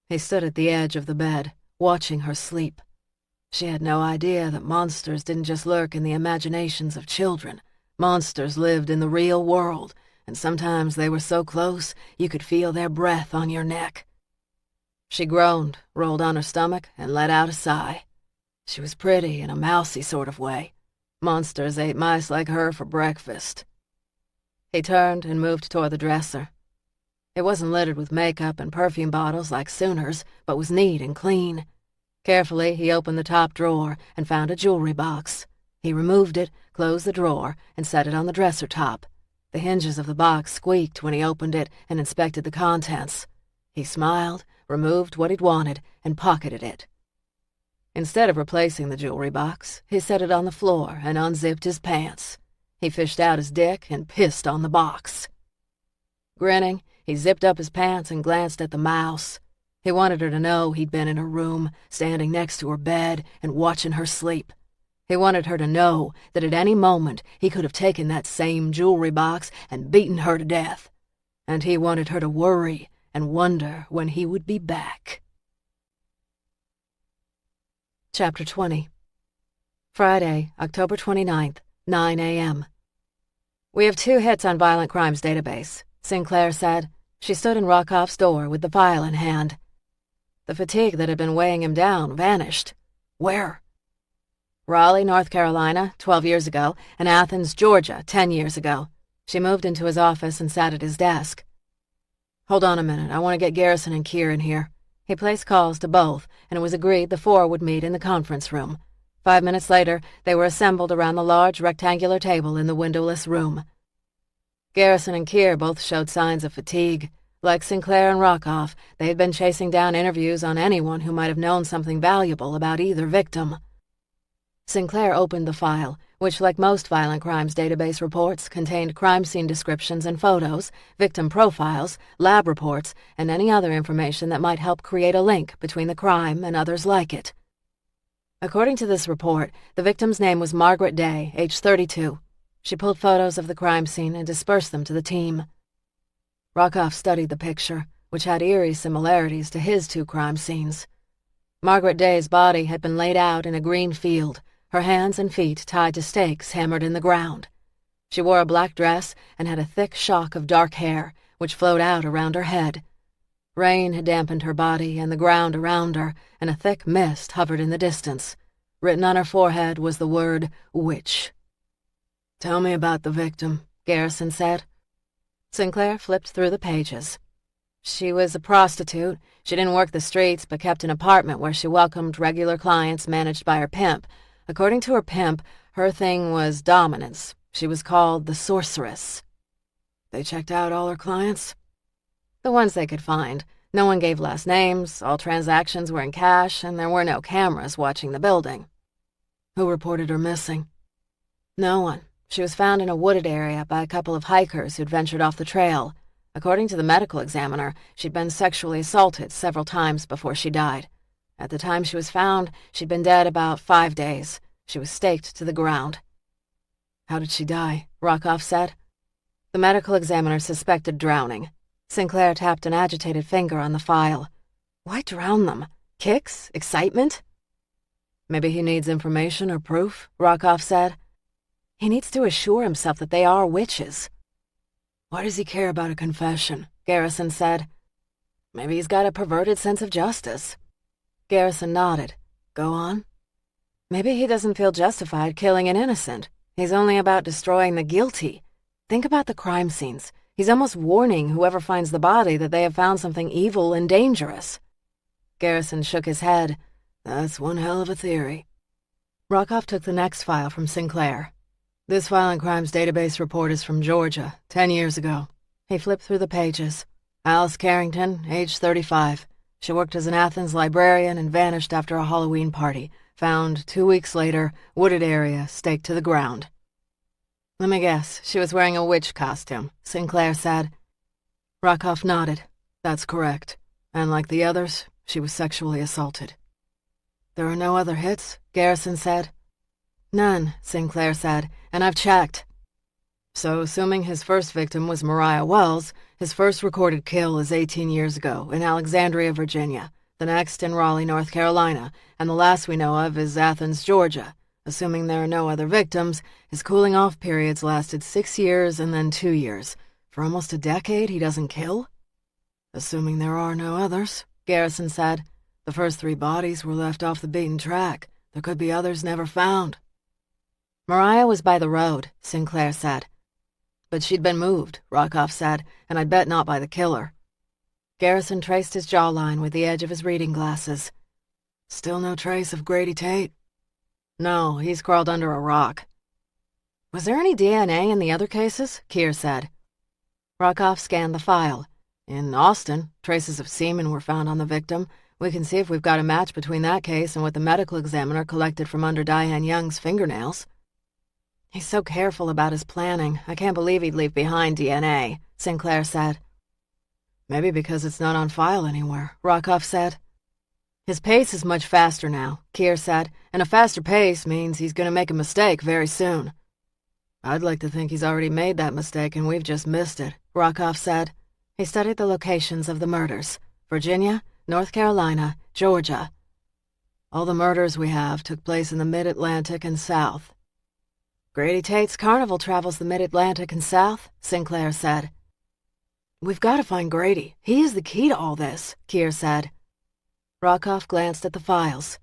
He stood at the edge of the bed, watching her sleep. She had no idea that monsters didn't just lurk in the imaginations of children. Monsters lived in the real world, and sometimes they were so close you could feel their breath on your neck. She groaned, rolled on her stomach, and let out a sigh. She was pretty in a mousy sort of way. Monsters ate mice like her for breakfast. He turned and moved toward the dresser. It wasn't littered with makeup and perfume bottles like Sooner's, but was neat and clean. Carefully, he opened the top drawer and found a jewelry box. He removed it, closed the drawer, and set it on the dresser top. The hinges of the box squeaked when he opened it and inspected the contents. He smiled, removed what he'd wanted, and pocketed it. Instead of replacing the jewelry box, he set it on the floor and unzipped his pants. He fished out his dick and pissed on the box. Grinning, he zipped up his pants and glanced at the mouse. He wanted her to know he'd been in her room, standing next to her bed and watching her sleep. He wanted her to know that at any moment he could have taken that same jewelry box and beaten her to death. And he wanted her to worry and wonder when he would be back. Chapter 20. Friday, October 29th, 9 a.m. "We have 2 hits on Violent Crimes database," Sinclair said. She stood in Rockoff's door with the file in hand. The fatigue that had been weighing him down vanished. "Where?" "Raleigh, North Carolina, 12 years ago, and Athens, Georgia, 10 years ago." She moved into his office and sat at his desk. "Hold on a minute, I want to get Garrison and Keir in here." He placed calls to both, and it was agreed the 4 would meet in the conference room. 5 minutes later, they were assembled around the large rectangular table in the windowless room. Garrison and Keir both showed signs of fatigue. Like Sinclair and Rockoff, they had been chasing down interviews on anyone who might have known something valuable about either victim. Sinclair opened the file, which, like most Violent Crimes database reports, contained crime scene descriptions and photos, victim profiles, lab reports, and any other information that might help create a link between the crime and others like it. According to this report, the victim's name was Margaret Day, age 32. She pulled photos of the crime scene and dispersed them to the team. Rockoff studied the picture, which had eerie similarities to his 2 crime scenes. Margaret Day's body had been laid out in a green field, her hands and feet tied to stakes hammered in the ground. She wore a black dress and had a thick shock of dark hair, which flowed out around her head. Rain had dampened her body and the ground around her, and a thick mist hovered in the distance. Written on her forehead was the word witch. "Tell me about the victim," Garrison said. Sinclair flipped through the pages. She was a prostitute. She didn't work the streets, but kept an apartment where she welcomed regular clients managed by her pimp. According to her pimp, her thing was dominance. She was called the Sorceress. "They checked out all her clients?" "The ones they could find. No one gave last names, all transactions were in cash, and there were no cameras watching the building." "Who reported her missing?" "No one. She was found in a wooded area by a couple of hikers who'd ventured off the trail. According to the medical examiner, she'd been sexually assaulted several times before she died. At the time she was found, she'd been dead about 5 days. She was staked to the ground." "How did she die?" Rockoff said. The medical examiner suspected drowning. Sinclair tapped an agitated finger on the file. Why drown them? Kicks? Excitement? Maybe he needs information or proof, Rockoff said. He needs to assure himself that they are witches. Why does he care about a confession? Garrison said. Maybe he's got a perverted sense of justice. Garrison nodded. Go on. Maybe he doesn't feel justified killing an innocent. He's only about destroying the guilty. Think about the crime scenes. He's almost warning whoever finds the body that they have found something evil and dangerous. Garrison shook his head. That's one hell of a theory. Rockoff took the next file from Sinclair. This violent crimes database report is from Georgia, 10 years ago. He flipped through the pages. Alice Carrington, age 35. She worked as an Athens librarian and vanished after a Halloween party. Found 2 weeks later, wooded area, staked to the ground. Let me guess, she was wearing a witch costume, Sinclair said. Rockoff nodded. That's correct. And like the others, she was sexually assaulted. There are no other hits, Garrison said. None, Sinclair said, and I've checked. So, assuming his first victim was Mariah Wells, his first recorded kill is 18 years ago in Alexandria, Virginia, the next in Raleigh, North Carolina, and the last we know of is Athens, Georgia. Assuming there are no other victims, his cooling-off periods lasted 6 years and then 2 years. For almost a decade, he doesn't kill? Assuming there are no others, Garrison said. The first 3 bodies were left off the beaten track. There could be others never found. Mariah was by the road, Sinclair said. But she'd been moved, Rockoff said, and I'd bet not by the killer. Garrison traced his jawline with the edge of his reading glasses. Still no trace of Grady Tate? No, he's crawled under a rock. Was there any DNA in the other cases? Keir said. Rockoff scanned the file. In Austin, traces of semen were found on the victim. We can see if we've got a match between that case and what the medical examiner collected from under Diane Young's fingernails. He's so careful about his planning. I can't believe he'd leave behind DNA, Sinclair said. Maybe because it's not on file anywhere, Rockoff said. His pace is much faster now, Keir said, and a faster pace means he's going to make a mistake very soon. I'd like to think he's already made that mistake and we've just missed it, Rockoff said. He studied the locations of the murders. Virginia, North Carolina, Georgia. All the murders we have took place in the Mid-Atlantic and South. Grady Tate's carnival travels the Mid-Atlantic and South, Sinclair said. We've got to find Grady. He is the key to all this, Keir said. Rockoff glanced at the files.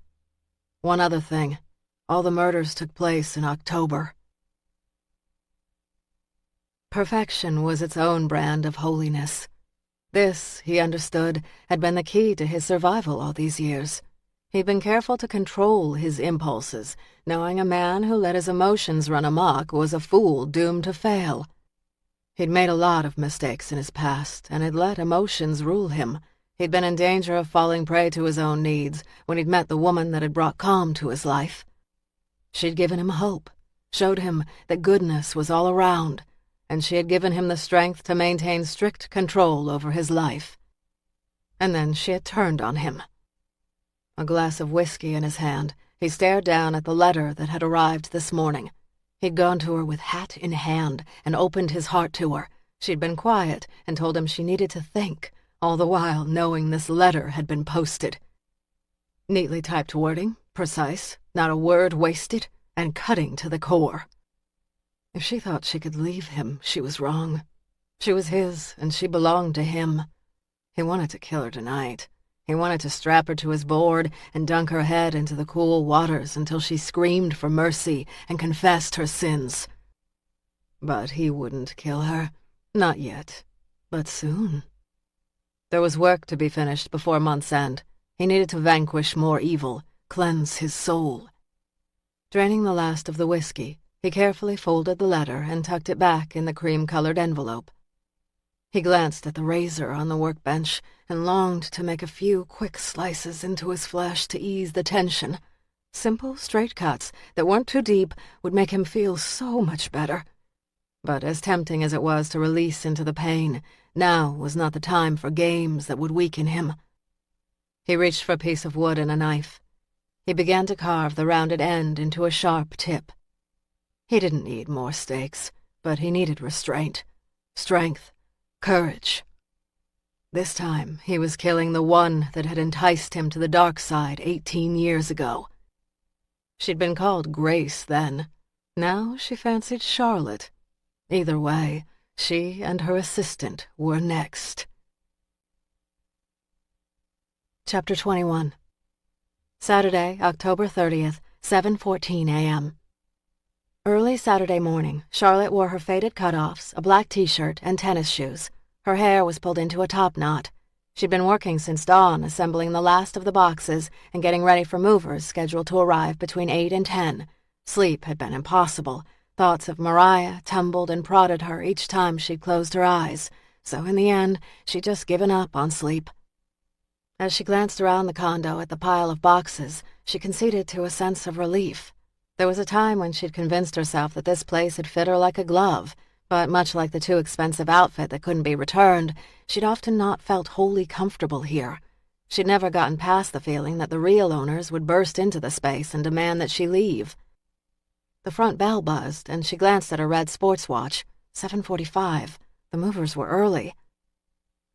One other thing. All the murders took place in October. Perfection was its own brand of holiness. This, he understood, had been the key to his survival all these years. He'd been careful to control his impulses, knowing a man who let his emotions run amok was a fool doomed to fail. He'd made a lot of mistakes in his past, and had let emotions rule him. He'd been in danger of falling prey to his own needs when he'd met the woman that had brought calm to his life. She'd given him hope, showed him that goodness was all around, and she had given him the strength to maintain strict control over his life. And then she had turned on him. A glass of whiskey in his hand, he stared down at the letter that had arrived this morning. He'd gone to her with hat in hand and opened his heart to her. She'd been quiet and told him she needed to think, all the while knowing this letter had been posted. Neatly typed wording, precise, not a word wasted, and cutting to the core. If she thought she could leave him, she was wrong. She was his, and she belonged to him. He wanted to kill her tonight. He wanted to strap her to his board and dunk her head into the cool waters until she screamed for mercy and confessed her sins. But he wouldn't kill her. Not yet. But soon. There was work to be finished before month's end. He needed to vanquish more evil, cleanse his soul. Draining the last of the whiskey, he carefully folded the letter and tucked it back in the cream-colored envelope. He glanced at the razor on the workbench and longed to make a few quick slices into his flesh to ease the tension. Simple, straight cuts that weren't too deep would make him feel so much better. But as tempting as it was to release into the pain, now was not the time for games that would weaken him. He reached for a piece of wood and a knife. He began to carve the rounded end into a sharp tip. He didn't need more stakes, but he needed restraint. strength, courage. This time, he was killing the one that had enticed him to the dark side 18 years ago. She'd been called Grace then. Now she fancied Charlotte. Either way, she and her assistant were next. Chapter 21. Saturday, October 30th, 7:14 a.m. Early Saturday morning, Charlotte wore her faded cutoffs, a black t-shirt, and tennis shoes. Her hair was pulled into a top knot. She'd been working since dawn, assembling the last of the boxes and getting ready for movers scheduled to arrive between 8 and 10. Sleep had been impossible. Thoughts of Mariah tumbled and prodded her each time she'd closed her eyes, so in the end, she'd just given up on sleep. As she glanced around the condo at the pile of boxes, she conceded to a sense of relief. There was a time when she'd convinced herself that this place had fit her like a glove, but much like the too expensive outfit that couldn't be returned, she'd often not felt wholly comfortable here. She'd never gotten past the feeling that the real owners would burst into the space and demand that she leave. The front bell buzzed, and she glanced at her red sports watch. 7:45. The movers were early.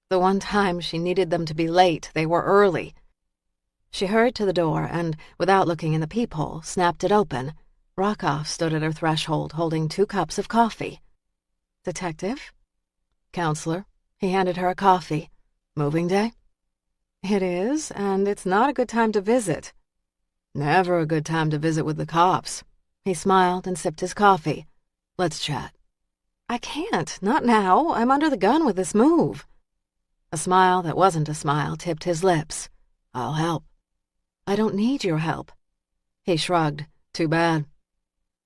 The one time she needed them to be late, they were early. She hurried to the door and, without looking in the peephole, snapped it open. Rockoff stood at her threshold holding 2 cups of coffee. "Detective?" "Counselor." He handed her a coffee. "Moving day?" "It is, and it's not a good time to visit." "Never a good time to visit with the cops." He smiled and sipped his coffee. "Let's chat." "I can't. Not now. I'm under the gun with this move." A smile that wasn't a smile tipped his lips. "I'll help." "I don't need your help." He shrugged. "Too bad."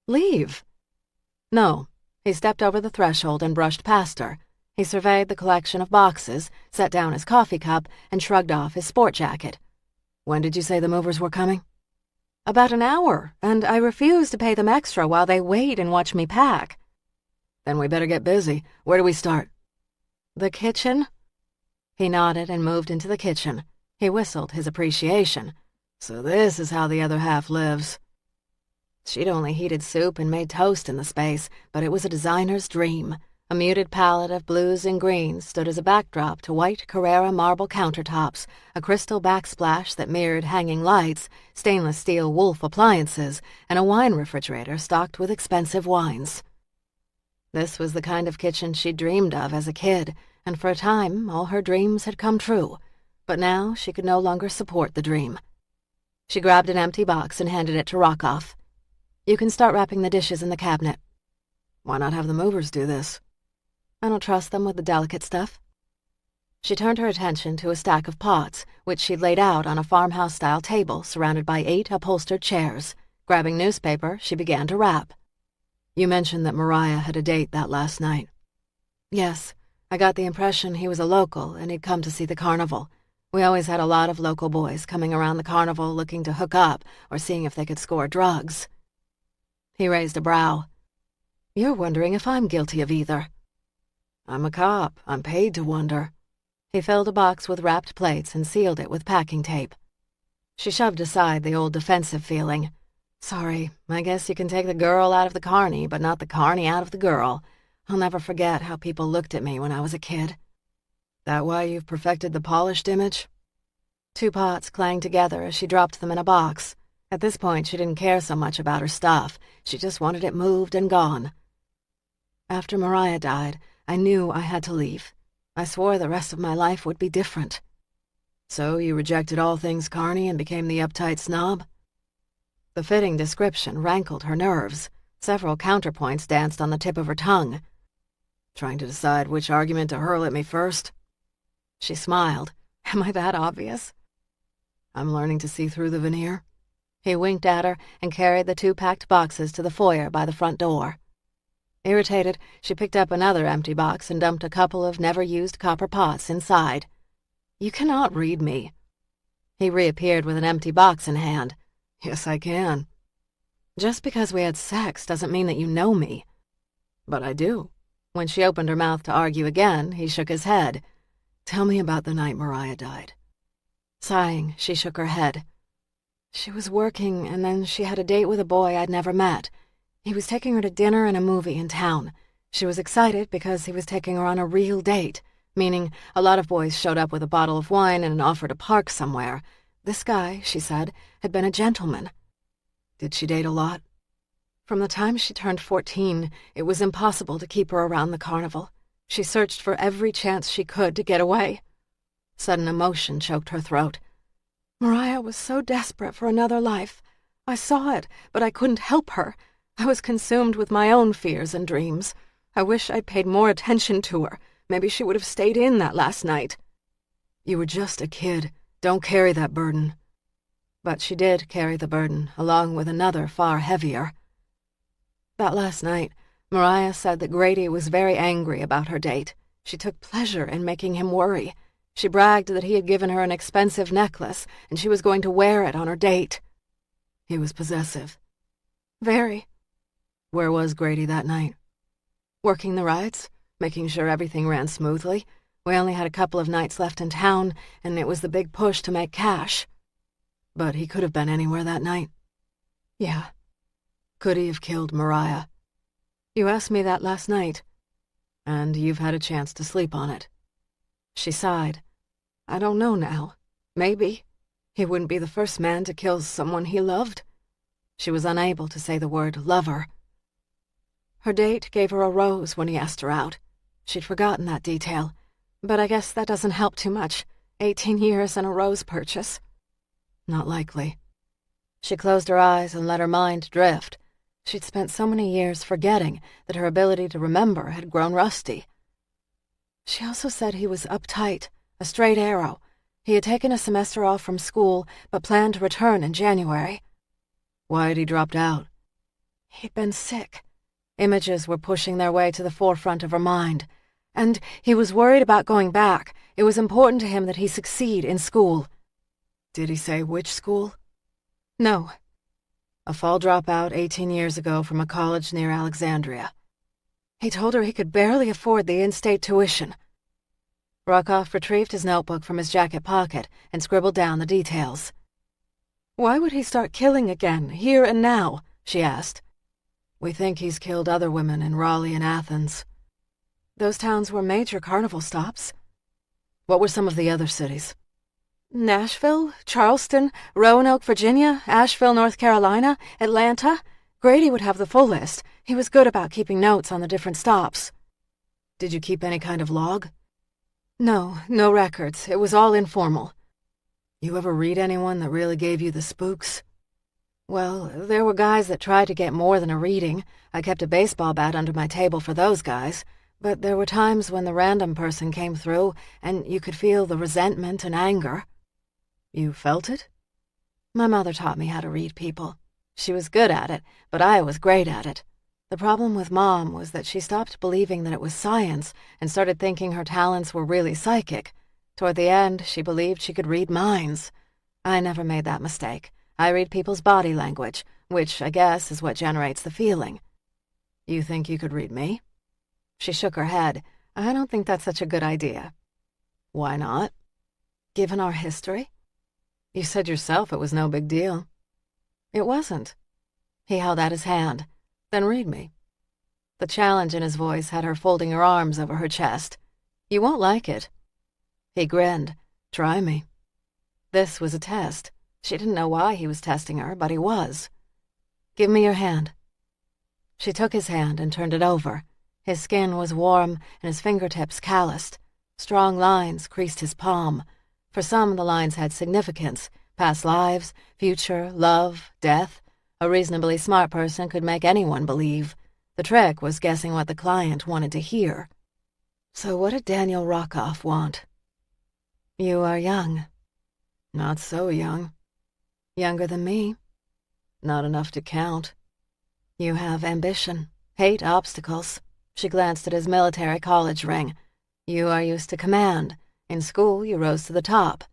"Leave." "No." He stepped over the threshold and brushed past her. He surveyed the collection of boxes, set down his coffee cup, and shrugged off his sport jacket. "When did you say the movers were coming?" "About an hour, and I refuse to pay them extra while they wait and watch me pack." "Then we better get busy. Where do we start?" "The kitchen?" He nodded and moved into the kitchen. He whistled his appreciation. "So this is how the other half lives." She'd only heated soup and made toast in the space, but it was a designer's dream. A muted palette of blues and greens stood as a backdrop to white Carrara marble countertops, a crystal backsplash that mirrored hanging lights, stainless steel Wolf appliances, and a wine refrigerator stocked with expensive wines. This was the kind of kitchen she'd dreamed of as a kid, and for a time all her dreams had come true. But now she could no longer support the dream. She grabbed an empty box and handed it to Rockoff. "You can start wrapping the dishes in the cabinet." "Why not have the movers do this?" "I don't trust them with the delicate stuff." She turned her attention to a stack of pots, which she'd laid out on a farmhouse-style table surrounded by 8 upholstered chairs. Grabbing newspaper, she began to wrap. "You mentioned that Mariah had a date that last night." "Yes, I got the impression he was a local and he'd come to see the carnival. We always had a lot of local boys coming around the carnival looking to hook up or seeing if they could score drugs." He raised a brow. "You're wondering if I'm guilty of either." "I'm a cop. I'm paid to wonder." He filled a box with wrapped plates and sealed it with packing tape. She shoved aside the old defensive feeling. "Sorry, I guess you can take the girl out of the carny, but not the carny out of the girl. I'll never forget how people looked at me when I was a kid." "That why you've perfected the polished image?" 2 pots clanged together as she dropped them in a box. At this point, she didn't care so much about her stuff. She just wanted it moved and gone. "After Mariah died, I knew I had to leave. I swore the rest of my life would be different." "So you rejected all things carny and became the uptight snob?" The fitting description rankled her nerves. Several counterpoints danced on the tip of her tongue. "Trying to decide which argument to hurl at me first?" She smiled. "Am I that obvious?" "I'm learning to see through the veneer." He winked at her and carried the 2 packed boxes to the foyer by the front door. Irritated, she picked up another empty box and dumped a couple of never-used copper pots inside. "You cannot read me." He reappeared with an empty box in hand. "Yes, I can." "Just because we had sex doesn't mean that you know me." "But I do." When she opened her mouth to argue again, he shook his head. "Tell me about the night Mariah died." Sighing, she shook her head. "She was working, and then she had a date with a boy I'd never met. He was taking her to dinner and a movie in town. She was excited because he was taking her on a real date, meaning a lot of boys showed up with a bottle of wine and an offer to park somewhere. This guy, she said, had been a gentleman. Did she date a lot? From the time she turned 14, it was impossible to keep her around the carnival. She searched for every chance she could to get away. Sudden emotion choked her throat. Mariah was so desperate for another life. I saw it, but I couldn't help her. I was consumed with my own fears and dreams. I wish I'd paid more attention to her. Maybe she would have stayed in that last night. You were just a kid. Don't carry that burden. But she did carry the burden, along with another far heavier. That last night, Mariah said that Grady was very angry about her date. She took pleasure in making him worry. She bragged that he had given her an expensive necklace, and she was going to wear it on her date. He was possessive. Very. Where was Grady that night? Working the rides, making sure everything ran smoothly. We only had a couple of nights left in town, and it was the big push to make cash. But he could have been anywhere that night. Yeah. Could he have killed Mariah? You asked me that last night, and you've had a chance to sleep on it. She sighed. I don't know now. Maybe. He wouldn't be the first man to kill someone he loved. She was unable to say the word lover. Her date gave her a rose when he asked her out. She'd forgotten that detail. But I guess that doesn't help too much. 18 years and a rose purchase. Not likely. She closed her eyes and let her mind drift. She'd spent so many years forgetting that her ability to remember had grown rusty. She also said he was uptight, a straight arrow. He had taken a semester off from school, but planned to return in January. Why had he dropped out? He'd been sick. Images were pushing their way to the forefront of her mind. And he was worried about going back. It was important to him that he succeed in school. Did he say which school? No. A fall dropout 18 years ago from a college near Alexandria. He told her he could barely afford the in-state tuition. Rockoff retrieved his notebook from his jacket pocket and scribbled down the details. Why would he start killing again, here and now? She asked. We think he's killed other women in Raleigh and Athens. Those towns were major carnival stops. What were some of the other cities? Nashville, Charleston, Roanoke, Virginia, Asheville, North Carolina, Atlanta. Grady would have the full list. He was good about keeping notes on the different stops. Did you keep any kind of log? No records. It was all informal. You ever read anyone that really gave you the spooks? Well, there were guys that tried to get more than a reading. I kept a baseball bat under my table for those guys. But there were times when the random person came through, and you could feel the resentment and anger. You felt it? My mother taught me how to read people. She was good at it, but I was great at it. The problem with Mom was that she stopped believing that it was science and started thinking her talents were really psychic. Toward the end, she believed she could read minds. I never made that mistake. I read people's body language, which I guess is what generates the feeling. You think you could read me? She shook her head. I don't think that's such a good idea. Why not? Given our history? You said yourself it was no big deal. It wasn't. He held out his hand. Then read me. The challenge in his voice had her folding her arms over her chest. You won't like it. He grinned. Try me. This was a test. She didn't know why he was testing her, but he was. Give me your hand. She took his hand and turned it over. His skin was warm and his fingertips calloused. Strong lines creased his palm. For some, the lines had significance. Past lives, future, love, death. A reasonably smart person could make anyone believe. The trick was guessing what the client wanted to hear. So what did Daniel Rockoff want? You are young. Not so young. Younger than me. Not enough to count. You have ambition, hate obstacles. She glanced at his military college ring. You are used to command. In school, you rose to the top.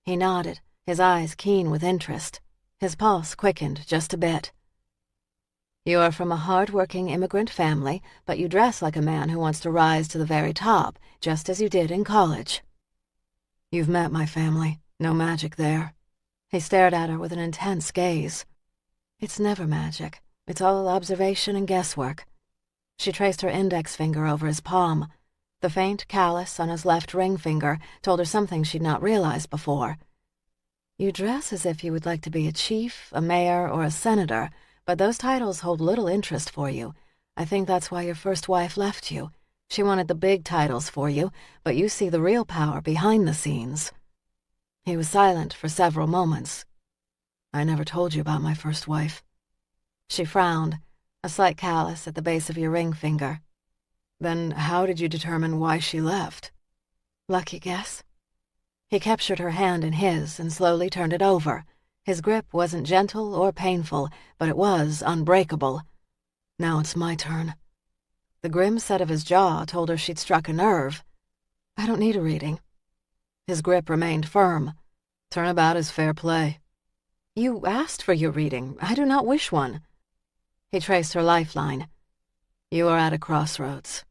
He nodded, his eyes keen with interest. His pulse quickened just a bit. You are from a hard-working immigrant family, but you dress like a man who wants to rise to the very top, just as you did in college. You've met my family. No magic there. He stared at her with an intense gaze. It's never magic. It's all observation and guesswork. She traced her index finger over his palm. The faint callus on his left ring finger told her something she'd not realized before. You dress as if you would like to be a chief, a mayor, or a senator, but those titles hold little interest for you. I think that's why your first wife left you. She wanted the big titles for you, but you see the real power behind the scenes. He was silent for several moments. I never told you about my first wife. She frowned, a slight callus at the base of your ring finger. Then how did you determine why she left? Lucky guess. He captured her hand in his and slowly turned it over. His grip wasn't gentle or painful, but it was unbreakable. Now it's my turn. The grim set of his jaw told her she'd struck a nerve. I don't need a reading. His grip remained firm. Turnabout is fair play. You asked for your reading. I do not wish one. He traced her lifeline. You are at a crossroads.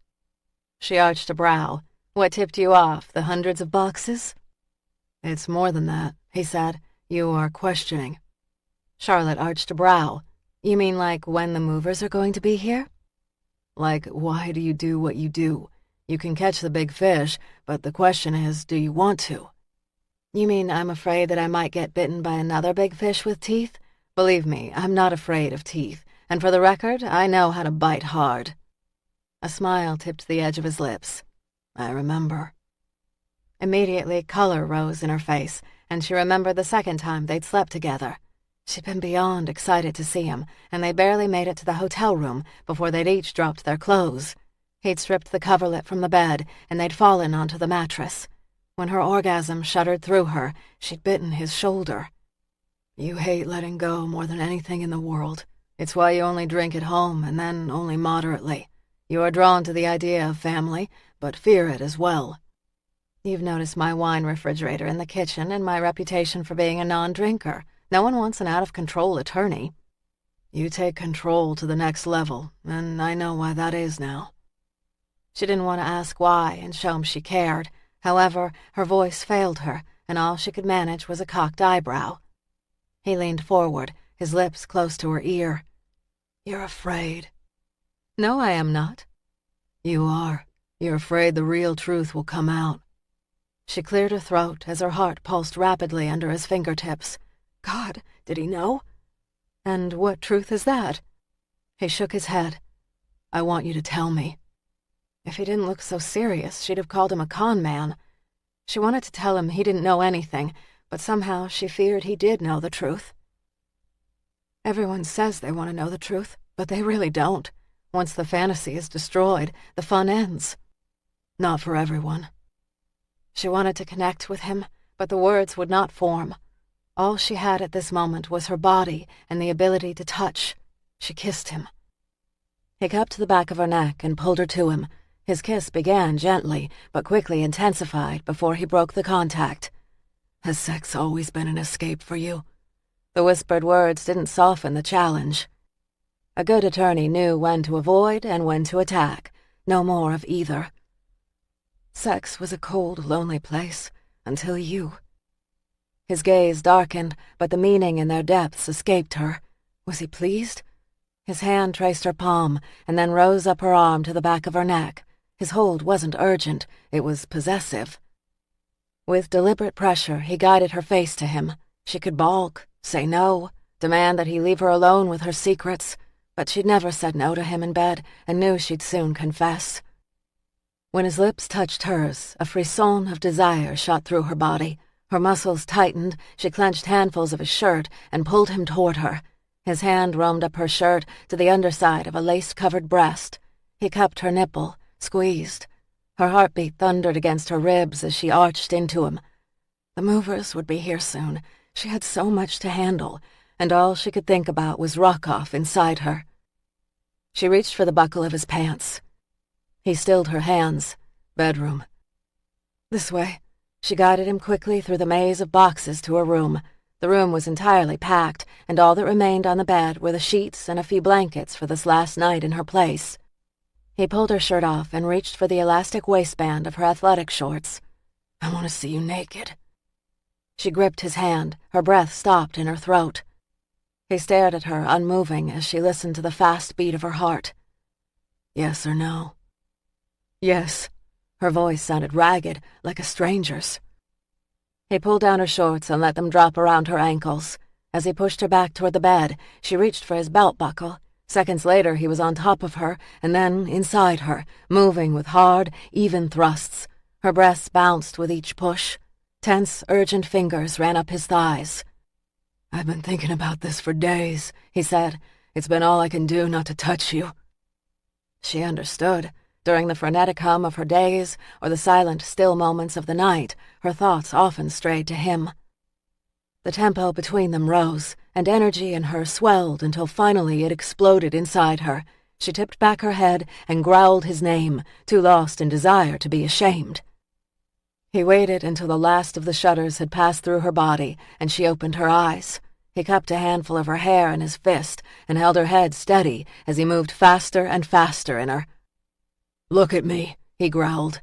She arched a brow. What tipped you off, the hundreds of boxes? It's more than that, he said. You are questioning. Charlotte arched a brow. You mean like when the movers are going to be here? Like, why do you do what you do? You can catch the big fish, but the question is, do you want to? You mean I'm afraid that I might get bitten by another big fish with teeth? Believe me, I'm not afraid of teeth, and for the record, I know how to bite hard. A smile tipped the edge of his lips. I remember. Immediately, color rose in her face, and she remembered the second time they'd slept together. She'd been beyond excited to see him, and they barely made it to the hotel room before they'd each dropped their clothes. He'd stripped the coverlet from the bed, and they'd fallen onto the mattress. When her orgasm shuddered through her, she'd bitten his shoulder. You hate letting go more than anything in the world. It's why you only drink at home, and then only moderately. You are drawn to the idea of family, but fear it as well. You've noticed my wine refrigerator in the kitchen and my reputation for being a non-drinker. No one wants an out-of-control attorney. You take control to the next level, and I know why that is now. She didn't want to ask why and show him she cared. However, her voice failed her, and all she could manage was a cocked eyebrow. He leaned forward, his lips close to her ear. You're afraid. No, I am not. You are. You're afraid the real truth will come out. She cleared her throat as her heart pulsed rapidly under his fingertips. God, did he know? And what truth is that? He shook his head. I want you to tell me. If he didn't look so serious, she'd have called him a con man. She wanted to tell him he didn't know anything, but somehow she feared he did know the truth. Everyone says they want to know the truth, but they really don't. Once the fantasy is destroyed, the fun ends. Not for everyone. She wanted to connect with him, but the words would not form. All she had at this moment was her body and the ability to touch. She kissed him. He cupped the back of her neck and pulled her to him. His kiss began gently, but quickly intensified before he broke the contact. Has sex always been an escape for you? The whispered words didn't soften the challenge. A good attorney knew when to avoid and when to attack. No more of either. Sex was a cold, lonely place, until you. His gaze darkened, but the meaning in their depths escaped her. Was he pleased? His hand traced her palm, and then rose up her arm to the back of her neck. His hold wasn't urgent, it was possessive. With deliberate pressure, he guided her face to him. She could balk, say no, demand that he leave her alone with her secrets, but she'd never said no to him in bed and knew she'd soon confess. When his lips touched hers, a frisson of desire shot through her body. Her muscles tightened, she clenched handfuls of his shirt and pulled him toward her. His hand roamed up her shirt to the underside of a lace-covered breast. He cupped her nipple, squeezed. Her heartbeat thundered against her ribs as she arched into him. The movers would be here soon. She had so much to handle, and all she could think about was Rockoff inside her. She reached for the buckle of his pants. He stilled her hands. Bedroom. This way. She guided him quickly through the maze of boxes to her room. The room was entirely packed, and all that remained on the bed were the sheets and a few blankets for this last night in her place. He pulled her shirt off and reached for the elastic waistband of her athletic shorts. I want to see you naked. She gripped his hand, her breath stopped in her throat. He stared at her, unmoving, as she listened to the fast beat of her heart. Yes or no? Yes. Her voice sounded ragged, like a stranger's. He pulled down her shorts and let them drop around her ankles. As he pushed her back toward the bed, she reached for his belt buckle. Seconds later, he was on top of her, and then inside her, moving with hard, even thrusts. Her breasts bounced with each push. Tense, urgent fingers ran up his thighs. I've been thinking about this for days, he said. It's been all I can do not to touch you. She understood. During the frenetic hum of her days, or the silent, still moments of the night, her thoughts often strayed to him. The tempo between them rose, and energy in her swelled until finally it exploded inside her. She tipped back her head and growled his name, too lost in desire to be ashamed. He waited until the last of the shudders had passed through her body, and she opened her eyes. He cupped a handful of her hair in his fist and held her head steady as he moved faster and faster in her. Look at me, he growled.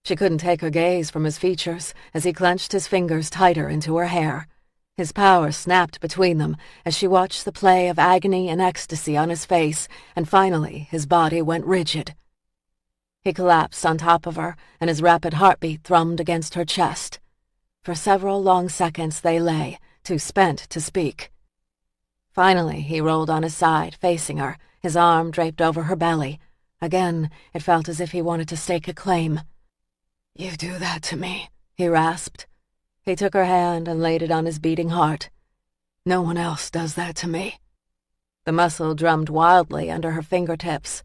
She couldn't take her gaze from his features as he clenched his fingers tighter into her hair. His power snapped between them as she watched the play of agony and ecstasy on his face, and finally his body went rigid. He collapsed on top of her, and his rapid heartbeat thrummed against her chest. For several long seconds they lay, too spent to speak. Finally he rolled on his side, facing her, his arm draped over her belly. Again, it felt as if he wanted to stake a claim. You do that to me, he rasped. He took her hand and laid it on his beating heart. No one else does that to me. The muscle drummed wildly under her fingertips.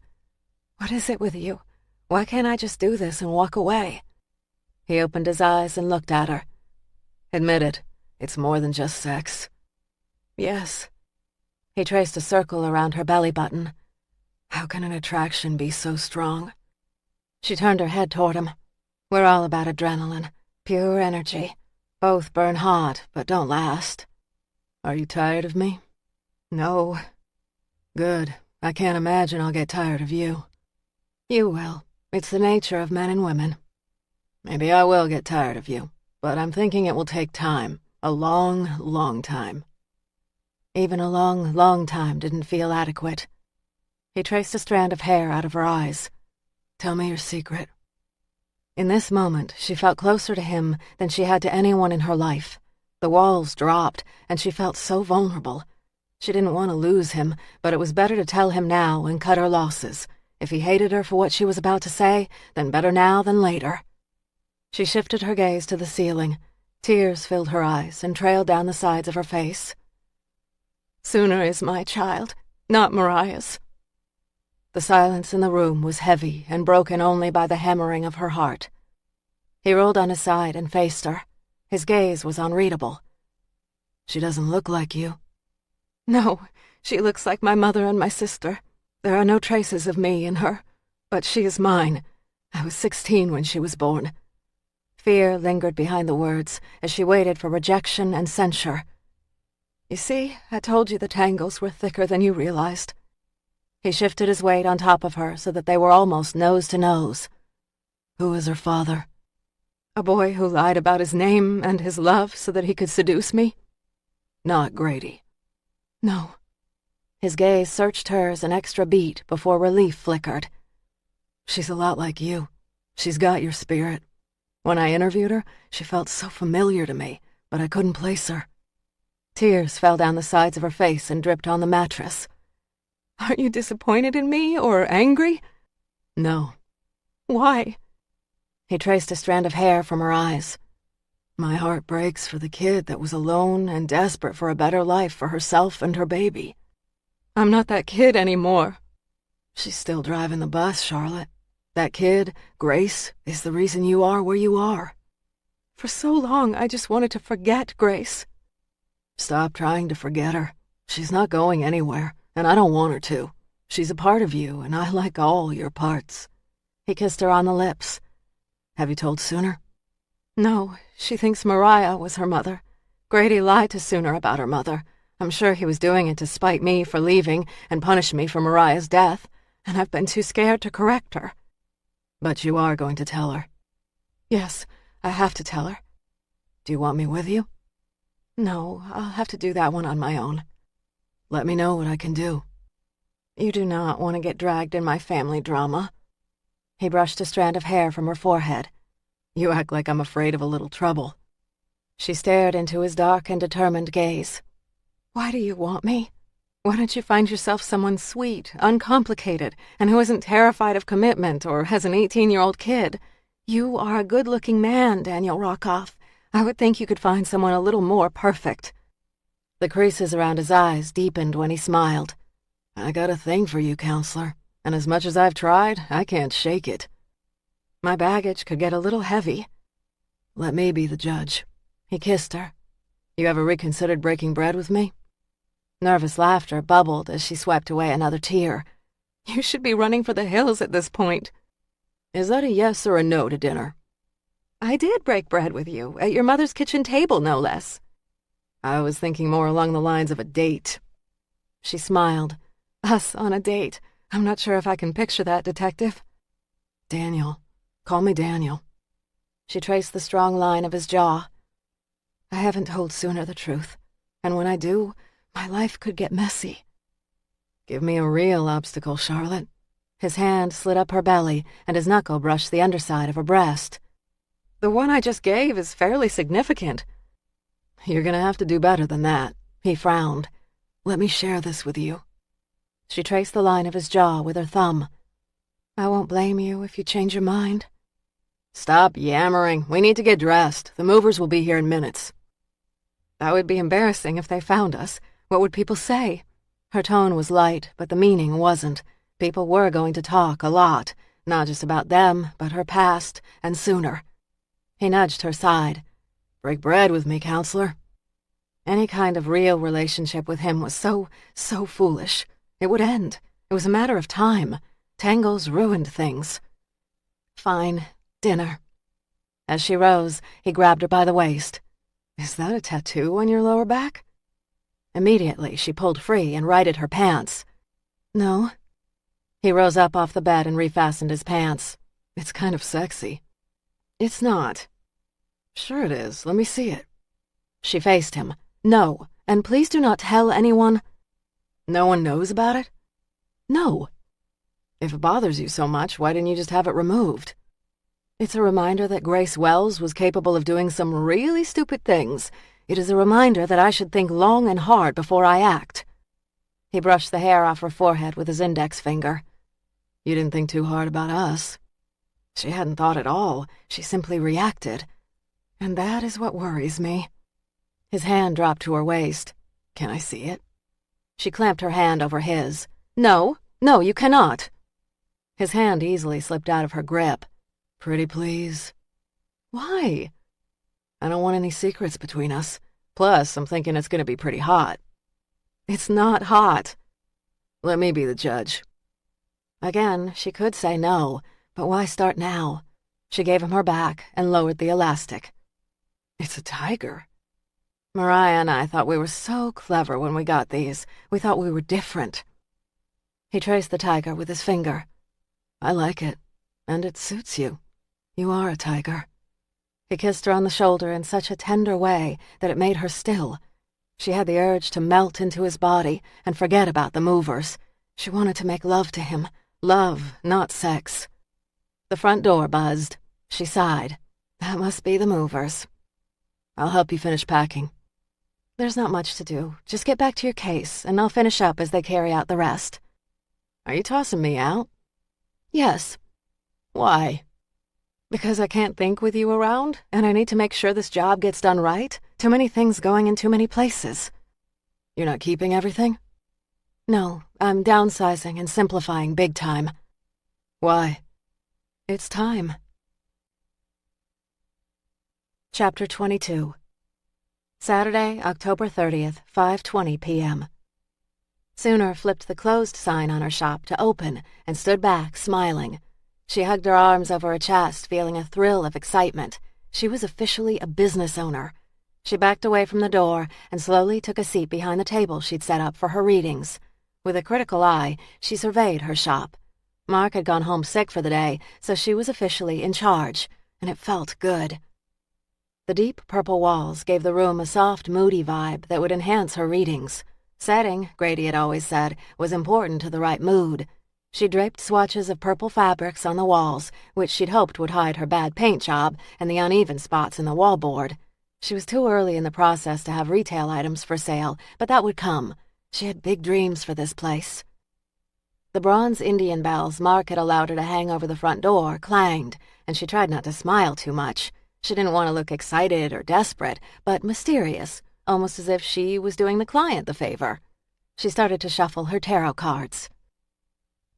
What is it with you? Why can't I just do this and walk away? He opened his eyes and looked at her. Admit it, it's more than just sex. Yes. He traced a circle around her belly button. How can an attraction be so strong? She turned her head toward him. We're all about adrenaline, pure energy. Both burn hot, but don't last. Are you tired of me? No. Good. I can't imagine I'll get tired of you. You will. It's the nature of men and women. Maybe I will get tired of you, but I'm thinking it will take time. A long, long time. Even a long, long time didn't feel adequate. He traced a strand of hair out of her eyes. Tell me your secret. In this moment, she felt closer to him than she had to anyone in her life. The walls dropped, and she felt so vulnerable. She didn't want to lose him, but it was better to tell him now and cut her losses. If he hated her for what she was about to say, then better now than later. She shifted her gaze to the ceiling. Tears filled her eyes and trailed down the sides of her face. Sooner is my child, not Mariah's. The silence in the room was heavy and broken only by the hammering of her heart. He rolled on his side and faced her. His gaze was unreadable. She doesn't look like you. No, she looks like my mother and my sister. There are no traces of me in her, but she is mine. I was 16 when she was born. Fear lingered behind the words as she waited for rejection and censure. You see, I told you the tangles were thicker than you realized. He shifted his weight on top of her so that they were almost nose to nose. Who is her father? A boy who lied about his name and his love so that he could seduce me? Not Grady. No. His gaze searched hers an extra beat before relief flickered. She's a lot like you. She's got your spirit. When I interviewed her, she felt so familiar to me, but I couldn't place her. Tears fell down the sides of her face and dripped on the mattress. Aren't you disappointed in me or angry? No. Why? He traced a strand of hair from her eyes. My heart breaks for the kid that was alone and desperate for a better life for herself and her baby. I'm not that kid anymore. She's still driving the bus, Charlotte. That kid, Grace, is the reason you are where you are. For so long, I just wanted to forget Grace. Stop trying to forget her. She's not going anywhere, and I don't want her to. She's a part of you, and I like all your parts. He kissed her on the lips. Have you told Sooner? No, she thinks Mariah was her mother. Grady lied to Sooner about her mother. I'm sure he was doing it to spite me for leaving and punish me for Mariah's death, and I've been too scared to correct her. But you are going to tell her? Yes, I have to tell her. Do you want me with you? No, I'll have to do that one on my own. Let me know what I can do. You do not want to get dragged in my family drama. He brushed a strand of hair from her forehead. You act like I'm afraid of a little trouble. She stared into his dark and determined gaze. Why do you want me? Why don't you find yourself someone sweet, uncomplicated, and who isn't terrified of commitment or has an 18-year-old kid? You are a good-looking man, Daniel Rockoff. I would think you could find someone a little more perfect. The creases around his eyes deepened when he smiled. I got a thing for you, counselor, and as much as I've tried, I can't shake it. My baggage could get a little heavy. Let me be the judge. He kissed her. You ever reconsidered breaking bread with me? Nervous laughter bubbled as she swept away another tear. You should be running for the hills at this point. Is that a yes or a no to dinner? I did break bread with you, at your mother's kitchen table, no less. I was thinking more along the lines of a date. She smiled. Us on a date. I'm not sure if I can picture that, Detective. Daniel. Call me Daniel. She traced the strong line of his jaw. I haven't told Sooner the truth, and when I do, my life could get messy. Give me a real obstacle, Charlotte. His hand slid up her belly, and his knuckle brushed the underside of her breast. The one I just gave is fairly significant. You're gonna have to do better than that. He frowned. Let me share this with you. She traced the line of his jaw with her thumb. I won't blame you if you change your mind. Stop yammering. We need to get dressed. The movers will be here in minutes. That would be embarrassing if they found us. What would people say? Her tone was light, but the meaning wasn't. People were going to talk a lot, not just about them, but her past, and Sooner. He nudged her side. Break bread with me, counselor. Any kind of real relationship with him was so foolish. It would end. It was a matter of time. Tangles ruined things. Fine. Dinner. As she rose, he grabbed her by the waist. Is that a tattoo on your lower back? Immediately, she pulled free and righted her pants. No. He rose up off the bed and refastened his pants. It's kind of sexy. It's not. Sure it is. Let me see it. She faced him. No, and please do not tell anyone. No one knows about it? No. If it bothers you so much, why didn't you just have it removed? It's a reminder that Grace Wells was capable of doing some really stupid things. It is a reminder that I should think long and hard before I act. He brushed the hair off her forehead with his index finger. You didn't think too hard about us. She hadn't thought at all. She simply reacted. And that is what worries me. His hand dropped to her waist. Can I see it? She clamped her hand over his. No, you cannot. His hand easily slipped out of her grip. Pretty please. Why? I don't want any secrets between us. Plus, I'm thinking it's going to be pretty hot. It's not hot. Let me be the judge. Again, she could say no, but why start now? She gave him her back and lowered the elastic. It's a tiger. Mariah and I thought we were so clever when we got these. We thought we were different. He traced the tiger with his finger. I like it, and it suits you. You are a tiger. He kissed her on the shoulder in such a tender way that it made her still. She had the urge to melt into his body and forget about the movers. She wanted to make love to him. Love, not sex. The front door buzzed. She sighed. That must be the movers. I'll help you finish packing. There's not much to do. Just get back to your case, and I'll finish up as they carry out the rest. Are you tossing me out? Yes. Why? Because I can't think with you around, and I need to make sure this job gets done right. Too many things going in too many places. You're not keeping everything? No, I'm downsizing and simplifying big time. Why? It's time. Chapter 22. Saturday, October 30th, 5:20 p.m. Sooner flipped the closed sign on her shop to open and stood back, smiling. She hugged her arms over her chest, feeling a thrill of excitement. She was officially a business owner. She backed away from the door and slowly took a seat behind the table she'd set up for her readings. With a critical eye, she surveyed her shop. Mark had gone home sick for the day, so she was officially in charge, and it felt good. The deep purple walls gave the room a soft, moody vibe that would enhance her readings. Setting, Grady had always said, was important to the right mood. She draped swatches of purple fabrics on the walls, which she'd hoped would hide her bad paint job and the uneven spots in the wallboard. She was too early in the process to have retail items for sale, but that would come. She had big dreams for this place. The bronze Indian bells Mark had allowed her to hang over the front door clanged, and she tried not to smile too much. She didn't want to look excited or desperate, but mysterious, almost as if she was doing the client the favor. She started to shuffle her tarot cards.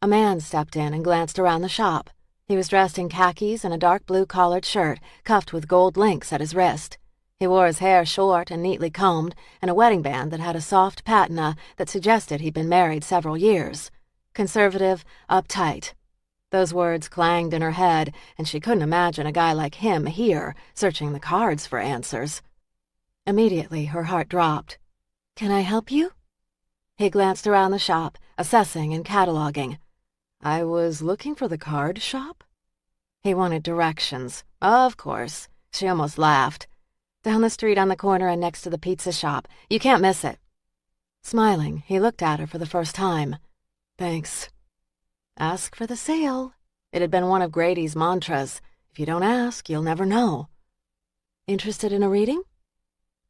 A man stepped in and glanced around the shop. He was dressed in khakis and a dark blue collared shirt, cuffed with gold links at his wrist. He wore his hair short and neatly combed, and a wedding band that had a soft patina that suggested he'd been married several years. Conservative, uptight. Those words clanged in her head, and she couldn't imagine a guy like him here, searching the cards for answers. Immediately, her heart dropped. "Can I help you?" He glanced around the shop, assessing and cataloging. "I was looking for the card shop?" He wanted directions. Of course. She almost laughed. "Down the street on the corner and next to the pizza shop. You can't miss it." Smiling, he looked at her for the first time. "Thanks." Ask for the sale. It had been one of Grady's mantras. If you don't ask, you'll never know. "Interested in a reading?"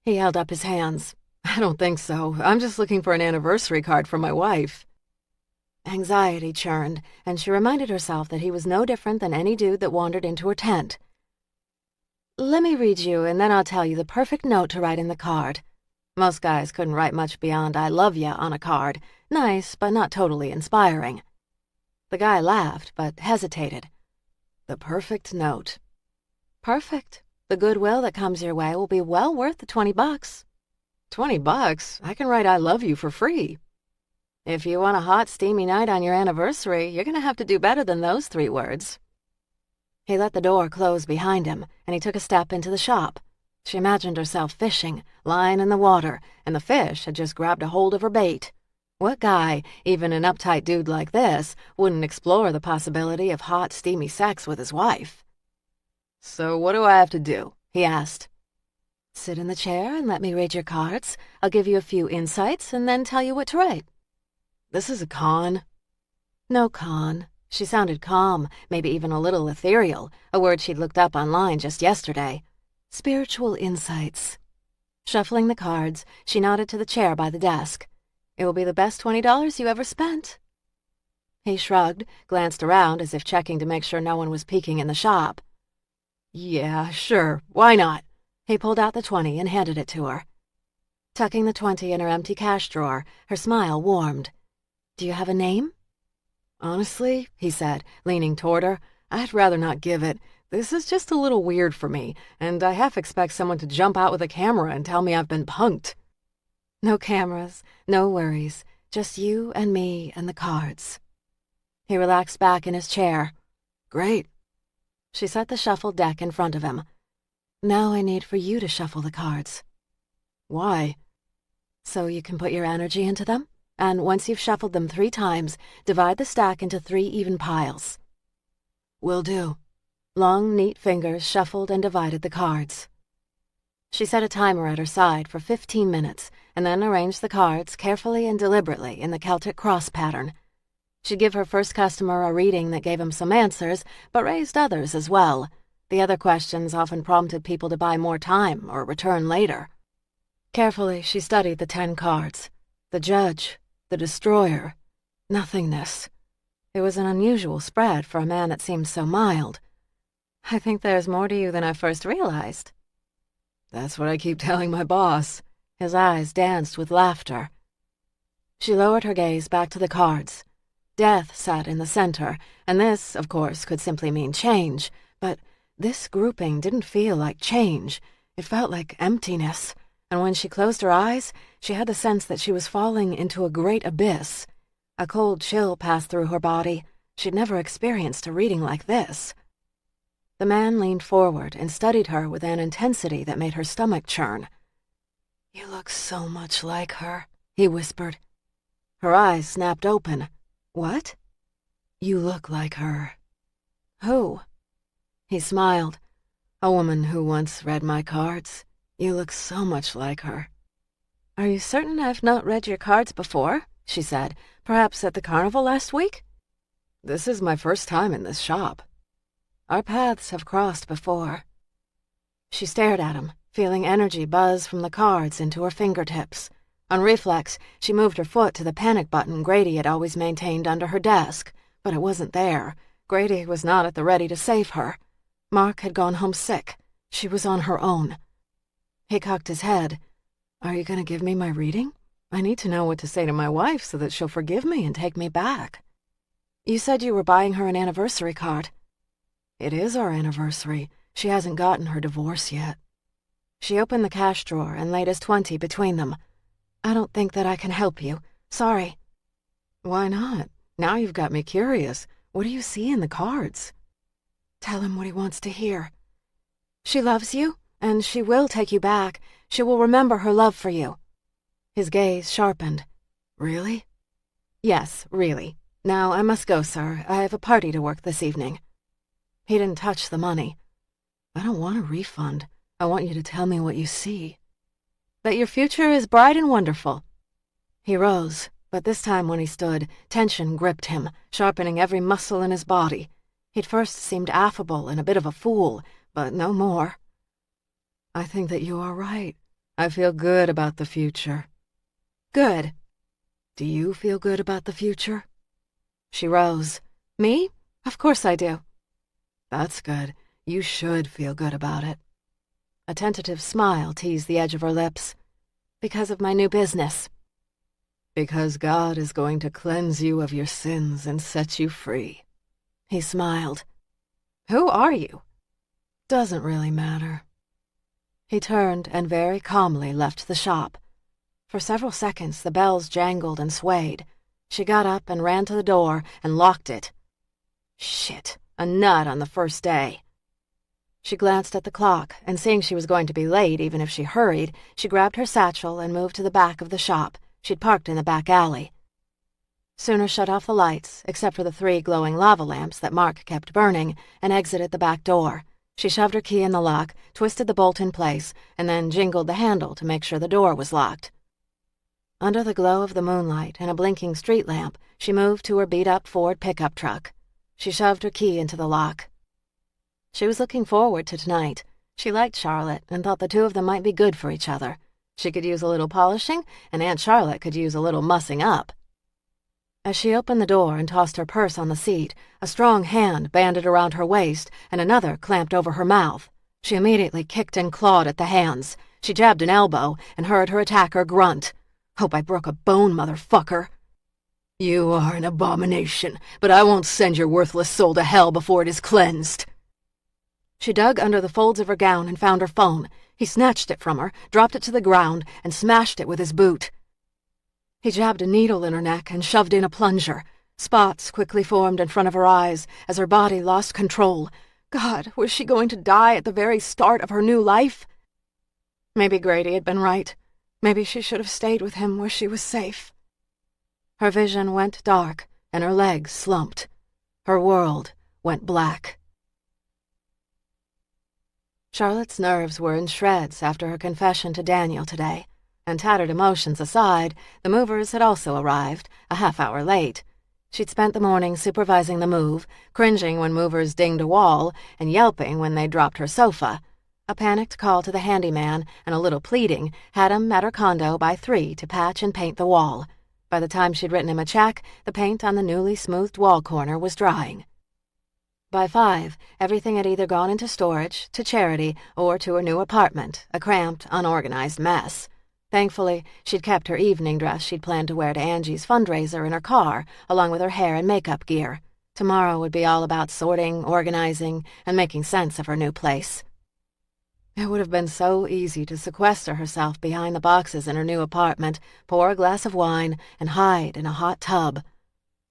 He held up his hands. "I don't think so. I'm just looking for an anniversary card for my wife." Anxiety churned, and she reminded herself that he was no different than any dude that wandered into her tent. "Let me read you, and then I'll tell you the perfect note to write in the card." Most guys couldn't write much beyond "I love ya" on a card. Nice, but not totally inspiring. The guy laughed, but hesitated. "The perfect note." "Perfect. The goodwill that comes your way will be well worth the $20. $20? I can write "I love you" for free. If you want a hot, steamy night on your anniversary, you're going to have to do better than those 3 words. He let the door close behind him, and he took a step into the shop. She imagined herself fishing, line in the water, and the fish had just grabbed a hold of her bait. What guy, even an uptight dude like this, wouldn't explore the possibility of hot, steamy sex with his wife? "So what do I have to do?" he asked. "Sit in the chair and let me read your cards. I'll give you a few insights and then tell you what to write." "This is a con?" "No con." She sounded calm, maybe even a little ethereal, a word she'd looked up online just yesterday. "Spiritual insights." Shuffling the cards, she nodded to the chair by the desk. "It will be the best $20 you ever spent." He shrugged, glanced around as if checking to make sure no one was peeking in the shop. "Yeah, sure, why not?" He pulled out the 20 and handed it to her. Tucking the 20 in her empty cash drawer, her smile warmed. "Do you have a name?" "Honestly," he said, leaning toward her, "I'd rather not give it. This is just a little weird for me, and I half expect someone to jump out with a camera and tell me I've been punked." "No cameras, no worries. Just you and me and the cards." He relaxed back in his chair. "Great." She set the shuffled deck in front of him. "Now I need for you to shuffle the cards." "Why?" "So you can put your energy into them, and once you've shuffled them 3 times, divide the stack into 3 even piles." "Will do." Long, neat fingers shuffled and divided the cards. She set a timer at her side for 15 minutes, and then arranged the cards carefully and deliberately in the Celtic cross pattern. She'd give her first customer a reading that gave him some answers, but raised others as well. The other questions often prompted people to buy more time or return later. Carefully, she studied the 10 cards. The Judge, the Destroyer, Nothingness. It was an unusual spread for a man that seemed so mild. "I think there's more to you than I first realized." "That's what I keep telling my boss." His eyes danced with laughter. She lowered her gaze back to the cards. Death sat in the center, and this, of course, could simply mean change, but this grouping didn't feel like change. It felt like emptiness, and when she closed her eyes, she had the sense that she was falling into a great abyss. A cold chill passed through her body. She'd never experienced a reading like this. The man leaned forward and studied her with an intensity that made her stomach churn. "You look so much like her," he whispered. Her eyes snapped open. "What?" "You look like her." "Who?" He smiled. "A woman who once read my cards. You look so much like her." "Are you certain I've not read your cards before?" she said. "Perhaps at the carnival last week?" "This is my first time in this shop." "Our paths have crossed before." She stared at him, feeling energy buzz from the cards into her fingertips. On reflex, she moved her foot to the panic button Grady had always maintained under her desk, but it wasn't there. Grady was not at the ready to save her. Mark had gone home sick. She was on her own. He cocked his head. "Are you going to give me my reading? I need to know what to say to my wife so that she'll forgive me and take me back." "You said you were buying her an anniversary card." "It is our anniversary. She hasn't gotten her divorce yet." She opened the cash drawer and laid his 20 between them. "I don't think that I can help you. Sorry." "Why not? Now you've got me curious. What do you see in the cards?" "Tell him what he wants to hear. She loves you, and she will take you back. She will remember her love for you." His gaze sharpened. "Really?" "Yes, really. Now I must go, sir. I have a party to work this evening." He didn't touch the money. "I don't want a refund. I want you to tell me what you see." "That your future is bright and wonderful." He rose, but this time when he stood, tension gripped him, sharpening every muscle in his body. He'd first seemed affable and a bit of a fool, but no more. "I think that you are right. I feel good about the future." "Good." "Do you feel good about the future?" She rose. "Me? Of course I do." "That's good. You should feel good about it." A tentative smile teased the edge of her lips. "Because of my new business." "Because God is going to cleanse you of your sins and set you free." He smiled. "Who are you?" "Doesn't really matter." He turned and very calmly left the shop. For several seconds the bells jangled and swayed. She got up and ran to the door and locked it. Shit, a nut on the first day. She glanced at the clock, and seeing she was going to be late even if she hurried, she grabbed her satchel and moved to the back of the shop. She'd parked in the back alley. Sooner shut off the lights, except for the 3 glowing lava lamps that Mark kept burning, and exited the back door. She shoved her key in the lock, twisted the bolt in place, and then jingled the handle to make sure the door was locked. Under the glow of the moonlight and a blinking street lamp, she moved to her beat-up Ford pickup truck. She shoved her key into the lock. She was looking forward to tonight. She liked Charlotte and thought the two of them might be good for each other. She could use a little polishing, and Aunt Charlotte could use a little mussing up. As she opened the door and tossed her purse on the seat, a strong hand banded around her waist and another clamped over her mouth. She immediately kicked and clawed at the hands. She jabbed an elbow and heard her attacker grunt. "Hope I broke a bone, motherfucker." "You are an abomination, but I won't send your worthless soul to hell before it is cleansed." She dug under the folds of her gown and found her phone. He snatched it from her, dropped it to the ground, and smashed it with his boot. He jabbed a needle in her neck and shoved in a plunger. Spots quickly formed in front of her eyes as her body lost control. God, was she going to die at the very start of her new life? Maybe Grady had been right. Maybe she should have stayed with him where she was safe. Her vision went dark, and her legs slumped. Her world went black. Charlotte's nerves were in shreds after her confession to Daniel today, and tattered emotions aside, the movers had also arrived, a half-hour late. She'd spent the morning supervising the move, cringing when movers dinged a wall, and yelping when they dropped her sofa. A panicked call to the handyman and a little pleading had him at her condo by 3 to patch and paint the wall. By the time she'd written him a check, the paint on the newly smoothed wall corner was drying. By 5, everything had either gone into storage, to charity, or to her new apartment, a cramped, unorganized mess. Thankfully, she'd kept her evening dress she'd planned to wear to Angie's fundraiser in her car, along with her hair and makeup gear. Tomorrow would be all about sorting, organizing, and making sense of her new place. It would have been so easy to sequester herself behind the boxes in her new apartment, pour a glass of wine, and hide in a hot tub.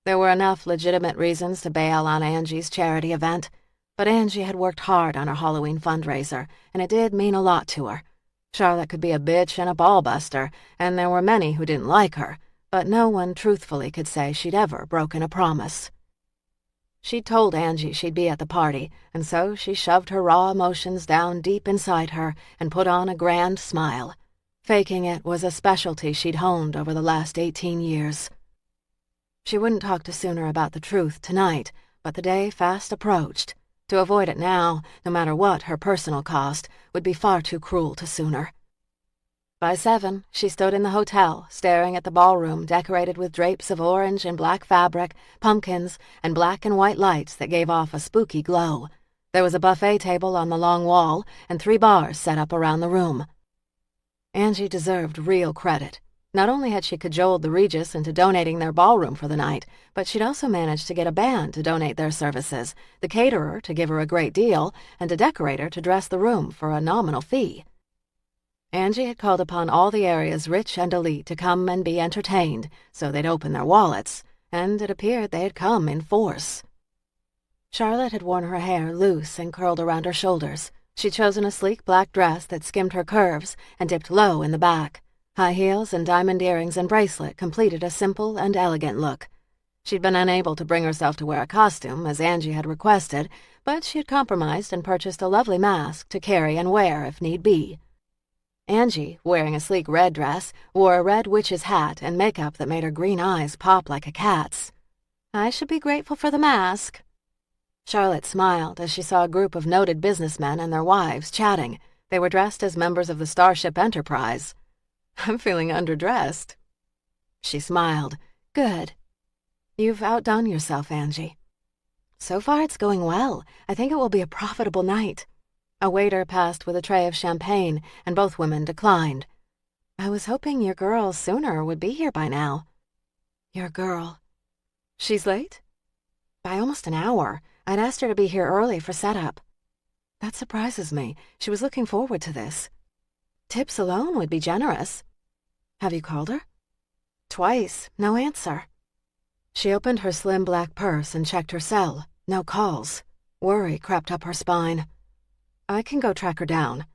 There were enough legitimate reasons to bail on Angie's charity event, but Angie had worked hard on her Halloween fundraiser, and it did mean a lot to her. Charlotte could be a bitch and a ball-buster, and there were many who didn't like her, but no one truthfully could say she'd ever broken a promise. She'd told Angie she'd be at the party, and so she shoved her raw emotions down deep inside her and put on a grand smile. Faking it was a specialty she'd honed over the last 18 years. She wouldn't talk to Sooner about the truth tonight, but the day fast approached. To avoid it now, no matter what her personal cost, would be far too cruel to Sooner. By 7, she stood in the hotel, staring at the ballroom decorated with drapes of orange and black fabric, pumpkins, and black and white lights that gave off a spooky glow. There was a buffet table on the long wall and 3 bars set up around the room. Angie deserved real credit. Not only had she cajoled the Regis into donating their ballroom for the night, but she'd also managed to get a band to donate their services, the caterer to give her a great deal, and a decorator to dress the room for a nominal fee. Angie had called upon all the area's rich and elite to come and be entertained, so they'd open their wallets, and it appeared they had come in force. Charlotte had worn her hair loose and curled around her shoulders. She'd chosen a sleek black dress that skimmed her curves and dipped low in the back. High heels and diamond earrings and bracelet completed a simple and elegant look. She'd been unable to bring herself to wear a costume, as Angie had requested, but she had compromised and purchased a lovely mask to carry and wear if need be. Angie, wearing a sleek red dress, wore a red witch's hat and makeup that made her green eyes pop like a cat's. "I should be grateful for the mask." Charlotte smiled as she saw a group of noted businessmen and their wives chatting. They were dressed as members of the Starship Enterprise. "I'm feeling underdressed." She smiled. "Good. You've outdone yourself, Angie." "So far it's going well. I think it will be a profitable night." A waiter passed with a tray of champagne, and both women declined. "I was hoping your girl Sooner would be here by now." "Your girl? She's late?" "By almost an hour. I'd asked her to be here early for setup." "That surprises me. She was looking forward to this." "Tips alone would be generous." "Have you called her?" "Twice. No answer." She opened her slim black purse and checked her cell. No calls. Worry crept up her spine. "I can go track her down."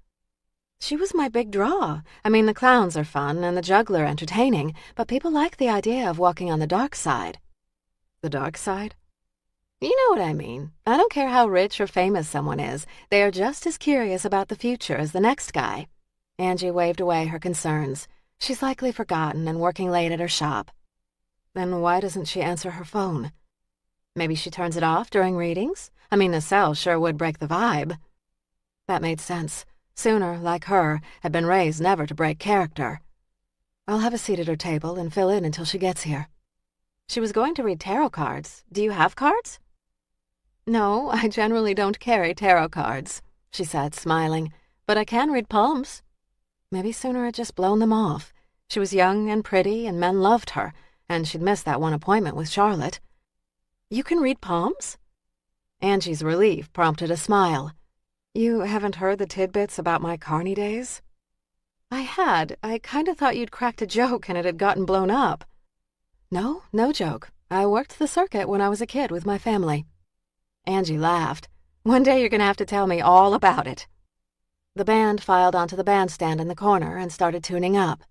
"She was my big draw. I mean, the clowns are fun and the juggler entertaining, but people like the idea of walking on the dark side." "The dark side?" "You know what I mean. I don't care how rich or famous someone is. They are just as curious about the future as the next guy." Angie waved away her concerns. She's likely forgotten and working late at her shop. Then why doesn't she answer her phone? Maybe she turns it off during readings? I mean, the cell sure would break the vibe. That made sense. Sooner, like her, had been raised never to break character. "I'll have a seat at her table and fill in until she gets here." She was going to read tarot cards. Do you have cards? "No, I generally don't carry tarot cards," she said, smiling. "But I can read palms." Maybe Sooner had just blown them off. She was young and pretty, and men loved her, and she'd missed that one appointment with Charlotte. "You can read palms?" Angie's relief prompted a smile. "You haven't heard the tidbits about my Carney days?" "I had. I kind of thought you'd cracked a joke and it had gotten blown up." "No, no joke. I worked the circuit when I was a kid with my family." Angie laughed. "One day you're going to have to tell me all about it." The band filed onto the bandstand in the corner and started tuning up.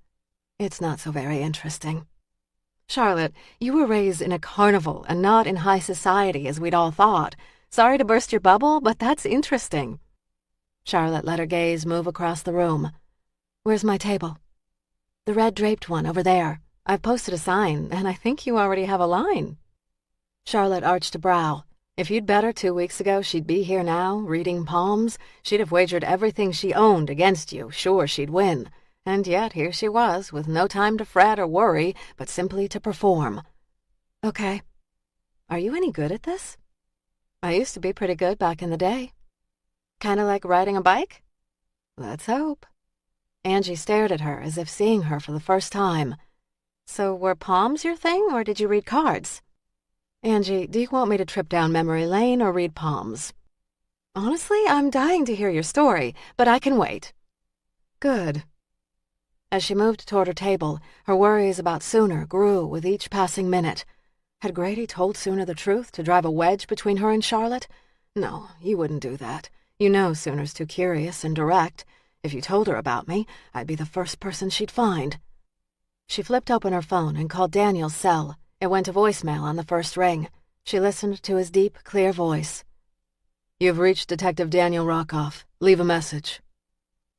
"It's not so very interesting." "Charlotte, you were raised in a carnival and not in high society as we'd all thought. Sorry to burst your bubble, but that's interesting." Charlotte let her gaze move across the room. "Where's my table?" "The red draped one over there. I've posted a sign, and I think you already have a line." Charlotte arched a brow. If you'd bet her 2 weeks ago she'd be here now, reading palms, she'd have wagered everything she owned against you, sure she'd win. And yet here she was, with no time to fret or worry, but simply to perform. "Okay. Are you any good at this?" "I used to be pretty good back in the day." "Kind of like riding a bike?" "Let's hope." Angie stared at her as if seeing her for the first time. "So were palms your thing, or did you read cards?" "Angie, do you want me to trip down memory lane or read palms?" "Honestly, I'm dying to hear your story, but I can wait." "Good." As she moved toward her table, her worries about Sooner grew with each passing minute. Had Grady told Sooner the truth to drive a wedge between her and Charlotte? No, you wouldn't do that. You know Sooner's too curious and direct. If you told her about me, I'd be the first person she'd find. She flipped open her phone and called Daniel's cell. It went to voicemail on the first ring. She listened to his deep, clear voice. "You've reached Detective Daniel Rockoff. Leave a message."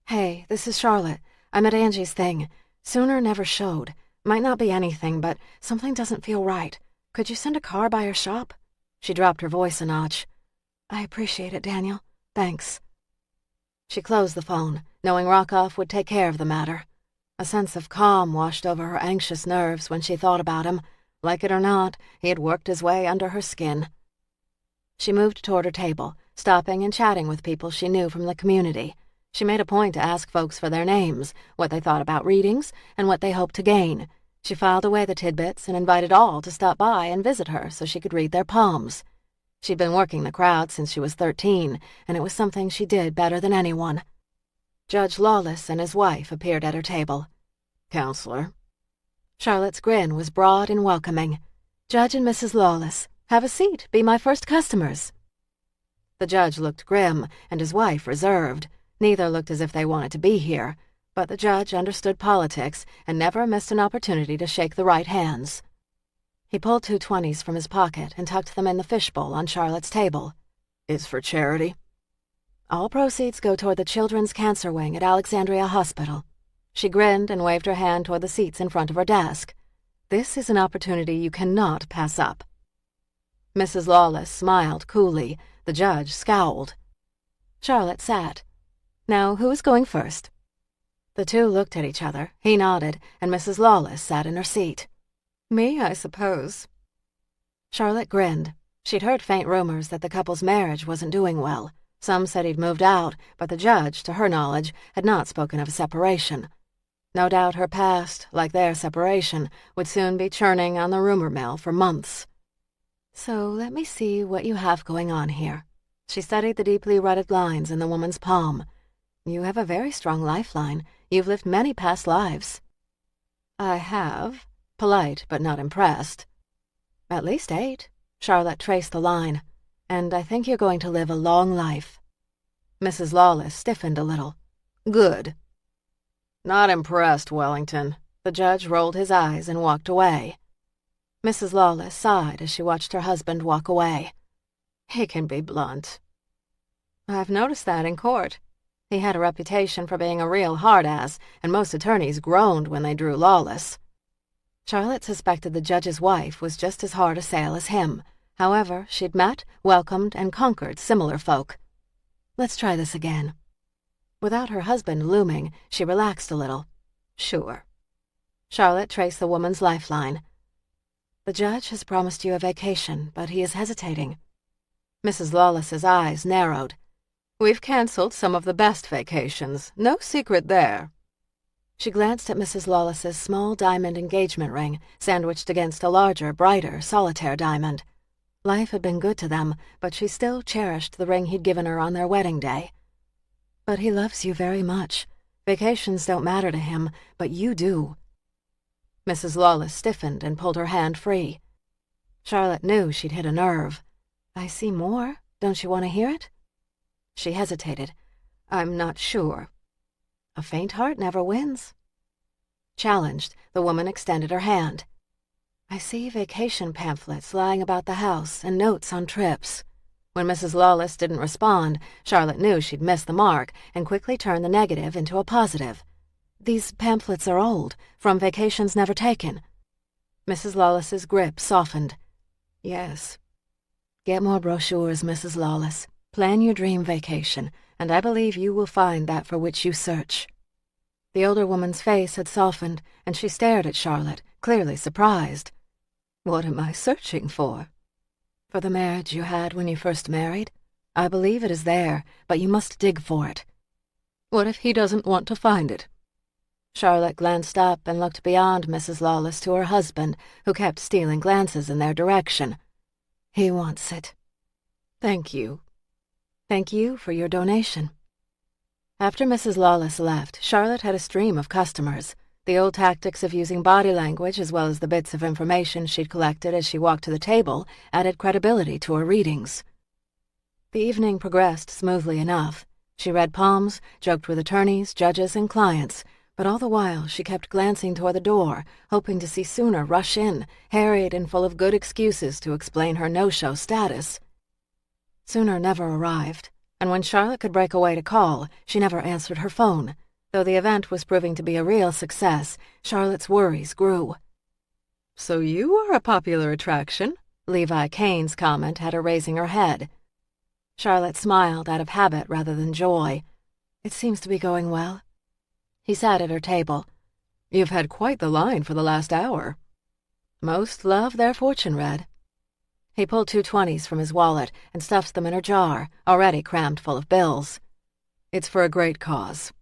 "Hey, this is Charlotte. I'm at Angie's thing. Sooner never showed. Might not be anything, but something doesn't feel right. Could you send a car by her shop?" She dropped her voice a notch. "I appreciate it, Daniel. Thanks." She closed the phone, knowing Rockoff would take care of the matter. A sense of calm washed over her anxious nerves when she thought about him. Like it or not, he had worked his way under her skin. She moved toward her table, stopping and chatting with people she knew from the community. She made a point to ask folks for their names, what they thought about readings, and what they hoped to gain. She filed away the tidbits and invited all to stop by and visit her so she could read their palms. She'd been working the crowd since she was 13, and it was something she did better than anyone. Judge Lawless and his wife appeared at her table. "Counselor." Charlotte's grin was broad and welcoming. "Judge and Mrs. Lawless, have a seat, be my first customers." The judge looked grim, and his wife reserved. Neither looked as if they wanted to be here, but the judge understood politics and never missed an opportunity to shake the right hands. He pulled 2 20s from his pocket and tucked them in the fishbowl on Charlotte's table. "Is for charity?" "All proceeds go toward the Children's Cancer Wing at Alexandria Hospital." She grinned and waved her hand toward the seats in front of her desk. "This is an opportunity you cannot pass up." Mrs. Lawless smiled coolly. The judge scowled. Charlotte sat. "Now, who's going first?" The two looked at each other. He nodded, and Mrs. Lawless sat in her seat. "Me, I suppose." Charlotte grinned. She'd heard faint rumors that the couple's marriage wasn't doing well. Some said he'd moved out, but the judge, to her knowledge, had not spoken of a separation. No doubt her past, like their separation, would soon be churning on the rumor mill for months. "So let me see what you have going on here." She studied the deeply rutted lines in the woman's palm. "You have a very strong lifeline. You've lived many past lives." "I have," polite but not impressed. "At least 8. Charlotte traced the line. "And I think you're going to live a long life." Mrs. Lawless stiffened a little. "Good." "Not impressed, Wellington." The judge rolled his eyes and walked away. Mrs. Lawless sighed as she watched her husband walk away. "He can be blunt." "I've noticed that in court. He had a reputation for being a real hard-ass, and most attorneys groaned when they drew Lawless." Charlotte suspected the judge's wife was just as hard a sale as him. However, she'd met, welcomed, and conquered similar folk. "Let's try this again." Without her husband looming, she relaxed a little. "Sure." Charlotte traced the woman's lifeline. "The judge has promised you a vacation, but he is hesitating." Mrs. Lawless's eyes narrowed. "We've canceled some of the best vacations. No secret there." She glanced at Mrs. Lawless's small diamond engagement ring, sandwiched against a larger, brighter, solitaire diamond. Life had been good to them, but she still cherished the ring he'd given her on their wedding day. "But he loves you very much. Vacations don't matter to him, but you do." Mrs. Lawless stiffened and pulled her hand free. Charlotte knew she'd hit a nerve. "I see more. Don't you want to hear it?" She hesitated. "I'm not sure." "A faint heart never wins." Challenged, the woman extended her hand. "I see vacation pamphlets lying about the house and notes on trips." When Mrs. Lawless didn't respond, Charlotte knew she'd missed the mark and quickly turned the negative into a positive. "These pamphlets are old, from vacations never taken." Mrs. Lawless's grip softened. "Yes. Get more brochures, Mrs. Lawless. Plan your dream vacation, and I believe you will find that for which you search." The older woman's face had softened, and she stared at Charlotte, clearly surprised. "What am I searching for?" "For the marriage you had when you first married. I believe it is there, but you must dig for it." "What if he doesn't want to find it?" Charlotte glanced up and looked beyond Mrs. Lawless to her husband, who kept stealing glances in their direction. "He wants it." "Thank you." "Thank you for your donation." After Mrs. Lawless left, Charlotte had a stream of customers. The old tactics of using body language as well as the bits of information she'd collected as she walked to the table added credibility to her readings. The evening progressed smoothly enough. She read palms, joked with attorneys, judges, and clients, but all the while she kept glancing toward the door, hoping to see Sooner rush in, harried and full of good excuses to explain her no-show status. Sooner never arrived, and when Charlotte could break away to call, she never answered her phone. Though the event was proving to be a real success, Charlotte's worries grew. "So you are a popular attraction?" Levi Kane's comment had her raising her head. Charlotte smiled out of habit rather than joy. "It seems to be going well." He sat at her table. "You've had quite the line for the last hour." "Most love their fortune read." He pulled 2 20s from his wallet and stuffed them in her jar, already crammed full of bills. "It's for a great cause."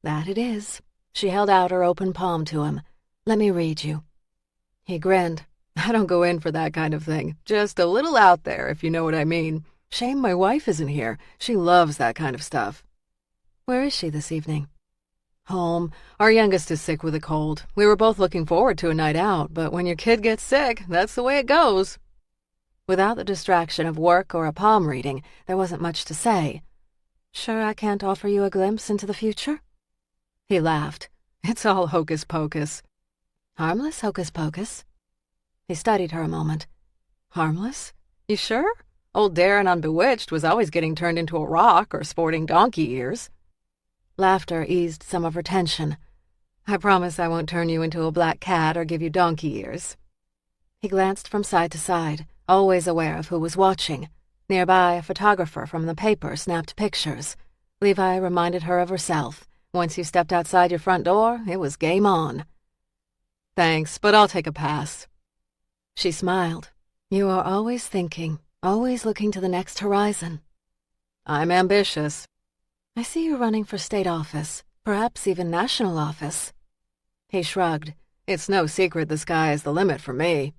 "That it is." She held out her open palm to him. "Let me read you." He grinned. "I don't go in for that kind of thing. Just a little out there, if you know what I mean. Shame my wife isn't here. She loves that kind of stuff." "Where is she this evening?" "Home. Our youngest is sick with a cold. We were both looking forward to a night out, but when your kid gets sick, that's the way it goes." Without the distraction of work or a palm reading, there wasn't much to say. "Sure I can't offer you a glimpse into the future?" He laughed. "It's all hocus pocus." "Harmless hocus pocus." He studied her a moment. "Harmless? You sure? Old Darren on Bewitched was always getting turned into a rock or sporting donkey ears." Laughter eased some of her tension. "I promise I won't turn you into a black cat or give you donkey ears." He glanced from side to side, always aware of who was watching. Nearby, a photographer from the paper snapped pictures. Levi reminded her of herself. Once you stepped outside your front door, it was game on. "Thanks, but I'll take a pass." She smiled. "You are always thinking, always looking to the next horizon." "I'm ambitious." "I see you running for state office, perhaps even national office." He shrugged. "It's no secret the sky is the limit for me."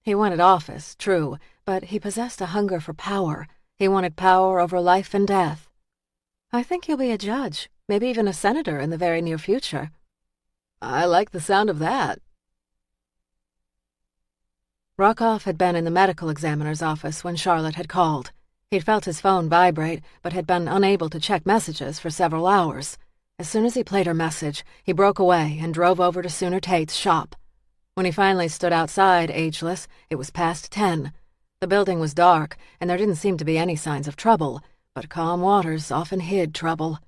He wanted office, true, but he possessed a hunger for power. He wanted power over life and death. "I think you'll be a judge, maybe even a senator in the very near future." "I like the sound of that." Rockoff had been in the medical examiner's office when Charlotte had called. He'd felt his phone vibrate, but had been unable to check messages for several hours. As soon as he played her message, he broke away and drove over to Sooner Tate's shop. When he finally stood outside, ageless, it was past 10. The building was dark, and there didn't seem to be any signs of trouble, but calm waters often hid trouble.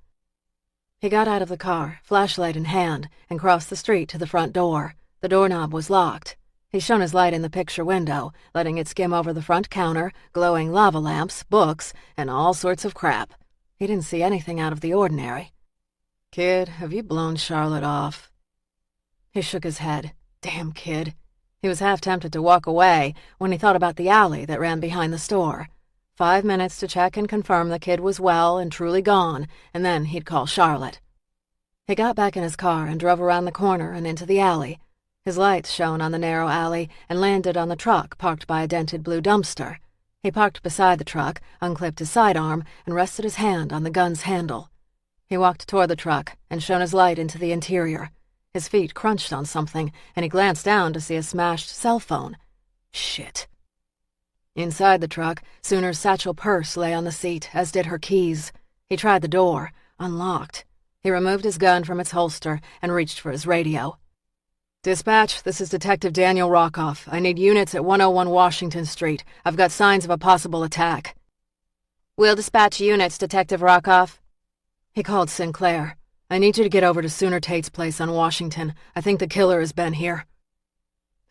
He got out of the car, flashlight in hand, and crossed the street to the front door. The doorknob was locked. He shone his light in the picture window, letting it skim over the front counter, glowing lava lamps, books, and all sorts of crap. He didn't see anything out of the ordinary. "Kid, have you blown Charlotte off?" He shook his head. Damn kid. He was half tempted to walk away when he thought about the alley that ran behind the store. 5 minutes to check and confirm the kid was well and truly gone, and then he'd call Charlotte. He got back in his car and drove around the corner and into the alley. His lights shone on the narrow alley and landed on the truck parked by a dented blue dumpster. He parked beside the truck, unclipped his sidearm, and rested his hand on the gun's handle. He walked toward the truck and shone his light into the interior. His feet crunched on something, and he glanced down to see a smashed cell phone. Shit. Inside the truck, Sooner's satchel purse lay on the seat, as did her keys. He tried the door, unlocked. He removed his gun from its holster and reached for his radio. "Dispatch, this is Detective Daniel Rockoff. I need units at 101 Washington Street. I've got signs of a possible attack." "We'll dispatch units, Detective Rockoff." He called Sinclair. "I need you to get over to Sooner Tate's place on Washington. I think the killer has been here."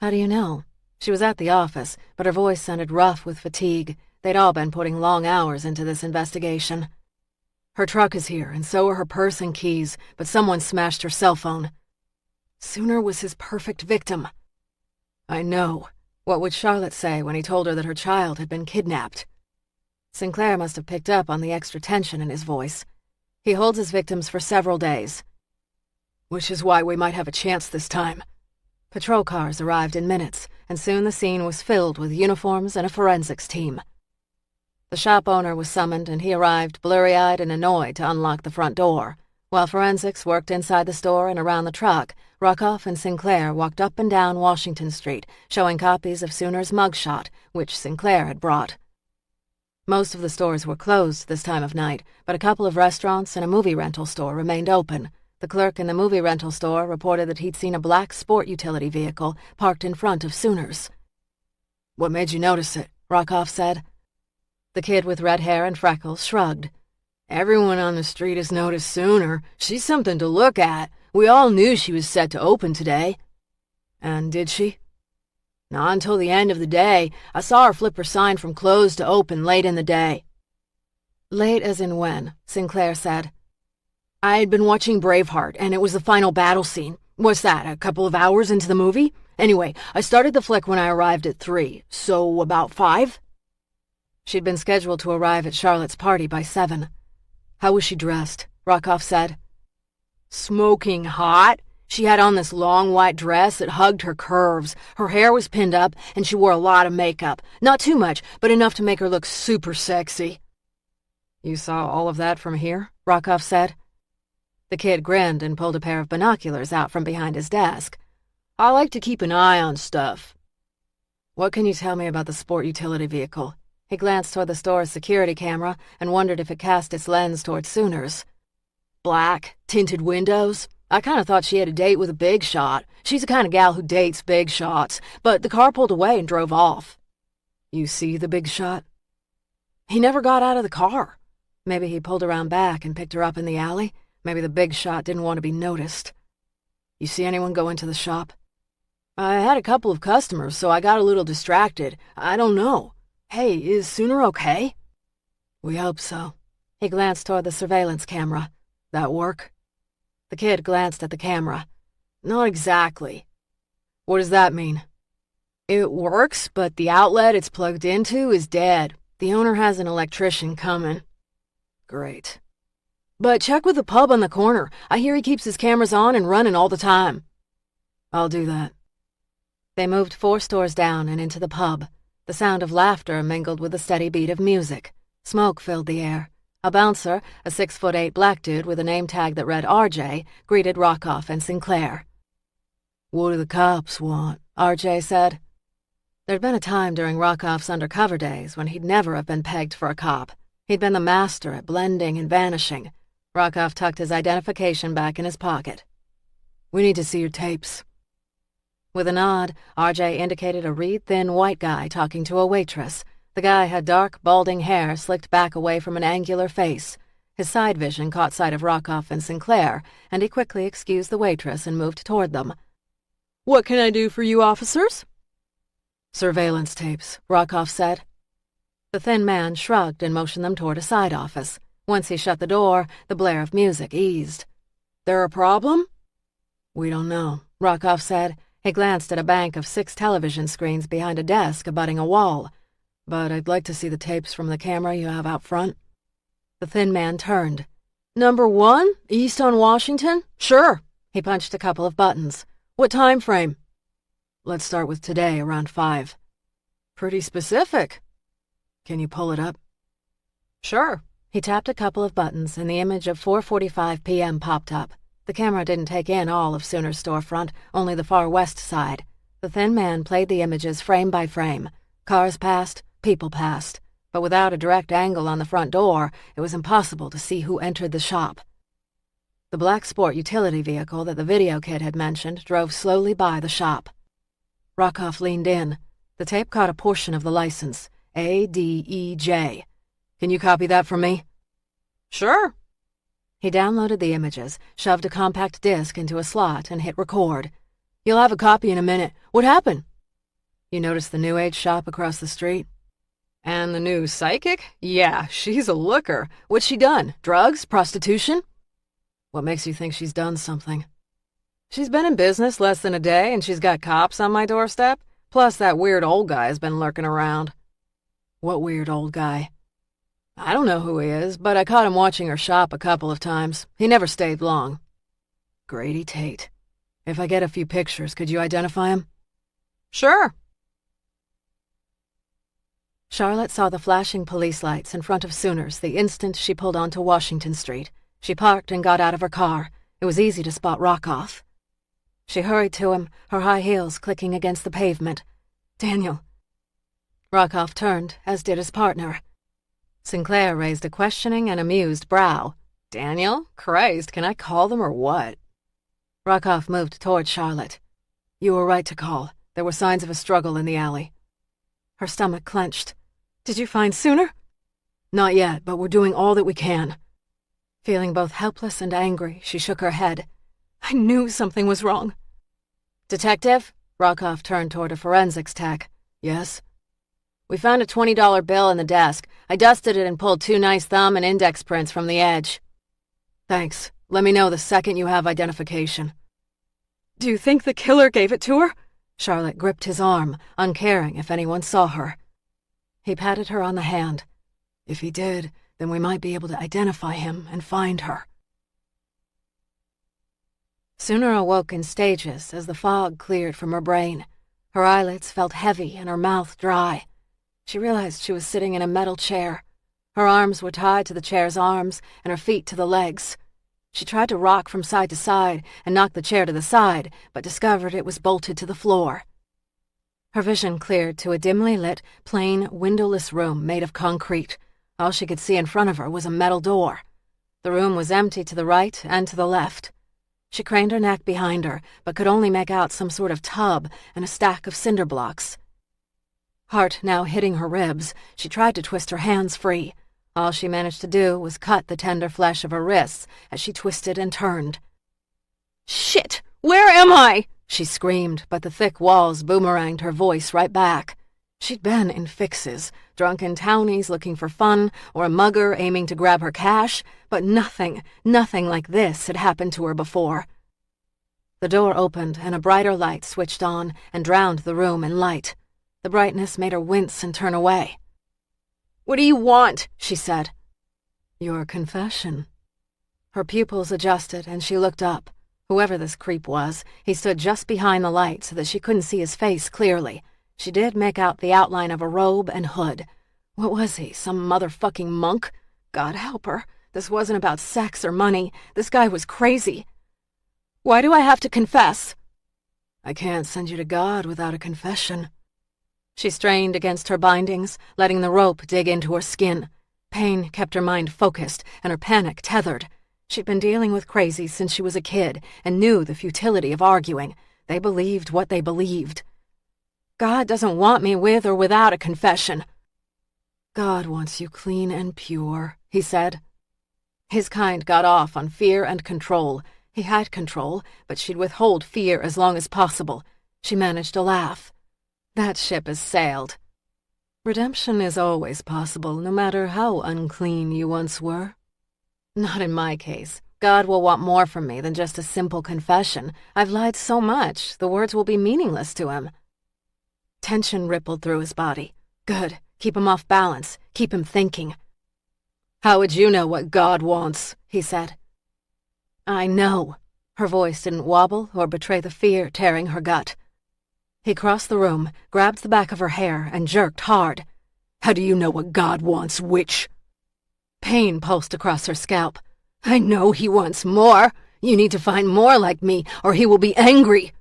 "How do you know?" She was at the office, but her voice sounded rough with fatigue. They'd all been putting long hours into this investigation. "Her truck is here, and so are her purse and keys, but someone smashed her cell phone. Sooner was his perfect victim." "I know. What would Charlotte say when he told her that her child had been kidnapped?" Sinclair must have picked up on the extra tension in his voice. "He holds his victims for several days." "Which is why we might have a chance this time." Patrol cars arrived in minutes, and soon the scene was filled with uniforms and a forensics team. The shop owner was summoned, and he arrived blurry-eyed and annoyed to unlock the front door. While forensics worked inside the store and around the truck, Rockoff and Sinclair walked up and down Washington Street, showing copies of Sooner's mugshot, which Sinclair had brought. Most of the stores were closed this time of night, but a couple of restaurants and a movie rental store remained open. The clerk in the movie rental store reported that he'd seen a black sport utility vehicle parked in front of Sooner's. "What made you notice it?" Rockoff said. The kid with red hair and freckles shrugged. Everyone on the street has noticed sooner. She's something to look at. We all knew she was set to open today. And did she? Not until the end of the day. I saw her flip her sign from closed to open late in the day. Late as in when? Sinclair said. I had been watching Braveheart, and it was the final battle scene. What's that, a couple of hours into the movie? Anyway, I started the flick when I arrived at 3, so about 5? She'd been scheduled to arrive at Charlotte's party by 7. How was she dressed? Rockoff said. Smoking hot. She had on this long white dress that hugged her curves. Her hair was pinned up, and she wore a lot of makeup. Not too much, but enough to make her look super sexy. You saw all of that from here? Rockoff said. The kid grinned and pulled a pair of binoculars out from behind his desk. I like to keep an eye on stuff. What can you tell me about the sport utility vehicle? He glanced toward the store's security camera and wondered if it cast its lens toward Sooners. Black, tinted windows. I kind of thought she had a date with a big shot. She's the kind of gal who dates big shots, but the car pulled away and drove off. You see the big shot? He never got out of the car. Maybe he pulled around back and picked her up in the alley. Maybe the big shot didn't want to be noticed. You see anyone go into the shop? I had a couple of customers, so I got a little distracted. I don't know. Hey, is Sooner okay? We hope so. He glanced toward the surveillance camera. That work? The kid glanced at the camera. Not exactly. What does that mean? It works, but the outlet it's plugged into is dead. The owner has an electrician coming. Great. But check with the pub on the corner. I hear he keeps his cameras on and running all the time. I'll do that. They moved 4 stores down and into the pub. The sound of laughter mingled with the steady beat of music. Smoke filled the air. A bouncer, a 6'8" black dude with a name tag that read RJ, greeted Rockoff and Sinclair. What do the cops want? RJ said. There'd been a time during Rockoff's undercover days when he'd never have been pegged for a cop. He'd been the master at blending and vanishing. Rockoff tucked his identification back in his pocket. We need to see your tapes. With a nod, RJ indicated a reed-thin white guy talking to a waitress. The guy had dark, balding hair slicked back away from an angular face. His side vision caught sight of Rockoff and Sinclair, and he quickly excused the waitress and moved toward them. What can I do for you, officers? Surveillance tapes, Rockoff said. The thin man shrugged and motioned them toward a side office. Once he shut the door, the blare of music eased. There a problem? We don't know, Rockoff said. He glanced at a bank of 6 television screens behind a desk abutting a wall. But I'd like to see the tapes from the camera you have out front. The thin man turned. Number 1, East on Washington? Sure. He punched a couple of buttons. What time frame? Let's start with today, around 5. Pretty specific. Can you pull it up? Sure. He tapped a couple of buttons and the image of 4:45 p.m. popped up. The camera didn't take in all of Sooner's storefront, only the far west side. The thin man played the images frame by frame. Cars passed, people passed. But without a direct angle on the front door, it was impossible to see who entered the shop. The black sport utility vehicle that the video kid had mentioned drove slowly by the shop. Rockoff leaned in. The tape caught a portion of the license, ADEJ. Can you copy that for me? Sure. He downloaded the images, shoved a compact disc into a slot, and hit record. You'll have a copy in a minute. What happened? You noticed the New Age shop across the street? And the new psychic? Yeah, she's a looker. What's she done? Drugs? Prostitution? What makes you think she's done something? She's been in business less than a day, and she's got cops on my doorstep. Plus, that weird old guy has been lurking around. What weird old guy? I don't know who he is, but I caught him watching her shop a couple of times. He never stayed long. Grady Tate. If I get a few pictures, could you identify him? Sure. Charlotte saw the flashing police lights in front of Sooners the instant she pulled onto Washington Street. She parked and got out of her car. It was easy to spot Rockoff. She hurried to him, her high heels clicking against the pavement. Daniel. Rockoff turned, as did his partner. Sinclair raised a questioning and amused brow. Daniel? Christ, can I call them or what? Rockoff moved toward Charlotte. You were right to call. There were signs of a struggle in the alley. Her stomach clenched. Did you find Sooner? Not yet, but we're doing all that we can. Feeling both helpless and angry, she shook her head. I knew something was wrong. Detective? Rockoff turned toward a forensics tech. Yes? We found a $20 bill in the desk. I dusted it and pulled 2 nice thumb and index prints from the edge. Thanks. Let me know the second you have identification. Do you think the killer gave it to her? Charlotte gripped his arm, uncaring if anyone saw her. He patted her on the hand. If he did, then we might be able to identify him and find her. Sooner awoke in stages as the fog cleared from her brain. Her eyelids felt heavy and her mouth dry. She realized she was sitting in a metal chair. Her arms were tied to the chair's arms and her feet to the legs. She tried to rock from side to side and knock the chair to the side, but discovered it was bolted to the floor. Her vision cleared to a dimly lit, plain, windowless room made of concrete. All she could see in front of her was a metal door. The room was empty to the right and to the left. She craned her neck behind her, but could only make out some sort of tub and a stack of cinder blocks. Heart now hitting her ribs, she tried to twist her hands free. All she managed to do was cut the tender flesh of her wrists as she twisted and turned. Shit! Where am I? She screamed, but the thick walls boomeranged her voice right back. She'd been in fixes, drunken townies looking for fun, or a mugger aiming to grab her cash, but nothing like this had happened to her before. The door opened and a brighter light switched on and drowned the room in light. The brightness made her wince and turn away. What do you want? She said. Your confession. Her pupils adjusted and she looked up. Whoever this creep was, he stood just behind the light so that she couldn't see his face clearly. She did make out the outline of a robe and hood. What was he, some motherfucking monk? God help her. This wasn't about sex or money. This guy was crazy. Why do I have to confess? I can't send you to God without a confession. She strained against her bindings, letting the rope dig into her skin. Pain kept her mind focused and her panic tethered. She'd been dealing with crazies since she was a kid and knew the futility of arguing. They believed what they believed. God doesn't want me with or without a confession. God wants you clean and pure, he said. His kind got off on fear and control. He had control, but she'd withhold fear as long as possible. She managed to laugh. That ship has sailed. Redemption is always possible, no matter how unclean you once were. Not in my case. God will want more from me than just a simple confession. I've lied so much, the words will be meaningless to him. Tension rippled through his body. Good. Keep him off balance. Keep him thinking. How would you know what God wants? He said. I know. Her voice didn't wobble or betray the fear tearing her gut. He crossed the room, grabbed the back of her hair, and jerked hard. How do you know what God wants, witch? Pain pulsed across her scalp. I know he wants more. You need to find more like me, or he will be angry.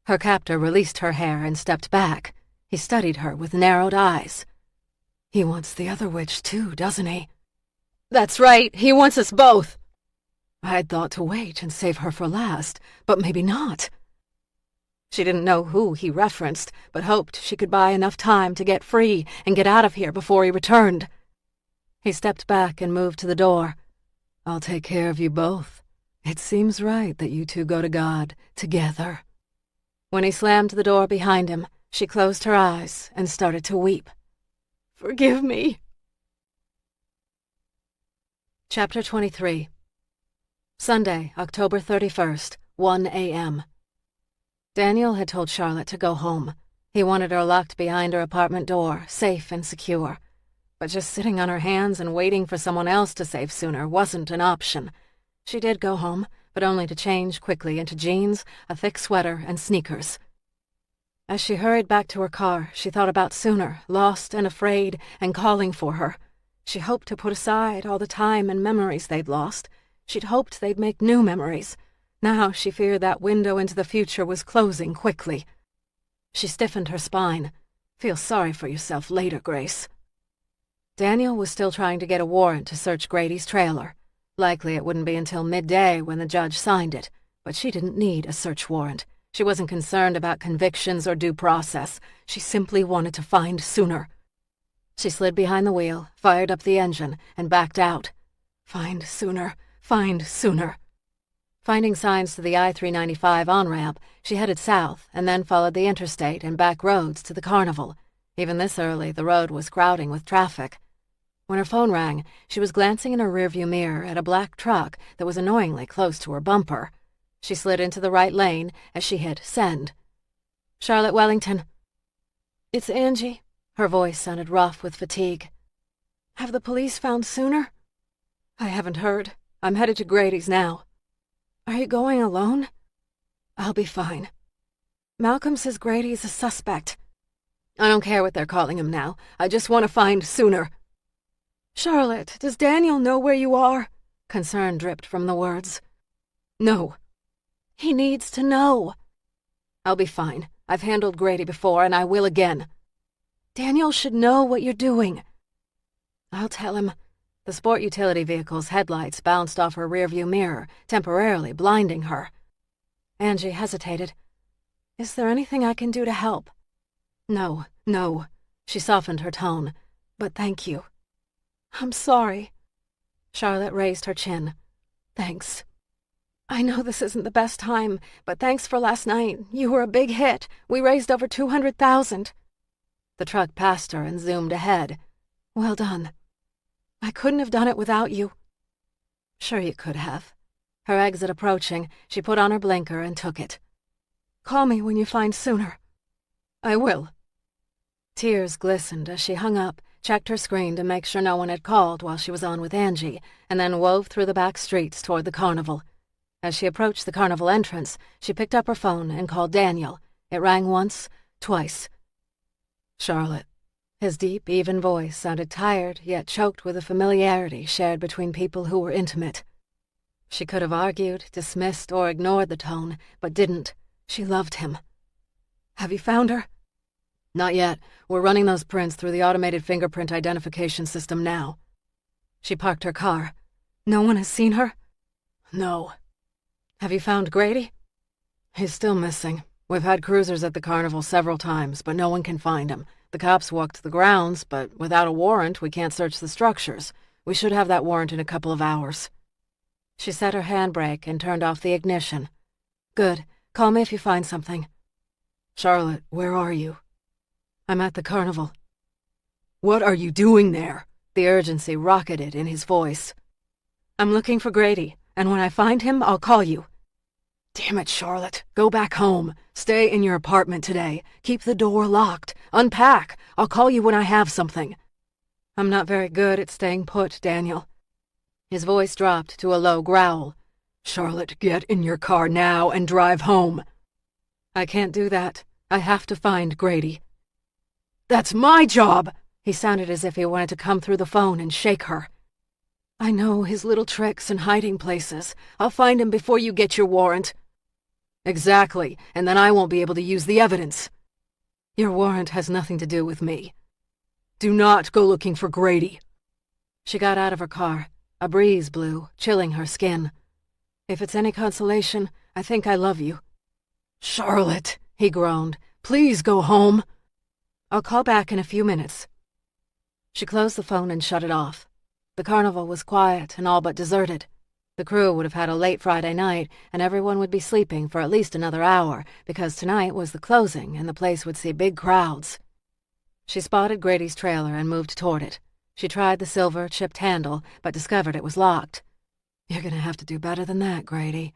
Her captor released her hair and stepped back. He studied her with narrowed eyes. He wants the other witch too, doesn't he? That's right, he wants us both. I'd thought to wait and save her for last, but maybe not. She didn't know who he referenced, but hoped she could buy enough time to get free and get out of here before he returned. He stepped back and moved to the door. I'll take care of you both. It seems right that you two go to God together. When he slammed the door behind him, she closed her eyes and started to weep. Forgive me. Chapter 23. Sunday, October 31st, 1 a.m. Daniel had told Charlotte to go home. He wanted her locked behind her apartment door, safe and secure. But just sitting on her hands and waiting for someone else to save sooner wasn't an option. She did go home, but only to change quickly into jeans, a thick sweater, and sneakers. As she hurried back to her car, she thought about Sooner, lost and afraid, and calling for her. She hoped to put aside all the time and memories they'd lost. She'd hoped they'd make new memories. Now she feared that window into the future was closing quickly. She stiffened her spine. Feel sorry for yourself later, Grace. Daniel was still trying to get a warrant to search Grady's trailer. Likely it wouldn't be until midday when the judge signed it, but she didn't need a search warrant. She wasn't concerned about convictions or due process. She simply wanted to find Sooner. She slid behind the wheel, fired up the engine, and backed out. Find sooner. Find sooner. Finding signs to the I-395 on-ramp, she headed south and then followed the interstate and back roads to the carnival. Even this early, the road was crowding with traffic. When her phone rang, she was glancing in her rearview mirror at a black truck that was annoyingly close to her bumper. She slid into the right lane as she hit send. "Charlotte Wellington." "It's Angie." Her voice sounded rough with fatigue. "Have the police found Sooner?" "I haven't heard. I'm headed to Grady's now." "Are you going alone?" "I'll be fine." "Malcolm says Grady's a suspect." "I don't care what they're calling him now. I just want to find Sooner." "Charlotte, does Daniel know where you are?" Concern dripped from the words. "No." "He needs to know." "I'll be fine. I've handled Grady before, and I will again." "Daniel should know what you're doing." "I'll tell him." The sport utility vehicle's headlights bounced off her rearview mirror, temporarily blinding her. Angie hesitated. "Is there anything I can do to help?" No. She softened her tone. "But thank you." "I'm sorry." Charlotte raised her chin. "Thanks." "I know this isn't the best time, but thanks for last night. You were a big hit. We raised over 200,000. The truck passed her and zoomed ahead. "Well done." "I couldn't have done it without you." "Sure you could have." Her exit approaching, she put on her blinker and took it. "Call me when you find Sooner." "I will." Tears glistened as she hung up, checked her screen to make sure no one had called while she was on with Angie, and then wove through the back streets toward the carnival. As she approached the carnival entrance, she picked up her phone and called Daniel. It rang once, twice. "Charlotte." His deep, even voice sounded tired, yet choked with a familiarity shared between people who were intimate. She could have argued, dismissed, or ignored the tone, but didn't. She loved him. "Have you found her?" "Not yet. We're running those prints through the automated fingerprint identification system now." She parked her car. "No one has seen her?" "No." "Have you found Grady?" "He's still missing. We've had cruisers at the carnival several times, but no one can find him. The cops walked the grounds, but without a warrant, we can't search the structures. We should have that warrant in a couple of hours." She set her handbrake and turned off the ignition. "Good. Call me if you find something." "Charlotte, where are you?" "I'm at the carnival." "What are you doing there?" The urgency rocketed in his voice. "I'm looking for Grady, and when I find him, I'll call you." "Damn it, Charlotte. Go back home. Stay in your apartment today. Keep the door locked. Unpack. I'll call you when I have something." "I'm not very good at staying put, Daniel." His voice dropped to a low growl. "Charlotte, get in your car now and drive home." "I can't do that. I have to find Grady." "That's my job!" He sounded as if he wanted to come through the phone and shake her. "I know his little tricks and hiding places. I'll find him before you get your warrant." "Exactly, and then I won't be able to use the evidence." "Your warrant has nothing to do with me." "Do not go looking for Grady." She got out of her car. A breeze blew, chilling her skin. "If it's any consolation, I think I love you." "Charlotte," he groaned, "please go home." "I'll call back in a few minutes." She closed the phone and shut it off. The carnival was quiet and all but deserted. The crew would have had a late Friday night, and everyone would be sleeping for at least another hour, because tonight was the closing and the place would see big crowds. She spotted Grady's trailer and moved toward it. She tried the silver, chipped handle, but discovered it was locked. "You're gonna have to do better than that, Grady."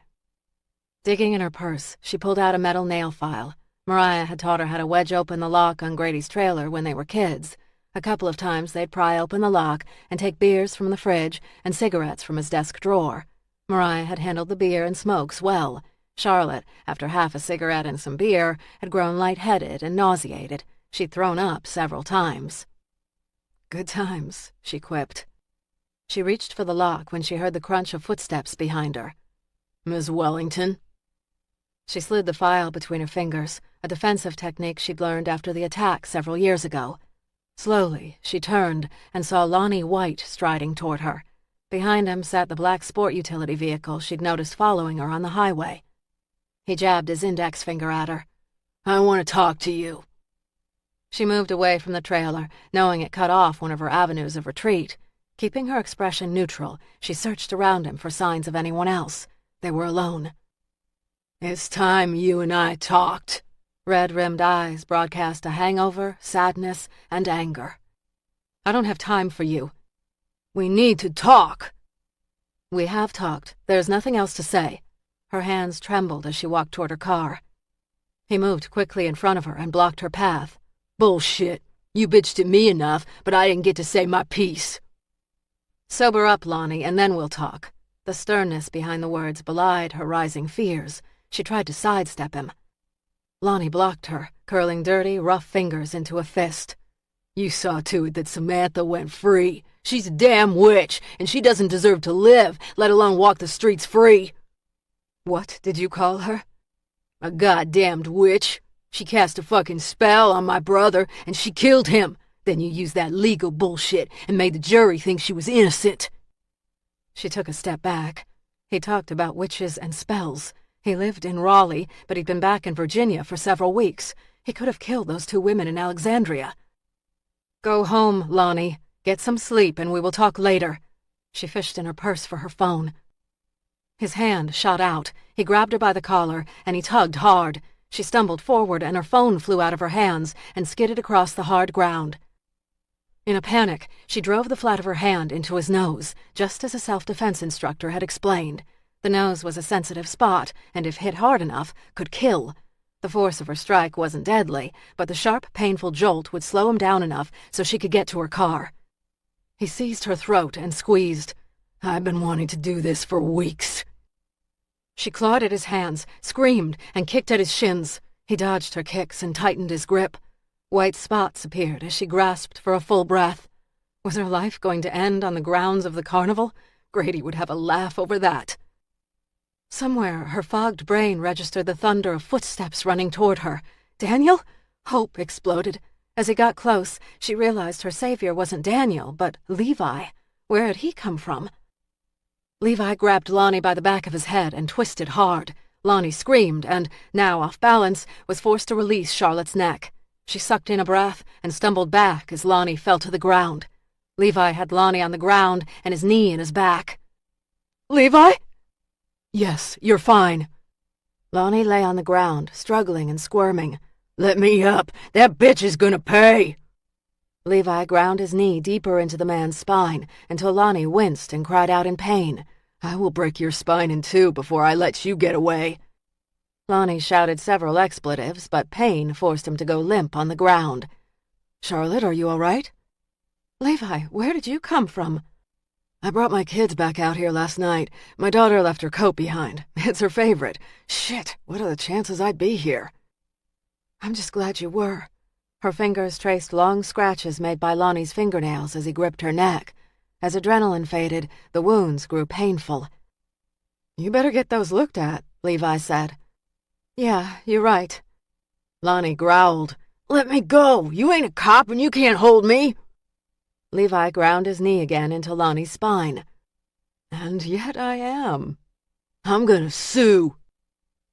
Digging in her purse, she pulled out a metal nail file. Mariah had taught her how to wedge open the lock on Grady's trailer when they were kids. A couple of times they'd pry open the lock and take beers from the fridge and cigarettes from his desk drawer. Mariah had handled the beer and smokes well. Charlotte, after half a cigarette and some beer, had grown lightheaded and nauseated. She'd thrown up several times. "Good times," she quipped. She reached for the lock when she heard the crunch of footsteps behind her. "Miss Wellington?" She slid the file between her fingers, a defensive technique she'd learned after the attack several years ago. Slowly, she turned and saw Lonnie White striding toward her. Behind him sat the black sport utility vehicle she'd noticed following her on the highway. He jabbed his index finger at her. "I want to talk to you." She moved away from the trailer, knowing it cut off one of her avenues of retreat. Keeping her expression neutral, she searched around him for signs of anyone else. They were alone. "It's time you and I talked." Red-rimmed eyes broadcast a hangover, sadness, and anger. "I don't have time for you." "We need to talk." "We have talked. There's nothing else to say." Her hands trembled as she walked toward her car. He moved quickly in front of her and blocked her path. "Bullshit. You bitched at me enough, but I didn't get to say my piece." "Sober up, Lonnie, and then we'll talk." The sternness behind the words belied her rising fears. She tried to sidestep him. Lonnie blocked her, curling dirty, rough fingers into a fist. "You saw to it that Samantha went free. She's a damn witch, and she doesn't deserve to live, let alone walk the streets free." "What did you call her?" "A goddamned witch. She cast a fucking spell on my brother, and she killed him. Then you used that legal bullshit and made the jury think she was innocent." She took a step back. He talked about witches and spells. He lived in Raleigh, but he'd been back in Virginia for several weeks. He could have killed those 2 women in Alexandria. "Go home, Lonnie. Get some sleep, and we will talk later." She fished in her purse for her phone. His hand shot out. He grabbed her by the collar, and he tugged hard. She stumbled forward, and her phone flew out of her hands and skidded across the hard ground. In a panic, she drove the flat of her hand into his nose, just as a self-defense instructor had explained. The nose was a sensitive spot, and if hit hard enough, could kill. The force of her strike wasn't deadly, but the sharp, painful jolt would slow him down enough so she could get to her car. He seized her throat and squeezed. "I've been wanting to do this for weeks." She clawed at his hands, screamed, and kicked at his shins. He dodged her kicks and tightened his grip. White spots appeared as she grasped for a full breath. Was her life going to end on the grounds of the carnival? Grady would have a laugh over that. Somewhere, her fogged brain registered the thunder of footsteps running toward her. Daniel? Hope exploded. As he got close, she realized her savior wasn't Daniel, but Levi. Where had he come from? Levi grabbed Lonnie by the back of his head and twisted hard. Lonnie screamed and, now off balance, was forced to release Charlotte's neck. She sucked in a breath and stumbled back as Lonnie fell to the ground. Levi had Lonnie on the ground and his knee in his back. "Levi?" "Yes, you're fine." Lonnie lay on the ground, struggling and squirming. "Let me up. That bitch is gonna pay." Levi ground his knee deeper into the man's spine until Lonnie winced and cried out in pain. "I will break your spine in 2 before I let you get away." Lonnie shouted several expletives, but pain forced him to go limp on the ground. "Charlotte, are you all right?" "Levi, where did you come from?" "I brought my kids back out here last night. My daughter left her coat behind. It's her favorite. Shit, what are the chances I'd be here?" "I'm just glad you were." Her fingers traced long scratches made by Lonnie's fingernails as he gripped her neck. As adrenaline faded, the wounds grew painful. "You better get those looked at," Levi said. "Yeah, you're right." Lonnie growled. "Let me go! You ain't a cop and you can't hold me!" Levi ground his knee again into Lonnie's spine. "And yet I am." "I'm gonna sue."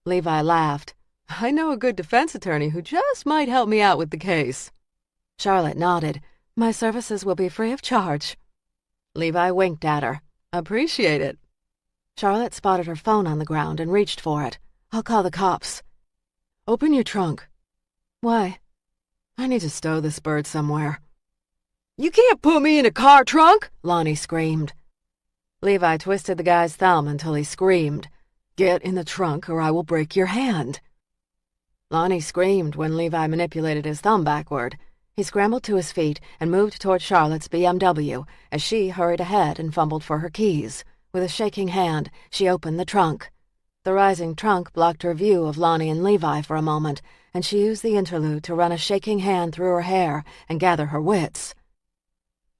Levi laughed. "I know a good defense attorney who just might help me out with the case." Charlotte nodded. "My services will be free of charge." Levi winked at her. "Appreciate it." Charlotte spotted her phone on the ground and reached for it. "I'll call the cops." "Open your trunk." "Why?" "I need to stow this bird somewhere." "You can't put me in a car trunk!" Lonnie screamed. Levi twisted the guy's thumb until he screamed. "Get in the trunk or I will break your hand." Lonnie screamed when Levi manipulated his thumb backward. He scrambled to his feet and moved toward Charlotte's BMW as she hurried ahead and fumbled for her keys. With a shaking hand, she opened the trunk. The rising trunk blocked her view of Lonnie and Levi for a moment, and she used the interlude to run a shaking hand through her hair and gather her wits.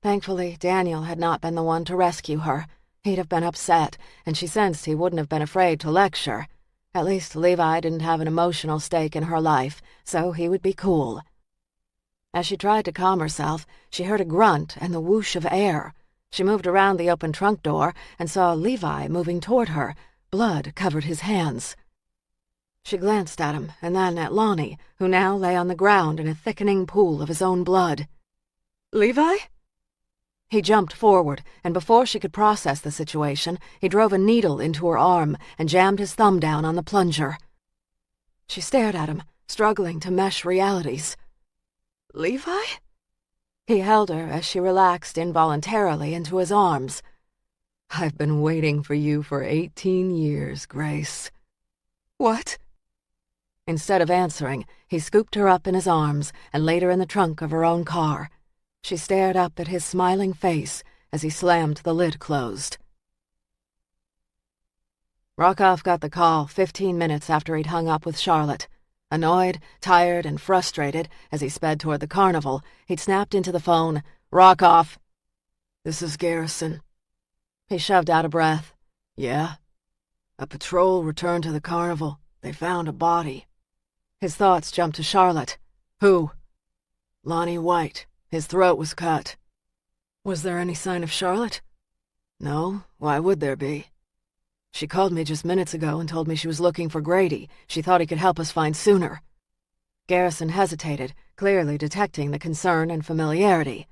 Thankfully, Daniel had not been the one to rescue her. He'd have been upset, and she sensed he wouldn't have been afraid to lecture. At least Levi didn't have an emotional stake in her life, so he would be cool. As she tried to calm herself, she heard a grunt and the whoosh of air. She moved around the open trunk door and saw Levi moving toward her. Blood covered his hands. She glanced at him and then at Lonnie, who now lay on the ground in a thickening pool of his own blood. "Levi?" He jumped forward, and before she could process the situation, he drove a needle into her arm and jammed his thumb down on the plunger. She stared at him, struggling to mesh realities. Levi? He held her as she relaxed involuntarily into his arms. I've been waiting for you for 18 years, Grace. What? Instead of answering, he scooped her up in his arms and laid her in the trunk of her own car. She stared up at his smiling face as he slammed the lid closed. Rockoff got the call 15 minutes after he'd hung up with Charlotte. Annoyed, tired, and frustrated as he sped toward the carnival, he'd snapped into the phone, "Rockoff." This is Garrison. He shoved out a breath. Yeah? A patrol returned to the carnival. They found a body. His thoughts jumped to Charlotte. Who? Lonnie White. His throat was cut. Was there any sign of Charlotte? No, why would there be? She called me just minutes ago and told me she was looking for Grady. She thought he could help us find sooner. Garrison hesitated, clearly detecting the concern and familiarity.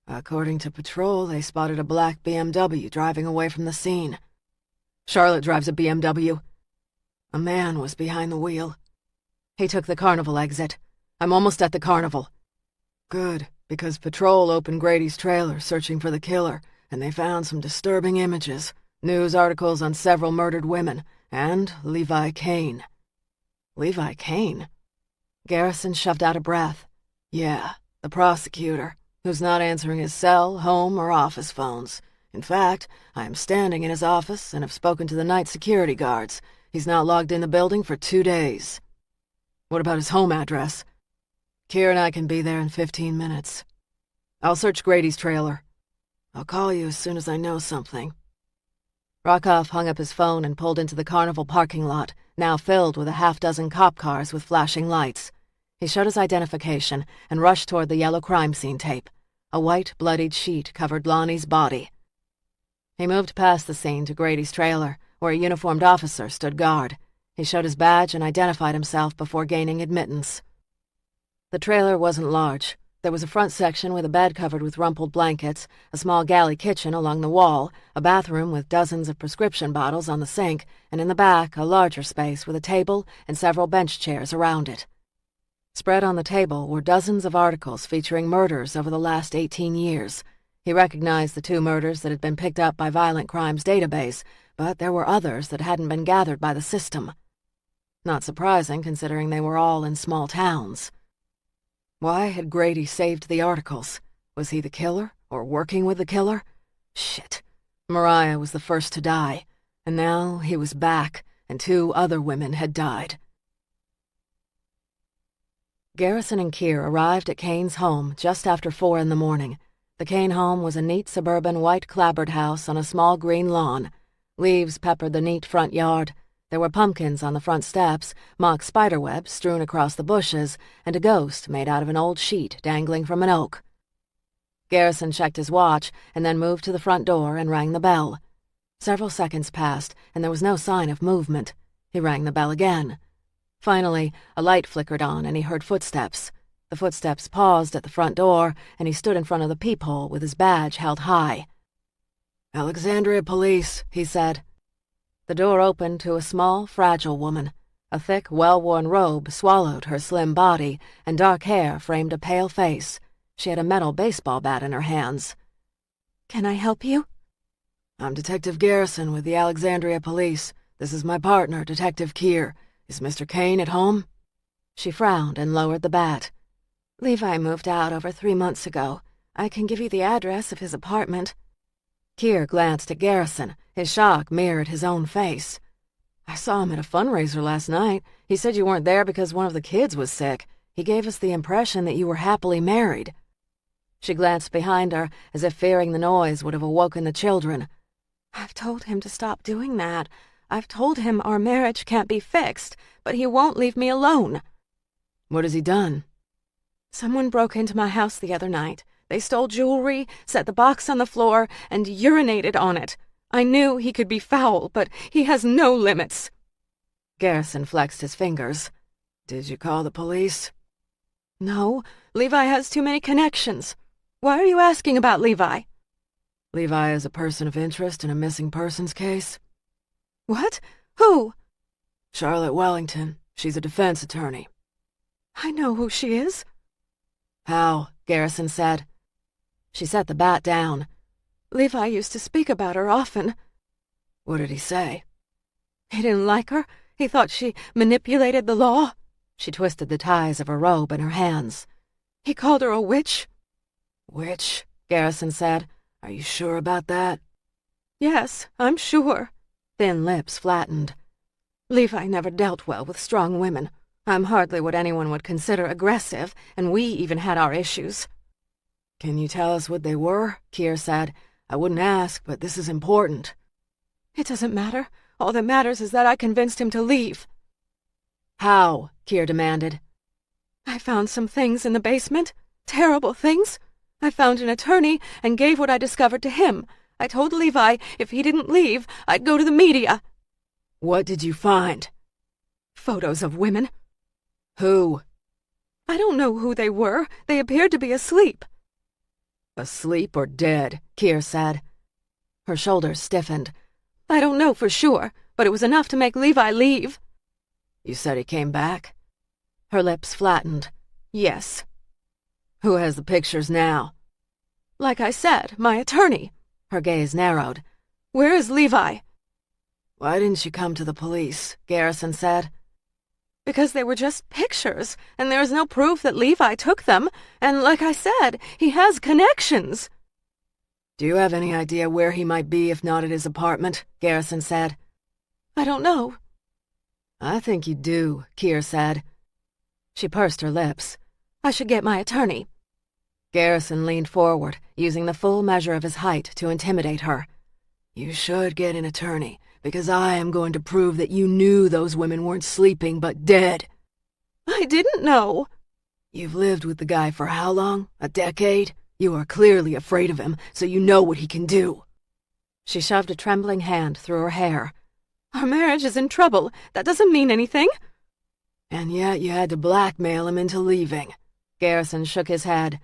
According to patrol, they spotted a black BMW driving away from the scene. Charlotte drives a BMW. A man was behind the wheel. He took the carnival exit. I'm almost at the carnival. Good, because patrol opened Grady's trailer searching for the killer, and they found some disturbing images, news articles on several murdered women, and Levi Kane. Levi Kane? Garrison shoved out a breath. Yeah, the prosecutor, who's not answering his cell, home, or office phones. In fact, I am standing in his office and have spoken to the night security guards. He's not logged in the building for 2 days. What about his home address? Kier and I can be there in 15 minutes. I'll search Grady's trailer. I'll call you as soon as I know something. Rockoff hung up his phone and pulled into the carnival parking lot, now filled with a half-dozen cop cars with flashing lights. He showed his identification and rushed toward the yellow crime scene tape. A white, bloodied sheet covered Lonnie's body. He moved past the scene to Grady's trailer, where a uniformed officer stood guard. He showed his badge and identified himself before gaining admittance. The trailer wasn't large. There was a front section with a bed covered with rumpled blankets, a small galley kitchen along the wall, a bathroom with dozens of prescription bottles on the sink, and in the back a larger space with a table and several bench chairs around it. Spread on the table were dozens of articles featuring murders over the last 18 years. He recognized the 2 murders that had been picked up by Violent Crimes database, but there were others that hadn't been gathered by the system. Not surprising, considering they were all in small towns. Why had Grady saved the articles? Was he the killer, or working with the killer? Shit. Mariah was the first to die, and now he was back, and 2 other women had died. Garrison and Kier arrived at Kane's home just after 4 in the morning. The Kane home was a neat suburban white clapboard house on a small green lawn. Leaves peppered the neat front yard. There were pumpkins on the front steps, mock spiderwebs strewn across the bushes, and a ghost made out of an old sheet dangling from an oak. Garrison checked his watch and then moved to the front door and rang the bell. Several seconds passed, and there was no sign of movement. He rang the bell again. Finally, a light flickered on and he heard footsteps. The footsteps paused at the front door, and he stood in front of the peephole with his badge held high. "Alexandria Police," he said. The door opened to a small, fragile woman. A thick, well-worn robe swallowed her slim body, and dark hair framed a pale face. She had a metal baseball bat in her hands. "Can I help you?" "I'm Detective Garrison with the Alexandria Police. This is my partner, Detective Kier. Is Mr. Kane at home?" She frowned and lowered the bat. "Levi moved out over 3 months ago. I can give you the address of his apartment." Kier glanced at Garrison. His shock mirrored his own face. "I saw him at a fundraiser last night. He said you weren't there because one of the kids was sick. He gave us the impression that you were happily married." She glanced behind her, as if fearing the noise would have awoken the children. "I've told him to stop doing that. I've told him our marriage can't be fixed, but he won't leave me alone." "What has he done?" "Someone broke into my house the other night. They stole jewelry, set the box on the floor, and urinated on it. I knew he could be foul, but he has no limits." Garrison flexed his fingers. "Did you call the police?" "No, Levi has too many connections. Why are you asking about Levi?" Levi is a person of interest in a missing persons case. What? Who? Charlotte Wellington. She's a defense attorney. I know who she is. How? Garrison said. She set the bat down. Levi used to speak about her often. What did he say? He didn't like her. He thought she manipulated the law. She twisted the ties of her robe in her hands. He called her a witch. Witch? Garrison said. Are you sure about that? Yes, I'm sure. Thin lips flattened. Levi never dealt well with strong women. I'm hardly what anyone would consider aggressive, and we even had our issues. Can you tell us what they were? Keir said. I wouldn't ask, but this is important. It doesn't matter. All that matters is that I convinced him to leave. How? Keir demanded. I found some things in the basement. Terrible things. I found an attorney and gave what I discovered to him. I told Levi if he didn't leave, I'd go to the media. What did you find? Photos of women. Who? I don't know who they were. They appeared to be asleep. Asleep or dead? Keir said. Her shoulders stiffened. I don't know for sure, but it was enough to make Levi leave. You said he came back? Her lips flattened. Yes. Who has the pictures now? Like I said, my attorney. Her gaze narrowed. Where is Levi? Why didn't you come to the police? Garrison said. Because they were just pictures, and there is no proof that Levi took them, and like I said, he has connections. Do you have any idea where he might be if not at his apartment? Garrison said. I don't know. I think you do, Keir said. She pursed her lips. I should get my attorney. Garrison leaned forward, using the full measure of his height to intimidate her. You should get an attorney, because I am going to prove that you knew those women weren't sleeping but dead. I didn't know. You've lived with the guy for how long? A decade? You are clearly afraid of him, so you know what he can do. She shoved a trembling hand through her hair. Our marriage is in trouble. That doesn't mean anything. And yet you had to blackmail him into leaving. Garrison shook his head.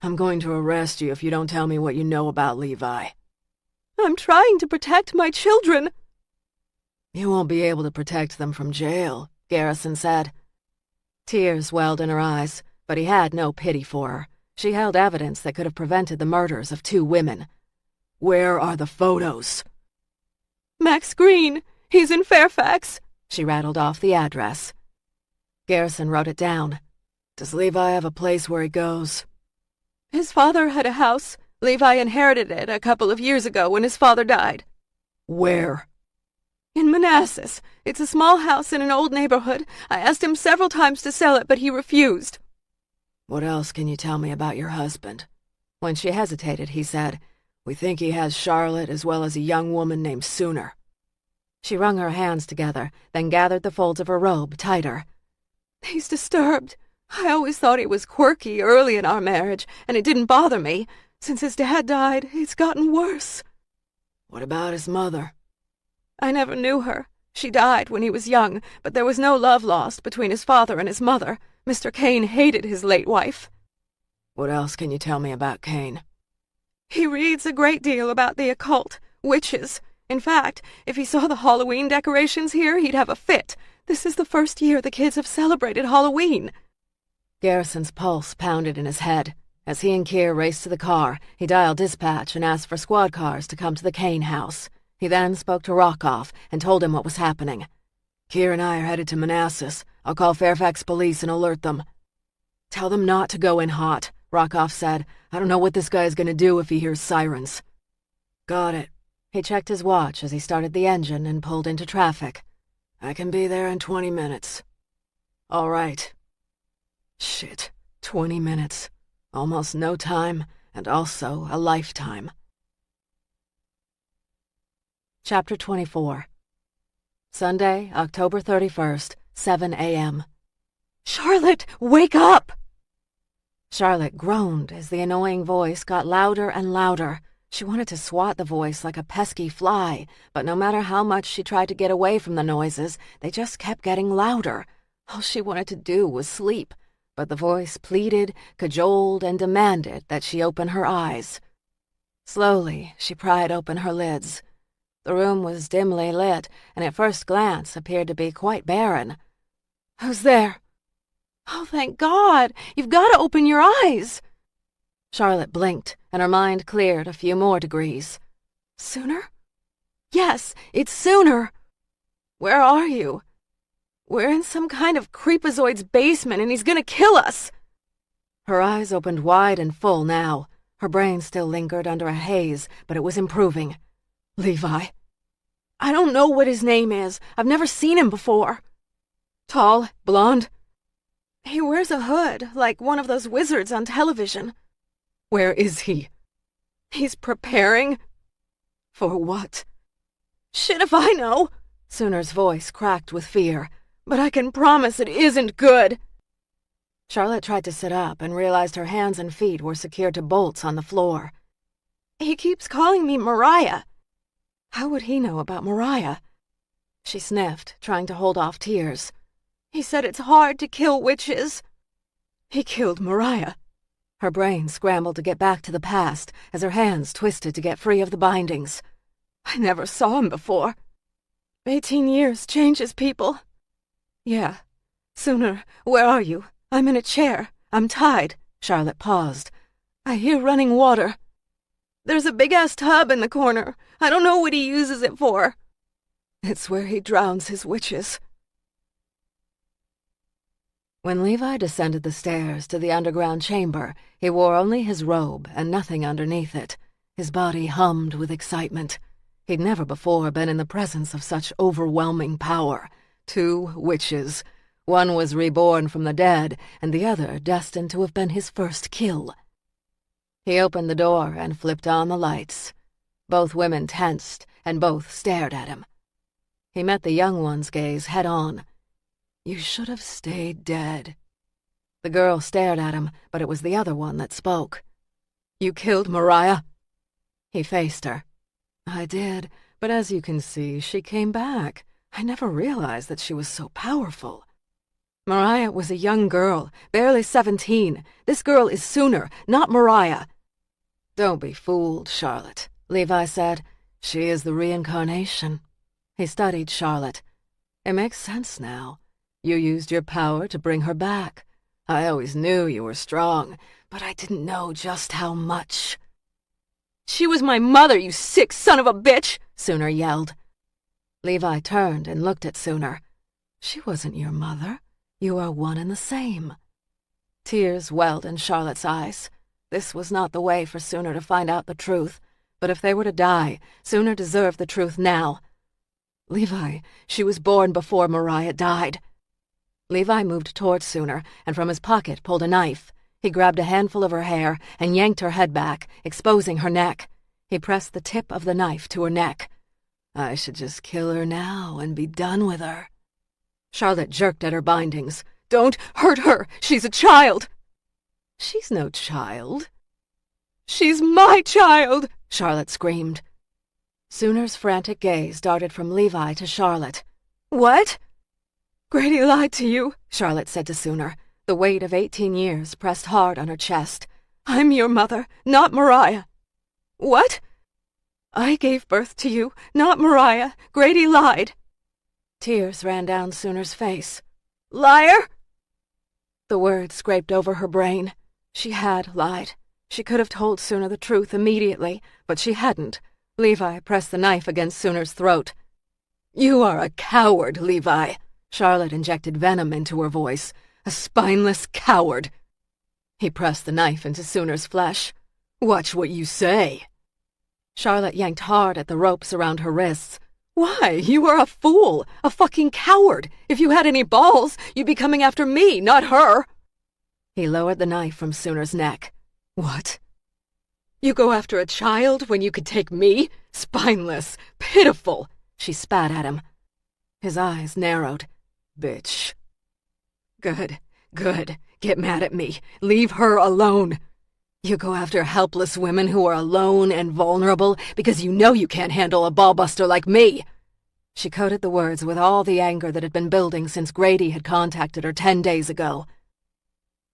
I'm going to arrest you if you don't tell me what you know about Levi. I'm trying to protect my children. You won't be able to protect them from jail, Garrison said. Tears welled in her eyes, but he had no pity for her. She held evidence that could have prevented the murders of 2 women. Where are the photos? Max Green. He's in Fairfax. She rattled off the address. Garrison wrote it down. Does Levi have a place where he goes? His father had a house. Levi inherited it a couple of years ago when his father died. Where? In Manassas. It's a small house in an old neighborhood. I asked him several times to sell it, but he refused. What else can you tell me about your husband? When she hesitated, he said, We think he has Charlotte as well as a young woman named Sooner. She wrung her hands together, then gathered the folds of her robe tighter. He's disturbed. I always thought he was quirky early in our marriage, and it didn't bother me. Since his dad died, it's gotten worse. What about his mother? I never knew her. She died when he was young, but there was no love lost between his father and his mother. Mr. Kane hated his late wife. What else can you tell me about Kane? He reads a great deal about the occult, witches. In fact, if he saw the Halloween decorations here, he'd have a fit. This is the first year the kids have celebrated Halloween. Garrison's pulse pounded in his head. As he and Keir raced to the car, he dialed dispatch and asked for squad cars to come to the Kane house. He then spoke to Rockoff and told him what was happening. Keir and I are headed to Manassas. I'll call Fairfax police and alert them. Tell them not to go in hot, Rockoff said. I don't know what this guy is going to do if he hears sirens. Got it. He checked his watch as he started the engine and pulled into traffic. I can be there in 20 minutes. All right. Shit, 20 minutes. Almost no time, and also a lifetime. Chapter 24. Sunday, October 31st, 7 a.m. Charlotte, wake up! Charlotte groaned as the annoying voice got louder and louder. She wanted to swat the voice like a pesky fly, but no matter how much she tried to get away from the noises, they just kept getting louder. All she wanted to do was sleep, but the voice pleaded, cajoled, and demanded that she open her eyes. Slowly, she pried open her lids. The room was dimly lit, and at first glance appeared to be quite barren. "Who's there?" "Oh, thank God! You've got to open your eyes!" Charlotte blinked, and her mind cleared a few more degrees. "Sooner?" "Yes, it's Sooner." "Where are you?" "We're in some kind of creepazoid's basement, and he's gonna kill us." Her eyes opened wide and full now. Her brain still lingered under a haze, but it was improving. "Levi." "I don't know what his name is. I've never seen him before." "Tall, blonde?" "He wears a hood, like one of those wizards on television." "Where is he?" "He's preparing." "For what?" "Shit if I know." Sooner's voice cracked with fear. "But I can promise it isn't good." Charlotte tried to sit up and realized her hands and feet were secured to bolts on the floor. "He keeps calling me Mariah." How would he know about Mariah? She sniffed, trying to hold off tears. "He said it's hard to kill witches." "He killed Mariah." Her brain scrambled to get back to the past as her hands twisted to get free of the bindings. "I never saw him before." 18 years changes people." "Yeah. "Sooner, where are you?" "I'm in a chair. I'm tied." Charlotte paused. "I hear running water." "There's a big-ass tub in the corner. I don't know what he uses it for." "It's where he drowns his witches." When Levi descended the stairs to the underground chamber, he wore only his robe and nothing underneath it. His body hummed with excitement. He'd never before been in the presence of such overwhelming power. 2 witches. One was reborn from the dead, and the other destined to have been his first kill. He opened the door and flipped on the lights. Both women tensed, and both stared at him. He met the young one's gaze head-on. "You should have stayed dead." The girl stared at him, but it was the other one that spoke. "You killed Mariah?" He faced her. "I did, but as you can see, she came back. I never realized that she was so powerful." "Mariah was a young girl, barely 17. This girl is Sooner, not Mariah." "Don't be fooled, Charlotte," Levi said. "She is the reincarnation." He studied Charlotte. "It makes sense now. You used your power to bring her back. I always knew you were strong, but I didn't know just how much." "She was my mother, you sick son of a bitch!" Sooner yelled. Levi turned and looked at Sooner. "She wasn't your mother. You are one and the same." Tears welled in Charlotte's eyes. This was not the way for Sooner to find out the truth, but if they were to die, Sooner deserved the truth now. "Levi, she was born before Mariah died." Levi moved towards Sooner and from his pocket pulled a knife. He grabbed a handful of her hair and yanked her head back, exposing her neck. He pressed the tip of the knife to her neck. "I should just kill her now and be done with her." Charlotte jerked at her bindings. "Don't hurt her! She's a child!" "She's no child." "She's my child!" Charlotte screamed. Sooner's frantic gaze darted from Levi to Charlotte. "What?" "Grady lied to you," Charlotte said to Sooner. The weight of 18 years pressed hard on her chest. "I'm your mother, not Mariah." "What?" "I gave birth to you, not Mariah. Grady lied." Tears ran down Sooner's face. "Liar!" The words scraped over her brain. She had lied. She could have told Sooner the truth immediately, but she hadn't. Levi pressed the knife against Sooner's throat. "You are a coward, Levi." Charlotte injected venom into her voice. "A spineless coward." He pressed the knife into Sooner's flesh. "Watch what you say." Charlotte yanked hard at the ropes around her wrists. "Why, you are a fool, a fucking coward. If you had any balls, you'd be coming after me, not her." He lowered the knife from Sooner's neck. "What?" "You go after a child when you could take me? Spineless, pitiful." She spat at him. His eyes narrowed. "Bitch." "Good, good. Get mad at me. Leave her alone. You go after helpless women who are alone and vulnerable because you know you can't handle a ballbuster like me." She coded the words with all the anger that had been building since Grady had contacted her 10 days ago.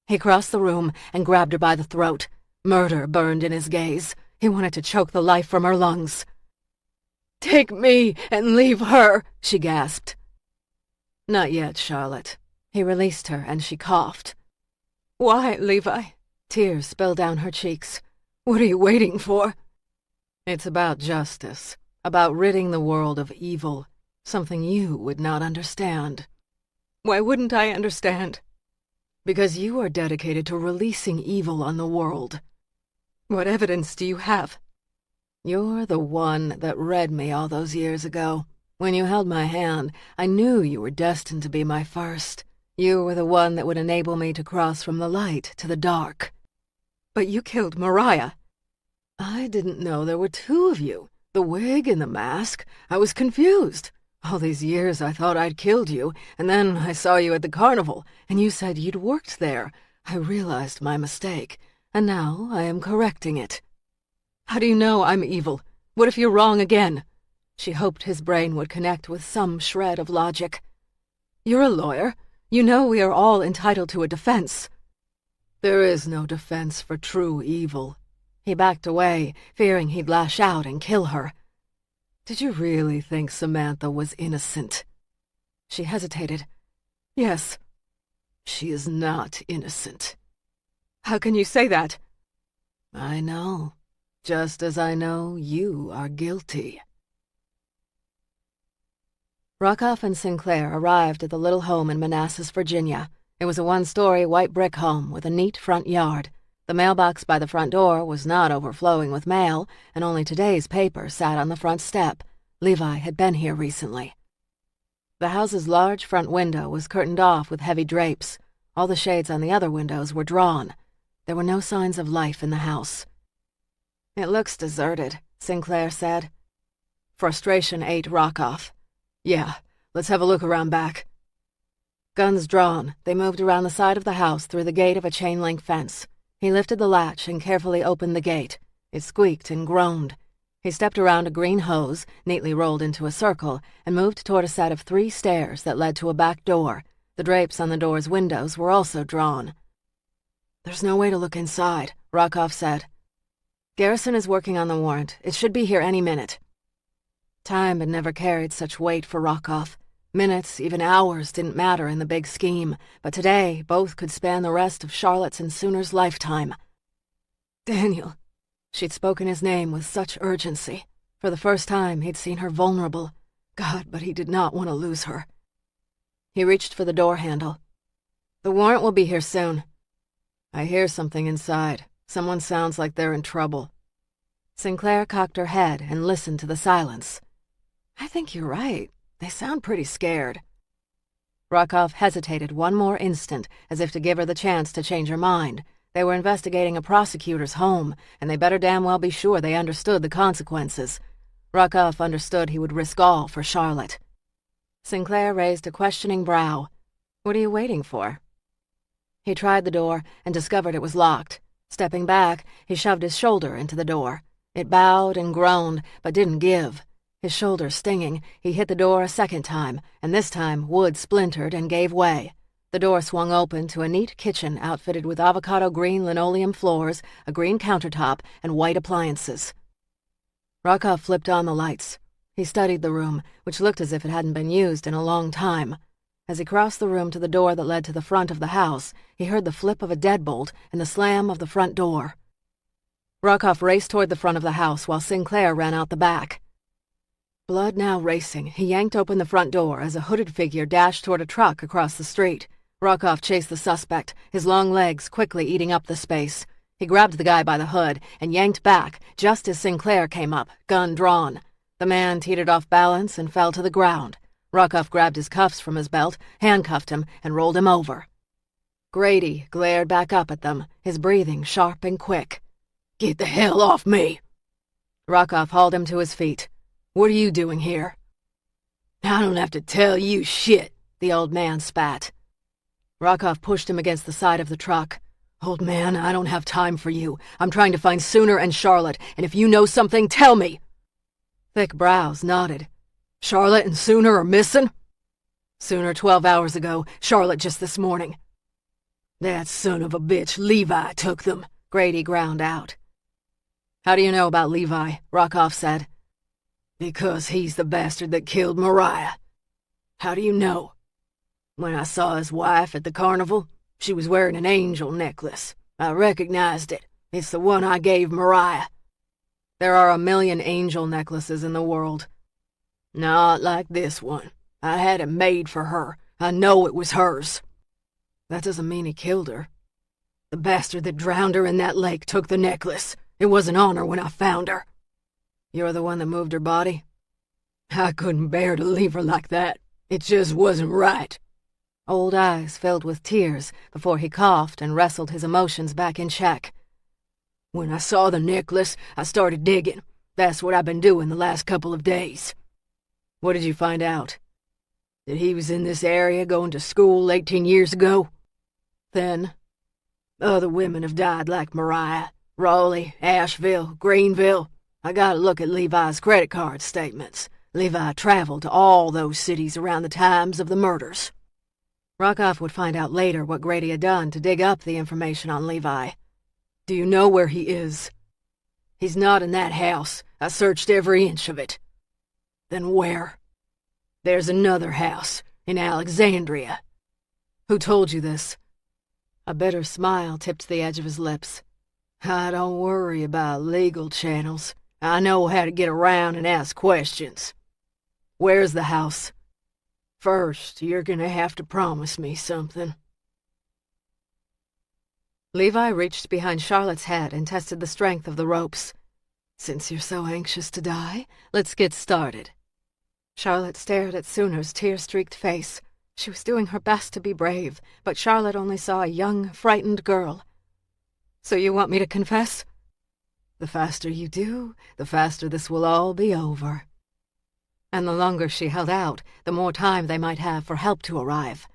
He crossed the room and grabbed her by the throat. Murder burned in his gaze. He wanted to choke the life from her lungs. "Take me and leave her," she gasped. "Not yet, Charlotte." He released her, and she coughed. "Why, Levi?" Tears spilled down her cheeks. "What are you waiting for?" "It's about justice, about ridding the world of evil, something you would not understand." "Why wouldn't I understand?" "Because you are dedicated to releasing evil on the world." "What evidence do you have?" "You're the one that read me all those years ago. When you held my hand, I knew you were destined to be my first. You were the one that would enable me to cross from the light to the dark." "But you killed Mariah." "I didn't know there were two of you. The wig and the mask. I was confused. All these years I thought I'd killed you, and then I saw you at the carnival, and you said you'd worked there. I realized my mistake, and now I am correcting it." "How do you know I'm evil? What if you're wrong again?" She hoped his brain would connect with some shred of logic. "You're a lawyer. You know we are all entitled to a defense." "There is no defense for true evil." He backed away, fearing he'd lash out and kill her. "Did you really think Samantha was innocent?" She hesitated. "Yes." "She is not innocent." "How can you say that?" "I know, just as I know you are guilty." Rockoff and Sinclair arrived at the little home in Manassas, Virginia. It was a one-story white brick home with a neat front yard. The mailbox by the front door was not overflowing with mail, and only today's paper sat on the front step. Levi had been here recently. The house's large front window was curtained off with heavy drapes. All the shades on the other windows were drawn. There were no signs of life in the house. "It looks deserted," Sinclair said. Frustration ate Rockoff. "Yeah, let's have a look around back." Guns drawn, they moved around the side of the house through the gate of a chain-link fence. He lifted the latch and carefully opened the gate. It squeaked and groaned. He stepped around a green hose, neatly rolled into a circle, and moved toward a set of 3 stairs that led to a back door. The drapes on the door's windows were also drawn. "There's no way to look inside," Rockoff said. "Garrison is working on the warrant. It should be here any minute." Time had never carried such weight for Rockoff. Minutes, even hours, didn't matter in the big scheme, but today both could span the rest of Charlotte's and Sooner's lifetime. "Daniel." She'd spoken his name with such urgency. For the first time, he'd seen her vulnerable. God, but he did not want to lose her. He reached for the door handle. "The warrant will be here soon." "I hear something inside. Someone sounds like they're in trouble." Sinclair cocked her head and listened to the silence. "I think you're right. They sound pretty scared." Rockoff hesitated one more instant, as if to give her the chance to change her mind. They were investigating a prosecutor's home, and they better damn well be sure they understood the consequences. Rockoff understood he would risk all for Charlotte. Sinclair raised a questioning brow. "What are you waiting for?" He tried the door and discovered it was locked. Stepping back, he shoved his shoulder into the door. It bowed and groaned, but didn't give. His shoulder stinging, he hit the door a second time, and this time wood splintered and gave way. The door swung open to a neat kitchen outfitted with avocado green linoleum floors, a green countertop, and white appliances. Rockoff flipped on the lights. He studied the room, which looked as if it hadn't been used in a long time. As he crossed the room to the door that led to the front of the house, he heard the flip of a deadbolt and the slam of the front door. Rockoff raced toward the front of the house while Sinclair ran out the back. Blood now racing, he yanked open the front door as a hooded figure dashed toward a truck across the street. Rockoff chased the suspect, his long legs quickly eating up the space. He grabbed the guy by the hood and yanked back just as Sinclair came up, gun drawn. The man teetered off balance and fell to the ground. Rockoff grabbed his cuffs from his belt, handcuffed him, and rolled him over. Grady glared back up at them, his breathing sharp and quick. "Get the hell off me!" Rockoff hauled him to his feet. "What are you doing here?" "I don't have to tell you shit," the old man spat. Rockoff pushed him against the side of the truck. "Old man, I don't have time for you. I'm trying to find Sooner and Charlotte, and if you know something, tell me." Thick brows nodded. "Charlotte and Sooner are missing?" "Sooner 12 hours ago, Charlotte just this morning." "That son of a bitch Levi took them," Grady ground out. How do you know about Levi? Rockoff said. Because he's the bastard that killed Mariah. How do you know? When I saw his wife at the carnival, she was wearing an angel necklace. I recognized it. It's the one I gave Mariah. There are 1,000,000 angel necklaces in the world. Not like this one. I had it made for her. I know it was hers. That doesn't mean he killed her. The bastard that drowned her in that lake took the necklace. It wasn't on her when I found her. You're the one that moved her body? I couldn't bear to leave her like that. It just wasn't right. Old eyes filled with tears before he coughed and wrestled his emotions back in check. When I saw the necklace, I started digging. That's what I've been doing the last couple of days. What did you find out? That he was in this area going to school 18 years ago. Then? Other women have died like Mariah. Raleigh, Asheville, Greenville. I gotta look at Levi's credit card statements. Levi traveled to all those cities around the times of the murders. Rockoff would find out later what Grady had done to dig up the information on Levi. Do you know where he is? He's not in that house. I searched every inch of it. Then where? There's another house, in Alexandria. Who told you this? A bitter smile tipped the edge of his lips. I don't worry about legal channels. I know how to get around and ask questions. Where's the house? First, you're gonna have to promise me something. Levi reached behind Charlotte's head and tested the strength of the ropes. Since you're so anxious to die, let's get started. Charlotte stared at Sooner's tear-streaked face. She was doing her best to be brave, but Charlotte only saw a young, frightened girl. So you want me to confess? The faster you do, the faster this will all be over. And the longer she held out, the more time they might have for help to arrive.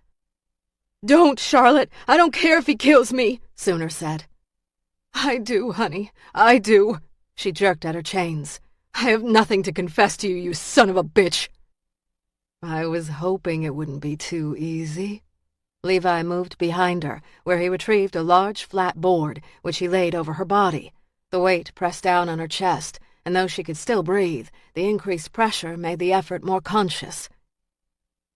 Don't, Charlotte! I don't care if he kills me, Sooner said. I do, honey. I do. She jerked at her chains. I have nothing to confess to you, you son of a bitch. I was hoping it wouldn't be too easy. Levi moved behind her, where he retrieved a large flat board, which he laid over her body. The weight pressed down on her chest, and though she could still breathe, the increased pressure made the effort more conscious.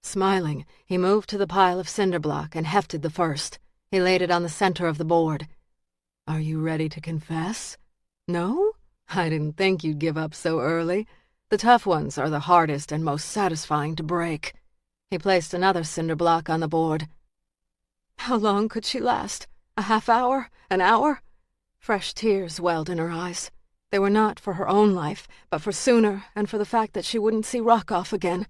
Smiling, he moved to the pile of cinder block and hefted the first. He laid it on the center of the board. Are you ready to confess? No? I didn't think you'd give up so early. The tough ones are the hardest and most satisfying to break. He placed another cinder block on the board. How long could she last? A half hour? An hour? Fresh tears welled in her eyes. They were not for her own life, but for Sooner and for the fact that she wouldn't see Rockoff again.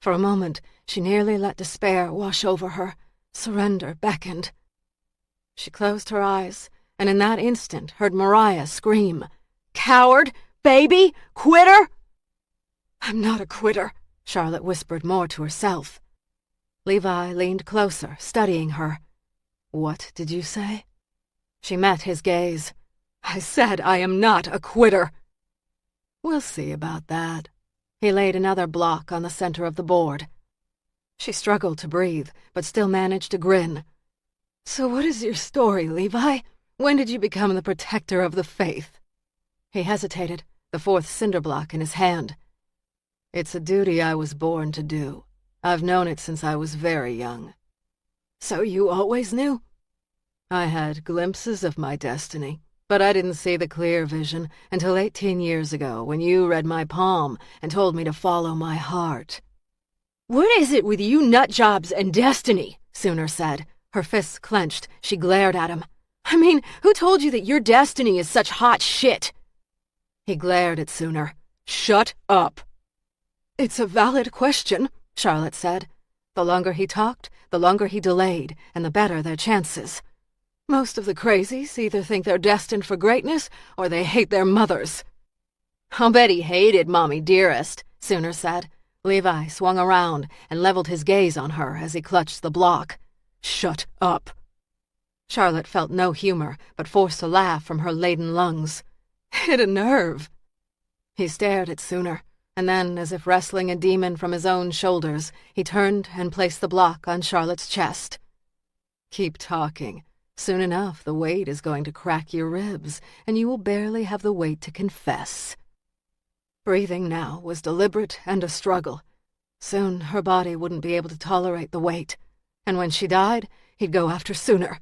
For a moment, she nearly let despair wash over her. Surrender beckoned. She closed her eyes, and in that instant heard Mariah scream, "Coward! Baby! Quitter!" I'm not a quitter, Charlotte whispered more to herself. Levi leaned closer, studying her. What did you say? She met his gaze. I said I am not a quitter. We'll see about that. He laid another block on the center of the board. She struggled to breathe, but still managed to grin. So what is your story, Levi? When did you become the protector of the faith? He hesitated, the fourth cinder block in his hand. It's a duty I was born to do. I've known it since I was very young. So you always knew? I had glimpses of my destiny, but I didn't see the clear vision until 18 years ago when you read my palm and told me to follow my heart. What is it with you nutjobs and destiny? Sooner said. Her fists clenched. She glared at him. I mean, who told you that your destiny is such hot shit? He glared at Sooner. Shut up. It's a valid question, Charlotte said. The longer he talked, the longer he delayed, and the better their chances. Most of the crazies either think they're destined for greatness or they hate their mothers. I'll bet he hated Mommy Dearest, Sooner said. Levi swung around and leveled his gaze on her as he clutched the block. Shut up. Charlotte felt no humor, but forced a laugh from her laden lungs. Hit a nerve. He stared at Sooner, and then, as if wrestling a demon from his own shoulders, he turned and placed the block on Charlotte's chest. Keep talking. Soon enough, the weight is going to crack your ribs, and you will barely have the weight to confess. Breathing now was deliberate and a struggle. Soon her body wouldn't be able to tolerate the weight, and when she died, he'd go after sooner.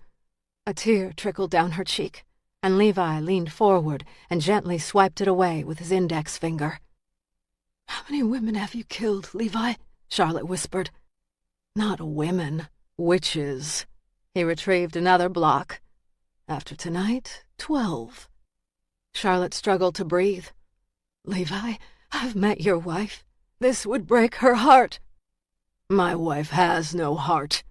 A tear trickled down her cheek, and Levi leaned forward and gently swiped it away with his index finger. "How many women have you killed, Levi?" Charlotte whispered. "Not women, witches." He retrieved another block. "After tonight, 12. Charlotte struggled to breathe. "Levi, I've met your wife. This would break her heart." "My wife has no heart."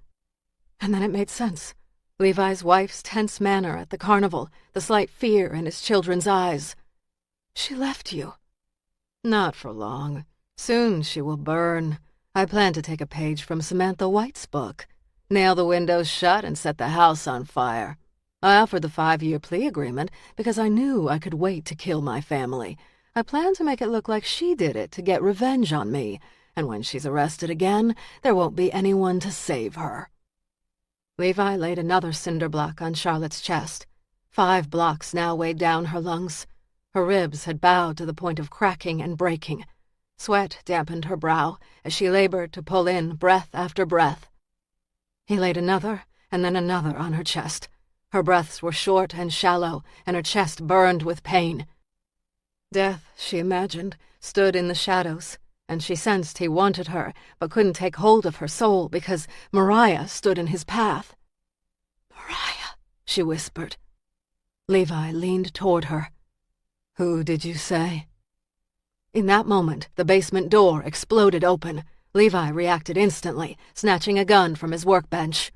And then it made sense. Levi's wife's tense manner at the carnival, the slight fear in his children's eyes. "She left you." "Not for long. Soon she will burn. I plan to take a page from Samantha White's book. Nail the windows shut and set the house on fire. I offered the 5-year plea agreement because I knew I could wait to kill my family. I plan to make it look like she did it to get revenge on me, and when she's arrested again, there won't be anyone to save her." Levi laid another cinder block on Charlotte's chest. 5 blocks now weighed down her lungs. Her ribs had bowed to the point of cracking and breaking. Sweat dampened her brow as she labored to pull in breath after breath. He laid another and then another on her chest. Her breaths were short and shallow, and her chest burned with pain. Death, she imagined, stood in the shadows, and she sensed he wanted her, but couldn't take hold of her soul because Mariah stood in his path. "Mariah," she whispered. Levi leaned toward her. "Who did you say?" In that moment, the basement door exploded open. Levi reacted instantly, snatching a gun from his workbench.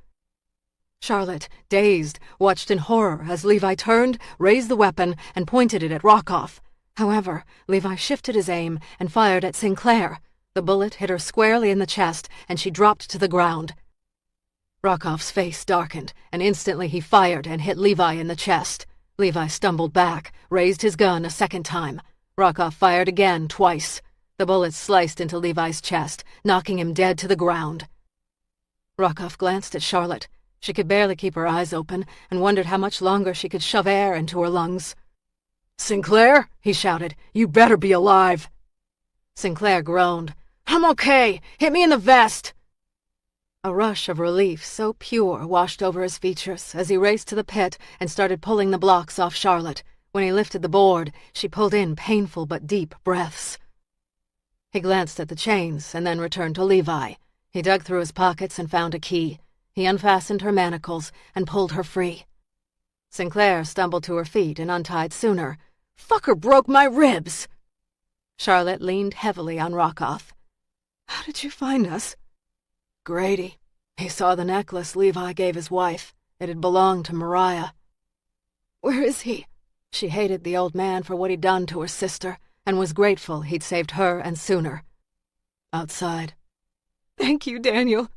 Charlotte, dazed, watched in horror as Levi turned, raised the weapon, and pointed it at Rockoff. However, Levi shifted his aim and fired at Sinclair. The bullet hit her squarely in the chest, and she dropped to the ground. Rockoff's face darkened, and instantly he fired and hit Levi in the chest. Levi stumbled back, raised his gun a second time. Rockoff fired again, twice. The bullets sliced into Levi's chest, knocking him dead to the ground. Rockoff glanced at Charlotte. She could barely keep her eyes open, and wondered how much longer she could shove air into her lungs. "Sinclair," he shouted, "you better be alive." Sinclair groaned. "I'm okay. Hit me in the vest." A rush of relief so pure washed over his features as he raced to the pit and started pulling the blocks off Charlotte. When he lifted the board, she pulled in painful but deep breaths. He glanced at the chains and then returned to Levi. He dug through his pockets and found a key. He unfastened her manacles and pulled her free. Sinclair stumbled to her feet and untied sooner. "Fucker broke my ribs." Charlotte leaned heavily on Rockoff. "How did you find us?" "Grady. He saw the necklace Levi gave his wife. It had belonged to Mariah." "Where is he?" She hated the old man for what he'd done to her sister, and was grateful he'd saved her and sooner. "Outside." "Thank you, Daniel."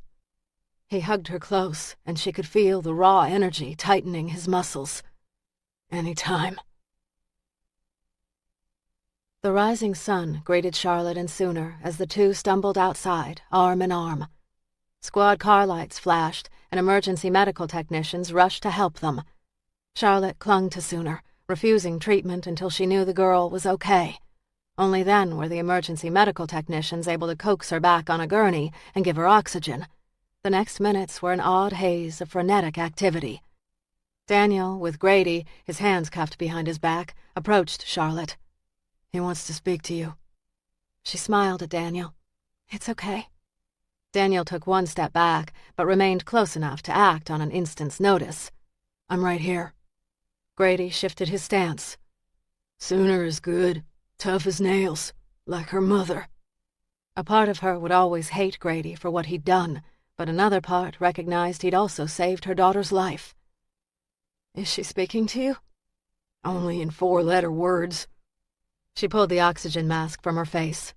He hugged her close, and she could feel the raw energy tightening his muscles. "Any time." The rising sun greeted Charlotte and Sooner as the two stumbled outside, arm in arm. Squad car lights flashed, and emergency medical technicians rushed to help them. Charlotte clung to Sooner, refusing treatment until she knew the girl was okay. Only then were the emergency medical technicians able to coax her back on a gurney and give her oxygen. The next minutes were an odd haze of frenetic activity. Daniel, with Grady, his hands cuffed behind his back, approached Charlotte. "He wants to speak to you." She smiled at Daniel. "It's okay." Daniel took one step back, but remained close enough to act on an instant's notice. "I'm right here." Grady shifted his stance. "Sooner is good, tough as nails, like her mother." A part of her would always hate Grady for what he'd done, but another part recognized he'd also saved her daughter's life. "Is she speaking to you?" "Only in 4-letter words." She pulled the oxygen mask from her face.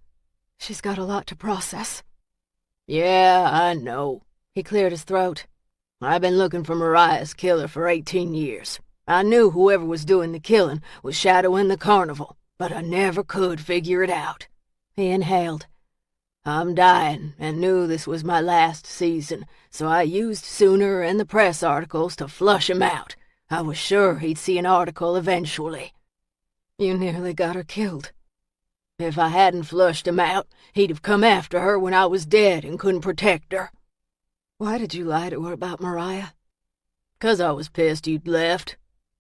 "She's got a lot to process." "Yeah, I know." He cleared his throat. "I've been looking for Mariah's killer for 18 years. I knew whoever was doing the killing was shadowing the carnival, but I never could figure it out." He inhaled. I'm dying and knew this was my last season, so I used Sooner and the press articles to flush him out. I was sure he'd see an article eventually. You nearly got her killed. If I hadn't flushed him out, he'd have come after her when I was dead and couldn't protect her. Why did you lie to her about Mariah? 'Cause I was pissed you'd left.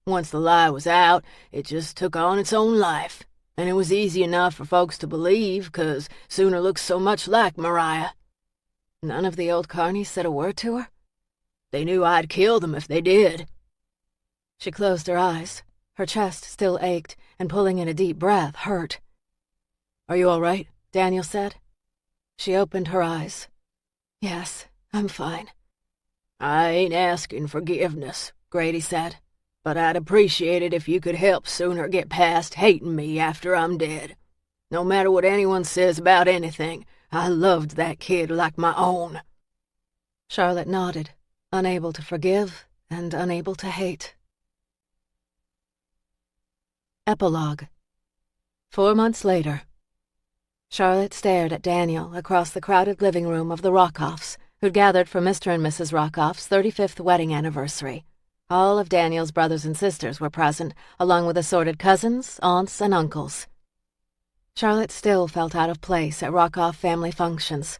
Once the lie was out, it just took on its own life. And it was easy enough for folks to believe, 'cause Sooner looks so much like Mariah. None of the old carnies said a word to her? They knew I'd kill them if they did. She closed her eyes. Her chest still ached, and pulling in a deep breath hurt. "Are you all right?" Daniel said. She opened her eyes. "Yes, I'm fine." "I ain't asking forgiveness," Grady said. "But I'd appreciate it if you could help Sooner get past hating me after I'm dead. No matter what anyone says about anything, I loved that kid like my own." Charlotte nodded, unable to forgive and unable to hate. Epilogue. 4 months later. Charlotte stared at Daniel across the crowded living room of the Rockoffs, who'd gathered for Mr. and Mrs. Rockoff's 35th wedding anniversary. All of Daniel's brothers and sisters were present, along with assorted cousins, aunts, and uncles. Charlotte still felt out of place at Rockoff family functions.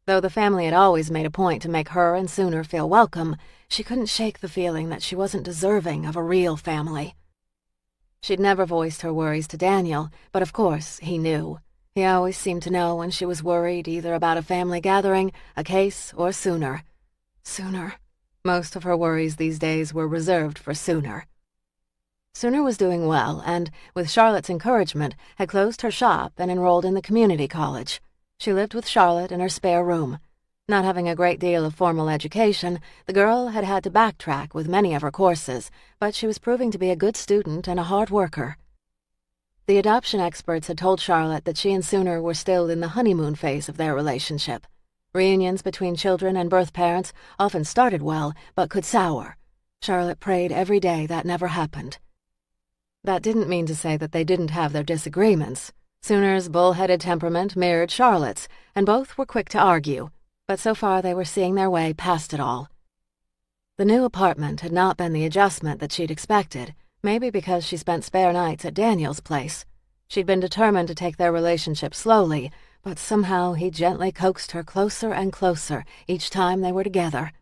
Though the family had always made a point to make her and Sooner feel welcome, she couldn't shake the feeling that she wasn't deserving of a real family. She'd never voiced her worries to Daniel, but of course he knew. He always seemed to know when she was worried either about a family gathering, a case, or Sooner. Sooner. Most of her worries these days were reserved for Sooner. Sooner was doing well and, with Charlotte's encouragement, had closed her shop and enrolled in the community college. She lived with Charlotte in her spare room. Not having a great deal of formal education, the girl had had to backtrack with many of her courses, but she was proving to be a good student and a hard worker. The adoption experts had told Charlotte that she and Sooner were still in the honeymoon phase of their relationship. Reunions between children and birth parents often started well, but could sour. Charlotte prayed every day that never happened. That didn't mean to say that they didn't have their disagreements. Sooner's bull-headed temperament mirrored Charlotte's, and both were quick to argue, but so far they were seeing their way past it all. The new apartment had not been the adjustment that she'd expected, maybe because she spent spare nights at Daniel's place. She'd been determined to take their relationship slowly, but somehow he gently coaxed her closer and closer each time they were together.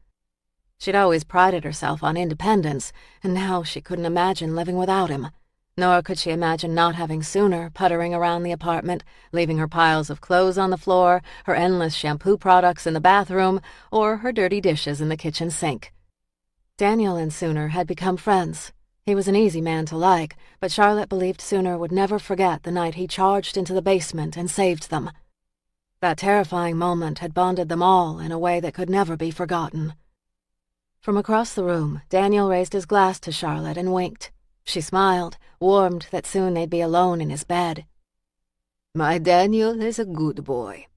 She'd always prided herself on independence, and now she couldn't imagine living without him. Nor could she imagine not having Sooner puttering around the apartment, leaving her piles of clothes on the floor, her endless shampoo products in the bathroom, or her dirty dishes in the kitchen sink. Daniel and Sooner had become friends. He was an easy man to like, but Charlotte believed Sooner would never forget the night he charged into the basement and saved them. That terrifying moment had bonded them all in a way that could never be forgotten. From across the room, Daniel raised his glass to Charlotte and winked. She smiled, warmed that soon they'd be alone in his bed. "My Daniel is a good boy."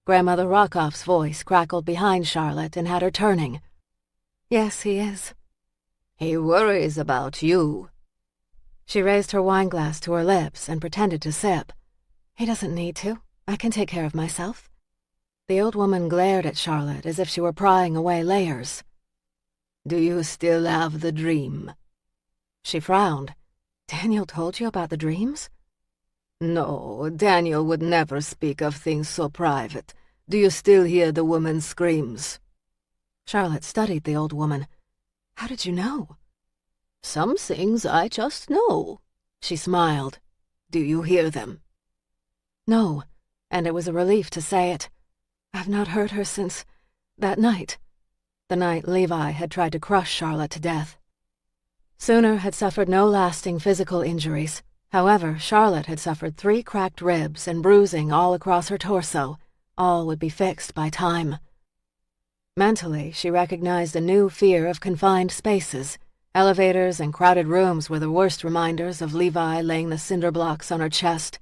Grandmother Rockoff's voice crackled behind Charlotte and had her turning. "Yes, he is." "He worries about you." She raised her wineglass to her lips and pretended to sip. "He doesn't need to. I can take care of myself." The old woman glared at Charlotte as if she were prying away layers. "Do you still have the dream?" She frowned. "Daniel told you about the dreams?" "No, Daniel would never speak of things so private. Do you still hear the woman's screams?" Charlotte studied the old woman. "How did you know?" "Some things I just know." She smiled. "Do you hear them?" "No," and it was a relief to say it. "I've not heard her since that night." The night Levi had tried to crush Charlotte to death. Sooner had suffered no lasting physical injuries. However, Charlotte had suffered 3 cracked ribs and bruising all across her torso. All would be fixed by time. Mentally, she recognized a new fear of confined spaces. Elevators and crowded rooms were the worst reminders of Levi laying the cinder blocks on her chest.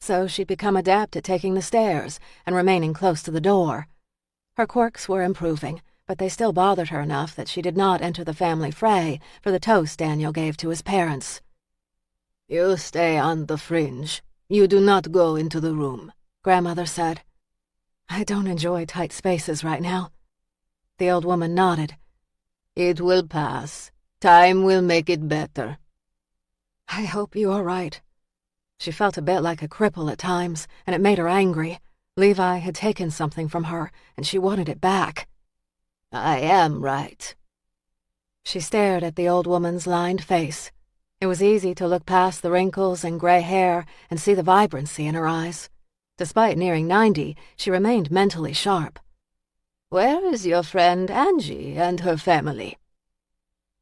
So she'd become adept at taking the stairs and remaining close to the door. Her quirks were improving, but they still bothered her enough that she did not enter the family fray for the toast Daniel gave to his parents. "You stay on the fringe. You do not go into the room," Grandmother said. I don't enjoy tight spaces right now. The old woman nodded. It will pass. Time will make it better. I hope you are right. She felt a bit like a cripple at times, and it made her angry. Levi had taken something from her, and she wanted it back. I am right. She stared at the old woman's lined face. It was easy to look past the wrinkles and gray hair and see the vibrancy in her eyes. Despite nearing 90, she remained mentally sharp. Where is your friend Angie and her family?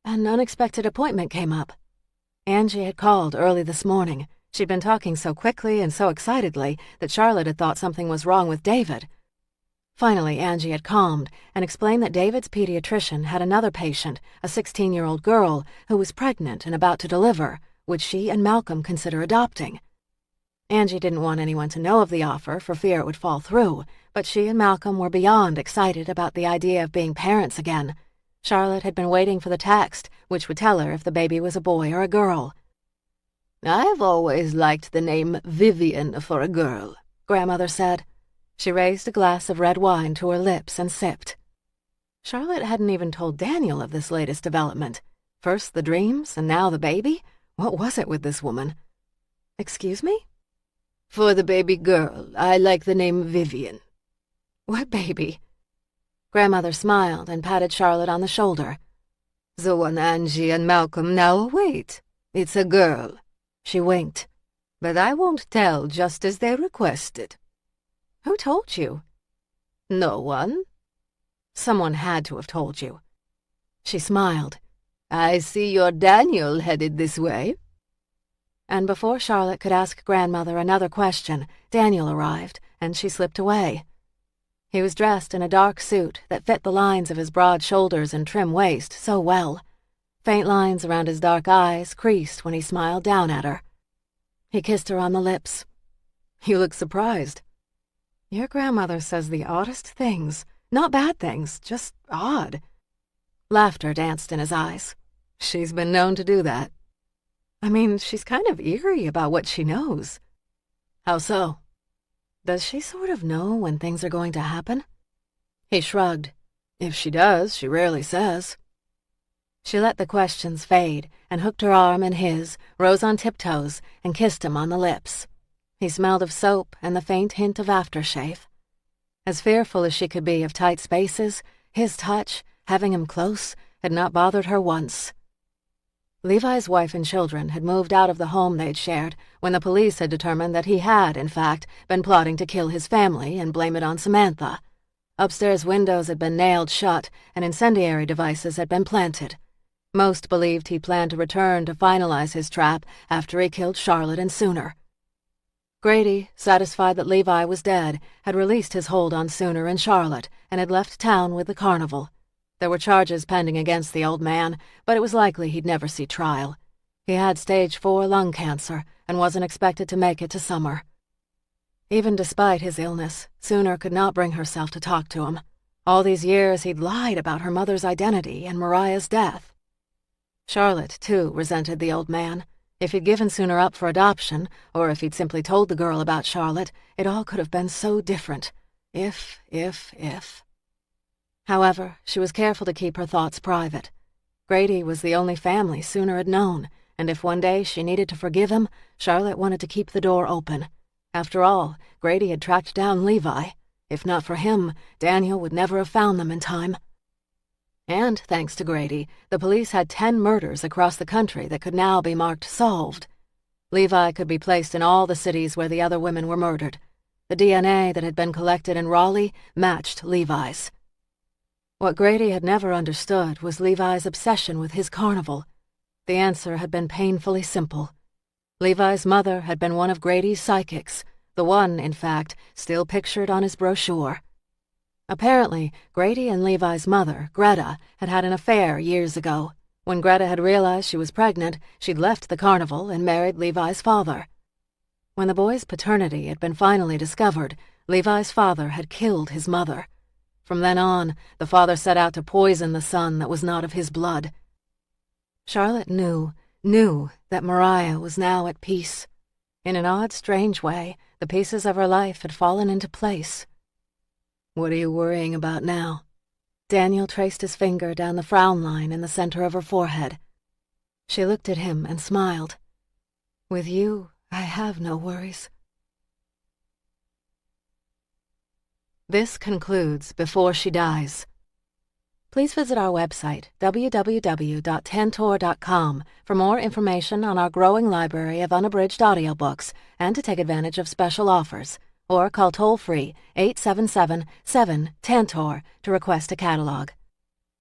An unexpected appointment came up. Angie had called early this morning. She'd been talking so quickly and so excitedly that Charlotte had thought something was wrong with David. Finally, Angie had calmed and explained that David's pediatrician had another patient, a 16-year-old girl, who was pregnant and about to deliver, which she and Malcolm consider adopting. Angie didn't want anyone to know of the offer for fear it would fall through, but she and Malcolm were beyond excited about the idea of being parents again. Charlotte had been waiting for the text, which would tell her if the baby was a boy or a girl. I've always liked the name Vivian for a girl, Grandmother said. She raised a glass of red wine to her lips and sipped. Charlotte hadn't even told Daniel of this latest development. First the dreams, and now the baby? What was it with this woman? Excuse me? For the baby girl, I like the name Vivian. What baby? Grandmother smiled and patted Charlotte on the shoulder. The one Angie and Malcolm now await. It's a girl. She winked. But I won't tell just as they requested. Who told you? No one. Someone had to have told you. She smiled. I see your Daniel headed this way. And before Charlotte could ask Grandmother another question, Daniel arrived, and she slipped away. He was dressed in a dark suit that fit the lines of his broad shoulders and trim waist so well. Faint lines around his dark eyes creased when he smiled down at her. He kissed her on the lips. You look surprised. Your grandmother says the oddest things. Not bad things, just odd. Laughter danced in his eyes. She's been known to do that. I mean, she's kind of eerie about what she knows. How so? Does she sort of know when things are going to happen? He shrugged. If she does, she rarely says. She let the questions fade and hooked her arm in his, rose on tiptoes, and kissed him on the lips. He smelled of soap and the faint hint of aftershave. As fearful as she could be of tight spaces, his touch, having him close, had not bothered her once. Levi's wife and children had moved out of the home they'd shared when the police had determined that he had, in fact, been plotting to kill his family and blame it on Samantha. Upstairs windows had been nailed shut and incendiary devices had been planted. Most believed he planned to return to finalize his trap after he killed Charlotte and Sooner. Grady, satisfied that Levi was dead, had released his hold on Sooner and Charlotte and had left town with the carnival. There were charges pending against the old man, but it was likely he'd never see trial. He had stage 4 lung cancer and wasn't expected to make it to summer. Even despite his illness, Sooner could not bring herself to talk to him. All these years he'd lied about her mother's identity and Mariah's death. Charlotte, too, resented the old man. If he'd given Sooner up for adoption, or if he'd simply told the girl about Charlotte, it all could have been so different. If. However, she was careful to keep her thoughts private. Grady was the only family Sooner had known, and if one day she needed to forgive him, Charlotte wanted to keep the door open. After all, Grady had tracked down Levi. If not for him, Daniel would never have found them in time. And, thanks to Grady, the police had 10 murders across the country that could now be marked solved. Levi could be placed in all the cities where the other women were murdered. The DNA that had been collected in Raleigh matched Levi's. What Grady had never understood was Levi's obsession with his carnival. The answer had been painfully simple. Levi's mother had been one of Grady's psychics, the one, in fact, still pictured on his brochure. Apparently, Grady and Levi's mother, Greta, had had an affair years ago. When Greta had realized she was pregnant, she'd left the carnival and married Levi's father. When the boy's paternity had been finally discovered, Levi's father had killed his mother. From then on, the father set out to poison the son that was not of his blood. Charlotte knew that Mariah was now at peace. In an odd, strange way, the pieces of her life had fallen into place. What are you worrying about now? Daniel traced his finger down the frown line in the center of her forehead. She looked at him and smiled. With you, I have no worries. This concludes Before She Dies. Please visit our website, www.tantor.com, for more information on our growing library of unabridged audiobooks and to take advantage of special offers, or call toll-free 877-7-TANTOR to request a catalog.